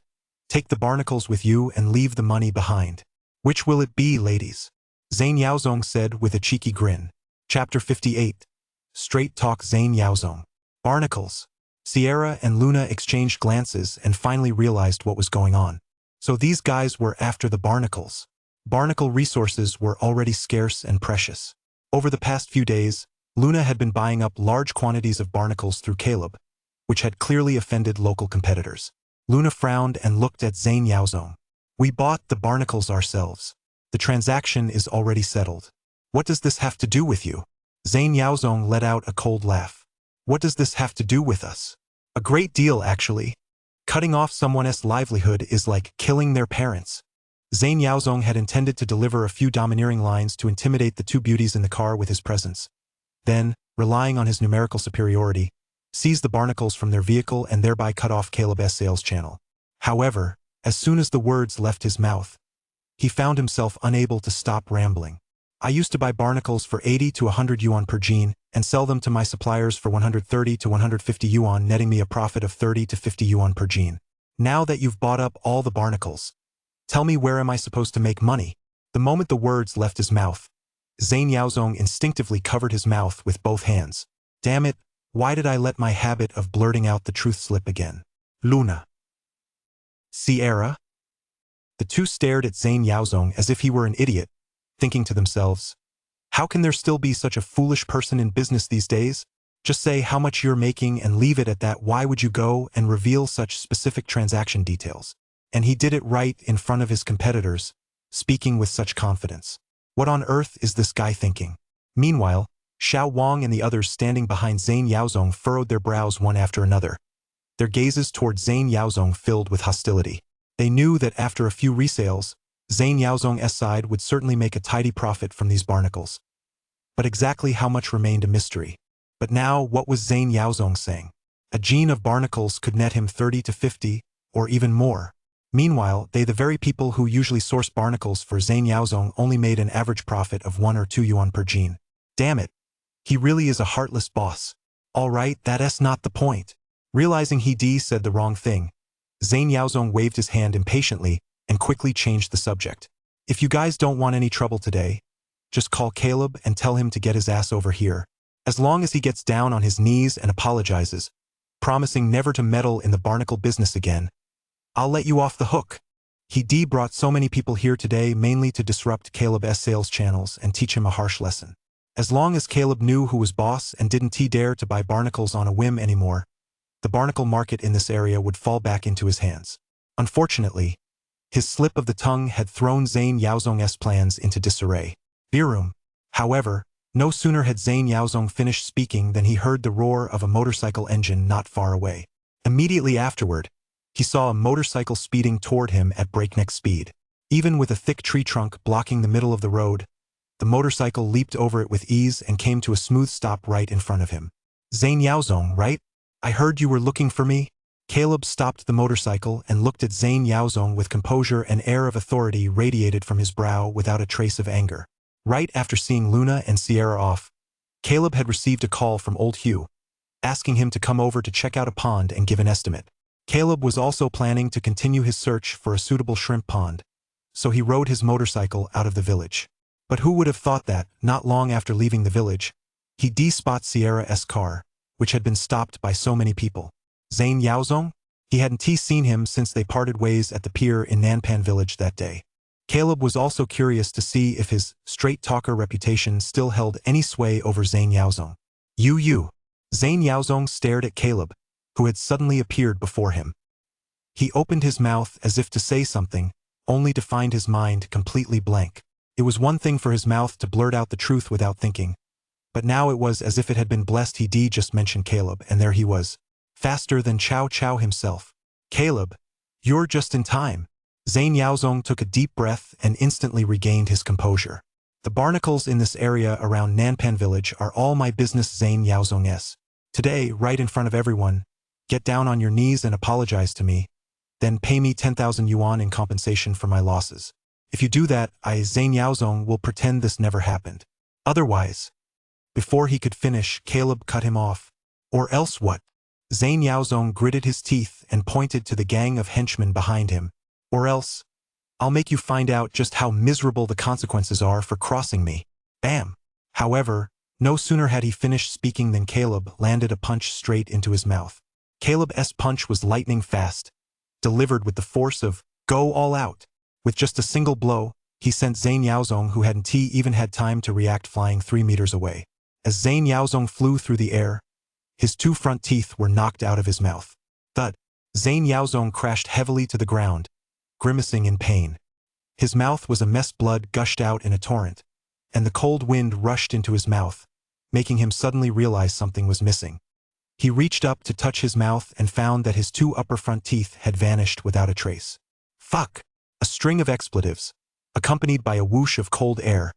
S1: take the barnacles with you and leave the money behind. Which will it be, ladies? Zhang Yaozong said with a cheeky grin. Chapter 58. Straight Talk. Zhang Yaozong. Barnacles. Sierra and Luna exchanged glances and finally realized what was going on. So these guys were after the barnacles. Barnacle resources were already scarce and precious. Over the past few days, Luna had been buying up large quantities of barnacles through Caleb, which had clearly offended local competitors. Luna frowned and looked at Zhang Yaozong. We bought the barnacles ourselves. The transaction is already settled. What does this have to do with you? Zhang Yaozong let out a cold laugh. What does this have to do with us? A great deal, actually. Cutting off someone's livelihood is like killing their parents. Zhang Yaozong had intended to deliver a few domineering lines to intimidate the two beauties in the car with his presence. Then, relying on his numerical superiority, seize the barnacles from their vehicle and thereby cut off Caleb's sales channel. However, as soon as the words left his mouth, he found himself unable to stop rambling. I used to buy barnacles for 80 to 100 yuan per gene and sell them to my suppliers for 130 to 150 yuan, netting me a profit of 30 to 50 yuan per gene. Now that you've bought up all the barnacles, tell me, where am I supposed to make money? The moment the words left his mouth, Zhang Yaozong instinctively covered his mouth with both hands. Damn it, why did I let my habit of blurting out the truth slip again? Luna. Sierra? The two stared at Zhang Yaozong as if he were an idiot, thinking to themselves, how can there still be such a foolish person in business these days? Just say how much you're making and leave it at that. Why would you go and reveal such specific transaction details? And he did it right in front of his competitors, speaking with such confidence. What on earth is this guy thinking? Meanwhile, Xiao Wang and the others standing behind Zhang Yaozong furrowed their brows one after another, their gazes toward Zhang Yaozong filled with hostility. They knew that after a few resales, Zhang Yaozong's side would certainly make a tidy profit from these barnacles. But exactly how much remained a mystery. But now, what was Zhang Yaozong saying? A gene of barnacles could net him 30 to 50, or even more. Meanwhile, they, the very people who usually source barnacles for Zhang Yaozong, only made an average profit of 1 or 2 yuan per gene. Damn it. He really is a heartless boss. All right, that's not the point. Realizing he said the wrong thing, Zhang Yaozong waved his hand impatiently and quickly changed the subject. If you guys don't want any trouble today, just call Caleb and tell him to get his ass over here. As long as he gets down on his knees and apologizes, promising never to meddle in the barnacle business again, I'll let you off the hook. He brought so many people here today mainly to disrupt Caleb's sales channels and teach him a harsh lesson. As long as Caleb knew who was boss and didn't dare to buy barnacles on a whim anymore, the barnacle market in this area would fall back into his hands. Unfortunately, his slip of the tongue had thrown Zhang Yaozong's plans into disarray. Beer room. However, no sooner had Zhang Yaozong finished speaking than he heard the roar of a motorcycle engine not far away. Immediately afterward, he saw a motorcycle speeding toward him at breakneck speed. Even with a thick tree trunk blocking the middle of the road, the motorcycle leaped over it with ease and came to a smooth stop right in front of him. Zhang Yaozong, right? I heard you were looking for me? Caleb stopped the motorcycle and looked at Zhang Yaozong with composure. An air of authority radiated from his brow without a trace of anger. Right after seeing Luna and Sierra off, Caleb had received a call from old Hugh, asking him to come over to check out a pond and give an estimate. Caleb was also planning to continue his search for a suitable shrimp pond, so he rode his motorcycle out of the village. But who would have thought that, not long after leaving the village, he spot Sierra's car, which had been stopped by so many people. Zhang Yaozong? He hadn't seen him since they parted ways at the pier in Nanpan village that day. Caleb was also curious to see if his straight-talker reputation still held any sway over Zhang Yaozong. You. Zhang Yaozong stared at Caleb, who had suddenly appeared before him. He opened his mouth as if to say something, only to find his mind completely blank. It was one thing for his mouth to blurt out the truth without thinking, but now it was as if it had been blessed. He just mentioned Caleb, and there he was, faster than Chow Chow himself. Caleb, you're just in time. Zhang Yaozong took a deep breath and instantly regained his composure. The barnacles in this area around Nanpan village are all my business. Zhang Yaozong's. Today, right in front of everyone, get down on your knees and apologize to me, then pay me 10,000 yuan in compensation for my losses. If you do that, Zhang Yaozong, will pretend this never happened. Otherwise, before he could finish, Caleb cut him off. Or else what? Zhang Yaozong gritted his teeth and pointed to the gang of henchmen behind him. Or else, I'll make you find out just how miserable the consequences are for crossing me. Bam! However, no sooner had he finished speaking than Caleb landed a punch straight into his mouth. Caleb's punch was lightning fast, delivered with the force of go all out. With just a single blow, he sent Zhang Yaozong, who hadn't even had time to react, flying 3 meters away. As Zhang Yaozong flew through the air, his 2 front teeth were knocked out of his mouth. Thud! Zhang Yaozong crashed heavily to the ground, grimacing in pain. His mouth was a mess, blood gushed out in a torrent, and the cold wind rushed into his mouth, making him suddenly realize something was missing. He reached up to touch his mouth and found that his 2 upper front teeth had vanished without a trace. Fuck! A string of expletives, accompanied by a whoosh of cold air,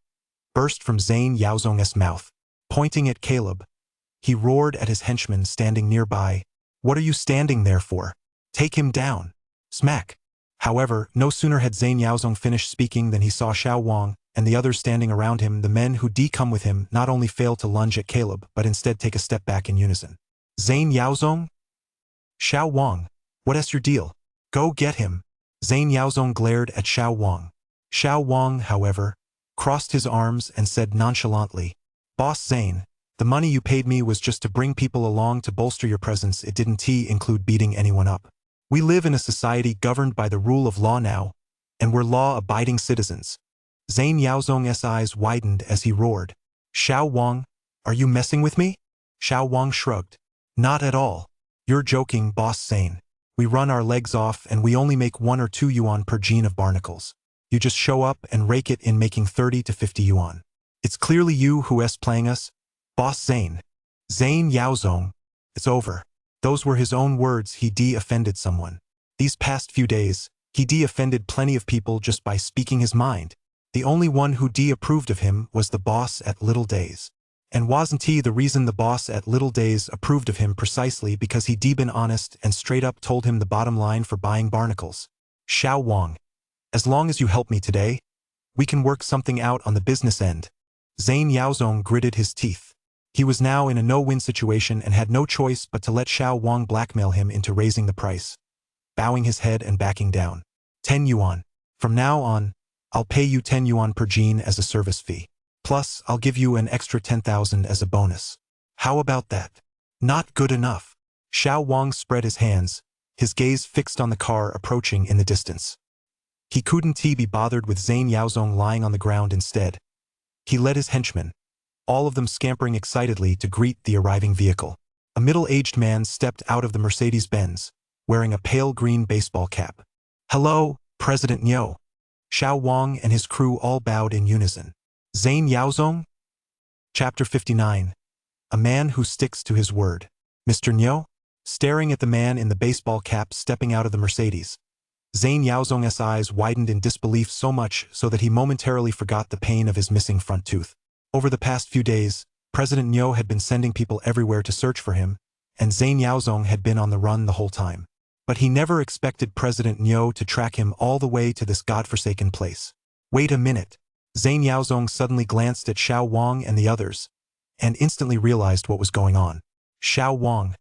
S1: burst from Zhang Yaozong's mouth. Pointing at Caleb, he roared at his henchmen standing nearby. What are you standing there for? Take him down. Smack! However, no sooner had Zhang Yaozong finished speaking than he saw Xiao Wang and the others standing around him. The men who come with him not only failed to lunge at Caleb, but instead take a step back in unison. Zhang Yaozong? Xiao Wang, what's your deal? Go get him. Zhang Yaozong glared at Xiao Wang. Xiao Wang, however, crossed his arms and said nonchalantly, Boss Zhang, the money you paid me was just to bring people along to bolster your presence. It didn't include beating anyone up. We live in a society governed by the rule of law now, and we're law-abiding citizens. Zhang Yaozong's eyes widened as he roared. Xiao Wang, are you messing with me? Xiao Wang shrugged. Not at all. You're joking, Boss Zhang. We run our legs off and we only make 1 or 2 yuan per gene of barnacles. You just show up and rake it in making 30 to 50 yuan. It's clearly you who's playing us. Boss Zane. Zane Yaozong. It's over. Those were his own words. He de-offended someone. These past few days, he de-offended plenty of people just by speaking his mind. The only one who de-approved of him was the boss at Little Days. And wasn't he the reason the boss at Little Days approved of him precisely because he been honest and straight up told him the bottom line for buying barnacles? Xiao Wang. As long as you help me today, we can work something out on the business end. Zane Yaozong gritted his teeth. He was now in a no-win situation and had no choice but to let Xiao Wang blackmail him into raising the price. Bowing his head and backing down. 10 yuan. From now on, I'll pay you 10 yuan per gene as a service fee. Plus, I'll give you an extra 10,000 as a bonus. How about that? Not good enough. Xiao Wang spread his hands, his gaze fixed on the car approaching in the distance. He couldn't be bothered with Zane Yaozong lying on the ground instead. He led his henchmen, all of them scampering excitedly to greet the arriving vehicle. A middle-aged man stepped out of the Mercedes-Benz, wearing a pale green baseball cap. Hello, President Niu. Xiao Wang and his crew all bowed in unison. Zane Yaozong? Chapter 59. A man who sticks to his word. Mr. Niu? Staring at the man in the baseball cap stepping out of the Mercedes, Zane Yaozong's eyes widened in disbelief so much so that he momentarily forgot the pain of his missing front tooth. Over the past few days, President Niu had been sending people everywhere to search for him, and Zane Yaozong had been on the run the whole time. But he never expected President Niu to track him all the way to this godforsaken place. Wait a minute. Zane Yaozong suddenly glanced at Xiao Wang and the others, and instantly realized what was going on. Xiao Wang.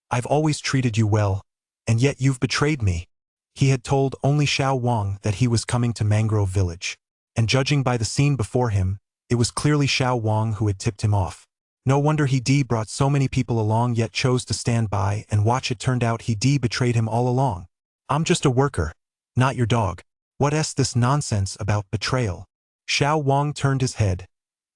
S1: I've always treated you well, and yet you've betrayed me. He had told only Xiao Wang that he was coming to Mangrove Village, and judging by the scene before him, it was clearly Xiao Wang who had tipped him off. No wonder he brought so many people along yet chose to stand by and watch. It turned out he betrayed him all along. I'm just a worker, not your dog. What's this nonsense about betrayal? Xiao Wang turned his head,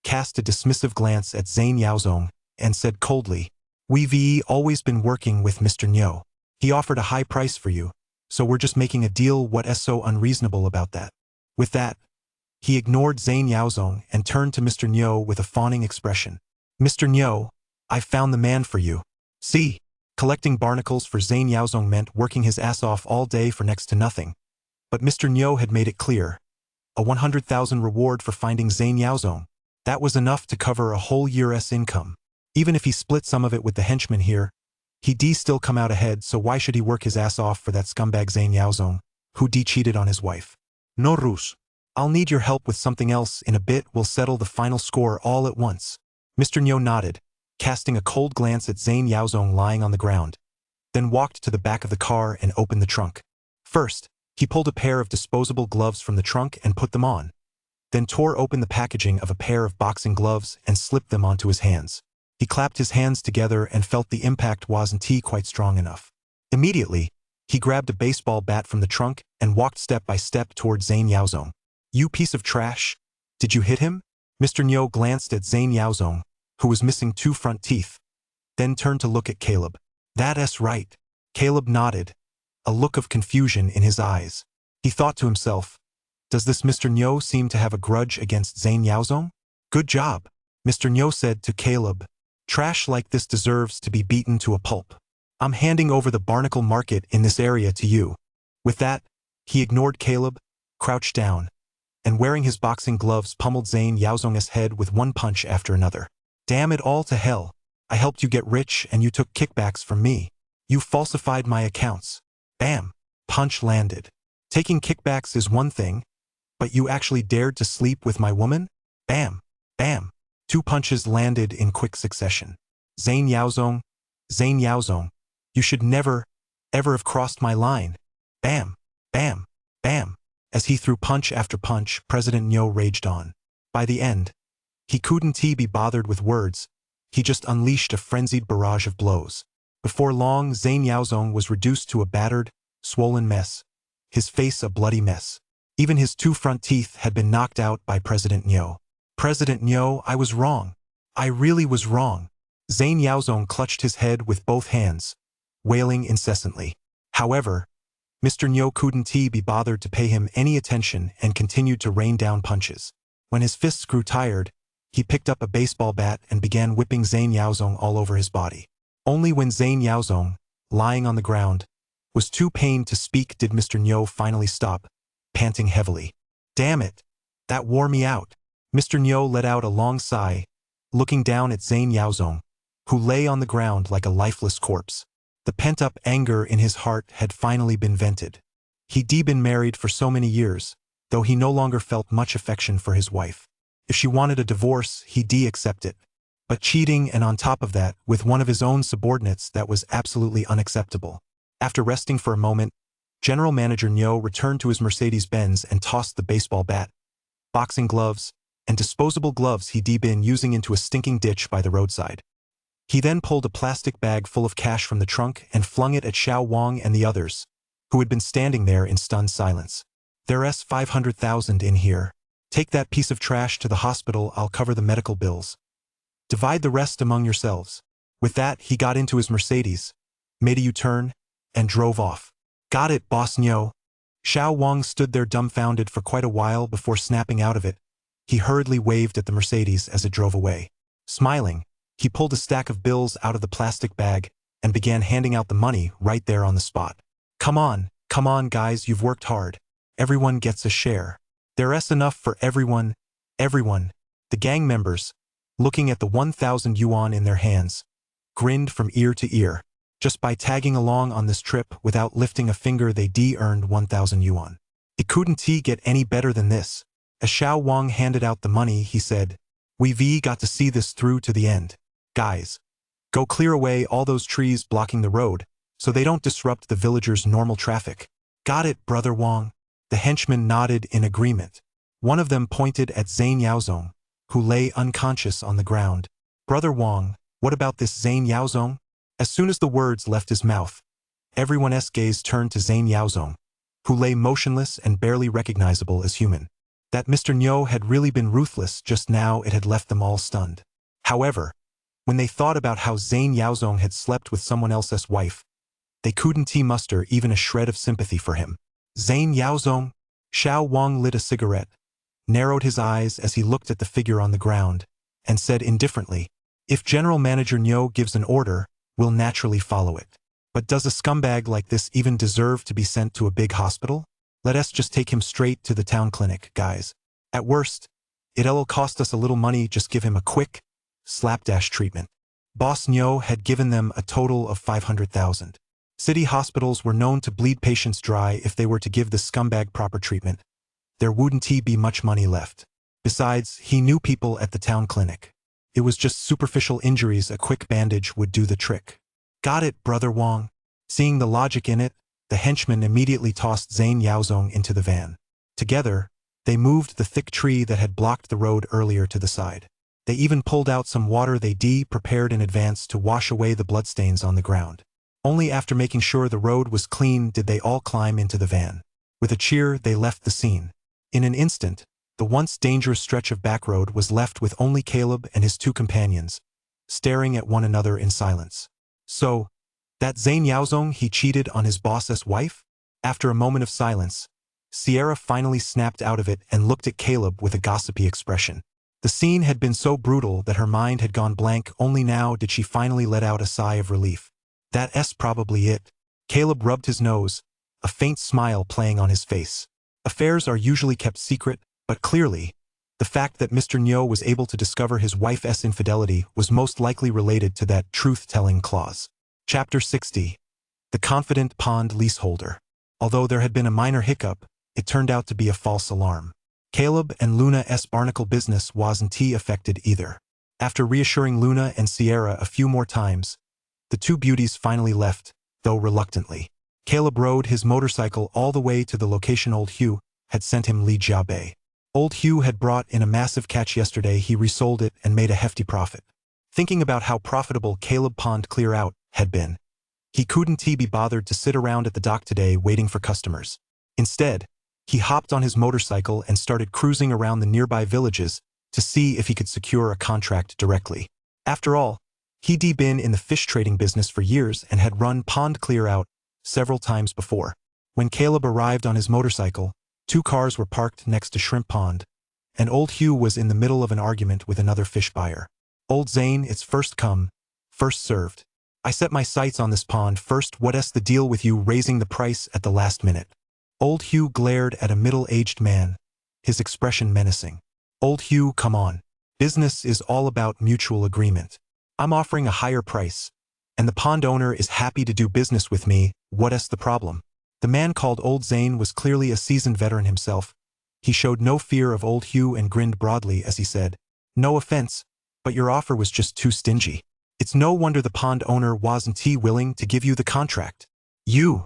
S1: cast a dismissive glance at Zane Yaozong, and said coldly, We've always been working with Mr. Niu. He offered a high price for you, so we're just making a deal. What's so unreasonable about that? With that, he ignored Zane Yaozong and turned to Mr. Niu with a fawning expression. Mr. Niu, I found the man for you. See, collecting barnacles for Zane Yaozong meant working his ass off all day for next to nothing. But Mr. Niu had made it clear. A 100,000 reward for finding Zane Yaozong. That was enough to cover a whole year's income. Even if he split some of it with the henchmen here, he'd still come out ahead, so why should he work his ass off for that scumbag Zane Yaozong, who cheated on his wife? No ruse. I'll need your help with something else in a bit. We'll settle the final score all at once. Mr. Niu nodded, casting a cold glance at Zane Yaozong lying on the ground, then walked to the back of the car and opened the trunk. First, he pulled a pair of disposable gloves from the trunk and put them on, then tore open the packaging of a pair of boxing gloves and slipped them onto his hands. He clapped his hands together and felt the impact wasn't quite strong enough. Immediately, he grabbed a baseball bat from the trunk and walked step by step toward Zane Yaozong. You piece of trash! Did you hit him? Mr. Niu glanced at Zane Yaozong, who was missing 2 front teeth, then turned to look at Caleb. That's right. Caleb nodded, a look of confusion in his eyes. He thought to himself, does this Mr. Niu seem to have a grudge against Zane Yaozong? Good job, Mr. Niu said to Caleb. Trash like this deserves to be beaten to a pulp. I'm handing over the barnacle market in this area to you. With that, he ignored Caleb, crouched down, and wearing his boxing gloves pummeled Zane Yaozong's head with one punch after another. Damn it all to hell. I helped you get rich and you took kickbacks from me. You falsified my accounts. Bam. Punch landed. Taking kickbacks is one thing, but you actually dared to sleep with my woman? Bam. Bam. 2 punches landed in quick succession. Zane Yaozong, you should never, ever have crossed my line. Bam. Bam. Bam. As he threw punch after punch, President Niu raged on. By the end, he couldn't be bothered with words. He just unleashed a frenzied barrage of blows. Before long, Zane Yaozong was reduced to a battered, swollen mess, his face a bloody mess. Even his 2 front teeth had been knocked out by President Niu. President Niu, I was wrong. I really was wrong. Zane Yaozong clutched his head with both hands, wailing incessantly. However, Mr. Niu couldn't be bothered to pay him any attention and continued to rain down punches. When his fists grew tired, he picked up a baseball bat and began whipping Zhang Yaozong all over his body. Only when Zhang Yaozong, lying on the ground, was too pained to speak did Mr. Niu finally stop, panting heavily. Damn it! That wore me out. Mr. Niu let out a long sigh, looking down at Zhang Yaozong, who lay on the ground like a lifeless corpse. The pent-up anger in his heart had finally been vented. He'd been married for so many years, though he no longer felt much affection for his wife. If she wanted a divorce, he'd accept it. But cheating, and on top of that, with one of his own subordinates, that was absolutely unacceptable. After resting for a moment, General Manager Niu returned to his Mercedes-Benz and tossed the baseball bat, boxing gloves, and disposable gloves he'd been using into a stinking ditch by the roadside. He then pulled a plastic bag full of cash from the trunk and flung it at Xiao Wang and the others, who had been standing there in stunned silence. "There's 500,000 in here. Take that piece of trash to the hospital, I'll cover the medical bills. Divide the rest among yourselves." With that, he got into his Mercedes, made a U-turn, and drove off. "Got it, Boss Niu." Xiao Wang stood there dumbfounded for quite a while before snapping out of it. He hurriedly waved at the Mercedes as it drove away. Smiling, he pulled a stack of bills out of the plastic bag and began handing out the money right there on the spot. Come on, guys, you've worked hard. Everyone gets a share. There's enough for everyone. Everyone." The gang members, looking at the 1,000 yuan in their hands, grinned from ear to ear. Just by tagging along on this trip without lifting a finger, they earned 1,000 yuan. It couldn't get any better than this. As Xiao Wang handed out the money, he said, "We've got to see this through to the end. Guys, go clear away all those trees blocking the road, so they don't disrupt the villagers' normal traffic." "Got it, Brother Wang." The henchmen nodded in agreement. One of them pointed at Zhang Yaozong, who lay unconscious on the ground. "Brother Wang, what about this Zhang Yaozong?" As soon as the words left his mouth, everyone's gaze turned to Zhang Yaozong, who lay motionless and barely recognizable as human. That Mr. Niu had really been ruthless just now, it had left them all stunned. However, when they thought about how Zhang Yaozong had slept with someone else's wife, they couldn't muster even a shred of sympathy for him. "Zhang Yaozong?" Xiao Wang lit a cigarette, narrowed his eyes as he looked at the figure on the ground, and said indifferently, "If General Manager Niu gives an order, we'll naturally follow it. But does a scumbag like this even deserve to be sent to a big hospital? Let us just take him straight to the town clinic, guys. At worst, it'll cost us a little money, just give him a quick, slapdash treatment." Boss Niu had given them a total of 500,000. City hospitals were known to bleed patients dry. If they were to give the scumbag proper treatment, there wouldn't be much money left. Besides, he knew people at the town clinic. It was just superficial injuries, a quick bandage would do the trick. "Got it, Brother Wang." Seeing the logic in it, the henchmen immediately tossed Zhang Yaozong into the van. Together, they moved the thick tree that had blocked the road earlier to the side. They even pulled out some water they prepared in advance to wash away the bloodstains on the ground. Only after making sure the road was clean did they all climb into the van. With a cheer, they left the scene. In an instant, the once dangerous stretch of back road was left with only Caleb and his two companions, staring at one another in silence. "So, that Zhang Yaozong, he cheated on his boss's wife?" After a moment of silence, Sierra finally snapped out of it and looked at Caleb with a gossipy expression. The scene had been so brutal that her mind had gone blank. Only now did she finally let out a sigh of relief. "That's probably it." Caleb rubbed his nose, a faint smile playing on his face. Affairs are usually kept secret, but clearly, the fact that Mr. Niu was able to discover his wife's infidelity was most likely related to that truth-telling clause. Chapter 60. The Confident Pond Leaseholder. Although there had been a minor hiccup, it turned out to be a false alarm. Caleb and Luna's barnacle business wasn't affected either. After reassuring Luna and Sierra a few more times, the two beauties finally left, though reluctantly. Caleb rode his motorcycle all the way to the location Old Hugh had sent him Li Jiabei. Old Hugh had brought in a massive catch yesterday. He resold it and made a hefty profit. Thinking about how profitable Caleb Pond Clear Out had been, he couldn't be bothered to sit around at the dock today waiting for customers. Instead, he hopped on his motorcycle and started cruising around the nearby villages to see if he could secure a contract directly. After all, he'd been in the fish trading business for years and had run Pond Clear Out several times before. When Caleb arrived on his motorcycle, two cars were parked next to Shrimp Pond, and old Hugh was in the middle of an argument with another fish buyer. Old Zane, it's first come, first served. I set my sights on this pond first. What's the deal with you raising the price at the last minute? Old Hugh glared at a middle-aged man, his expression menacing. Old Hugh, come on. Business is all about mutual agreement. I'm offering a higher price, and the pond owner is happy to do business with me. What's the problem? The man called Old Zane was clearly a seasoned veteran himself. He showed no fear of old Hugh and grinned broadly as he said, "No offense, but your offer was just too stingy. It's no wonder the pond owner wasn't willing to give you the contract." You!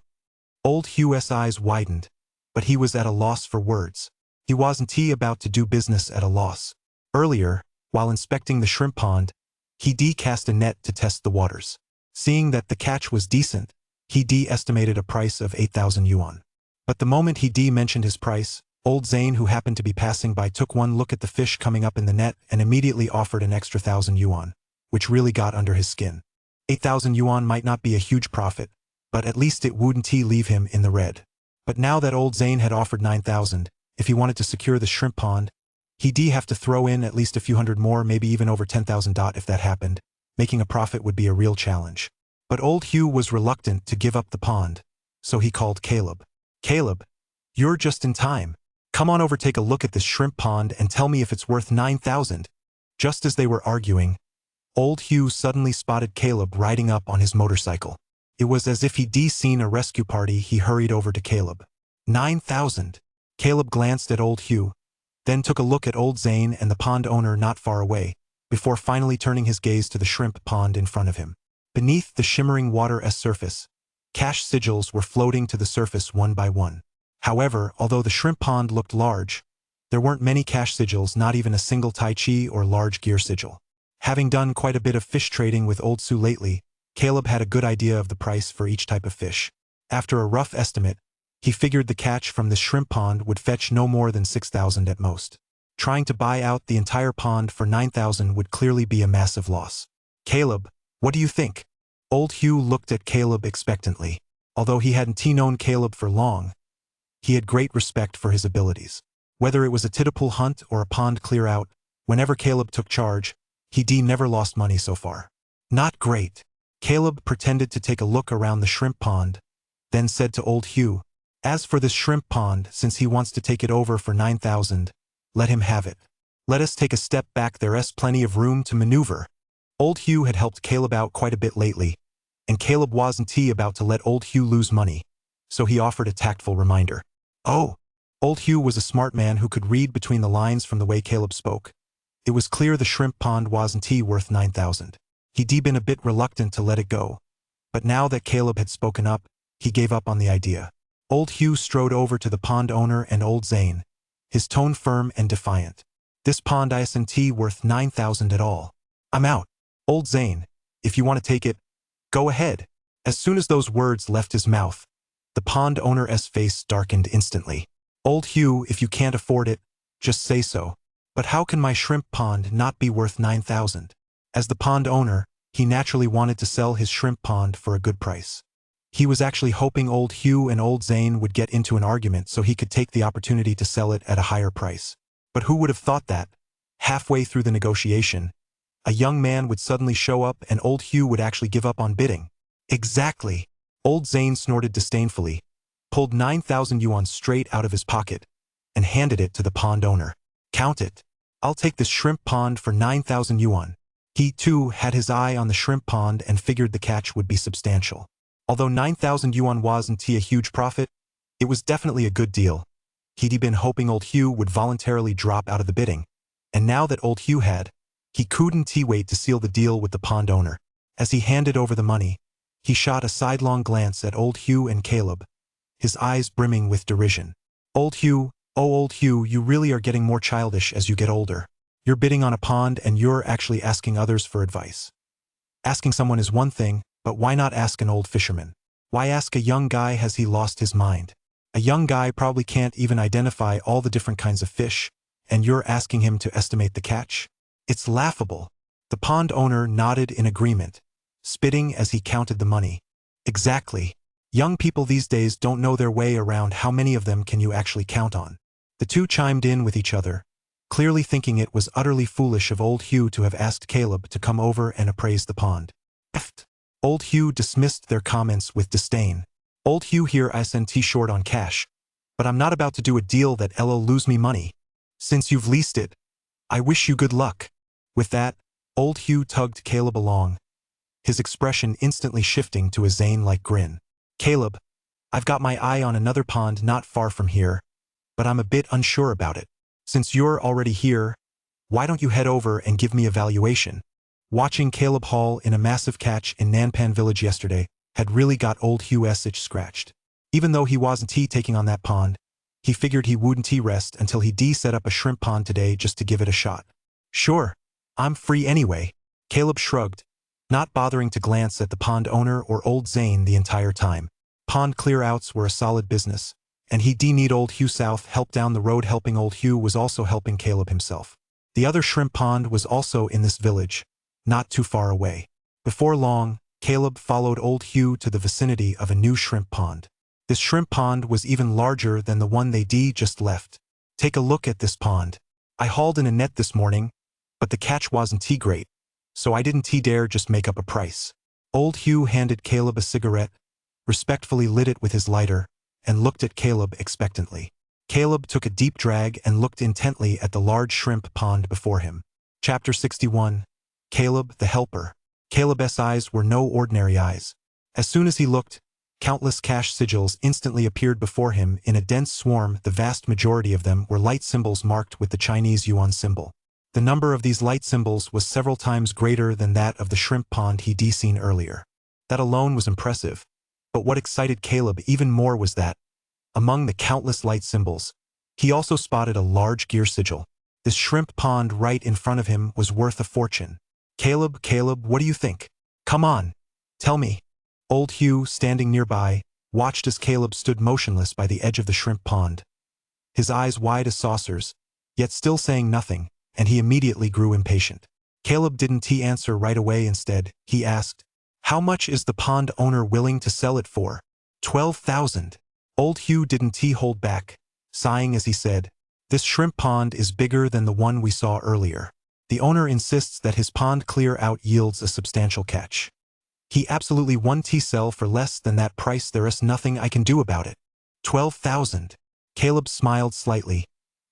S1: Old Hugh's eyes widened, but he was at a loss for words. He wasn't about to do business at a loss. Earlier, while inspecting the shrimp pond, he cast a net to test the waters. Seeing that the catch was decent, he estimated a price of 8,000 yuan. But the moment he mentioned his price, Old Zane, who happened to be passing by, took one look at the fish coming up in the net and immediately offered an extra 1,000 yuan, which really got under his skin. 8,000 yuan might not be a huge profit, but at least it wouldn't leave him in the red. But now that Old Zane had offered 9,000, if he wanted to secure the shrimp pond, he'd have to throw in at least a few hundred more, maybe even over 10,000. If that happened, making a profit would be a real challenge. But old Hugh was reluctant to give up the pond, so he called Caleb. "Caleb, you're just in time. Come on over, take a look at this shrimp pond and tell me if it's worth 9,000. Just as they were arguing, old Hugh suddenly spotted Caleb riding up on his motorcycle. It was as if he'd seen a rescue party. He hurried over to Caleb. 9,000. Caleb glanced at old Hugh, then took a look at Old Zane and the pond owner not far away, before finally turning his gaze to the shrimp pond in front of him. Beneath the shimmering water's surface, cash sigils were floating to the surface one by one. However, although the shrimp pond looked large, there weren't many cash sigils, not even a single Tai Chi or large gear sigil. Having done quite a bit of fish trading with Old Sue lately, Caleb had a good idea of the price for each type of fish. After a rough estimate, he figured the catch from this shrimp pond would fetch no more than 6,000 at most. Trying to buy out the entire pond for 9,000 would clearly be a massive loss. "Caleb, what do you think?" Old Hugh looked at Caleb expectantly. Although he hadn't known Caleb for long, he had great respect for his abilities. Whether it was a tidal hunt or a pond clear out, whenever Caleb took charge, he never lost money so far. "Not great." Caleb pretended to take a look around the shrimp pond, then said to old Hugh, "As for this shrimp pond, since he wants to take it over for 9,000, let him have it. Let us take a step back, there's plenty of room to maneuver." Old Hugh had helped Caleb out quite a bit lately, and Caleb wasn't about to let old Hugh lose money, so he offered a tactful reminder. "Oh." Old Hugh was a smart man who could read between the lines from the way Caleb spoke. It was clear the shrimp pond wasn't worth 9,000. He'd been a bit reluctant to let it go, but now that Caleb had spoken up, he gave up on the idea. Old Hugh strode over to the pond owner and Old Zane, his tone firm and defiant. "This pond isn't worth 9,000 at all. I'm out. Old Zane, if you want to take it, go ahead." As soon as those words left his mouth, the pond owner's face darkened instantly. "Old Hugh, if you can't afford it, just say so. But how can my shrimp pond not be worth 9,000? As the pond owner, he naturally wanted to sell his shrimp pond for a good price. He was actually hoping old Hugh and Old Zane would get into an argument so he could take the opportunity to sell it at a higher price. But who would have thought that, halfway through the negotiation, a young man would suddenly show up and old Hugh would actually give up on bidding? "Exactly." Old Zane snorted disdainfully, pulled 9,000 yuan straight out of his pocket, and handed it to the pond owner. "Count it. I'll take this shrimp pond for 9,000 yuan. He, too, had his eye on the shrimp pond and figured the catch would be substantial. Although 9,000 yuan wasn't a huge profit, it was definitely a good deal. He'd been hoping old Hugh would voluntarily drop out of the bidding, and now that old Hugh had, he couldn't wait to seal the deal with the pond owner. As he handed over the money, he shot a sidelong glance at old Hugh and Caleb, his eyes brimming with derision. "Old Hugh, oh old Hugh, you really are getting more childish as you get older. You're bidding on a pond and you're actually asking others for advice. Asking someone is one thing, but why not ask an old fisherman? Why ask a young guy? Has he lost his mind? A young guy probably can't even identify all the different kinds of fish, and you're asking him to estimate the catch? It's laughable." The pond owner nodded in agreement, spitting as he counted the money. "Exactly. Young people these days don't know their way around. How many of them can you actually count on?" The two chimed in with each other, clearly thinking it was utterly foolish of old Hugh to have asked Caleb to come over and appraise the pond. Eft. Old Hugh dismissed their comments with disdain. Old Hugh here isn't short on cash, but I'm not about to do a deal that'll lose me money. Since you've leased it, I wish you good luck. With that, old Hugh tugged Caleb along, his expression instantly shifting to a Zane-like grin. Caleb, I've got my eye on another pond not far from here, but I'm a bit unsure about it. Since you're already here, why don't you head over and give me a valuation? Watching Caleb haul in a massive catch in Nanpan village yesterday had really got old Hugh's itch scratched. Even though he wasn't taking on that pond, he figured he wouldn't rest until he set up a shrimp pond today just to give it a shot. Sure, I'm free anyway. Caleb shrugged, not bothering to glance at the pond owner or old Zane the entire time. Pond clear-outs were a solid business, and he need old Hugh South help down the road. Helping old Hugh was also helping Caleb himself. The other shrimp pond was also in this village, not too far away. Before long, Caleb followed old Hugh to the vicinity of a new shrimp pond. This shrimp pond was even larger than the one they just left. Take a look at this pond. I hauled in a net this morning, but the catch wasn't great, so I didn't dare just make up a price. Old Hugh handed Caleb a cigarette, respectfully lit it with his lighter, and looked at Caleb expectantly. Caleb took a deep drag and looked intently at the large shrimp pond before him. Chapter 61. Caleb the Helper. Caleb's eyes were no ordinary eyes. As soon as he looked, countless cash sigils instantly appeared before him in a dense swarm. The vast majority of them were light symbols marked with the Chinese yuan symbol. The number of these light symbols was several times greater than that of the shrimp pond he'd seen earlier. That alone was impressive, but what excited Caleb even more was that, among the countless light symbols, he also spotted a large gear sigil. This shrimp pond right in front of him was worth a fortune. Caleb, what do you think? Come on, tell me. Old Hugh, standing nearby, watched as Caleb stood motionless by the edge of the shrimp pond, his eyes wide as saucers, yet still saying nothing, and he immediately grew impatient. Caleb didn't answer right away. Instead, he asked, "How much is the pond owner willing to sell it for?" 12,000. Old Hugh didn't hold back, sighing as he said, "This shrimp pond is bigger than the one we saw earlier. The owner insists that his pond clear-out yields a substantial catch. He absolutely won't sell for less than that price. There is nothing I can do about it." 12,000. Caleb smiled slightly,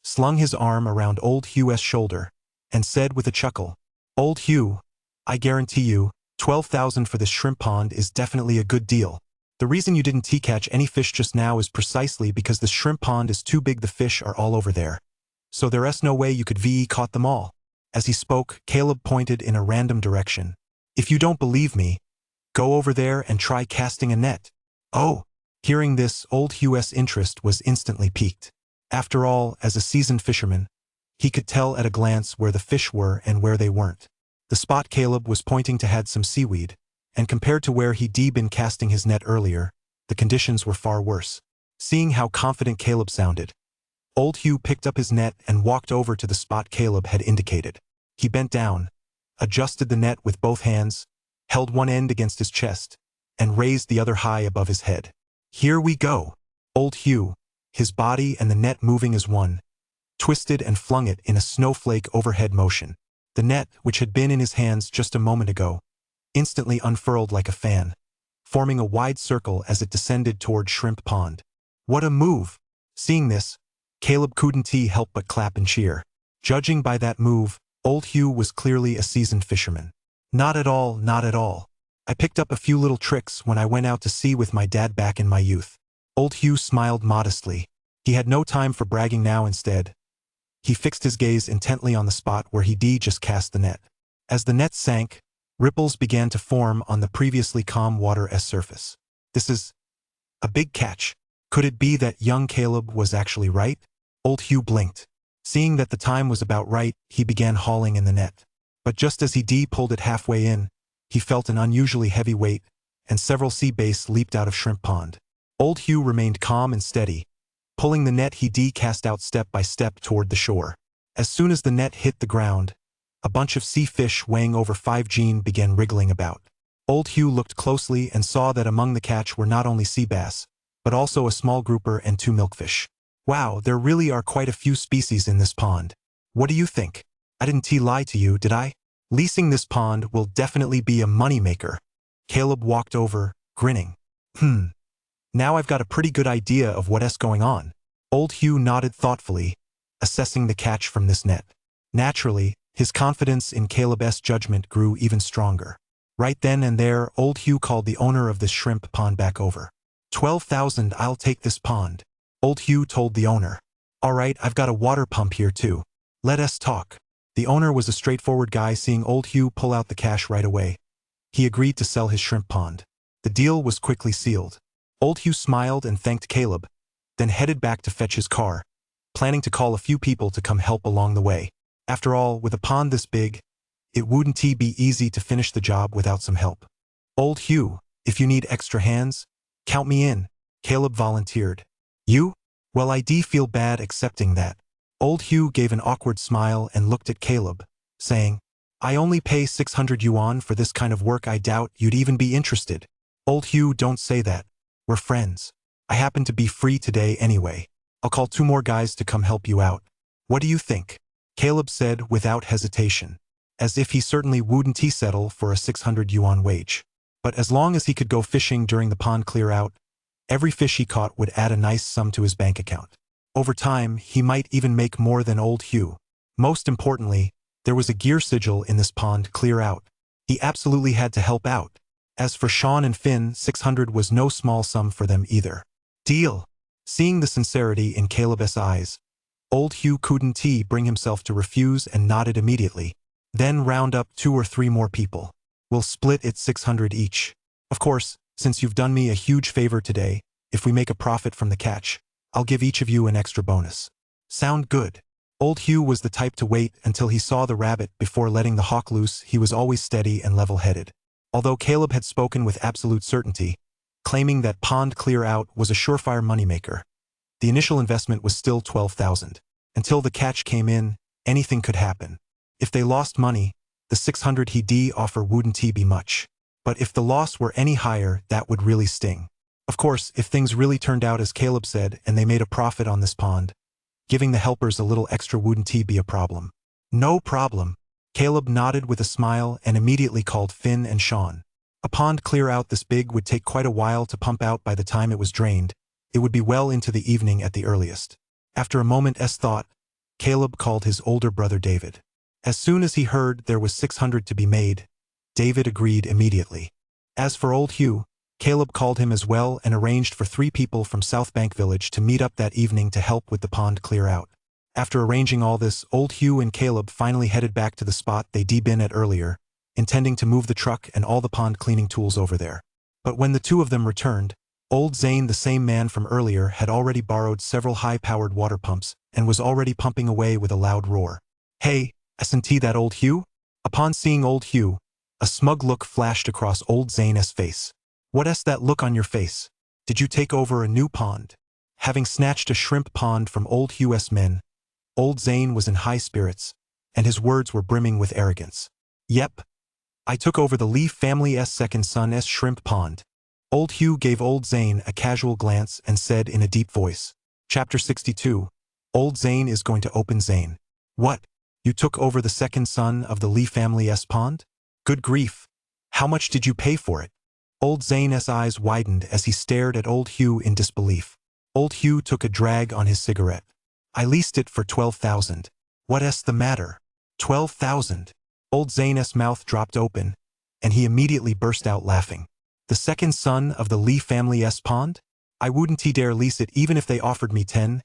S1: slung his arm around old Hugh's shoulder, and said with a chuckle, "Old Hugh, I guarantee you, 12,000 for this shrimp pond is definitely a good deal. The reason you didn't catch any fish just now is precisely because the shrimp pond is too big. The fish are all over there. So there is no way you could caught them all." As he spoke, Caleb pointed in a random direction. "If you don't believe me, go over there and try casting a net." Oh! Hearing this, old Hugh's interest was instantly piqued. After all, as a seasoned fisherman, he could tell at a glance where the fish were and where they weren't. The spot Caleb was pointing to had some seaweed, and compared to where he'd been casting his net earlier, the conditions were far worse. Seeing how confident Caleb sounded, old Hugh picked up his net and walked over to the spot Caleb had indicated. He bent down, adjusted the net with both hands, held one end against his chest, and raised the other high above his head. "Here we go." Old Hugh, his body and the net moving as one, twisted and flung it in a snowflake overhead motion. The net, which had been in his hands just a moment ago, instantly unfurled like a fan, forming a wide circle as it descended toward Shrimp Pond. What a move! Seeing this, Caleb couldn't help but clap and cheer. Judging by that move, old Hugh was clearly a seasoned fisherman. "Not at all, not at all. I picked up a few little tricks when I went out to sea with my dad back in my youth." Old Hugh smiled modestly. He had no time for bragging now. Instead, he fixed his gaze intently on the spot where he'd just cast the net. As the net sank, ripples began to form on the previously calm water's surface. "This is a big catch. Could it be that young Caleb was actually right?" Old Hugh blinked. Seeing that the time was about right, he began hauling in the net. But just as he pulled it halfway in, he felt an unusually heavy weight, and several sea bass leaped out of Shrimp Pond. Old Hugh remained calm and steady, pulling the net he cast out step by step toward the shore. As soon as the net hit the ground, a bunch of sea fish weighing over 5 Gene began wriggling about. Old Hugh looked closely and saw that among the catch were not only sea bass, but also a small grouper and 2 milkfish. "Wow, there really are quite a few species in this pond. What do you think? I didn't lie to you, did I? Leasing this pond will definitely be a moneymaker. Caleb walked over, grinning. Now I've got a pretty good idea of what's going on. Old Hugh nodded thoughtfully, assessing the catch from this net. Naturally, his confidence in Caleb's judgment grew even stronger. Right then and there, Old Hugh called the owner of this shrimp pond back over. 12,000, I'll take this pond. Old Hugh told the owner. All right, I've got a water pump here too. Let us talk. The owner was a straightforward guy. Seeing Old Hugh pull out the cash right away, he agreed to sell his shrimp pond. The deal was quickly sealed. Old Hugh smiled and thanked Caleb, then headed back to fetch his car, planning to call a few people to come help along the way. After all, with a pond this big, it wouldn't be easy to finish the job without some help. Old Hugh, if you need extra hands, count me in, Caleb volunteered. You? Well, I feel bad accepting that. Old Hugh gave an awkward smile and looked at Caleb, saying, I only pay 600 yuan for this kind of work. I doubt you'd even be interested. Old Hugh, don't say that. We're friends. I happen to be free today anyway. I'll call 2 more guys to come help you out. What do you think? Caleb said without hesitation, as if he certainly wouldn't settle for a 600 yuan wage. But as long as he could go fishing during the pond clear out, every fish he caught would add a nice sum to his bank account. Over time, he might even make more than Old Hugh. Most importantly, there was a gear sigil in this pond clear out. He absolutely had to help out. As for Sean and Finn, 600 was no small sum for them either. Deal. Seeing the sincerity in Caleb's eyes, Old Hugh couldn't bring himself to refuse and nodded immediately. Then round up 2 or 3 more people. We'll split it 600 each. Of course, since you've done me a huge favor today, if we make a profit from the catch, I'll give each of you an extra bonus. Sound good? Old Hugh was the type to wait until he saw the rabbit before letting the hawk loose. He was always steady and level-headed. Although Caleb had spoken with absolute certainty, claiming that pond clear out was a surefire moneymaker, the initial investment was still 12,000. Until the catch came in, anything could happen. If they lost money, the 600 he'd offer wouldn't be much. But if the loss were any higher, that would really sting. Of course, if things really turned out as Caleb said and they made a profit on this pond, giving the helpers a little extra wouldn't be a problem. No problem. Caleb nodded with a smile and immediately called Finn and Sean. A pond clear out this big would take quite a while to pump out. By the time it was drained, it would be well into the evening at the earliest. After a moment's thought, Caleb called his older brother David. As soon as he heard there was 600 to be made, David agreed immediately. As for Old Hugh, Caleb called him as well and arranged for 3 people from South Bank Village to meet up that evening to help with the pond clear out. After arranging all this, Old Hugh and Caleb finally headed back to the spot they'd been at earlier, intending to move the truck and all the pond cleaning tools over there. But when the 2 of them returned, Old Zane, the same man from earlier, had already borrowed several high-powered water pumps and was already pumping away with a loud roar. Hey, isn't that Old Hugh? Upon seeing Old Hugh, a smug look flashed across Old Zane's face. What's that look on your face? Did you take over a new pond? Having snatched a shrimp pond from Old Hugh's men, Old Zane was in high spirits, and his words were brimming with arrogance. Yep. I took over the Lee family's second son's shrimp pond. Old Hugh gave Old Zane a casual glance and said in a deep voice. Chapter 62. Old Zane is going to open Zane. What? You took over the second son of the Lee family's pond? Good grief. How much did you pay for it? Old Zane's eyes widened as he stared at Old Hugh in disbelief. Old Hugh took a drag on his cigarette. I leased it for 12,000. What's the matter? 12,000. Old Zane's mouth dropped open, and he immediately burst out laughing. The second son of the Lee family's pond? I wouldn't dare lease it even if they offered me 10,000.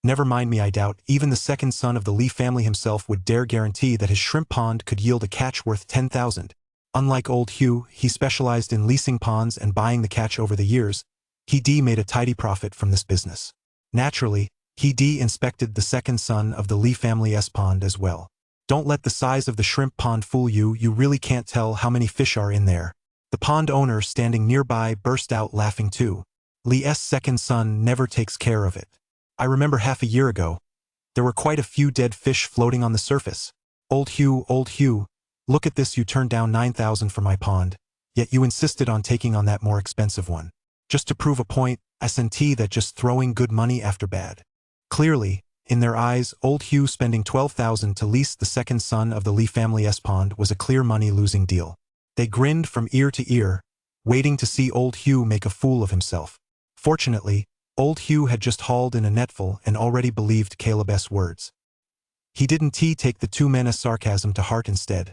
S1: Never mind me, I doubt even the second son of the Lee family himself would dare guarantee that his shrimp pond could yield a catch worth 10,000. Unlike Old Hugh, he specialized in leasing ponds and buying the catch over the years. He made a tidy profit from this business. Naturally, he inspected the second son of the Lee family's pond as well. Don't let the size of the shrimp pond fool you. You really can't tell how many fish are in there. The pond owner standing nearby burst out laughing too. Lee's second son never takes care of it. I remember half a year ago, there were quite a few dead fish floating on the surface. Old Hugh, look at this. You turned down 9,000 for my pond, yet you insisted on taking on that more expensive one. Just to prove a point, isn't that just throwing good money after bad? Clearly, In their eyes, old Hugh spending 12,000 to lease the second son of the Lee family's pond was a clear money-losing deal. They grinned from ear to ear, waiting to see old Hugh make a fool of himself. Fortunately, old Hugh had just hauled in a netful and already believed Caleb's words. He didn't take the two men's sarcasm to heart instead.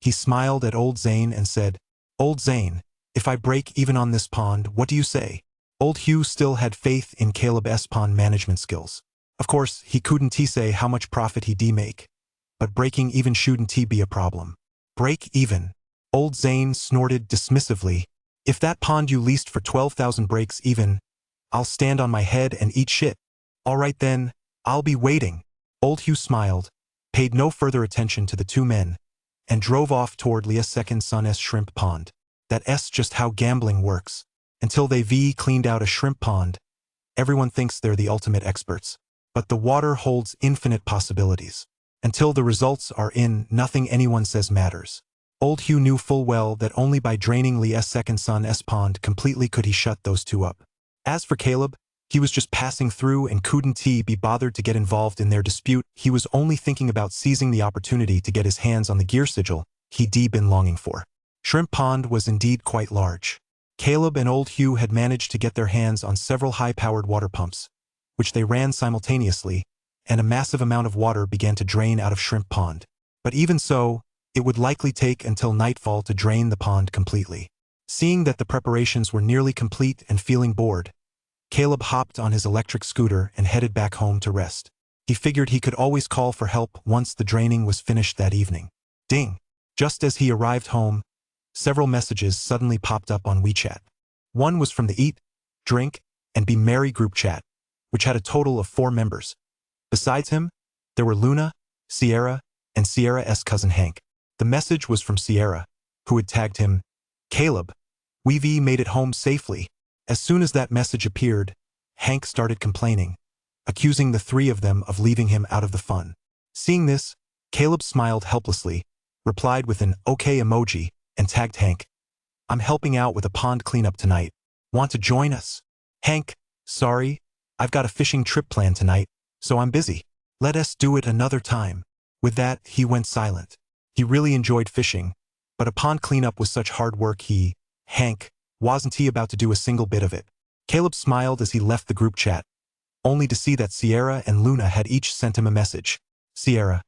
S1: He smiled at old Zane and said, "Old Zane, if I break even on this pond, what do you say?" Old Hugh still had faith in Caleb's pond management skills. Of course, he couldn't say how much profit he'd make, but breaking even shouldn't be a problem. Break even? Old Zane snorted dismissively. "If that pond you leased for 12,000 breaks even, I'll stand on my head and eat shit. All right then, I'll be waiting." Old Hugh smiled, paid no further attention to the two men, and drove off toward Leah's second son's shrimp pond. That's just how gambling works. Until they've cleaned out a shrimp pond, everyone thinks they're the ultimate experts. But the water holds infinite possibilities. Until the results are in, nothing anyone says matters. Old Hugh knew full well that only by draining Leah's second son's pond completely could he shut those two up. As for Caleb, he was just passing through and couldn't be bothered to get involved in their dispute. He was only thinking about seizing the opportunity to get his hands on the gear sigil he'd been longing for. Shrimp Pond was indeed quite large. Caleb and old Hugh had managed to get their hands on several high-powered water pumps, which they ran simultaneously, and a massive amount of water began to drain out of Shrimp Pond. But even so, it would likely take until nightfall to drain the pond completely. Seeing that the preparations were nearly complete and feeling bored, Caleb hopped on his electric scooter and headed back home to rest. He figured he could always call for help once the draining was finished that evening. Ding! Just as he arrived home, several messages suddenly popped up on WeChat. One was from the Eat, Drink, and Be Merry group chat, which had a total of 4 members. Besides him, there were Luna, Sierra, and Sierra's cousin Hank. The message was from Sierra, who had tagged him, "Caleb, we've made it home safely." As soon as that message appeared, Hank started complaining, accusing the 3 of them of leaving him out of the fun. Seeing this, Caleb smiled helplessly, replied with an okay emoji, and tagged Hank. "I'm helping out with a pond cleanup tonight. Want to join us?" Hank, "Sorry, I've got a fishing trip planned tonight, so I'm busy. Let us do it another time." With that, he went silent. He really enjoyed fishing, but a pond cleanup was such hard work Hank, wasn't about to do a single bit of it. Caleb smiled as he left the group chat, only to see that Sierra and Luna had each sent him a message. Sierra,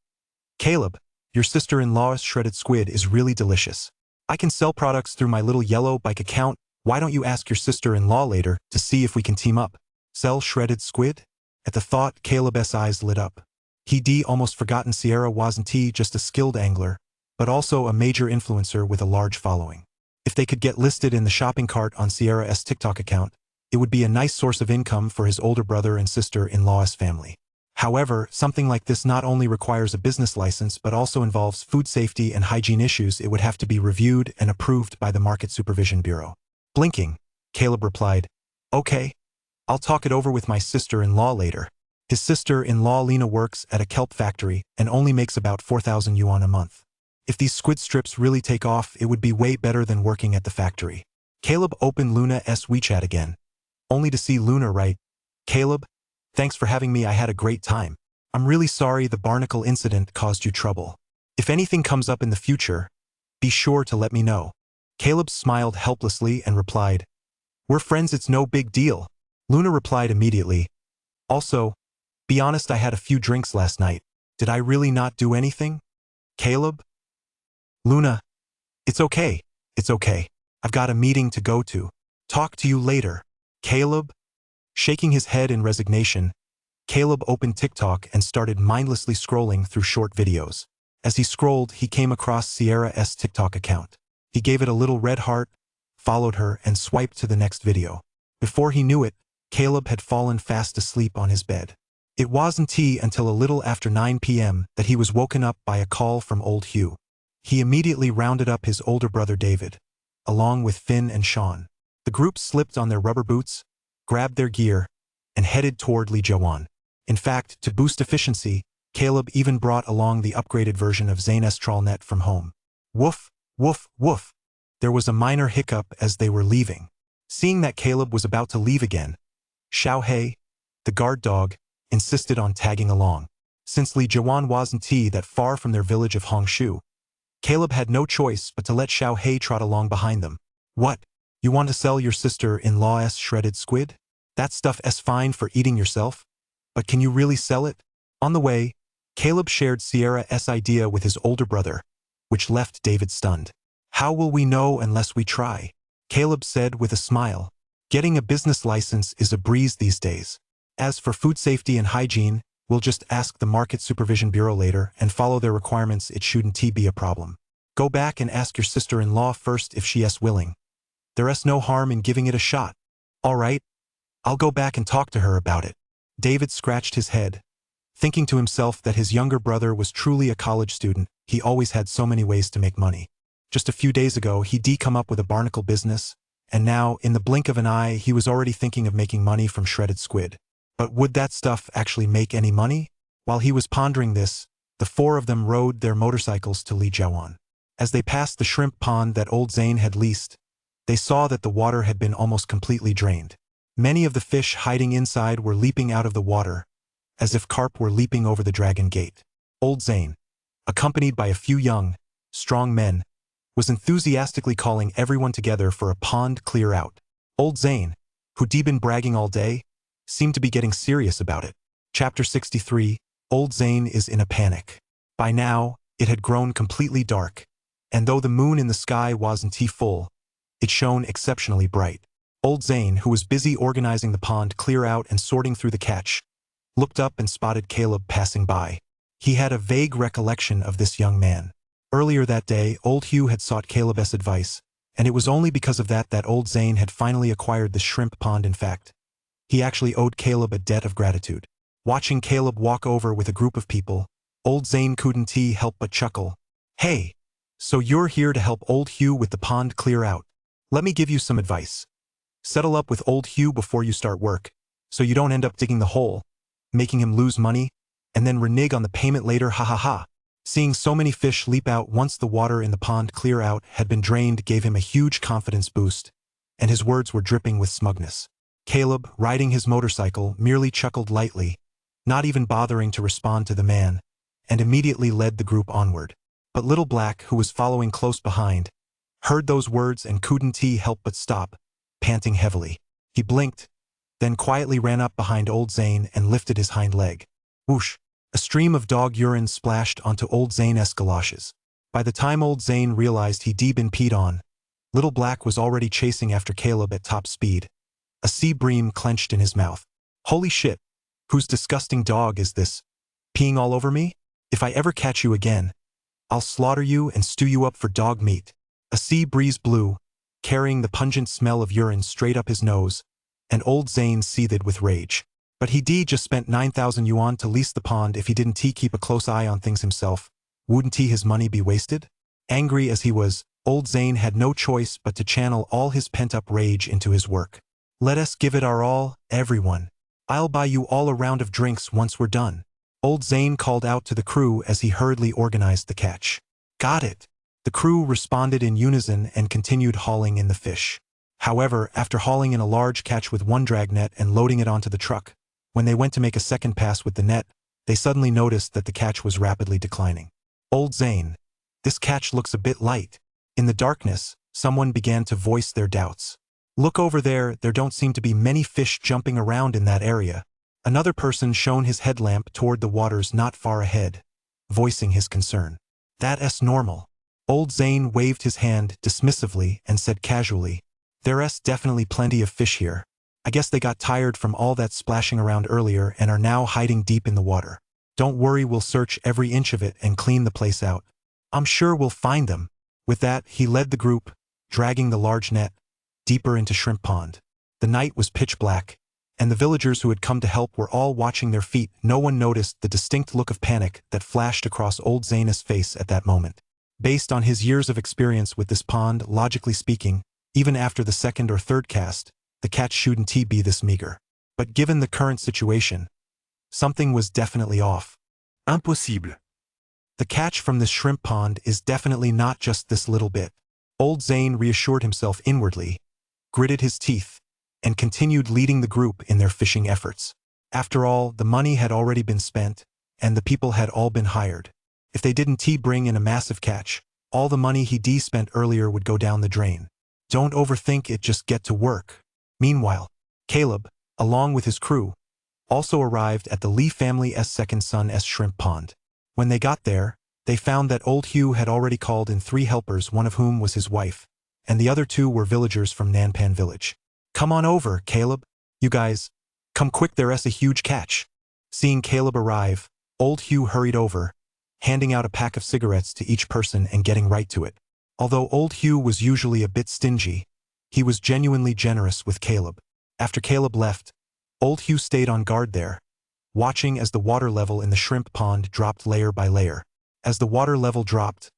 S1: "Caleb, your sister-in-law's shredded squid is really delicious. I can sell products through my little yellow bike account. Why don't you ask your sister-in-law later to see if we can team up?" Sell shredded squid? At the thought, Caleb's eyes lit up. He'd almost forgotten Sierra wasn't just a skilled angler, but also a major influencer with a large following. If they could get listed in the shopping cart on Sierra's TikTok account, it would be a nice source of income for his older brother and sister-in-law's family. However, something like this not only requires a business license but also involves food safety and hygiene issues. It would have to be reviewed and approved by the Market Supervision Bureau. Blinking, Caleb replied, "Okay, I'll talk it over with my sister-in-law later." His sister-in-law Lena works at a kelp factory and only makes about 4,000 yuan a month. If these squid strips really take off, it would be way better than working at the factory. Caleb opened Luna's WeChat again, only to see Luna write, "Caleb, thanks for having me. I had a great time. I'm really sorry the barnacle incident caused you trouble. If anything comes up in the future, be sure to let me know." Caleb smiled helplessly and replied, "We're friends, it's no big deal." Luna replied immediately, "Also, be honest, I had a few drinks last night. Did I really not do anything?" Caleb? Luna, it's okay. I've got a meeting to go to. Talk to you later." Caleb? Shaking his head in resignation, Caleb opened TikTok and started mindlessly scrolling through short videos. As he scrolled, he came across Sierra's TikTok account. He gave it a little red heart, followed her, and swiped to the next video. Before he knew it, Caleb had fallen fast asleep on his bed. It wasn't until a little after 9 p.m. that he was woken up by a call from old Hugh. He immediately rounded up his older brother David, along with Finn and Sean. The group slipped on their rubber boots, grabbed their gear, and headed toward Lijiawan. In fact, to boost efficiency, Caleb even brought along the upgraded version of Zane's TrawlNet from home. Woof, woof, woof. There was a minor hiccup as they were leaving. Seeing that Caleb was about to leave again, Xiaohei, the guard dog, insisted on tagging along. Since Li Jiawan wasn't that far from their village of Hongshu, Caleb had no choice but to let Xiao Hei trot along behind them. What? You want to sell your sister-in-law's shredded squid? That stuff's fine for eating yourself, but can you really sell it? On the way, Caleb shared Sierra's idea with his older brother, which left David stunned. How will we know unless we try? Caleb said with a smile. Getting a business license is a breeze these days. As for food safety and hygiene, we'll just ask the Market Supervision Bureau later and follow their requirements. It shouldn't be a problem. Go back and ask your sister-in-law first if she's willing. There's no harm in giving it a shot. All right, I'll go back and talk to her about it. David scratched his head, thinking to himself that his younger brother was truly a college student. He always had so many ways to make money. Just a few days ago, he'd come up with a barnacle business, and now, in the blink of an eye, he was already thinking of making money from shredded squid. But would that stuff actually make any money? While he was pondering this, the four of them rode their motorcycles to Li Jiawan. As they passed the shrimp pond that old Zane had leased, they saw that the water had been almost completely drained. Many of the fish hiding inside were leaping out of the water, as if carp were leaping over the dragon gate. Old Zane, accompanied by a few young, strong men, was enthusiastically calling everyone together for a pond clear-out. Old Zane, who'd been bragging all day, seemed to be getting serious about it. Chapter 63, Old Zane is in a panic. By now, it had grown completely dark, and though the moon in the sky wasn't full, it shone exceptionally bright. Old Zane, who was busy organizing the pond clear-out and sorting through the catch, looked up and spotted Caleb passing by. He had a vague recollection of this young man. Earlier that day, old Hugh had sought Caleb's advice, and it was only because of that old Zane had finally acquired the shrimp pond. In fact, he actually owed Caleb a debt of gratitude. Watching Caleb walk over with a group of people, old Zane couldn't help but chuckle. Hey, so you're here to help old Hugh with the pond clear out. Let me give you some advice. Settle up with old Hugh before you start work, so you don't end up digging the hole, making him lose money, and then renege on the payment later. Ha ha ha. Seeing so many fish leap out once the water in the pond clear out had been drained gave him a huge confidence boost, and his words were dripping with smugness. Caleb, riding his motorcycle, merely chuckled lightly, not even bothering to respond to the man, and immediately led the group onward. But Little Black, who was following close behind, heard those words and couldn't help but stop, panting heavily. He blinked, then quietly ran up behind old Zane and lifted his hind leg. Whoosh! A stream of dog urine splashed onto old Zane's galoshes. By the time old Zane realized he'd been peed on, Little Black was already chasing after Caleb at top speed, a sea bream clenched in his mouth. Holy shit! Whose disgusting dog is this? Peeing all over me? If I ever catch you again, I'll slaughter you and stew you up for dog meat. A sea breeze blew, carrying the pungent smell of urine straight up his nose, and old Zane seethed with rage. But he'd just spent 9,000 yuan to lease the pond. If he didn't keep a close eye on things himself, wouldn't his money be wasted? Angry as he was, old Zane had no choice but to channel all his pent-up rage into his work. Let us give it our all, everyone. I'll buy you all a round of drinks once we're done. Old Zane called out to the crew as he hurriedly organized the catch. Got it. The crew responded in unison and continued hauling in the fish. However, after hauling in a large catch with one dragnet and loading it onto the truck, when they went to make a second pass with the net, they suddenly noticed that the catch was rapidly declining. Old Zane, this catch looks a bit light. In the darkness, someone began to voice their doubts. Look over there don't seem to be many fish jumping around in that area. Another person shone his headlamp toward the waters not far ahead, voicing his concern. That's normal. Old Zane waved his hand dismissively and said casually, There's definitely plenty of fish here. I guess they got tired from all that splashing around earlier and are now hiding deep in the water. Don't worry, we'll search every inch of it and clean the place out. I'm sure we'll find them. With that, he led the group, dragging the large net, deeper into Shrimp Pond. The night was pitch black, and the villagers who had come to help were all watching their feet. No one noticed the distinct look of panic that flashed across old Zane's face at that moment. Based on his years of experience with this pond, logically speaking, even after the second or third cast, the catch shouldn't be this meager. But given the current situation, something was definitely off.
S2: Impossible.
S1: The catch from this shrimp pond is definitely not just this little bit. Old Zane reassured himself inwardly, gritted his teeth, and continued leading the group in their fishing efforts. After all, the money had already been spent, and the people had all been hired. If they didn't bring in a massive catch, all the money he spent earlier would go down the drain. Don't overthink it, just get to work. Meanwhile, Caleb, along with his crew, also arrived at the Lee family's second son's shrimp pond. When they got there, they found that old Hugh had already called in 3 helpers, one of whom was his wife, and the other 2 were villagers from Nanpan village. Come on over, Caleb. You guys, come quick, there's a huge catch. Seeing Caleb arrive, old Hugh hurried over, handing out a pack of cigarettes to each person and getting right to it. Although old Hugh was usually a bit stingy, he was genuinely generous with Caleb. After Caleb left, old Hugh stayed on guard there, watching as the water level in the shrimp pond dropped layer by layer. As the water level dropped,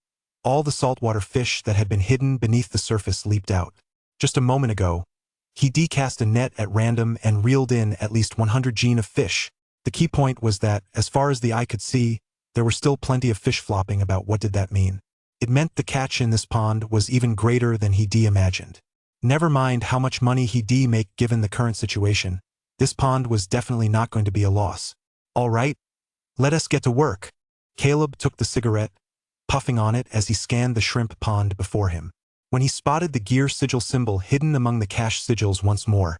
S1: all the saltwater fish that had been hidden beneath the surface leaped out. Just a moment ago, he cast a net at random and reeled in at least 100 gene of fish. The key point was that, as far as the eye could see, there were still plenty of fish flopping about. What did that mean? It meant the catch in this pond was even greater than he imagined. Never mind how much money he make given the current situation, this pond was definitely not going to be a loss. All right, let us get to work. Caleb took the cigarette, puffing on it as he scanned the shrimp pond before him. When he spotted the gear sigil symbol hidden among the cash sigils once more,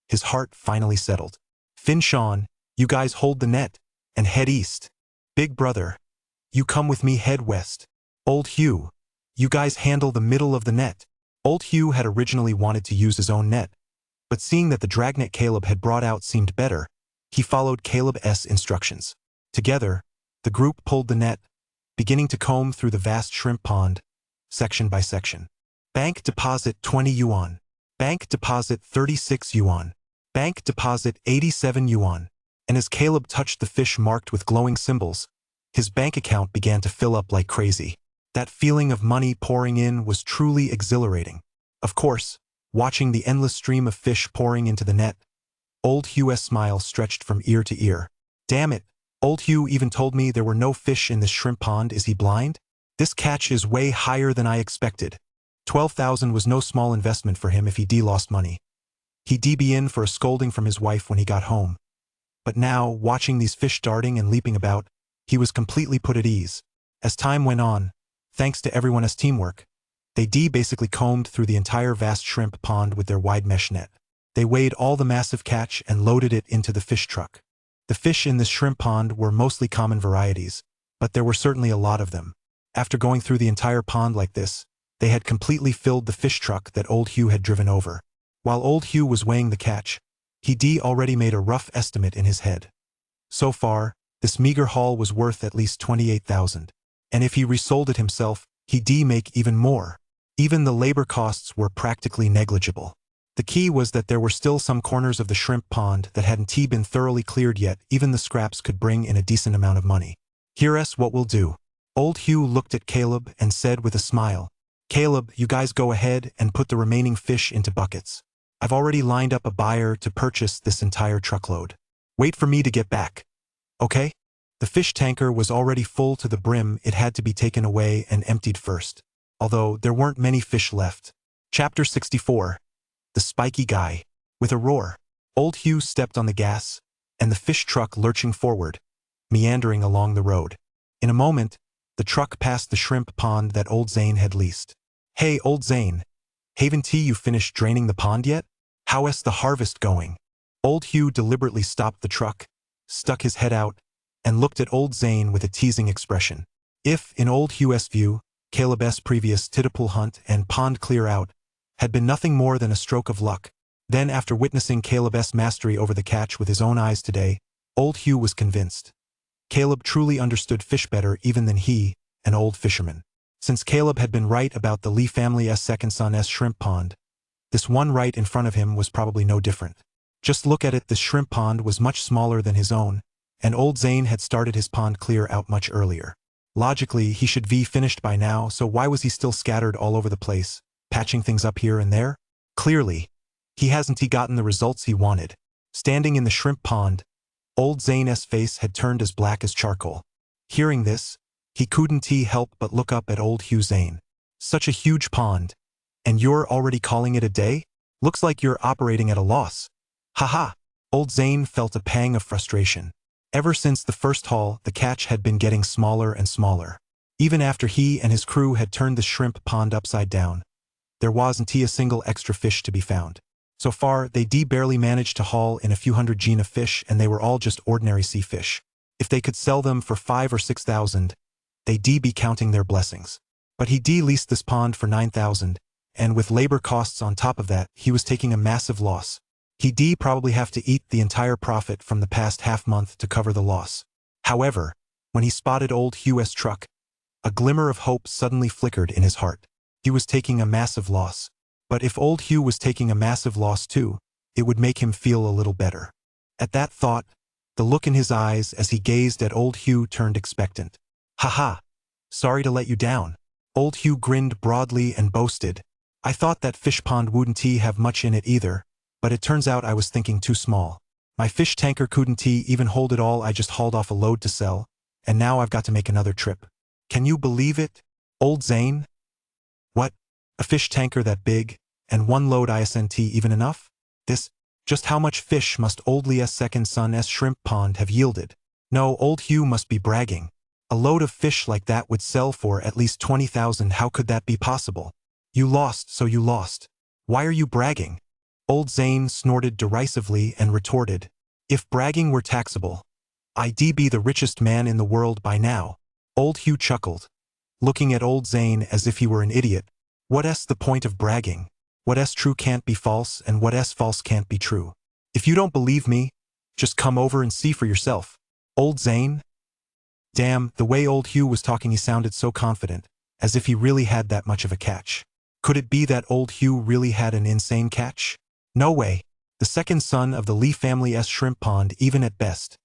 S1: his heart finally settled. Fin Sean, you guys hold the net and head east. Big brother, you come with me, head west. Old Hugh, you guys handle the middle of the net. Old Hugh had originally wanted to use his own net, but seeing that the dragnet Caleb had brought out seemed better, he followed Caleb's instructions. Together, the group pulled the net, beginning to comb through the vast shrimp pond, section by section. Bank deposit 20 yuan. Bank deposit 36 yuan. Bank deposit 87 yuan. And as Caleb touched the fish marked with glowing symbols, his bank account began to fill up like crazy. That feeling of money pouring in was truly exhilarating. Of course, watching the endless stream of fish pouring into the net, old Hugh's smile stretched from ear to ear. Damn it, old Hugh even told me there were no fish in this shrimp pond. Is he blind? This catch is way higher than I expected. 12,000 was no small investment for him if he lost money. He'd be in for a scolding from his wife when he got home. But now, watching these fish darting and leaping about, he was completely put at ease. As time went on, thanks to everyone's teamwork, they basically combed through the entire vast shrimp pond with their wide mesh net. They weighed all the massive catch and loaded it into the fish truck. The fish in this shrimp pond were mostly common varieties, but there were certainly a lot of them. After going through the entire pond like this, they had completely filled the fish truck that old Hugh had driven over. While old Hugh was weighing the catch, he already made a rough estimate in his head. So far, this meager haul was worth at least 28,000. And if he resold it himself, he'd make even more. Even the labor costs were practically negligible. The key was that there were still some corners of the shrimp pond that hadn't been thoroughly cleared yet. Even the scraps could bring in a decent amount of money. Here's what we'll do. Old Hugh looked at Caleb and said with a smile, Caleb, you guys go ahead and put the remaining fish into buckets. I've already lined up a buyer to purchase this entire truckload. Wait for me to get back. Okay? The fish tanker was already full to the brim. It had to be taken away and emptied first. Although there weren't many fish left. Chapter 64. The Spiky Guy. With a roar, old Hugh stepped on the gas, and the fish truck lurching forward, meandering along the road. In a moment, the truck passed the shrimp pond that old Zane had leased. Hey, old Zane. Haven't you finished draining the pond yet? How's the harvest going? Old Hugh deliberately stopped the truck, stuck his head out, and looked at old Zane with a teasing expression. If, in old Hugh's view, Caleb's previous tidapule hunt and pond clear out had been nothing more than a stroke of luck, then after witnessing Caleb's mastery over the catch with his own eyes today, old Hugh was convinced. Caleb truly understood fish better even than he, an old fisherman. Since Caleb had been right about the Lee family's second son's shrimp pond, this one right in front of him was probably no different. Just look at it, the shrimp pond was much smaller than his own, and old Zane had started his pond clear out much earlier. Logically, he should be finished by now, so why was he still scattered all over the place, patching things up here and there? Clearly, he hasn't gotten the results he wanted. Standing in the shrimp pond, old Zane's face had turned as black as charcoal. Hearing this, he couldn't help but look up at old Hugh Zane. Such a huge pond, and you're already calling it a day? Looks like you're operating at a loss. Haha. Old Zane felt a pang of frustration. Ever since the first haul, the catch had been getting smaller and smaller. Even after he and his crew had turned the shrimp pond upside down, there wasn't a single extra fish to be found. So far, they barely managed to haul in a few hundred gene of fish, and they were all just ordinary sea fish. If they could sell them for 5,000 or 6,000, they'd be counting their blessings. But he leased this pond for 9,000, and with labor costs on top of that, he was taking a massive loss. He probably have to eat the entire profit from the past half-month to cover the loss. However, when he spotted old Hugh's truck, a glimmer of hope suddenly flickered in his heart. He was taking a massive loss. But if old Hugh was taking a massive loss too, it would make him feel a little better. At that thought, the look in his eyes as he gazed at old Hugh turned expectant. "Haha, sorry to let you down." Old Hugh grinned broadly and boasted, "I thought that fish pond wouldn't have much in it either, but it turns out I was thinking too small. My fish tanker couldn't even hold it all. I just hauled off a load to sell, and now I've got to make another trip. Can you believe it, Old Zane?" "What? A fish tanker that big? And one load isn't even enough? Just how much fish must old Leah's second son's shrimp pond have yielded?" No, old Hugh must be bragging. A load of fish like that would sell for at least 20,000. How could that be possible? "You lost, so you lost. Why are you bragging?" Old Zane snorted derisively and retorted, "If bragging were taxable, I'd be the richest man in the world by now." Old Hugh chuckled, looking at old Zane as if he were an idiot. "What's the point of bragging? What's true can't be false, and what's false can't be true. If you don't believe me, just come over and see for yourself." Old Zane? Damn, the way old Hugh was talking, he sounded so confident, as if he really had that much of a catch. Could it be that old Hugh really had an insane catch? No way. The second son of the Lee family's shrimp pond, even at best,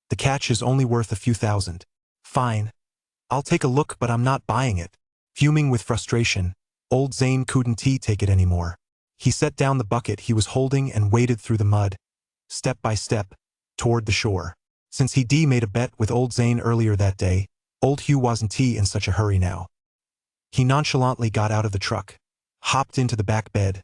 S1: the catch is only worth a few thousand. Fine. I'll take a look, but I'm not buying it. Fuming with frustration, old Zane couldn't take it anymore. He set down the bucket he was holding and waded through the mud, step by step, toward the shore. Since he made a bet with old Zane earlier that day, old Hugh wasn't in such a hurry now. He nonchalantly got out of the truck, hopped into the back bed,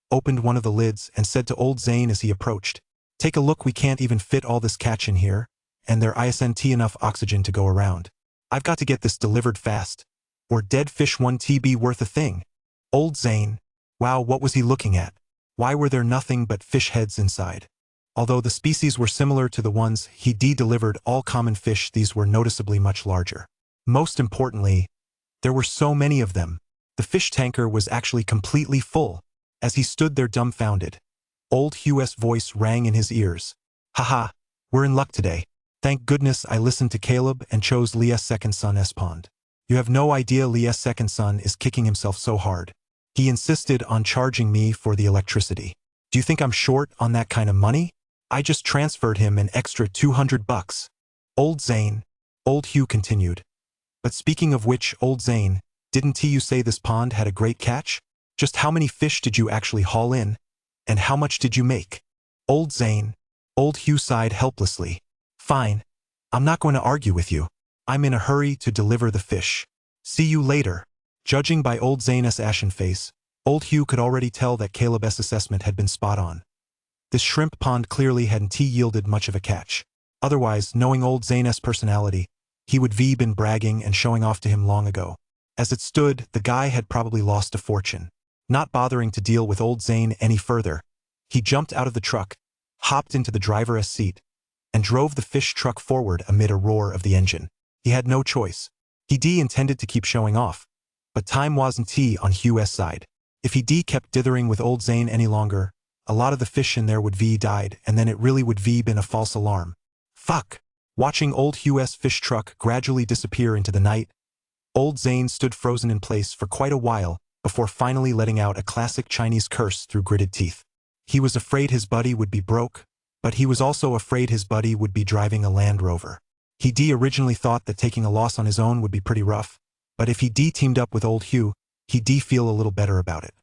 S1: opened one of the lids, and said to old Zane as he approached, "Take a look, we can't even fit all this catch in here, and there isn't enough oxygen to go around. I've got to get this delivered fast, or dead fish won't be worth a thing." Old Zane. Wow, what was he looking at? Why were there nothing but fish heads inside? Although the species were similar to the ones he delivered, all common fish, these were noticeably much larger. Most importantly, there were so many of them. The fish tanker was actually completely full. As he stood there dumbfounded, old Hugh's voice rang in his ears. "Haha, we're in luck today. Thank goodness I listened to Caleb and chose Leah's second son's pond. You have no idea, Leah's second son is kicking himself so hard. He insisted on charging me for the electricity. Do you think I'm short on that kind of money? I just transferred him an extra $200. Old Zane," old Hugh continued. "But speaking of which, old Zane, didn't you say this pond had a great catch? Just how many fish did you actually haul in? And how much did you make?" Old Zane. Old Hugh sighed helplessly. "Fine. I'm not going to argue with you. I'm in a hurry to deliver the fish. See you later." Judging by old Zane's ashen face, old Hugh could already tell that Caleb's assessment had been spot on. This shrimp pond clearly hadn't yielded much of a catch. Otherwise, knowing old Zane's personality, he would been bragging and showing off to him long ago. As it stood, the guy had probably lost a fortune. Not bothering to deal with old Zane any further, he jumped out of the truck, hopped into the driver's seat, and drove the fish truck forward amid a roar of the engine. He had no choice. He intended to keep showing off, but time wasn't on Hugh's side. If he kept dithering with old Zane any longer, a lot of the fish in there would died, and then it really would been a false alarm. Fuck! Watching old Hugh's fish truck gradually disappear into the night, old Zane stood frozen in place for quite a while before finally letting out a classic Chinese curse through gritted teeth. He was afraid his buddy would be broke, but he was also afraid his buddy would be driving a Land Rover. He originally thought that taking a loss on his own would be pretty rough, but if he teamed up with old Hugh, he'd feel a little better about it.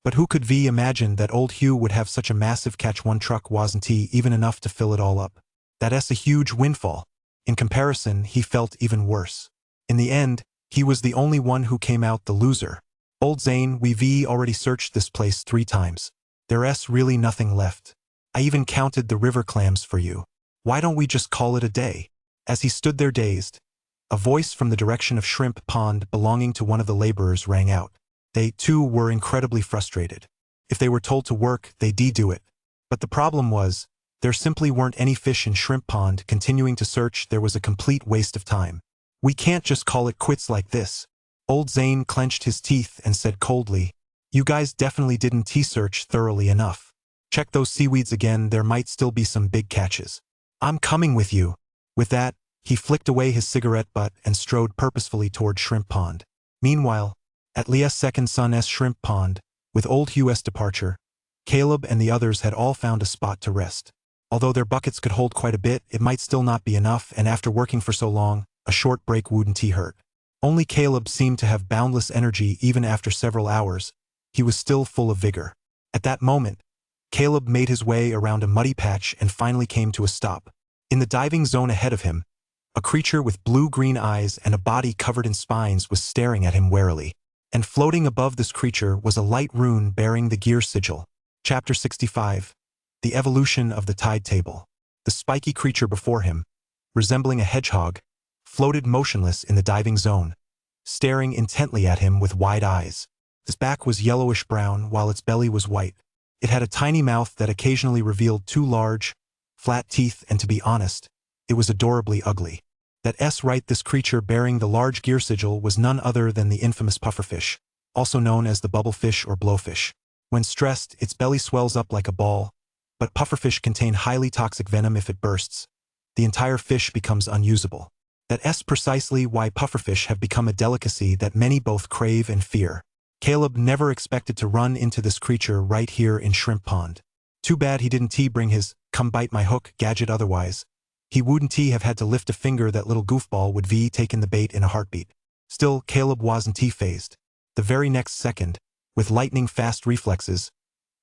S1: But who could imagine that old Hugh would have such a massive catch? One truck wasn't even enough to fill it all up. That's a huge windfall. In comparison, he felt even worse. In the end, he was the only one who came out the loser. "Old Zane, we've already searched this place 3 times. There's really nothing left. I even counted the river clams for you. Why don't we just call it a day? As he stood there dazed, a voice from the direction of Shrimp Pond belonging to one of the laborers rang out. They, too, were incredibly frustrated. If they were told to work, they'd do it. But the problem was, there simply weren't any fish in Shrimp Pond. Continuing to search, there was a complete waste of time. We can't just call it quits like this. Old Zane clenched his teeth and said coldly, you guys definitely didn't search thoroughly enough. Check those seaweeds again, there might still be some big catches. I'm coming with you. With that, he flicked away his cigarette butt and strode purposefully toward Shrimp Pond. Meanwhile, at Leah's second son's Shrimp Pond, with old Hugh's departure, Caleb and the others had all found a spot to rest. Although their buckets could hold quite a bit, it might still not be enough, and after working for so long, a short break wouldn't hurt. Only Caleb seemed to have boundless energy even after several hours. He was still full of vigor. At that moment, Caleb made his way around a muddy patch and finally came to a stop. In the diving zone ahead of him, a creature with blue-green eyes and a body covered in spines was staring at him warily. And floating above this creature was a light rune bearing the gear sigil. Chapter 65. The Evolution of the Tide Table. The spiky creature before him, resembling a hedgehog, floated motionless in the diving zone, staring intently at him with wide eyes. Its back was yellowish-brown while its belly was white. It had a tiny mouth that occasionally revealed two large, flat teeth, and to be honest, it was adorably ugly. That's right, this creature bearing the large gear sigil was none other than the infamous pufferfish, also known as the bubblefish or blowfish. When stressed, its belly swells up like a ball, but pufferfish contain highly toxic venom. If it bursts, the entire fish becomes unusable. That's precisely why pufferfish have become a delicacy that many both crave and fear. Caleb never expected to run into this creature right here in Shrimp Pond. Too bad he didn't bring his "come bite my hook" gadget, otherwise he wouldn't have had to lift a finger. That little goofball would taken the bait in a heartbeat. Still, Caleb wasn't fazed. The very next second, with lightning-fast reflexes,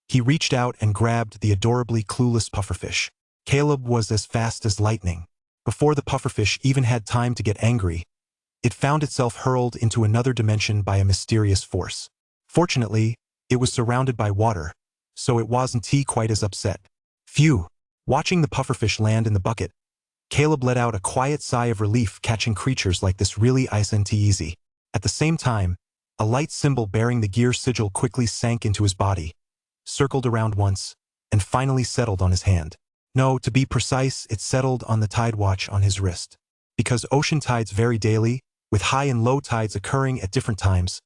S1: he reached out and grabbed the adorably clueless pufferfish. Caleb was as fast as lightning. Before the pufferfish even had time to get angry, it found itself hurled into another dimension by a mysterious force. Fortunately, it was surrounded by water, so it wasn't quite as upset. Phew! Watching the pufferfish land in the bucket, Caleb let out a quiet sigh of relief. Catching creatures like this really isn't easy. At the same time, a light symbol bearing the gear sigil quickly sank into his body, circled around once, and finally settled on his hand. No, to be precise, it settled on the tide watch on his wrist. Because ocean tides vary daily, with high and low tides occurring at different times,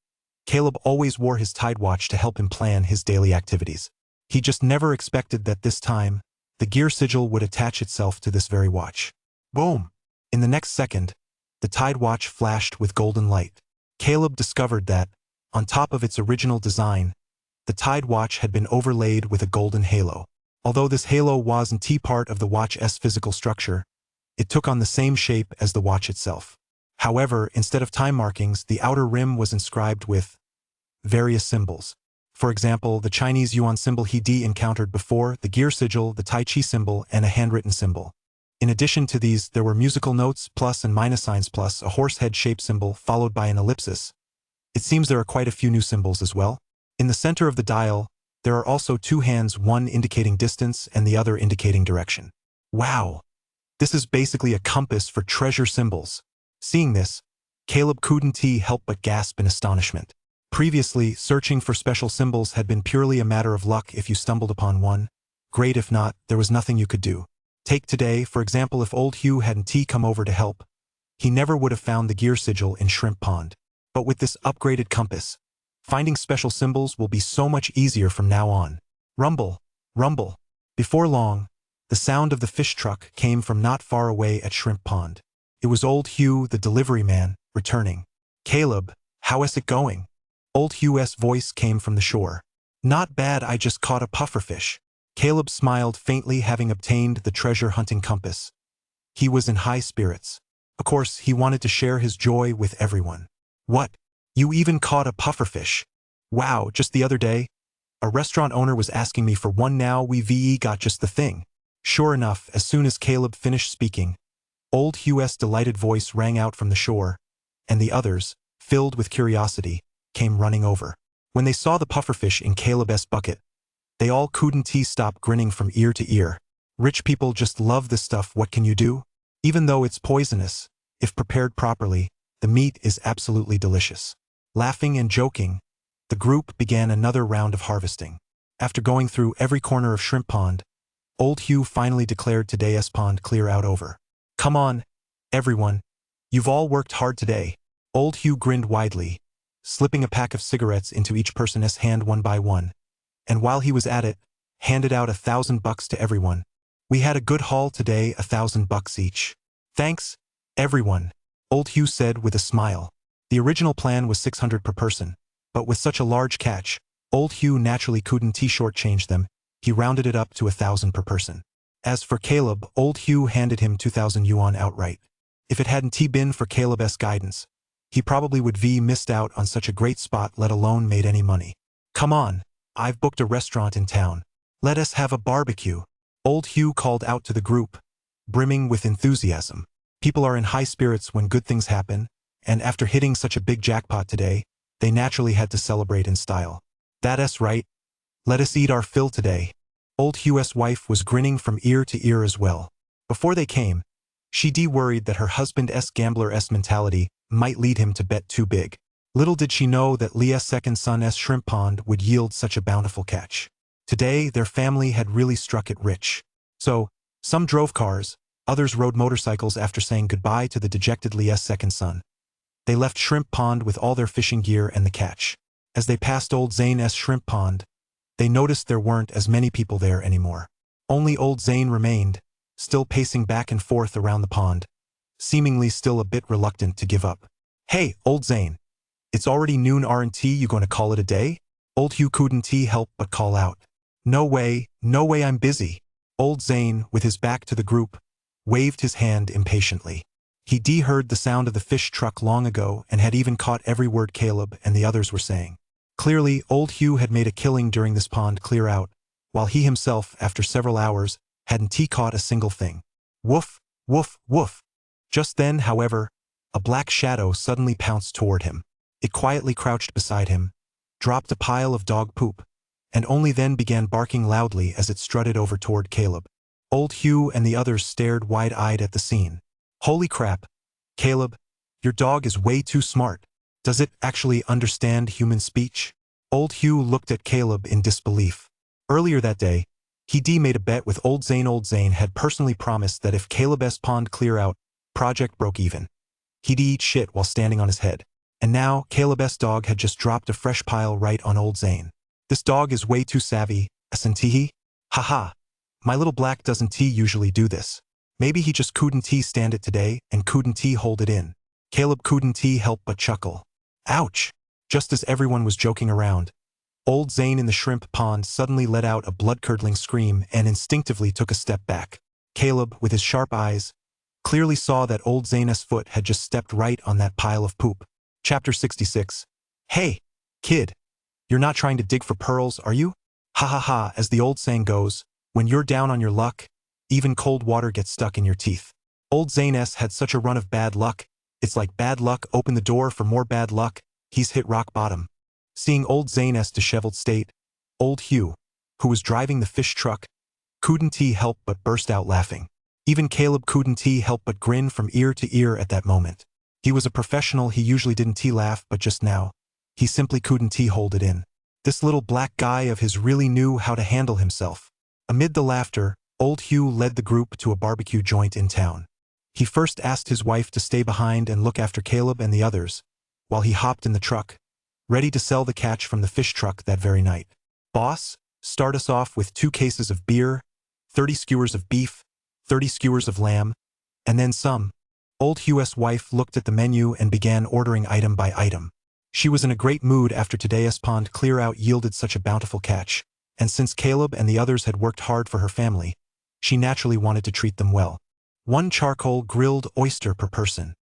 S1: Caleb always wore his tide watch to help him plan his daily activities. He just never expected that this time, the gear sigil would attach itself to this very watch. Boom! In the next second, the tide watch flashed with golden light. Caleb discovered that, on top of its original design, the tide watch had been overlaid with a golden halo. Although this halo wasn't part of the watch's physical structure, it took on the same shape as the watch itself. However, instead of time markings, the outer rim was inscribed with various symbols. For example, the Chinese yuan symbol he'd encountered before, the gear sigil, the Tai Chi symbol, and a handwritten symbol. In addition to these, there were musical notes, plus and minus signs, plus a horse head-shaped symbol followed by an ellipsis. It seems there are quite a few new symbols as well. In the center of the dial, there are also two hands, one indicating distance and the other indicating direction. Wow! This is basically a compass for treasure symbols. Seeing this, Caleb couldn't help but gasp in astonishment. Previously, searching for special symbols had been purely a matter of luck. If you stumbled upon one, great. If not, there was nothing you could do. Take today, for example, if old Hugh hadn't come over to help, he never would have found the gear sigil in Shrimp Pond. But with this upgraded compass, finding special symbols will be so much easier from now on. Rumble, rumble. Before long, the sound of the fish truck came from not far away at Shrimp Pond. It was old Hugh, the delivery man, returning. Caleb, how is it going? Old Hugh's voice came from the shore. Not bad, I just caught a pufferfish. Caleb smiled faintly, having obtained the treasure-hunting compass. He was in high spirits. Of course, he wanted to share his joy with everyone. What? You even caught a pufferfish? Wow, just the other day, a restaurant owner was asking me for one. Now we've got just the thing. Sure enough, as soon as Caleb finished speaking, old Hugh's delighted voice rang out from the shore, and the others, filled with curiosity, came running over. When they saw the pufferfish in Caleb's bucket, They all couldn't stop grinning from ear to ear. Rich people just love this stuff, what can you do? Even though it's poisonous, if prepared properly, the meat is absolutely delicious. Laughing and joking, the group began another round of harvesting. After going through every corner of Shrimp Pond, Old Hugh finally declared today's pond clear out over. Come on, everyone. You've all worked hard today. Old Hugh grinned widely, slipping a pack of cigarettes into each person's hand one by one. And while he was at it, handed out $1,000 to everyone. We had a good haul today, $1,000 each. Thanks, everyone, Old Hugh said with a smile. The original plan was 600 per person, but with such a large catch, Old Hugh naturally couldn't shortchange them. He rounded it up to 1,000 per person. As for Caleb, Old Hugh handed him 2,000 yuan outright. If it hadn't been for Caleb's guidance, he probably would have missed out on such a great spot, let alone made any money. Come on, I've booked a restaurant in town. Let us have a barbecue. Old Hugh called out to the group, brimming with enthusiasm. People are in high spirits when good things happen, and after hitting such a big jackpot today, they naturally had to celebrate in style. That's right. Let us eat our fill today. Old Hugh's wife was grinning from ear to ear as well. Before they came, she'd worried that her husband's gambler's mentality might lead him to bet too big. Little did she know that Leah's second son's shrimp pond would yield such a bountiful catch. Today, their family had really struck it rich. So, some drove cars, others rode motorcycles after saying goodbye to the dejected Leah's second son. They left Shrimp Pond with all their fishing gear and the catch. As they passed Old Zane's shrimp pond, they noticed there weren't as many people there anymore. Only Old Zane remained, still pacing back and forth around the pond, seemingly still a bit reluctant to give up. Hey, Old Zane. It's already noon, aren't you going to call it a day? Old Hugh couldn't help but call out. No way, I'm busy. Old Zane, with his back to the group, waved his hand impatiently. He'd heard the sound of the fish truck long ago and had even caught every word Caleb and the others were saying. Clearly, Old Hugh had made a killing during this pond clear out, while he himself, after several hours, hadn't caught a single thing. Woof, woof, woof. Just then, however, a black shadow suddenly pounced toward him. It quietly crouched beside him, dropped a pile of dog poop, and only then began barking loudly as it strutted over toward Caleb. Old Hugh and the others stared wide-eyed at the scene. Holy crap, Caleb, your dog is way too smart. Does it actually understand human speech? Old Hugh looked at Caleb in disbelief. Earlier that day, he'd made a bet with Old Zane. Old Zane had personally promised that if Caleb's pond clear out, project broke even, he'd eat shit while standing on his head. And now, Caleb's dog had just dropped a fresh pile right on Old Zane. This dog is way too savvy, isn't he? Haha. My little black doesn't usually do this. Maybe he just couldn't stand it today and couldn't hold it in. Caleb couldn't help but chuckle. Ouch! Just as everyone was joking around, Old Zane in the shrimp pond suddenly let out a blood-curdling scream and instinctively took a step back. Caleb, with his sharp eyes, clearly saw that Old Zane's foot had just stepped right on that pile of poop. Chapter 66. Hey, kid. You're not trying to dig for pearls, are you? Ha ha ha, as the old saying goes, when you're down on your luck, even cold water gets stuck in your teeth. Old Zane's had such a run of bad luck, it's like bad luck opened the door for more bad luck, he's hit rock bottom. Seeing Old Zane's disheveled state, Old Hugh, who was driving the fish truck, couldn't help but burst out laughing. Even Caleb couldn't help but grin from ear to ear at that moment. He was a professional, he usually didn't laugh, but just now, he simply couldn't hold it in. This little black guy of his really knew how to handle himself. Amid the laughter, Old Hugh led the group to a barbecue joint in town. He first asked his wife to stay behind and look after Caleb and the others, while he hopped in the truck, ready to sell the catch from the fish truck that very night. Boss, start us off with 2 cases of beer, 30 skewers of beef, 30 skewers of lamb, and then some. Old Hugh's wife looked at the menu and began ordering item by item. She was in a great mood after today's pond clear out yielded such a bountiful catch, and since Caleb and the others had worked hard for her family, she naturally wanted to treat them well. 1 charcoal grilled oyster per person.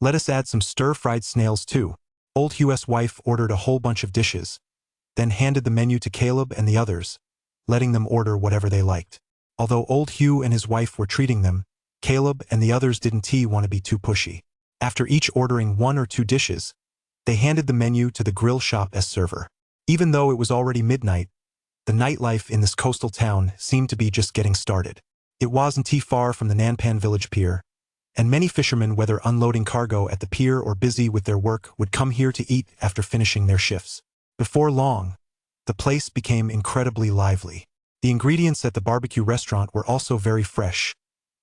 S1: Let us add some stir-fried snails too. Old Hugh's wife ordered a whole bunch of dishes, then handed the menu to Caleb and the others, letting them order whatever they liked. Although Old Hugh and his wife were treating them, Caleb and the others didn't want to be too pushy. After each ordering 1 or 2 dishes, they handed the menu to the grill shop's server. Even though it was already midnight, The nightlife in this coastal town seemed to be just getting started. It wasn't too far from the Nanpan village pier, and many fishermen, whether unloading cargo at the pier or busy with their work, would come here to eat after finishing their shifts. Before long, the place became incredibly lively. The ingredients at the barbecue restaurant were also very fresh,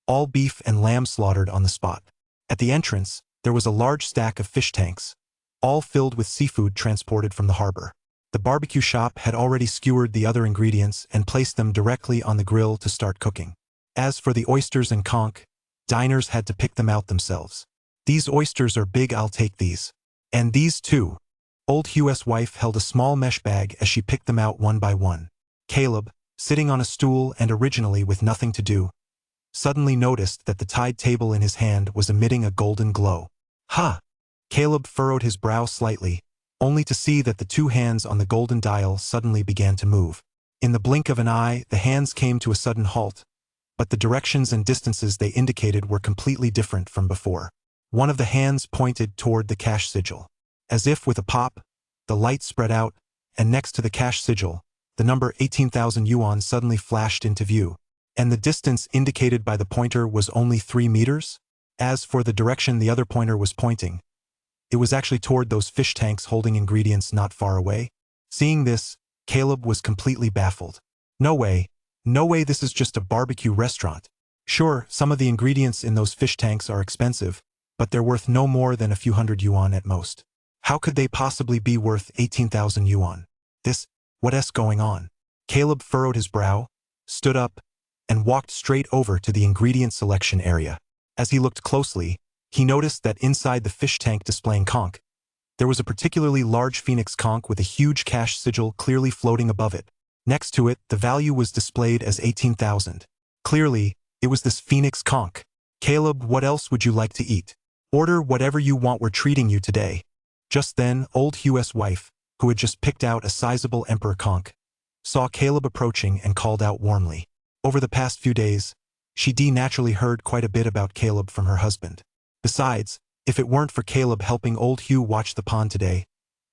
S1: all beef and lamb slaughtered on the spot. At the entrance, there was a large stack of fish tanks, all filled with seafood transported from the harbor. The barbecue shop had already skewered the other ingredients and placed them directly on the grill to start cooking. As for the oysters and conch, diners had to pick them out themselves. These oysters are big, I'll take these. And these too. Old Hugh's wife held a small mesh bag as she picked them out one by one. Caleb, sitting on a stool and originally with nothing to do, suddenly noticed that the tide table in his hand was emitting a golden glow. Ha! Caleb furrowed his brow slightly, only to see that the two hands on the golden dial suddenly began to move. In the blink of an eye, the hands came to a sudden halt, but the directions and distances they indicated were completely different from before. One of the hands pointed toward the cash sigil. As if with a pop, the light spread out, and next to the cash sigil, the number 18,000 yuan suddenly flashed into view. And the distance indicated by the pointer was only 3 meters? As for the direction the other pointer was pointing, it was actually toward those fish tanks holding ingredients not far away. Seeing this, Caleb was completely baffled. No way, this is just a barbecue restaurant. Sure, some of the ingredients in those fish tanks are expensive, but they're worth no more than a few hundred yuan at most. How could they possibly be worth 18,000 yuan? What's going on? Caleb furrowed his brow, stood up, and walked straight over to the ingredient selection area. As he looked closely, he noticed that inside the fish tank displaying conch, there was a particularly large phoenix conch with a huge cash sigil clearly floating above it. Next to it, the value was displayed as 18,000. Clearly, it was this phoenix conch. Caleb, what else would you like to eat? Order whatever you want, we're treating you today. Just then, old Hugh's wife, who had just picked out a sizable emperor conch, saw Caleb approaching and called out warmly. Over the past few days, she naturally heard quite a bit about Caleb from her husband. Besides, if it weren't for Caleb helping old Hugh watch the pond today,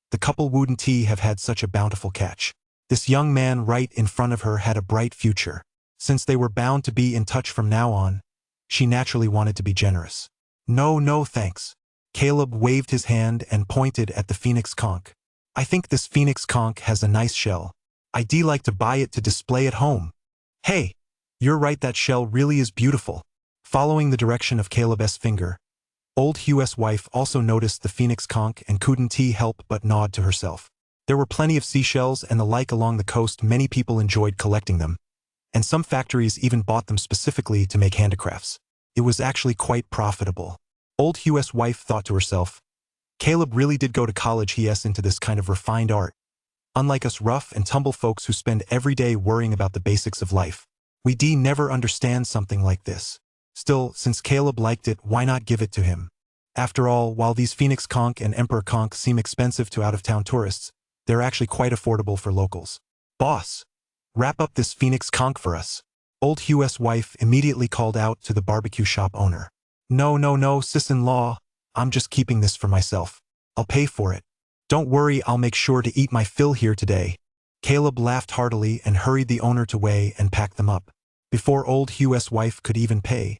S1: the couple wouldn't have had such a bountiful catch. This young man right in front of her had a bright future. Since they were bound to be in touch from now on, she naturally wanted to be generous. No thanks. Caleb waved his hand and pointed at the phoenix conch. I think this phoenix conch has a nice shell. I'd like to buy it to display at home. Hey, you're right, that shell really is beautiful. Following the direction of Caleb's finger, old Hugh's wife also noticed the phoenix conch and couldn't help but nod to herself. There were plenty of seashells and the like along the coast. Many people enjoyed collecting them, and some factories even bought them specifically to make handicrafts. It was actually quite profitable. Old Hugh's wife thought to herself, Caleb really did go to college into this kind of refined art. Unlike us rough and tumble folks who spend every day worrying about the basics of life, we never understand something like this. Still, since Caleb liked it, why not give it to him? After all, while these phoenix conch and emperor conch seem expensive to out-of-town tourists, they're actually quite affordable for locals. Boss, wrap up this phoenix conch for us. Old Hugh's wife immediately called out to the barbecue shop owner. No, sis-in-law, I'm just keeping this for myself. I'll pay for it. Don't worry, I'll make sure to eat my fill here today. Caleb laughed heartily and hurried the owner to weigh and pack them up. Before old Hugh's wife could even pay,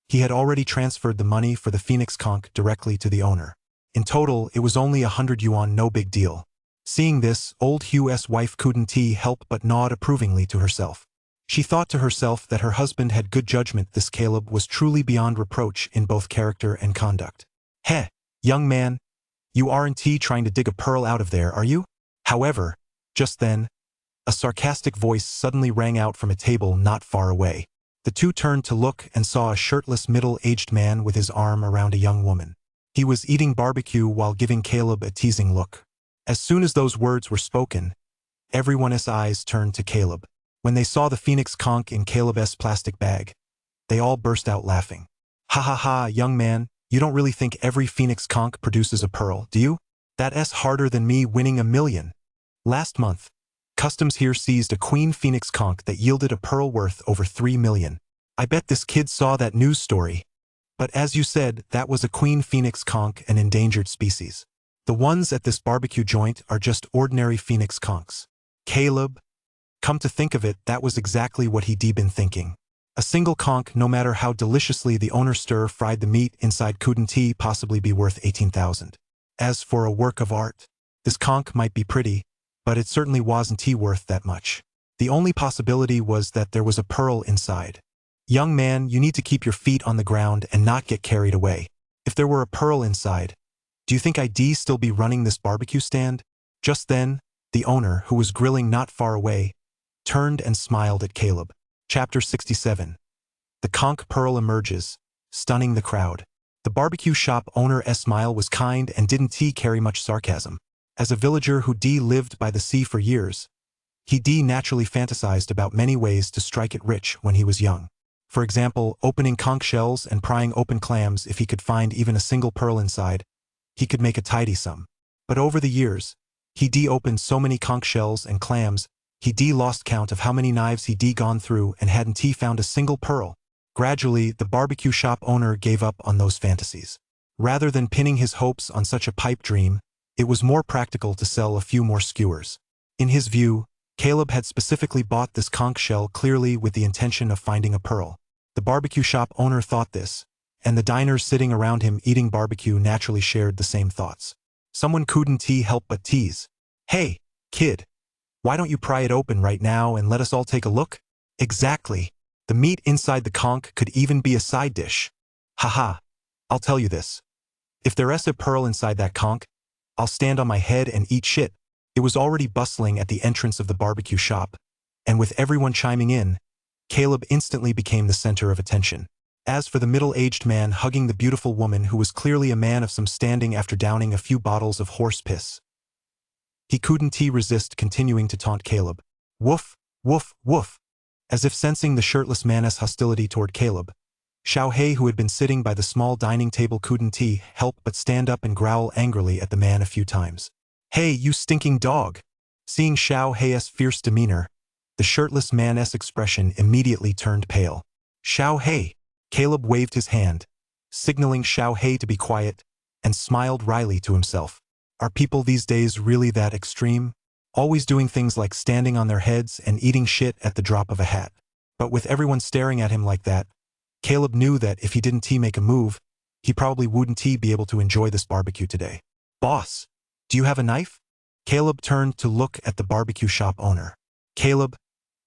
S1: he had already transferred the money for the phoenix conch directly to the owner. In total, it was only 100 yuan, no big deal. Seeing this, old Hugh's wife couldn't help but nod approvingly to herself. She thought to herself that her husband had good judgment. This Caleb was truly beyond reproach in both character and conduct. Heh, young man, you aren't trying to dig a pearl out of there, are you? However, just then, a sarcastic voice suddenly rang out from a table not far away. The two turned to look and saw a shirtless middle-aged man with his arm around a young woman. He was eating barbecue while giving Caleb a teasing look. As soon as those words were spoken, everyone's eyes turned to Caleb. When they saw the phoenix conch in Caleb's plastic bag, they all burst out laughing. Ha, young man, you don't really think every phoenix conch produces a pearl, do you? That's harder than me winning $1 million. Last month, customs here seized a queen phoenix conch that yielded a pearl worth over 3 million. I bet this kid saw that news story. But as you said, that was a queen phoenix conch, an endangered species. The ones at this barbecue joint are just ordinary phoenix conchs. Caleb, Come to think of it, that was exactly what he'd been thinking. A single conch, no matter how deliciously the owner stir-fried the meat inside, couldn't possibly be worth 18,000. As for a work of art, this conch might be pretty, but it certainly wasn't worth that much. The only possibility was that there was a pearl inside. Young man, you need to keep your feet on the ground and not get carried away. If there were a pearl inside, do you think I'd still be running this barbecue stand? Just then, the owner, who was grilling not far away, turned and smiled at Caleb. Chapter 67. The conch pearl emerges, stunning the crowd. The barbecue shop owner's smile was kind and didn't carry much sarcasm. As a villager who lived by the sea for years, he naturally fantasized about many ways to strike it rich when he was young. For example, opening conch shells and prying open clams. If he could find even a single pearl inside, he could make a tidy sum. But over the years, he opened so many conch shells and clams, he lost count of how many knives he gone through and hadn't found a single pearl. Gradually, the barbecue shop owner gave up on those fantasies. Rather than pinning his hopes on such a pipe dream, it was more practical to sell a few more skewers. In his view, Caleb had specifically bought this conch shell clearly with the intention of finding a pearl. The barbecue shop owner thought this, and the diners sitting around him eating barbecue naturally shared the same thoughts. Someone couldn't help but tease. "Hey, kid, why don't you pry it open right now and let us all take a look?" Exactly. The meat inside the conch could even be a side dish. Haha, I'll tell you this. If there's a pearl inside that conch, I'll stand on my head and eat shit. It was already bustling at the entrance of the barbecue shop, and with everyone chiming in, Caleb instantly became the center of attention. As for the middle-aged man hugging the beautiful woman who was clearly a man of some standing after downing a few bottles of horse piss, he couldn't resist continuing to taunt Caleb. Woof, woof, woof. As if sensing the shirtless man's hostility toward Caleb, Xiaohei, who had been sitting by the small dining table, couldn't help but stand up and growl angrily at the man a few times. "Hey, you stinking dog!" Seeing Xiaohei's fierce demeanor, the shirtless man's expression immediately turned pale. "Xiaohei!" Caleb waved his hand, signaling Xiaohei to be quiet, and smiled wryly to himself. Are people these days really that extreme? Always doing things like standing on their heads and eating shit at the drop of a hat. But with everyone staring at him like that, Caleb knew that if he didn't make a move, he probably wouldn't be able to enjoy this barbecue today. "Boss, do you have a knife?" Caleb turned to look at the barbecue shop owner. "Caleb,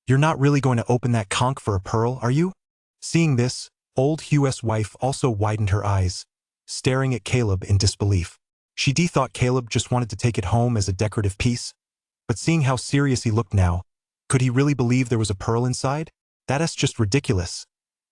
S1: you're not really going to open that conch for a pearl, are you?" Seeing this, old Hugh's wife also widened her eyes, staring at Caleb in disbelief. She thought Caleb just wanted to take it home as a decorative piece, but seeing how serious he looked now, could he really believe there was a pearl inside? That's just ridiculous.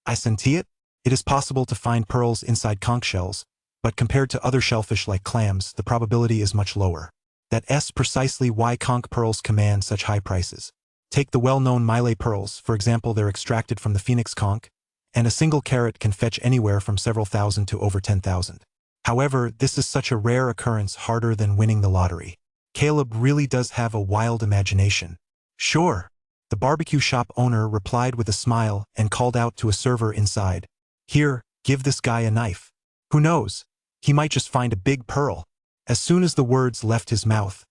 S1: "I senti it. It is possible to find pearls inside conch shells, but compared to other shellfish like clams, the probability is much lower. That's precisely why conch pearls command such high prices. Take the well-known Malay pearls, for example. They're extracted from the phoenix conch, and a single carat can fetch anywhere from several thousand to over 10,000. However, this is such a rare occurrence, harder than winning the lottery. Caleb really does have a wild imagination. "Sure," the barbecue shop owner replied with a smile and called out to a server inside. "Here, give this guy a knife. Who knows, he might just find a big pearl." As soon as the words left his mouth,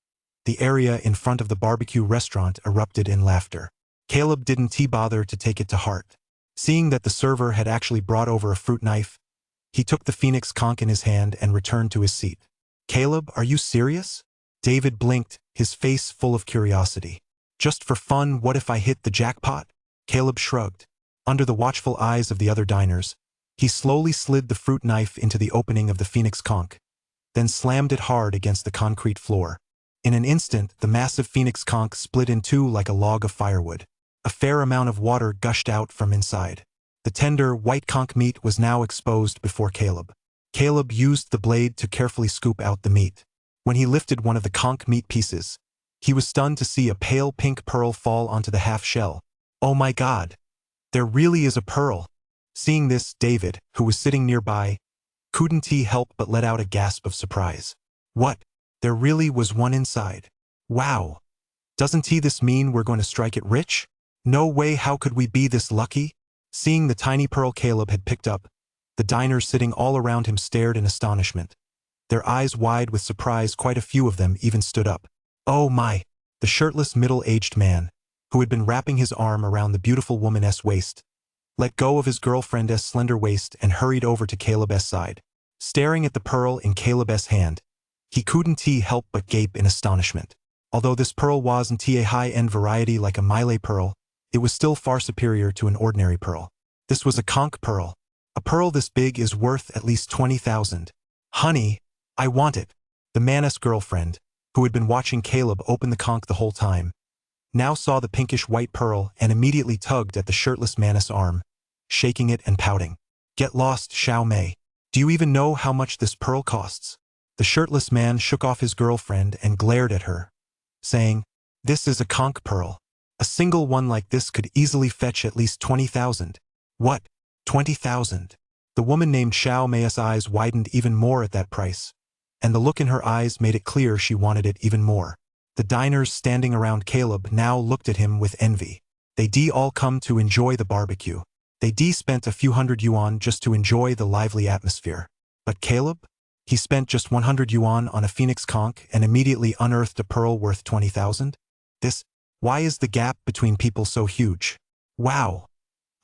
S1: the area in front of the barbecue restaurant erupted in laughter. Caleb didn't bother to take it to heart. Seeing that the server had actually brought over a fruit knife, he took the phoenix conch in his hand and returned to his seat. "Caleb, are you serious?" David blinked, his face full of curiosity. "Just for fun, what if I hit the jackpot?" Caleb shrugged. Under the watchful eyes of the other diners, he slowly slid the fruit knife into the opening of the phoenix conch, then slammed it hard against the concrete floor. In an instant, the massive phoenix conch split in two like a log of firewood. A fair amount of water gushed out from inside. The tender, white conch meat was now exposed before Caleb. Caleb used the blade to carefully scoop out the meat. When he lifted one of the conch meat pieces, he was stunned to see a pale pink pearl fall onto the half shell. "Oh my God! There really is a pearl!" Seeing this, David, who was sitting nearby, couldn't help but let out a gasp of surprise. "What? There really was one inside? Wow! Doesn't this mean we're going to strike it rich? No way, how could we be this lucky?" Seeing the tiny pearl Caleb had picked up, the diners sitting all around him stared in astonishment. Their eyes wide with surprise, quite a few of them even stood up. "Oh my!" The shirtless middle-aged man, who had been wrapping his arm around the beautiful woman's waist, let go of his girlfriend's slender waist and hurried over to Caleb's side. Staring at the pearl in Caleb's hand, he couldn't help but gape in astonishment. Although this pearl wasn't a high-end variety like a Miley pearl, it was still far superior to an ordinary pearl. This was a conch pearl. A pearl this big is worth at least 20,000. Honey, I want it. The man's girlfriend, who had been watching Caleb open the conch the whole time, now saw the pinkish-white pearl and immediately tugged at the shirtless man's arm, shaking it and pouting. Get lost, Xiao Mei. Do you even know how much this pearl costs? The shirtless man shook off his girlfriend and glared at her, saying, This is a conch pearl. A single one like this could easily fetch at least 20,000. What? 20,000? The woman named Xiao Mei's eyes widened even more at that price, and the look in her eyes made it clear she wanted it even more. The diners standing around Caleb now looked at him with envy. They all come to enjoy the barbecue. They spent a few hundred yuan just to enjoy the lively atmosphere. But Caleb? He spent just 100 yuan on a phoenix conch and immediately unearthed a pearl worth 20,000? Why is the gap between people so huge? Wow!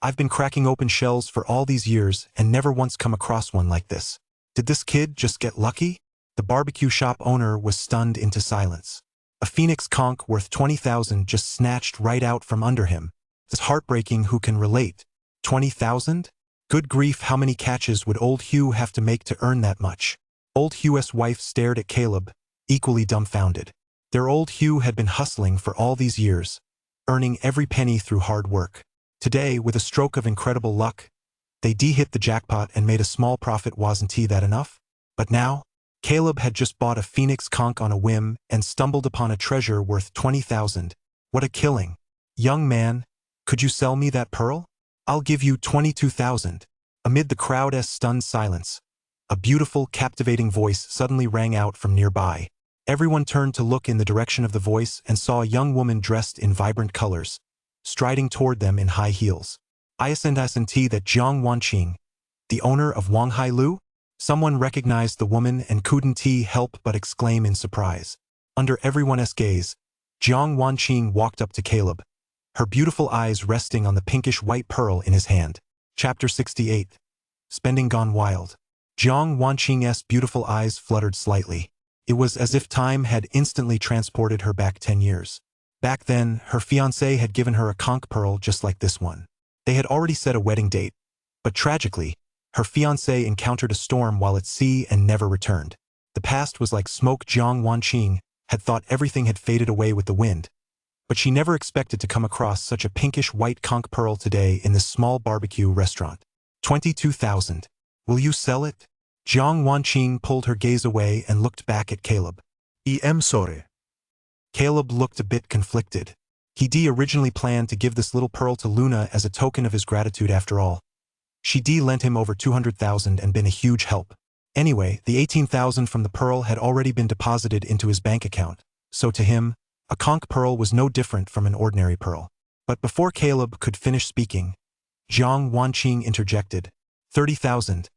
S1: I've been cracking open shells for all these years and never once come across one like this. Did this kid just get lucky? The barbecue shop owner was stunned into silence. A phoenix conch worth 20,000 just snatched right out from under him. It's heartbreaking. Who can relate? 20,000? Good grief, how many catches would old Hugh have to make to earn that much? Old Hugh's wife stared at Caleb, equally dumbfounded. Their old Hugh had been hustling for all these years, earning every penny through hard work. Today, with a stroke of incredible luck, they hit the jackpot and made a small profit. Wasn't that enough? But now, Caleb had just bought a phoenix conch on a whim and stumbled upon a treasure worth 20,000. What a killing. Young man, could you sell me that pearl? I'll give you 22,000. Amid the crowd's stunned silence, a beautiful, captivating voice suddenly rang out from nearby. Everyone turned to look in the direction of the voice and saw a young woman dressed in vibrant colors, striding toward them in high heels. Isn't that Jiang Wanqing, the owner of Wanghai Lu? Someone recognized the woman and couldn't help but exclaim in surprise. Under everyone's gaze, Jiang Wanqing walked up to Caleb, her beautiful eyes resting on the pinkish-white pearl in his hand. Chapter 68. Spending gone wild. Jiang Wanqing's beautiful eyes fluttered slightly. It was as if time had instantly transported her back 10 years. Back then, her fiancé had given her a conch pearl just like this one. They had already set a wedding date, but tragically, her fiancé encountered a storm while at sea and never returned. The past was like smoke. Jiang Wanqing had thought everything had faded away with the wind, but she never expected to come across such a pinkish-white conch pearl today in this small barbecue restaurant. 22,000. Will you sell it? Jiang Wanqing pulled her gaze away and looked back at Caleb.
S2: I'm sorry.
S1: Caleb looked a bit conflicted. He originally planned to give this little pearl to Luna as a token of his gratitude. After all, she lent him over 200,000 and been a huge help. Anyway, the 18,000 from the pearl had already been deposited into his bank account, so to him, a conch pearl was no different from an ordinary pearl. But before Caleb could finish speaking, Jiang Wanqing interjected. 30,000.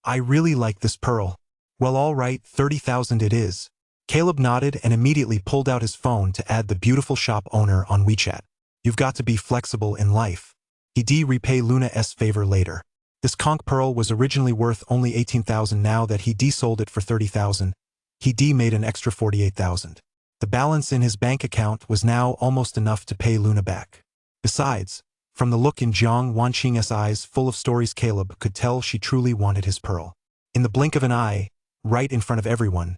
S1: I really like this pearl. Well, all right, 30,000 it is. Caleb nodded and immediately pulled out his phone to add the beautiful shop owner on WeChat. You've got to be flexible in life. He repay Luna's favor later. This conch pearl was originally worth only 18,000. Now that he sold it for 30,000, he made an extra 48,000. The balance in his bank account was now almost enough to pay Luna back. Besides, from the look in Jiang Wanqing's eyes full of stories, Caleb could tell she truly wanted his pearl. In the blink of an eye, right in front of everyone,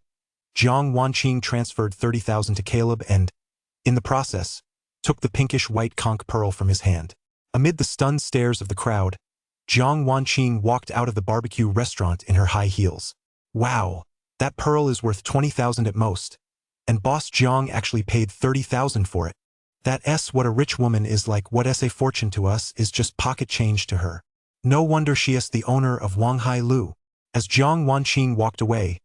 S1: Jiang Wanqing transferred 30,000 to Caleb and, in the process, took the pinkish-white conch pearl from his hand. Amid the stunned stares of the crowd, Jiang Wanqing walked out of the barbecue restaurant in her high heels. Wow, that pearl is worth 20,000 at most, and Boss Jiang actually paid 30,000 for it. That's what a rich woman is like. What's a fortune to us is just pocket change to her. No wonder she is the owner of Wanghai Lu. As Jiang Wanqing walked away,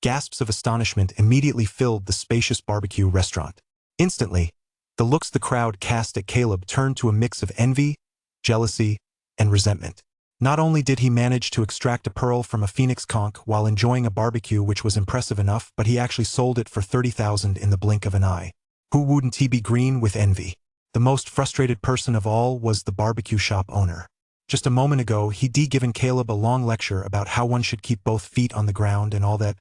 S1: gasps of astonishment immediately filled the spacious barbecue restaurant. Instantly, the looks the crowd cast at Caleb turned to a mix of envy, jealousy, and resentment. Not only did he manage to extract a pearl from a phoenix conch while enjoying a barbecue which was impressive enough, but he actually sold it for 30,000 in the blink of an eye. Who wouldn't he be green with envy? The most frustrated person of all was the barbecue shop owner. Just a moment ago, he'd given Caleb a long lecture about how one should keep both feet on the ground and all that.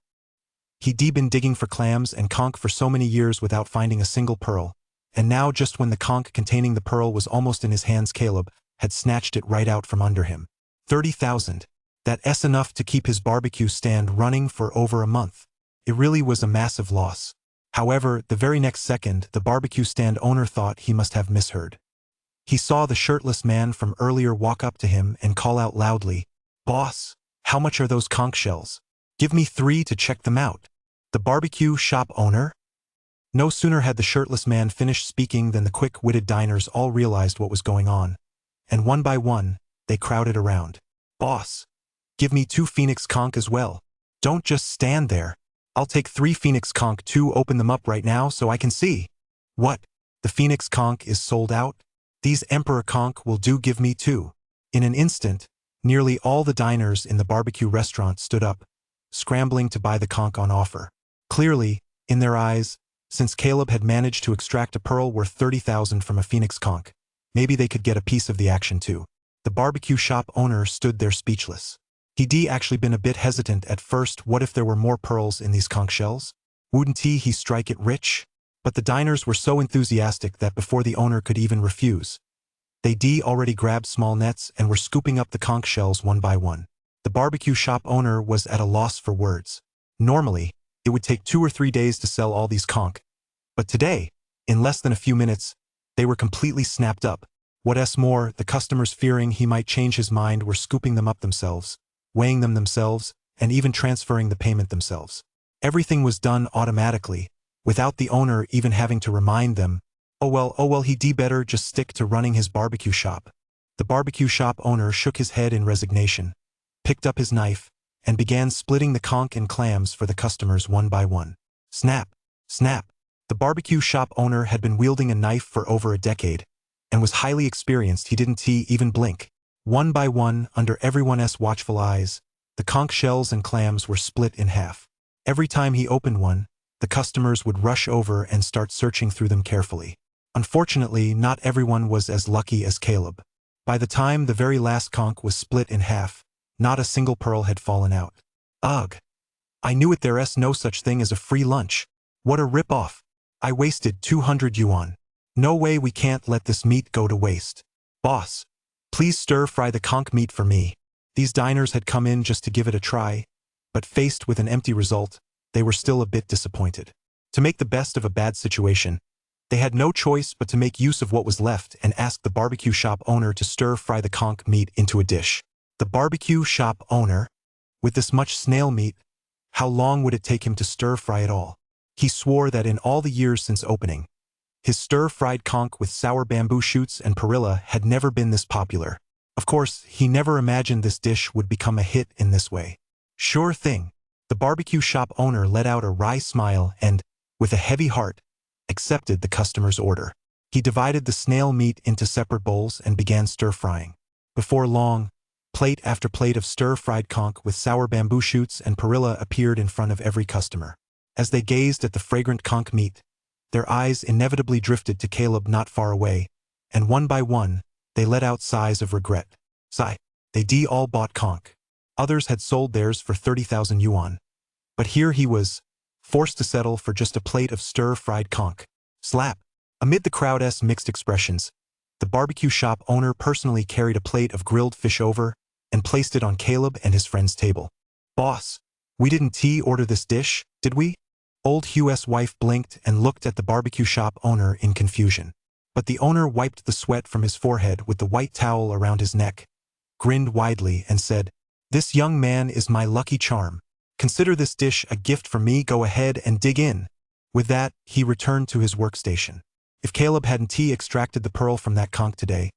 S1: He'd been digging for clams and conch for so many years without finding a single pearl, and now just when the conch containing the pearl was almost in his hands, Caleb had snatched it right out from under him. 30,000. That's enough to keep his barbecue stand running for over a month. It really was a massive loss. However, the very next second, the barbecue stand owner thought he must have misheard. He saw the shirtless man from earlier walk up to him and call out loudly, "Boss, how much are those conch shells? Give me 3 to check them out." The barbecue shop owner? No sooner had the shirtless man finished speaking than the quick-witted diners all realized what was going on, and one by one, they crowded around. "Boss, give me 2 phoenix conch as well. Don't just stand there. I'll take 3 phoenix conch too. Open them up right now so I can see." "What? The phoenix conch is sold out? These emperor conch will do. Give me 2. In an instant, nearly all the diners in the barbecue restaurant stood up, scrambling to buy the conch on offer. Clearly, in their eyes, since Caleb had managed to extract a pearl worth 30,000 from a phoenix conch, maybe they could get a piece of the action too. The barbecue shop owner stood there speechless. He'd actually been a bit hesitant at first. What if there were more pearls in these conch shells? Wouldn't he strike it rich? But the diners were so enthusiastic that before the owner could even refuse, they'd already grabbed small nets and were scooping up the conch shells one by one. The barbecue shop owner was at a loss for words. Normally, it would take 2 or 3 days to sell all these conch, but today, in less than a few minutes, they were completely snapped up. What's more, the customers, fearing he might change his mind, were scooping them up themselves, weighing them themselves, and even transferring the payment themselves. Everything was done automatically, without the owner even having to remind them. Oh well, he'd better just stick to running his barbecue shop. The barbecue shop owner shook his head in resignation, picked up his knife, and began splitting the conch and clams for the customers one by one. Snap! Snap! The barbecue shop owner had been wielding a knife for over a decade, and was highly experienced. He didn't even blink. One by one, under everyone's watchful eyes, the conch shells and clams were split in half. Every time he opened one, the customers would rush over and start searching through them carefully. Unfortunately, not everyone was as lucky as Caleb. By the time the very last conch was split in half, not a single pearl had fallen out. Ugh! I knew it. There's no such thing as a free lunch. What a rip-off! I wasted 200 yuan. No way, we can't let this meat go to waste. Boss, please stir-fry the conch meat for me. These diners had come in just to give it a try, but faced with an empty result, they were still a bit disappointed. To make the best of a bad situation, they had no choice but to make use of what was left and ask the barbecue shop owner to stir-fry the conch meat into a dish. The barbecue shop owner? With this much snail meat, how long would it take him to stir-fry it all? He swore that in all the years since opening, his stir-fried conch with sour bamboo shoots and perilla had never been this popular. Of course, he never imagined this dish would become a hit in this way. Sure thing. The barbecue shop owner let out a wry smile and, with a heavy heart, accepted the customer's order. He divided the snail meat into separate bowls and began stir-frying. Before long, plate after plate of stir-fried conch with sour bamboo shoots and perilla appeared in front of every customer. As they gazed at the fragrant conch meat, their eyes inevitably drifted to Caleb not far away, and one by one, they let out sighs of regret. Sigh. They all bought conch. Others had sold theirs for 30,000 yuan. But here he was, forced to settle for just a plate of stir-fried conch. Slap! Amid the crowd's mixed expressions, the barbecue shop owner personally carried a plate of grilled fish over and placed it on Caleb and his friend's table. Boss, we didn't order this dish, did we? Old Hugh's wife blinked and looked at the barbecue shop owner in confusion. But the owner wiped the sweat from his forehead with the white towel around his neck, grinned widely and said, "This young man is my lucky charm. Consider this dish a gift from me. Go ahead and dig in." With that, he returned to his workstation. If Caleb hadn't extracted the pearl from that conch today,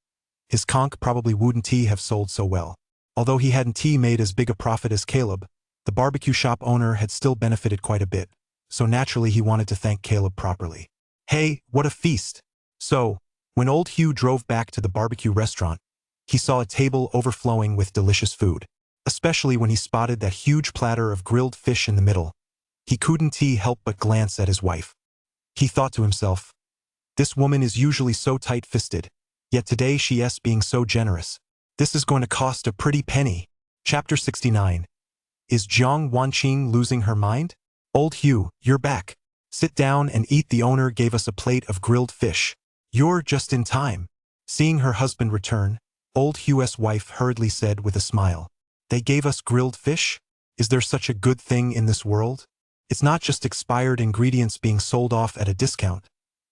S1: his conch probably wouldn't have sold so well. Although he hadn't made as big a profit as Caleb, the barbecue shop owner had still benefited quite a bit, so naturally he wanted to thank Caleb properly. Hey, what a feast! So, when old Hugh drove back to the barbecue restaurant, he saw a table overflowing with delicious food. Especially when he spotted that huge platter of grilled fish in the middle, he couldn't help but glance at his wife. He thought to himself, This woman is usually so tight-fisted, yet today she's being so generous. This is going to cost a pretty penny. Chapter 69. Is Jiang Wanqing losing her mind? Old Hugh, you're back. Sit down and eat. The owner gave us a plate of grilled fish. You're just in time. Seeing her husband return, old Hugh's wife hurriedly said with a smile. They gave us grilled fish? Is there such a good thing in this world? It's not just expired ingredients being sold off at a discount,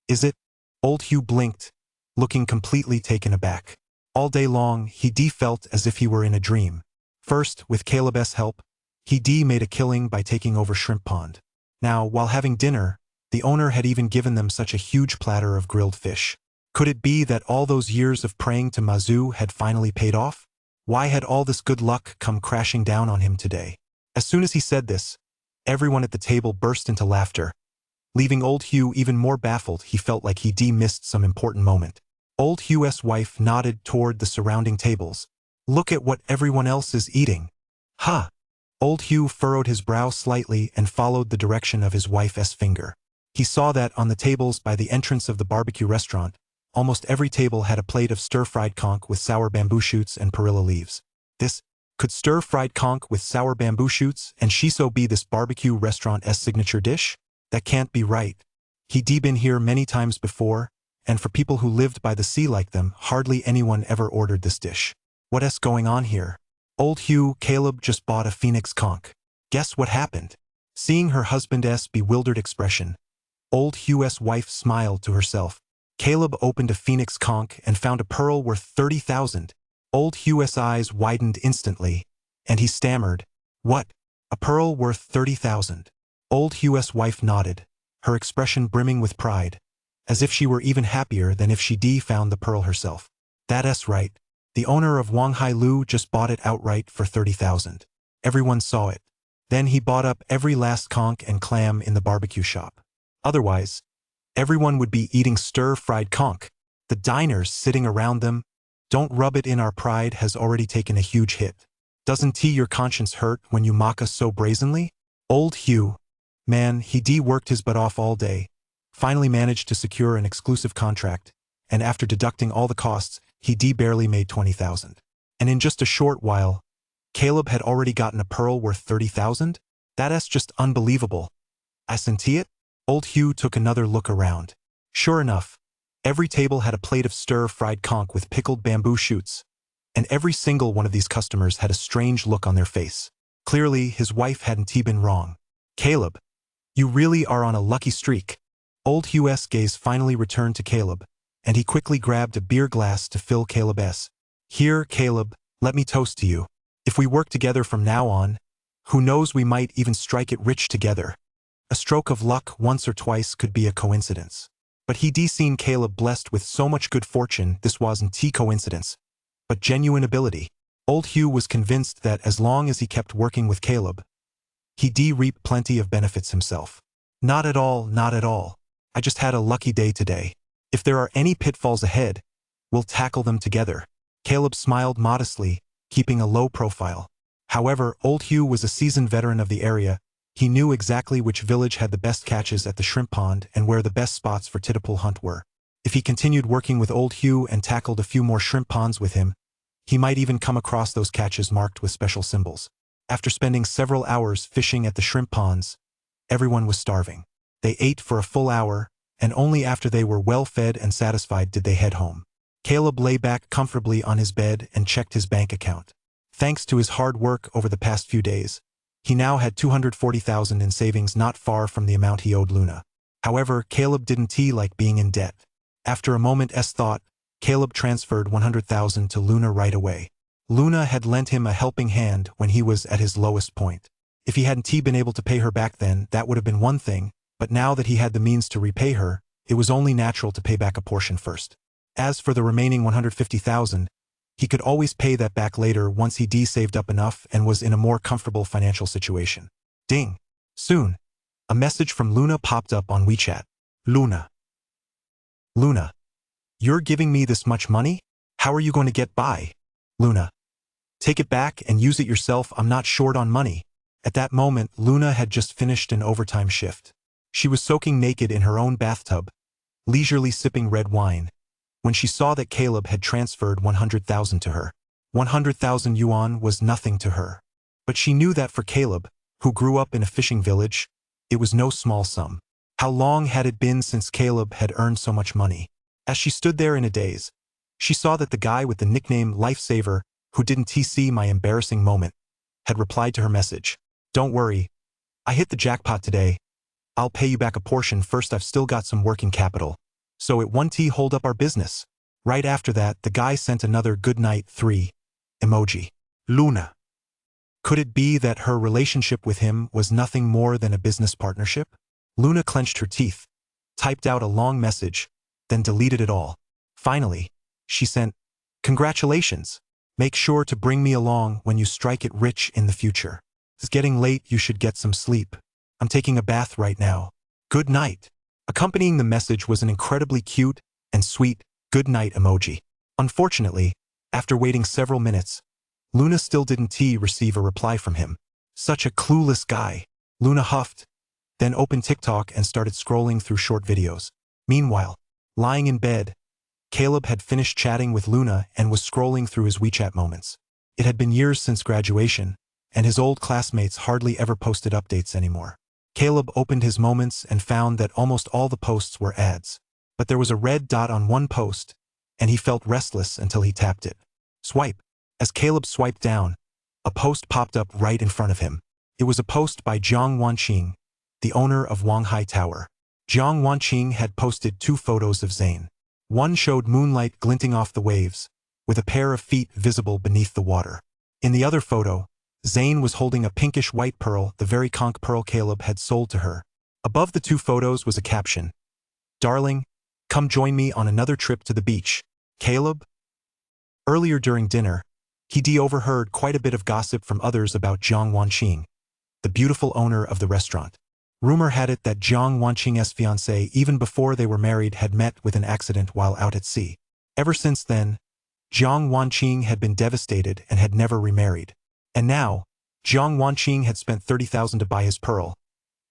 S1: is it? Old Hugh blinked, looking completely taken aback. All day long, he felt as if he were in a dream. First, with Caleb's help, he made a killing by taking over Shrimp Pond. Now, while having dinner, the owner had even given them such a huge platter of grilled fish. Could it be that all those years of praying to Mazu had finally paid off? Why had all this good luck come crashing down on him today? As soon as he said this, everyone at the table burst into laughter. Leaving old Hugh even more baffled, he felt like he missed some important moment. Old Hugh's wife nodded toward the surrounding tables. Look at what everyone else is eating. Huh. Old Hugh furrowed his brow slightly and followed the direction of his wife's finger. He saw that on the tables by the entrance of the barbecue restaurant, almost every table had a plate of stir-fried conch with sour bamboo shoots and perilla leaves. Could stir-fried conch with sour bamboo shoots and shiso be this barbecue restaurant's signature dish? That can't be right. He'd been here many times before, and for people who lived by the sea like them, hardly anyone ever ordered this dish. What's going on here? Old Hugh, Caleb just bought a phoenix conch. Guess what happened? Seeing her husband's bewildered expression, old Hugh's wife smiled to herself. Caleb opened a phoenix conch and found a pearl worth 30,000. Old Hugh's eyes widened instantly, and he stammered, "What? A pearl worth 30,000? Old Hugh's wife nodded, her expression brimming with pride, as if she were even happier than if she'd found the pearl herself. That's right. The owner of Wanghai Lu just bought it outright for 30,000. Everyone saw it. Then he bought up every last conch and clam in the barbecue shop. Otherwise, everyone would be eating stir-fried conch. The diners sitting around them. Don't rub it in, our pride has already taken a huge hit. Doesn't your conscience hurt when you mock us so brazenly? Old Hugh. Man, he worked his butt off all day, finally managed to secure an exclusive contract, and after deducting all the costs, he barely made 20,000. And in just a short while, Caleb had already gotten a pearl worth 30,000? That's just unbelievable. Isn't it? Old Hugh took another look around. Sure enough, every table had a plate of stir-fried conch with pickled bamboo shoots, and every single one of these customers had a strange look on their face. Clearly, his wife hadn't been wrong. Caleb, you really are on a lucky streak. Old Hugh's gaze finally returned to Caleb, and he quickly grabbed a beer glass to fill Caleb's. Here, Caleb, let me toast to you. If we work together from now on, who knows, we might even strike it rich together. A stroke of luck once or twice could be a coincidence. But he'd seen Caleb blessed with so much good fortune, this wasn't coincidence, but genuine ability. Old Hugh was convinced that as long as he kept working with Caleb, he'd reap plenty of benefits himself. Not at all, not at all. I just had a lucky day today. If there are any pitfalls ahead, we'll tackle them together. Caleb smiled modestly, keeping a low profile. However, old Hugh was a seasoned veteran of the area. He knew exactly which village had the best catches at the shrimp pond and where the best spots for titipule hunt were. If he continued working with old Hugh and tackled a few more shrimp ponds with him, he might even come across those catches marked with special symbols. After spending several hours fishing at the shrimp ponds, everyone was starving. They ate for a full hour, and only after they were well fed and satisfied did they head home. Caleb lay back comfortably on his bed and checked his bank account. Thanks to his hard work over the past few days, he now had 240,000 in savings, not far from the amount he owed Luna. However, Caleb didn't like being in debt. After a moment's thought, Caleb transferred 100,000 to Luna right away. Luna had lent him a helping hand when he was at his lowest point. If he hadn't been able to pay her back then, that would have been one thing, but now that he had the means to repay her, it was only natural to pay back a portion first. As for the remaining 150,000, he could always pay that back later once he saved up enough and was in a more comfortable financial situation. Ding! Soon, a message from Luna popped up on WeChat. Luna. Luna. You're giving me this much money? How are you going to get by? Luna. Take it back and use it yourself, I'm not short on money. At that moment, Luna had just finished an overtime shift. She was soaking naked in her own bathtub, leisurely sipping red wine, when she saw that Caleb had transferred 100,000 to her. 100,000 yuan was nothing to her. But she knew that for Caleb, who grew up in a fishing village, it was no small sum. How long had it been since Caleb had earned so much money? As she stood there in a daze, she saw that the guy with the nickname Lifesaver, who didn't see my embarrassing moment, had replied to her message. Don't worry, I hit the jackpot today. I'll pay you back a portion first. I've still got some working capital. So it won't hold up our business. Right after that, the guy sent another good night 3 emoji.
S2: Luna.
S1: Could it be that her relationship with him was nothing more than a business partnership? Luna clenched her teeth, typed out a long message, then deleted it all. Finally, she sent, "Congratulations. Make sure to bring me along when you strike it rich in the future. It's getting late, you should get some sleep. I'm taking a bath right now. Good night." Accompanying the message was an incredibly cute and sweet good night emoji. Unfortunately, after waiting several minutes, Luna still didn't receive a reply from him. Such a clueless guy. Luna huffed, then opened TikTok and started scrolling through short videos. Meanwhile, lying in bed, Caleb had finished chatting with Luna and was scrolling through his WeChat moments. It had been years since graduation, and his old classmates hardly ever posted updates anymore. Caleb opened his moments and found that almost all the posts were ads. But there was a red dot on one post, and he felt restless until he tapped it. Swipe. As Caleb swiped down, a post popped up right in front of him. It was a post by Jiang Wanqing, the owner of Wanghai Tower. Jiang Wanqing had posted 2 photos of Zane. One showed moonlight glinting off the waves, with a pair of feet visible beneath the water. In the other photo, Zane was holding a pinkish-white pearl, the very conch pearl Caleb had sold to her. Above the 2 photos was a caption, "Darling, come join me on another trip to the beach, Caleb." Earlier during dinner, he overheard quite a bit of gossip from others about Jiang Wanqing, the beautiful owner of the restaurant. Rumor had it that Jiang Wanqing's fiancée, even before they were married, had met with an accident while out at sea. Ever since then, Jiang Wanqing had been devastated and had never remarried. And now, Jiang Wanqing had spent 30,000 to buy his pearl,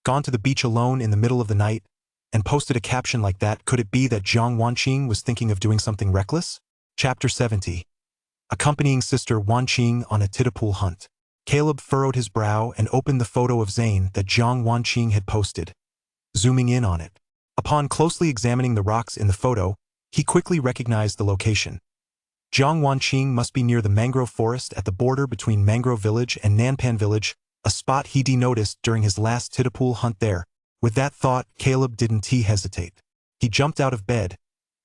S1: gone to the beach alone in the middle of the night, and posted a caption like that. Could it be that Jiang Wanqing was thinking of doing something reckless? Chapter 70. Accompanying sister Wanqing on a titapool hunt. Caleb furrowed his brow and opened the photo of Zane that Jiang Wanqing had posted, zooming in on it. Upon closely examining the rocks in the photo, he quickly recognized the location. Jiang Wanqing must be near the mangrove forest at the border between Mangrove Village and Nanpan Village, a spot he noticed during his last titapool hunt there. With that thought, Caleb didn't hesitate. He jumped out of bed,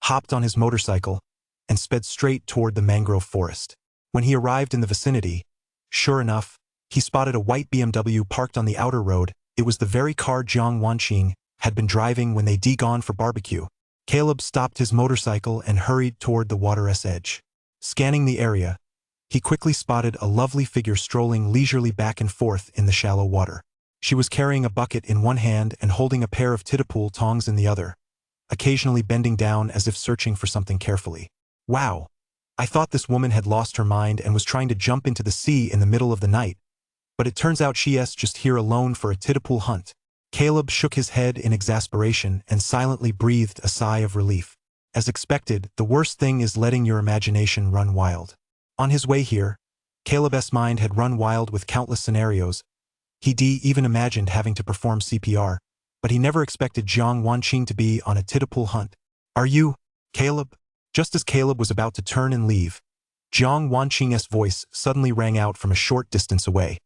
S1: hopped on his motorcycle, and sped straight toward the mangrove forest. When he arrived in the vicinity, sure enough, he spotted a white BMW parked on the outer road. It was the very car Jiang Wanqing had been driving when they gone for barbecue. Caleb stopped his motorcycle and hurried toward the water's edge. Scanning the area, he quickly spotted a lovely figure strolling leisurely back and forth in the shallow water. She was carrying a bucket in one hand and holding a pair of titapool tongs in the other, occasionally bending down as if searching for something carefully. Wow! I thought this woman had lost her mind and was trying to jump into the sea in the middle of the night, but it turns out she's just here alone for a titapool hunt. Caleb shook his head in exasperation and silently breathed a sigh of relief. As expected, the worst thing is letting your imagination run wild. On his way here, Caleb's mind had run wild with countless scenarios. He even imagined having to perform CPR, but he never expected Jiang Wanqing to be on a titapool hunt. "Are you, Caleb?" Just as Caleb was about to turn and leave, Jiang Wanqing's voice suddenly rang out from a short distance away.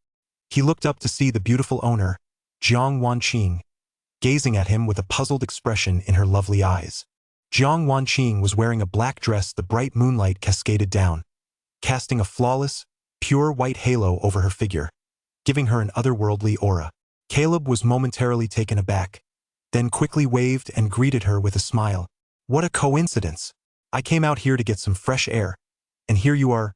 S1: He looked up to see the beautiful owner, Jiang Wanqing, gazing at him with a puzzled expression in her lovely eyes. Jiang Wanqing was wearing a black dress. The bright moonlight cascaded down, casting a flawless, pure white halo over her figure, giving her an otherworldly aura. Caleb was momentarily taken aback, then quickly waved and greeted her with a smile. "What a coincidence! I came out here to get some fresh air, and here you are,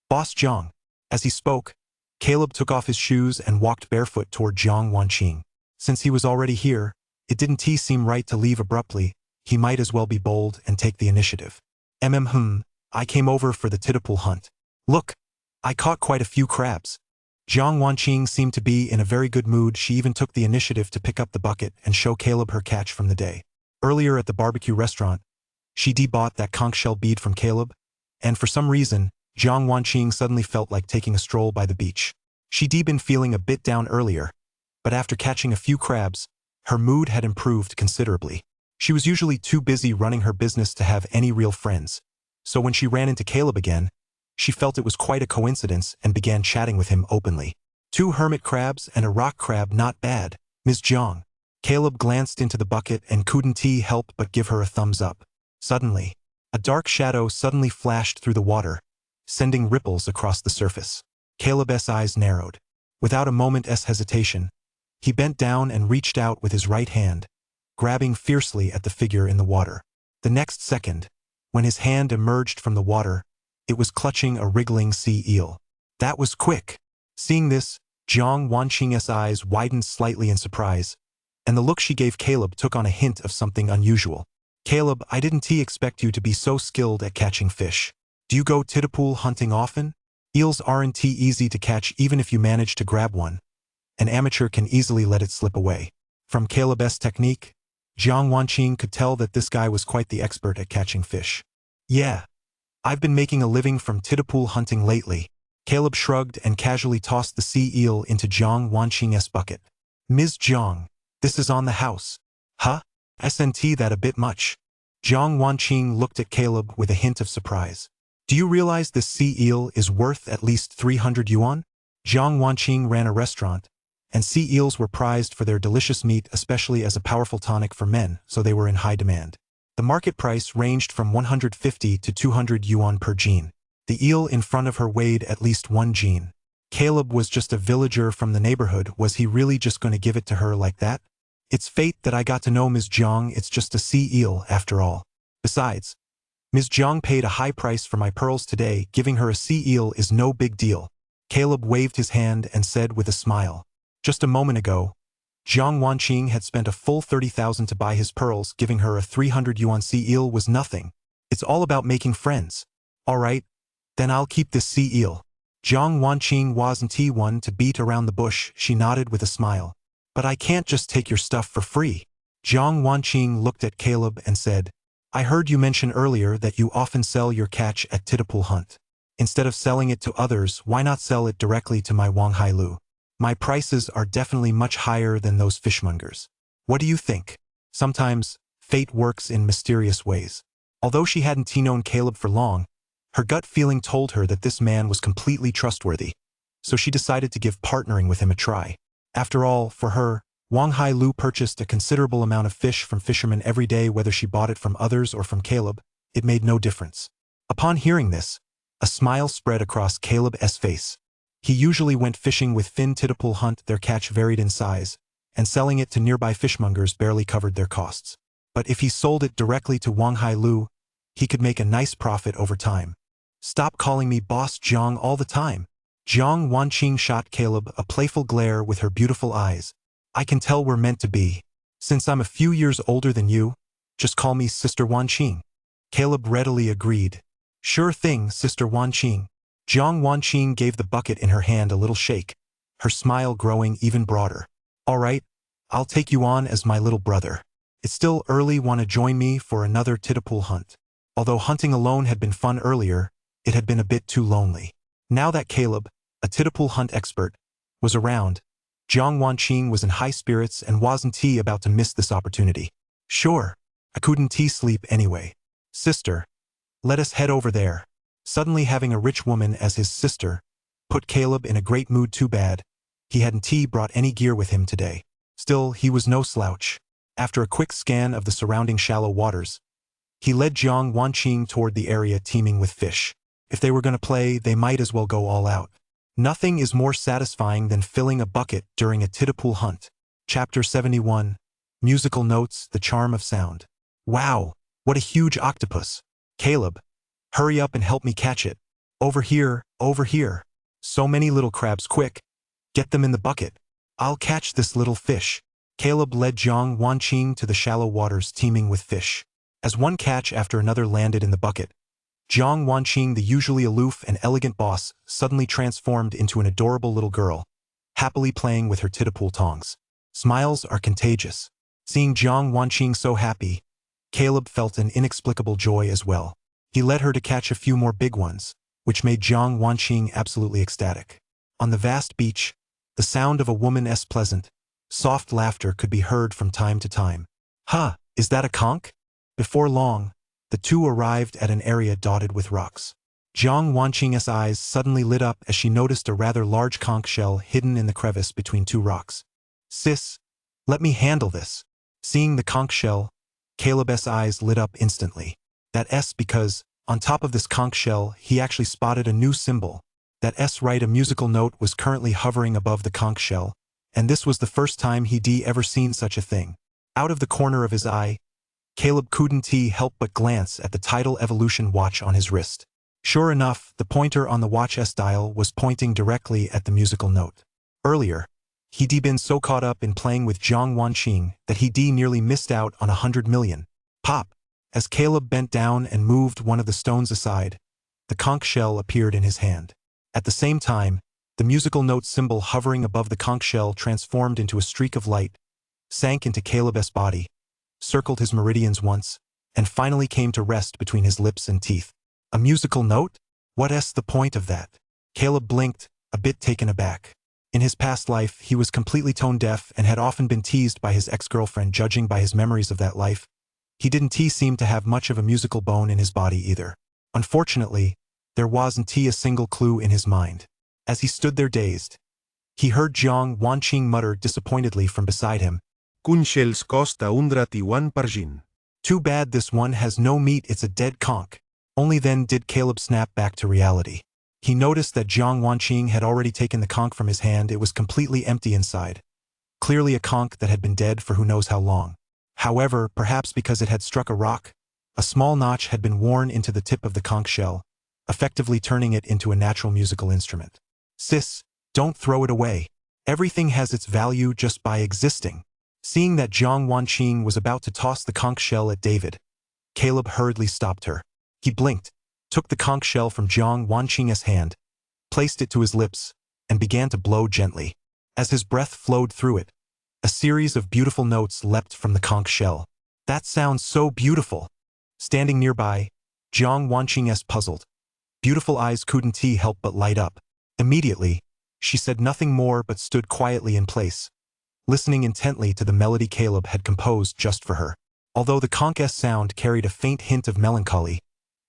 S1: Boss Jiang." As he spoke, Caleb took off his shoes and walked barefoot toward Jiang Wanqing. Since he was already here, it didn't seem right to leave abruptly. He might as well be bold and take the initiative. I came over for the titapool hunt. Look, I caught quite a few crabs." Jiang Wanqing seemed to be in a very good mood. She even took the initiative to pick up the bucket and show Caleb her catch from the day. Earlier at the barbecue restaurant, she bought that conch shell bead from Caleb, and for some reason, Jiang Wanqing suddenly felt like taking a stroll by the beach. She'd been feeling a bit down earlier, but after catching a few crabs, her mood had improved considerably. She was usually too busy running her business to have any real friends, so when she ran into Caleb again, she felt it was quite a coincidence and began chatting with him openly. 2 hermit crabs and a rock crab, not bad, Ms. Jiang. Caleb glanced into the bucket and couldn't help but give her a thumbs up. Suddenly, a dark shadow suddenly flashed through the water, sending ripples across the surface. Caleb's eyes narrowed. Without a moment's hesitation, he bent down and reached out with his right hand, grabbing fiercely at the figure in the water. The next second, when his hand emerged from the water, it was clutching a wriggling sea eel. That was quick. Seeing this, Jiang Wanqing's eyes widened slightly in surprise, and the look she gave Caleb took on a hint of something unusual. Caleb, I didn't expect you to be so skilled at catching fish. Do you go tidal hunting often? Eels aren't easy to catch even if you manage to grab one. An amateur can easily let it slip away. From Caleb's technique, Jiang Wanqing could tell that this guy was quite the expert at catching fish. Yeah, I've been making a living from tidal hunting lately. Caleb shrugged and casually tossed the sea eel into Jiang Wanqing's bucket. Ms. Jiang, this is on the house. Huh? Isn't that a bit much? Jiang Wanqing looked at Caleb with a hint of surprise. Do you realize this sea eel is worth at least 300 yuan? Jiang Wanqing ran a restaurant, and sea eels were prized for their delicious meat, especially as a powerful tonic for men, so they were in high demand. The market price ranged from 150 to 200 yuan per jin. The eel in front of her weighed at least 1 jin. Caleb was just a villager from the neighborhood. Was he really just going to give it to her like that? It's fate that I got to know Ms. Jiang. It's just a sea eel after all. Besides, Ms. Jiang paid a high price for my pearls today. Giving her a sea eel is no big deal. Caleb waved his hand and said with a smile. Just a moment ago, Jiang Wanqing had spent a full 30,000 to buy his pearls. Giving her a 300 yuan sea eel was nothing. It's all about making friends. All right, then I'll keep this sea eel. Jiang Wanqing wasn't one to beat around the bush. She nodded with a smile. But I can't just take your stuff for free. Jiang Wanqing looked at Caleb and said, I heard you mention earlier that you often sell your catch at tidal hunt. Instead of selling it to others, why not sell it directly to my Wang Hailu? My prices are definitely much higher than those fishmongers. What do you think? Sometimes, fate works in mysterious ways. Although she hadn't known Caleb for long, her gut feeling told her that this man was completely trustworthy, so she decided to give partnering with him a try. After all, for her, Wang Hailu purchased a considerable amount of fish from fishermen every day. Whether she bought it from others or from Caleb, it made no difference. Upon hearing this, a smile spread across Caleb's face. He usually went fishing with Fin tidal hunt. Their catch varied in size, and selling it to nearby fishmongers barely covered their costs. But if he sold it directly to Wang Hailu, he could make a nice profit over time. Stop calling me Boss Jiang all the time. Jiang Wanqing shot Caleb a playful glare with her beautiful eyes. I can tell we're meant to be. Since I'm a few years older than you, just call me Sister Wanqing. Caleb readily agreed. Sure thing, Sister Wanqing. Jiang Wanqing gave the bucket in her hand a little shake, her smile growing even broader. All right, I'll take you on as my little brother. It's still early. Want to join me for another tidal hunt? Although hunting alone had been fun earlier, it had been a bit too lonely. Now that Caleb, a tidal hunt expert, was around, Jiang Wanqing was in high spirits and wasn't about to miss this opportunity. Sure, I couldn't sleep anyway. Sister, let us head over there. Suddenly having a rich woman as his sister put Caleb in a great mood. Too bad he hadn't brought any gear with him today. Still, he was no slouch. After a quick scan of the surrounding shallow waters, he led Jiang Wanqing toward the area teeming with fish. If they were going to play, they might as well go all out. Nothing is more satisfying than filling a bucket during a tidal hunt. Chapter 71. Musical Notes, The Charm of Sound. Wow, what a huge octopus. Caleb, hurry up and help me catch it. Over here, over here. So many little crabs, quick. Get them in the bucket. I'll catch this little fish. Caleb led Jiang Wanqing to the shallow waters teeming with fish. As one catch after another landed in the bucket, Jiang Wanqing, the usually aloof and elegant boss, suddenly transformed into an adorable little girl, happily playing with her tidal tongs. Smiles are contagious. Seeing Jiang Wanqing so happy, Caleb felt an inexplicable joy as well. He led her to catch a few more big ones, which made Jiang Wanqing absolutely ecstatic. On the vast beach, the sound of a woman's pleasant, soft laughter could be heard from time to time. "Huh, is that a conch?" Before long, the two arrived at an area dotted with rocks. Jiang Wanqing's eyes suddenly lit up as she noticed a rather large conch shell hidden in the crevice between two rocks. "Sis, let me handle this." Seeing the conch shell, Caleb's eyes lit up instantly. That's because, on top of this conch shell, he actually spotted a new symbol. That's right, a musical note was currently hovering above the conch shell, and this was the first time he'd ever seen such a thing. Out of the corner of his eye, Caleb couldn't help but glance at the tidal evolution watch on his wrist. Sure enough, the pointer on the watch's dial was pointing directly at the musical note. Earlier, he'd been so caught up in playing with Jiang Wanqing that he'd nearly missed out on 100 million. Pop! As Caleb bent down and moved one of the stones aside, the conch shell appeared in his hand. At the same time, the musical note symbol hovering above the conch shell transformed into a streak of light, sank into Caleb's body, circled his meridians once, and finally came to rest between his lips and teeth. A musical note? What's the point of that? Caleb blinked, a bit taken aback. In his past life, he was completely tone-deaf and had often been teased by his ex-girlfriend. Judging by his memories of that life, he didn't seem to have much of a musical bone in his body either. Unfortunately, there wasn't a single clue in his mind. As he stood there dazed, he heard Jiang Wanqing mutter disappointedly from beside him,
S2: "Kunshels costa 101 parjin."
S1: "Too bad this one has no meat, it's a dead conch." Only then did Caleb snap back to reality. He noticed that Jiang Wanqing had already taken the conch from his hand. It was completely empty inside. Clearly a conch that had been dead for who knows how long. However, perhaps because it had struck a rock, a small notch had been worn into the tip of the conch shell, effectively turning it into a natural musical instrument. "Sis, don't throw it away. Everything has its value just by existing." Seeing that Jiang Wanqing was about to toss the conch shell at David, Caleb hurriedly stopped her. He blinked, took the conch shell from Jiang Wanqing's hand, placed it to his lips, and began to blow gently. As his breath flowed through it, a series of beautiful notes leapt from the conch shell. "That sounds so beautiful." Standing nearby, Jiang Wanqing's puzzled, beautiful eyes couldn't help but light up. Immediately, she said nothing more but stood quietly in place, listening intently to the melody Caleb had composed just for her. Although the conch's sound carried a faint hint of melancholy,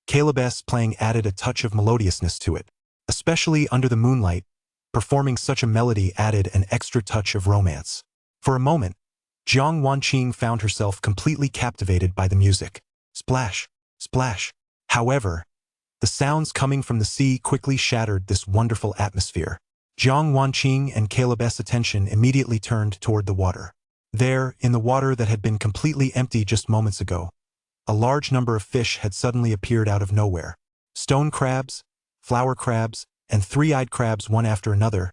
S1: Caleb's playing added a touch of melodiousness to it. Especially under the moonlight, performing such a melody added an extra touch of romance. For a moment, Jiang Wanqing found herself completely captivated by the music. Splash, splash. However, the sounds coming from the sea quickly shattered this wonderful atmosphere. Jiang Wanqing and Caleb's attention immediately turned toward the water. There, in the water that had been completely empty just moments ago, a large number of fish had suddenly appeared out of nowhere. Stone crabs, flower crabs, and three-eyed crabs one after another,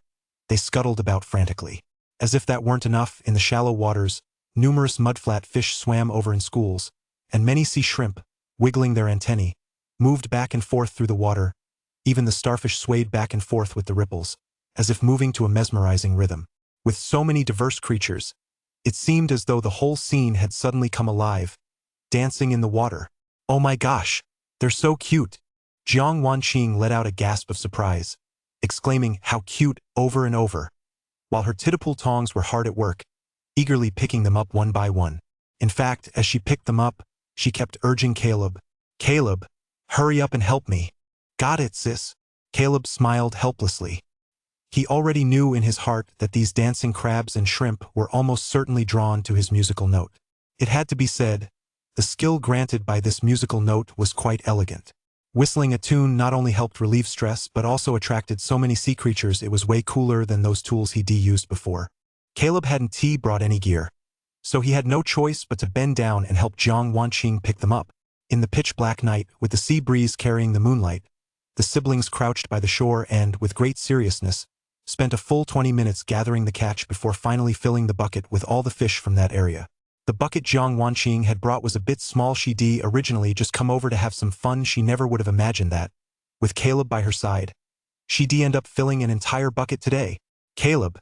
S1: they scuttled about frantically. As if that weren't enough, in the shallow waters, numerous mudflat fish swam over in schools, and many sea shrimp, wiggling their antennae, moved back and forth through the water. Even the starfish swayed back and forth with the ripples, as if moving to a mesmerizing rhythm. With so many diverse creatures, it seemed as though the whole scene had suddenly come alive, dancing in the water. "Oh my gosh, they're so cute!" Jiang Wanqing let out a gasp of surprise, exclaiming, "How cute," over and over, while her titipool tongs were hard at work, eagerly picking them up one by one. In fact, as she picked them up, she kept urging Caleb, "Caleb, hurry up and help me." "Got it, sis." Caleb smiled helplessly. He already knew in his heart that these dancing crabs and shrimp were almost certainly drawn to his musical note. It had to be said, the skill granted by this musical note was quite elegant. Whistling a tune not only helped relieve stress but also attracted so many sea creatures. It was way cooler than those tools he'd used before. Caleb hadn't brought any gear, so he had no choice but to bend down and help Jiang Wanqing pick them up. In the pitch-black night, with the sea breeze carrying the moonlight, the siblings crouched by the shore and, with great seriousness, spent a full 20 minutes gathering the catch before finally filling the bucket with all the fish from that area. The bucket Jiang Wanqing had brought was a bit small. She'd originally just come over to have some fun. She never would have imagined that, with Caleb by her side, she'd end up filling an entire bucket today. "Caleb,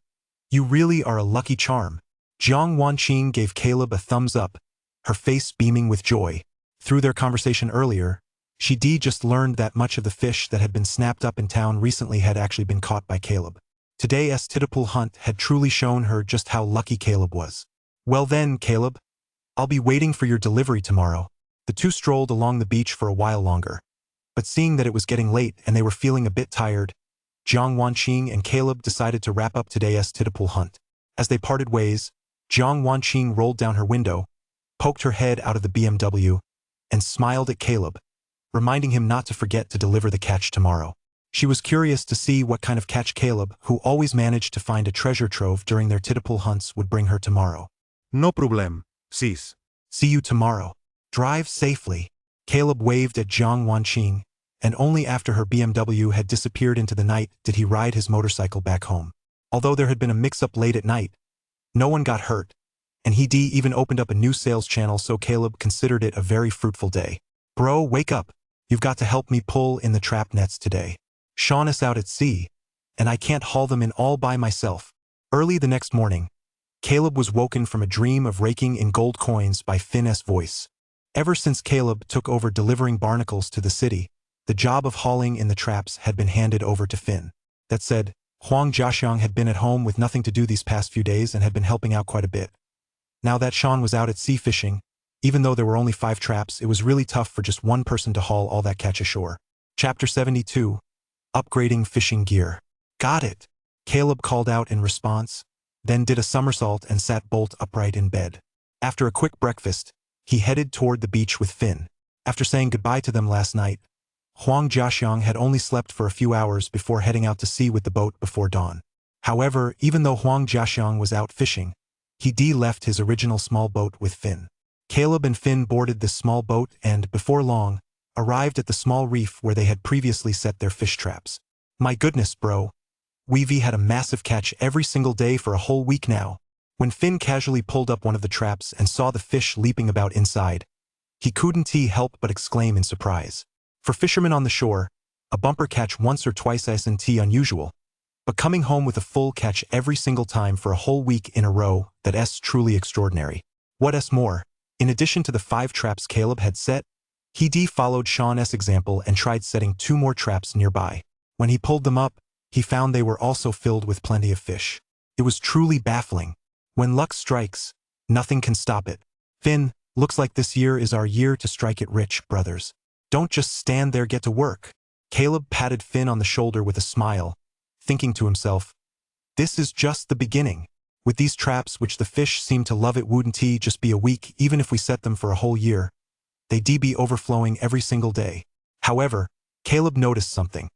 S1: you really are a lucky charm." Jiang Wanqing gave Caleb a thumbs up, her face beaming with joy. Through their conversation earlier, she just learned that much of the fish that had been snapped up in town recently had actually been caught by Caleb. Today's Titapool hunt had truly shown her just how lucky Caleb was. Well then, Caleb, I'll be waiting for your delivery tomorrow. The two strolled along the beach for a while longer. But seeing that it was getting late and they were feeling a bit tired, Jiang Wanqing and Caleb decided to wrap up today's Titapool hunt. As they parted ways, Jiang Wanqing rolled down her window, poked her head out of the BMW, and smiled at Caleb, reminding him not to forget to deliver the catch tomorrow. She was curious to see what kind of catch Caleb, who always managed to find a treasure trove during their Titapool hunts, would bring her tomorrow.
S2: No problem, sis.
S1: See you tomorrow. Drive safely. Caleb waved at Jiang Wanqing, and only after her BMW had disappeared into the night did he ride his motorcycle back home. Although there had been a mix-up late at night, no one got hurt, and he even opened up a new sales channel, so Caleb considered it a very fruitful day. Bro, wake up. You've got to help me pull in the trap nets today. Sean is out at sea, and I can't haul them in all by myself. Early the next morning, Caleb was woken from a dream of raking in gold coins by Finn's voice. Ever since Caleb took over delivering barnacles to the city, the job of hauling in the traps had been handed over to Finn. That said, Huang Jiaxiang had been at home with nothing to do these past few days and had been helping out quite a bit. Now that Sean was out at sea fishing, even though there were only 5 traps, it was really tough for just one person to haul all that catch ashore. Chapter 72. Upgrading Fishing Gear. Got it, Caleb called out in response, then did a somersault and sat bolt upright in bed. After a quick breakfast, he headed toward the beach with Finn. After saying goodbye to them last night, Huang Jiaxiang had only slept for a few hours before heading out to sea with the boat before dawn. However, even though Huang Jiaxiang was out fishing, he left his original small boat with Finn. Caleb and Finn boarded this small boat and, before long, arrived at the small reef where they had previously set their fish traps. My goodness, bro. We've had a massive catch every single day for a whole week now. When Finn casually pulled up one of the traps and saw the fish leaping about inside, he couldn't help but exclaim in surprise. For fishermen on the shore, a bumper catch once or twice isn't unusual, but coming home with a full catch every single time for a whole week in a row, that's truly extraordinary. What's more, in addition to the 5 traps Caleb had set, he followed Sean's example and tried setting 2 more traps nearby. When he pulled them up, he found they were also filled with plenty of fish. It was truly baffling. When luck strikes, nothing can stop it. Finn, looks like this year is our year to strike it rich, brothers. Don't just stand there, get to work. Caleb patted Finn on the shoulder with a smile, thinking to himself, this is just the beginning. With these traps, which the fish seem to love, it wouldn't just be a week, even if we set them for a whole year. They'd be overflowing every single day. However, Caleb noticed something.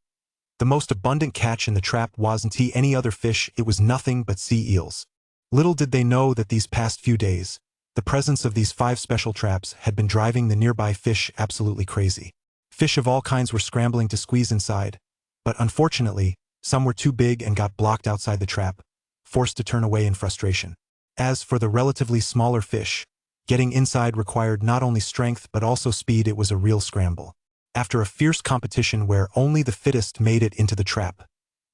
S1: The most abundant catch in the trap wasn't any other fish, it was nothing but sea eels. Little did they know that these past few days, the presence of these 5 special traps had been driving the nearby fish absolutely crazy. Fish of all kinds were scrambling to squeeze inside, but unfortunately, some were too big and got blocked outside the trap, forced to turn away in frustration. As for the relatively smaller fish, getting inside required not only strength but also speed. It was a real scramble. After a fierce competition where only the fittest made it into the trap,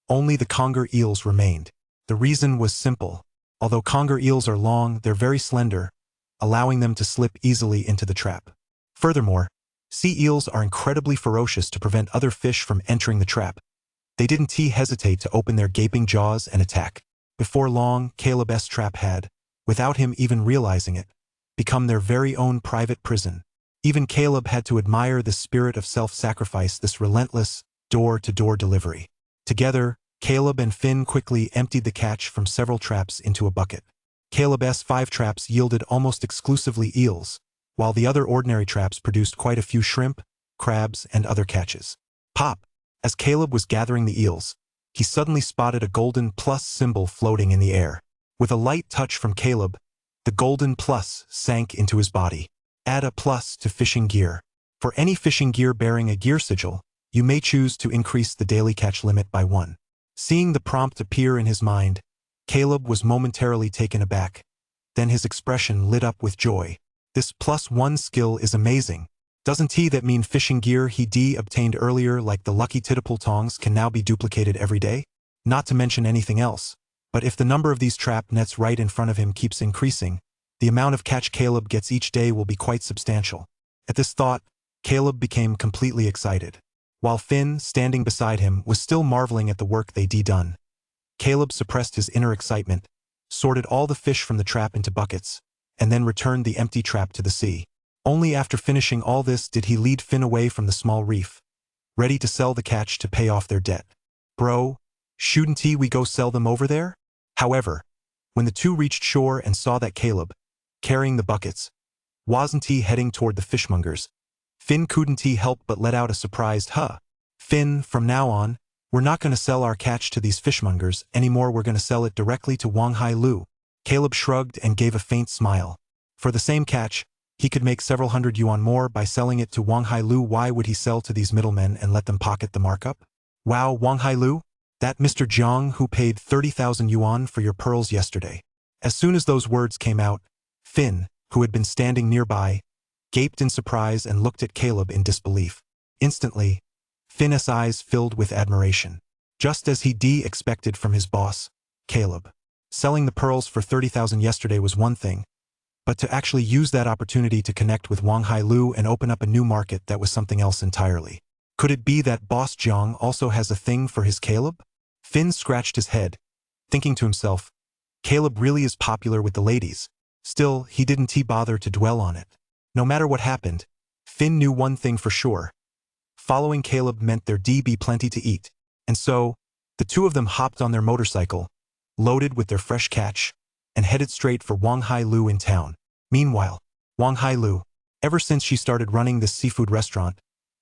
S1: only the conger eels remained. The reason was simple. Although conger eels are long, they're very slender, allowing them to slip easily into the trap. Furthermore, sea eels are incredibly ferocious to prevent other fish from entering the trap. They didn't hesitate to open their gaping jaws and attack. Before long, Caleb's trap had, without him even realizing it, become their very own private prison. Even Caleb had to admire this spirit of self-sacrifice, this relentless, door-to-door delivery. Together, Caleb and Finn quickly emptied the catch from several traps into a bucket. Caleb's 5 traps yielded almost exclusively eels, while the other ordinary traps produced quite a few shrimp, crabs, and other catches. Pop! As Caleb was gathering the eels, he suddenly spotted a golden plus symbol floating in the air. With a light touch from Caleb, the golden plus sank into his body. Add a plus to fishing gear. For any fishing gear bearing a gear sigil, you may choose to increase the daily catch limit by 1. Seeing the prompt appear in his mind, Caleb was momentarily taken aback. Then his expression lit up with joy. This +1 skill is amazing. Doesn't that mean fishing gear he obtained earlier, like the lucky Titapool tongs, can now be duplicated every day? Not to mention anything else. But if the number of these trap nets right in front of him keeps increasing, The amount of catch Caleb gets each day will be quite substantial. At this thought, Caleb became completely excited. While Finn, standing beside him, was still marveling at the work they'd done, Caleb suppressed his inner excitement, sorted all the fish from the trap into buckets, and then returned the empty trap to the sea. Only after finishing all this did he lead Finn away from the small reef, ready to sell the catch to pay off their debt. "Bro, shouldn't we go sell them over there?" However, when the two reached shore and saw that Caleb, carrying the buckets, wasn't heading toward the fishmongers, Finn couldn't help but let out a surprised "Huh. Finn, from now on, we're not going to sell our catch to these fishmongers anymore, we're going to sell it directly to Wang Hai Lu." Caleb shrugged and gave a faint smile. For the same catch, he could make several hundred yuan more by selling it to Wang Hai Lu. Why would he sell to these middlemen and let them pocket the markup? "Wow, Wang Hai Lu? That Mr. Jiang who paid 30,000 yuan for your pearls yesterday." As soon as those words came out, Finn, who had been standing nearby, gaped in surprise and looked at Caleb in disbelief. Instantly, Finn's eyes filled with admiration. Just as he'd expected from his boss, Caleb. Selling the pearls for 30,000 yesterday was one thing, but to actually use that opportunity to connect with Wang Hai Lu and open up a new market, that was something else entirely. Could it be that Boss Jiang also has a thing for his Caleb? Finn scratched his head, thinking to himself, Caleb really is popular with the ladies. Still, he didn't bother to dwell on it. No matter what happened, Finn knew one thing for sure. Following Caleb meant there'd be plenty to eat. And so, the two of them hopped on their motorcycle, loaded with their fresh catch, and headed straight for Wang Hai Lu in town. Meanwhile, Wang Hai Lu, ever since she started running this seafood restaurant,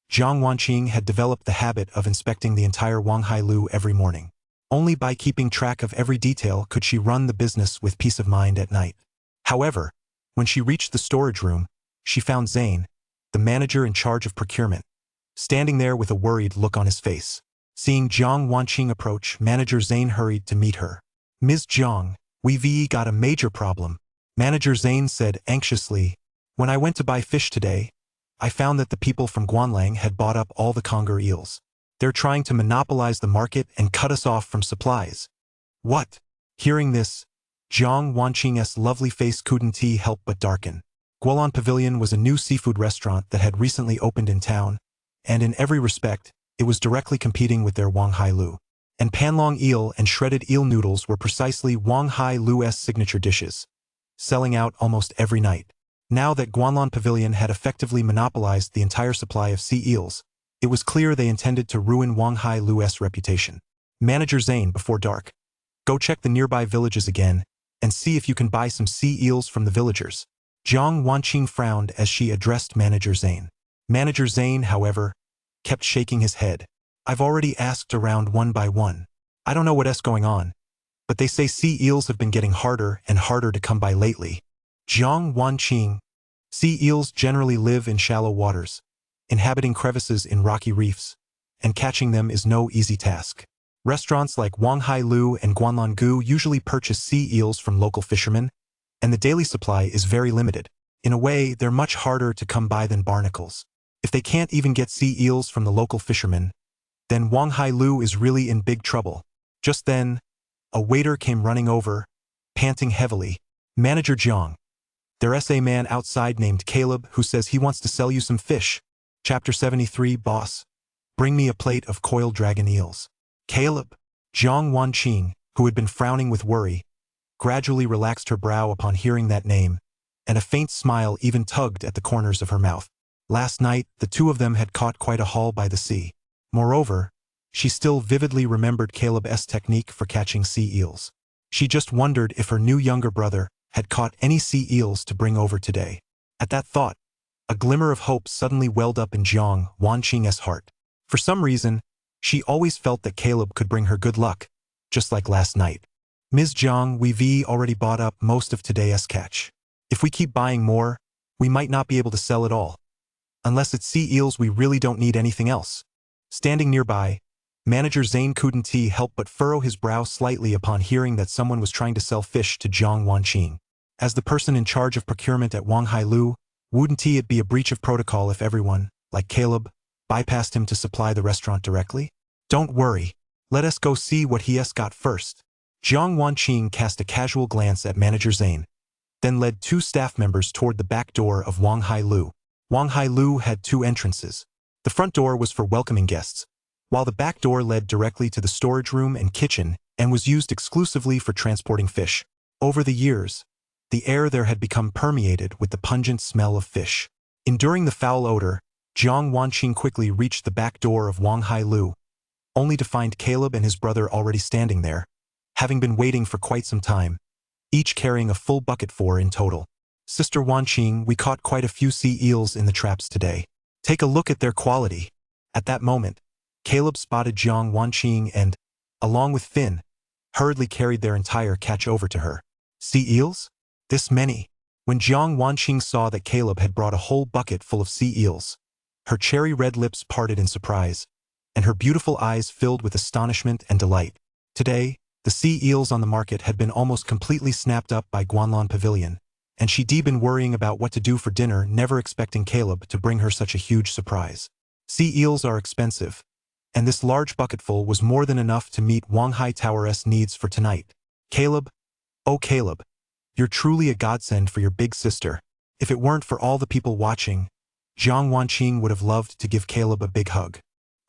S1: Zhang Wanqing had developed the habit of inspecting the entire Wang Hai Lu every morning. Only by keeping track of every detail could she run the business with peace of mind at night. However, when she reached the storage room, she found Zane, the manager in charge of procurement, standing there with a worried look on his face. Seeing Zhang Wanqing approach, Manager Zane hurried to meet her. "Ms. Zhang, we've got a major problem," Manager Zane said anxiously. "When I went to buy fish today, I found that the people from Guanlang had bought up all the conger eels. They're trying to monopolize the market and cut us off from supplies." "What?" Hearing this, Zhang Wanqing's lovely face couldn't help but darken. Guolan Pavilion was a new seafood restaurant that had recently opened in town, and in every respect, it was directly competing with their Wang Hai Lu. And panlong eel and shredded eel noodles were precisely Wang Hai Lu's signature dishes, selling out almost every night. Now that Guanlan Pavilion had effectively monopolized the entire supply of sea eels, it was clear they intended to ruin Wang Hai Lu's reputation. "Manager Zane, before dark, go check the nearby villages again and see if you can buy some sea eels from the villagers." Zhang Wanqing frowned as she addressed Manager Zane. Manager Zane, however, kept shaking his head. "I've already asked around one by one. I don't know what's going on, but they say sea eels have been getting harder and harder to come by lately." Zhang Wanqing. Sea eels generally live in shallow waters, inhabiting crevices in rocky reefs, and catching them is no easy task. Restaurants like Wang Hai Lu and Guanlan Gu usually purchase sea eels from local fishermen, and the daily supply is very limited. In a way, they're much harder to come by than barnacles. If they can't even get sea eels from the local fishermen, then Wang Hai Lu is really in big trouble. Just then, a waiter came running over, panting heavily. "Manager Zhang, there's a man outside named Caleb who says he wants to sell you some fish." Chapter 73. Boss, bring me a plate of coiled dragon eels. Caleb. Zhang Wanqing, who had been frowning with worry, gradually relaxed her brow upon hearing that name, and a faint smile even tugged at the corners of her mouth. Last night, the two of them had caught quite a haul by the sea. Moreover, she still vividly remembered Caleb's technique for catching sea eels. She just wondered if her new younger brother had caught any sea eels to bring over today. At that thought, a glimmer of hope suddenly welled up in Zhang Wanqing's heart. For some reason, she always felt that Caleb could bring her good luck, just like last night. "Ms. Zhang, we've already bought up most of today's catch. If we keep buying more, we might not be able to sell it all. Unless it's sea eels, we really don't need anything else." Standing nearby, Manager Zane couldn't help but furrow his brow slightly upon hearing that someone was trying to sell fish to Zhang Wanqing. As the person in charge of procurement at Wang Hai Lu, wouldn't it be a breach of protocol if everyone, like Caleb, bypassed him to supply the restaurant directly? "Don't worry. Let us go see what he's got first." Zhang Wanqing cast a casual glance at Manager Zane, then led 2 staff members toward the back door of Wang Hai Lu. Wang Hai Lu had 2 entrances. The front door was for welcoming guests, while the back door led directly to the storage room and kitchen and was used exclusively for transporting fish. Over the years, the air there had become permeated with the pungent smell of fish. Enduring the foul odor, Jiang Wanqing quickly reached the back door of Wang Hai Lu, only to find Caleb and his brother already standing there, having been waiting for quite some time, each carrying a full bucket in total. Sister Wanqing, we caught quite a few sea eels in the traps today. Take a look at their quality. At that moment, Caleb spotted Jiang Wanqing and, along with Finn, hurriedly carried their entire catch over to her. Sea eels? This many? When Jiang Wanqing saw that Caleb had brought a whole bucket full of sea eels, her cherry-red lips parted in surprise, and her beautiful eyes filled with astonishment and delight. Today, the sea eels on the market had been almost completely snapped up by Guanlan Pavilion, and she'd been worrying about what to do for dinner, never expecting Caleb to bring her such a huge surprise. Sea eels are expensive, and this large bucketful was more than enough to meet Wang Hai Tower's needs for tonight. Caleb, oh Caleb, you're truly a godsend for your big sister. If it weren't for all the people watching, Jiang Wanqing would have loved to give Caleb a big hug.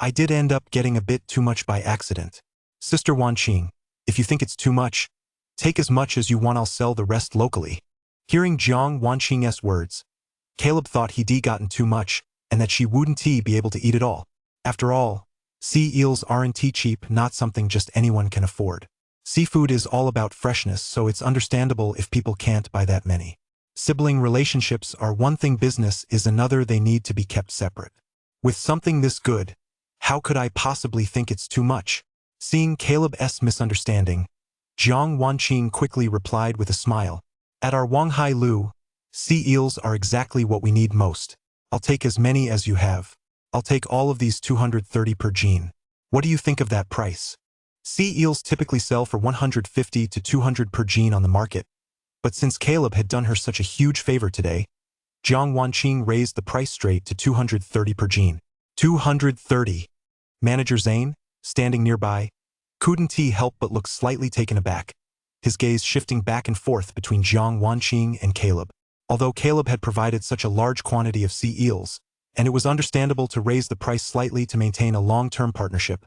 S1: I did end up getting a bit too much by accident. Sister Wanqing, if you think it's too much, take as much as you want, I'll sell the rest locally. Hearing Jiang Wanqing's words, Caleb thought he'd gotten too much, and that she wouldn't be able to eat it all. After all, sea eels aren't cheap, not something just anyone can afford. Seafood is all about freshness, so it's understandable if people can't buy that many. Sibling relationships are one thing, business is another, they need to be kept separate. With something this good, how could I possibly think it's too much? Seeing Caleb's misunderstanding, Jiang Wanqing quickly replied with a smile. At our Wang Hai Lu, sea eels are exactly what we need most. I'll take as many as you have. I'll take all of these 230 per gene. What do you think of that price? Sea eels typically sell for 150 to 200 per gene on the market, but since Caleb had done her such a huge favor today, Jiang Wanqing raised the price straight to 230 per gene. 230. Manager Zane, standing nearby, couldn't help but look slightly taken aback, his gaze shifting back and forth between Jiang Wanqing and Caleb. Although Caleb had provided such a large quantity of sea eels, and it was understandable to raise the price slightly to maintain a long-term partnership,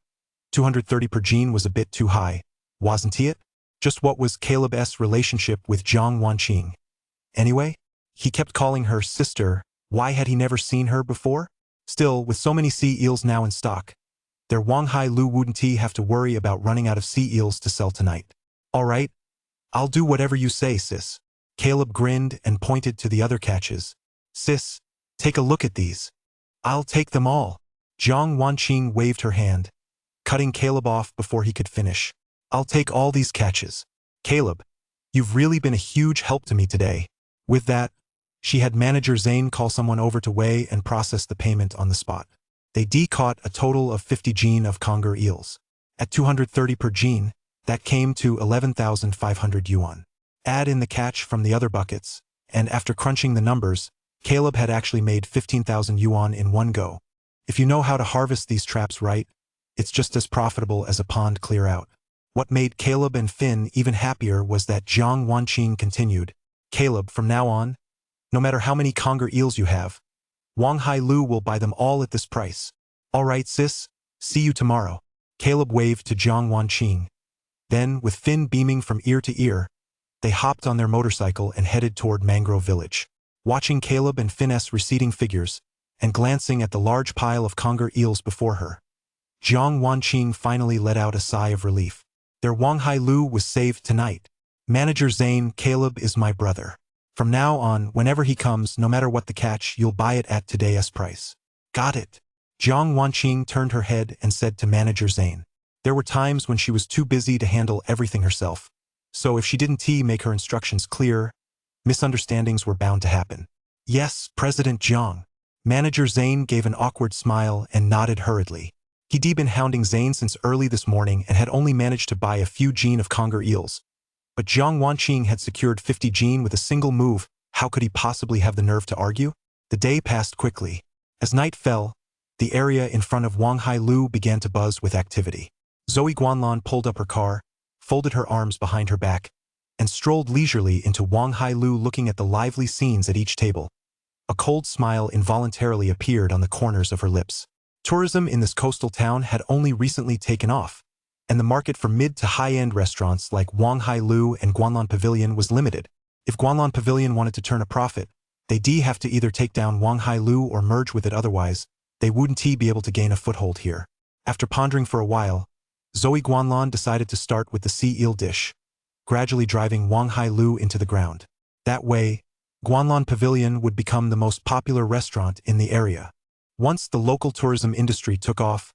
S1: 230 per gene was a bit too high, wasn't it? Just what was Caleb's relationship with Jiang Wanqing? Anyway, he kept calling her sister. Why had he never seen her before? Still, with so many sea eels now in stock, their Wang Hai Lu wouldn't have to worry about running out of sea eels to sell tonight. All right, I'll do whatever you say, sis. Caleb grinned and pointed to the other catches. Sis, take a look at these. I'll take them all. Jiang Wanqing waved her hand, cutting Caleb off before he could finish. I'll take all these catches. Caleb, you've really been a huge help to me today. With that, she had Manager Zane call someone over to weigh and process the payment on the spot. They caught a total of 50 gene of conger eels. At 230 per gene, that came to 11,500 yuan. Add in the catch from the other buckets, and after crunching the numbers, Caleb had actually made 15,000 yuan in one go. If you know how to harvest these traps right, it's just as profitable as a pond clear out. What made Caleb and Finn even happier was that Jiang Wanqing continued, Caleb, from now on, no matter how many conger eels you have, Wang Hai Lu will buy them all at this price. All right, sis, see you tomorrow. Caleb waved to Jiang Wanqing. Then, with Finn beaming from ear to ear, they hopped on their motorcycle and headed toward Mangrove Village. Watching Caleb and Finn's receding figures, and glancing at the large pile of conger eels before her, Jiang Wanqing finally let out a sigh of relief. Their Wang Hai Lu was saved tonight. Manager Zane, Caleb is my brother. From now on, whenever he comes, no matter what the catch, you'll buy it at today's price. Got it. Jiang Wanqing turned her head and said to Manager Zane. There were times when she was too busy to handle everything herself, so if she didn't make her instructions clear, misunderstandings were bound to happen. Yes, President Jiang. Manager Zane gave an awkward smile and nodded hurriedly. He'd been hounding Zane since early this morning and had only managed to buy a few gene of conger eels. But Jiang Wanqing had secured 50 gene with a single move. How could he possibly have the nerve to argue? The day passed quickly. As night fell, the area in front of Wang Hai Lu began to buzz with activity. Zoe Guanlan pulled up her car, folded her arms behind her back, and strolled leisurely into Wang Hailu, looking at the lively scenes at each table. A cold smile involuntarily appeared on the corners of her lips. Tourism in this coastal town had only recently taken off, and the market for mid to high-end restaurants like Wang Hailu and Guanlan Pavilion was limited. If Guanlan Pavilion wanted to turn a profit, they'd have to either take down Wang Hailu or merge with it, otherwise, they wouldn't be able to gain a foothold here. After pondering for a while, Zoe Guanlan decided to start with the sea eel dish, gradually driving Wang Hailu into the ground. That way, Guanlan Pavilion would become the most popular restaurant in the area. Once the local tourism industry took off,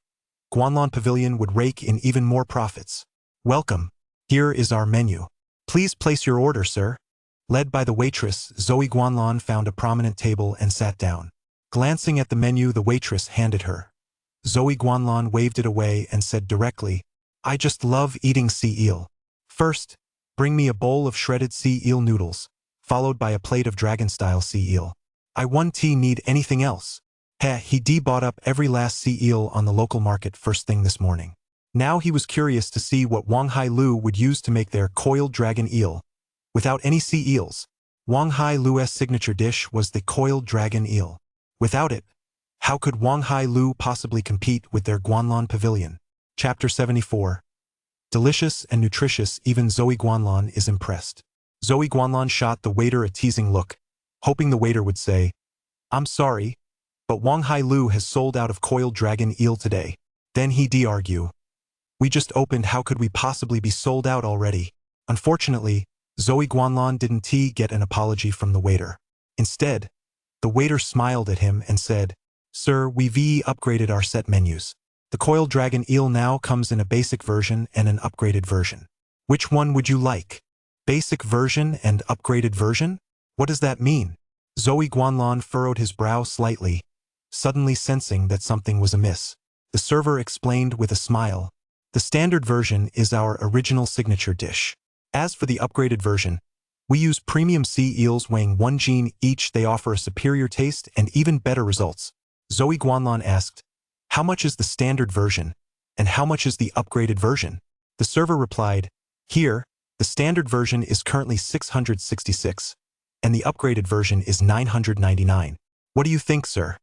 S1: Guanlan Pavilion would rake in even more profits. Welcome. Here is our menu. Please place your order, sir. Led by the waitress, Zoe Guanlan found a prominent table and sat down. Glancing at the menu the waitress handed her, Zoe Guanlan waved it away and said directly, "I just love eating sea eel. First, bring me a bowl of shredded sea eel noodles, followed by a plate of dragon-style sea eel. I won't need anything else." He bought up every last sea eel on the local market first thing this morning. Now he was curious to see what Wang Hailu would use to make their coiled dragon eel. Without any sea eels, Wang Hailu's signature dish was the coiled dragon eel. Without it, how could Wang Hailu possibly compete with their Guanlan Pavilion? Chapter 74. Delicious and nutritious, even Zoe Guanlan is impressed. Zoe Guanlan shot the waiter a teasing look, hoping the waiter would say, "I'm sorry, but Wang Hailu has sold out of coiled dragon eel today." Then he'd argue, "We just opened, how could we possibly be sold out already?" Unfortunately, Zoe Guanlan didn't get an apology from the waiter. Instead, the waiter smiled at him and said, "Sir, we've upgraded our set menus. The coiled dragon eel now comes in a basic version and an upgraded version. Which one would you like? Basic version and upgraded version? What does that mean?" Zoe Guanlan furrowed his brow slightly, suddenly sensing that something was amiss. The server explained with a smile, "The standard version is our original signature dish. As for the upgraded version, we use premium sea eels weighing 1 gene each. They offer a superior taste and even better results." Zoe Guanlan asked, "How much is the standard version, and how much is the upgraded version?" The server replied, "Here, the standard version is currently 666, and the upgraded version is 999. What do you think, sir?"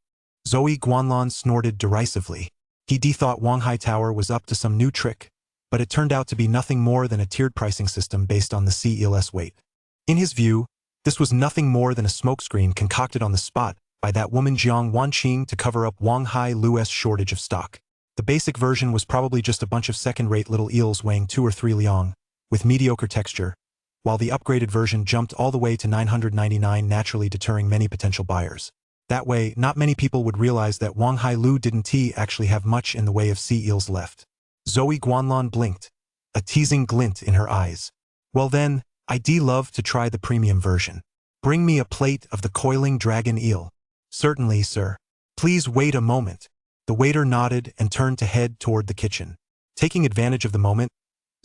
S1: Zoe Guanlan snorted derisively. He thought Wang Hightower was up to some new trick, but it turned out to be nothing more than a tiered pricing system based on the sea eel's weight. In his view, this was nothing more than a smokescreen concocted on the spot by that woman Jiang Wanqing to cover up Wang Hailu's shortage of stock. The basic version was probably just a bunch of second-rate little eels weighing 2 or 3 liang, with mediocre texture, while the upgraded version jumped all the way to 999, naturally deterring many potential buyers. That way, not many people would realize that Wang Hailu didn't actually have much in the way of sea eels left. Zoe Guanlan blinked, a teasing glint in her eyes. "Well then, I'd love to try the premium version. Bring me a plate of the coiling dragon eel." "Certainly, sir. Please wait a moment." The waiter nodded and turned to head toward the kitchen. Taking advantage of the moment,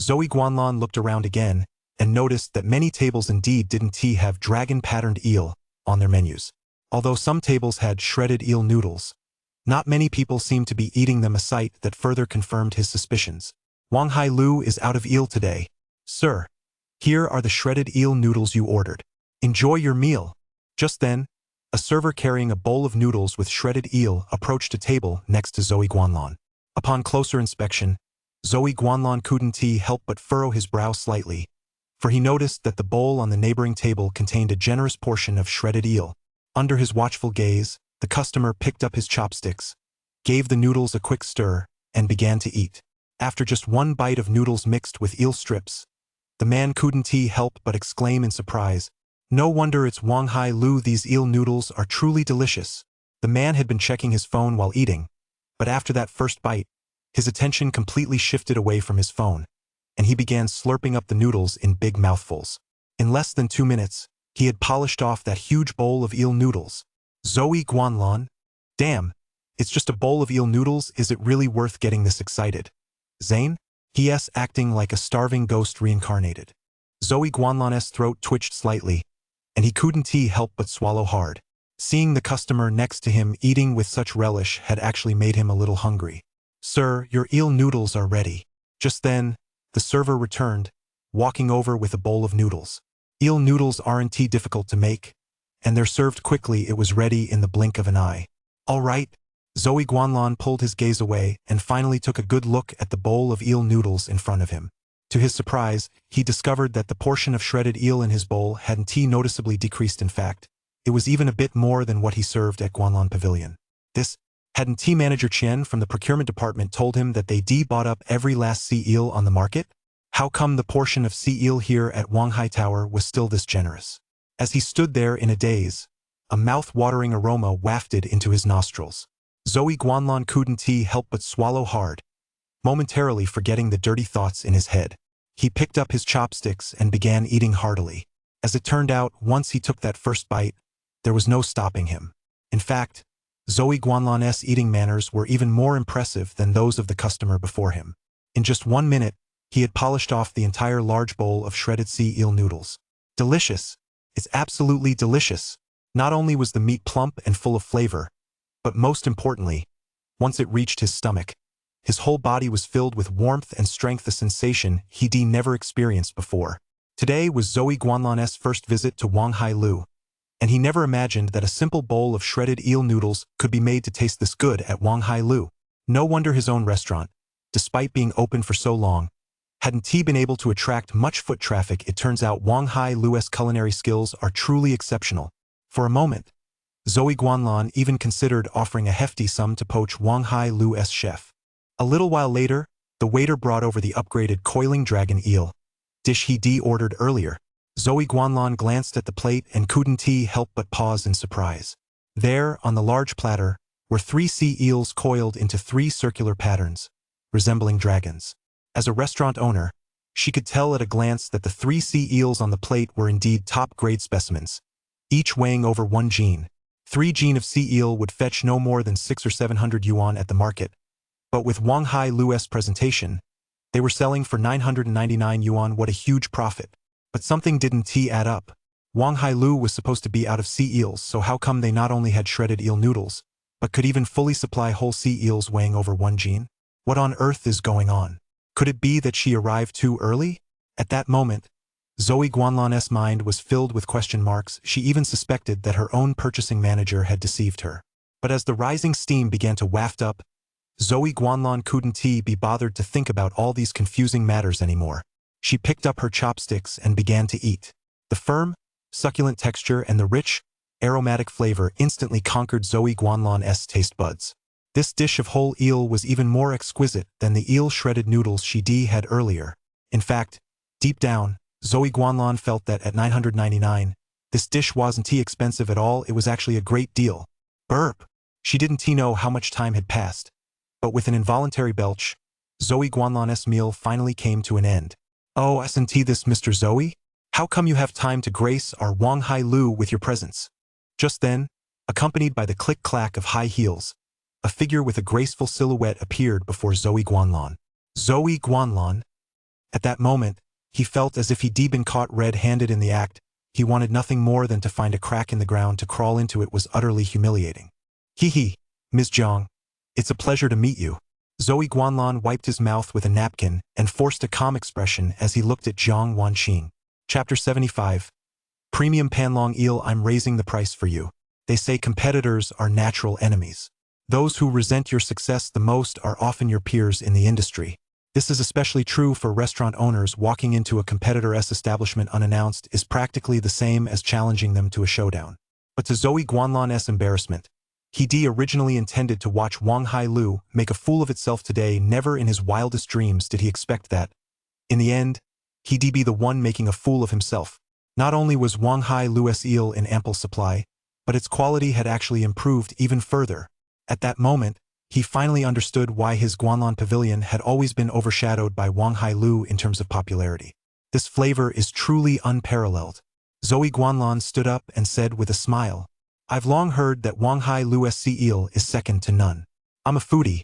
S1: Zoe Guanlan looked around again and noticed that many tables indeed didn't have dragon-patterned eel on their menus. Although some tables had shredded eel noodles, not many people seemed to be eating them, a sight that further confirmed his suspicions. "Wang Hailu is out of eel today. Sir, here are the shredded eel noodles you ordered. Enjoy your meal." Just then, a server carrying a bowl of noodles with shredded eel approached a table next to Zoe Guanlan. Upon closer inspection, Zoe Guanlan couldn't help but furrow his brow slightly, for he noticed that the bowl on the neighboring table contained a generous portion of shredded eel. Under his watchful gaze, the customer picked up his chopsticks, gave the noodles a quick stir, and began to eat. After just one bite of noodles mixed with eel strips, the man couldn't help but exclaim in surprise, "No wonder it's Wang Hailu, these eel noodles are truly delicious." The man had been checking his phone while eating, but after that first bite, his attention completely shifted away from his phone, and he began slurping up the noodles in big mouthfuls. In less than 2 minutes, he had polished off that huge bowl of eel noodles. Zoe Guanlan? Damn, it's just a bowl of eel noodles, is it really worth getting this excited? Zane? He.s. acting like a starving ghost reincarnated. Zoe Guanlan's throat twitched slightly, and he couldn't help but swallow hard. Seeing the customer next to him eating with such relish had actually made him a little hungry. "Sir, your eel noodles are ready." Just then, the server returned, walking over with a bowl of noodles. Eel noodles aren't difficult to make, and they're served quickly. It was ready in the blink of an eye. All right. Zoe Guanlan pulled his gaze away and finally took a good look at the bowl of eel noodles in front of him. To his surprise, he discovered that the portion of shredded eel in his bowl hadn't noticeably decreased. In fact, it was even a bit more than what he served at Guanlan Pavilion. This hadn't manager Chen from the procurement department told him that they bought up every last sea eel on the market? How come the portion of sea eel here at Wanghai Tower was still this generous? As he stood there in a daze, a mouth-watering aroma wafted into his nostrils. Zoe Guanlan couldn't help but swallow hard, momentarily forgetting the dirty thoughts in his head. He picked up his chopsticks and began eating heartily. As it turned out, once he took that first bite, there was no stopping him. In fact, Zoe Guanlan's eating manners were even more impressive than those of the customer before him. In just 1 minute, he had polished off the entire large bowl of shredded sea eel noodles. Delicious. It's absolutely delicious. Not only was the meat plump and full of flavor, but most importantly, once it reached his stomach, his whole body was filled with warmth and strength, a sensation he'd never experienced before. Today was Zoe Guanlan's first visit to Wanghai Lu, and he never imagined that a simple bowl of shredded eel noodles could be made to taste this good at Wanghai Lu. No wonder his own restaurant, despite being open for so long, hadn't been able to attract much foot traffic. It turns out Wanghai Lu's culinary skills are truly exceptional. For a moment, Zoe Guanlan even considered offering a hefty sum to poach Wanghai Lu's chef. A little while later, the waiter brought over the upgraded coiling dragon eel dish he ordered earlier. Zoe Guanlan glanced at the plate and couldn't help but pause in surprise. There, on the large platter, were 3 sea eels coiled into 3 circular patterns, resembling dragons. As a restaurant owner, she could tell at a glance that the 3 sea eels on the plate were indeed top-grade specimens, each weighing over 1 jin. 3 jin of sea eel would fetch no more than 600 or 700 yuan at the market, but with Wanghai Lu's presentation, they were selling for 999 yuan. What a huge profit. But something didn't add up. Wanghai Lu was supposed to be out of sea eels, so how come they not only had shredded eel noodles, but could even fully supply whole sea eels weighing over 1 jin? What on earth is going on? Could it be that she arrived too early? At that moment, Zoe Guanlan's mind was filled with question marks. She even suspected that her own purchasing manager had deceived her. But as the rising steam began to waft up, Zoe Guanlan couldn't be bothered to think about all these confusing matters anymore. She picked up her chopsticks and began to eat. The firm, succulent texture and the rich, aromatic flavor instantly conquered Zoe Guanlan's taste buds. This dish of whole eel was even more exquisite than the eel shredded noodles she had earlier. In fact, deep down, Zoe Guanlan felt that at 999, this dish wasn't expensive at all. It was actually a great deal. Burp! She didn't know how much time had passed. But with an involuntary belch, Zoe Guanlan's meal finally came to an end. Oh, isn't this Mr. Zoe? How come you have time to grace our Wanghai Lu with your presence? Just then, accompanied by the click-clack of high heels, a figure with a graceful silhouette appeared before Zoe Guanlan. Zoe Guanlan? At that moment, he felt as if he'd been caught red-handed in the act. He wanted nothing more than to find a crack in the ground to crawl into. It was utterly humiliating. Hee, Ms. Zhang. It's a pleasure to meet you. Zoe Guanlan wiped his mouth with a napkin and forced a calm expression as he looked at Zhang Wanqing. Chapter 75. Premium Panlong Eel. I'm raising the price for you. They say competitors are natural enemies. Those who resent your success the most are often your peers in the industry. This is especially true for restaurant owners. Walking into a competitor's establishment unannounced is practically the same as challenging them to a showdown. But to Zoe Guanlan's embarrassment, he originally intended to watch Wanghai Lu make a fool of itself today. Never in his wildest dreams did he expect that, in the end, he'd be the one making a fool of himself. Not only was Wanghai Lu's eel in ample supply, but its quality had actually improved even further. At that moment, he finally understood why his Guanlan Pavilion had always been overshadowed by Wanghai Lu in terms of popularity. This flavor is truly unparalleled. Zoe Guanlan stood up and said with a smile, I've long heard that Wanghai Lu's sea eel is second to none. I'm a foodie,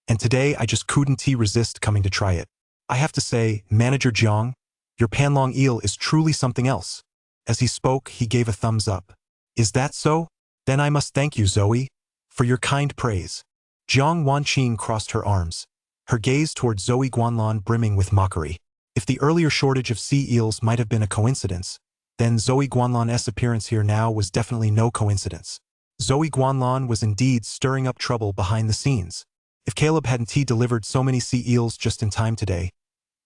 S1: and today I just couldn't resist coming to try it. I have to say, Manager Jiang, your panlong eel is truly something else. As he spoke, he gave a thumbs up. Is that so? Then I must thank you, Zoe, for your kind praise. Zhang Wanqing crossed her arms, her gaze toward Zoe Guanlan brimming with mockery. If the earlier shortage of sea eels might have been a coincidence, then Zoe Guanlan's appearance here now was definitely no coincidence. Zoe Guanlan was indeed stirring up trouble behind the scenes. If Caleb hadn't delivered so many sea eels just in time today,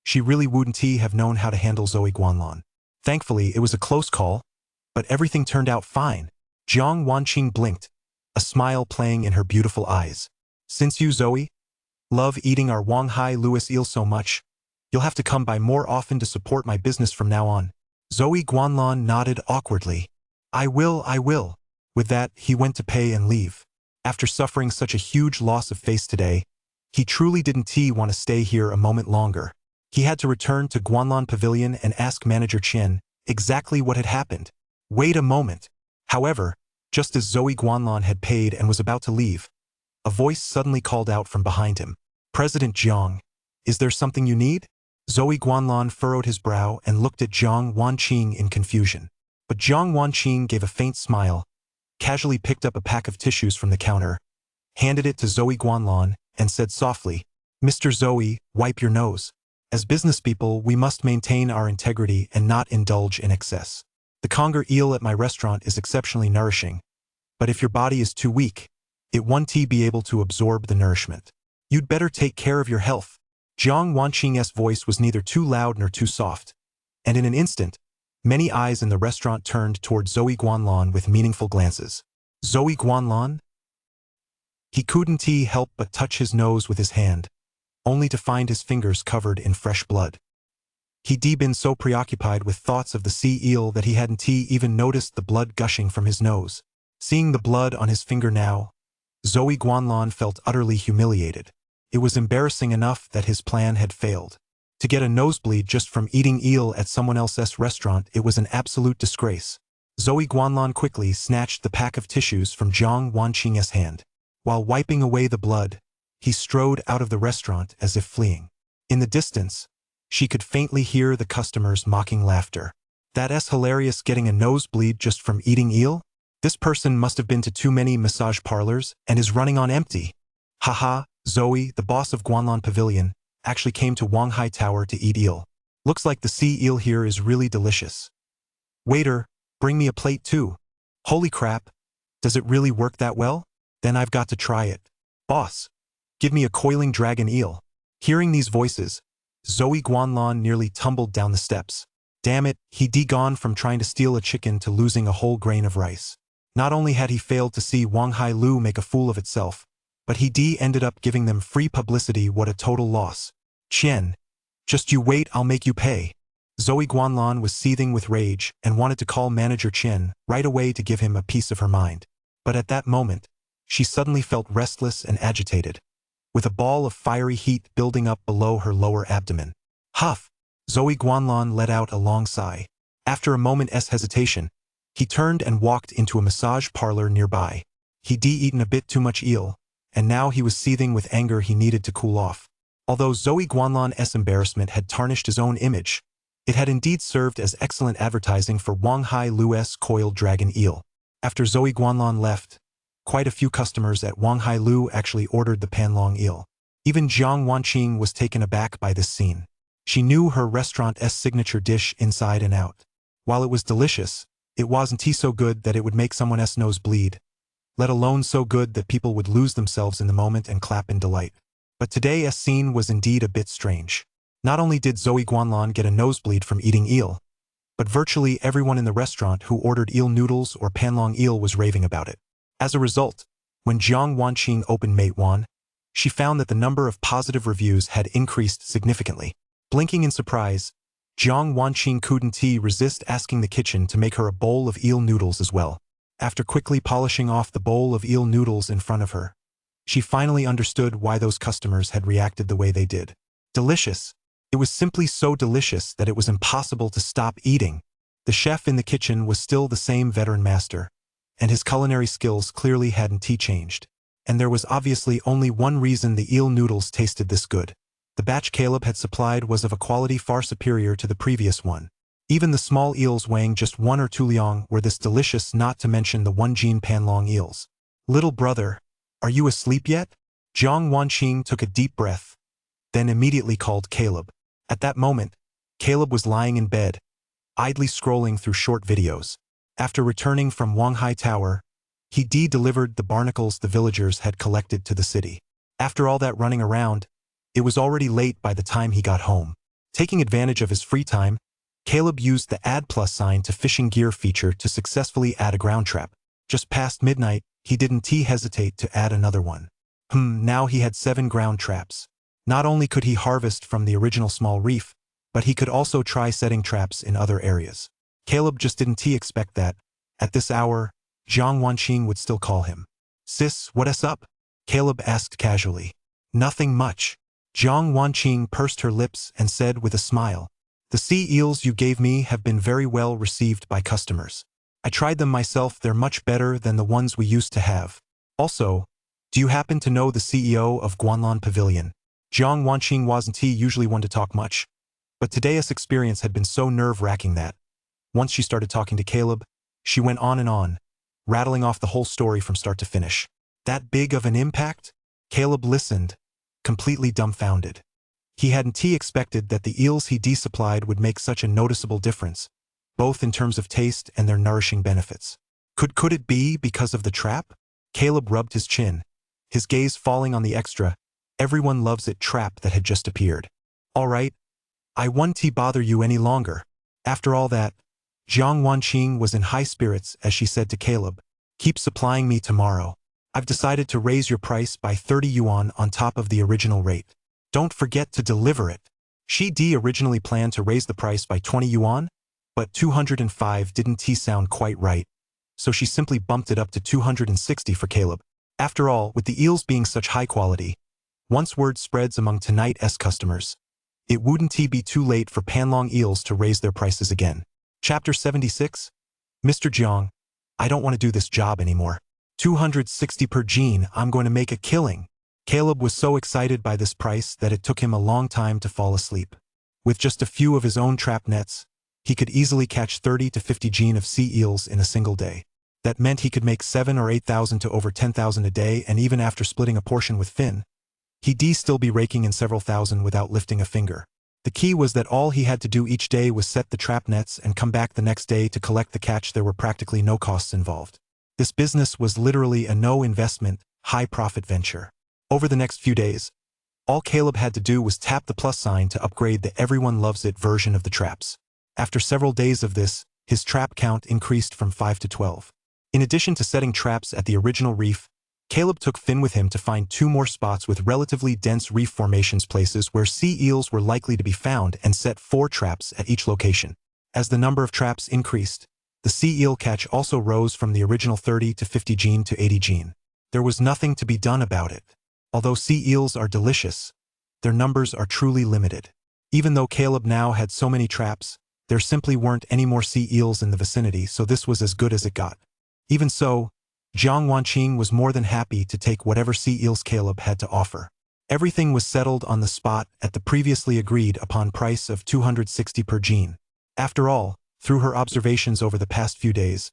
S1: she really wouldn't have known how to handle Zoe Guanlan. Thankfully, it was a close call, but everything turned out fine. Jiang Wanqing blinked, a smile playing in her beautiful eyes. Since you, Zoe, love eating our Wanghai Lewis eel so much, you'll have to come by more often to support my business from now on. Zoe Guanlan nodded awkwardly. I will. With that, he went to pay and leave. After suffering such a huge loss of face today, he truly didn't want to stay here a moment longer. He had to return to Guanlan Pavilion and ask Manager Chen exactly what had happened. Wait a moment. However, just as Zoe Guanlan had paid and was about to leave, a voice suddenly called out from behind him. President Jiang, is there something you need? Zoe Guanlan furrowed his brow and looked at Jiang Wanqing in confusion. But Jiang Wanqing gave a faint smile, casually picked up a pack of tissues from the counter, handed it to Zoe Guanlan, and said softly, Mr. Zoe, wipe your nose. As business people, we must maintain our integrity and not indulge in excess. The conger eel at my restaurant is exceptionally nourishing, but if your body is too weak, it won't be able to absorb the nourishment. You'd better take care of your health. Jiang Wanqing's voice was neither too loud nor too soft, and in an instant, many eyes in the restaurant turned toward Zoe Guanlan with meaningful glances. Zoe Guanlan? He couldn't help but touch his nose with his hand, only to find his fingers covered in fresh blood. He'd been so preoccupied with thoughts of the sea eel that he hadn't even noticed the blood gushing from his nose. Seeing the blood on his finger now, Zoe Guanlan felt utterly humiliated. It was embarrassing enough that his plan had failed. To get a nosebleed just from eating eel at someone else's restaurant, it was an absolute disgrace. Zoe Guanlan quickly snatched the pack of tissues from Jiang Wanqing's hand. While wiping away the blood, he strode out of the restaurant as if fleeing. In the distance, she could faintly hear the customers' mocking laughter. That's hilarious, getting a nosebleed just from eating eel? This person must have been to too many massage parlors and is running on empty. Haha, Zoe, the boss of Guanlan Pavilion, actually came to Wanghai Tower to eat eel. Looks like the sea eel here is really delicious. Waiter, bring me a plate too. Holy crap, does it really work that well? Then I've got to try it. Boss, give me a coiling dragon eel. Hearing these voices, Zoe Guanlan nearly tumbled down the steps. Damn it, he'd gone from trying to steal a chicken to losing a whole grain of rice. Not only had he failed to see Wanghai Lu make a fool of itself, but he ended up giving them free publicity. What a total loss. Chen, just you wait, I'll make you pay. Zoe Guanlan was seething with rage and wanted to call Manager Chen right away to give him a piece of her mind. But at that moment, she suddenly felt restless and agitated, with a ball of fiery heat building up below her lower abdomen. Huff! Zoe Guanlan let out a long sigh. After a moment's hesitation, he turned and walked into a massage parlor nearby. He'd eaten a bit too much eel, and now he was seething with anger. He needed to cool off. Although Zoe Guanlan's embarrassment had tarnished his own image, it had indeed served as excellent advertising for Wanghai Lu's coiled dragon eel. After Zoe Guanlan left, quite a few customers at Wanghai Lu actually ordered the panlong eel. Even Jiang Wanqing was taken aback by this scene. She knew her restaurant's signature dish inside and out. While it was delicious, it wasn't so good that it would make someone's nose bleed, let alone so good that people would lose themselves in the moment and clap in delight. But today's scene was indeed a bit strange. Not only did Zoe Guanlan get a nosebleed from eating eel, but virtually everyone in the restaurant who ordered eel noodles or panlong eel was raving about it. As a result, when Jiang Wanqing opened Meituan, she found that the number of positive reviews had increased significantly. Blinking in surprise, Jiang Wanqing couldn't resist asking the kitchen to make her a bowl of eel noodles as well. After quickly polishing off the bowl of eel noodles in front of her, she finally understood why those customers had reacted the way they did. Delicious. It was simply so delicious that it was impossible to stop eating. The chef in the kitchen was still the same veteran master, and his culinary skills clearly hadn't changed. And there was obviously only one reason the eel noodles tasted this good. The batch Caleb had supplied was of a quality far superior to the previous one. Even the small eels weighing just 1 or 2 liang were this delicious, not to mention the 1 jin panlong eels. Little brother, are you asleep yet? Jiang Wanqing took a deep breath, then immediately called Caleb. At that moment, Caleb was lying in bed, idly scrolling through short videos. After returning from Wanghai Tower, he delivered the barnacles the villagers had collected to the city. After all that running around, it was already late by the time he got home. Taking advantage of his free time, Caleb used the add plus sign to fishing gear feature to successfully add a ground trap. Just past midnight, he didn't hesitate to add another one. Now he had 7 ground traps. Not only could he harvest from the original small reef, but he could also try setting traps in other areas. Caleb just didn't expect that, at this hour, Jiang Wanqing would still call him. "Sis, what's up?" Caleb asked casually. "Nothing much." Jiang Wanqing pursed her lips and said with a smile, "The sea eels you gave me have been very well received by customers. I tried them myself, they're much better than the ones we used to have. Also, do you happen to know the CEO of Guanlan Pavilion?" Jiang Wanqing wasn't usually one to talk much, but today's experience had been so nerve-wracking that, once she started talking to Caleb, she went on and on, rattling off the whole story from start to finish. That big of an impact? Caleb listened, completely dumbfounded. He hadn't expected that the eels he supplied would make such a noticeable difference, both in terms of taste and their nourishing benefits. Could it be because of the trap? Caleb rubbed his chin, his gaze falling on the extra, "Everyone loves it" trap that had just appeared. "All right, I won't bother you any longer." After all that, Jiang Wanqing was in high spirits as she said to Caleb, "Keep supplying me tomorrow. I've decided to raise your price by 30 yuan on top of the original rate. Don't forget to deliver it." She originally planned to raise the price by 20 yuan, but 205 didn't sound quite right, so she simply bumped it up to 260 for Caleb. After all, with the eels being such high quality, once word spreads among tonight's customers, it wouldn't be too late for Panlong eels to raise their prices again. Chapter 76. "Mr. Jiang, I don't want to do this job anymore. 260 per gene, I'm going to make a killing." Caleb was so excited by this price that it took him a long time to fall asleep. With just a few of his own trap nets, he could easily catch 30 to 50 gene of sea eels in a single day. That meant he could make 7 or 8,000 to over 10,000 a day, and even after splitting a portion with Finn, he'd still be raking in several thousand without lifting a finger. The key was that all he had to do each day was set the trap nets and come back the next day to collect the catch. There were practically no costs involved. This business was literally a no-investment, high-profit venture. Over the next few days, all Caleb had to do was tap the plus sign to upgrade the "Everyone Loves It" version of the traps. After several days of this, his trap count increased from 5 to 12. In addition to setting traps at the original reef, Caleb took Finn with him to find 2 more spots with relatively dense reef formations, places where sea eels were likely to be found, and set 4 traps at each location. As the number of traps increased, the sea eel catch also rose from the original 30 to 50 gene to 80 gene. There was nothing to be done about it. Although sea eels are delicious, their numbers are truly limited. Even though Caleb now had so many traps, there simply weren't any more sea eels in the vicinity, so this was as good as it got. Even so, Jiang Wanqing was more than happy to take whatever sea eels Caleb had to offer. Everything was settled on the spot at the previously agreed upon price of 260 per gene. After all, through her observations over the past few days,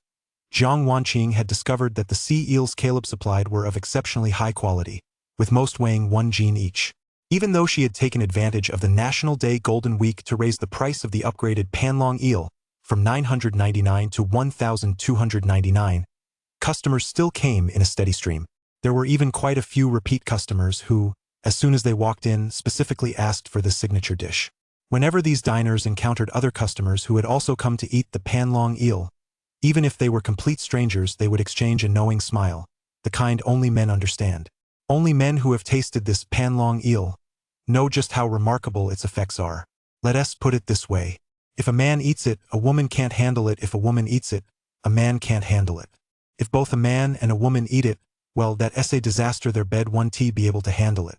S1: Jiang Wanqing had discovered that the sea eels Caleb supplied were of exceptionally high quality, with most weighing 1 gene each. Even though she had taken advantage of the National Day Golden Week to raise the price of the upgraded Panlong eel from 999 to 1,299, customers still came in a steady stream. There were even quite a few repeat customers who, as soon as they walked in, specifically asked for the signature dish. Whenever these diners encountered other customers who had also come to eat the Panlong eel, even if they were complete strangers, they would exchange a knowing smile, the kind only men understand. Only men who have tasted this Panlong eel know just how remarkable its effects are. Let us put it this way. If a man eats it, a woman can't handle it. If a woman eats it, a man can't handle it. If both a man and a woman eat it, well, that's a disaster. Their bed won't be able to handle it.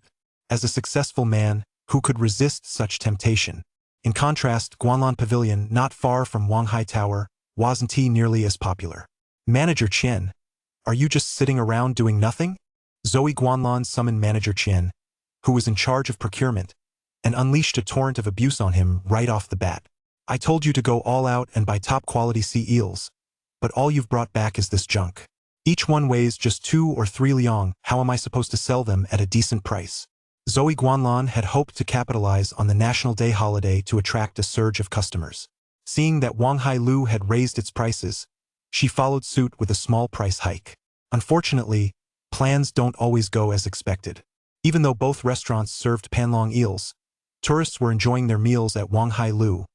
S1: As a successful man, who could resist such temptation? In contrast, Guanlan Pavilion, not far from Wanghai Tower, wasn't nearly as popular. "Manager Chen, are you just sitting around doing nothing?" Zoe Guanlan summoned Manager Chen, who was in charge of procurement, and unleashed a torrent of abuse on him right off the bat. "I told you to go all out and buy top-quality sea eels, but all you've brought back is this junk. Each one weighs just 2 or 3 liang. How am I supposed to sell them at a decent price?" Zoe Guanlan had hoped to capitalize on the National Day holiday to attract a surge of customers. Seeing that Wang Hai Lu had raised its prices, she followed suit with a small price hike. Unfortunately, plans don't always go as expected. Even though both restaurants served panlong eels, tourists were enjoying their meals at Wang Hai Lu,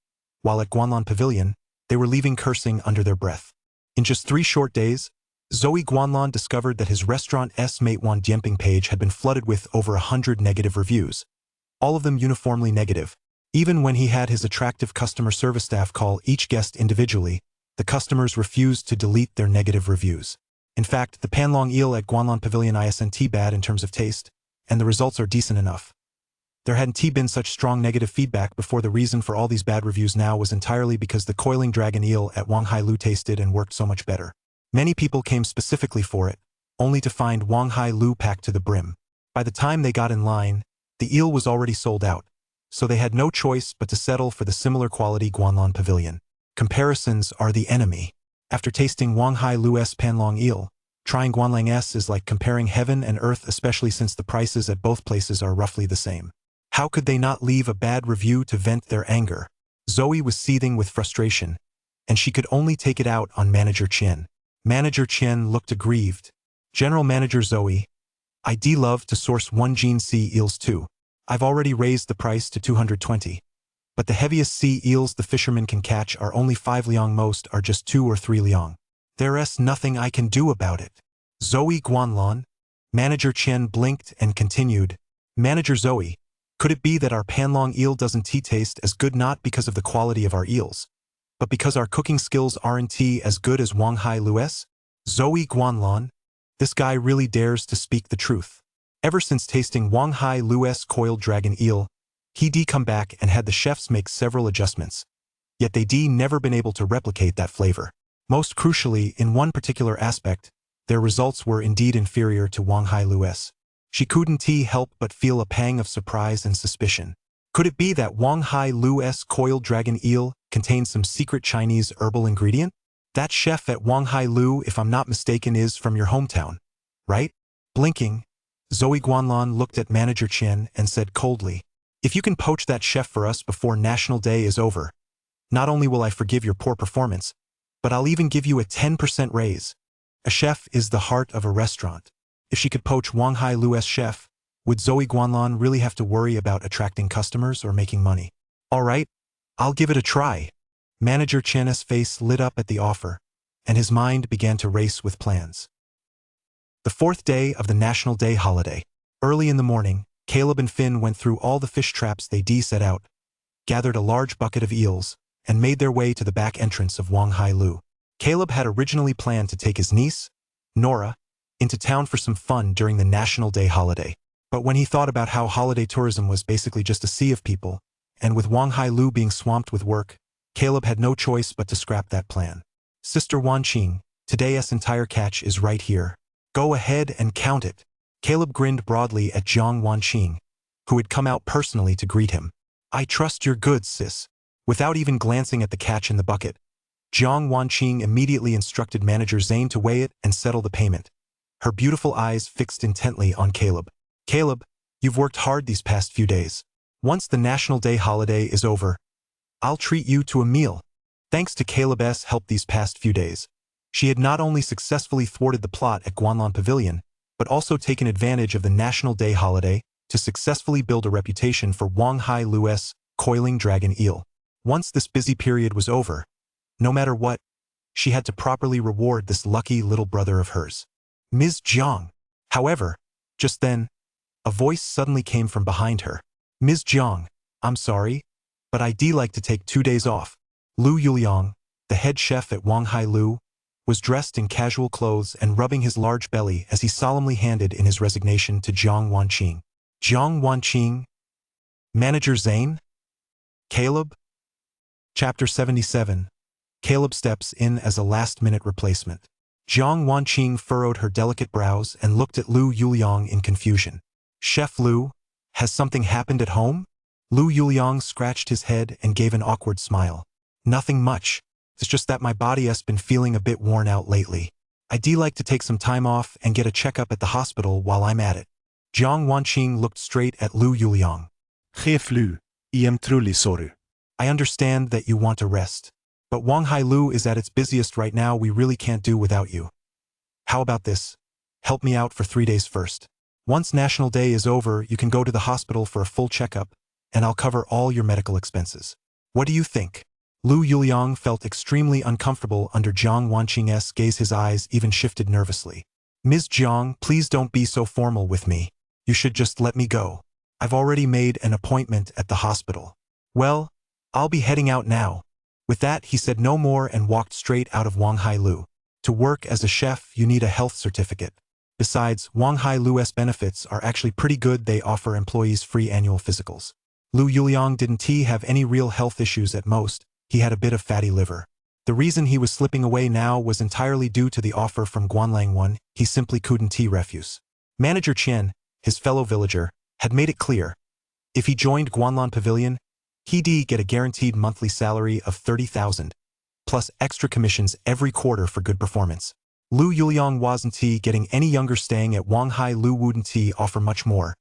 S1: while at Guanlan Pavilion, they were leaving cursing under their breath. In just 3 short days, Zoe Guanlan discovered that his restaurant's Matewan Diemping page had been flooded with over 100 negative reviews, all of them uniformly negative. Even when he had his attractive customer service staff call each guest individually, the customers refused to delete their negative reviews. In fact, the panlong eel at Guanlan Pavilion isn't bad in terms of taste, and the results are decent enough. There hadn't been such strong negative feedback before. The reason for all these bad reviews now was entirely because the coiling dragon eel at Wang Hai Lu tasted and worked so much better. Many people came specifically for it, only to find Wang Hai Lu packed to the brim. By the time they got in line, the eel was already sold out, so they had no choice but to settle for the similar quality Guanlan Pavilion. Comparisons are the enemy. After tasting Wang Hai Lu's panlong eel, trying Guanlang's is like comparing heaven and earth, especially since the prices at both places are roughly the same. How could they not leave a bad review to vent their anger? Zoe was seething with frustration, and she could only take it out on Manager Chen. Manager Chen looked aggrieved. General Manager Zoe, I'd love to source 1 gene sea eels too. I've already raised the price to 220. But the heaviest sea eels the fishermen can catch are only 5 liang, most are just 2 or 3 liang. There's nothing I can do about it. Zoe Guanlan? Manager Chen blinked and continued. Manager Zoe, could it be that our panlong eel doesn't taste as good not because of the quality of our eels, but because our cooking skills aren't as good as Wang Hai Lu's? Zoe Guanlan? This guy really dares to speak the truth. Ever since tasting Wang Hai Lu's coiled dragon eel, he'd come back and had the chefs make several adjustments. Yet they'd never been able to replicate that flavor. Most crucially, in one particular aspect, their results were indeed inferior to Wang Hai Lu's. She couldn't help but feel a pang of surprise and suspicion. Could it be that Wang Hai Lu's coiled dragon eel contained some secret Chinese herbal ingredient? That chef at Wang Hai Lu, if I'm not mistaken, is from your hometown, right? Blinking, Zoe Guanlan looked at Manager Chen and said coldly, if you can poach that chef for us before National Day is over, not only will I forgive your poor performance, but I'll even give you a 10% raise. A chef is the heart of a restaurant. If she could poach Wang Hai Lu's chef, would Zoe Guanlan really have to worry about attracting customers or making money? All right, I'll give it a try. Manager Chen's face lit up at the offer, and his mind began to race with plans. The 4th day of the National Day holiday. Early in the morning, Caleb and Finn went through all the fish traps they'd set out, gathered a large bucket of eels, and made their way to the back entrance of Wang Hai Lu. Caleb had originally planned to take his niece, Nora, into town for some fun during the National Day holiday. But when he thought about how holiday tourism was basically just a sea of people, and with Wang Hai Lu being swamped with work, Caleb had no choice but to scrap that plan. Sister Wan Qing, today's entire catch is right here. Go ahead and count it. Caleb grinned broadly at Jiang Wanqing, who had come out personally to greet him. I trust your goods, sis. Without even glancing at the catch in the bucket, Jiang Wanqing immediately instructed Manager Zane to weigh it and settle the payment, her beautiful eyes fixed intently on Caleb. Caleb, you've worked hard these past few days. Once the National Day holiday is over, I'll treat you to a meal. Thanks to Caleb's help these past few days, she had not only successfully thwarted the plot at Guanlan Pavilion, but also taken advantage of the National Day holiday to successfully build a reputation for Wang Hai Lu's coiling dragon eel. Once this busy period was over, no matter what, she had to properly reward this lucky little brother of hers. Ms. Jiang. However, just then, a voice suddenly came from behind her. Ms. Jiang, I'm sorry, but I'd like to take 2 days off. Lu Yuliang, the head chef at Wang Hai Lu, was dressed in casual clothes and rubbing his large belly as he solemnly handed in his resignation to Jiang Wanqing. Jiang Wanqing? Manager Zane? Caleb? Chapter 77. Caleb steps in as a last-minute replacement. Jiang Wanqing furrowed her delicate brows and looked at Lu Yuliang in confusion. Chef Lu, has something happened at home? Lu Yuliang scratched his head and gave an awkward smile. Nothing much. It's just that my body has been feeling a bit worn out lately. I'd like to take some time off and get a checkup at the hospital while I'm at it. Jiang Wanqing looked straight at Lu Yuliang.
S2: Geef Lu, I am truly sorry.
S1: I understand that you want to rest. But Wang Hailu is at its busiest right now, we really can't do without you. How about this? Help me out for 3 days first. Once National Day is over, you can go to the hospital for a full checkup, and I'll cover all your medical expenses. What do you think? Lu Yuliang felt extremely uncomfortable under Jiang Wanqing's gaze. His eyes even shifted nervously. Ms. Jiang, please don't be so formal with me. You should just let me go. I've already made an appointment at the hospital. Well, I'll be heading out now. With that, he said no more and walked straight out of Wang Hailu. To work as a chef, you need a health certificate. Besides, Wang Hailu's benefits are actually pretty good. They offer employees free annual physicals. Lu Yuliang didn't have any real health issues at most. He had a bit of fatty liver. The reason he was slipping away now was entirely due to the offer from Guanlang 1. He simply couldn't refuse. Manager Qian, his fellow villager, had made it clear. If he joined Guanlan Pavilion, he'd get a guaranteed monthly salary of 30,000, plus extra commissions every quarter for good performance. Lu Yuliang wasn't getting any younger. Staying at Wang Hailu wouldn't offer much more.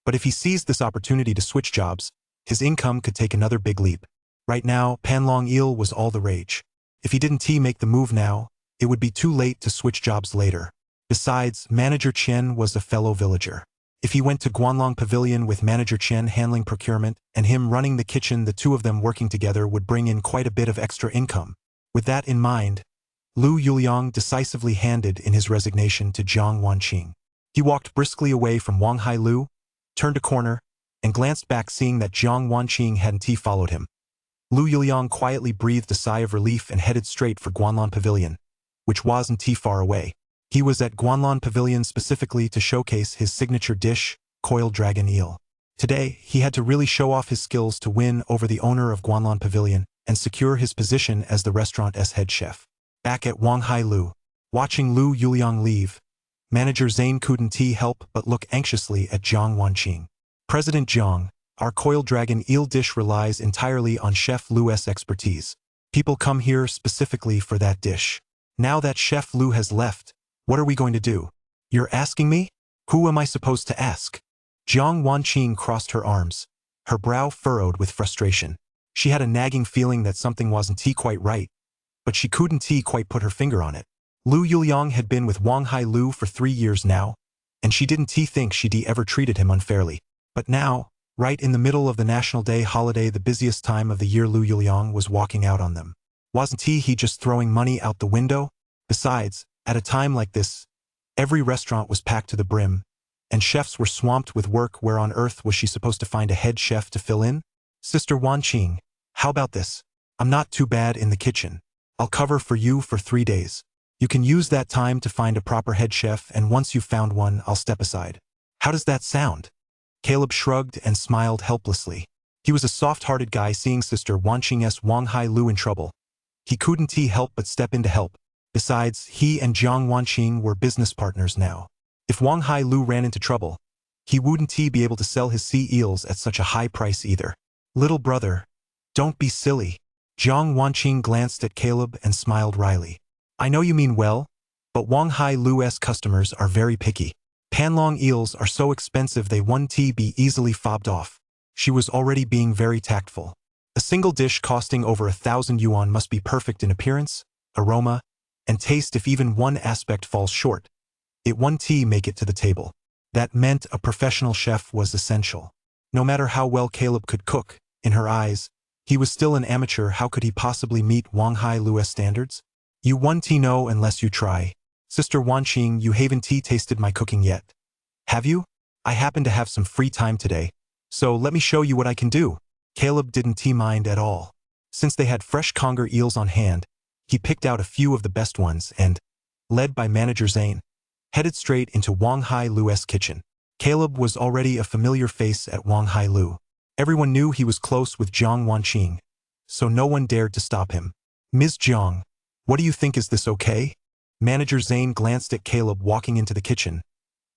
S1: But if he seized this opportunity to switch jobs, his income could take another big leap. Right now, Panlong Il was all the rage. If he didn't make the move now, it would be too late to switch jobs later. Besides, Manager Chen was a fellow villager. If he went to Guanlong Pavilion with Manager Chen handling procurement and him running the kitchen, the two of them working together would bring in quite a bit of extra income. With that in mind, Lu Yuliang decisively handed in his resignation to Jiang Wanqing. He walked briskly away from Wang Hailu, turned a corner, and glanced back, seeing that Jiang Wanqing hadn't followed him. Lu Yuliang quietly breathed a sigh of relief and headed straight for Guanlan Pavilion, which wasn't far away. He was at Guanlan Pavilion specifically to showcase his signature dish, coiled dragon eel. Today, he had to really show off his skills to win over the owner of Guanlan Pavilion and secure his position as the restaurant's head chef. Back at Wang Hailu, watching Lu Yuliang leave, Manager Zhane couldn't help but look anxiously at Jiang Wanqing. President Jiang, our coiled dragon eel dish relies entirely on Chef Lu's expertise. People come here specifically for that dish. Now that Chef Lu has left, what are we going to do? You're asking me? Who am I supposed to ask? Jiang Wanqing crossed her arms, her brow furrowed with frustration. She had a nagging feeling that something wasn't quite right, but she couldn't quite put her finger on it. Lu Yuliang had been with Wang Hailu for 3 years now, and she didn't think she'd ever treated him unfairly. But now, right in the middle of the National Day holiday, the busiest time of the year, Lu Yuliang was walking out on them. Wasn't he just throwing money out the window? Besides, at a time like this, every restaurant was packed to the brim, and chefs were swamped with work. Where on earth was she supposed to find a head chef to fill in? Sister Wanqing, how about this? I'm not too bad in the kitchen. I'll cover for you for 3 days. You can use that time to find a proper head chef, and once you've found one, I'll step aside. How does that sound? Caleb shrugged and smiled helplessly. He was a soft-hearted guy. Seeing Sister Wanqing's Wang Hailu in trouble, he couldn't help but step in to help. Besides, he and Jiang Wanqing were business partners now. If Wang Hailu ran into trouble, he wouldn't be able to sell his sea eels at such a high price either. Little brother, don't be silly. Jiang Wanqing glanced at Caleb and smiled wryly. I know you mean well, but Wang Hailu's customers are very picky. Panlong eels are so expensive they won't be easily fobbed off. She was already being very tactful. A single dish costing over 1,000 yuan must be perfect in appearance, aroma, and taste. If even one aspect falls short, it won't make it to the table. That meant a professional chef was essential. No matter how well Caleb could cook, in her eyes, he was still an amateur. How could he possibly meet Wang Hailu's standards? You won't know unless you try. Sister Wanqing, you haven't tasted my cooking yet. Have you? I happen to have some free time today, so let me show you what I can do. Caleb didn't mind at all. Since they had fresh conger eels on hand, he picked out a few of the best ones and, led by Manager Zhane, headed straight into Wang Hailu's kitchen. Caleb was already a familiar face at Wang Hailu. Everyone knew he was close with Jiang Wanqing, so no one dared to stop him. Ms. Jiang, what do you think? Is this okay? Manager Zhane glanced at Caleb walking into the kitchen,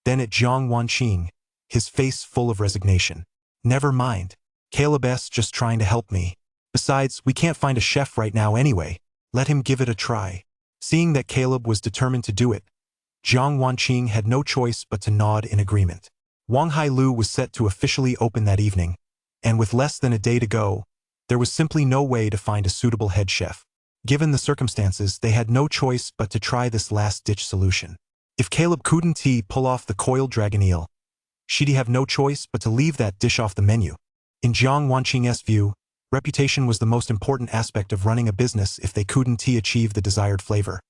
S1: then at Jiang Wanqing, his face full of resignation. Never mind. Caleb's just trying to help me. Besides, we can't find a chef right now anyway. Let him give it a try. Seeing that Caleb was determined to do it, Jiang Wanqing had no choice but to nod in agreement. Wang Hailu was set to officially open that evening, and with less than a day to go, there was simply no way to find a suitable head chef. Given the circumstances, they had no choice but to try this last-ditch solution. If Caleb couldn't pull off the coiled dragon eel, she'd have no choice but to leave that dish off the menu. In Jiang Wanqing's view, reputation was the most important aspect of running a business. If they couldn't achieve the desired flavor,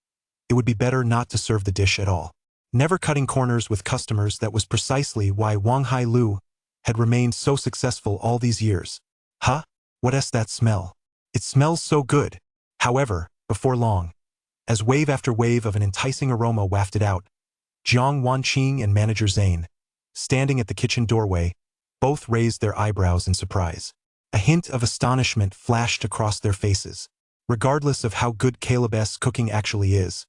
S1: it would be better not to serve the dish at all. Never cutting corners with customers, that was precisely why Wang Hailu had remained so successful all these years. Huh? What's that smell? It smells so good. However, before long, as wave after wave of an enticing aroma wafted out, Jiang Wanqing and manager Zane, standing at the kitchen doorway, both raised their eyebrows in surprise. A hint of astonishment flashed across their faces. Regardless of how good Caleb's cooking actually is,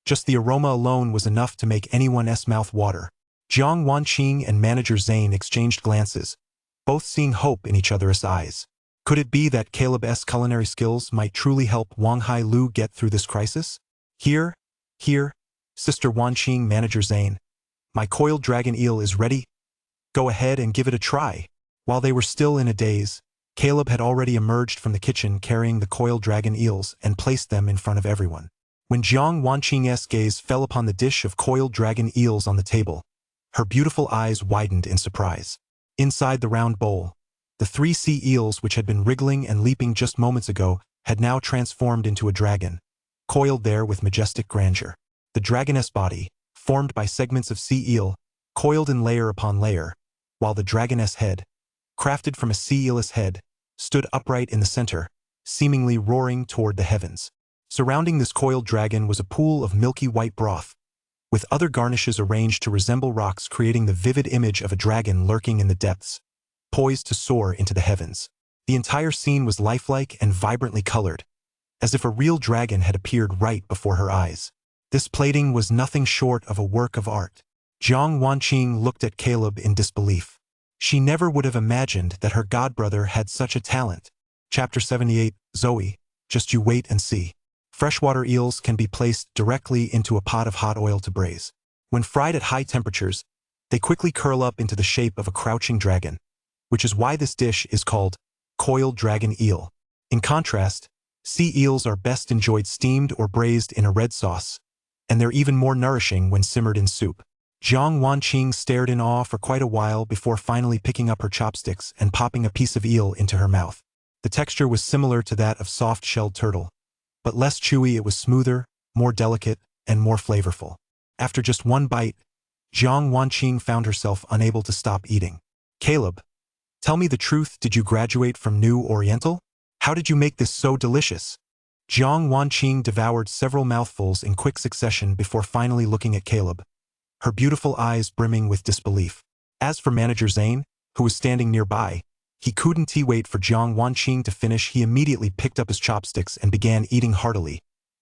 S1: just the aroma alone was enough to make anyone's mouth water. Jiang Wanqing and manager Zane exchanged glances, both seeing hope in each other's eyes. Could it be that Caleb's culinary skills might truly help Wang Hailu get through this crisis? Here, Sister Wanqing, manager Zane. My coiled dragon eel is ready. Go ahead and give it a try. While they were still in a daze, Caleb had already emerged from the kitchen carrying the coiled dragon eels and placed them in front of everyone. When Jiang Wanqing's gaze fell upon the dish of coiled dragon eels on the table, her beautiful eyes widened in surprise. Inside the round bowl, the 3 sea eels which had been wriggling and leaping just moments ago had now transformed into a dragon, coiled there with majestic grandeur. The dragoness body, formed by segments of sea eel, coiled in layer upon layer, while the dragoness head, crafted from a sea eel's head, stood upright in the center, seemingly roaring toward the heavens. Surrounding this coiled dragon was a pool of milky white broth, with other garnishes arranged to resemble rocks, creating the vivid image of a dragon lurking in the depths, poised to soar into the heavens. The entire scene was lifelike and vibrantly colored, as if a real dragon had appeared right before her eyes. This plating was nothing short of a work of art. Jiang Wanqing looked at Caleb in disbelief. She never would have imagined that her godbrother had such a talent. Chapter 78, Zoe, just you wait and see. Freshwater eels can be placed directly into a pot of hot oil to braise. When fried at high temperatures, they quickly curl up into the shape of a crouching dragon, which is why this dish is called coiled dragon eel. In contrast, sea eels are best enjoyed steamed or braised in a red sauce, and they're even more nourishing when simmered in soup. Jiang Wanqing stared in awe for quite a while before finally picking up her chopsticks and popping a piece of eel into her mouth. The texture was similar to that of soft-shelled turtle, but less chewy. It was smoother, more delicate, and more flavorful. After just one bite, Jiang Wanqing found herself unable to stop eating. Caleb, tell me the truth, did you graduate from New Oriental? How did you make this so delicious? Jiang Wanqing devoured several mouthfuls in quick succession before finally looking at Caleb, her beautiful eyes brimming with disbelief. As for manager Zane, who was standing nearby, he couldn't wait for Jiang Wanqing to finish. He immediately picked up his chopsticks and began eating heartily,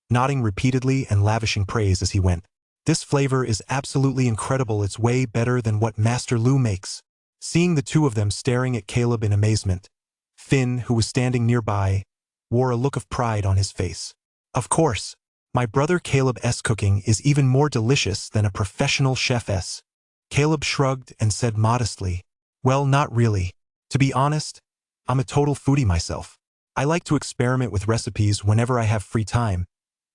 S1: nodding repeatedly and lavishing praise as he went. This flavor is absolutely incredible. It's way better than what Master Lu makes. Seeing the two of them staring at Caleb in amazement, Finn, who was standing nearby, wore a look of pride on his face. Of course, my brother Caleb's cooking is even more delicious than a professional chef's. Caleb shrugged and said modestly, well, not really. To be honest, I'm a total foodie myself. I like to experiment with recipes whenever I have free time,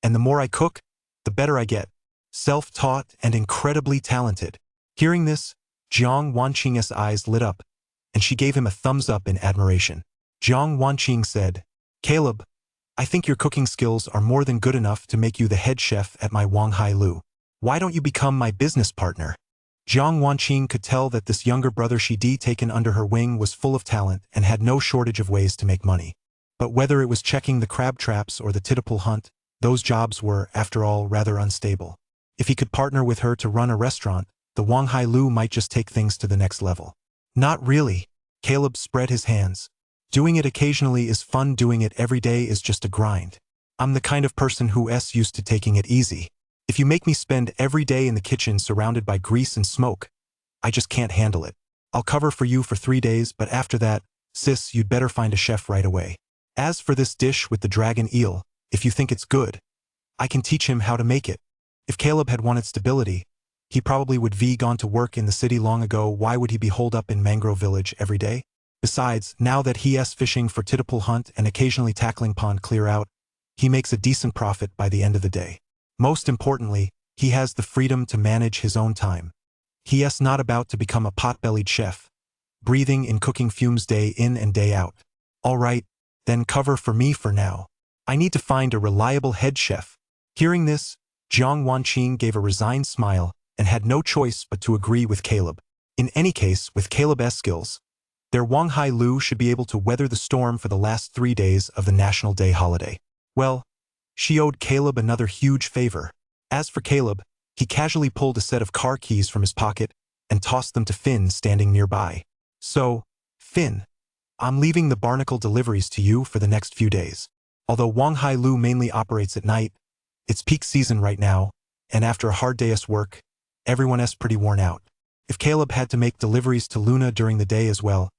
S1: and the more I cook, the better I get. Self-taught and incredibly talented. Hearing this, Jiang Wanqing's eyes lit up, and she gave him a thumbs up in admiration. Jiang Wanqing said, Caleb, I think your cooking skills are more than good enough to make you the head chef at my Wang Hailu. Why don't you become my business partner? Jiang Wanqing could tell that this younger brother she'd taken under her wing was full of talent and had no shortage of ways to make money. But whether it was checking the crab traps or the titapule hunt, those jobs were, after all, rather unstable. If he could partner with her to run a restaurant, the Wang Hailu might just take things to the next level. Not really. Caleb spread his hands. Doing it occasionally is fun, doing it every day is just a grind. I'm the kind of person who's used to taking it easy. If you make me spend every day in the kitchen surrounded by grease and smoke, I just can't handle it. I'll cover for you for 3 days, but after that, sis, you'd better find a chef right away. As for this dish with the dragon eel, if you think it's good, I can teach him how to make it. If Caleb had wanted stability, He probably would have gone to work in the city long ago. Why would he be holed up in Mangrove Village every day? Besides, now that he's fishing for titipule hunt and occasionally tackling pond clear out, he makes a decent profit by the end of the day. Most importantly, he has the freedom to manage his own time. He's not about to become a pot-bellied chef, breathing in cooking fumes day in and day out. All right, then cover for me for now. I need to find a reliable head chef. Hearing this, Jiang Wanqing gave a resigned smile and had no choice but to agree with Caleb. In any case, with Caleb's skills, their Wang Hai Lu should be able to weather the storm for the last 3 days of the National Day holiday. Well, she owed Caleb another huge favor. As for Caleb, he casually pulled a set of car keys from his pocket and tossed them to Finn standing nearby. So, Finn, I'm leaving the barnacle deliveries to you for the next few days. Although Wang Hai Lu mainly operates at night, it's peak season right now, and after a hard day's work, everyone's pretty worn out. If Caleb had to make deliveries to Luna during the day as well,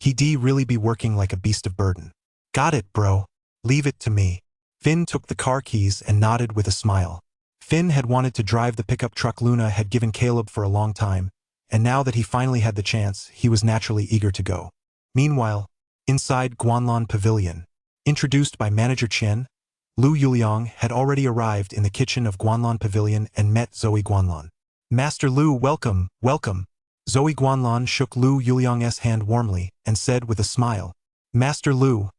S1: he'd really be working like a beast of burden. Got it, bro. Leave it to me. Finn took the car keys and nodded with a smile. Finn had wanted to drive the pickup truck Luna had given Caleb for a long time, and now that he finally had the chance, he was naturally eager to go. Meanwhile, inside Guanlan Pavilion, introduced by Manager Chen, Lu Yuliang had already arrived in the kitchen of Guanlan Pavilion and met Zoe Guanlan. Master Lu, welcome, welcome. Zoe Guanlan shook Lu Yuliang's hand warmly and said with a smile, Master Lu,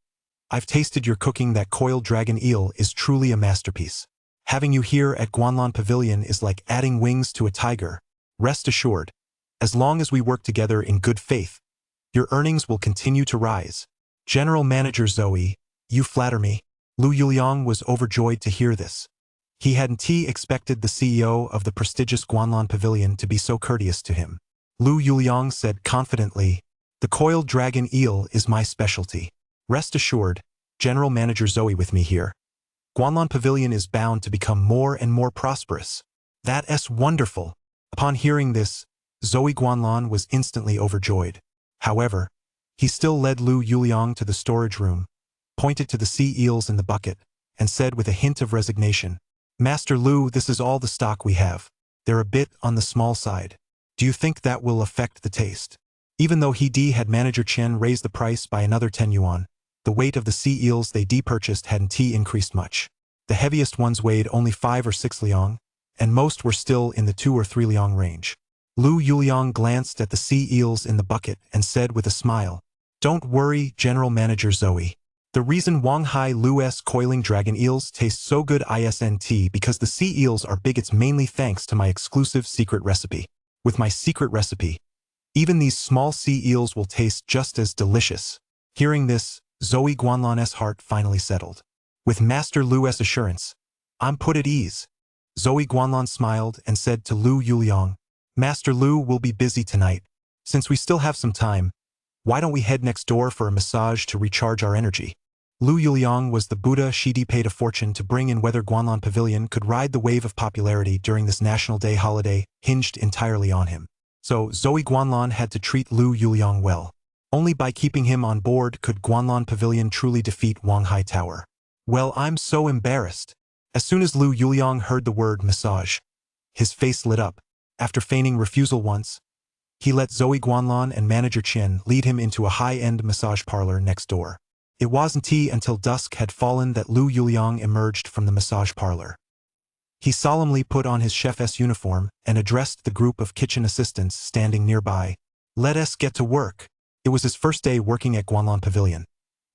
S1: I've tasted your cooking. That coiled dragon eel is truly a masterpiece. Having you here at Guanlan Pavilion is like adding wings to a tiger. Rest assured, as long as we work together in good faith, your earnings will continue to rise. General Manager Zoe, you flatter me. Lu Yuliang was overjoyed to hear this. He hadn't expected the CEO of the prestigious Guanlan Pavilion to be so courteous to him. Lu Yuliang said confidently, the coiled dragon eel is my specialty. Rest assured, General Manager Zoe with me here. Guanlan Pavilion is bound to become more and more prosperous. That's wonderful. Upon hearing this, Zoe Guanlan was instantly overjoyed. However, he still led Lu Yuliang to the storage room, pointed to the sea eels in the bucket, and said with a hint of resignation, Master Lu, this is all the stock we have. They're a bit on the small side. Do you think that will affect the taste? Even though he had Manager Chen raise the price by another 10 yuan, the weight of the sea eels they purchased hadn't increased much. The heaviest ones weighed only 5 or 6 liang, and most were still in the 2 or 3 liang range. Lu Yuliang glanced at the sea eels in the bucket and said with a smile, Don't worry, General Manager Zoe. The reason Wang Hai Lu's coiling dragon eels taste so good isn't because the sea eels are big. It's mainly thanks to my exclusive secret recipe. With my secret recipe, even these small sea eels will taste just as delicious. Hearing this, Zoe Guanlan's heart finally settled. With Master Lu's assurance, I'm put at ease. Zoe Guanlan smiled and said to Lu Yuliang, Master Lu will be busy tonight. Since we still have some time, why don't we head next door for a massage to recharge our energy? Lu Yuliang was the Buddha she'd paid a fortune to bring in. Whether Guanlan Pavilion could ride the wave of popularity during this National Day holiday hinged entirely on him. So Zoe Guanlan had to treat Lu Yuliang well. Only by keeping him on board could Guanlan Pavilion truly defeat Wang Hai Tower. Well, I'm so embarrassed. As soon as Lu Yuliang heard the word massage, his face lit up. After feigning refusal once, he let Zoe Guanlan and Manager Chen lead him into a high-end massage parlor next door. It wasn't until dusk had fallen that Lu Yuliang emerged from the massage parlor. He solemnly put on his chef's uniform and addressed the group of kitchen assistants standing nearby. Let us get to work. It was his first day working at Guanlan Pavilion,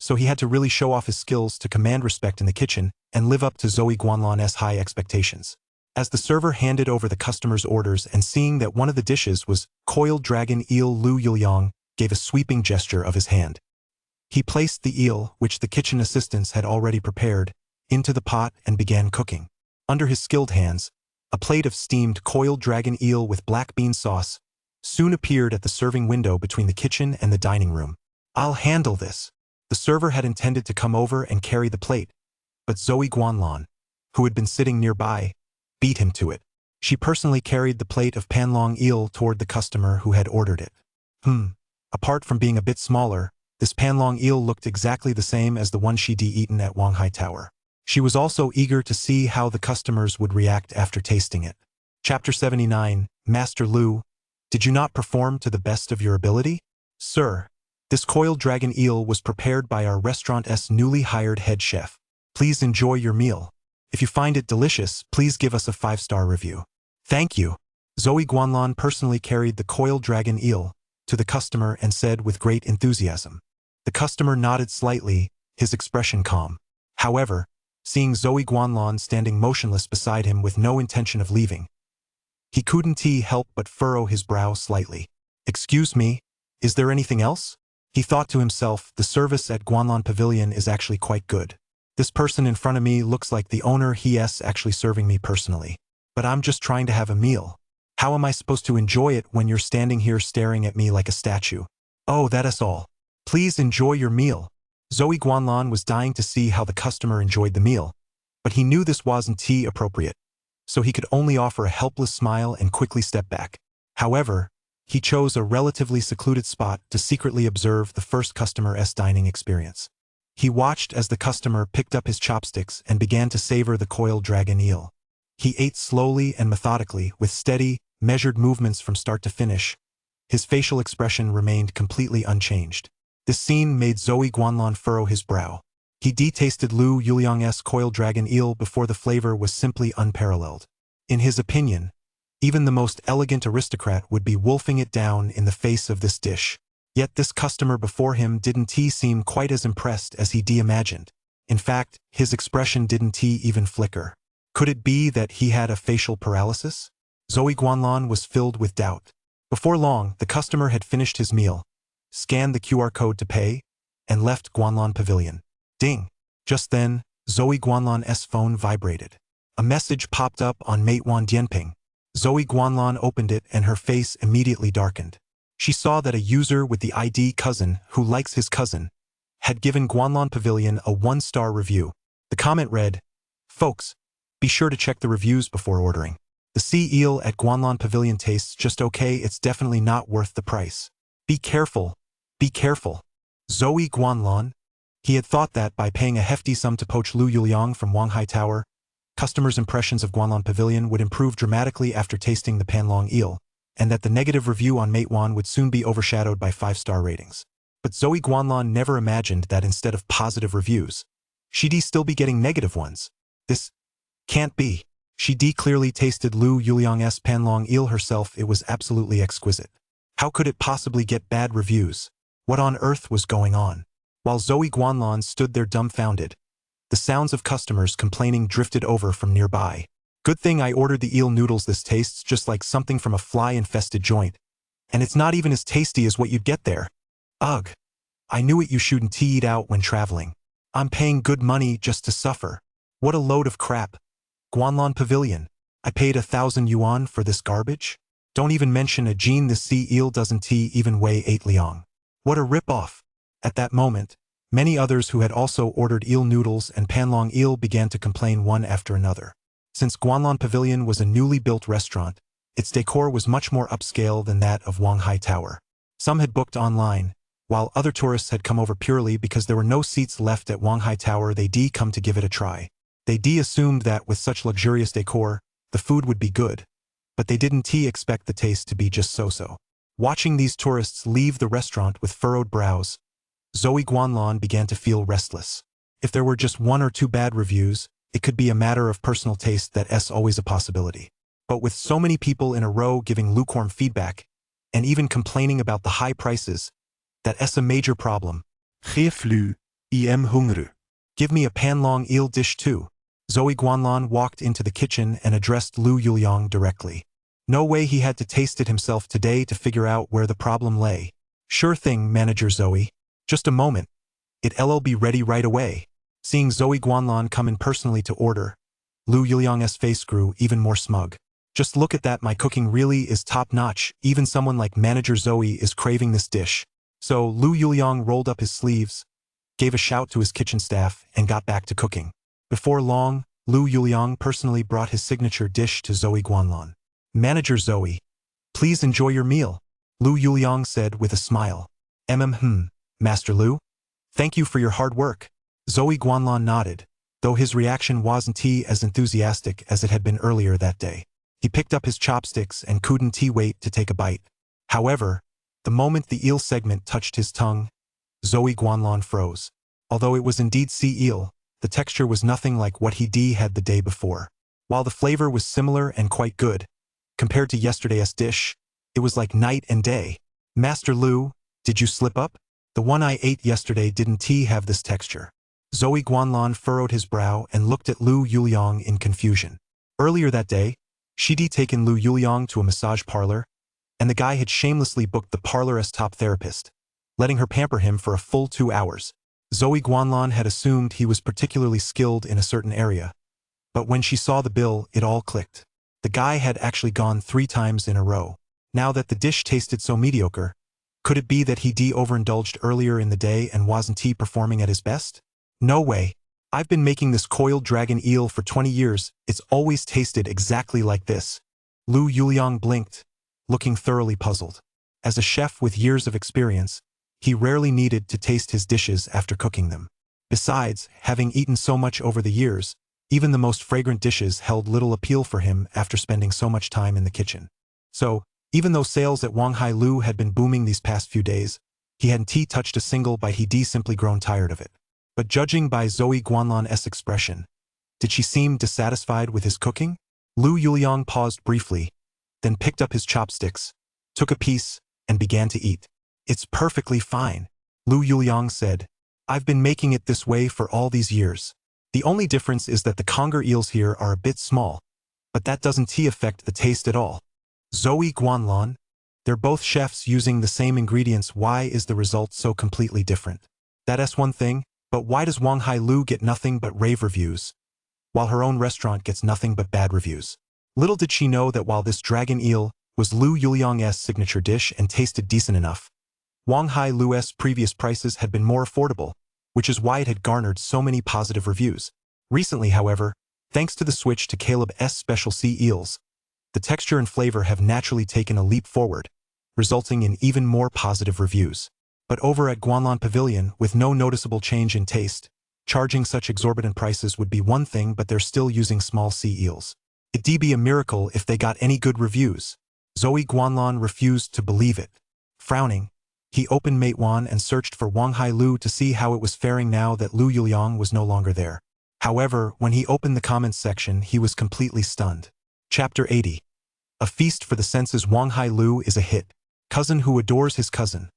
S1: so he had to really show off his skills to command respect in the kitchen and live up to Zoe Guanlan's high expectations. As the server handed over the customer's orders and seeing that one of the dishes was coiled dragon eel, Lu Yuliang gave a sweeping gesture of his hand. He placed the eel, which the kitchen assistants had already prepared, into the pot and began cooking. Under his skilled hands, a plate of steamed coiled dragon eel with black bean sauce soon appeared at the serving window between the kitchen and the dining room. I'll handle this. The server had intended to come over and carry the plate, but Zoe Guanlan, who had been sitting nearby, beat him to it. She personally carried the plate of panlong eel toward the customer who had ordered it. Apart from being a bit smaller, this panlong eel looked exactly the same as the one she'd eaten at Wang Hai Tower. She was also eager to see how the customers would react after tasting it. Chapter 79, Master Lu, did you not perform to the best of your ability? Sir, this coiled dragon eel was prepared by our restaurant's newly hired head chef. Please enjoy your meal. If you find it delicious, please give us a 5-star review. Thank you. Zoe Guanlan personally carried the coiled dragon eel to the customer and said with great enthusiasm. The customer nodded slightly, his expression calm. However, seeing Zoe Guanlan standing motionless beside him with no intention of leaving, he couldn't help but furrow his brow slightly. Excuse me, is there anything else? He thought to himself, the service at Guanlan Pavilion is actually quite good. This person in front of me looks like the owner. He's actually serving me personally. But I'm just trying to have a meal. How am I supposed to enjoy it when you're standing here staring at me like a statue? Oh, that's all. Please enjoy your meal. Zoe Guanlan was dying to see how the customer enjoyed the meal, but he knew this wasn't appropriate, so he could only offer a helpless smile and quickly step back. However, he chose a relatively secluded spot to secretly observe the first customer's dining experience. He watched as the customer picked up his chopsticks and began to savor the coiled dragon eel. He ate slowly and methodically, with steady, measured movements from start to finish. His facial expression remained completely unchanged. This scene made Zoe Guanlan furrow his brow. He detasted Lu Yuliang's coiled dragon eel before the flavor was simply unparalleled. In his opinion, even the most elegant aristocrat would be wolfing it down in the face of this dish. Yet this customer before him didn't seem quite as impressed as he imagined. In fact, his expression didn't even flicker. Could it be that he had a facial paralysis? Zoe Guanlan was filled with doubt. Before long, the customer had finished his meal, scanned the QR code to pay, and left Guanlan Pavilion. Ding! Just then, Zoe Guanlan's phone vibrated. A message popped up on Matewan Dianping. Zoe Guanlan opened it and her face immediately darkened. She saw that a user with the ID cousin who likes his cousin had given Guanlan Pavilion a 1-star review. The comment read, "Folks, be sure to check the reviews before ordering. The sea eel at Guanlan Pavilion tastes just okay. It's definitely not worth the price. Be careful. Be careful." Zoe Guanlan? He had thought that by paying a hefty sum to poach Lu Yuliang from Wanghai Tower, customers' impressions of Guanlan Pavilion would improve dramatically after tasting the panlong eel, and that the negative review on Matewan would soon be overshadowed by 5-star ratings. But Zoe Guanlan never imagined that instead of positive reviews, she'd still be getting negative ones. This can't be. She clearly tasted Lu Yuliang's panlong eel herself. It was absolutely exquisite. How could it possibly get bad reviews? What on earth was going on? While Zoe Guanlan stood there dumbfounded, the sounds of customers complaining drifted over from nearby. Good thing I ordered the eel noodles. This tastes just like something from a fly-infested joint. And it's not even as tasty as what you'd get there. Ugh. I knew it. You shouldn't eat out when traveling. I'm paying good money just to suffer. What a load of crap. Guanlan Pavilion. I paid 1,000 yuan for this garbage? Don't even mention a gene. The sea eel doesn't even weigh 8 liang. What a rip-off. At that moment, many others who had also ordered eel noodles and panlong eel began to complain one after another. Since Guanlan Pavilion was a newly built restaurant, its decor was much more upscale than that of Wanghai Tower. Some had booked online, while other tourists had come over purely because there were no seats left at Wanghai Tower. They'd come to give it a try. They assumed that with such luxurious decor, the food would be good, but they didn't expect the taste to be just so-so. Watching these tourists leave the restaurant with furrowed brows, Zoe Guanlan began to feel restless. If there were just 1 or 2 bad reviews, it could be a matter of personal taste. That's always a possibility. But with so many people in a row giving lukewarm feedback, and even complaining about the high prices, that's a major problem.
S2: Geef Lu, hungry.
S1: Give me a panlong eel dish too. Zoe Guanlan walked into the kitchen and addressed Lu Yuliang directly. No way. He had to taste it himself today to figure out where the problem lay. Sure thing, Manager Zoe. Just a moment. It'll be ready right away. Seeing Zoe Guanlan come in personally to order, Lu Yuliang's face grew even more smug. Just look at that. My cooking really is top-notch. Even someone like Manager Zoe is craving this dish. So Lu Yuliang rolled up his sleeves, gave a shout to his kitchen staff, and got back to cooking. Before long, Lu Yuliang personally brought his signature dish to Zoe Guanlan. Manager Zoe, please enjoy your meal, Lu Yuliang said with a smile. Master Lu? Thank you for your hard work. Zoe Guanlan nodded, though his reaction wasn't as enthusiastic as it had been earlier that day. He picked up his chopsticks and couldn't wait to take a bite. However, the moment the eel segment touched his tongue, Zoe Guanlon froze. Although it was indeed sea eel, the texture was nothing like what he had the day before. While the flavor was similar and quite good, compared to yesterday's dish, it was like night and day. Master Lu, did you slip up? The one I ate yesterday didn't have this texture. Zoe Guanlon furrowed his brow and looked at Lu Yuliang in confusion. Earlier that day, she'd taken Lu Yuliang to a massage parlor, and the guy had shamelessly booked the parlor's top therapist, letting her pamper him for a full 2 hours. Zoe Guanlon had assumed he was particularly skilled in a certain area, but when she saw the bill, it all clicked. The guy had actually gone 3 times in a row. Now that the dish tasted so mediocre, could it be that he overindulged earlier in the day and wasn't performing at his best? No way. I've been making this coiled dragon eel for 20 years, it's always tasted exactly like this. Lu Yuliang blinked, looking thoroughly puzzled. As a chef with years of experience, he rarely needed to taste his dishes after cooking them. Besides, having eaten so much over the years, even the most fragrant dishes held little appeal for him after spending so much time in the kitchen. So, even though sales at Wanghai Lu had been booming these past few days, he hadn't touched a single bite. He'd simply grown tired of it. But judging by Zoe Guanlon's expression, did she seem dissatisfied with his cooking? Lu Yuliang paused briefly, then picked up his chopsticks, took a piece, and began to eat. It's perfectly fine, Lu Yuliang said. I've been making it this way for all these years. The only difference is that the conger eels here are a bit small, but that doesn't affect the taste at all. Zoe Guanlon, they're both chefs using the same ingredients. Why is the result so completely different? That's one thing, but why does Wanghai Lu get nothing but rave reviews, while her own restaurant gets nothing but bad reviews? Little did she know that while this dragon eel was Lu Yuliang's signature dish and tasted decent enough, Wanghai Lu's previous prices had been more affordable, which is why it had garnered so many positive reviews. Recently, however, thanks to the switch to Caleb's special sea eels, the texture and flavor have naturally taken a leap forward, resulting in even more positive reviews. But over at Guanlon Pavilion, with no noticeable change in taste, charging such exorbitant prices would be one thing, but they're still using small sea eels. It'd be a miracle if they got any good reviews. Zoe Guanlon refused to believe it. Frowning, he opened Matewan and searched for Wanghai Lu to see how it was faring now that Lu Yuliang was no longer there. However, when he opened the comments section, he was completely stunned. Chapter 80. A feast for the senses. Wanghai Lu is a hit. Cousin who adores his cousin.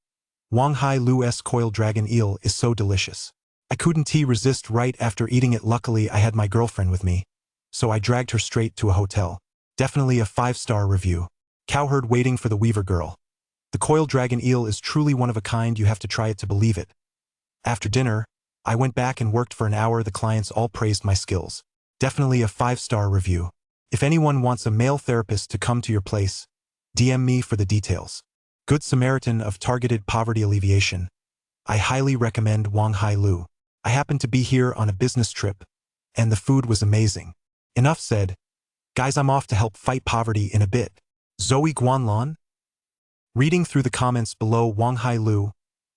S1: Wanghai Lu's coiled dragon eel is so delicious. I couldn't resist right after eating it. Luckily, I had my girlfriend with me, so I dragged her straight to a hotel. Definitely a 5-star review. Cowherd waiting for the Weaver girl. The coiled dragon eel is truly one of a kind. You have to try it to believe it. After dinner, I went back and worked for an hour. The clients all praised my skills. Definitely a 5-star review. If anyone wants a male therapist to come to your place, DM me for the details. Good Samaritan of targeted poverty alleviation. I highly recommend Wanghai Lu. I happened to be here on a business trip, and the food was amazing. Enough said. Guys, I'm off to help fight poverty in a bit. Zoe Guanlon? Reading through the comments below Wanghai Lu,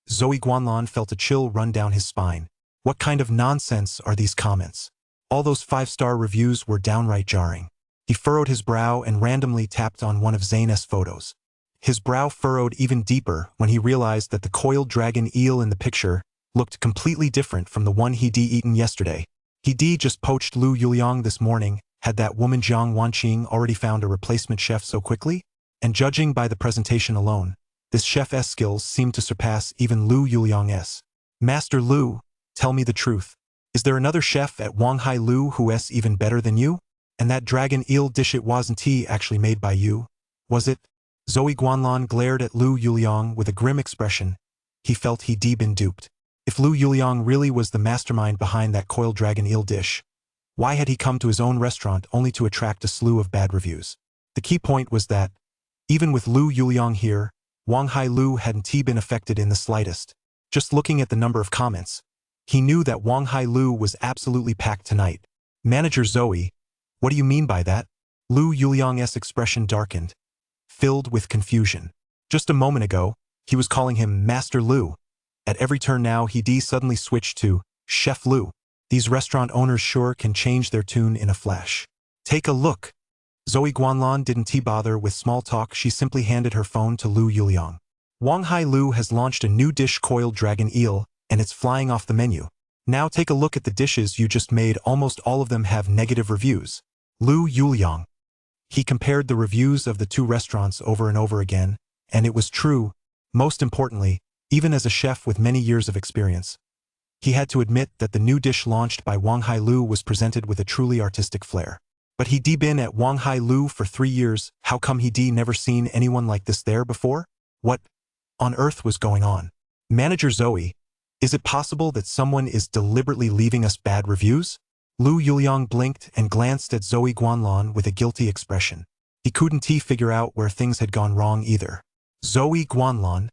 S1: Zoe Guanlon felt a chill run down his spine. What kind of nonsense are these comments? All those 5-star reviews were downright jarring. He furrowed his brow and randomly tapped on one of Zane's photos. His brow furrowed even deeper when he realized that the coiled dragon eel in the picture looked completely different from the one he'd eaten yesterday. He'd just poached Lu Yuliang this morning. Had that woman Jiang Wanqing already found a replacement chef so quickly? And judging by the presentation alone, this chef's skills seemed to surpass even Lu Yuliang's. Master Lu, tell me the truth. Is there another chef at Wanghai Lu who's even better than you? And that dragon eel dish, it wasn't actually made by you, was it? Zoe Guanlon glared at Lu Yuliang with a grim expression. He felt he'd been duped. If Lu Yuliang really was the mastermind behind that coiled dragon eel dish, why had he come to his own restaurant only to attract a slew of bad reviews? The key point was that, even with Lu Yuliang here, Wanghai Lu hadn't been affected in the slightest. Just looking at the number of comments, he knew that Wanghai Lu was absolutely packed tonight. Manager Zoe, what do you mean by that? Lu Yuliang's expression darkened, filled with confusion. Just a moment ago, he was calling him Master Lu. At every turn now, he'd suddenly switched to Chef Lu. These restaurant owners sure can change their tune in a flash. Take a look. Zoe Guanlan didn't bother with small talk, she simply handed her phone to Lu Yuliang. Wang Hai Lu has launched a new dish, coiled dragon eel, and it's flying off the menu. Now take a look at the dishes you just made, almost all of them have negative reviews. Lu Yuliang. He compared the reviews of the two restaurants over and over again, and it was true. Most importantly, even as a chef with many years of experience, he had to admit that the new dish launched by Wang Hai Lu was presented with a truly artistic flair. But he'd been at Wang Hai Lu for 3 years, how come he'd never seen anyone like this there before? What on earth was going on? Manager Zoe, is it possible that someone is deliberately leaving us bad reviews? Lu Yuliang blinked and glanced at Zoe Guanlan with a guilty expression. He couldn't figure out where things had gone wrong either. Zoe Guanlan.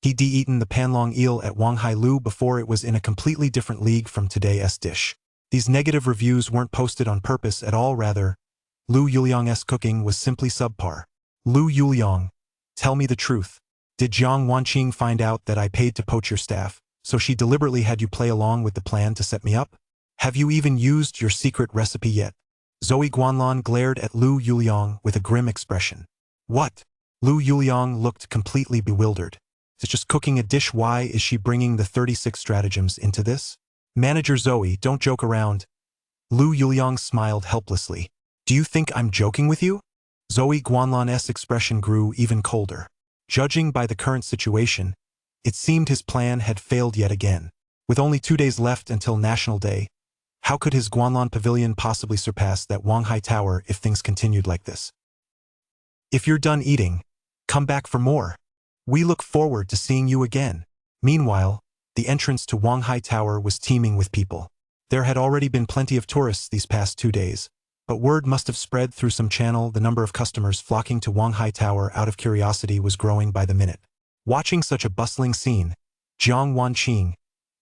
S1: He'd eaten the panlong eel at Wang Hai Lu before. It was in a completely different league from today's dish. These negative reviews weren't posted on purpose at all, rather, Lu Yuliang's cooking was simply subpar. Lu Yuliang, tell me the truth. Did Jiang Wanqing find out that I paid to poach your staff, so she deliberately had you play along with the plan to set me up? Have you even used your secret recipe yet? Zoe Guanlan glared at Lu Yuliang with a grim expression. What? Lu Yuliang looked completely bewildered. It's just cooking a dish. Why is she bringing the 36 stratagems into this? Manager Zoe, don't joke around. Lu Yuliang smiled helplessly. Do you think I'm joking with you? Zoe Guanlan's expression grew even colder. Judging by the current situation, it seemed his plan had failed yet again. With only 2 days left until National Day, how could his Guanlan Pavilion possibly surpass that Wang Hai Tower if things continued like this? If you're done eating, come back for more. We look forward to seeing you again. Meanwhile, the entrance to Wang Hai Tower was teeming with people. There had already been plenty of tourists these past 2 days, but word must have spread through some channel. The number of customers flocking to Wang Hai Tower out of curiosity was growing by the minute. Watching such a bustling scene, Jiang Wanqing,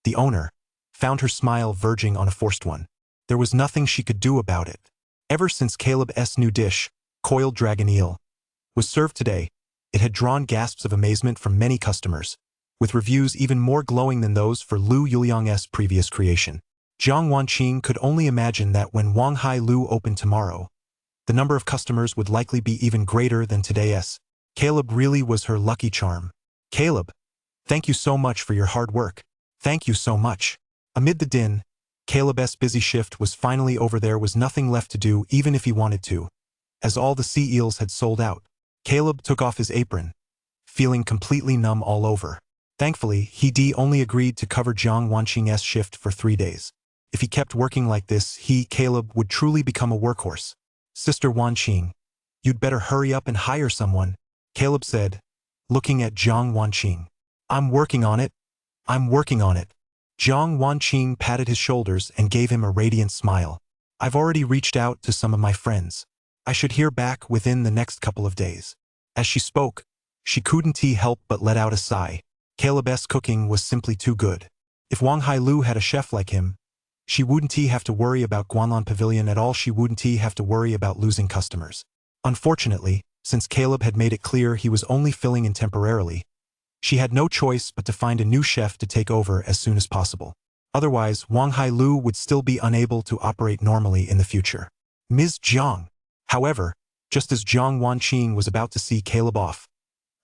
S1: the owner, found her smile verging on a forced one. There was nothing she could do about it. Ever since Caleb's new dish, coiled dragon eel, was served today, it had drawn gasps of amazement from many customers, with reviews even more glowing than those for Lu Yuliang's previous creation. Jiang Wanqing could only imagine that when Wang Hai Lu opened tomorrow, the number of customers would likely be even greater than today's. Caleb really was her lucky charm. Caleb, thank you so much for your hard work. Thank you so much. Amid the din, Caleb's busy shift was finally over. There was nothing left to do even if he wanted to, as all the sea eels had sold out. Caleb took off his apron, feeling completely numb all over. Thankfully, he'd only agreed to cover Jiang Wanqing's shift for 3 days. If he kept working like this, Caleb, would truly become a workhorse. Sister Wanqing, you'd better hurry up and hire someone, Caleb said, looking at Jiang Wanqing. I'm working on it. I'm working on it. Jiang Wanqing patted his shoulders and gave him a radiant smile. I've already reached out to some of my friends. I should hear back within the next couple of days. As she spoke, she couldn't help but let out a sigh. Caleb's cooking was simply too good. If Wang Hai Lu had a chef like him, she wouldn't have to worry about Guanlan Pavilion at all. She wouldn't have to worry about losing customers. Unfortunately, since Caleb had made it clear he was only filling in temporarily, she had no choice but to find a new chef to take over as soon as possible. Otherwise, Wang Hai Lu would still be unable to operate normally in the future. Ms. Jiang. However, just as Jiang Wanqing was about to see Caleb off,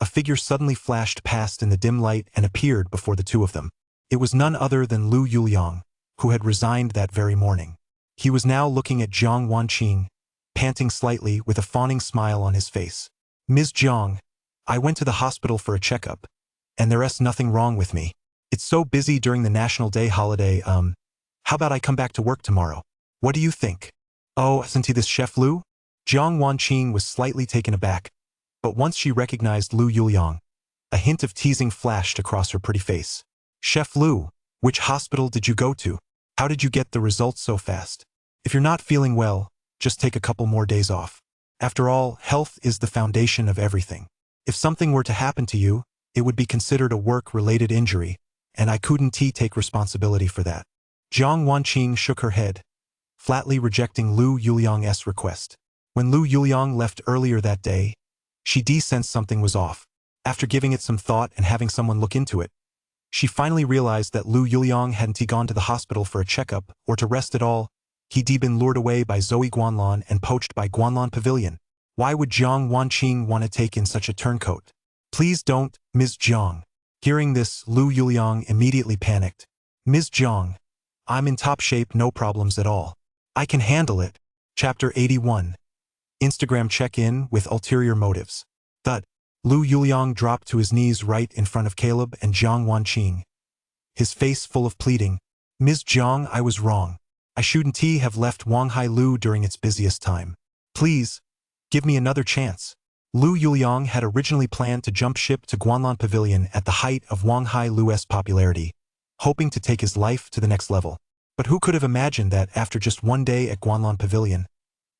S1: a figure suddenly flashed past in the dim light and appeared before the two of them. It was none other than Lu Yuliang, who had resigned that very morning. He was now looking at Jiang Wanqing, panting slightly with a fawning smile on his face. Ms. Jiang, I went to the hospital for a checkup, and there's nothing wrong with me. It's so busy during the National Day holiday. How about I come back to work tomorrow? What do you think? Oh, isn't he this Chef Lu? Jiang Wanqing was slightly taken aback, but once she recognized Lu Yuliang, a hint of teasing flashed across her pretty face. Chef Lu, which hospital did you go to? How did you get the results so fast? If you're not feeling well, just take a couple more days off. After all, health is the foundation of everything. If something were to happen to you, it would be considered a work-related injury, and I couldn't take responsibility for that. Jiang Wanqing shook her head, flatly rejecting Lu Yuliang's request. When Lu Yuliang left earlier that day, she sensed something was off. After giving it some thought and having someone look into it, she finally realized that Lu Yuliang hadn't gone to the hospital for a checkup or to rest at all. He'd been lured away by Zoe Guanlan and poached by Guanlan Pavilion. Why would Jiang Wanqing want to take in such a turncoat? Please don't, Ms. Jiang. Hearing this, Lu Yuliang immediately panicked. Ms. Jiang, I'm in top shape, no problems at all. I can handle it. Chapter 81. Instagram check-in with ulterior motives. Thud. Lu Yuliang dropped to his knees right in front of Caleb and Jiang Wanqing, his face full of pleading. Ms. Jiang, I was wrong. I shouldn't have left Wanghai Lu during its busiest time. Please, give me another chance. Lu Yuliang had originally planned to jump ship to Guanlan Pavilion at the height of Wanghai Lu's popularity, hoping to take his life to the next level. But who could have imagined that after just one day at Guanlan Pavilion,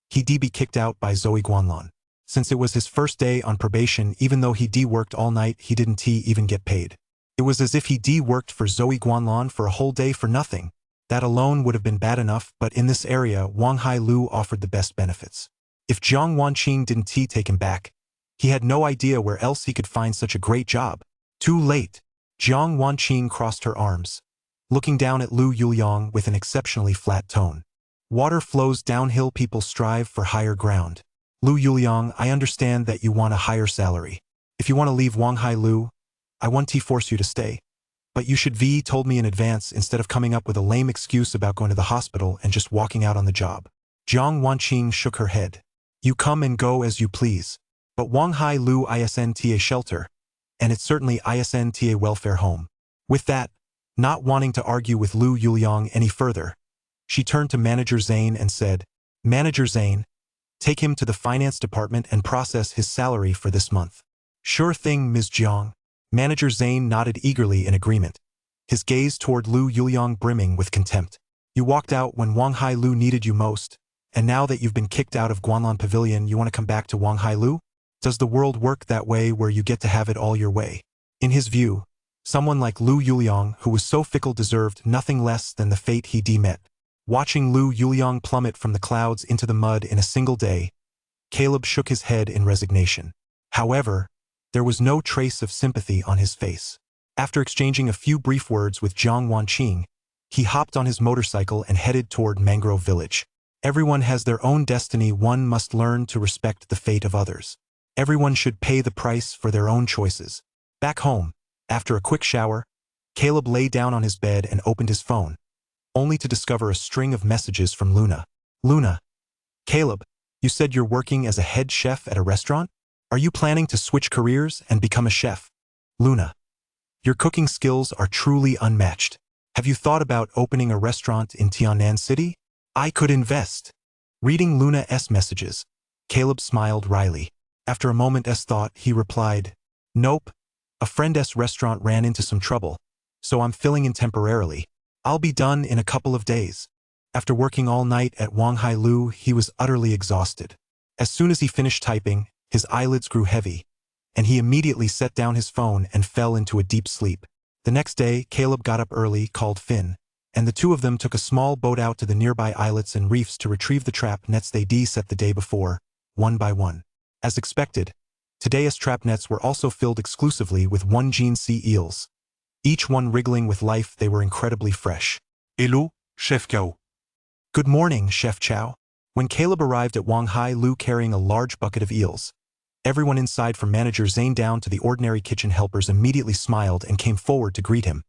S1: he'd be kicked out by Zoe Guanlan. Since it was his first day on probation, even though he'd worked all night, he didn't even get paid. It was as if he'd worked for Zoe Guanlan for a whole day for nothing. That alone would have been bad enough, but in this area, Wanghai Lu offered the best benefits. If Jiang Wanqing didn't take him back, he had no idea where else he could find such a great job. Too late. Jiang Wanqing crossed her arms, looking down at Lu Yuliang with an exceptionally flat tone. Water flows downhill, people strive for higher ground. Lu Yuliang, I understand that you want a higher salary. If you want to leave Wanghai Lu, I won't force you to stay. But you should have told me in advance instead of coming up with a lame excuse about going to the hospital and just walking out on the job. Jiang Wanqing shook her head. You come and go as you please. But Wanghai Lu isn't a shelter, and it's certainly isn't a welfare home. With that, not wanting to argue with Lu Yuliang any further, she turned to Manager Zane and said, Manager Zane, take him to the finance department and process his salary for this month. Sure thing, Ms. Jiang. Manager Zane nodded eagerly in agreement, his gaze toward Lu Yuliang brimming with contempt. You walked out when Wanghai Lu needed you most, and now that you've been kicked out of Guanlan Pavilion, you want to come back to Wanghai Lu? Does the world work that way where you get to have it all your way? In his view, someone like Lu Yuliang, who was so fickle, deserved nothing less than the fate he'd met. Watching Lu Yuliang plummet from the clouds into the mud in a single day, Caleb shook his head in resignation. However, there was no trace of sympathy on his face. After exchanging a few brief words with Jiang Wanqing, he hopped on his motorcycle and headed toward Mangrove Village. Everyone has their own destiny. One must learn to respect the fate of others. Everyone should pay the price for their own choices. Back home, after a quick shower, Caleb lay down on his bed and opened his phone, only to discover a string of messages from Luna. Luna. Caleb, you said you're working as a head chef at a restaurant? Are you planning to switch careers and become a chef? Luna. Your cooking skills are truly unmatched. Have you thought about opening a restaurant in Tianan City? I could invest. Reading Luna's messages, Caleb smiled wryly. After a moment's thought, he replied, Nope. A friend's restaurant ran into some trouble, so I'm filling in temporarily. I'll be done in a couple of days. After working all night at Wanghai Lu, he was utterly exhausted. As soon as he finished typing, his eyelids grew heavy, and he immediately set down his phone and fell into a deep sleep. The next day, Caleb got up early, called Finn, and the two of them took a small boat out to the nearby islets and reefs to retrieve the trap nets they'd set the day before, one by one. As expected, today's trap nets were also filled exclusively with 1 sea eels. Each one wriggling with life, they were incredibly fresh.
S2: Hello, Chef Cao.
S1: Good morning, Chef Chow. When Caleb arrived at Wanghai Lu carrying a large bucket of eels, everyone inside from Manager Zane down to the ordinary kitchen helpers immediately smiled and came forward to greet him,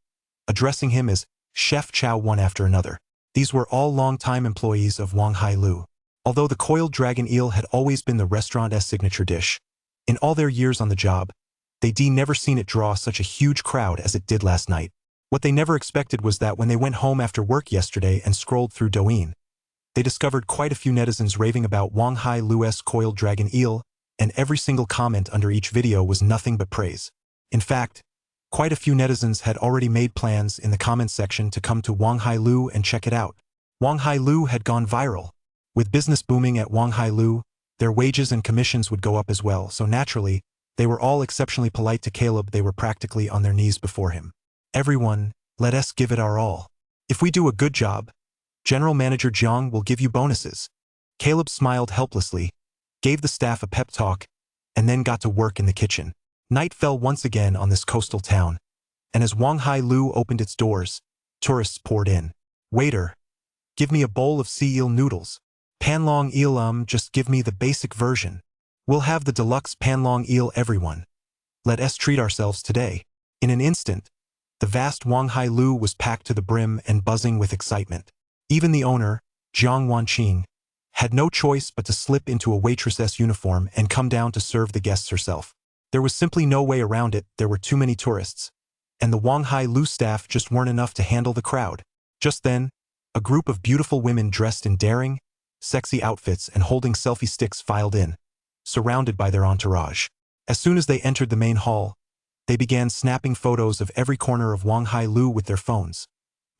S1: addressing him as Chef Chow one after another. These were all long-time employees of Wanghai Lu. Although the coiled dragon eel had always been the restaurant's signature dish, in all their years on the job, they'd never seen it draw such a huge crowd as it did last night. What they never expected was that when they went home after work yesterday and scrolled through Douyin, they discovered quite a few netizens raving about Wanghai Lu's coiled dragon eel, and every single comment under each video was nothing but praise. In fact, quite a few netizens had already made plans in the comments section to come to Wanghai Lu and check it out. Wanghai Lu had gone viral. With business booming at Wanghai Lu, their wages and commissions would go up as well, so naturally, they were all exceptionally polite to Caleb. They were practically on their knees before him. Everyone, let us give it our all. If we do a good job, General Manager Jiang will give you bonuses. Caleb smiled helplessly, gave the staff a pep talk, and then got to work in the kitchen. Night fell once again on this coastal town, and as Wanghai Lu opened its doors, tourists poured in. Waiter, Give me a bowl of sea eel noodles. Panlong eel just give me the basic version. We'll have the deluxe panlong eel everyone. Let us treat ourselves today. In an instant, the vast Wanghai Lu was packed to the brim and buzzing with excitement. Even the owner, Jiang Wanqing, had no choice but to slip into a waitress's uniform and come down to serve the guests herself. There was simply no way around it, there were too many tourists, and the Wanghai Lu staff just weren't enough to handle the crowd. Just then, a group of beautiful women dressed in daring, sexy outfits and holding selfie sticks filed in, surrounded by their entourage. As soon as they entered the main hall, they began snapping photos of every corner of Wanghai Lu with their phones,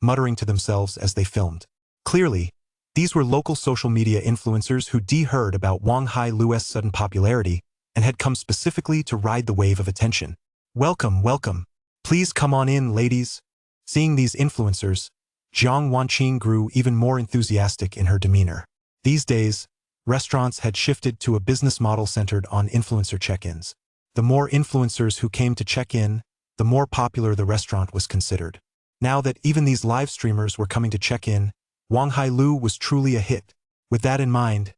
S1: muttering to themselves as they filmed. Clearly, these were local social media influencers who heard about Wanghai Lu's sudden popularity and had come specifically to ride the wave of attention. Welcome, welcome. Please come on in, ladies. Seeing these influencers, Jiang Wanqing grew even more enthusiastic in her demeanor. These days, restaurants had shifted to a business model centered on influencer check-ins. The more influencers who came to check in, the more popular the restaurant was considered. Now that even these live streamers were coming to check in, Wanghai Lu was truly a hit. With that in mind,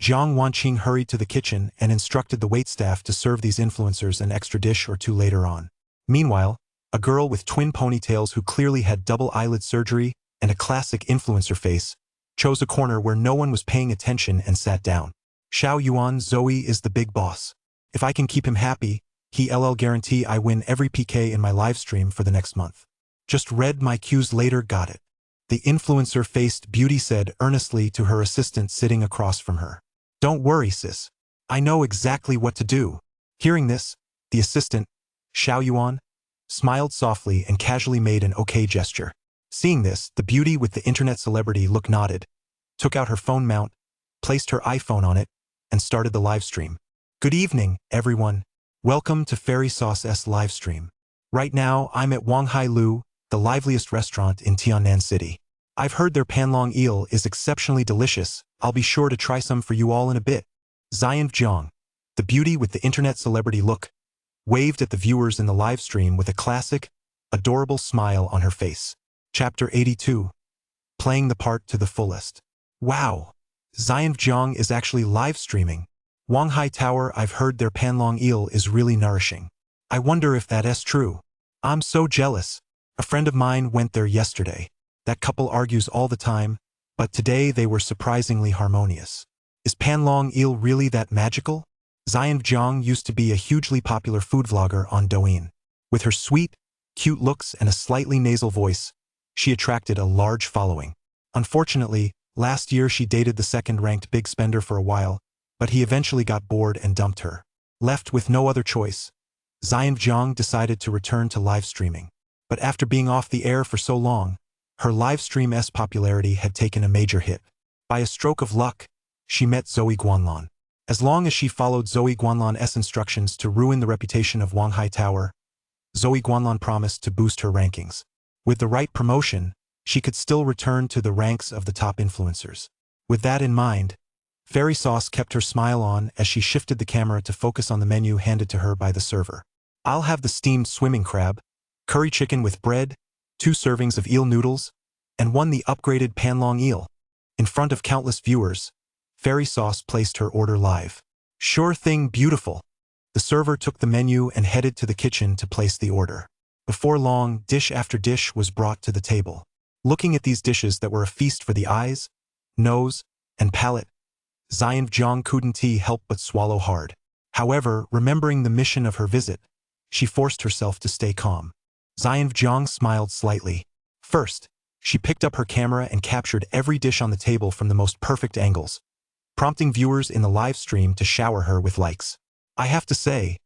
S1: Jiang Wanqing hurried to the kitchen and instructed the waitstaff to serve these influencers an extra dish or two later on. Meanwhile, a girl with twin ponytails who clearly had double eyelid surgery and a classic influencer face chose a corner where no one was paying attention and sat down. Xiao Yuan Zoe is the big boss. If I can keep him happy, he'll guarantee I win every PK in my live stream for the next month. Just read my cues later, got it. The influencer-faced beauty said earnestly to her assistant sitting across from her. Don't worry, sis. I know exactly what to do. Hearing this, the assistant, Xiao Yuan, smiled softly and casually made an okay gesture. Seeing this, the beauty with the internet celebrity look nodded, took out her phone mount, placed her iPhone on it, and started the live stream. Good evening, everyone. Welcome to Fairy Sauce's live stream. Right now, I'm at Wanghai Lu, the liveliest restaurant in Tiannan City. I've heard their panlong eel is exceptionally delicious. I'll be sure to try some for you all in a bit. Xian Zhang, the beauty with the internet celebrity look, waved at the viewers in the live stream with a classic, adorable smile on her face. Chapter 82. Playing the part to the fullest. Wow! Xian Zhang is actually live streaming. Wanghai Tower, I've heard their panlong eel is really nourishing. I wonder if that's true. I'm so jealous. A friend of mine went there yesterday. That couple argues all the time, but today they were surprisingly harmonious. Is panlong eel really that magical? Xian Zhang used to be a hugely popular food vlogger on Douyin. With her sweet, cute looks and a slightly nasal voice, she attracted a large following. Unfortunately, last year she dated the second-ranked big spender for a while, but he eventually got bored and dumped her. Left with no other choice, Xian Zhang decided to return to live streaming. But after being off the air for so long, her live stream's popularity had taken a major hit. By a stroke of luck, she met Zoe Guanlan. As long as she followed Zoe Guanlan's instructions to ruin the reputation of Wanghai Tower, Zoe Guanlan promised to boost her rankings. With the right promotion, she could still return to the ranks of the top influencers. With that in mind, Fairy Sauce kept her smile on as she shifted the camera to focus on the menu handed to her by the server. I'll have the steamed swimming crab, curry chicken with bread, 2 servings of eel noodles, and 1 the upgraded panlong eel. In front of countless viewers, Fairy Sauce placed her order live. Sure thing, beautiful. The server took the menu and headed to the kitchen to place the order. Before long, dish after dish was brought to the table. Looking at these dishes that were a feast for the eyes, nose, and palate, Xian Zhang couldn't help but swallow hard. However, remembering the mission of her visit, she forced herself to stay calm. Xian Zhang smiled slightly. First, she picked up her camera and captured every dish on the table from the most perfect angles, prompting viewers in the live stream to shower her with likes. I have to say,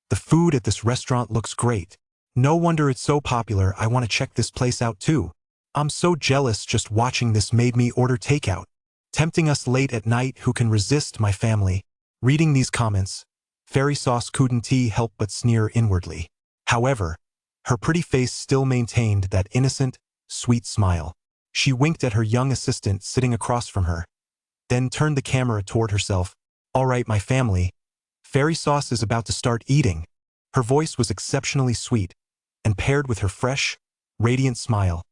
S1: the food at this restaurant looks great. No wonder it's so popular. I want to check this place out too. I'm so jealous just watching this made me order takeout. Tempting us late at night, who can resist, my family? Reading these comments, Fairy Sauce couldn't help but sneer inwardly. However, her pretty face still maintained that innocent, sweet smile. She winked at her young assistant sitting across from her, then turned the camera toward herself. All right, my family. Fairy Sauce is about to start eating. Her voice was exceptionally sweet, and paired with her fresh, radiant smile,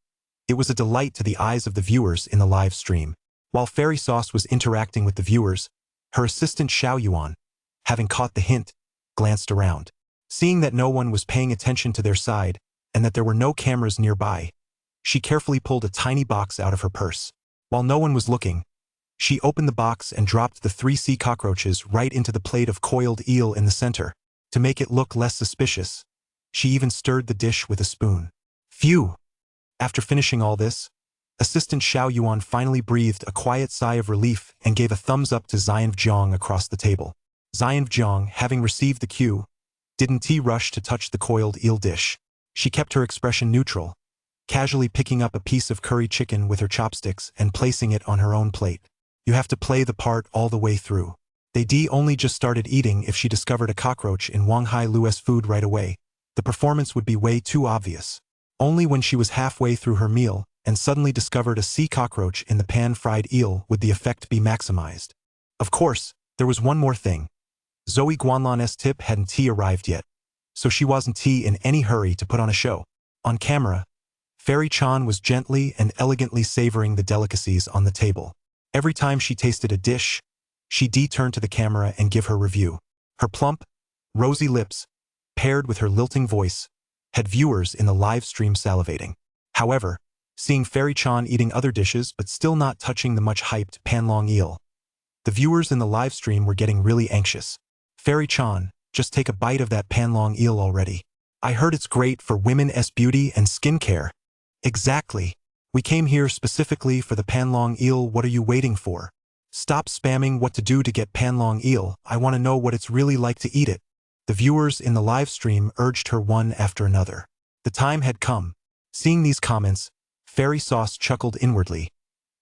S1: It was a delight to the eyes of the viewers in the live stream. While Fairy Sauce was interacting with the viewers, her assistant Xiao Yuan, having caught the hint, glanced around. Seeing that no one was paying attention to their side and that there were no cameras nearby, she carefully pulled a tiny box out of her purse. While no one was looking, she opened the box and dropped the 3 sea cockroaches right into the plate of coiled eel in the center. To make it look less suspicious, she even stirred the dish with a spoon. Phew! After finishing all this, Assistant Xiao Yuan finally breathed a quiet sigh of relief and gave a thumbs up to Xian Zhang across the table. Xian Zhang, having received the cue, didn't rush to touch the coiled eel dish. She kept her expression neutral, casually picking up a piece of curry chicken with her chopsticks and placing it on her own plate. You have to play the part all the way through. They only just started eating. If she discovered a cockroach in Wang Hai Lu's food right away, the performance would be way too obvious. Only when she was halfway through her meal and suddenly discovered a sea cockroach in the pan-fried eel would the effect be maximized. Of course, there was one more thing. Zoe Guanlan's tip hadn't arrived yet, so she wasn't in any hurry to put on a show. On camera, Fairy Chan was gently and elegantly savoring the delicacies on the table. Every time she tasted a dish, she turned to the camera and give her review. Her plump, rosy lips, paired with her lilting voice, had viewers in the live stream salivating. However, seeing Fairy Chan eating other dishes but still not touching the much-hyped panlong eel, the viewers in the live stream were getting really anxious. Fairy Chan, just take a bite of that panlong eel already. I heard it's great for women's beauty and skincare. Exactly. We came here specifically for the panlong eel. What are you waiting for? Stop spamming what to do to get panlong eel. I want to know what it's really like to eat it. The viewers in the live stream urged her one after another. The time had come. Seeing these comments, Fairy Sauce chuckled inwardly.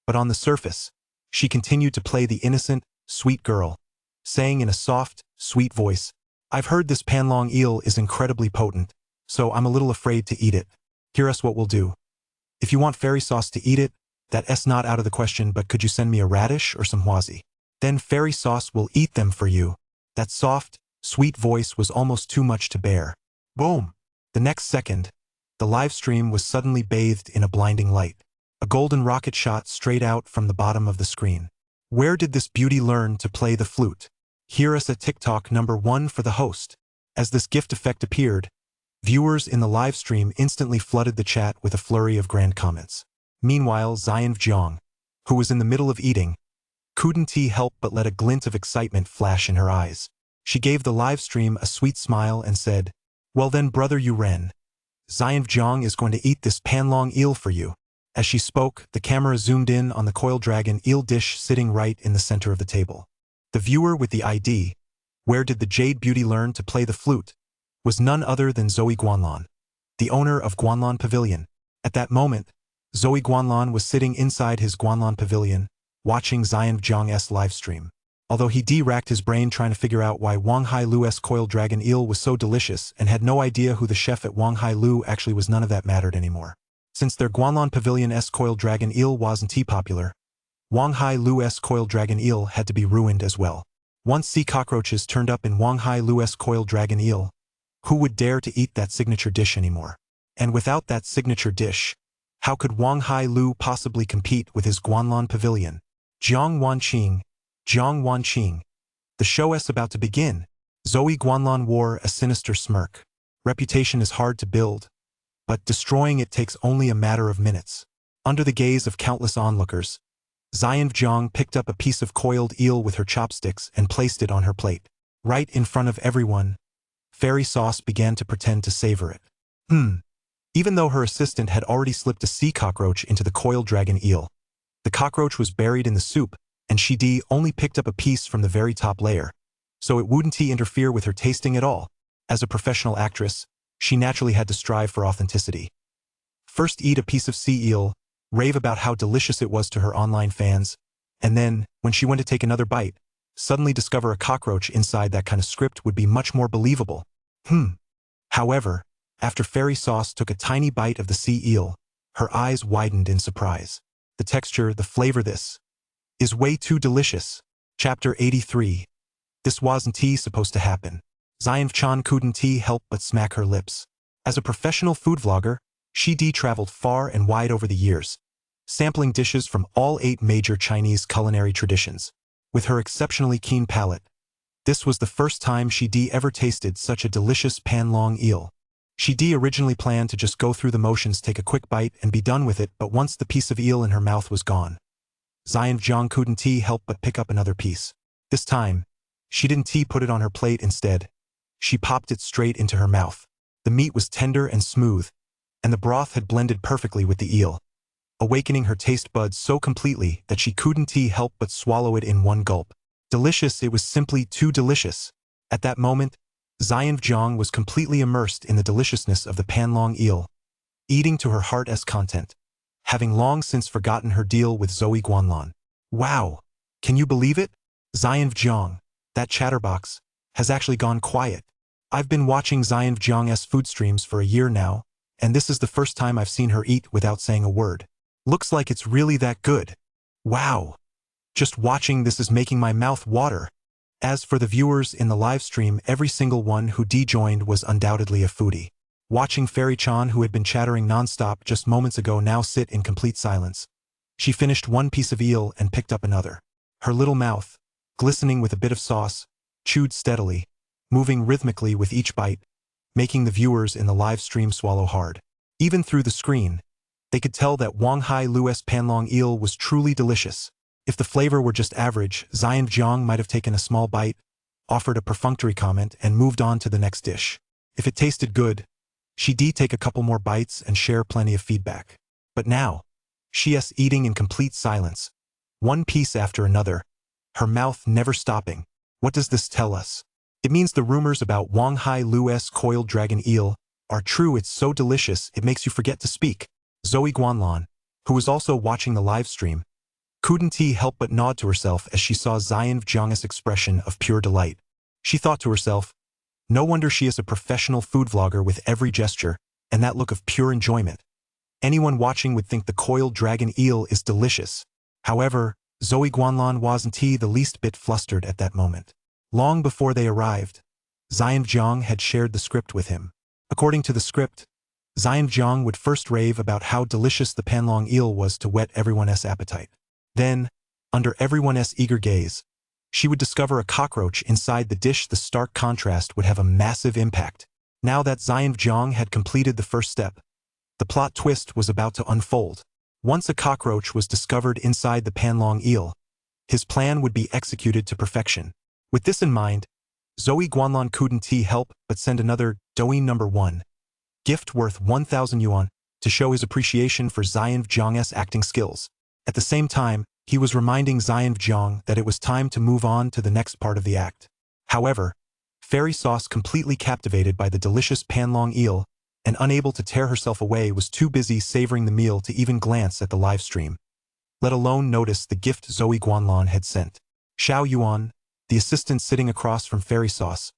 S1: But on the surface, she continued to play the innocent, sweet girl, saying in a soft, sweet voice, I've heard this panlong eel is incredibly potent, so I'm a little afraid to eat it. Here's what we'll do. If you want Fairy Sauce to eat it, that's not out of the question, but could you send me a radish or some huazi? Then Fairy Sauce will eat them for you. That soft, sweet voice was almost too much to bear. Boom! The next second, the live stream was suddenly bathed in a blinding light. A golden rocket shot straight out from the bottom of the screen. Where did this beauty learn to play the flute? Here is a TikTok #1 for the host. As this gift effect appeared, viewers in the live stream instantly flooded the chat with a flurry of grand comments. Meanwhile, Xian Zhang, who was in the middle of eating, couldn't help but let a glint of excitement flash in her eyes. She gave the live stream a sweet smile and said, Well then, brother Yuren, Xian Zhang is going to eat this panlong eel for you. As she spoke, the camera zoomed in on the coiled dragon eel dish sitting right in the center of the table. The viewer with the ID, Where did the Jade Beauty learn to play the flute? Was none other than Zoe Guanlan, the owner of Guanlan Pavilion. At that moment, Zoe Guanlan was sitting inside his Guanlan Pavilion, watching Xian Zhang's livestream. Although he racked his brain trying to figure out why Wang Hai Lu's coiled dragon eel was so delicious and had no idea who the chef at Wang Hai Lu actually was, none of that mattered anymore. Since their Guanlan Pavilion's coiled dragon eel wasn't popular, Wang Hai Lu's coiled dragon eel had to be ruined as well. Once sea cockroaches turned up in Wang Hai Lu's coiled dragon eel, who would dare to eat that signature dish anymore? And without that signature dish, how could Wang Hai Lu possibly compete with his Guanlan Pavilion? Jiang Wanqing. The show is about to begin. Zoe Guanlan wore a sinister smirk. Reputation is hard to build, but destroying it takes only a matter of minutes. Under the gaze of countless onlookers, Xian Zhang picked up a piece of coiled eel with her chopsticks and placed it on her plate. Right in front of everyone, Fairy Sauce began to pretend to savor it. Even though her assistant had already slipped a sea cockroach into the coiled dragon eel, the cockroach was buried in the soup, and she only picked up a piece from the very top layer, so it wouldn't interfere with her tasting at all. As a professional actress, she naturally had to strive for authenticity. First eat a piece of sea eel, rave about how delicious it was to her online fans, and then, when she went to take another bite, suddenly discover a cockroach inside. That kind of script would be much more believable. However, after Fairy Sauce took a tiny bite of the sea eel, her eyes widened in surprise. The texture, the flavor, this is way too delicious. Chapter 83. This wasn't supposed to happen. Xian Chan couldn't help but smack her lips. As a professional food vlogger, Shi traveled far and wide over the years, sampling dishes from all 8 major Chinese culinary traditions. With her exceptionally keen palate, this was the first time Shi ever tasted such a delicious panlong eel. Shi originally planned to just go through the motions, take a quick bite, and be done with it, but once the piece of eel in her mouth was gone, Jiang couldn't help but pick up another piece. This time, she didn't put it on her plate. Instead, she popped it straight into her mouth. The meat was tender and smooth, and the broth had blended perfectly with the eel, awakening her taste buds so completely that she couldn't help but swallow it in one gulp. Delicious, it was simply too delicious. At that moment, Jiang was completely immersed in the deliciousness of the panlong eel, eating to her heart's content, having long since forgotten her deal with Zoe Guanlan. Wow! Can you believe it? Jiang, that chatterbox, has actually gone quiet. I've been watching Jiang's food streams for a year now, and this is the first time I've seen her eat without saying a word. Looks like it's really that good. Wow! Just watching this is making my mouth water. As for the viewers in the live stream, every single one who joined was undoubtedly a foodie. Watching Fairy Chan, who had been chattering non-stop just moments ago, now sit in complete silence. She finished one piece of eel and picked up another. Her little mouth, glistening with a bit of sauce, chewed steadily, moving rhythmically with each bite, making the viewers in the live stream swallow hard. Even through the screen, they could tell that Wang Hai Lu's panlong eel was truly delicious. If the flavor were just average, Jiang might have taken a small bite, offered a perfunctory comment, and moved on to the next dish. If it tasted good, she'd take a couple more bites and share plenty of feedback. But now, she's eating in complete silence, one piece after another, her mouth never stopping. What does this tell us? It means the rumors about Wang Hai Lu's coiled dragon eel are true. It's so delicious it makes you forget to speak. Zoe Guanlan, who was also watching the live stream, couldn't help but nod to herself as she saw Jiang's expression of pure delight. She thought to herself, no wonder she is a professional food vlogger with every gesture and that look of pure enjoyment. Anyone watching would think the coiled dragon eel is delicious. However, Zoe Guanlan wasn't the least bit flustered at that moment. Long before they arrived, Jiang had shared the script with him. According to the script, Jiang would first rave about how delicious the panlong eel was to whet everyone's appetite. Then, under everyone's eager gaze, she would discover a cockroach inside the dish. The stark contrast would have a massive impact. Now that Jiang had completed the first step, the plot twist was about to unfold. Once a cockroach was discovered inside the panlong eel, his plan would be executed to perfection. With this in mind, Zoe Guanlan couldn't help but send another Douyin #1 gift worth 1,000 yuan to show his appreciation for Jiang's acting skills. At the same time, he was reminding Jiang that it was time to move on to the next part of the act. However, Fairy Sauce, completely captivated by the delicious panlong eel and unable to tear herself away, was too busy savoring the meal to even glance at the live stream, let alone notice the gift Zoe Guanlan had sent. Xiao Yuan, the assistant sitting across from Fairy Sauce,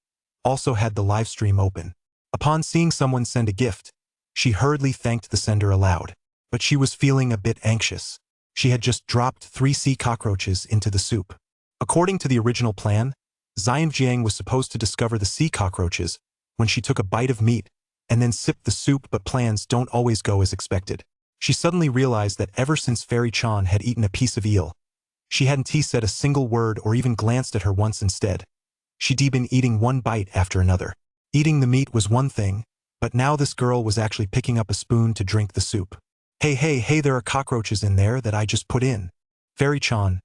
S1: also had the live stream open. Upon seeing someone send a gift, she hurriedly thanked the sender aloud. But she was feeling a bit anxious. She had just dropped 3 sea cockroaches into the soup. According to the original plan, Jiang was supposed to discover the sea cockroaches when she took a bite of meat and then sipped the soup, but plans don't always go as expected. She suddenly realized that ever since Fairy Chan had eaten a piece of eel, she hadn't said a single word or even glanced at her once. Instead, she'd been eating one bite after another. Eating the meat was one thing, but now this girl was actually picking up a spoon to drink the soup. Hey, there are cockroaches in there that I just put in. Fairy Chan,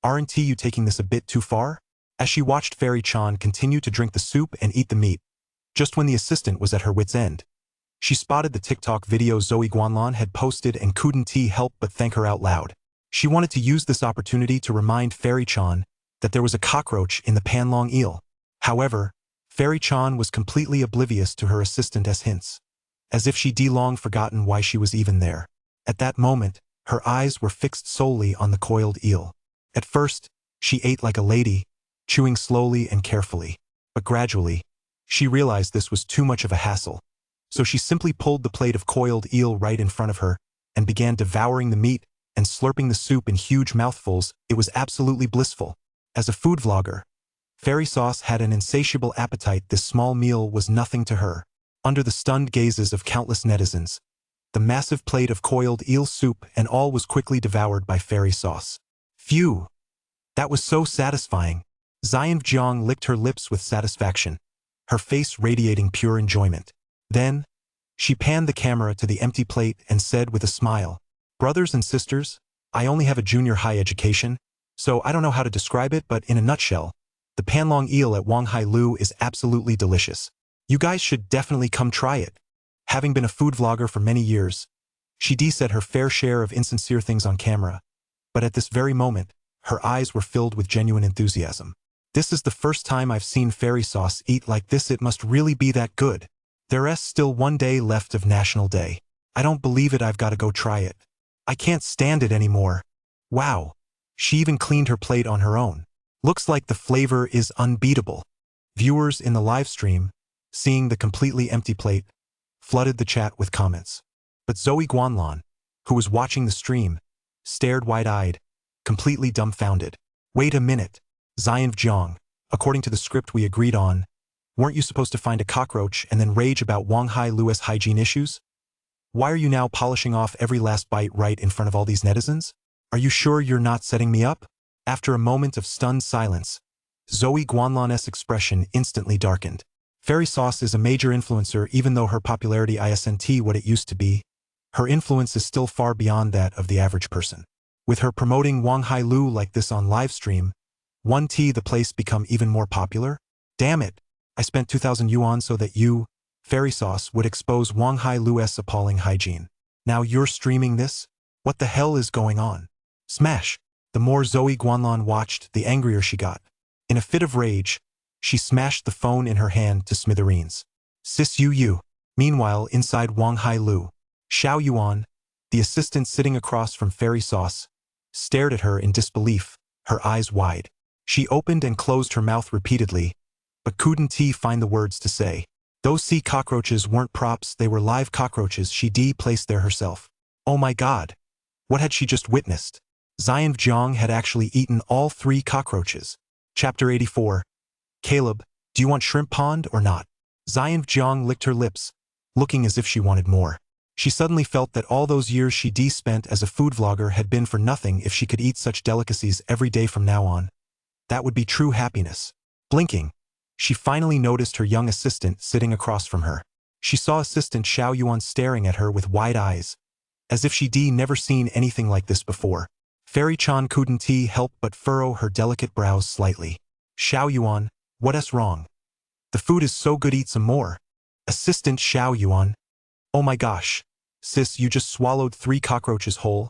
S1: aren't you taking this a bit too far? As she watched Fairy Chan continue to drink the soup and eat the meat, just when the assistant was at her wit's end, she spotted the TikTok video Zoe Guanlan had posted and couldn't help but thank her out loud. She wanted to use this opportunity to remind Fairy Chan that there was a cockroach in the panlong eel. However, Fairy Chan was completely oblivious to her assistant's hints, as if she'd long forgotten why she was even there. At that moment, her eyes were fixed solely on the coiled eel. At first, she ate like a lady, chewing slowly and carefully. But gradually, she realized this was too much of a hassle. So she simply pulled the plate of coiled eel right in front of her and began devouring the meat and slurping the soup in huge mouthfuls. It was absolutely blissful. As a food vlogger, Fairy Sauce had an insatiable appetite. This small meal was nothing to her. Under the stunned gazes of countless netizens, the massive plate of coiled eel soup and all was quickly devoured by fairy sauce. Phew! That was so satisfying. Xian Jiang licked her lips with satisfaction, her face radiating pure enjoyment. Then, she panned the camera to the empty plate and said with a smile, "Brothers and sisters, I only have a junior high education, so I don't know how to describe it, but in a nutshell, the panlong eel at Wanghai Lu is absolutely delicious. You guys should definitely come try it." Having been a food vlogger for many years, Shidi said her fair share of insincere things on camera, but at this very moment, her eyes were filled with genuine enthusiasm. "This is the first time I've seen fairy sauce eat like this. It must really be that good. There's still one day left of National Day. I don't believe it. I've got to go try it. I can't stand it anymore. Wow." She even cleaned her plate on her own. "Looks like the flavor is unbeatable." Viewers in the live stream, seeing the completely empty plate, flooded the chat with comments. But Zoe Guanlan, who was watching the stream, stared wide-eyed, completely dumbfounded. "Wait a minute, Xian Jiang, according to the script we agreed on, weren't you supposed to find a cockroach and then rage about Wanghai Lu's hygiene issues? Why are you now polishing off every last bite right in front of all these netizens? Are you sure you're not setting me up?" After a moment of stunned silence, Zoe Guanlan's expression instantly darkened. Fairy sauce is a major influencer. Even though her popularity isn't what it used to be, her influence is still far beyond that of the average person. With her promoting Wanghai Lu like this on livestream, the place become even more popular? Damn it, I spent 2,000 yuan so that you, fairy sauce, would expose Wanghai Lu's appalling hygiene. Now you're streaming this? What the hell is going on? Smash! The more Zoe Guanlan watched, the angrier she got. In a fit of rage, she smashed the phone in her hand to smithereens. "Sis you. Meanwhile, inside Wanghai Lu, Xiao Yuan, the assistant sitting across from Fairy Sauce, stared at her in disbelief, her eyes wide. She opened and closed her mouth repeatedly, but couldn't find the words to say. Those sea cockroaches weren't props, they were live cockroaches she placed there herself. Oh my god! What had she just witnessed? Xian Jiang had actually eaten all 3 cockroaches. Chapter 84. "Caleb, do you want shrimp pond or not?" Xian Jiang licked her lips, looking as if she wanted more. She suddenly felt that all those years she spent as a food vlogger had been for nothing. If she could eat such delicacies every day from now on, that would be true happiness. Blinking, she finally noticed her young assistant sitting across from her. She saw Assistant Xiao Yuan staring at her with wide eyes, as if she'd never seen anything like this before. Fairy Chan couldn't help but furrow her delicate brows slightly. "Xiao Yuan, what's wrong? The food is so good, eat some more." "Assistant Xiao Yuan. Oh my gosh, sis, you just swallowed 3 cockroaches whole,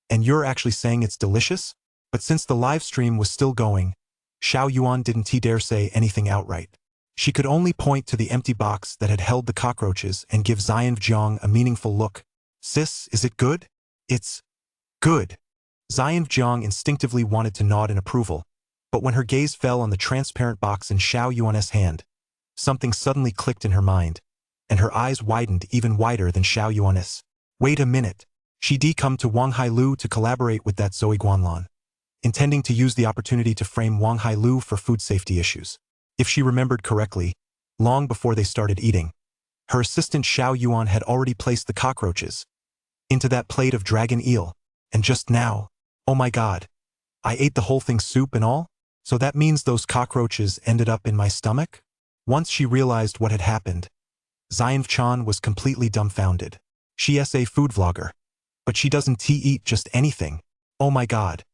S1: and you're actually saying it's delicious?" But since the live stream was still going, Xiao Yuan didn't dare say anything outright. She could only point to the empty box that had held the cockroaches and give Xian Jiang a meaningful look. "Sis, is it good?" "It's good." Xian Jiang instinctively wanted to nod in approval, but when her gaze fell on the transparent box in Xiao Yuan's hand, something suddenly clicked in her mind, and her eyes widened even wider than Xiao Yuan's. Wait a minute. She'd come to Wanghai Lu to collaborate with that Zoe Guanlan, intending to use the opportunity to frame Wanghai Lu for food safety issues. If she remembered correctly, long before they started eating, her assistant Xiao Yuan had already placed the cockroaches into that plate of dragon eel, and just now, oh my god, I ate the whole thing, soup and all? So that means those cockroaches ended up in my stomach? Once she realized what had happened, Xian Chan was completely dumbfounded. She's a food vlogger, but she doesn't eat just anything. Oh my god.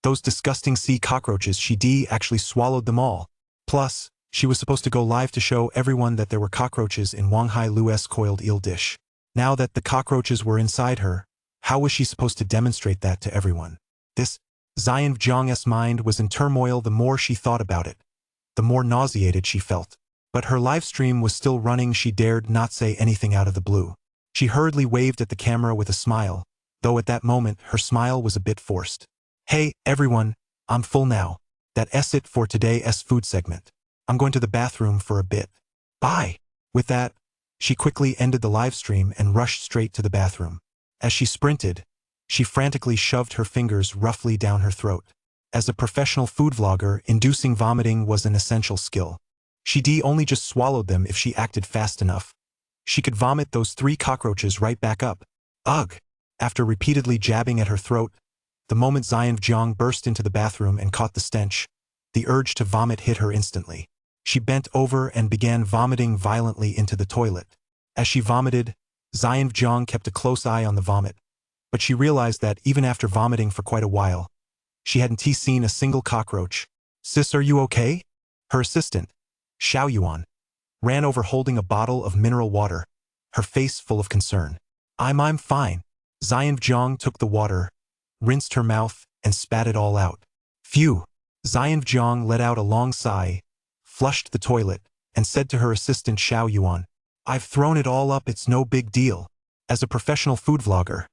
S1: Those disgusting sea cockroaches, she actually swallowed them all. Plus, she was supposed to go live to show everyone that there were cockroaches in Wanghai Lu's coiled eel dish. Now that the cockroaches were inside her, how was she supposed to demonstrate that to everyone? This Xian Jiang's mind was in turmoil. The more she thought about it, the more nauseated she felt. But her live stream was still running. She dared not say anything out of the blue. She hurriedly waved at the camera with a smile, though at that moment her smile was a bit forced. "Hey, everyone, I'm full now. That's it for today's food segment. I'm going to the bathroom for a bit. Bye." With that, she quickly ended the live stream and rushed straight to the bathroom. As she sprinted, she frantically shoved her fingers roughly down her throat. As a professional food vlogger, inducing vomiting was an essential skill. She'd only just swallowed them if she acted fast enough, She could vomit those 3 cockroaches right back up. Ugh! After repeatedly jabbing at her throat, the moment Xianjiang burst into the bathroom and caught the stench, the urge to vomit hit her instantly. She bent over and began vomiting violently into the toilet. As she vomited, Xianjiang kept a close eye on the vomit, but she realized that even after vomiting for quite a while, she hadn't seen a single cockroach. "Sis, are you okay?" Her assistant, Xiao Yuan, ran over holding a bottle of mineral water, her face full of concern. I'm fine." Xianjiang took the water, rinsed her mouth, and spat it all out. Phew! Xianjiang let out a long sigh, flushed the toilet, and said to her assistant Xiao Yuan, "I've thrown it all up, it's no big deal." As a professional food vlogger,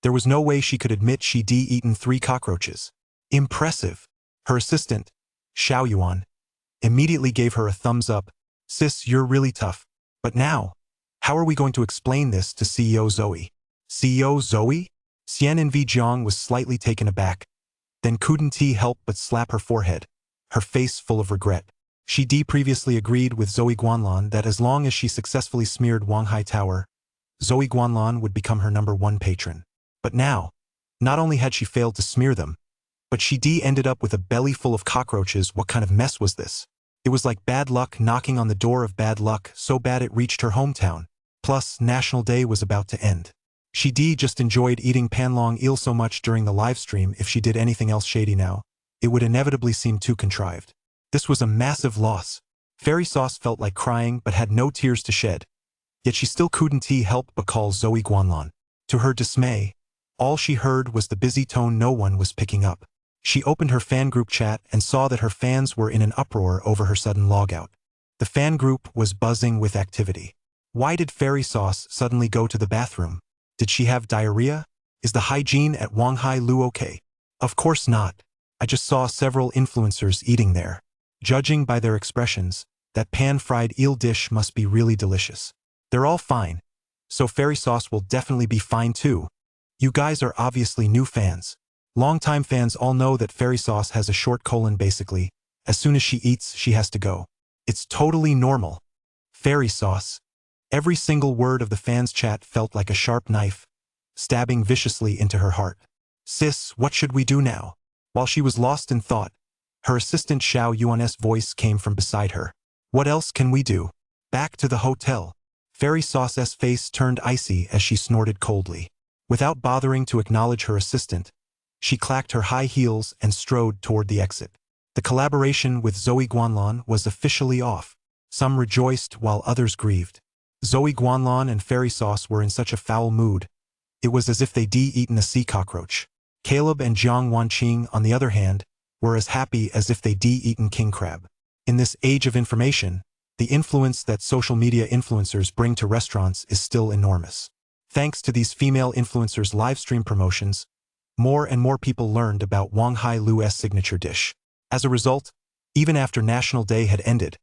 S1: there was no way she could admit she'd eaten 3 cockroaches. Impressive. Her assistant, Xiao Yuan, immediately gave her a thumbs up. "Sis, you're really tough. But now, how are we going to explain this to CEO Zoe?" "CEO Zoe?" Xian Jiang was slightly taken aback, then couldn't help but slap her forehead, her face full of regret. She previously agreed with Zoe Guanlan that as long as she successfully smeared Wanghai Tower, Zoe Guanlan would become her #1 patron. But now, not only had she failed to smear them, but she ended up with a belly full of cockroaches. What kind of mess was this? It was like bad luck knocking on the door of bad luck, so bad it reached her hometown. Plus, National Day was about to end. She just enjoyed eating panlong eel so much during the live stream. If she did anything else shady now, it would inevitably seem too contrived. This was a massive loss. Fairy Sauce felt like crying but had no tears to shed. Yet she still couldn't help but call Zoe Guanlan. To her dismay, all she heard was the busy tone no one was picking up. She opened her fan group chat and saw that her fans were in an uproar over her sudden logout. The fan group was buzzing with activity. Why did Fairy Sauce suddenly go to the bathroom? Did she have diarrhea? Is the hygiene at Wanghai Lu okay? Of course not. I just saw several influencers eating there. Judging by their expressions, that pan-fried eel dish must be really delicious. They're all fine. So Fairy Sauce will definitely be fine too. You guys are obviously new fans. Longtime fans all know that Fairy Sauce has a short colon basically. As soon as she eats, she has to go. It's totally normal. Fairy Sauce. Every single word of the fans' chat felt like a sharp knife, stabbing viciously into her heart. "Sis, what should we do now?" While she was lost in thought, her assistant Xiao Yuan's voice came from beside her. "What else can we do?" "Back to the hotel." Fairy Sauce's face turned icy as she snorted coldly. Without bothering to acknowledge her assistant, she clacked her high heels and strode toward the exit. The collaboration with Zoe Guanlan was officially off. Some rejoiced while others grieved. Zoe Guanlan and Fairy Sauce were in such a foul mood. It was as if they'd eaten a sea cockroach. Caleb and Jiang Wanqing, on the other hand, were as happy as if they'd eaten king crab. In this age of information, the influence that social media influencers bring to restaurants is still enormous. Thanks to these female influencers' live stream promotions, more and more people learned about Wanghai Lu's signature dish. As a result, even after National Day had ended,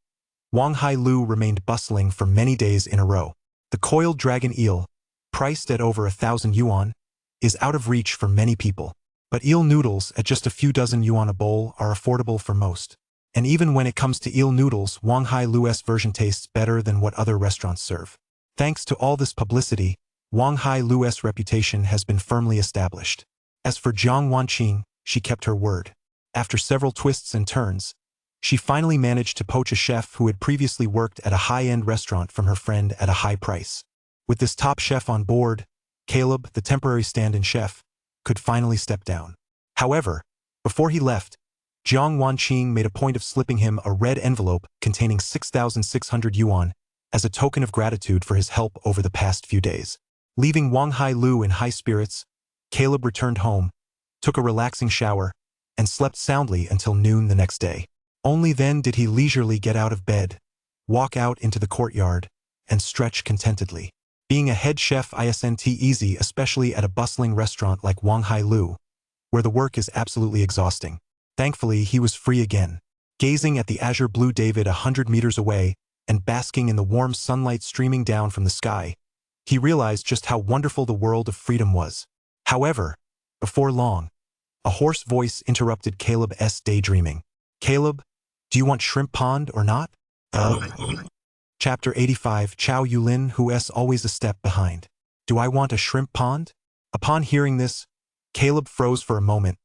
S1: Wanghai Lu remained bustling for many days in a row. The coiled dragon eel, priced at over 1,000 yuan, is out of reach for many people. But eel noodles at just a few dozen yuan a bowl are affordable for most. And even when it comes to eel noodles, Wanghai Lu's version tastes better than what other restaurants serve. Thanks to all this publicity, Wanghai Lu's reputation has been firmly established. As for Jiang Wanqing, she kept her word. After several twists and turns, she finally managed to poach a chef who had previously worked at a high-end restaurant from her friend at a high price. With this top chef on board, Caleb, the temporary stand-in chef, could finally step down. However, before he left, Jiang Wanqing made a point of slipping him a red envelope containing 6,600 yuan as a token of gratitude for his help over the past few days. Leaving Wanghai Lu in high spirits, Caleb returned home, took a relaxing shower, and slept soundly until noon the next day. Only then did he leisurely get out of bed, walk out into the courtyard, and stretch contentedly. Being a head chef isn't easy, especially at a bustling restaurant like Wanghai Lu, where the work is absolutely exhausting. Thankfully, he was free again. Gazing at the azure blue David 100 meters away and basking in the warm sunlight streaming down from the sky, he realized just how wonderful the world of freedom was. However, before long, a hoarse voice interrupted Caleb's daydreaming. "Caleb, do you want shrimp pond or not?" Chapter 85 Chow Yulin who's always a step behind. Do I want a shrimp pond? Upon hearing this, Caleb froze for a moment,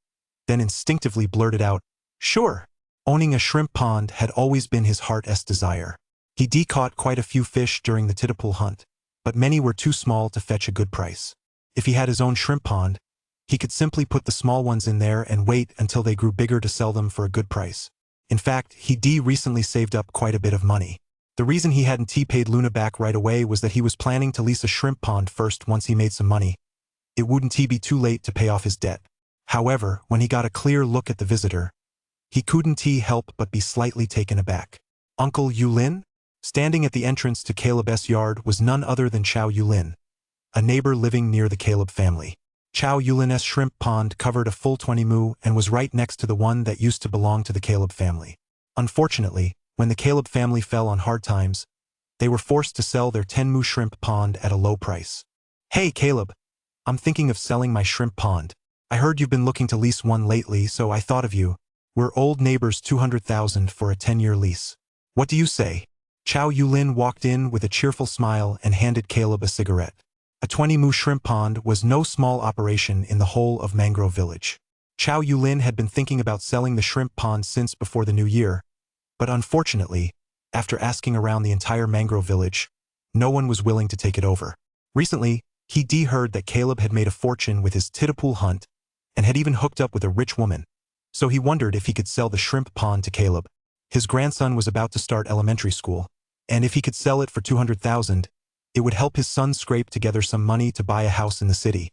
S1: then instinctively blurted out, "Sure." Owning a shrimp pond had always been his heart's desire. He caught quite a few fish during the titpool hunt, but many were too small to fetch a good price. If he had his own shrimp pond, he could simply put the small ones in there and wait until they grew bigger to sell them for a good price. In fact, he recently saved up quite a bit of money. The reason he hadn't paid Luna back right away was that he was planning to lease a shrimp pond first once he made some money. It wouldn't be too late to pay off his debt. However, when he got a clear look at the visitor, he couldn't help but be slightly taken aback. Uncle Yulin? Standing at the entrance to Caleb's yard was none other than Chow Yulin, a neighbor living near the Caleb family. Chow Yulin's shrimp pond covered a full 20 mu and was right next to the one that used to belong to the Caleb family. Unfortunately, when the Caleb family fell on hard times, they were forced to sell their 10 mu shrimp pond at a low price. "Hey Caleb, I'm thinking of selling my shrimp pond. I heard you've been looking to lease one lately, so I thought of you. We're old neighbors, 200,000 for a 10-year lease. What do you say?" Chow Yulin walked in with a cheerful smile and handed Caleb a cigarette. A 20 mu shrimp pond was no small operation in the whole of Mangrove Village. Chow Yulin had been thinking about selling the shrimp pond since before the new year, but unfortunately, after asking around the entire Mangrove Village, no one was willing to take it over. Recently, he heard that Caleb had made a fortune with his titpool hunt and had even hooked up with a rich woman, so he wondered if he could sell the shrimp pond to Caleb. His grandson was about to start elementary school, and if he could sell it for 200,000, it would help his son scrape together some money to buy a house in the city,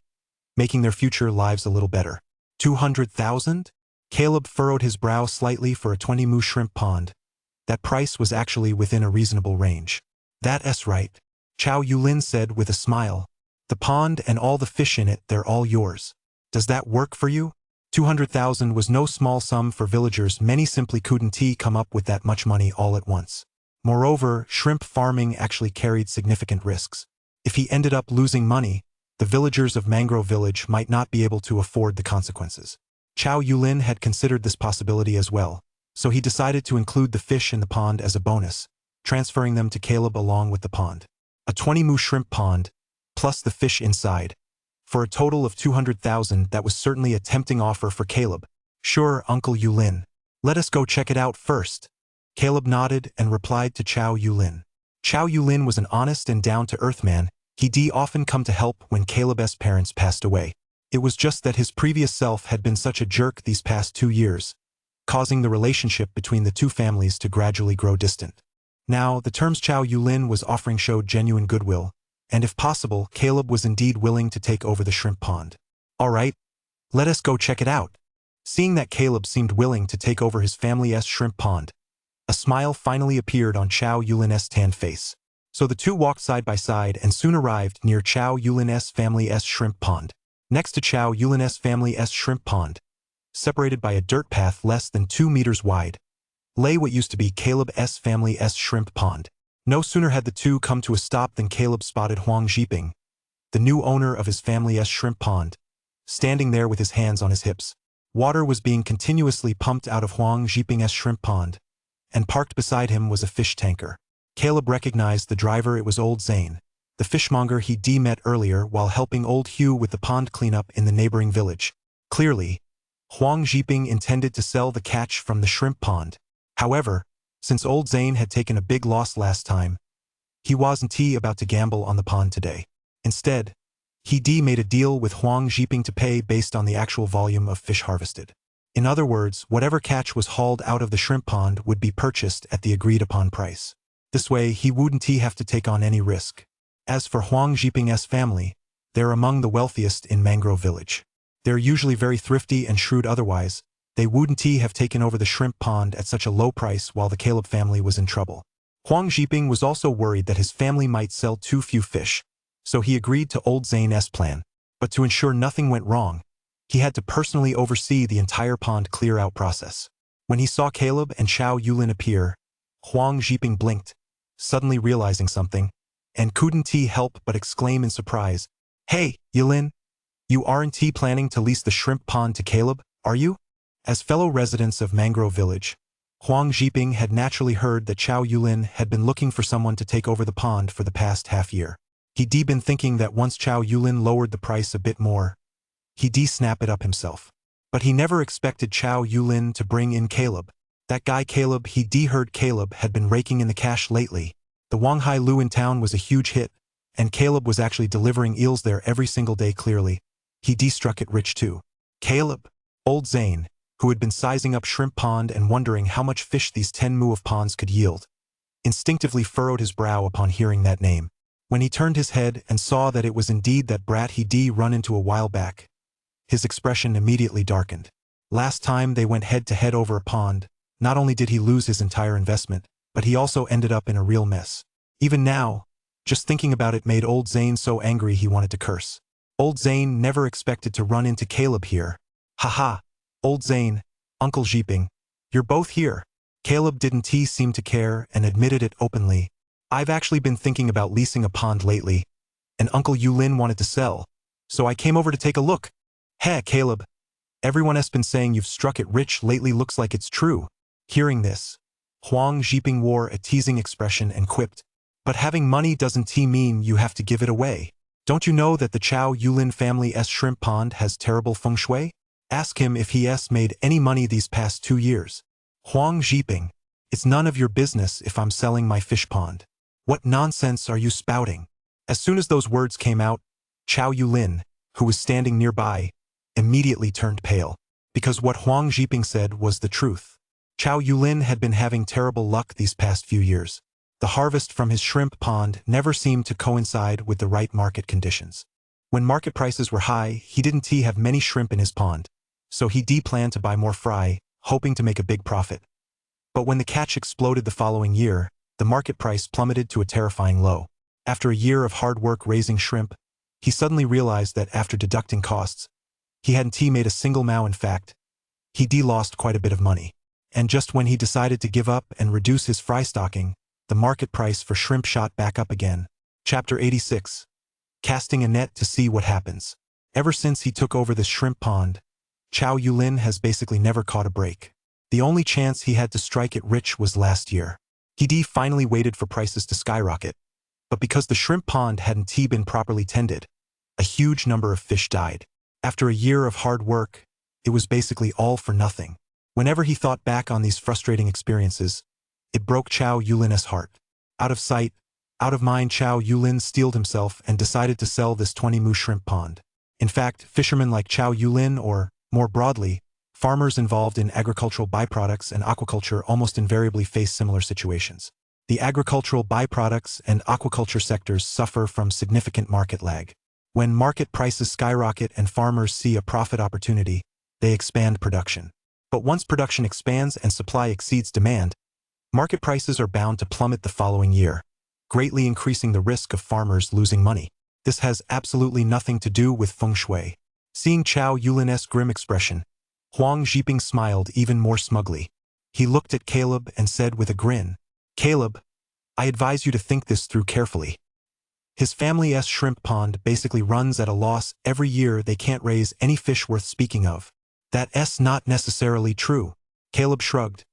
S1: making their future lives a little better. 200,000? Caleb furrowed his brow slightly. For a 20 mu shrimp pond, that price was actually within a reasonable range. "That's right," Chow Yulin said with a smile. "The pond and all the fish in it, they're all yours. Does that work for you?" 200,000 was no small sum for villagers. Many simply couldn't come up with that much money all at once. Moreover, shrimp farming actually carried significant risks. If he ended up losing money, the villagers of Mangrove Village might not be able to afford the consequences. Chow Yulin had considered this possibility as well, so he decided to include the fish in the pond as a bonus, transferring them to Caleb along with the pond. A 20 mu shrimp pond, plus the fish inside, for a total of 200,000. That was certainly a tempting offer for Caleb. "Sure, Uncle Yulin. Let us go check it out first." Caleb nodded and replied to Chow Yulin. Chow Yulin was an honest and down-to-earth man. He often come to help when Caleb's parents passed away. It was just that his previous self had been such a jerk these past 2 years, causing the relationship between the two families to gradually grow distant. Now, the terms Chow Yulin was offering showed genuine goodwill, and if possible, Caleb was indeed willing to take over the shrimp pond. "All right, let us go check it out." Seeing that Caleb seemed willing to take over his family's shrimp pond, a smile finally appeared on Chow Yulin's tanned face. So the two walked side by side and soon arrived near Chow Yulin's family's shrimp pond. Next to Chow Yulin's family's shrimp pond, separated by a dirt path less than 2 meters wide, lay what used to be Caleb's family's shrimp pond. No sooner had the two come to a stop than Caleb spotted Huang Zhiping, the new owner of his family's shrimp pond, standing there with his hands on his hips. Water was being continuously pumped out of Huang Zhiping's shrimp pond, and parked beside him was a fish tanker. Caleb recognized the driver. It was old Zane, the fishmonger he met earlier while helping old Hugh with the pond cleanup in the neighboring village. Clearly, Huang Zhiping intended to sell the catch from the shrimp pond. However, since old Zane had taken a big loss last time, he wasn't about to gamble on the pond today. Instead, he made a deal with Huang Zhiping to pay based on the actual volume of fish harvested. In other words, whatever catch was hauled out of the shrimp pond would be purchased at the agreed-upon price. This way, he wouldn't have to take on any risk. As for Huang Zhiping's family, they're among the wealthiest in Mangrove Village. They're usually very thrifty and shrewd. Otherwise, they wouldn't have taken over the shrimp pond at such a low price while the Caleb family was in trouble. Huang Zhiping was also worried that his family might sell too few fish, so he agreed to old Zane's plan. But to ensure nothing went wrong, he had to personally oversee the entire pond clear-out process. When he saw Caleb and Chow Yulin appear, Huang Zhiping blinked, suddenly realizing something, and couldn't help but exclaim in surprise, "Hey, Yulin, you aren't planning to lease the shrimp pond to Caleb, are you?" As fellow residents of Mangrove Village, Huang Zhiping had naturally heard that Chao Yulin had been looking for someone to take over the pond for the past half-year. He'd been thinking that once Chao Yulin lowered the price a bit more, he'd snap it up himself. But he never expected Chao Yulin to bring in Caleb. That guy Caleb, he'd heard Caleb had been raking in the cash lately. The Wanghai Lu in town was a huge hit, and Caleb was actually delivering eels there every single day clearly. He'd struck it rich too. Caleb, old Zane, who had been sizing up Shrimp Pond and wondering how much fish these 10 mu of ponds could yield, instinctively furrowed his brow upon hearing that name. When he turned his head and saw that it was indeed that brat he'd run into a while back, his expression immediately darkened. Last time they went head-to-head over a pond, not only did he lose his entire investment, but he also ended up in a real mess. Even now, just thinking about it made old Zane so angry he wanted to curse. Old Zane never expected to run into Caleb here. Haha, old Zane, Uncle Zhiping, you're both here. Caleb didn't seem to care and admitted it openly. I've actually been thinking about leasing a pond lately, and Uncle Yulin wanted to sell, so I came over to take a look. Heh, Caleb, everyone has been saying you've struck it rich lately, looks like it's true. Hearing this, Huang Zhiping wore a teasing expression and quipped, but having money doesn't mean you have to give it away. Don't you know that the Chao Yulin family's shrimp pond has terrible feng shui? Ask him if he's made any money these past 2 years. Huang Zhiping, it's none of your business if I'm selling my fish pond. What nonsense are you spouting? As soon as those words came out, Chao Yulin, who was standing nearby, immediately turned pale, because what Huang Zhiping said was the truth. Chao Yulin had been having terrible luck these past few years. The harvest from his shrimp pond never seemed to coincide with the right market conditions. When market prices were high, he didn't have many shrimp in his pond, so he planned to buy more fry, hoping to make a big profit. But when the catch exploded the following year, the market price plummeted to a terrifying low. After a year of hard work raising shrimp, he suddenly realized that after deducting costs, he hadn't made a single mao. In fact, he lost quite a bit of money. And just when he decided to give up and reduce his fry stocking, the market price for shrimp shot back up again. Chapter 86. Casting a net to see what happens. Ever since he took over this shrimp pond, Chao Yulin has basically never caught a break. The only chance he had to strike it rich was last year. He finally waited for prices to skyrocket, but because the shrimp pond hadn't been properly tended, a huge number of fish died. After a year of hard work, it was basically all for nothing. Whenever he thought back on these frustrating experiences, it broke Chao Yulin's heart. Out of sight, out of mind, Chao Yulin steeled himself and decided to sell this 20 mu shrimp pond. In fact, fishermen like Chao Yulin, or, more broadly, farmers involved in agricultural byproducts and aquaculture almost invariably face similar situations. The agricultural byproducts and aquaculture sectors suffer from significant market lag. When market prices skyrocket and farmers see a profit opportunity, they expand production. But once production expands and supply exceeds demand, market prices are bound to plummet the following year, greatly increasing the risk of farmers losing money. This has absolutely nothing to do with feng shui. Seeing Chao Yulin's grim expression, Huang Zhiping smiled even more smugly. He looked at Caleb and said with a grin, "Caleb, I advise you to think this through carefully. His family's shrimp pond basically runs at a loss every year. They can't raise any fish worth speaking of." "That's not necessarily true," Caleb shrugged,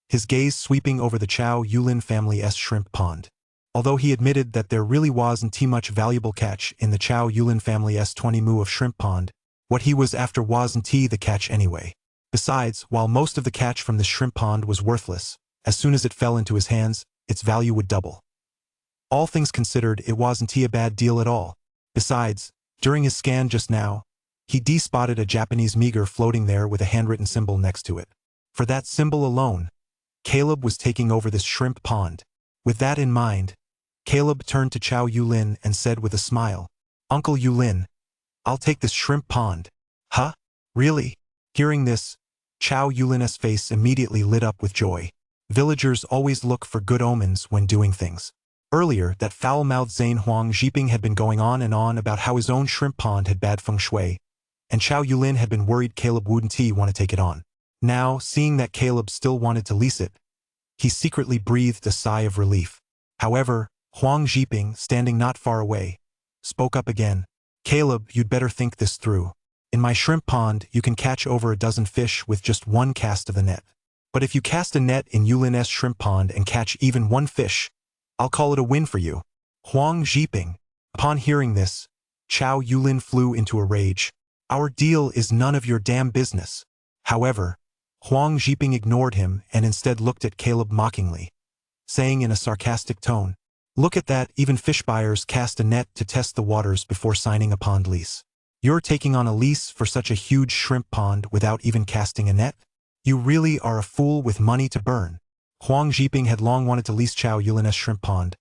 S1: his gaze sweeping over the Chao Yulin family's shrimp pond. Although he admitted that there really wasn't much valuable catch in the Chao Yulin family's 20 mu of shrimp pond, what he was after wasn't the catch anyway. Besides, while most of the catch from the shrimp pond was worthless, as soon as it fell into his hands, its value would double. All things considered, it wasn't a bad deal at all. Besides, during his scan just now, he spotted a Japanese meager floating there with a handwritten symbol next to it. For that symbol alone, Caleb was taking over this shrimp pond. With that in mind, Caleb turned to Chao Yulin and said with a smile, "Uncle Yulin, I'll take this shrimp pond." "Huh? Really?" Hearing this, Chao Yulin's face immediately lit up with joy. Villagers always look for good omens when doing things. Earlier, that foul-mouthed Zane Huang Zhiping had been going on and on about how his own shrimp pond had bad feng shui, and Chao Yulin had been worried Caleb wouldn't want to take it on. Now, seeing that Caleb still wanted to lease it, he secretly breathed a sigh of relief. However, Huang Zhiping, standing not far away, spoke up again. "Caleb, you'd better think this through. In my shrimp pond, you can catch over a dozen fish with just one cast of the net. But if you cast a net in Yulin's shrimp pond and catch even one fish, I'll call it a win for you. Huang Zhiping. Upon hearing this, Chao Yulin flew into a rage. Our deal is none of your damn business. However, Huang Zhiping ignored him and instead looked at Caleb mockingly, saying in a sarcastic tone, "Look at that, even fish buyers cast a net to test the waters before signing a pond lease. You're taking on a lease for such a huge shrimp pond without even casting a net? You really are a fool with money to burn." Huang Zhiping had long wanted to lease Chao Yulin's shrimp pond,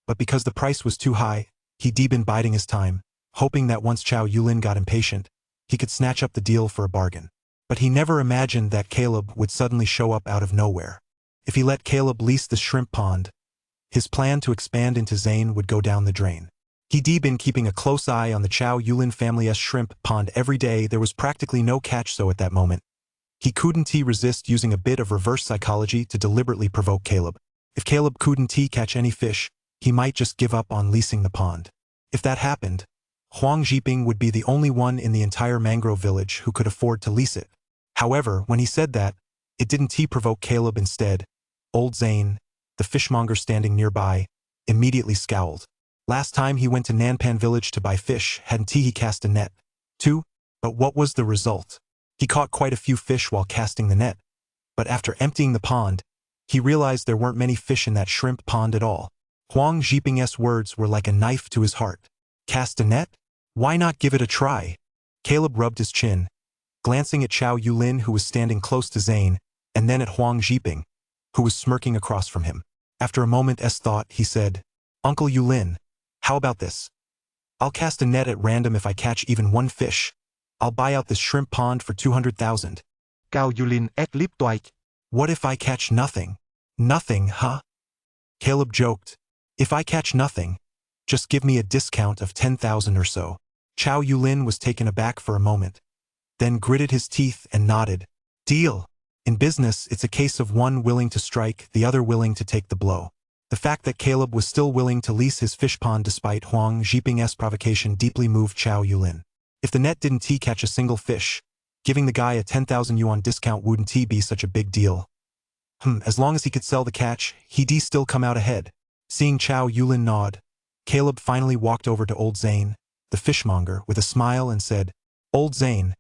S1: but because the price was too high, he'd been biding his time, hoping that once Chao Yulin got impatient, he could snatch up the deal for a bargain. But he never imagined that Caleb would suddenly show up out of nowhere. If he let Caleb lease the shrimp pond, his plan to expand into Zane would go down the drain. He'd been keeping a close eye on the Chao Yulin family's shrimp pond every day. There was practically no catch, so at that moment, he couldn't resist using a bit of reverse psychology to deliberately provoke Caleb. If Caleb couldn't catch any fish, he might just give up on leasing the pond. If that happened, Huang Zhiping would be the only one in the entire mangrove village who could afford to lease it. However, when he said that, it didn't provoke Caleb. Instead, old Zane, the fishmonger standing nearby, immediately scowled. Last time he went to Nanpan village to buy fish, hadn't he cast a net, too? But what was the result? He caught quite a few fish while casting the net, but after emptying the pond, he realized there weren't many fish in that shrimp pond at all. Huang Zhiping's words were like a knife to his heart. Cast a net? Why not give it a try? Caleb rubbed his chin, glancing at Chao Yulin, who was standing close to Zane, and then at Huang Zhiping, who was smirking across from him. After a moment's thought, he said, "Uncle Yulin, how about this? I'll cast a net at random. If I catch even one fish, I'll buy out this shrimp pond for 200,000.
S3: Cao Yulin ép lip toại.
S1: What if I catch nothing? Nothing, huh?" Caleb joked. "If I catch nothing, just give me a discount of 10,000 or so." Chao Yulin was taken aback for a moment, then gritted his teeth and nodded. "Deal. In business, it's a case of one willing to strike, the other willing to take the blow." The fact that Caleb was still willing to lease his fish pond despite Huang Zhiping's provocation deeply moved Chao Yulin. If the net didn't catch a single fish, giving the guy a 10,000 yuan discount wouldn't be such a big deal. As long as he could sell the catch, he'd still come out ahead. Seeing Chao Yulin nod, Caleb finally walked over to old Zane, the fishmonger, with a smile and said, "Old Zane,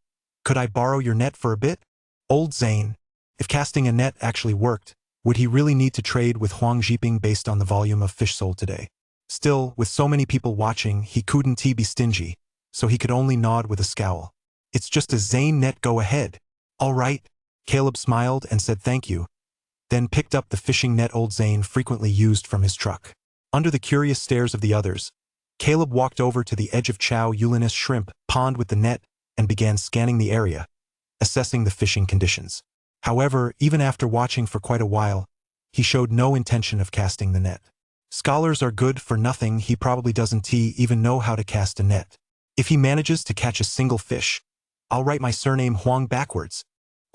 S1: could I borrow your net for a bit?" Old Zane, if casting a net actually worked, would he really need to trade with Huang Zhiping based on the volume of fish sold today? Still, with so many people watching, he couldn't be stingy, so he could only nod with a scowl. "It's just a Zane net, go ahead." "All right." Caleb smiled and said thank you, then picked up the fishing net old Zane frequently used from his truck. Under the curious stares of the others, Caleb walked over to the edge of Chao Yulin's shrimp pond with the net and began scanning the area, assessing the fishing conditions. However, even after watching for quite a while, he showed no intention of casting the net. Scholars are good for nothing. He probably doesn't even know how to cast a net. If he manages to catch a single fish, I'll write my surname Huang backwards.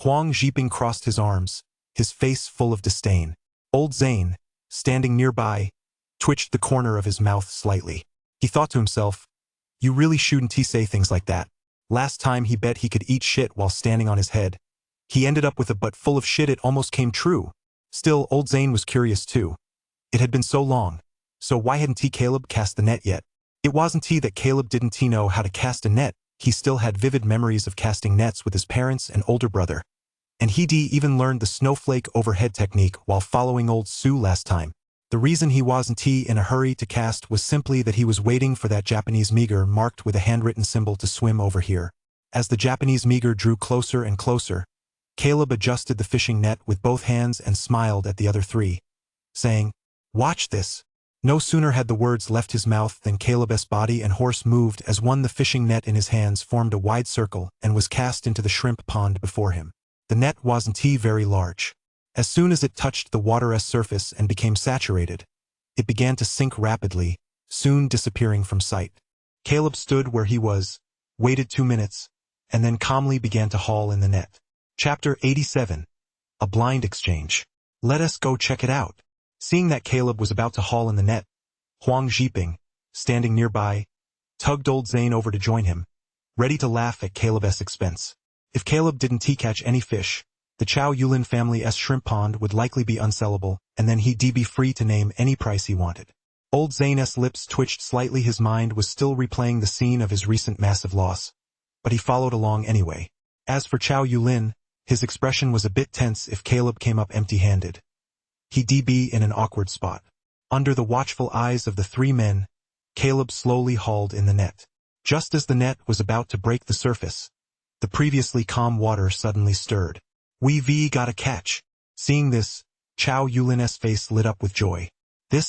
S1: Huang Zhiping crossed his arms, his face full of disdain. Old Zane, standing nearby, twitched the corner of his mouth slightly. He thought to himself, "You really shouldn't say things like that." Last time he bet he could eat shit while standing on his head. He ended up with a butt full of shit. It almost came true. Still, old Zane was curious too. It had been so long, so why hadn't Caleb cast the net yet? It wasn't that Caleb didn't know how to cast a net. He still had vivid memories of casting nets with his parents and older brother. And he'd even learned the snowflake overhead technique while following old Sue last time. The reason he wasn't in a hurry to cast was simply that he was waiting for that Japanese meager marked with a handwritten symbol to swim over here. As the Japanese meager drew closer and closer, Caleb adjusted the fishing net with both hands and smiled at the other three, saying, "Watch this." No sooner had the words left his mouth than Caleb's body and horse moved as one. The fishing net in his hands formed a wide circle and was cast into the shrimp pond before him. The net wasn't very large. As soon as it touched the water's surface and became saturated, it began to sink rapidly, soon disappearing from sight. Caleb stood where he was, waited 2 minutes, and then calmly began to haul in the net. Chapter 87. A Blind Exchange. Let us go check it out. Seeing that Caleb was about to haul in the net, Huang Zhiping, standing nearby, tugged old Zane over to join him, ready to laugh at Caleb's expense. If Caleb didn't catch any fish, The Chow Yulin family's shrimp pond would likely be unsellable, and then he'd be free to name any price he wanted. Old Zane's lips twitched slightly. His mind was still replaying the scene of his recent massive loss, but he followed along anyway. As for Chow Yulin, his expression was a bit tense if Caleb came up empty-handed. He'd be in an awkward spot. Under the watchful eyes of the three men, Caleb slowly hauled in the net. Just as the net was about to break the surface, the previously calm water suddenly stirred. "We've got a catch." Seeing this, Chow Yulin's face lit up with joy.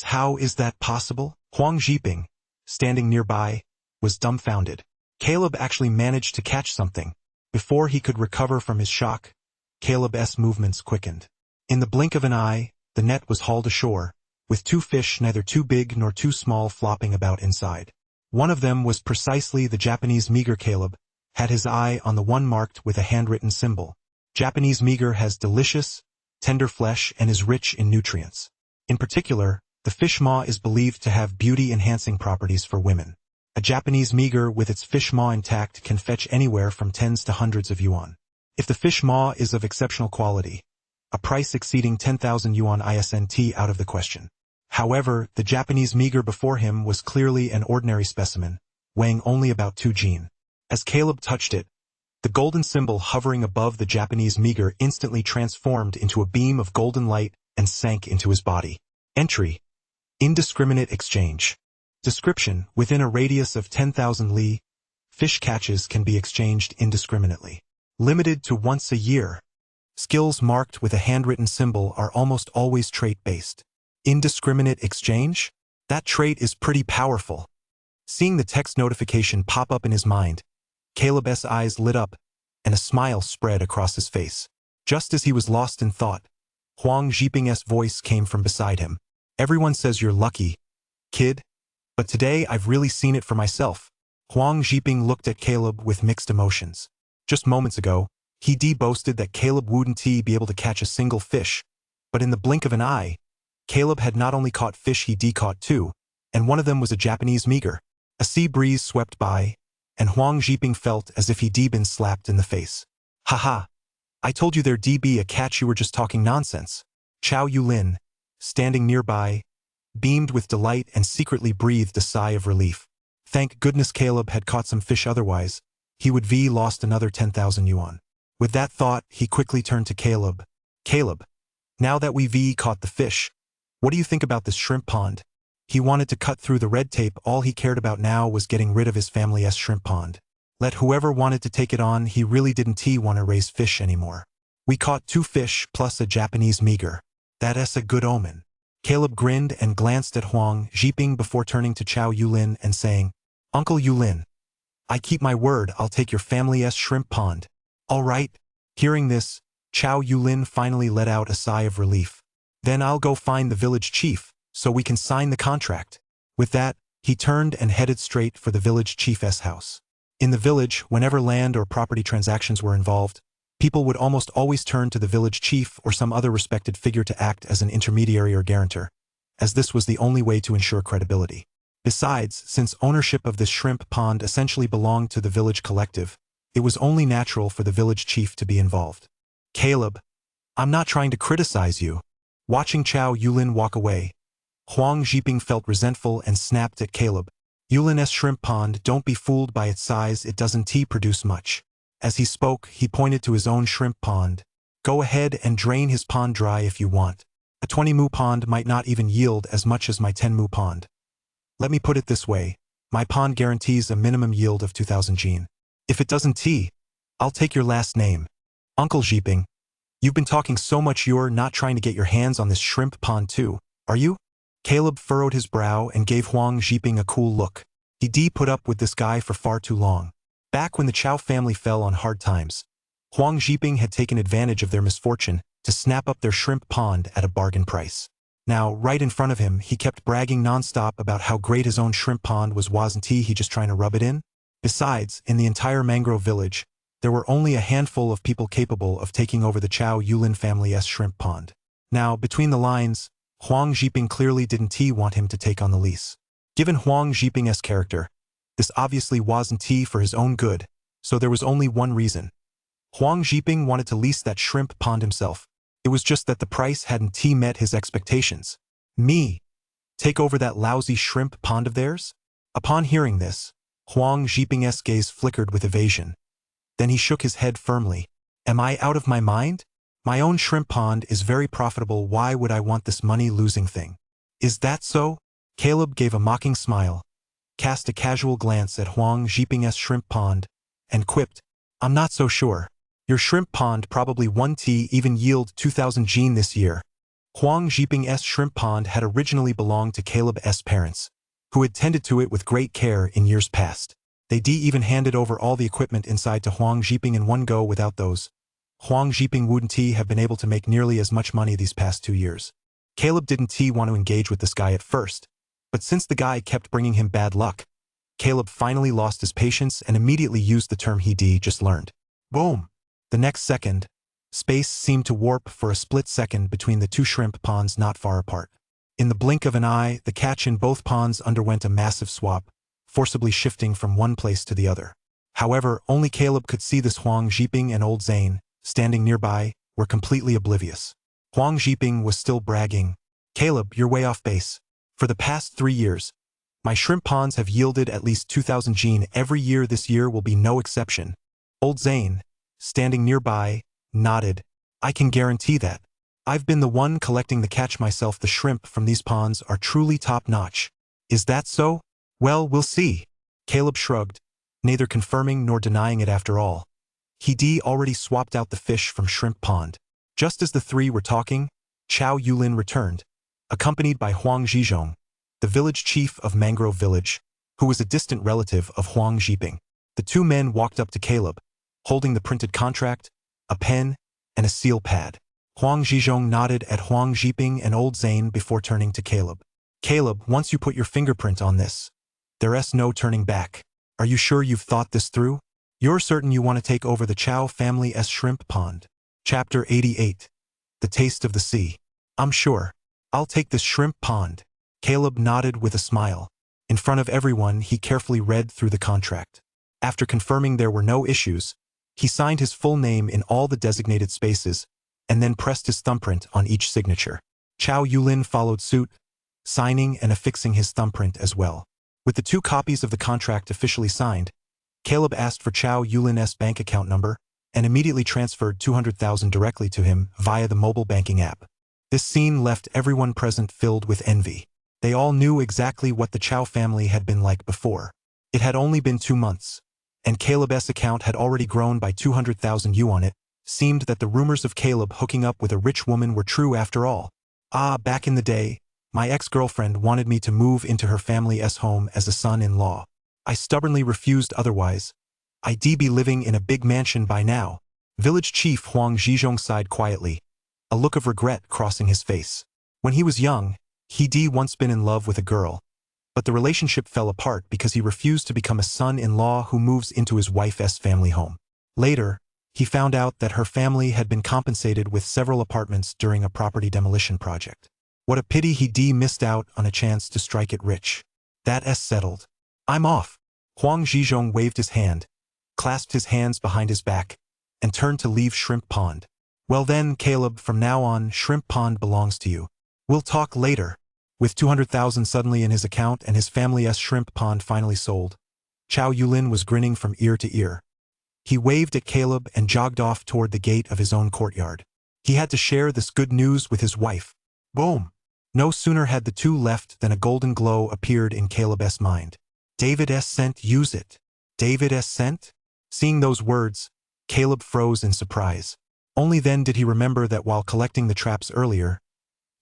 S1: How is that possible? Huang Zhiping, standing nearby, was dumbfounded. Caleb actually managed to catch something. Before he could recover from his shock, Caleb's movements quickened. In the blink of an eye, the net was hauled ashore, with two fish neither too big nor too small flopping about inside. One of them was precisely the Japanese meager. Caleb had his eye on the one marked with a handwritten symbol. Japanese meager has delicious, tender flesh and is rich in nutrients. In particular, the fish maw is believed to have beauty-enhancing properties for women. A Japanese meager with its fish maw intact can fetch anywhere from tens to hundreds of yuan. If the fish maw is of exceptional quality, a price exceeding 10,000 yuan isn't out of the question. However, the Japanese meager before him was clearly an ordinary specimen, weighing only about 2 jin. As Caleb touched it, the golden symbol hovering above the Japanese meager instantly transformed into a beam of golden light and sank into his body. Entry: indiscriminate exchange. Description: within a radius of 10,000 li, fish catches can be exchanged indiscriminately. Limited to once a year. Skills marked with a handwritten symbol are almost always trait-based. Indiscriminate exchange? That trait is pretty powerful. Seeing the text notification pop up in his mind, Caleb's eyes lit up, and a smile spread across his face. Just as he was lost in thought, Huang Zhiping's voice came from beside him. "Everyone says you're lucky, kid, but today I've really seen it for myself." Huang Zhiping looked at Caleb with mixed emotions. Just moments ago, he boasted that Caleb wouldn't be able to catch a single fish, but in the blink of an eye, Caleb had not only caught fish, he caught two, and one of them was a Japanese meager. A sea breeze swept by, and Huang Zhiping felt as if he'd been slapped in the face. "Haha! I told you there'd be a catch, you were just talking nonsense." Chow Yulin, standing nearby, beamed with delight and secretly breathed a sigh of relief. Thank goodness Caleb had caught some fish, otherwise he would lost another 10,000 yuan. With that thought, he quickly turned to Caleb. "Caleb, now that we've caught the fish, what do you think about this shrimp pond?" He wanted to cut through the red tape. All he cared about now was getting rid of his family's shrimp pond. Let whoever wanted to take it on, he really didn't want to raise fish anymore. "We caught 2 fish plus a Japanese meager. That's a good omen." Caleb grinned and glanced at Huang Zhiping before turning to Chow Yulin and saying, "Uncle Yulin, I keep my word, I'll take your family's shrimp pond." "All right." Hearing this, Chow Yulin finally let out a sigh of relief. "Then I'll go find the village chief, so we can sign the contract." With that, he turned and headed straight for the village chief's house. In the village, whenever land or property transactions were involved, people would almost always turn to the village chief or some other respected figure to act as an intermediary or guarantor, as this was the only way to ensure credibility. Besides, since ownership of this shrimp pond essentially belonged to the village collective, it was only natural for the village chief to be involved. "Caleb, I'm not trying to criticize you." Watching Chow Yulin walk away, Huang Zhiping felt resentful and snapped at Caleb. "Yulin's shrimp pond, don't be fooled by its size, it doesn't produce much." As he spoke, he pointed to his own shrimp pond. "Go ahead and drain his pond dry if you want. A 20-mu pond might not even yield as much as my 10-mu pond. Let me put it this way, my pond guarantees a minimum yield of 2,000 jin. If it doesn't, I'll take your last name." "Uncle Zhiping, you've been talking so much, you're not trying to get your hands on this shrimp pond too, are you?" Caleb furrowed his brow and gave Huang Zhiping a cool look. He'd put up with this guy for far too long. Back when the Chow family fell on hard times, Huang Zhiping had taken advantage of their misfortune to snap up their shrimp pond at a bargain price. Now, right in front of him, he kept bragging nonstop about how great his own shrimp pond wasn't he just trying to rub it in? Besides, in the entire mangrove village, there were only a handful of people capable of taking over the Chow Yulin family's shrimp pond. Now, between the lines, Huang Zhiping clearly didn't want him to take on the lease. Given Huang Zhiping's character, this obviously wasn't for his own good, so there was only one reason. Huang Zhiping wanted to lease that shrimp pond himself. It was just that the price hadn't met his expectations. Me? Take over that lousy shrimp pond of theirs? Upon hearing this, Huang Zhiping's gaze flickered with evasion. Then he shook his head firmly. Am I out of my mind? My own shrimp pond is very profitable. Why would I want this money-losing thing? Is that so? Caleb gave a mocking smile, cast a casual glance at Huang Zhiping's shrimp pond, and quipped, I'm not so sure. Your shrimp pond probably won't even yield 2,000 jin this year. Huang Zhiping's shrimp pond had originally belonged to Caleb's parents, who had tended to it with great care in years past. They even handed over all the equipment inside to Huang Zhiping in one go. Without those, Huang Zhiping wouldn't have been able to make nearly as much money these past 2 years. Caleb didn't want to engage with this guy at first, but since the guy kept bringing him bad luck, Caleb finally lost his patience and immediately used the term he just learned. Boom! The next second, space seemed to warp for a split second between the two shrimp ponds not far apart. In the blink of an eye, the catch in both ponds underwent a massive swap, forcibly shifting from one place to the other. However, only Caleb could see this. Huang Zhiping and old Zane, standing nearby, were completely oblivious. Huang Zhiping was still bragging. Caleb, you're way off base. For the past 3 years, my shrimp ponds have yielded at least 2,000 jin every year. This year will be no exception. Old Zane, standing nearby, nodded. I can guarantee that. I've been the one collecting the catch myself. The shrimp from these ponds are truly top-notch. Is that so? Well, we'll see. Caleb shrugged, neither confirming nor denying it after all. He already swapped out the fish from shrimp pond. Just as the three were talking, Chao Yulin returned, accompanied by Huang Zhizhong, the village chief of Mangrove Village, who was a distant relative of Huang Zhiping. The two men walked up to Caleb, holding the printed contract, a pen, and a seal pad. Huang Zhizhong nodded at Huang Zhiping and old Zane before turning to Caleb. Caleb, once you put your fingerprint on this, there's no turning back. Are you sure you've thought this through? You're certain you want to take over the Chao family's shrimp pond? Chapter 88. The Taste of the Sea. I'm sure. I'll take this shrimp pond. Caleb nodded with a smile. In front of everyone, he carefully read through the contract. After confirming there were no issues, he signed his full name in all the designated spaces, and then pressed his thumbprint on each signature. Chao Yulin followed suit, signing and affixing his thumbprint as well. With the 2 copies of the contract officially signed, Caleb asked for Chao Yulin's bank account number and immediately transferred 200,000 directly to him via the mobile banking app. This scene left everyone present filled with envy. They all knew exactly what the Chao family had been like before. It had only been 2 months, and Caleb's account had already grown by 200,000 yuan. It seemed that the rumors of Caleb hooking up with a rich woman were true after all. Back in the day, my ex-girlfriend wanted me to move into her family's home as a son-in-law. I stubbornly refused otherwise. I'd be living in a big mansion by now. Village Chief Huang Zhizhong sighed quietly, a look of regret crossing his face. When he was young, he'd once been in love with a girl, but the relationship fell apart because he refused to become a son-in-law who moves into his wife's family home. Later, he found out that her family had been compensated with several apartments during a property demolition project. What a pity he'd missed out on a chance to strike it rich. That's settled. I'm off. Huang Zhizhong waved his hand, clasped his hands behind his back, and turned to leave Shrimp Pond. Well then, Caleb, from now on, Shrimp Pond belongs to you. We'll talk later. With 200,000 suddenly in his account and his family's Shrimp Pond finally sold, Chao Yulin was grinning from ear to ear. He waved at Caleb and jogged off toward the gate of his own courtyard. He had to share this good news with his wife. Boom! No sooner had the two left than a golden glow appeared in Caleb's mind. David's scent, use it. David's scent? Seeing those words, Caleb froze in surprise. Only then did he remember that while collecting the traps earlier,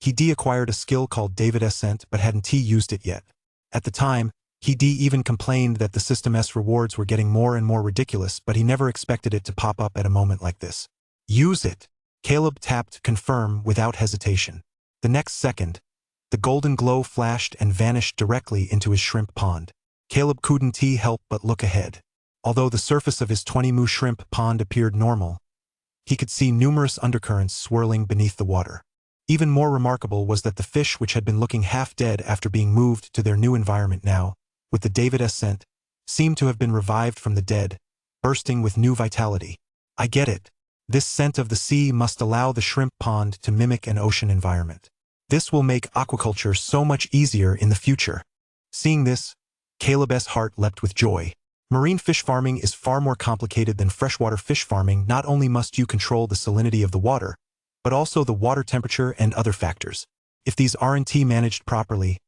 S1: he'd acquired a skill called David's scent but hadn't used it yet. At the time, he'd even complained that the system's rewards were getting more and more ridiculous, but he never expected it to pop up at a moment like this. Use it. Caleb tapped confirm without hesitation. The next second, the golden glow flashed and vanished directly into his shrimp pond. Caleb couldn't help but look ahead. Although the surface of his 20-mu shrimp pond appeared normal, he could see numerous undercurrents swirling beneath the water. Even more remarkable was that the fish, which had been looking half dead after being moved to their new environment now, with the David's scent, seemed to have been revived from the dead, bursting with new vitality. I get it. This scent of the sea must allow the shrimp pond to mimic an ocean environment. This will make aquaculture so much easier in the future. Seeing this, Caleb's heart leapt with joy. Marine fish farming is far more complicated than freshwater fish farming. Not only must you control the salinity of the water, but also the water temperature and other factors. If these aren't managed properly,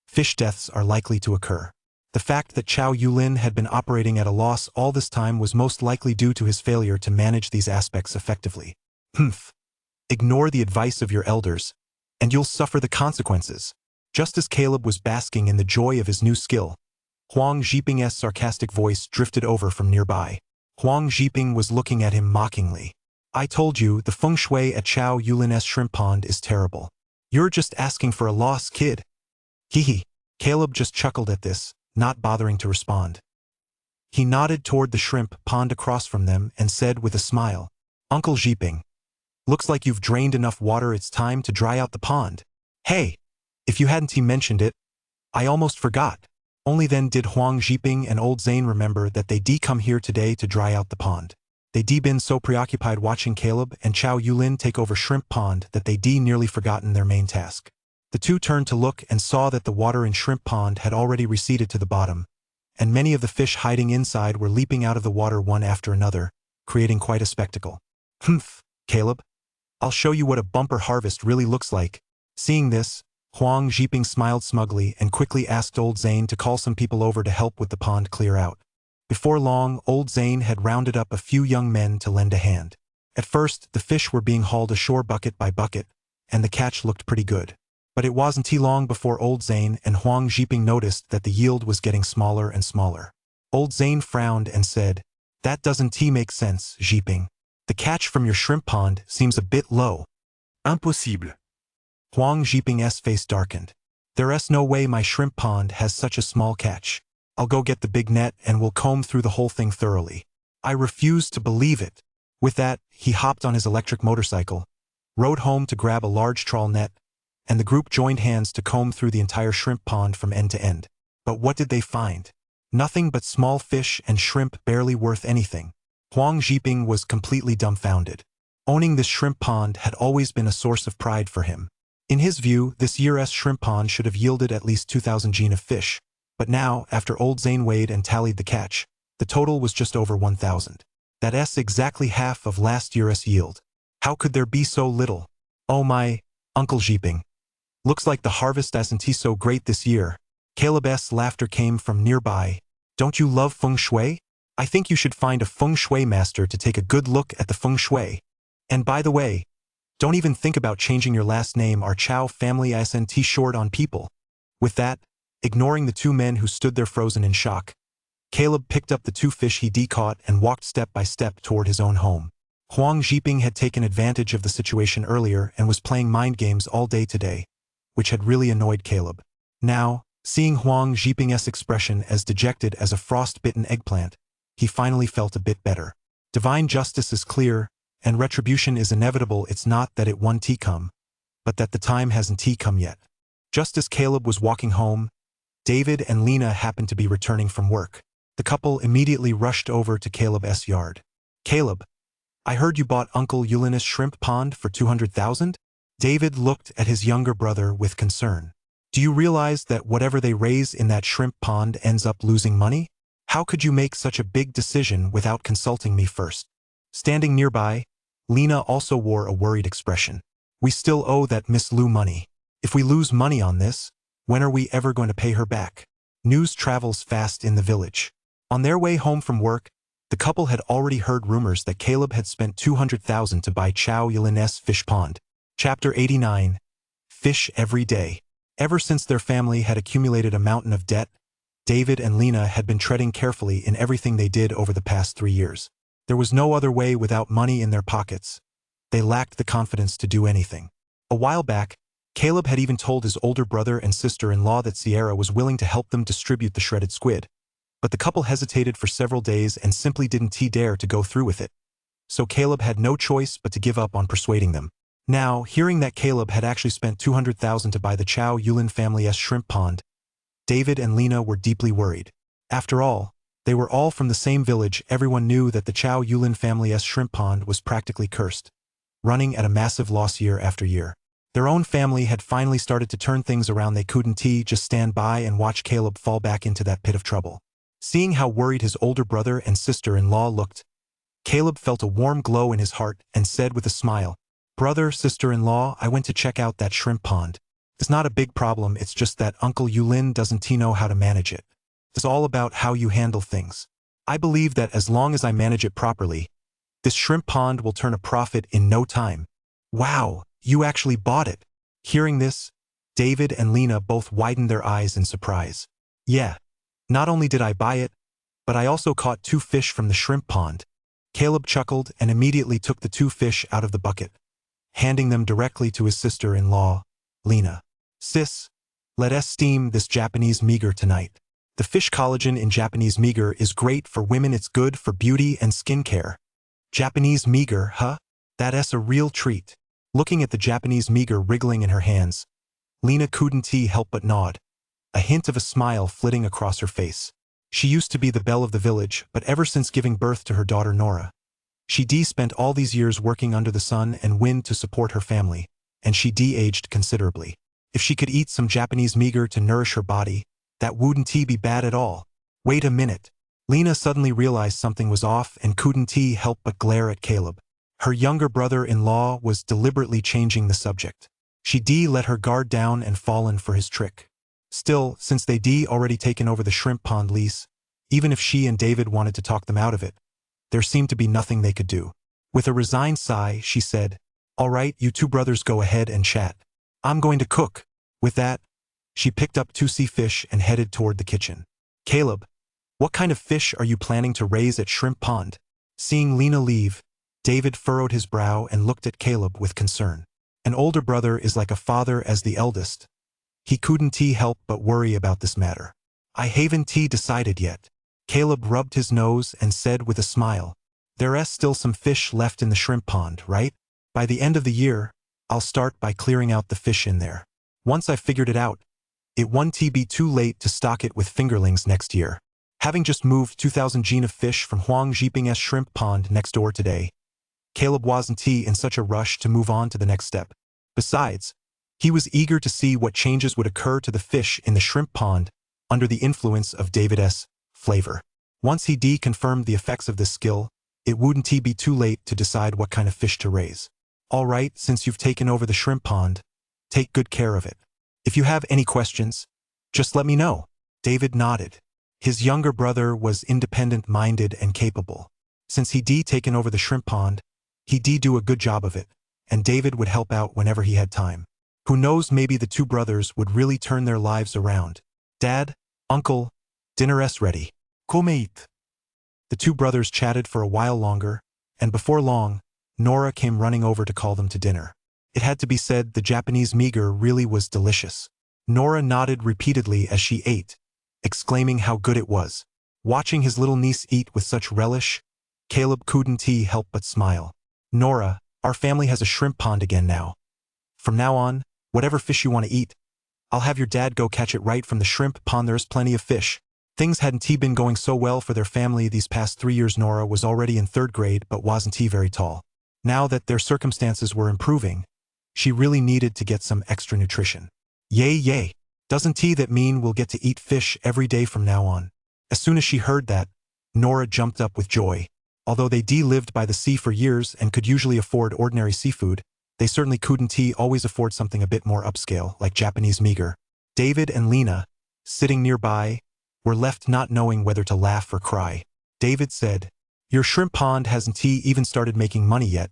S1: fish deaths are likely to occur. The fact that Chow Yulin had been operating at a loss all this time was most likely due to his failure to manage these aspects effectively. Ignore the advice of your elders, and you'll suffer the consequences. Just as Caleb was basking in the joy of his new skill, Huang Zhiping's sarcastic voice drifted over from nearby. Huang Zhiping was looking at him mockingly. I told you, the feng shui at Chow Yulin's shrimp pond is terrible. You're just asking for a loss, kid. Hee. Caleb just chuckled at this, not bothering to respond. He nodded toward the shrimp pond across from them and said with a smile, Uncle Zhiping, looks like you've drained enough water. It's time to dry out the pond. Hey, if you hadn't mentioned it, I almost forgot. Only then did Huang Zhiping and old Zane remember that they'd come here today to dry out the pond. They'd been so preoccupied watching Caleb and Chow Yulin take over shrimp pond that they'd nearly forgotten their main task. The two turned to look and saw that the water in shrimp pond had already receded to the bottom, and many of the fish hiding inside were leaping out of the water one after another, creating quite a spectacle. Caleb, I'll show you what a bumper harvest really looks like. Seeing this, Huang Zhiping smiled smugly and quickly asked old Zane to call some people over to help with the pond clear out. Before long, old Zane had rounded up a few young men to lend a hand. At first, the fish were being hauled ashore bucket by bucket, and the catch looked pretty good. But it wasn't long before old Zane and Huang Zhiping noticed that the yield was getting smaller and smaller. Old Zane frowned and said, That doesn't make sense, Zhiping. The catch from your shrimp pond seems a bit low.
S2: Impossible.
S1: Huang Zhiping's face darkened. There's no way my shrimp pond has such a small catch. I'll go get the big net and we'll comb through the whole thing thoroughly. I refuse to believe it. With that, he hopped on his electric motorcycle, rode home to grab a large trawl net, and the group joined hands to comb through the entire shrimp pond from end to end. But what did they find? Nothing but small fish and shrimp barely worth anything. Huang Zhiping was completely dumbfounded. Owning this shrimp pond had always been a source of pride for him. In his view, this year's shrimp pond should have yielded at least 2,000 jin of fish. But now, after old Zane weighed and tallied the catch, the total was just over 1,000. That's exactly half of last year's yield. How could there be so little? Oh my, Uncle Zhiping. Looks like the harvest isn't so great this year. Caleb's laughter came from nearby. Don't you love feng shui? I think you should find a feng shui master to take a good look at the feng shui. And by the way, don't even think about changing your last name. Our Chow family isn't short on people. With that, ignoring the two men who stood there frozen in shock, Caleb picked up the two fish he'd caught and walked step by step toward his own home. Huang Zhiping had taken advantage of the situation earlier and was playing mind games all day today, which had really annoyed Caleb. Now, seeing Huang Zhiping's expression as dejected as a frost-bitten eggplant, he finally felt a bit better. Divine justice is clear, and retribution is inevitable. It's not that it won't come, but that the time hasn't come yet. Just as Caleb was walking home, David and Lena happened to be returning from work. The couple immediately rushed over to Caleb's yard. Caleb, I heard you bought Uncle Yulin's shrimp pond for 200,000? David looked at his younger brother with concern. Do you realize that whatever they raise in that shrimp pond ends up losing money? How could you make such a big decision without consulting me first? Standing nearby, Lena also wore a worried expression. We still owe that Miss Lu money. If we lose money on this, when are we ever going to pay her back? News travels fast in the village. On their way home from work, the couple had already heard rumors that Caleb had spent 200,000 to buy Chow Yulin's fish pond. Chapter 89. Fish every day. Ever since their family had accumulated a mountain of debt, David and Lena had been treading carefully in everything they did over the past 3 years. There was no other way without money in their pockets. They lacked the confidence to do anything. A while back, Caleb had even told his older brother and sister-in-law that Sierra was willing to help them distribute the shredded squid. But the couple hesitated for several days and simply didn't dare to go through with it. So Caleb had no choice but to give up on persuading them. Now, hearing that Caleb had actually spent 200,000 to buy the Chow Yulin family's shrimp pond, David and Lena were deeply worried. After all, They were all from the same village. Everyone knew that the Chow Yulin family's shrimp pond was practically cursed, running at a massive loss year after year. Their own family had finally started to turn things around. They couldn't just stand by and watch Caleb fall back into that pit of trouble. Seeing how worried his older brother and sister-in-law looked, Caleb felt a warm glow in his heart and said with a smile, "Brother, sister-in-law, I went to check out that shrimp pond. It's not a big problem, it's just that Uncle Yulin doesn't know how to manage it. It's all about how you handle things. I believe that as long as I manage it properly, this shrimp pond will turn a profit in no time." "Wow, you actually bought it." Hearing this, David and Lena both widened their eyes in surprise. "Yeah, not only did I buy it, but I also caught 2 fish from the shrimp pond." Caleb chuckled and immediately took the 2 fish out of the bucket, handing them directly to his sister-in-law, Lena. "Sis, let us steam this Japanese meager tonight. The fish collagen in Japanese meager is great for women. It's good for beauty and skincare." "Japanese meager, huh? That's a real treat." Looking at the Japanese meager wriggling in her hands, Lena couldn't help but nod, a hint of a smile flitting across her face. She used to be the belle of the village, but ever since giving birth to her daughter Nora, she spent all these years working under the sun and wind to support her family, and she aged considerably. If she could eat some Japanese meager to nourish her body, that wouldn't be bad at all. Wait a minute. Lena suddenly realized something was off and couldn't help but glare at Caleb. Her younger brother-in-law was deliberately changing the subject. She let her guard down and fallen for his trick. Still, since they already taken over the shrimp pond lease, even if she and David wanted to talk them out of it, there seemed to be nothing they could do. With a resigned sigh, she said, "All right, you 2 brothers go ahead and chat. I'm going to cook." With that, she picked up 2 sea fish and headed toward the kitchen. "Caleb, what kind of fish are you planning to raise at Shrimp Pond?" Seeing Lena leave, David furrowed his brow and looked at Caleb with concern. An older brother is like a father as the eldest. He couldn't help but worry about this matter. "I haven't decided yet." Caleb rubbed his nose and said with a smile, "There's still some fish left in the shrimp pond, right? By the end of the year, I'll start by clearing out the fish in there. Once I've figured it out, it won't be too late to stock it with fingerlings next year." Having just moved 2,000 gene of fish from Huang Jiping's shrimp pond next door today, Caleb wasn't in such a rush to move on to the next step. Besides, he was eager to see what changes would occur to the fish in the shrimp pond under the influence of David's flavor. Once he confirmed the effects of this skill, it wouldn't be too late to decide what kind of fish to raise. "All right, since you've taken over the shrimp pond, take good care of it. If you have any questions, just let me know." David nodded. His younger brother was independent-minded and capable. Since he'd taken over the shrimp pond, he'd do a good job of it, and David would help out whenever he had time. Who knows, maybe the 2 brothers would really turn their lives around. "Dad, Uncle, dinner's ready." "Cool, mate." The 2 brothers chatted for a while longer, and before long, Nora came running over to call them to dinner. It had to be said, the Japanese meager really was delicious. Nora nodded repeatedly as she ate, exclaiming how good it was. Watching his little niece eat with such relish, Caleb couldn't help but smile. "Nora, our family has a shrimp pond again now. From now on, whatever fish you want to eat, I'll have your dad go catch it right from the shrimp pond. There's plenty of fish." Things hadn't been going so well for their family these past 3 years. Nora was already in 3rd grade but wasn't very tall. Now that their circumstances were improving, she really needed to get some extra nutrition. "Yay, yay. Doesn't that mean we'll get to eat fish every day from now on?" As soon as she heard that, Nora jumped up with joy. Although they lived by the sea for years and could usually afford ordinary seafood, they certainly couldn't always afford something a bit more upscale, like Japanese meager. David and Lena, sitting nearby, were left not knowing whether to laugh or cry. David said, "Your shrimp pond hasn't even started making money yet,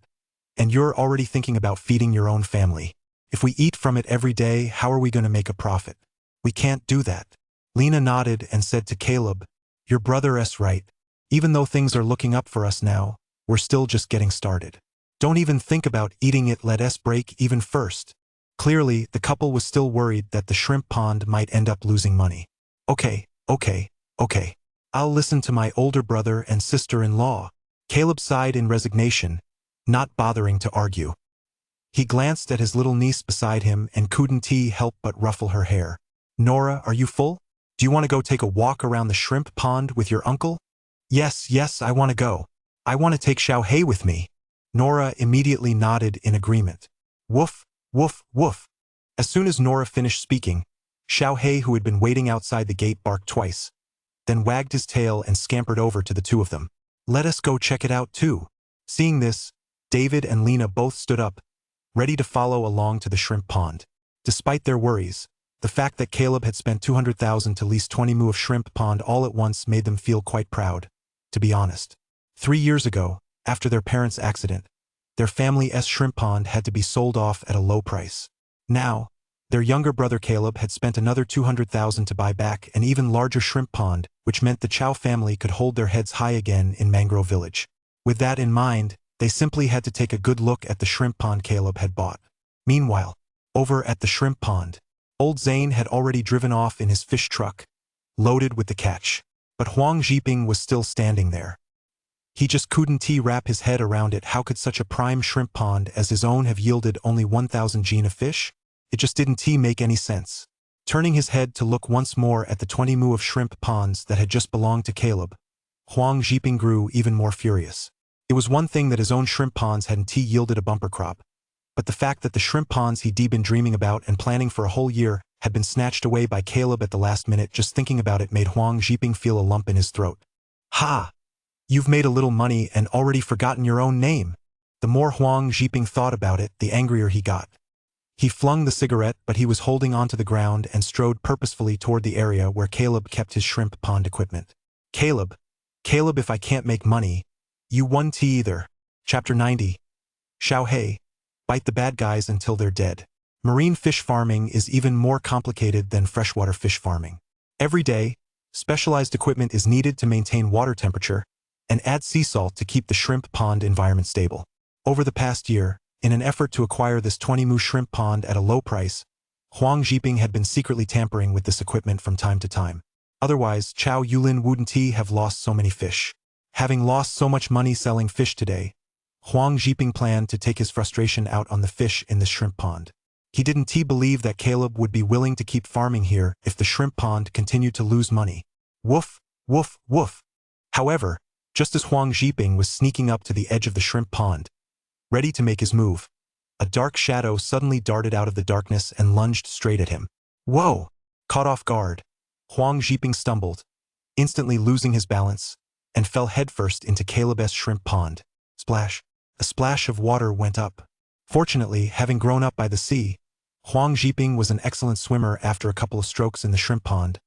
S1: and you're already thinking about feeding your own family. If we eat from it every day, how are we going to make a profit? We can't do that." Lena nodded and said to Caleb, "Your brother's right. Even though things are looking up for us now, we're still just getting started. Don't even think about eating it, let us break even first." Clearly, the couple was still worried that the shrimp pond might end up losing money. Okay. I'll listen to my older brother and sister-in-law." Caleb sighed in resignation, not bothering to argue. He glanced at his little niece beside him and couldn't help but ruffle her hair. "Nora, are you full? Do you want to go take a walk around the shrimp pond with your uncle? Yes, yes, I want to go. I want to take Xiao Hei with me. Nora immediately nodded in agreement. Woof, woof, woof. As soon as Nora finished speaking, Xiao Hei, who had been waiting outside the gate, barked twice, then wagged his tail and scampered over to the two of them. Let us go check it out too. Seeing this, David and Lena both stood up, ready to follow along to the shrimp pond. Despite their worries, the fact that Caleb had spent 200,000 to lease 20 mu of shrimp pond all at once made them feel quite proud, to be honest. 3 years ago, after their parents' accident, their family's shrimp pond had to be sold off at a low price. Now, their younger brother Caleb had spent another 200,000 to buy back an even larger shrimp pond, which meant the Chow family could hold their heads high again in Mangrove Village. With that in mind, they simply had to take a good look at the shrimp pond Caleb had bought. Meanwhile, over at the shrimp pond, old Zane had already driven off in his fish truck, loaded with the catch. But Huang Zhiping was still standing there. He just couldn't wrap his head around it. How could such a prime shrimp pond as his own have yielded only 1,000 jin of fish? It just didn't make any sense. Turning his head to look once more at the 20 mu of shrimp ponds that had just belonged to Caleb, Huang Zhiping grew even more furious. It was one thing that his own shrimp ponds hadn't yielded a bumper crop, but the fact that the shrimp ponds he'd been dreaming about and planning for a whole year had been snatched away by Caleb at the last minute, just thinking about it made Huang Zhiping feel a lump in his throat. Ha! You've made a little money and already forgotten your own name. The more Huang Zhiping thought about it, the angrier he got. He flung the cigarette, but he was holding onto the ground and strode purposefully toward the area where Caleb kept his shrimp pond equipment. Caleb, if I can't make money, you won't either. Chapter 90. Xiao Hei. Bite the bad guys until they're dead. Marine fish farming is even more complicated than freshwater fish farming. Every day, specialized equipment is needed to maintain water temperature and add sea salt to keep the shrimp pond environment stable. Over the past year, in an effort to acquire this 20 mu shrimp pond at a low price, Huang Zhiping had been secretly tampering with this equipment from time to time. Otherwise, Chow Yulin wouldn't have lost so many fish. Having lost so much money selling fish today, Huang Zhiping planned to take his frustration out on the fish in the shrimp pond. He didn't believe that Caleb would be willing to keep farming here if the shrimp pond continued to lose money. Woof, woof, woof. However, just as Huang Zhiping was sneaking up to the edge of the shrimp pond, ready to make his move, a dark shadow suddenly darted out of the darkness and lunged straight at him. Whoa! Caught off guard, Huang Zhiping stumbled, instantly losing his balance, and fell headfirst into Caleb's shrimp pond. Splash! A splash of water went up. Fortunately, having grown up by the sea, Huang Zhiping was an excellent swimmer. After a couple of strokes in the shrimp pond,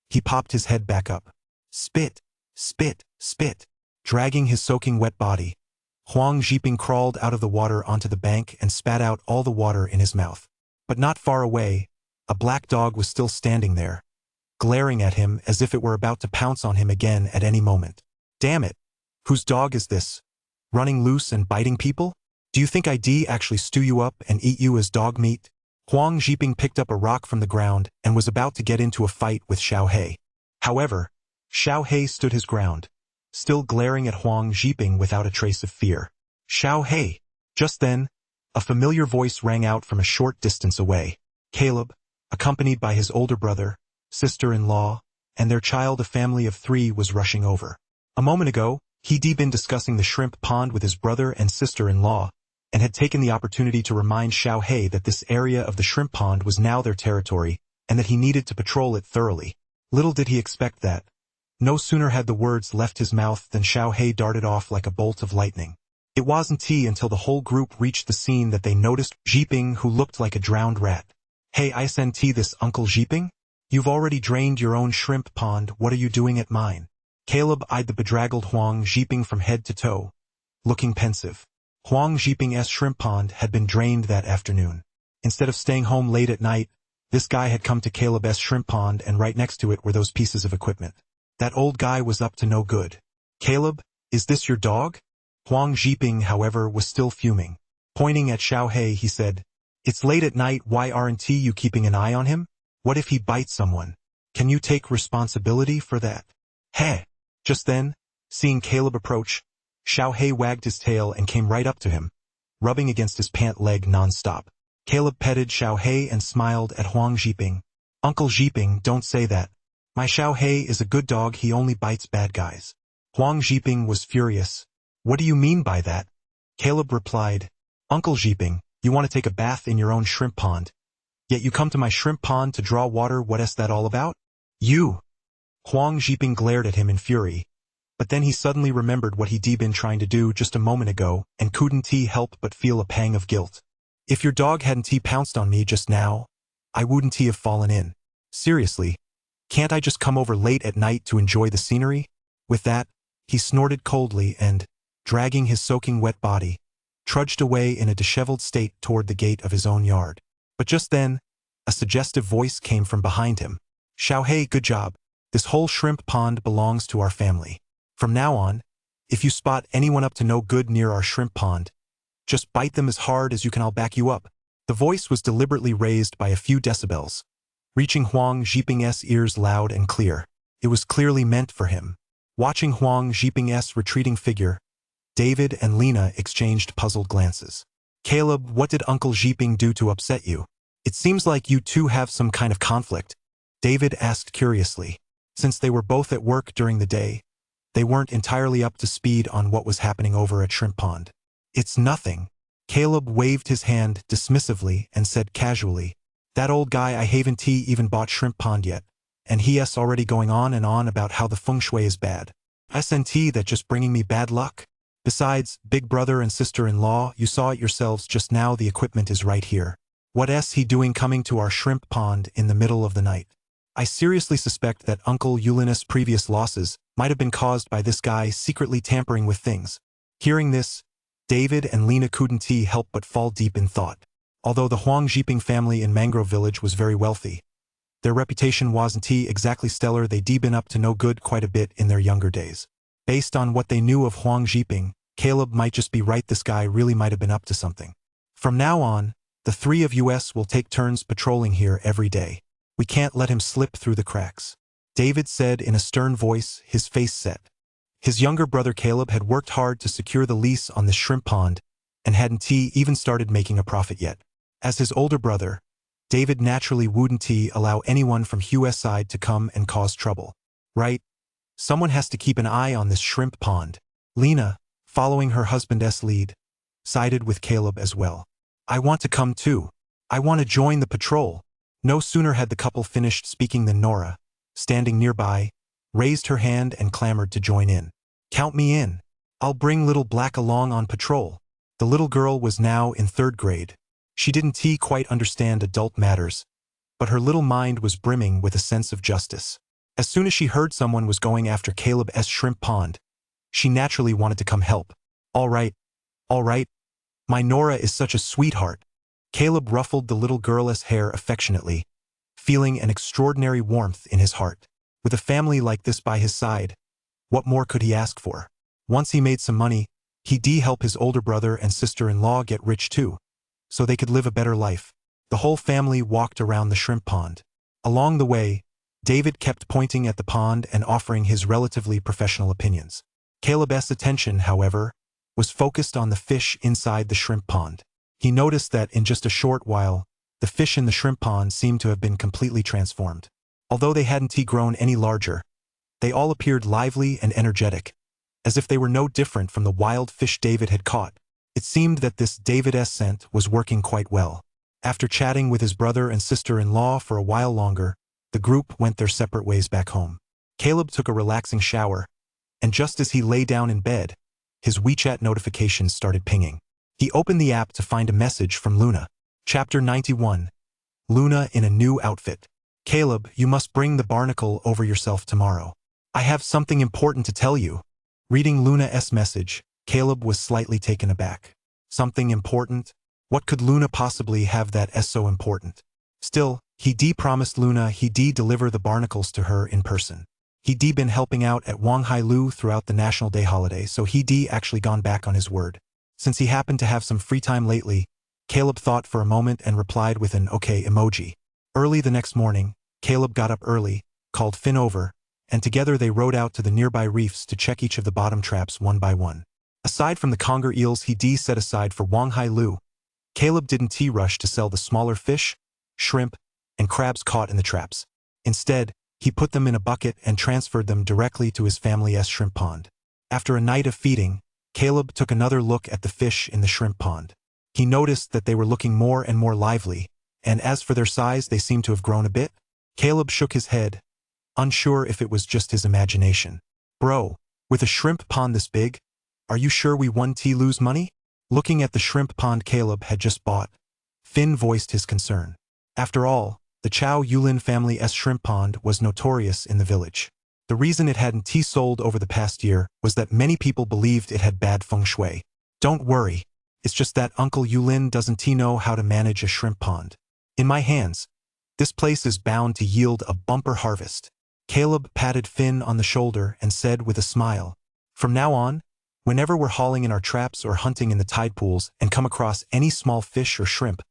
S1: he popped his head back up. Spit! Spit! Spit! Dragging his soaking wet body, Huang Zhiping crawled out of the water onto the bank and spat out all the water in his mouth. But not far away, a black dog was still standing there, glaring at him as if it were about to pounce on him again at any moment. Damn it! Whose dog is this? Running loose and biting people? Do you think I'd actually stew you up and eat you as dog meat? Huang Zhiping picked up a rock from the ground and was about to get into a fight with Xiao Hei. However, Xiao Hei stood his ground, still glaring at Huang Zhiping without a trace of fear. Xiao Hei! Just then, a familiar voice rang out from a short distance away. Caleb, accompanied by his older brother, sister-in-law, and their child, a family of 3, was rushing over. A moment ago, he'd been discussing the shrimp pond with his brother and sister-in-law, and had taken the opportunity to remind Xiao Hei that this area of the shrimp pond was now their territory, and that he needed to patrol it thoroughly. Little did he expect that. No sooner had the words left his mouth than Xiao Hei darted off like a bolt of lightning. It wasn't until the whole group reached the scene that they noticed Zhiping, who looked like a drowned rat. Hey, I sent this Uncle Zhiping? You've already drained your own shrimp pond, what are you doing at mine? Caleb eyed the bedraggled Huang Zhiping from head to toe, looking pensive. Huang Zhiping's shrimp pond had been drained that afternoon. Instead of staying home late at night, this guy had come to Caleb's shrimp pond, and right next to it were those pieces of equipment. That old guy was up to no good. Caleb, is this your dog? Huang Zhiping, however, was still fuming. Pointing at Xiao Hei, he said, It's late at night, why aren't you keeping an eye on him? What if he bites someone? Can you take responsibility for that? Heh! Just then, seeing Caleb approach, Xiao Hei wagged his tail and came right up to him, rubbing against his pant leg non-stop. Caleb petted Xiao Hei and smiled at Huang Zhiping. Uncle Zhiping, don't say that. My Xiao Hei is a good dog, he only bites bad guys. Huang Zhiping was furious. What do you mean by that? Caleb replied, Uncle Zhiping, you want to take a bath in your own shrimp pond. Yet you come to my shrimp pond to draw water, what is that all about? You! Huang Zhiping glared at him in fury. But then he suddenly remembered what he'd been trying to do just a moment ago, and couldn't he help but feel a pang of guilt. If your dog hadn't pounced on me just now, I wouldn't have fallen in. Seriously, can't I just come over late at night to enjoy the scenery? With that, he snorted coldly and, dragging his soaking wet body, trudged away in a disheveled state toward the gate of his own yard. But just then, a suggestive voice came from behind him. Xiao Hei, good job. This whole shrimp pond belongs to our family. From now on, if you spot anyone up to no good near our shrimp pond, just bite them as hard as you can, I'll back you up. The voice was deliberately raised by a few decibels, reaching Huang Zhiping's ears loud and clear. It was clearly meant for him. Watching Huang Zhiping's retreating figure, David and Lena exchanged puzzled glances. Caleb, what did Uncle Zhiping do to upset you? It seems like you two have some kind of conflict, David asked curiously. Since they were both at work during the day, they weren't entirely up to speed on what was happening over at Shrimp Pond. It's nothing. Caleb waved his hand dismissively and said casually, that old guy I haven't even bought Shrimp Pond yet, and he's already going on and on about how the feng shui is bad. SNT that just bringing me bad luck. Besides, big brother and sister-in-law, you saw it yourselves just now, the equipment is right here. What's he doing coming to our shrimp pond in the middle of the night? I seriously suspect that Uncle Yulin's previous losses might have been caused by this guy secretly tampering with things. Hearing this, David and Lena couldn't help but fall deep in thought. Although the Huang Zhiping family in Mangrove Village was very wealthy, their reputation wasn't exactly stellar. They'd been up to no good quite a bit in their younger days. Based on what they knew of Huang Zhiping, Caleb might just be right, this guy really might have been up to something. From now on, the three of us will take turns patrolling here every day. We can't let him slip through the cracks. David said in a stern voice, his face set. His younger brother Caleb had worked hard to secure the lease on the shrimp pond and hadn't even started making a profit yet. As his older brother, David naturally wouldn't allow anyone from Hugh's side to come and cause trouble. Right? Someone has to keep an eye on this shrimp pond. Lena, following her husband's lead, sided with Caleb as well. I want to come too. I want to join the patrol. No sooner had the couple finished speaking than Nora, standing nearby, raised her hand and clamored to join in. Count me in. I'll bring little Black along on patrol. The little girl was now in 3rd grade. She didn't quite understand adult matters, but her little mind was brimming with a sense of justice. As soon as she heard someone was going after Caleb's shrimp pond, she naturally wanted to come help. All right. My Nora is such a sweetheart. Caleb ruffled the little girl's hair affectionately, feeling an extraordinary warmth in his heart. With a family like this by his side, what more could he ask for? Once he made some money, he'd help his older brother and sister-in-law get rich too, so they could live a better life. The whole family walked around the shrimp pond. Along the way, David kept pointing at the pond and offering his relatively professional opinions. Caleb's attention, however, was focused on the fish inside the shrimp pond. He noticed that in just a short while, the fish in the shrimp pond seemed to have been completely transformed. Although they hadn't grown any larger, they all appeared lively and energetic, as if they were no different from the wild fish David had caught. It seemed that this David's scent was working quite well. After chatting with his brother and sister-in-law for a while longer, the group went their separate ways back home. Caleb took a relaxing shower, and just as he lay down in bed, his WeChat notifications started pinging. He opened the app to find a message from Luna. Chapter 91. Luna in a new outfit. Caleb, you must bring the barnacle over yourself tomorrow. I have something important to tell you. Reading Luna's message, Caleb was slightly taken aback. Something important? What could Luna possibly have that is so important? Still, he promised Luna he'd deliver the barnacles to her in person. He'd been helping out at Wanghai throughout the National Day holiday, so he'd actually gone back on his word. Since he happened to have some free time lately, Caleb thought for a moment and replied with an okay emoji. Early the next morning, Caleb got up early, called Finn over, and together they rowed out to the nearby reefs to check each of the bottom traps one by one. Aside from the conger eels he'd set aside for Wanghai, Caleb didn't rush to sell the smaller fish, shrimp, and crabs caught in the traps. Instead, He put them in a bucket and transferred them directly to his family's shrimp pond. After a night of feeding, Caleb took another look at the fish in the shrimp pond. He noticed that they were looking more and more lively, and as for their size, they seemed to have grown a bit. Caleb shook his head, unsure if it was just his imagination. Bro, with a shrimp pond this big, are you sure we won't lose money? Looking at the shrimp pond Caleb had just bought, Finn voiced his concern. After all, the Chow Yulin family's shrimp pond was notorious in the village. The reason it hadn't sold over the past year was that many people believed it had bad feng shui. Don't worry, it's just that Uncle Yulin doesn't know how to manage a shrimp pond. In my hands, this place is bound to yield a bumper harvest. Caleb patted Finn on the shoulder and said with a smile, from now on, whenever we're hauling in our traps or hunting in the tide pools and come across any small fish or shrimp,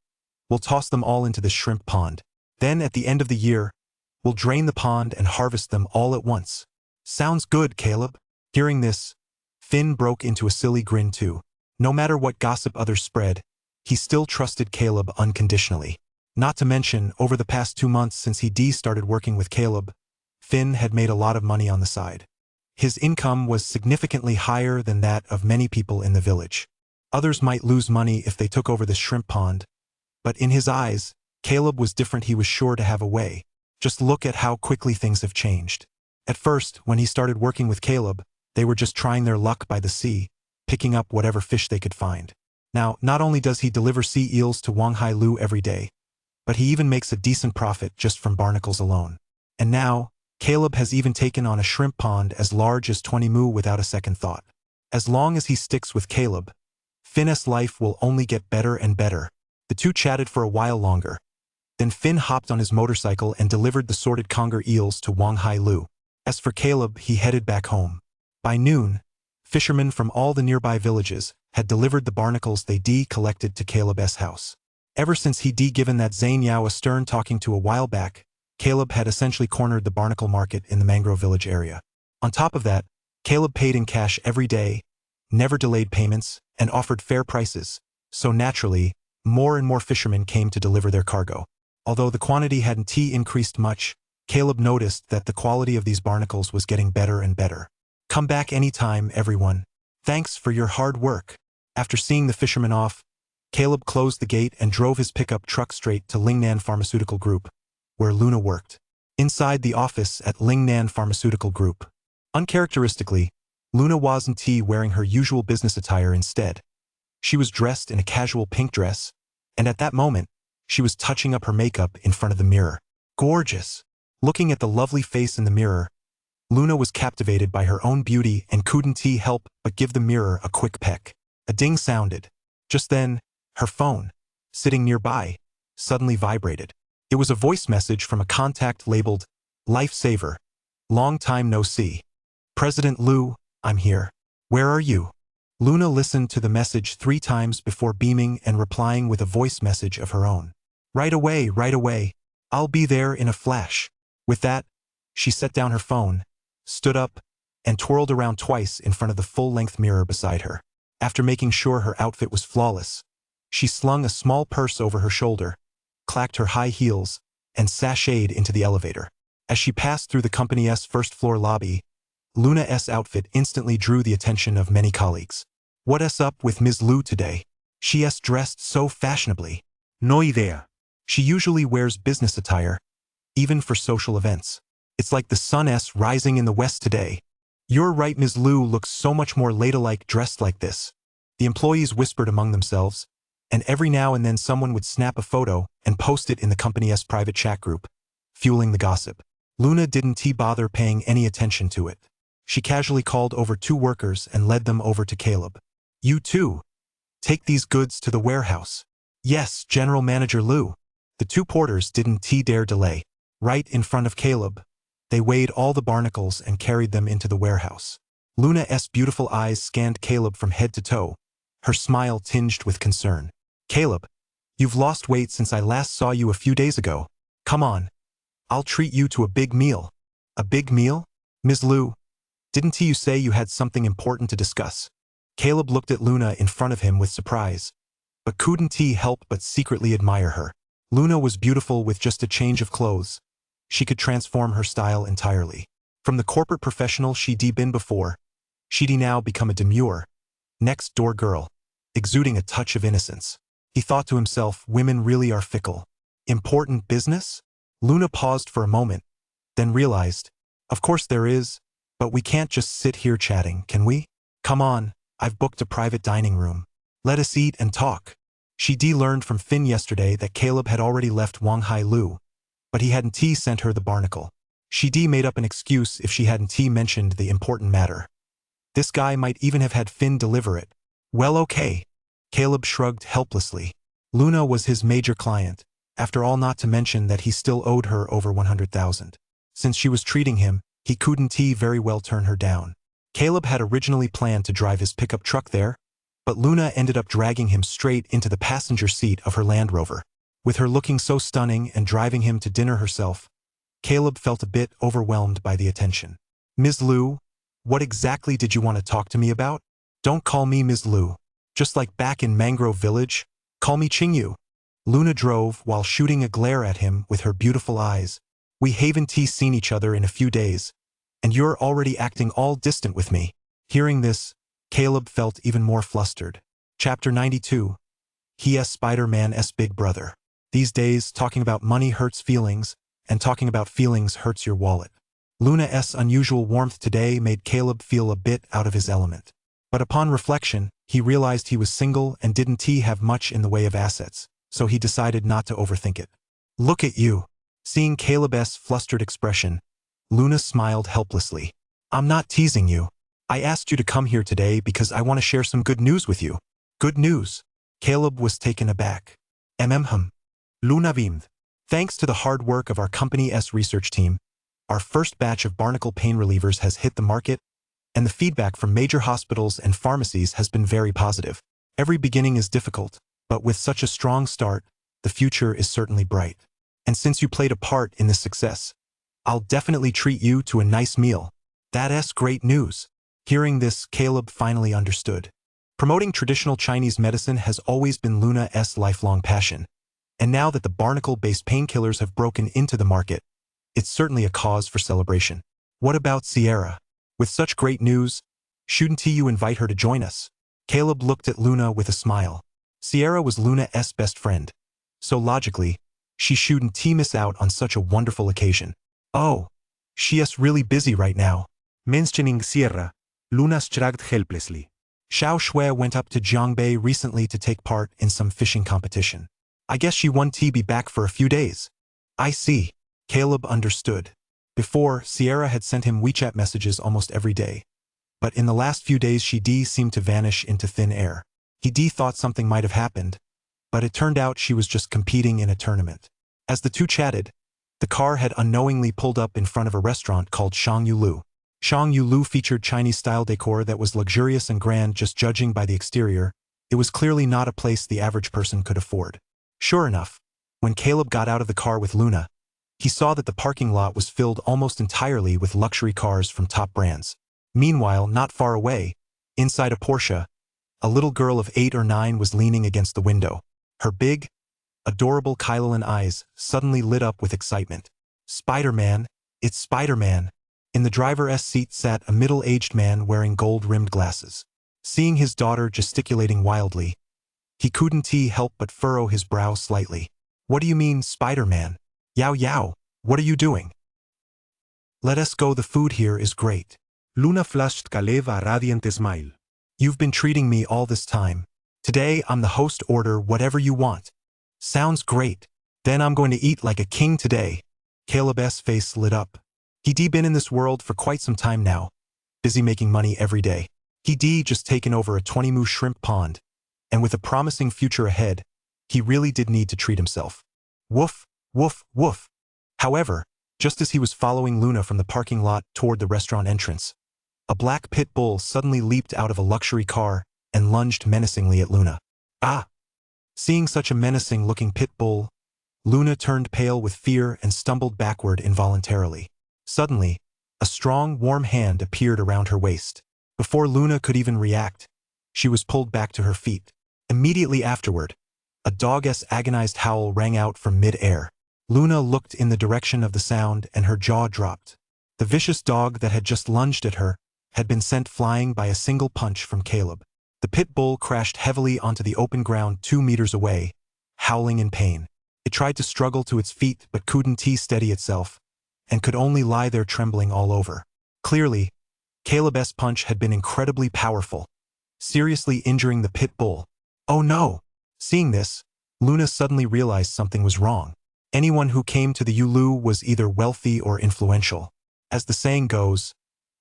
S1: we'll toss them all into the shrimp pond. Then at the end of the year, we'll drain the pond and harvest them all at once. Sounds good, Caleb. Hearing this, Finn broke into a silly grin too. No matter what gossip others spread, he still trusted Caleb unconditionally. Not to mention, over the past 2 months since he started working with Caleb, Finn had made a lot of money on the side. His income was significantly higher than that of many people in the village. Others might lose money if they took over the shrimp pond, but in his eyes, Caleb was different. He was sure to have a way. Just look at how quickly things have changed. At first, when he started working with Caleb, they were just trying their luck by the sea, picking up whatever fish they could find. Now, not only does he deliver sea eels to Wanghai Lu every day, but he even makes a decent profit just from barnacles alone. And now, Caleb has even taken on a shrimp pond as large as 20 mu without a second thought. As long as he sticks with Caleb, Finn's life will only get better and better. The two chatted for a while longer. Then Finn hopped on his motorcycle and delivered the sorted conger eels to Wanghai Lu. As for Caleb, he headed back home. By noon, fishermen from all the nearby villages had delivered the barnacles they collected to Caleb's house. Ever since he given that Zane Yao a stern talking to a while back, Caleb had essentially cornered the barnacle market in the mangrove village area. On top of that, Caleb paid in cash every day, never delayed payments, and offered fair prices, so naturally, more and more fishermen came to deliver their cargo. Although the quantity hadn't increased much, Caleb noticed that the quality of these barnacles was getting better and better. Come back anytime, everyone. Thanks for your hard work. After seeing the fishermen off, Caleb closed the gate and drove his pickup truck straight to Lingnan Pharmaceutical Group, where Luna worked. Inside the office at Lingnan Pharmaceutical Group, uncharacteristically, Luna wasn't wearing her usual business attire. Instead, she was dressed in a casual pink dress, and at that moment, she was touching up her makeup in front of the mirror. Gorgeous! Looking at the lovely face in the mirror, Luna was captivated by her own beauty and couldn't help but give the mirror a quick peck. A ding sounded. Just then, her phone, sitting nearby, suddenly vibrated. It was a voice message from a contact labeled, "Lifesaver. Long time no see. President Lu, I'm here. Where are you?" Luna listened to the message 3 times before beaming and replying with a voice message of her own. Right away. I'll be there in a flash." With that, she set down her phone, stood up, and twirled around twice in front of the full-length mirror beside her. After making sure her outfit was flawless, she slung a small purse over her shoulder, clacked her high heels, and sashayed into the elevator. As she passed through the company's first-floor lobby, Luna's outfit instantly drew the attention of many colleagues. What's up with Ms. Lu today? She's dressed so fashionably.
S2: No idea.
S1: She usually wears business attire, even for social events. It's like the sun's rising in the west today. You're right, Ms. Lu looks so much more ladylike dressed like this. The employees whispered among themselves, and every now and then someone would snap a photo and post it in the company's private chat group, fueling the gossip. Luna didn't bother paying any attention to it. She casually called over 2 workers and led them over to Caleb. "You too. Take these goods to the warehouse." "Yes, General Manager Lu." The 2 porters didn't dare delay. Right in front of Caleb, they weighed all the barnacles and carried them into the warehouse. Luna's beautiful eyes scanned Caleb from head to toe, her smile tinged with concern. "Caleb, you've lost weight since I last saw you a few days ago. Come on. I'll treat you to a big meal." "A big meal? Ms. Lu, didn't you say you had something important to discuss?" Caleb looked at Luna in front of him with surprise, but couldn't help but secretly admire her. Luna was beautiful with just a change of clothes, she could transform her style entirely. From the corporate professional she'd been before, she'd now become a demure, next-door girl, exuding a touch of innocence. He thought to himself, women really are fickle. Important business? Luna paused for a moment, then realized, of course there is, but we can't just sit here chatting, can we? Come on, I've booked a private dining room. Let us eat and talk. She learned from Finn yesterday that Caleb had already left Wanghai Lu, but he hadn't sent her the barnacle. She made up an excuse if she hadn't mentioned the important matter. This guy might even have had Finn deliver it. Well, okay. Caleb shrugged helplessly. Luna was his major client, after all, not to mention that he still owed her over 100,000. Since she was treating him, he couldn't very well turn her down. Caleb had originally planned to drive his pickup truck there, but Luna ended up dragging him straight into the passenger seat of her Land Rover. With her looking so stunning and driving him to dinner herself, Caleb felt a bit overwhelmed by the attention. Ms. Lu, what exactly did you want to talk to me about? Don't call me Ms. Lu. Just like back in Mangrove Village, call me Qingyu. Luna drove while shooting a glare at him with her beautiful eyes. We haven't seen each other in a few days, and you're already acting all distant with me. Hearing this, Caleb felt even more flustered. Chapter 92. He Spider-Man's big brother. These days, talking about money hurts feelings, and talking about feelings hurts your wallet. Luna's unusual warmth today made Caleb feel a bit out of his element. But upon reflection, he realized he was single and didn't have much in the way of assets, so he decided not to overthink it. Look at you. Seeing Caleb's flustered expression, Luna smiled helplessly. I'm not teasing you. I asked you to come here today because I want to share some good news with you. Good news? Caleb was taken aback. Luna beamed. Thanks to the hard work of our company's research team, our first batch of barnacle pain relievers has hit the market, and the feedback from major hospitals and pharmacies has been very positive. Every beginning is difficult, but with such a strong start, the future is certainly bright. And since you played a part in this success, I'll definitely treat you to a nice meal. That's great news. Hearing this, Caleb finally understood. Promoting traditional Chinese medicine has always been Luna's lifelong passion, and now that the barnacle-based painkillers have broken into the market, it's certainly a cause for celebration. What about Sierra? With such great news, shouldn't you invite her to join us? Caleb looked at Luna with a smile. Sierra was Luna's best friend, so logically, she shouldn't miss out on such a wonderful occasion. Oh, she's really busy right now.
S3: Mentioning Sierra, Luna shrugged helplessly.
S1: Xiao Shui went up to Jiangbei recently to take part in some fishing competition. I guess she won't be back for a few days. I see. Caleb understood. Before, Sierra had sent him WeChat messages almost every day. But in the last few days she seemed to vanish into thin air. He thought something might have happened, but it turned out she was just competing in a tournament. As the two chatted, the car had unknowingly pulled up in front of a restaurant called Shangyu Lu. Shangyu Lu featured Chinese-style decor that was luxurious and grand. Just judging by the exterior, it was clearly not a place the average person could afford. Sure enough, when Caleb got out of the car with Luna, he saw that the parking lot was filled almost entirely with luxury cars from top brands. Meanwhile, not far away, inside a Porsche, a little girl of 8 or 9 was leaning against the window. Her big, adorable Kylolan eyes suddenly lit up with excitement. Spider-Man, it's Spider-Man. In the driver's seat sat a middle-aged man wearing gold-rimmed glasses. Seeing his daughter gesticulating wildly, he couldn't help but furrow his brow slightly. What do you mean, Spider-Man? Yao Yao, what are you doing? Let us go, the food here is great.
S3: Luna flashed Caleb a radiant smile.
S1: You've been treating me all this time. Today I'm the host, order whatever you want. Sounds great. Then I'm going to eat like a king today. Caleb's face lit up. He'd been in this world for quite some time now, busy making money every day. He'd just taken over a 20-moo shrimp pond, and with a promising future ahead, he really did need to treat himself. Woof, woof, woof. However, just as he was following Luna from the parking lot toward the restaurant entrance, a black pit bull suddenly leaped out of a luxury car and lunged menacingly at Luna. Ah! Seeing such a menacing-looking pit bull, Luna turned pale with fear and stumbled backward involuntarily. Suddenly, a strong, warm hand appeared around her waist. Before Luna could even react, she was pulled back to her feet. Immediately afterward, a dog's agonized howl rang out from mid-air. Luna looked in the direction of the sound and her jaw dropped. The vicious dog that had just lunged at her had been sent flying by a single punch from Caleb. The pit bull crashed heavily onto the open ground 2 meters away, howling in pain. It tried to struggle to its feet but couldn't steady itself, and could only lie there trembling all over. Clearly, Caleb's punch had been incredibly powerful, seriously injuring the pit bull. Oh no! Seeing this, Luna suddenly realized something was wrong. Anyone who came to the Yulu was either wealthy or influential. As the saying goes,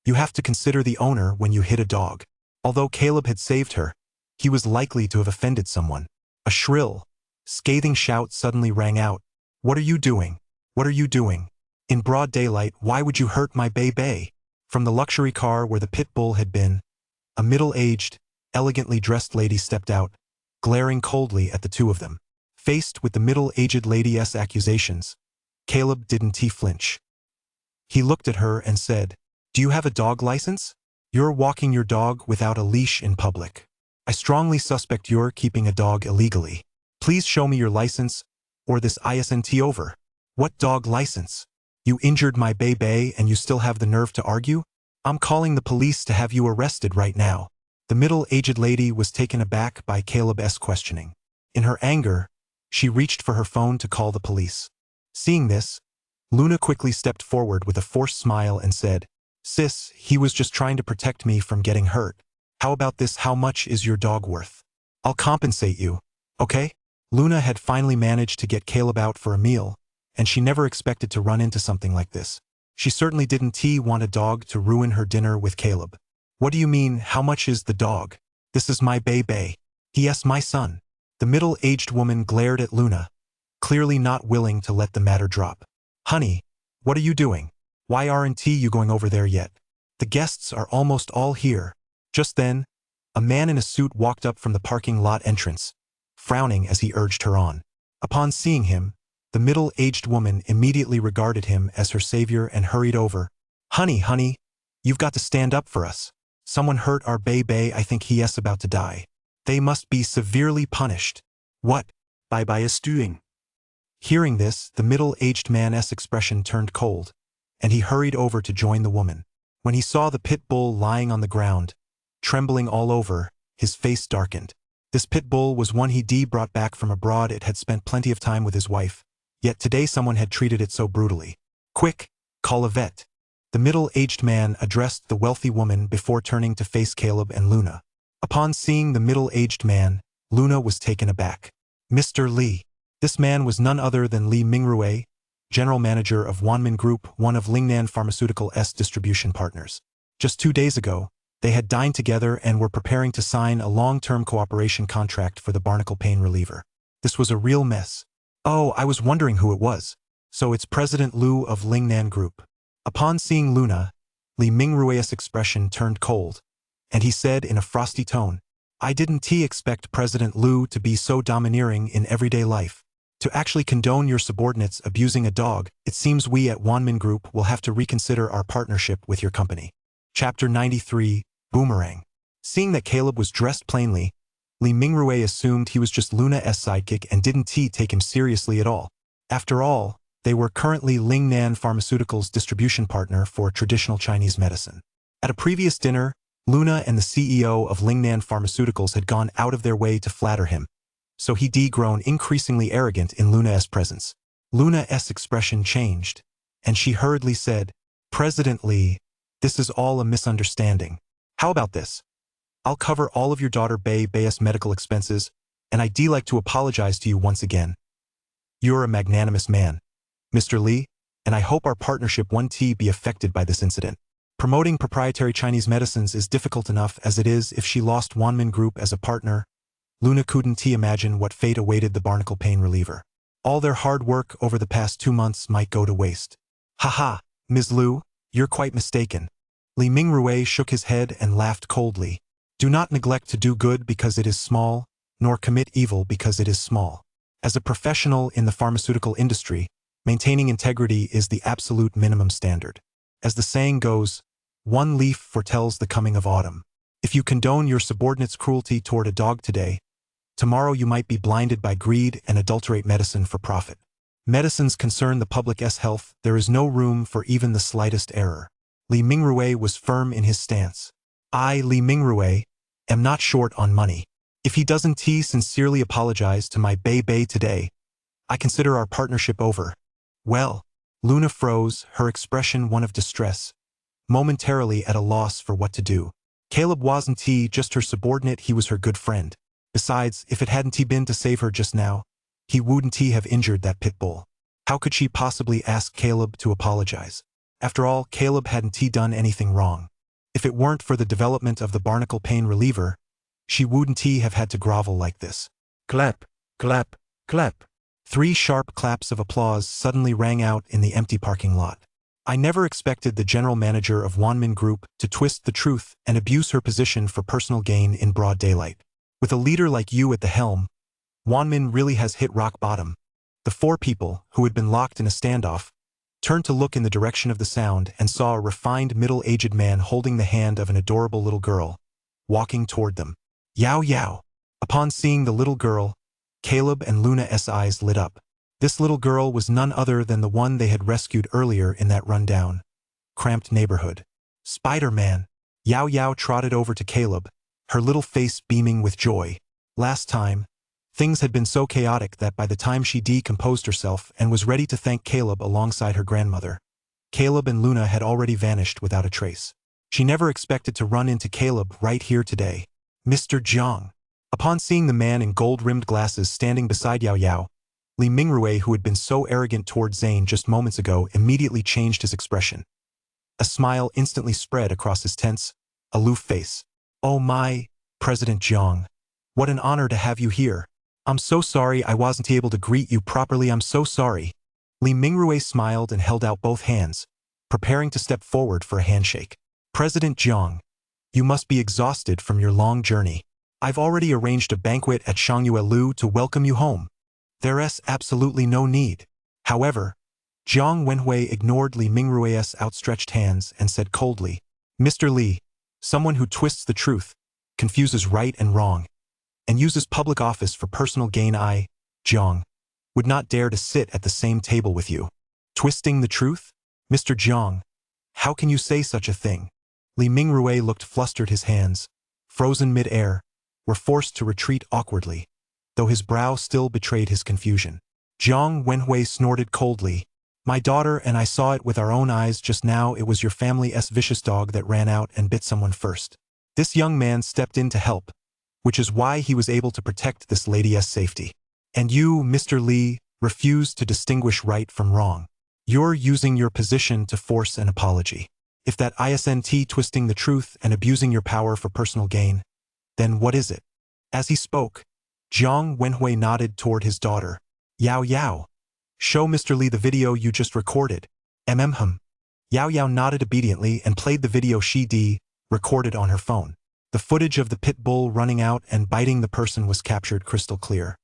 S1: you have to consider the owner when you hit a dog. Although Caleb had saved her, he was likely to have offended someone. A shrill, scathing shout suddenly rang out. "What are you doing? What are you doing? In broad daylight, why would you hurt my baby?" From the luxury car where the pit bull had been, a middle-aged, elegantly dressed lady stepped out, glaring coldly at the two of them. Faced with the middle-aged lady's accusations, Caleb didn't flinch. He looked at her and said, "Do you have a dog license? You're walking your dog without a leash in public. I strongly suspect you're keeping a dog illegally. Please show me your license, or this isn't over." "What dog license? You injured my baby and you still have the nerve to argue? I'm calling the police to have you arrested right now." The middle-aged lady was taken aback by Caleb's questioning. In her anger, she reached for her phone to call the police. Seeing this, Luna quickly stepped forward with a forced smile and said, "Sis, he was just trying to protect me from getting hurt. How about this? How much is your dog worth? I'll compensate you, okay?" Luna had finally managed to get Caleb out for a meal, and she never expected to run into something like this. She certainly didn't want a dog to ruin her dinner with Caleb. "What do you mean, how much is the dog? This is my baby. Yes, my son." The middle-aged woman glared at Luna, clearly not willing to let the matter drop. "Honey, what are you doing? Why aren't you going over there yet? The guests are almost all here." Just then, a man in a suit walked up from the parking lot entrance, frowning as he urged her on. Upon seeing him, the middle-aged woman immediately regarded him as her savior and hurried over. Honey, you've got to stand up for us. Someone hurt our baby. I think he is about to die. They must be severely punished." "What? By is doing?" Hearing this, the middle-aged man's expression turned cold, and he hurried over to join the woman. When he saw the pit bull lying on the ground, trembling all over, his face darkened. This pit bull was one he brought back from abroad. It had spent plenty of time with his wife, yet today someone had treated it so brutally. "Quick, call a vet." The middle-aged man addressed the wealthy woman before turning to face Caleb and Luna. Upon seeing the middle-aged man, Luna was taken aback. "Mr. Li." This man was none other than Li Mingrue, general manager of Wanmin Group, one of Lingnan Pharmaceutical's distribution partners. Just 2 days ago, they had dined together and were preparing to sign a long-term cooperation contract for the barnacle pain reliever. This was a real mess. "Oh, I was wondering who it was. So it's President Lu of Lingnan Group." Upon seeing Luna, Li Mingrue's expression turned cold, and he said in a frosty tone, "I didn't expect President Lu to be so domineering in everyday life. To actually condone your subordinates abusing a dog, it seems we at Wanmin Group will have to reconsider our partnership with your company." Chapter 93, Boomerang. Seeing that Caleb was dressed plainly, Li Mingrue assumed he was just Luna's sidekick and didn't take him seriously at all. After all, they were currently Lingnan Pharmaceuticals' distribution partner for traditional Chinese medicine. At a previous dinner, Luna and the CEO of Lingnan Pharmaceuticals had gone out of their way to flatter him, so he'd grown increasingly arrogant in Luna's presence. Luna's expression changed, and she hurriedly said, "President Li, this is all a misunderstanding. How about this? I'll cover all of your daughter Bei's medical expenses, and I'd like to apologize to you once again. You're a magnanimous man, Mr. Li, and I hope our partnership won't be affected by this incident. Promoting proprietary Chinese medicines is difficult enough as it is. If she lost Wanmin Group as a partner, Luna couldn't imagine what fate awaited the barnacle pain reliever. All their hard work over the past 2 months might go to waste." "Haha, Ms. Lu, you're quite mistaken." Li Mingrue shook his head and laughed coldly. "Do not neglect to do good because it is small, nor commit evil because it is small. As a professional in the pharmaceutical industry, maintaining integrity is the absolute minimum standard. As the saying goes, one leaf foretells the coming of autumn. If you condone your subordinate's cruelty toward a dog today, tomorrow you might be blinded by greed and adulterate medicine for profit. Medicines concern the public's health, there is no room for even the slightest error. Li Mingrui was firm in his stance. I, Li Mingrui, am not short on money. If he doesn't sincerely apologize to my Bei today, I consider our partnership over. Well, Luna froze, her expression one of distress, momentarily at a loss for what to do. Caleb wasn't just her subordinate, he was her good friend. Besides, if it hadn't been to save her just now, he wouldn't have injured that pit bull. How could she possibly ask Caleb to apologize? After all, Caleb hadn't done anything wrong. If it weren't for the development of the barnacle pain reliever, she wouldn't have had to grovel like this.
S3: Clap, clap, clap.
S1: 3 sharp claps of applause suddenly rang out in the empty parking lot. I never expected the general manager of Wanmin Group to twist the truth and abuse her position for personal gain in broad daylight. With a leader like you at the helm, Wanmin really has hit rock bottom. The 4 people, who had been locked in a standoff, turned to look in the direction of the sound and saw a refined middle-aged man holding the hand of an adorable little girl, walking toward them. Yao Yao. Upon seeing the little girl, Caleb and Luna's eyes lit up. This little girl was none other than the one they had rescued earlier in that rundown, cramped neighborhood. Spider-Man. Yao Yao trotted over to Caleb, her little face beaming with joy. Last time, things had been so chaotic that by the time she decomposed herself and was ready to thank Caleb alongside her grandmother, Caleb and Luna had already vanished without a trace. She never expected to run into Caleb right here today. Mr. Jiang. Upon seeing the man in gold-rimmed glasses standing beside Yao Yao, Li Mingrui, who had been so arrogant toward Zane just moments ago, immediately changed his expression. A smile instantly spread across his tense, aloof face. Oh my, President Jiang. What an honor to have you here. I'm so sorry I wasn't able to greet you properly, I'm so sorry. Li Mingrui smiled and held out both hands, preparing to step forward for a handshake. President Jiang, you must be exhausted from your long journey. I've already arranged a banquet at Shangyue Lu to welcome you home. There's absolutely no need. However, Jiang Wenhui ignored Li Mingrui's outstretched hands and said coldly, Mr. Li, someone who twists the truth, confuses right and wrong, and uses public office for personal gain, I, Jiang, would not dare to sit at the same table with you. Twisting the truth? Mr. Jiang, how can you say such a thing? Li Mingrui looked flustered, his hands, frozen mid-air, were forced to retreat awkwardly, though his brow still betrayed his confusion. Jiang Wenhui snorted coldly. My daughter and I saw it with our own eyes just now. It was your family's vicious dog that ran out and bit someone first. This young man stepped in to help, which is why he was able to protect this lady's safety. And you, Mr. Li, refuse to distinguish right from wrong. You're using your position to force an apology. If that isn't twisting the truth and abusing your power for personal gain, then what is it? As he spoke, Jiang Wenhui nodded toward his daughter. Yao Yao. Show Mr. Li the video you just recorded. Yao Yao nodded obediently and played the video she recorded on her phone. The footage of the pit bull running out and biting the person was captured crystal clear.